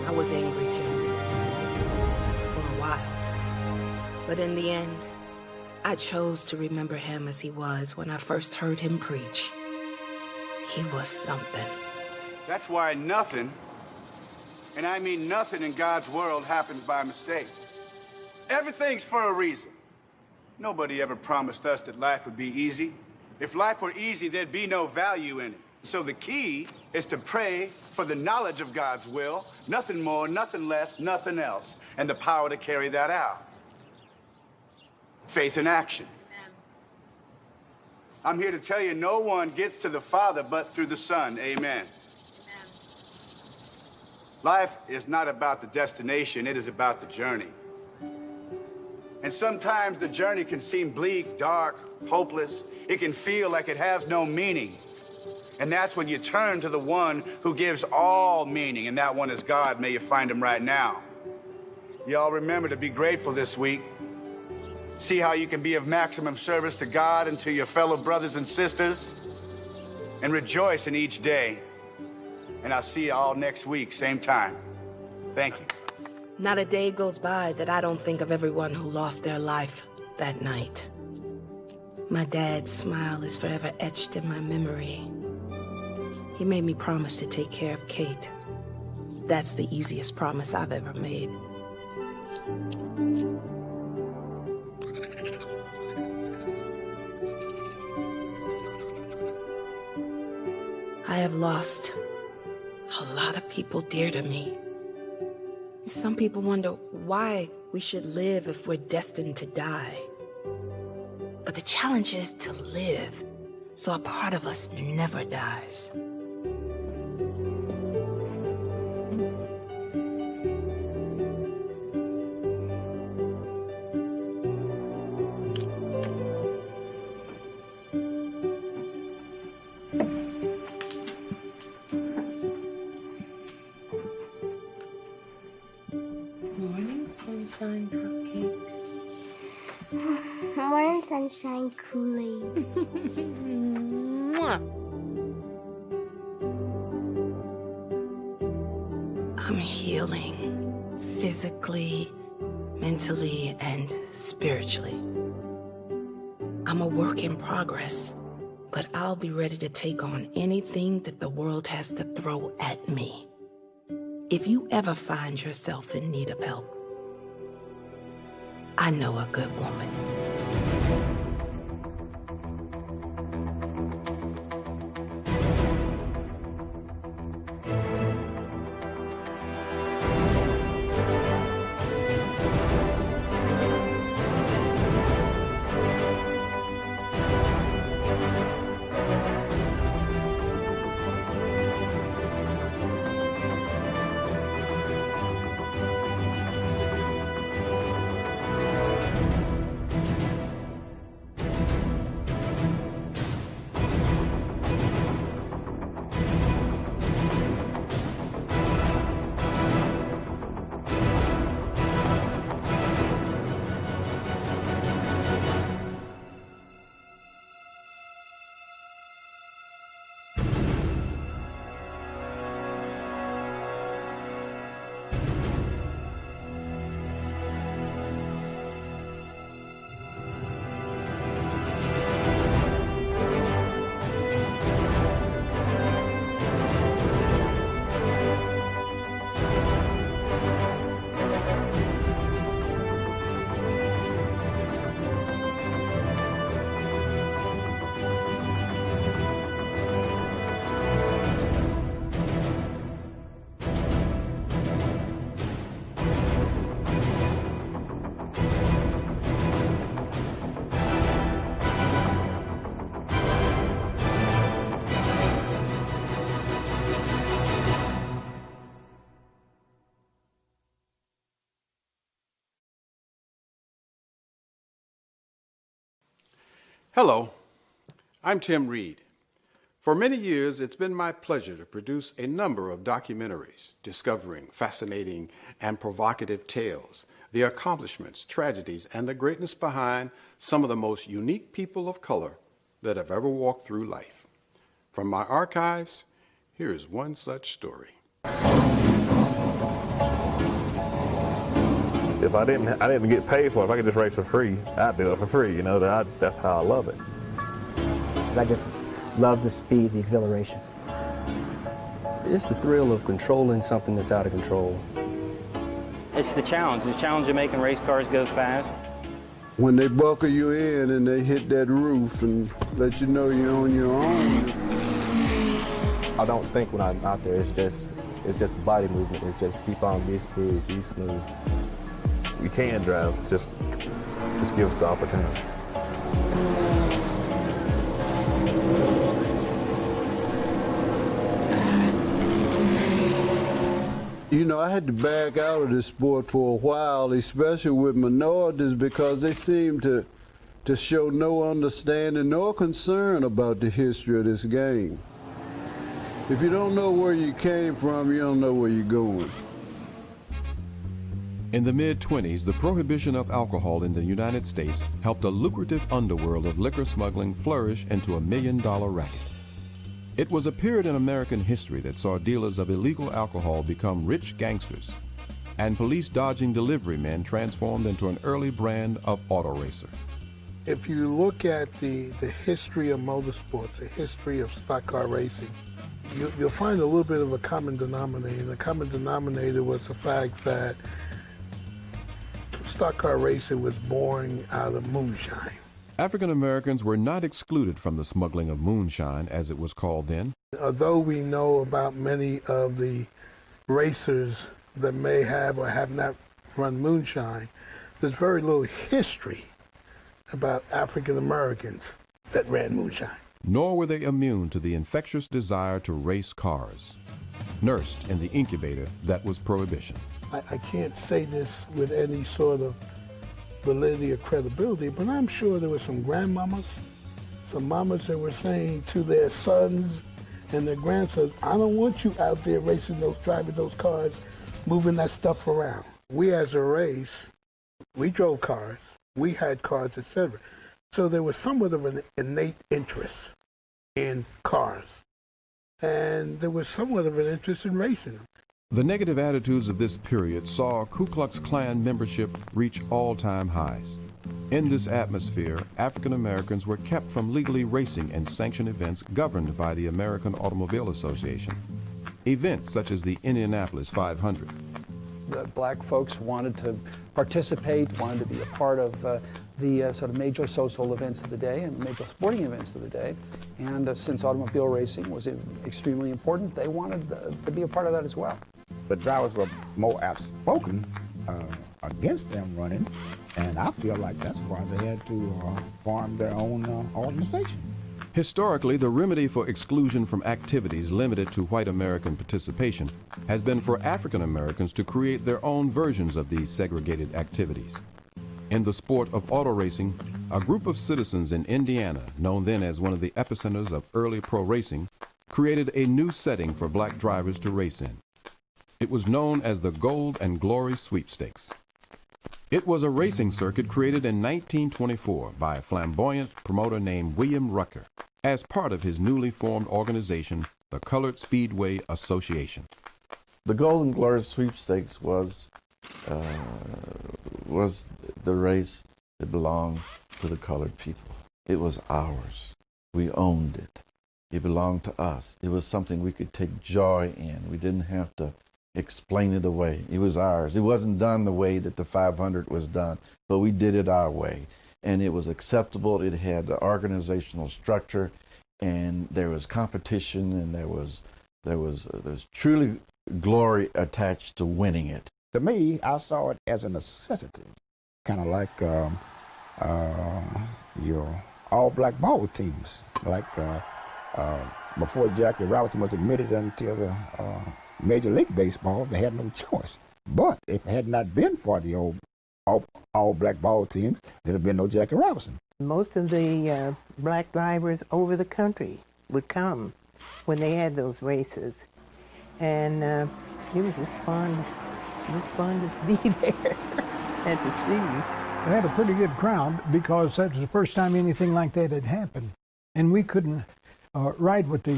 I was angry too. For a while. But in the end, I chose to remember him as he was when I first heard him preach. He was something. That's why nothing, and I mean nothing in God's world, happens by mistake. Everything's for a reason. Nobody ever promised us that life would be easy. If life were easy, there'd be no value in it. So the key is to pray for the knowledge of God's will, nothing more, nothing less, nothing else, and the power to carry that out. Faith in action. I'm here to tell you, no one gets to the Father but through the Son. Amen. Life is not about the destination, it is about the journey. And sometimes the journey can seem bleak, dark, hopeless. It can feel like it has no meaning. And that's when you turn to the one who gives all meaning, and that one is God. May you find him right now. Y'all remember to be grateful this week. See how you can be of maximum service to God and to your fellow brothers and sisters. And rejoice in each day. And I'll see you all next week, same time. Thank you. Not a day goes by that I don't think of everyone who lost their life that night. My dad's smile is forever etched in my memory. He made me promise to take care of Kate. That's the easiest promise I've ever made. I have lost a lot of people dear to me. Some people wonder why we should live if we're destined to die. But the challenge is to live, so a part of us never dies. Morning, sunshine cupcake. Morning, sunshine Kool-Aid. I'm healing physically, mentally, and spiritually. I'm a work in progress, but I'll be ready to take on anything that the world has to throw at me. If you ever find yourself in need of help, I know a good woman. Hello, I'm Tim Reed. For many years, it's been my pleasure to produce a number of documentaries discovering fascinating and provocative tales, the accomplishments, tragedies, and the greatness behind some of the most unique people of color that have ever walked through life. From my archives, here is one such story. If I didn't get paid for it, if I could just race for free, I'd do it for free. You know, that's how I love it. I just love the speed, the exhilaration. It's the thrill of controlling something that's out of control. It's the challenge of making race cars go fast. When they buckle you in and they hit that roof and let you know you're on your own. I don't think when I'm out there, it's just body movement. It's just keep on, be smooth, be smooth. You can drive, just give us the opportunity. You know, I had to back out of this sport for a while, especially with minorities, because they seem to show no understanding nor concern about the history of this game. If you don't know where you came from, you don't know where you're going. In the mid-20s, the prohibition of alcohol in the United States helped a lucrative underworld of liquor smuggling flourish into a million-dollar racket. It was a period in American history that saw dealers of illegal alcohol become rich gangsters, and police-dodging delivery men transformed into an early brand of auto racer. If you look at the history of motorsports, the history of stock car racing, you'll find a little bit of a common denominator. And the common denominator was the fact that stock car racing was born out of moonshine. African Americans were not excluded from the smuggling of moonshine, as it was called then. Although we know about many of the racers that may have or have not run moonshine, there's very little history about African Americans that ran moonshine. Nor were they immune to the infectious desire to race cars, nursed in the incubator that was prohibition. I can't say this with any sort of validity or credibility, but I'm sure there were some grandmamas, some mamas that were saying to their sons and their grandsons, I don't want you out there racing those, driving those cars, moving that stuff around. We as a race, we drove cars, we had cars, etc. So there was somewhat of an innate interest in cars, and there was somewhat of an interest in racing. The negative attitudes of this period saw Ku Klux Klan membership reach all-time highs. In this atmosphere, African Americans were kept from legally racing in sanctioned events governed by the American Automobile Association. Events such as the Indianapolis 500. The black folks wanted to participate, wanted to be a part of the sort of major social events of the day and major sporting events of the day. And since automobile racing was extremely important, they wanted to be a part of that as well. The drivers were more outspoken against them running, and I feel like that's why they had to form their own organization. Historically, the remedy for exclusion from activities limited to white American participation has been for African Americans to create their own versions of these segregated activities. In the sport of auto racing, a group of citizens in Indiana, known then as one of the epicenters of early pro racing, created a new setting for black drivers to race in. It was known as the Gold and Glory Sweepstakes. It was a racing circuit created in 1924 by a flamboyant promoter named William Rucker as part of his newly formed organization, the Colored Speedway Association. The Golden Glory Sweepstakes was the race that belonged to the colored people. It was ours. We owned it. It belonged to us. It was something we could take joy in. We didn't have to explain it away. It was ours. It wasn't done the way that the 500 was done, but we did it our way. And it was acceptable. It had the organizational structure, and there was competition, and there was truly glory attached to winning it. To me, I saw it as a necessity, kind of like your all-black ball teams. Like before Jackie Robinson was admitted until the Major League Baseball, they had no choice. But if it had not been for the all-black ball teams, there'd have been no Jackie Robinson. Most of the black drivers over the country would come when they had those races, and it was just fun. It was fun to be there and to see. They had a pretty good crowd because that was the first time anything like that had happened, and we couldn't ride with the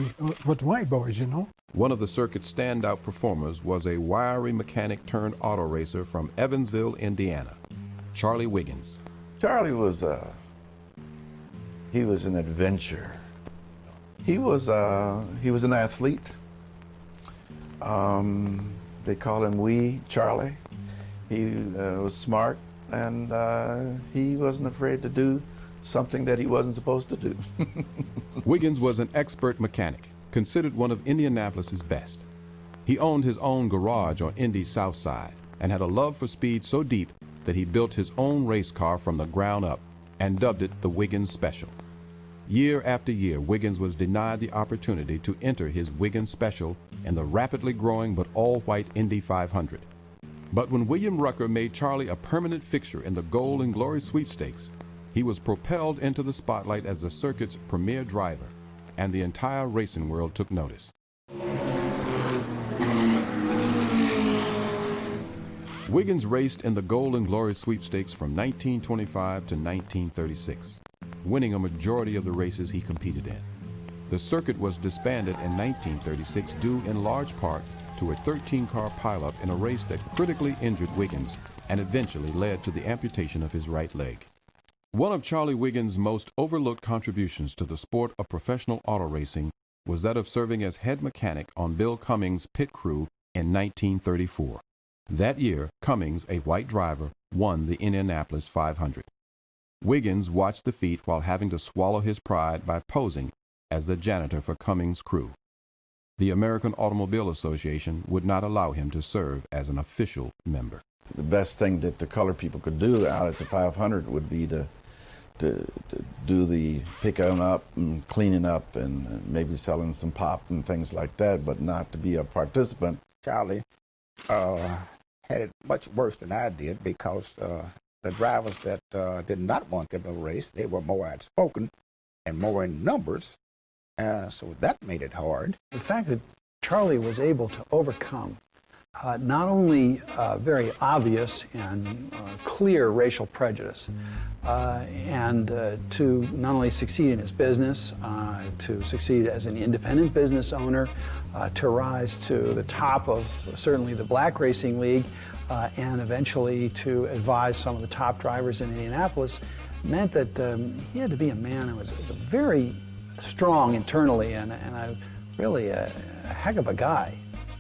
white boys, you know. One of the circuit's standout performers was a wiry mechanic turned auto racer from Evansville, Indiana, Charlie Wiggins. Charlie was he was an adventurer. He was an athlete. They call him Wee Charlie. He was smart, and he wasn't afraid to do something that he wasn't supposed to do. Wiggins was an expert mechanic, considered one of Indianapolis's best. He owned his own garage on Indy's South Side and had a love for speed so deep that he built his own race car from the ground up and dubbed it the Wiggins Special. Year after year, Wiggins was denied the opportunity to enter his Wiggins Special in the rapidly growing but all-white Indy 500. But when William Rucker made Charlie a permanent fixture in the Gold and Glory sweepstakes, he was propelled into the spotlight as the circuit's premier driver, and the entire racing world took notice. Wiggins raced in the Gold and Glory sweepstakes from 1925 to 1936, winning a majority of the races he competed in. The circuit was disbanded in 1936 due in large part to a 13-car pileup in a race that critically injured Wiggins and eventually led to the amputation of his right leg. One of Charlie Wiggins' most overlooked contributions to the sport of professional auto racing was that of serving as head mechanic on Bill Cummings' pit crew in 1934. That year, Cummings, a white driver, won the Indianapolis 500. Wiggins watched the feat while having to swallow his pride by posing as the janitor for Cummings' crew. The American Automobile Association would not allow him to serve as an official member. The best thing that the colored people could do out at the 500 would be to do the picking up and cleaning up and maybe selling some pop and things like that, but not to be a participant. Charlie had it much worse than I did because the drivers that did not want them to race, they were more outspoken and more in numbers, so that made it hard. The fact that Charlie was able to overcome not only very obvious and clear racial prejudice, and to not only succeed in his business, to succeed as an independent business owner, to rise to the top of certainly the Black Racing League, and eventually to advise some of the top drivers in Indianapolis, meant that he had to be a man who was very strong internally and really a heck of a guy.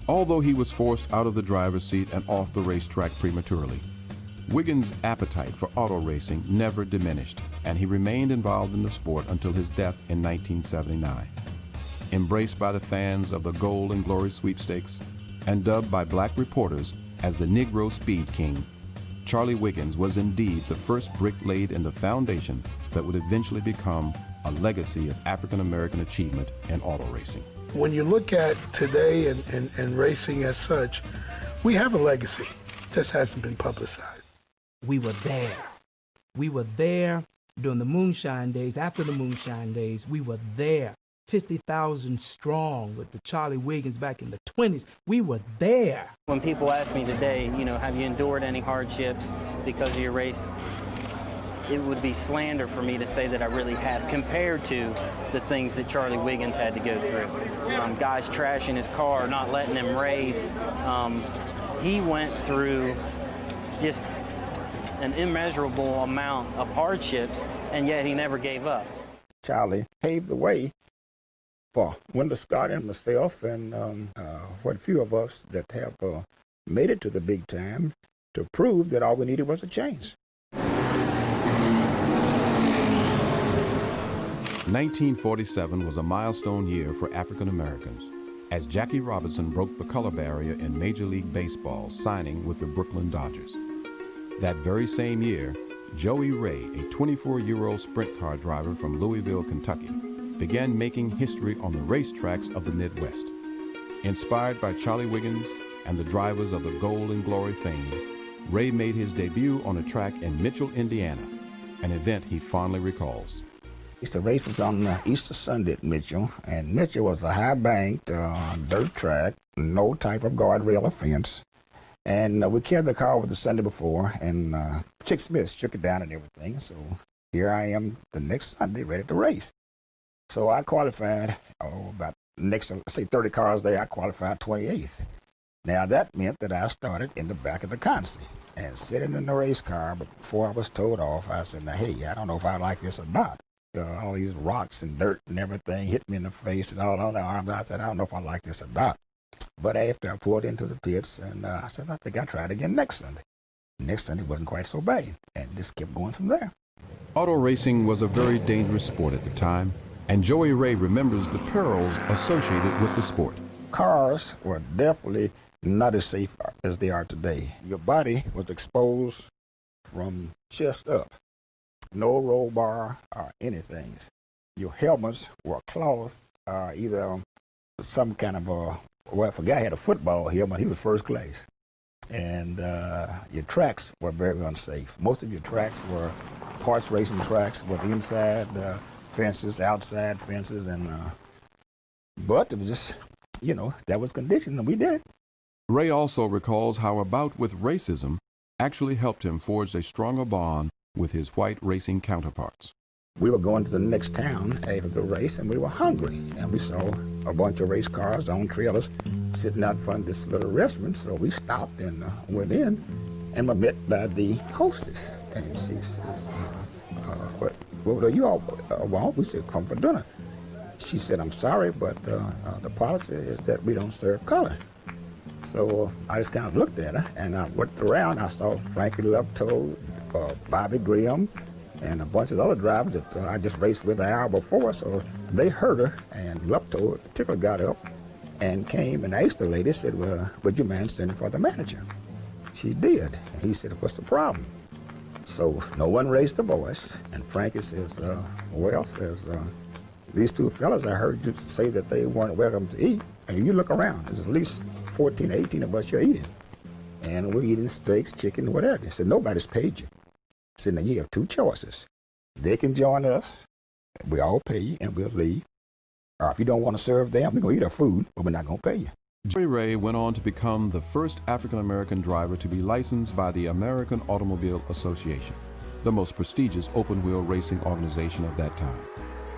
Although he was forced out of the driver's seat and off the racetrack prematurely, Wiggins' appetite for auto racing never diminished, and he remained involved in the sport until his death in 1979. Embraced by the fans of the Gold and Glory sweepstakes and dubbed by black reporters as the Negro Speed King, Charlie Wiggins was indeed the first brick laid in the foundation that would eventually become a legacy of African-American achievement in auto racing. When you look at today and racing as such, we have a legacy. It just hasn't been publicized. We were there. We were there during the moonshine days, after the moonshine days. We were there. 50,000 strong with the Charlie Wiggins back in the 20s. We were there. When people ask me today, have you endured any hardships because of your race? It would be slander for me to say that I really have, compared to the things that Charlie Wiggins had to go through. Guys trashing his car, not letting him race. He went through just an immeasurable amount of hardships, and yet he never gave up. Charlie paved the way for Wendell Scott and myself and what few of us that have made it to the big time to prove that all we needed was a change. 1947 was a milestone year for African Americans, as Jackie Robinson broke the color barrier in Major League Baseball, signing with the Brooklyn Dodgers. That very same year, Joey Ray, a 24-year-old sprint car driver from Louisville, Kentucky, began making history on the racetracks of the Midwest. Inspired by Charlie Wiggins and the drivers of the Gold and Glory fame, Ray made his debut on a track in Mitchell, Indiana, an event he fondly recalls. The race was on Easter Sunday at Mitchell, and Mitchell was a high-banked dirt track, no type of guardrail or fence. And we carried the car over the Sunday before, and Chick Smith shook it down and everything. So here I am the next Sunday ready to race. So I qualified, about next, say 30 cars there, I qualified 28th. Now that meant that I started in the back of the console and sitting in the race car, but before I was towed off, I said, now, hey, I don't know if I like this or not. All these rocks and dirt and everything hit me in the face and all on the arms. I said, I don't know if I like this or not. But after I pulled into the pits, and I said, I think I'll try it again next Sunday. Next Sunday wasn't quite so bad, and just kept going from there. Auto racing was a very dangerous sport at the time, and Joey Ray remembers the perils associated with the sport. Cars were definitely not as safe as they are today. Your body was exposed from chest up. No roll bar or anything. Your helmets were cloth, either some kind of a Well, I forgot I had a football here, but he was first class. And your tracks were very unsafe. Most of your tracks were horse racing tracks with inside fences, outside fences, and but it was just, you know, that was conditioned, and we did it. Ray also recalls how a bout with racism actually helped him forge a stronger bond with his white racing counterparts. We were going to the next town after the race, and we were hungry, and we saw a bunch of race cars on trailers sitting out front of this little restaurant, so we stopped and went in, and were met by the hostess, and she says, what do you all want? We said, come for dinner. She said, I'm sorry, but the policy is that we don't serve color. So I just kind of looked at her, and I looked around. I saw Frankie Lupto, Bobby Graham, and a bunch of other drivers that I just raced with an hour before. So they heard her, and Lupto, in particular, got up and came and asked the lady, said, well, would you mind standing for the manager? She did. And he said, what's the problem? So no one raised a voice, and Frankie says, these two fellas, I heard you say that they weren't welcome to eat. And you look around, there's at least 14, 18 of us here eating. And we're eating steaks, chicken, whatever. He said, nobody's paid you. I said, now you have two choices. They can join us, we all pay you, and we'll leave. Or if you don't want to serve them, we're going to eat our food, but we're not going to pay you. Joey Ray went on to become the first African-American driver to be licensed by the American Automobile Association, the most prestigious open-wheel racing organization of that time.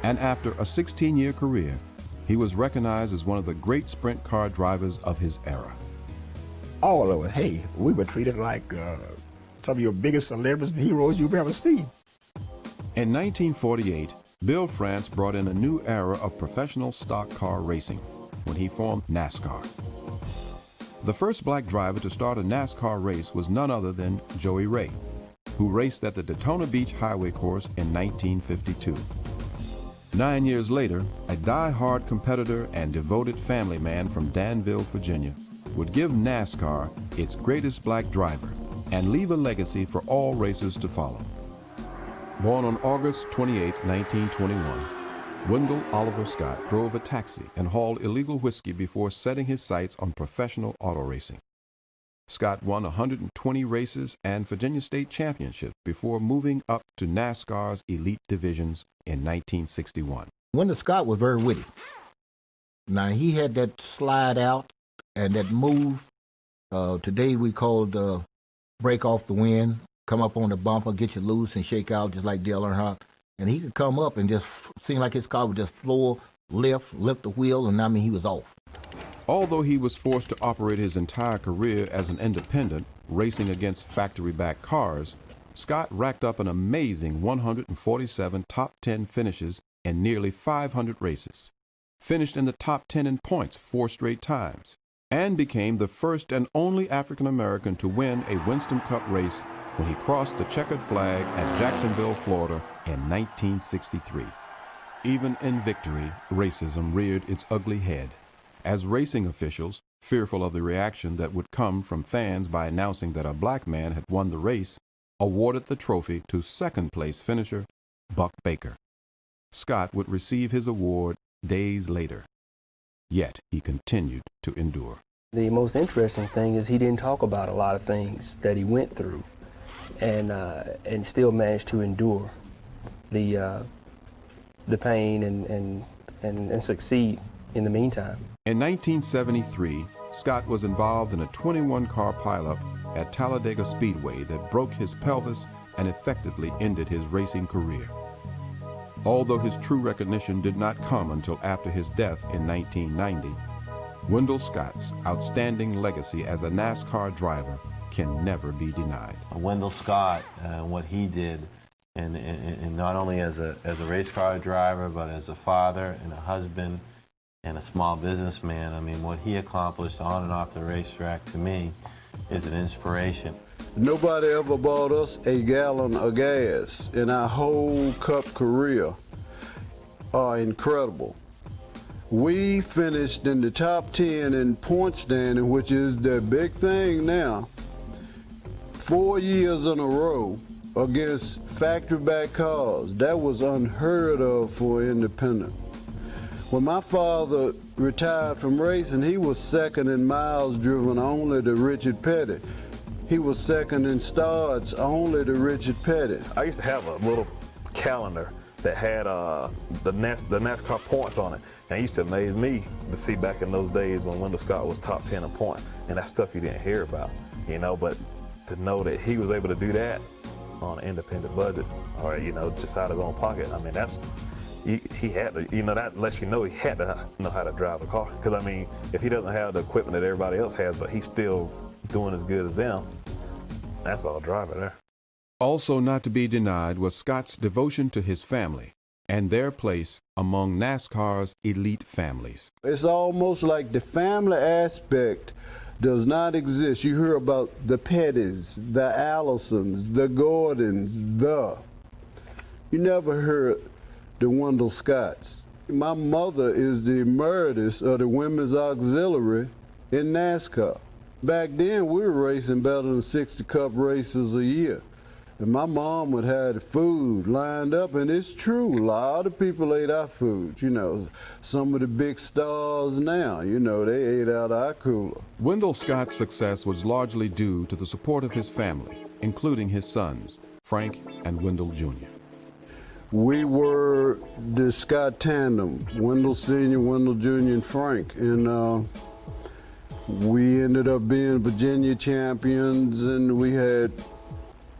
And after a 16-year career, he was recognized as one of the great sprint car drivers of his era. All of us, hey, we were treated like some of your biggest celebrities and heroes you've ever seen. In 1948, Bill France brought in a new era of professional stock car racing when he formed NASCAR. The first black driver to start a NASCAR race was none other than Joey Ray, who raced at the Daytona Beach Highway Course in 1952. 9 years later, a die-hard competitor and devoted family man from Danville, Virginia, would give NASCAR its greatest black driver and leave a legacy for all racers to follow. Born on August 28, 1921, Wendell Oliver Scott drove a taxi and hauled illegal whiskey before setting his sights on professional auto racing. Scott won 120 races and Virginia State Championships before moving up to NASCAR's elite divisions in 1961. Wendell Scott was very witty. Now, he had that slide out and that move. Today we call the break off the wind, come up on the bumper, get you loose and shake out just like Dale Earnhardt. And he could come up and just seem like his car would just floor, lift the wheel, and I mean, he was off. Although he was forced to operate his entire career as an independent, racing against factory-backed cars, Scott racked up an amazing 147 top 10 finishes in nearly 500 races, finished in the top 10 in points 4 straight times, and became the first and only African-American to win a Winston Cup race when he crossed the checkered flag at Jacksonville, Florida in 1963. Even in victory, racism reared its ugly head, as racing officials, fearful of the reaction that would come from fans by announcing that a black man had won the race, awarded the trophy to second-place finisher Buck Baker. Scott would receive his award days later, yet he continued to endure. The most interesting thing is he didn't talk about a lot of things that he went through and still managed to endure the pain and succeed in the meantime. In 1973, Scott was involved in a 21-car pileup at Talladega Speedway that broke his pelvis and effectively ended his racing career. Although his true recognition did not come until after his death in 1990, Wendell Scott's outstanding legacy as a NASCAR driver can never be denied. Wendell Scott, what he did, and not only as a race car driver, but as a father and a husband and a small businessman. I mean, what he accomplished on and off the racetrack, to me, is an inspiration. Nobody ever bought us a gallon of gas in our whole Cup career. Incredible. We finished in the top 10 in point standing, which is the big thing now, 4 years in a row against factory-backed cars. That was unheard of for independent. When my father retired from racing, he was second in miles driven only to Richard Petty. He was second in starts only to Richard Petty. I used to have a little calendar that had the NASCAR points on it. And it used to amaze me to see back in those days when Wendell Scott was top 10 in points. And that's stuff you didn't hear about, you know, but to know that he was able to do that on an independent budget or, you know, just out of his own pocket, I mean, that's, he had to, you know, that lets you know he had to know how to drive a car. Because, I mean, if he doesn't have the equipment that everybody else has, but he's still doing as good as them, that's all driver there. Also not to be denied was Scott's devotion to his family and their place among NASCAR's elite families. It's almost like the family aspect does not exist. You hear about the Pettys, the Allisons, the Gordons, you never heard the Wendell Scotts. My mother is the emeritus of the Women's Auxiliary in NASCAR. Back then, we were racing better than 60 Cup races a year. And my mom would have the food lined up, and it's true, a lot of people ate our food. You know, some of the big stars now, you know, they ate out our cooler. Wendell Scott's success was largely due to the support of his family, including his sons, Frank and Wendell Jr. We were the Scott tandem, Wendell Sr., Wendell Jr., and Frank. And we ended up being Virginia champions, and we had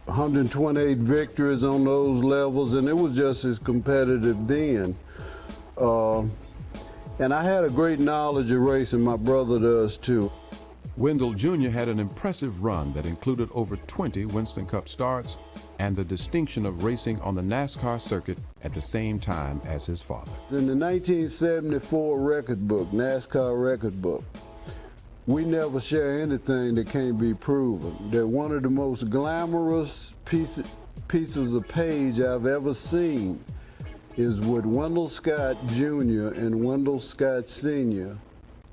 128 victories on those levels, and it was just as competitive then. And I had a great knowledge of racing. My brother does too. Wendell Jr. had an impressive run that included over 20 Winston Cup starts and the distinction of racing on the NASCAR circuit at the same time as his father. In the 1974 record book, NASCAR record book, we never share anything that can't be proven. That one of the most glamorous pieces of page I've ever seen is with Wendell Scott Jr. and Wendell Scott Sr.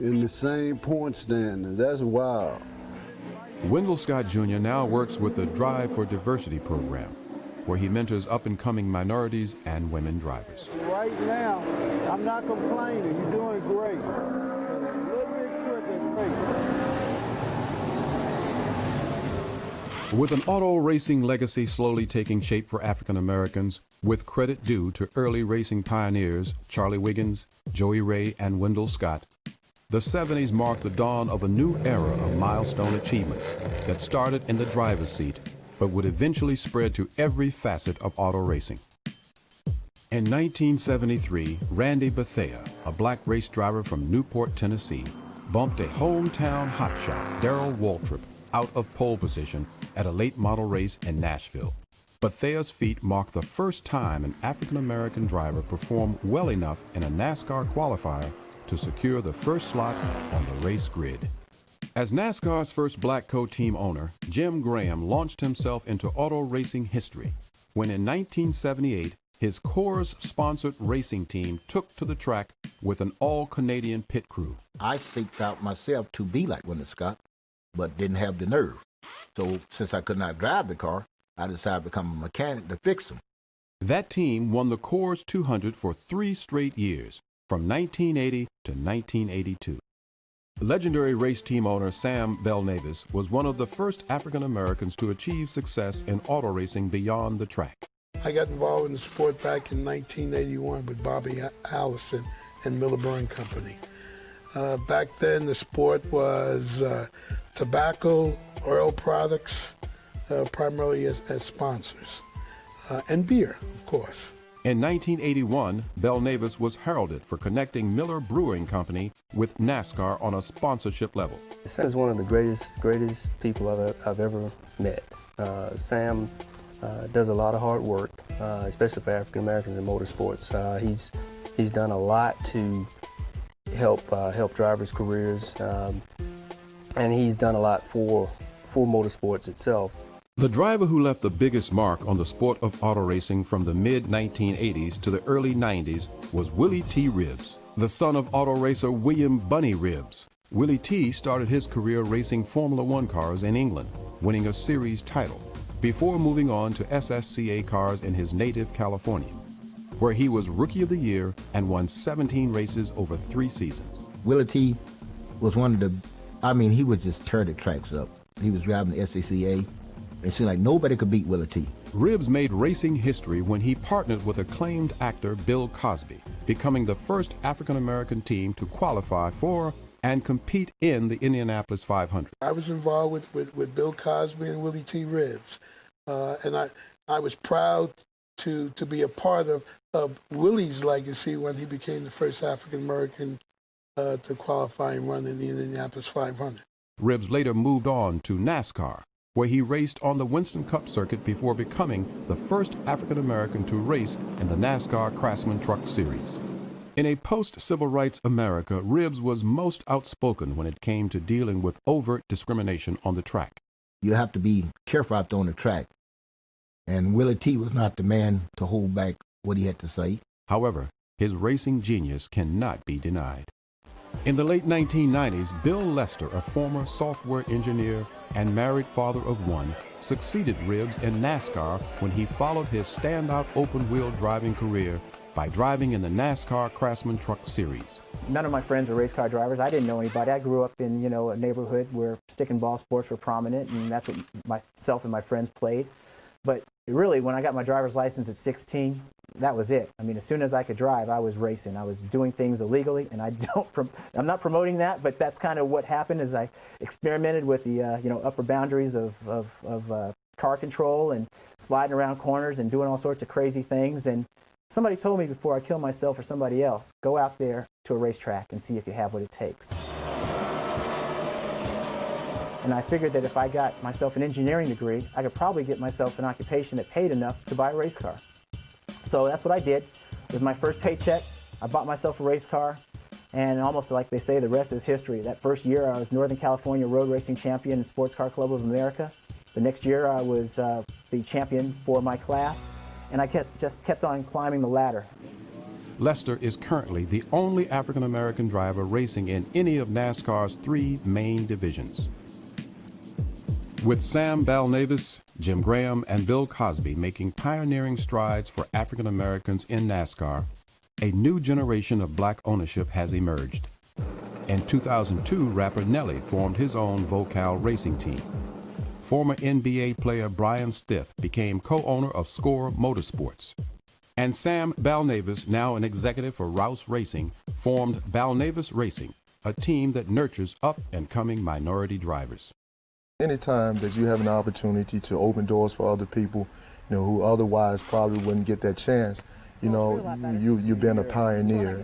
in the same point standing. That's wild. Wendell Scott Jr. now works with the Drive for Diversity program, where he mentors up-and-coming minorities and women drivers. Right now, I'm not complaining. You're doing great. With an auto racing legacy slowly taking shape for African Americans, with credit due to early racing pioneers Charlie Wiggins, Joey Ray, and Wendell Scott, the 70s marked the dawn of a new era of milestone achievements that started in the driver's seat, but would eventually spread to every facet of auto racing. In 1973, Randy Bethea, a black race driver from Newport, Tennessee, bumped a hometown hotshot, Darrell Waltrip, out of pole position at a late model race in Nashville. Bethea's feat marked the first time an African-American driver performed well enough in a NASCAR qualifier to secure the first slot on the race grid. As NASCAR's first black co-team owner, Jim Graham launched himself into auto racing history when in 1978, his Coors-sponsored racing team took to the track with an all-Canadian pit crew. I seeked out myself to be like Wendell Scott, but didn't have the nerve. So since I could not drive the car, I decided to become a mechanic to fix them. That team won the Coors 200 for 3 straight years, from 1980 to 1982. Legendary race team owner Sam Bell-Navis was one of the first African Americans to achieve success in auto racing beyond the track. I got involved in the sport back in 1981 with Bobby Allison and Miller Brewing Company. Back then, the sport was tobacco, oil products, primarily as sponsors, and beer, of course. In 1981, Bell-Navis was heralded for connecting Miller Brewing Company with NASCAR on a sponsorship level. Sam is one of the greatest people I've ever met. Sam does a lot of hard work, especially for African Americans in motorsports. He's done a lot to help drivers' careers, and he's done a lot for motorsports itself. The driver who left the biggest mark on the sport of auto racing from the mid-1980s to the early 90s was Willie T. Ribbs, the son of auto racer William Bunny Ribbs. Willie T. started his career racing Formula One cars in England, winning a series title, before moving on to SSCA cars in his native California. where he was Rookie of the Year and won 17 races over 3 seasons. Willie T was one of the, he would just tear the tracks up. He was driving the SCCA. It seemed like nobody could beat Willie T. Ribbs made racing history when he partnered with acclaimed actor Bill Cosby, becoming the first African-American team to qualify for and compete in the Indianapolis 500. I was involved with Bill Cosby and Willie T. Ribbs, and I was proud to be a part of Willie's legacy when he became the first African-American to qualify and run in the Indianapolis 500. Ribbs later moved on to NASCAR, where he raced on the Winston Cup circuit before becoming the first African-American to race in the NASCAR Craftsman Truck Series. In a post-civil rights America, Ribbs was most outspoken when it came to dealing with overt discrimination on the track. You have to be careful out there on the track, and Willie T was not the man to hold back what he had to say. However, his racing genius cannot be denied. In the late 1990s, Bill Lester, a former software engineer and married father of one, succeeded Ribbs in NASCAR when he followed his standout open-wheel driving career by driving in the NASCAR Craftsman Truck Series. None of my friends were race car drivers. I didn't know anybody. I grew up in, a neighborhood where stick and ball sports were prominent, and that's what myself and my friends played. But really, when I got my driver's license at 16, that was it. As soon as I could drive, I was racing. I was doing things illegally, and I'm not promoting that, but that's kind of what happened as I experimented with the, upper boundaries of car control and sliding around corners and doing all sorts of crazy things. And somebody told me before I kill myself or somebody else, go out there to a racetrack and see if you have what it takes. And I figured that if I got myself an engineering degree, I could probably get myself an occupation that paid enough to buy a race car. So that's what I did. With my first paycheck, I bought myself a race car, and almost like they say, the rest is history. That first year, I was Northern California Road Racing Champion in Sports Car Club of America. The next year, I was the champion for my class, and I just kept on climbing the ladder. Lester is currently the only African-American driver racing in any of NASCAR's 3 main divisions. With Sam Balnavis, Jim Graham, and Bill Cosby making pioneering strides for African Americans in NASCAR, a new generation of black ownership has emerged. In 2002, rapper Nelly formed his own Vocal racing team. Former NBA player Brian Stiff became co-owner of Score Motorsports. And Sam Balnavis, now an executive for Rouse Racing, formed Balnavis Racing, a team that nurtures up-and-coming minority drivers. Anytime that you have an opportunity to open doors for other people, who otherwise probably wouldn't get that chance, you've been a pioneer.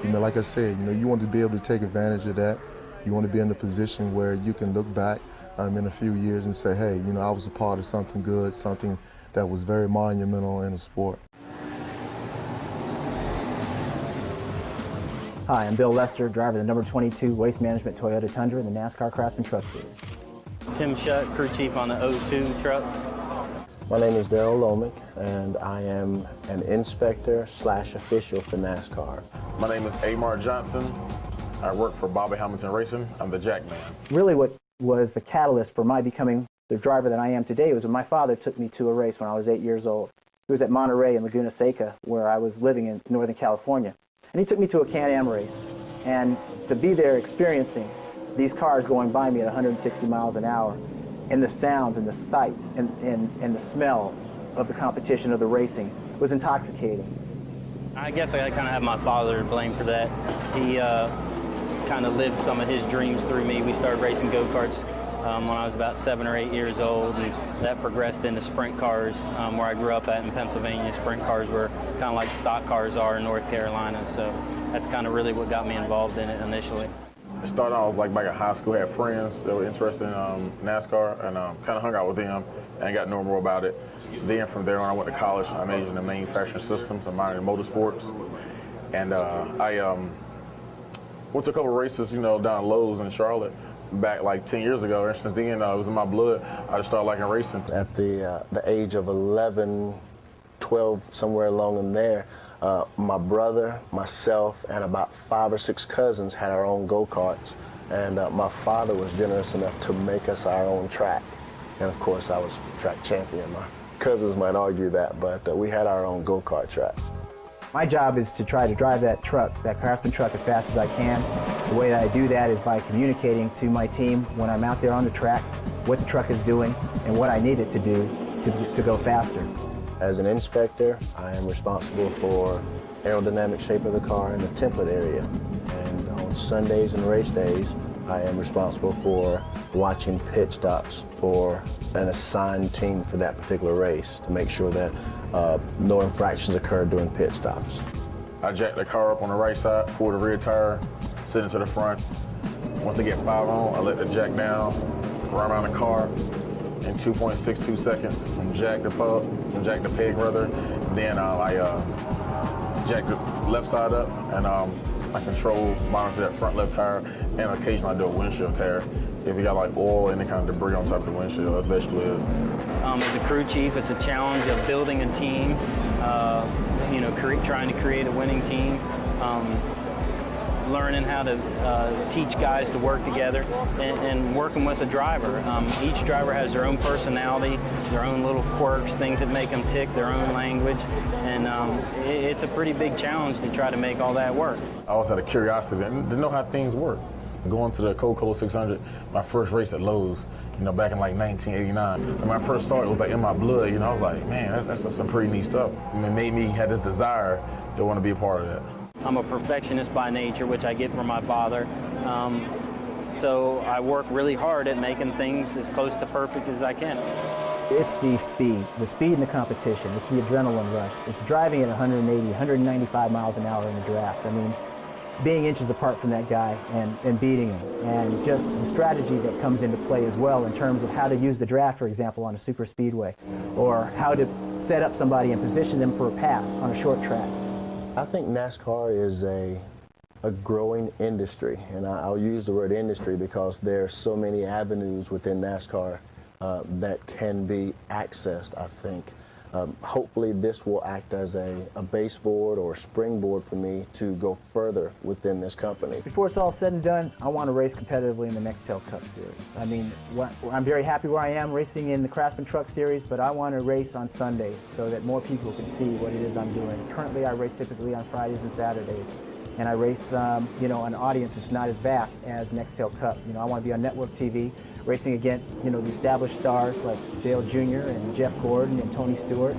And, like I said, you want to be able to take advantage of that. You want to be in a position where you can look back in a few years and say, hey, I was a part of something good, something that was very monumental in the sport. Hi, I'm Bill Lester, driver of the number 22 Waste Management Toyota Tundra in the NASCAR Craftsman Truck Series. Tim Shutt, crew chief on the 02 truck. My name is Daryl Lomick, and I am an inspector/official for NASCAR. My name is Amar Johnson. I work for Bobby Hamilton Racing. I'm the jack man. Really what was the catalyst for my becoming the driver that I am today was when my father took me to a race when I was 8 years old. It was at Monterey in Laguna Seca, where I was living in Northern California. And he took me to a Can-Am race. And to be there experiencing these cars going by me at 160 miles an hour, and the sounds and the sights and the smell of the competition of the racing was intoxicating. I guess I kind of have my father to blame for that. He kind of lived some of his dreams through me. We started racing go-karts when I was about 7 or 8 years old, and that progressed into sprint cars where I grew up at in Pennsylvania. Sprint cars were kind of like stock cars are in North Carolina, so that's kind of really what got me involved in it initially. It started out, I was like back in high school, had friends that were interested in NASCAR, and kind of hung out with them and got to know more about it. Then from there on, I went to college. I majored in manufacturing systems and minored in motorsports. And I went to a couple of races, down at Lowe's in Charlotte back like 10 years ago. And since then, it was in my blood. I just started liking racing. At the age of 11, 12, somewhere along in there, my brother, myself, and about 5 or 6 cousins had our own go-karts, and my father was generous enough to make us our own track. And of course, I was track champion. My cousins might argue that, but we had our own go-kart track. My job is to try to drive that truck, that Craftsman truck, as fast as I can. The way that I do that is by communicating to my team when I'm out there on the track what the truck is doing and what I need it to do to go faster. As an inspector, I am responsible for aerodynamic shape of the car in the template area. And on Sundays and race days, I am responsible for watching pit stops for an assigned team for that particular race to make sure that no infractions occur during pit stops. I jack the car up on the right side, pull the rear tire, sit into the front. Once I get 5 on, I let the jack down, run around the car in 2.62 seconds from jack to peg rather. Then I jack the left side up and I control monitor that front left tire, and occasionally I do a windshield tear. If you got like oil, any kind of debris on top of the windshield, that's basically it. As a crew chief, it's a challenge of building a team, you know, trying to create a winning team, learning how to teach guys to work together, and working with a driver. Each driver has their own personality, their own little quirks, things that make them tick, their own language, and it's a pretty big challenge to try to make all that work. I always had a curiosity to know how things work. Going to the Coca-Cola 600, my first race at Lowe's, you know, back in like 1989. When I first saw it, it was like in my blood, you know, I was like, man, that's some pretty neat stuff. I mean, it made me have this desire to want to be a part of that. I'm a perfectionist by nature, which I get from my father. So I work really hard at making things as close to perfect as I can. It's the speed and the competition. It's the adrenaline rush. It's driving at 180, 195 miles an hour in a draft. I mean, being inches apart from that guy and beating him, and just the strategy that comes into play as well in terms of how to use the draft, for example, on a super speedway, or how to set up somebody and position them for a pass on a short track. I think NASCAR is a growing industry, and I'll use the word industry because there are so many avenues within NASCAR that can be accessed, I think. Hopefully this will act as a baseboard or a springboard for me to go further within this company. Before it's all said and done, I want to race competitively in the Nextel Cup Series. I mean, I'm very happy where I am racing in the Craftsman Truck Series, but I want to race on Sundays so that more people can see what it is I'm doing. Currently, I race typically on Fridays and Saturdays, and I race, you know, an audience that's not as vast as Nextel Cup. You know, I want to be on network TV, racing against, you know, the established stars like Dale Jr. and Jeff Gordon and Tony Stewart,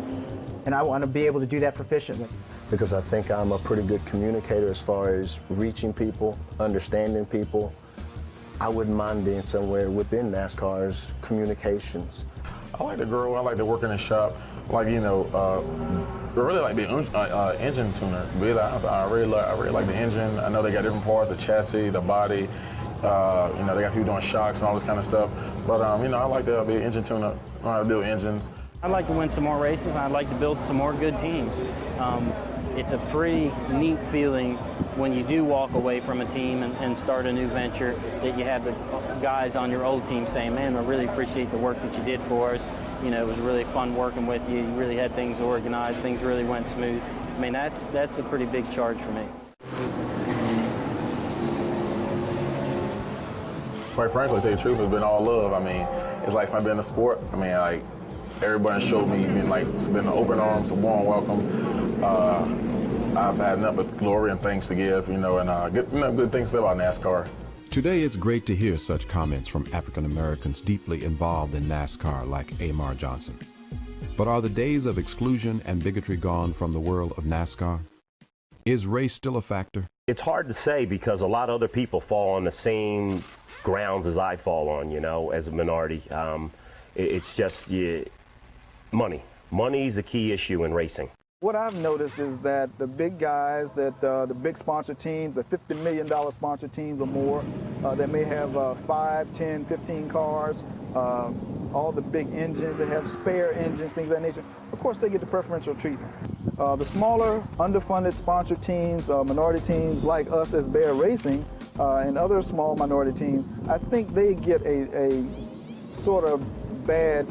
and I want to be able to do that proficiently. Because I think I'm a pretty good communicator as far as reaching people, understanding people. I wouldn't mind being somewhere within NASCAR's communications. I like to grow. I like to work in the shop. Like, you know, I really like being engine tuner. I really like the engine. I know they got different parts, the chassis, the body. You know, they got people doing shocks and all this kind of stuff. But, you know, I like to be an engine tuner. I know how to build engines. I'd like to win some more races, and I'd like to build some more good teams. It's a pretty neat feeling when you do walk away from a team and start a new venture, that you have the guys on your old team saying, man, I really appreciate the work that you did for us. You know, it was really fun working with you. You really had things organized. Things really went smooth. I mean, that's a pretty big charge for me. Quite frankly, to tell you the truth, it's been all love. I mean, it's like I've been in a sport. I mean, like, everybody showed me, it's been open arms, a warm welcome. I've had nothing but glory and thanks to give, you know, and good things to say about NASCAR. Today, it's great to hear such comments from African Americans deeply involved in NASCAR like Amar Johnson. But are the days of exclusion and bigotry gone from the world of NASCAR? Is race still a factor? It's hard to say because a lot of other people fall on the same grounds as I fall on, you know, as a minority. It's just money. Money's a key issue in racing. What I've noticed is that the big guys, that the big sponsor teams, the $50 million sponsor teams or more, that may have 5, 10, 15 cars, all the big engines that have spare engines, things of that nature, of course they get the preferential treatment. The smaller, underfunded sponsor teams, minority teams like us as Bear Racing, and other small minority teams, I think they get a sort of bad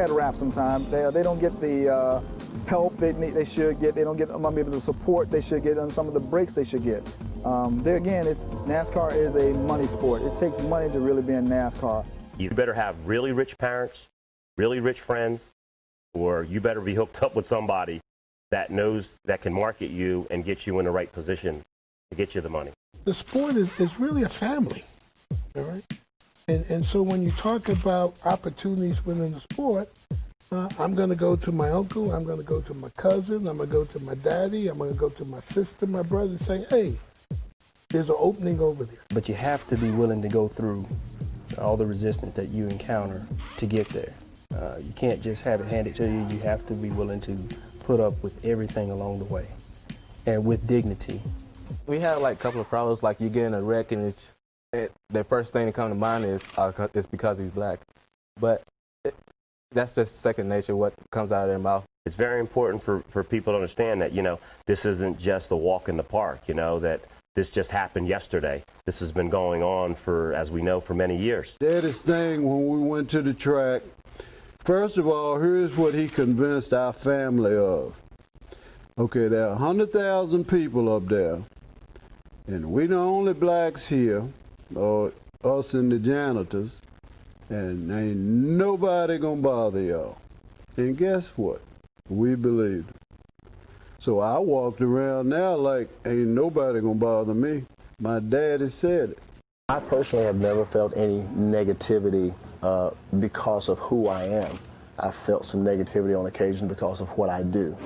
rap sometimes. They don't get the help they should get. They don't get maybe the support they should get, and some of the breaks they should get. There again, NASCAR is a money sport. It takes money to really be in NASCAR. You better have really rich parents, really rich friends, or you better be hooked up with somebody that knows, that can market you and get you in the right position to get you the money. The sport is really a family, all right? And so when you talk about opportunities within the sport, I'm going to go to my uncle, I'm going to go to my cousin, I'm going to go to my daddy, I'm going to go to my sister, my brother, and say, hey, there's an opening over there. But you have to be willing to go through all the resistance that you encounter to get there. You can't just have it handed to you. You have to be willing to put up with everything along the way, and with dignity. We have like a couple of problems, like you get in a wreck and the first thing that comes to mind is it's because he's black. But that's just second nature, what comes out of their mouth. It's very important for people to understand that, this isn't just a walk in the park, that this just happened yesterday. This has been going on for, as we know, for many years. Daddy's thing when we went to the track, first of all, here's what he convinced our family of. Okay, there are 100,000 people up there, and we the only blacks here, or us and the janitors, and ain't nobody gonna bother y'all. And guess what? We believed it. So I walked around now like, ain't nobody gonna bother me. My daddy said it. I personally have never felt any negativity because of who I am. I felt some negativity on occasion because of what I do.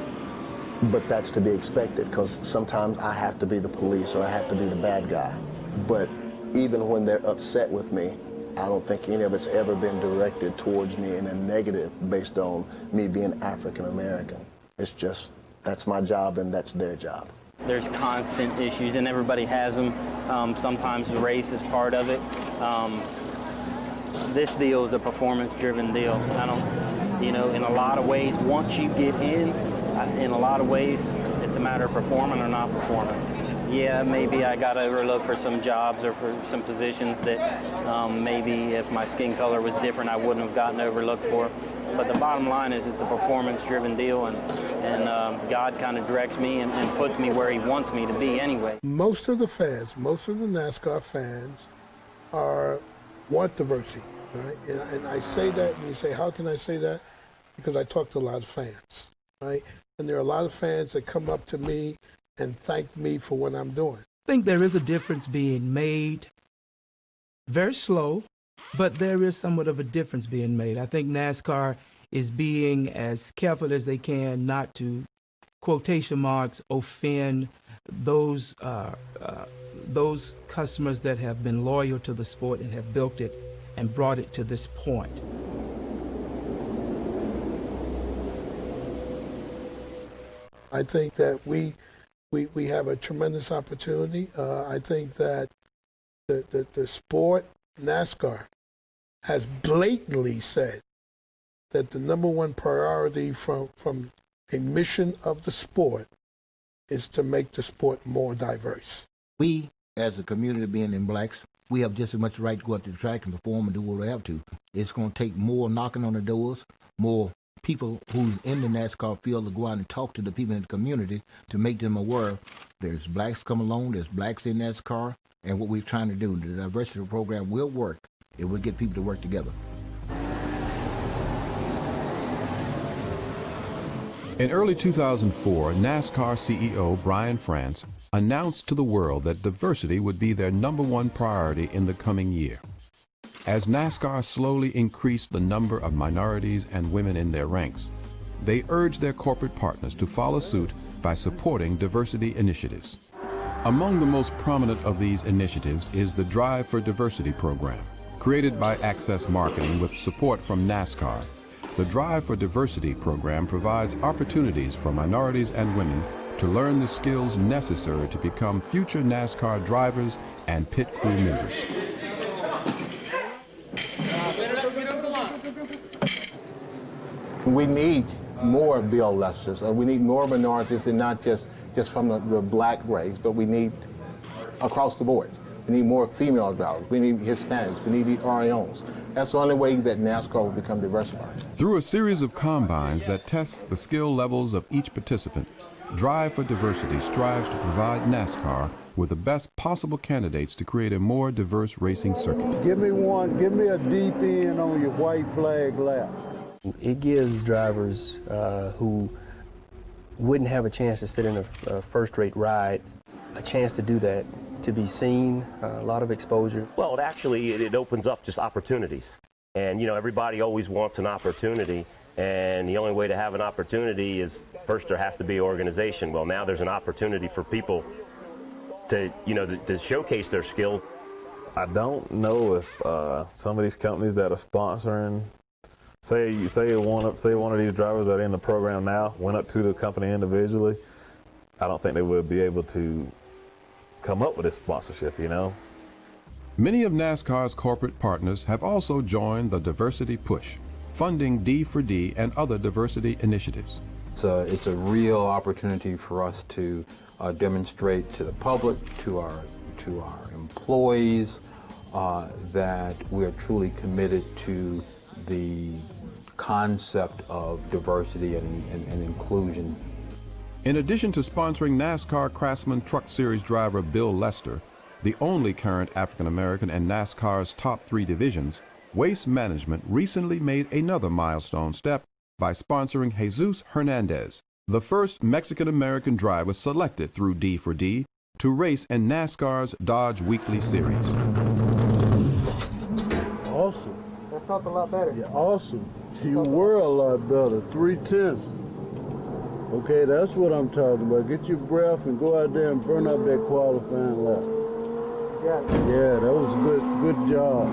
But that's to be expected, because sometimes I have to be the police or I have to be the bad guy. But even when they're upset with me, I don't think any of it's ever been directed towards me in a negative based on me being African American. It's just, that's my job and that's their job. There's constant issues, and everybody has them. Sometimes race is part of it. This deal is a performance-driven deal. In a lot of ways, once you get in a lot of ways, it's a matter of performing or not performing. Yeah, maybe I got overlooked for some jobs or for some positions that maybe if my skin color was different, I wouldn't have gotten overlooked for. But the bottom line is it's a performance-driven deal, and God kind of directs me and puts me where he wants me to be anyway. Most of the fans, most of the NASCAR fans want diversity, right? And I say that, and you say, how can I say that? Because I talk to a lot of fans, right? And there are a lot of fans that come up to me and thank me for what I'm doing. I think there is a difference being made. Very slow, but there is somewhat of a difference being made. I think NASCAR is being as careful as they can not to, quotation marks, offend those customers that have been loyal to the sport and have built it and brought it to this point. I think that we have a tremendous opportunity. I think that the sport, NASCAR, has blatantly said that the number one priority from a mission of the sport is to make the sport more diverse. We, as a community being in blacks, we have just as much right to go out to the track and perform and do what we have to. It's going to take more knocking on the doors, more people who's in the NASCAR field to go out and talk to the people in the community to make them aware there's blacks come along, there's blacks in NASCAR, and what we're trying to do. The diversity program will work if we get people to work together. In early 2004, NASCAR CEO Brian France announced to the world that diversity would be their number one priority in the coming year. As NASCAR slowly increased the number of minorities and women in their ranks, they urged their corporate partners to follow suit by supporting diversity initiatives. Among the most prominent of these initiatives is the Drive for Diversity program. Created by Access Marketing with support from NASCAR, the Drive for Diversity program provides opportunities for minorities and women to learn the skills necessary to become future NASCAR drivers and pit crew members. We need more Bill Lesters, and we need more minorities, and not just from the black race, but we need across the board. We need more female drivers. We need Hispanics. We need the RIOs. That's the only way that NASCAR will become diversified. Through a series of combines that tests the skill levels of each participant, Drive for Diversity strives to provide NASCAR with the best possible candidates to create a more diverse racing circuit. Give me a deep end on your white flag lap. It gives drivers who wouldn't have a chance to sit in a first-rate ride, a chance to do that, to be seen, a lot of exposure. Well, it opens up just opportunities. And, you know, everybody always wants an opportunity. And the only way to have an opportunity is, first, there has to be an organization. Well, now there's an opportunity for people to, you know, to showcase their skills. I don't know if some of these companies that are sponsoring, say one of these drivers that are in the program now went up to the company individually, I don't think they would be able to come up with this sponsorship, you know. Many of NASCAR's corporate partners have also joined the Diversity Push, funding D4D and other diversity initiatives. It's a real opportunity for us to demonstrate to the public, to our employees, that we are truly committed to the concept of diversity and inclusion. In addition to sponsoring NASCAR Craftsman Truck Series driver Bill Lester, the only current African-American in NASCAR's top 3 divisions, Waste Management recently made another milestone step by sponsoring Jesus Hernandez, the first Mexican-American driver selected through D4D to race in NASCAR's Dodge Weekly Series. Awesome. That felt a lot better. Yeah, awesome. You were a lot better. 3/10. Okay, that's what I'm talking about. Get your breath and go out there and burn up that qualifying lap. Yeah, that was good job.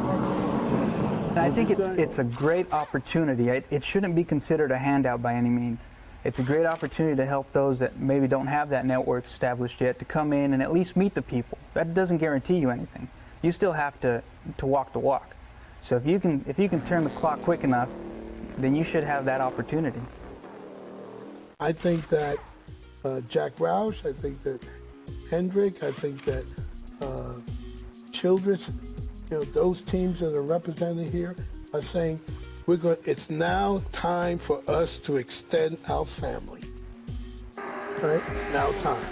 I think it's a great opportunity. It shouldn't be considered a handout by any means. It's a great opportunity to help those that maybe don't have that network established yet to come in and at least meet the people. That doesn't guarantee you anything. You still have to walk the walk. So if you can turn the clock quick enough, then you should have that opportunity. I think that Jack Roush, I think that Hendrick, I think that Childress, you know, those teams that are represented here are saying it's now time for us to extend our family. Right? It's now time.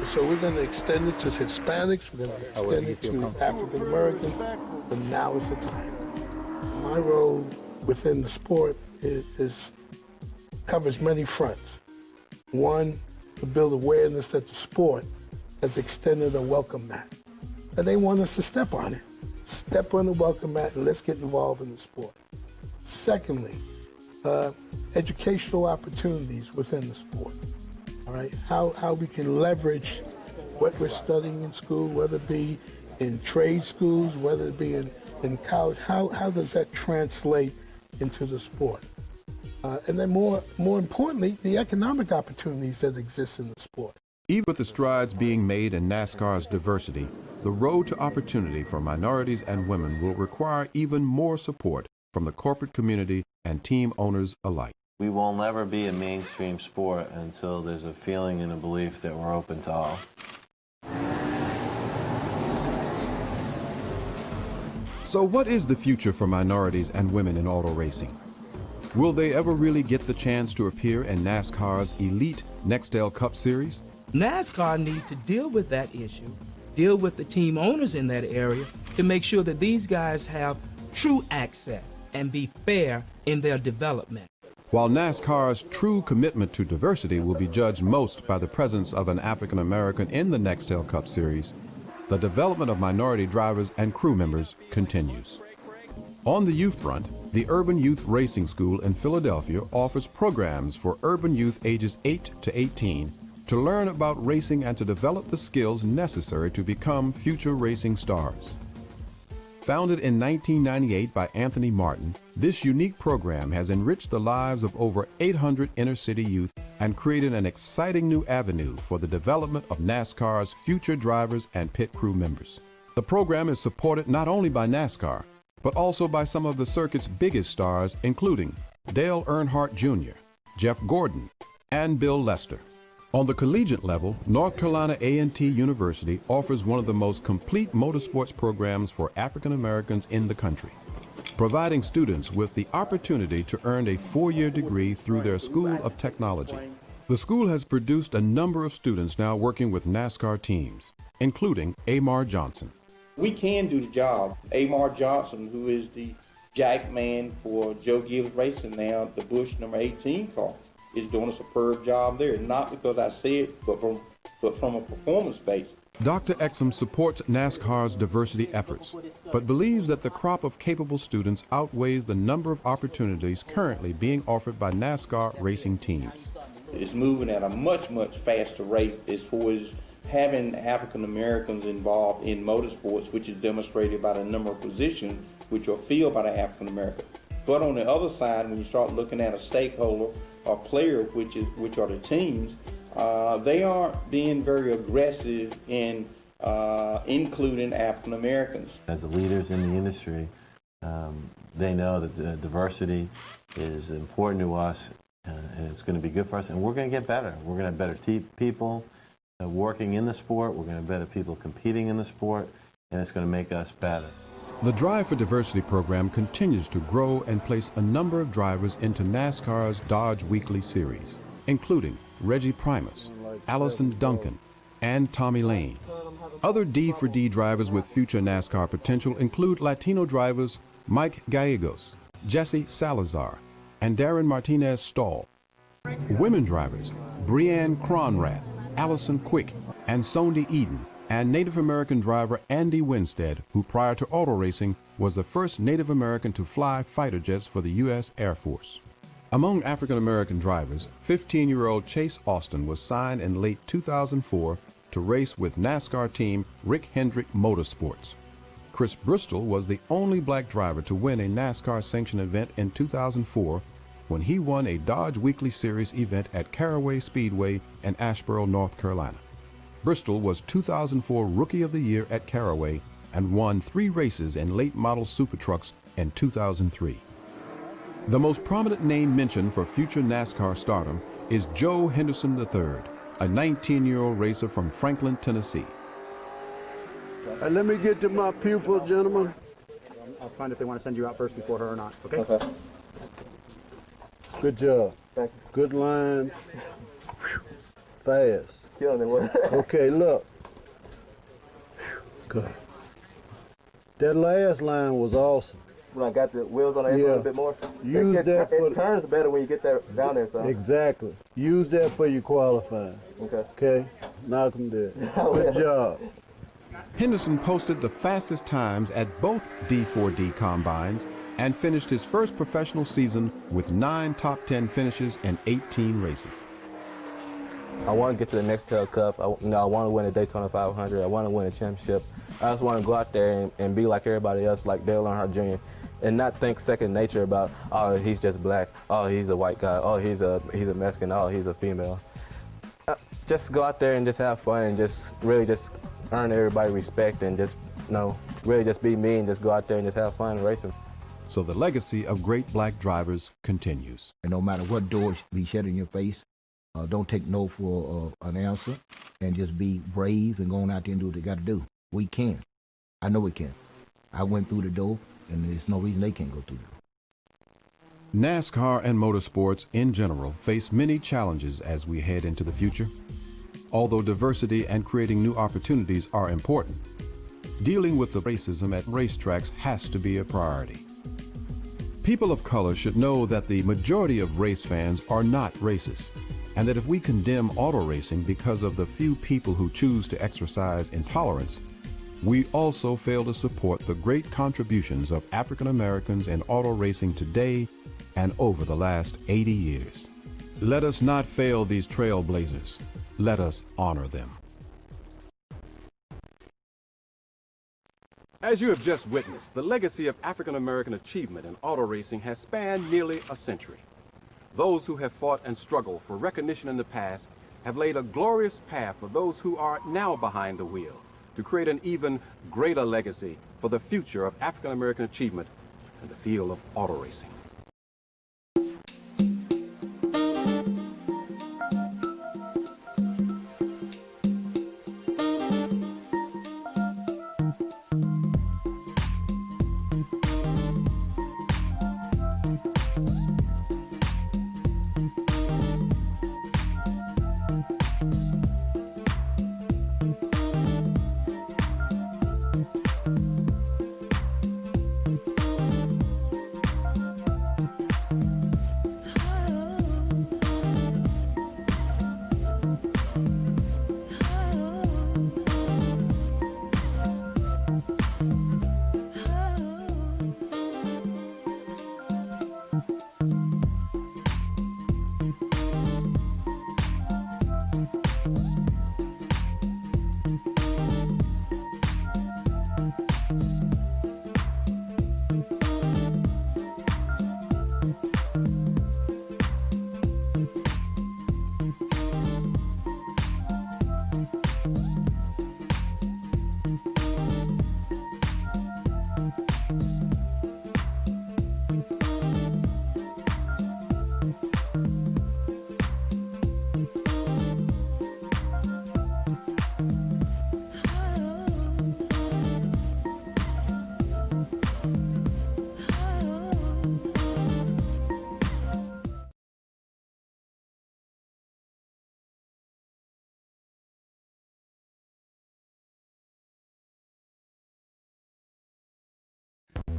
So we're going to extend it to Hispanics, we're going to extend it to African Americans, and now is the time. My role within the sport covers many fronts. One, to build awareness that the sport has extended a welcome mat. And they want us to step on it. Step on the welcome mat and let's get involved in the sport. Secondly, educational opportunities within the sport. All right, how we can leverage what we're studying in school, whether it be in trade schools, whether it be in college, how does that translate into the sport? And then more importantly, the economic opportunities that exist in the sport. Even with the strides being made in NASCAR's diversity, the road to opportunity for minorities and women will require even more support from the corporate community and team owners alike. We will never be a mainstream sport until there's a feeling and a belief that we're open to all. So what is the future for minorities and women in auto racing? Will they ever really get the chance to appear in NASCAR's elite Nextel Cup Series? NASCAR needs to deal with that issue, deal with the team owners in that area to make sure that these guys have true access and be fair in their development. While NASCAR's true commitment to diversity will be judged most by the presence of an African American in the Nextel Cup Series, the development of minority drivers and crew members continues. On the youth front, the Urban Youth Racing School in Philadelphia offers programs for urban youth ages 8 to 18 to learn about racing and to develop the skills necessary to become future racing stars. Founded in 1998 by Anthony Martin, this unique program has enriched the lives of over 800 inner-city youth and created an exciting new avenue for the development of NASCAR's future drivers and pit crew members. The program is supported not only by NASCAR, but also by some of the circuit's biggest stars, including Dale Earnhardt Jr., Jeff Gordon, and Bill Lester. On the collegiate level, North Carolina A&T University offers one of the most complete motorsports programs for African Americans in the country, providing students with the opportunity to earn a 4-year degree through their School of Technology. The school has produced a number of students now working with NASCAR teams, including Amar Johnson. We can do the job. Amar Johnson, who is the jack man for Joe Gibbs Racing now, the Bush number 18 car. is doing a superb job there. Not because I see it, but from a performance base. Dr. Exum supports NASCAR's diversity efforts, but believes that the crop of capable students outweighs the number of opportunities currently being offered by NASCAR racing teams. It's moving at a much, much faster rate as far as having African Americans involved in motorsports, which is demonstrated by the number of positions which are filled by the African American. But on the other side, when you start looking at a stakeholder or player, which are the teams, they aren't being very aggressive in including African Americans. As the leaders in the industry, they know that the diversity is important to us, and it's going to be good for us, and we're going to get better. We're going to have better people working in the sport, we're going to have better people competing in the sport, and it's going to make us better. The Drive for Diversity program continues to grow and place a number of drivers into NASCAR's Dodge Weekly Series, including Reggie Primus, Allison Duncan, and Tommy Lane. Other D4D drivers with future NASCAR potential include Latino drivers Mike Gallegos, Jesse Salazar, and Darren Martinez Stahl. Women drivers Breanne Cronrath, Allison Quick, and Sondi Eden, and Native American driver Andy Winstead, who prior to auto racing was the first Native American to fly fighter jets for the U.S. Air Force. Among African American drivers, 15-year-old Chase Austin was signed in late 2004 to race with NASCAR team Rick Hendrick Motorsports. Chris Bristol was the only black driver to win a NASCAR-sanctioned event in 2004 when he won a Dodge Weekly Series event at Caraway Speedway in Asheboro, North Carolina. Bristol was 2004 Rookie of the Year at Caraway and won 3 races in late model super trucks in 2003. The most prominent name mentioned for future NASCAR stardom is Joe Henderson III, a 19-year-old racer from Franklin, Tennessee. Let me get to my pupil, gentlemen. I'll find if they want to send you out first before her or not, okay? Okay. Good job. Thank you. Good lines. Fast. Killing it. Okay, look. Good. That last line was awesome. When I got the wheels on it a little bit more. Use that for it turns better when you get that down there, so. Exactly. Use that for your qualifying. Okay. Okay? Knock them dead. Good job. Henderson posted the fastest times at both D4D combines and finished his first professional season with 9 top 10 finishes in 18 races. I want to get to the next Cup. I want to win a Daytona 500. I want to win a championship. I just want to go out there and be like everybody else, like Dale Earnhardt Jr., and not think second nature about, oh, he's just black, oh, he's a white guy, oh, he's a Mexican, oh, he's a female. Just go out there and just have fun and just really just earn everybody respect and just, really just be me and just go out there and just have fun racing. So the legacy of great black drivers continues. And no matter what doors be shut in your face, don't take no for an answer, and just be brave and go on out there and do what they got to do. We can. I know we can. I went through the door, and there's no reason they can't go through it. NASCAR and motorsports in general face many challenges as we head into the future. Although diversity and creating new opportunities are important, dealing with the racism at racetracks has to be a priority. People of color should know that the majority of race fans are not racist, and that if we condemn auto racing because of the few people who choose to exercise intolerance, we also fail to support the great contributions of African Americans in auto racing today and over the last 80 years. Let us not fail these trailblazers. Let us honor them. As you have just witnessed, the legacy of African American achievement in auto racing has spanned nearly a century. Those who have fought and struggled for recognition in the past have laid a glorious path for those who are now behind the wheel to create an even greater legacy for the future of African American achievement in the field of auto racing.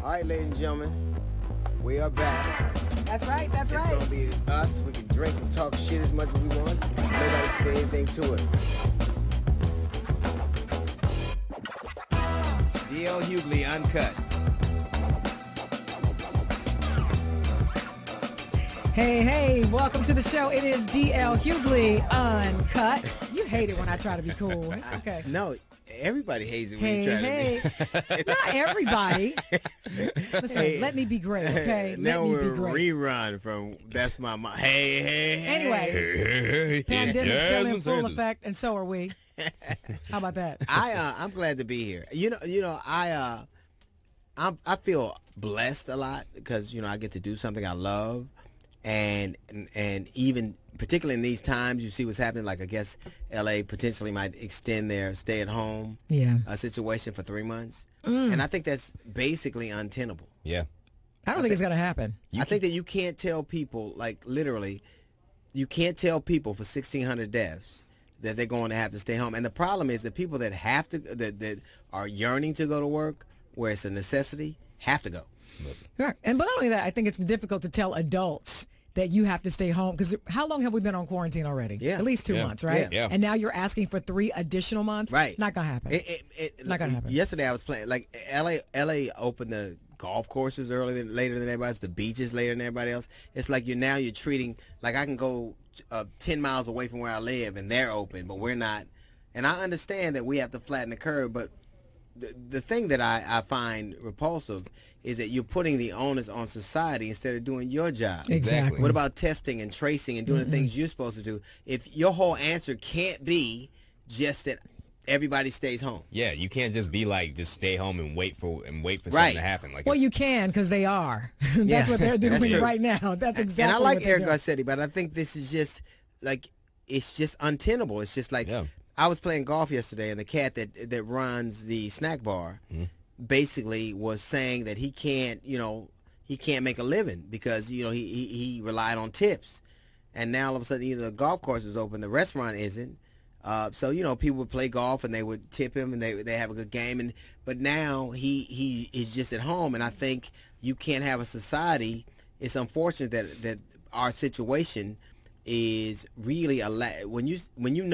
All right, ladies and gentlemen, we are back. That's right, that's It's right. gonna be us. We can drink and talk shit as much as we want. Nobody can say anything to it. DL Hughley, Uncut. Hey, welcome to the show. It is DL Hughley Uncut. You hate it when I try to be cool. It's okay. No, everybody hates it when you try to be. Not everybody. Listen, let me be great, okay? Now let me we're be great. rerun from That's My Mom. Hey. Anyway, pandemic's still in full effect, and so are we. How about that? I'm glad to be here. I feel blessed a lot because I get to do something I love, and even particularly in these times, you see what's happening. Like I guess LA potentially might extend their stay at home situation for 3 months, and I think that's basically untenable. Yeah, I don't think it's gonna happen. I think that you can't tell people, like literally, you can't tell people for 1,600 deaths that they're going to have to stay home. And the problem is the people that have to, that are yearning to go to work, where it's a necessity, have to go. Right. And but not only that, I think it's difficult to tell adults that you have to stay home, because how long have we been on quarantine already? Yeah. At least 2 months, right? Yeah. And now you're asking for 3 additional months? Right. Not gonna happen. Not gonna happen. Yesterday I was playing, like LA opened the golf courses later than everybody else, the beaches later than everybody else. It's like you're treating, like I can go 10 miles away from where I live and they're open, but we're not. And I understand that we have to flatten the curve, but the thing that I find repulsive is that you're putting the onus on society instead of doing your job. Exactly. What about testing and tracing and doing the things you're supposed to do? If your whole answer can't be just that everybody stays home. Yeah, you can't just be like, just stay home and wait for Right. something to happen. Like, Well, you can, because they are. That's what they're doing true. right now. That's exactly And I like what they're Eric doing. Garcetti, but I think this is just like, it's just untenable. It's just like, I was playing golf yesterday, and the cat that runs the snack bar basically was saying that he can't make a living because he relied on tips, and now all of a sudden either the golf course is open, the restaurant isn't. So people would play golf and they would tip him and they have a good game, but now he is just at home, and I think you can't have a society. It's unfortunate that our situation is really when you know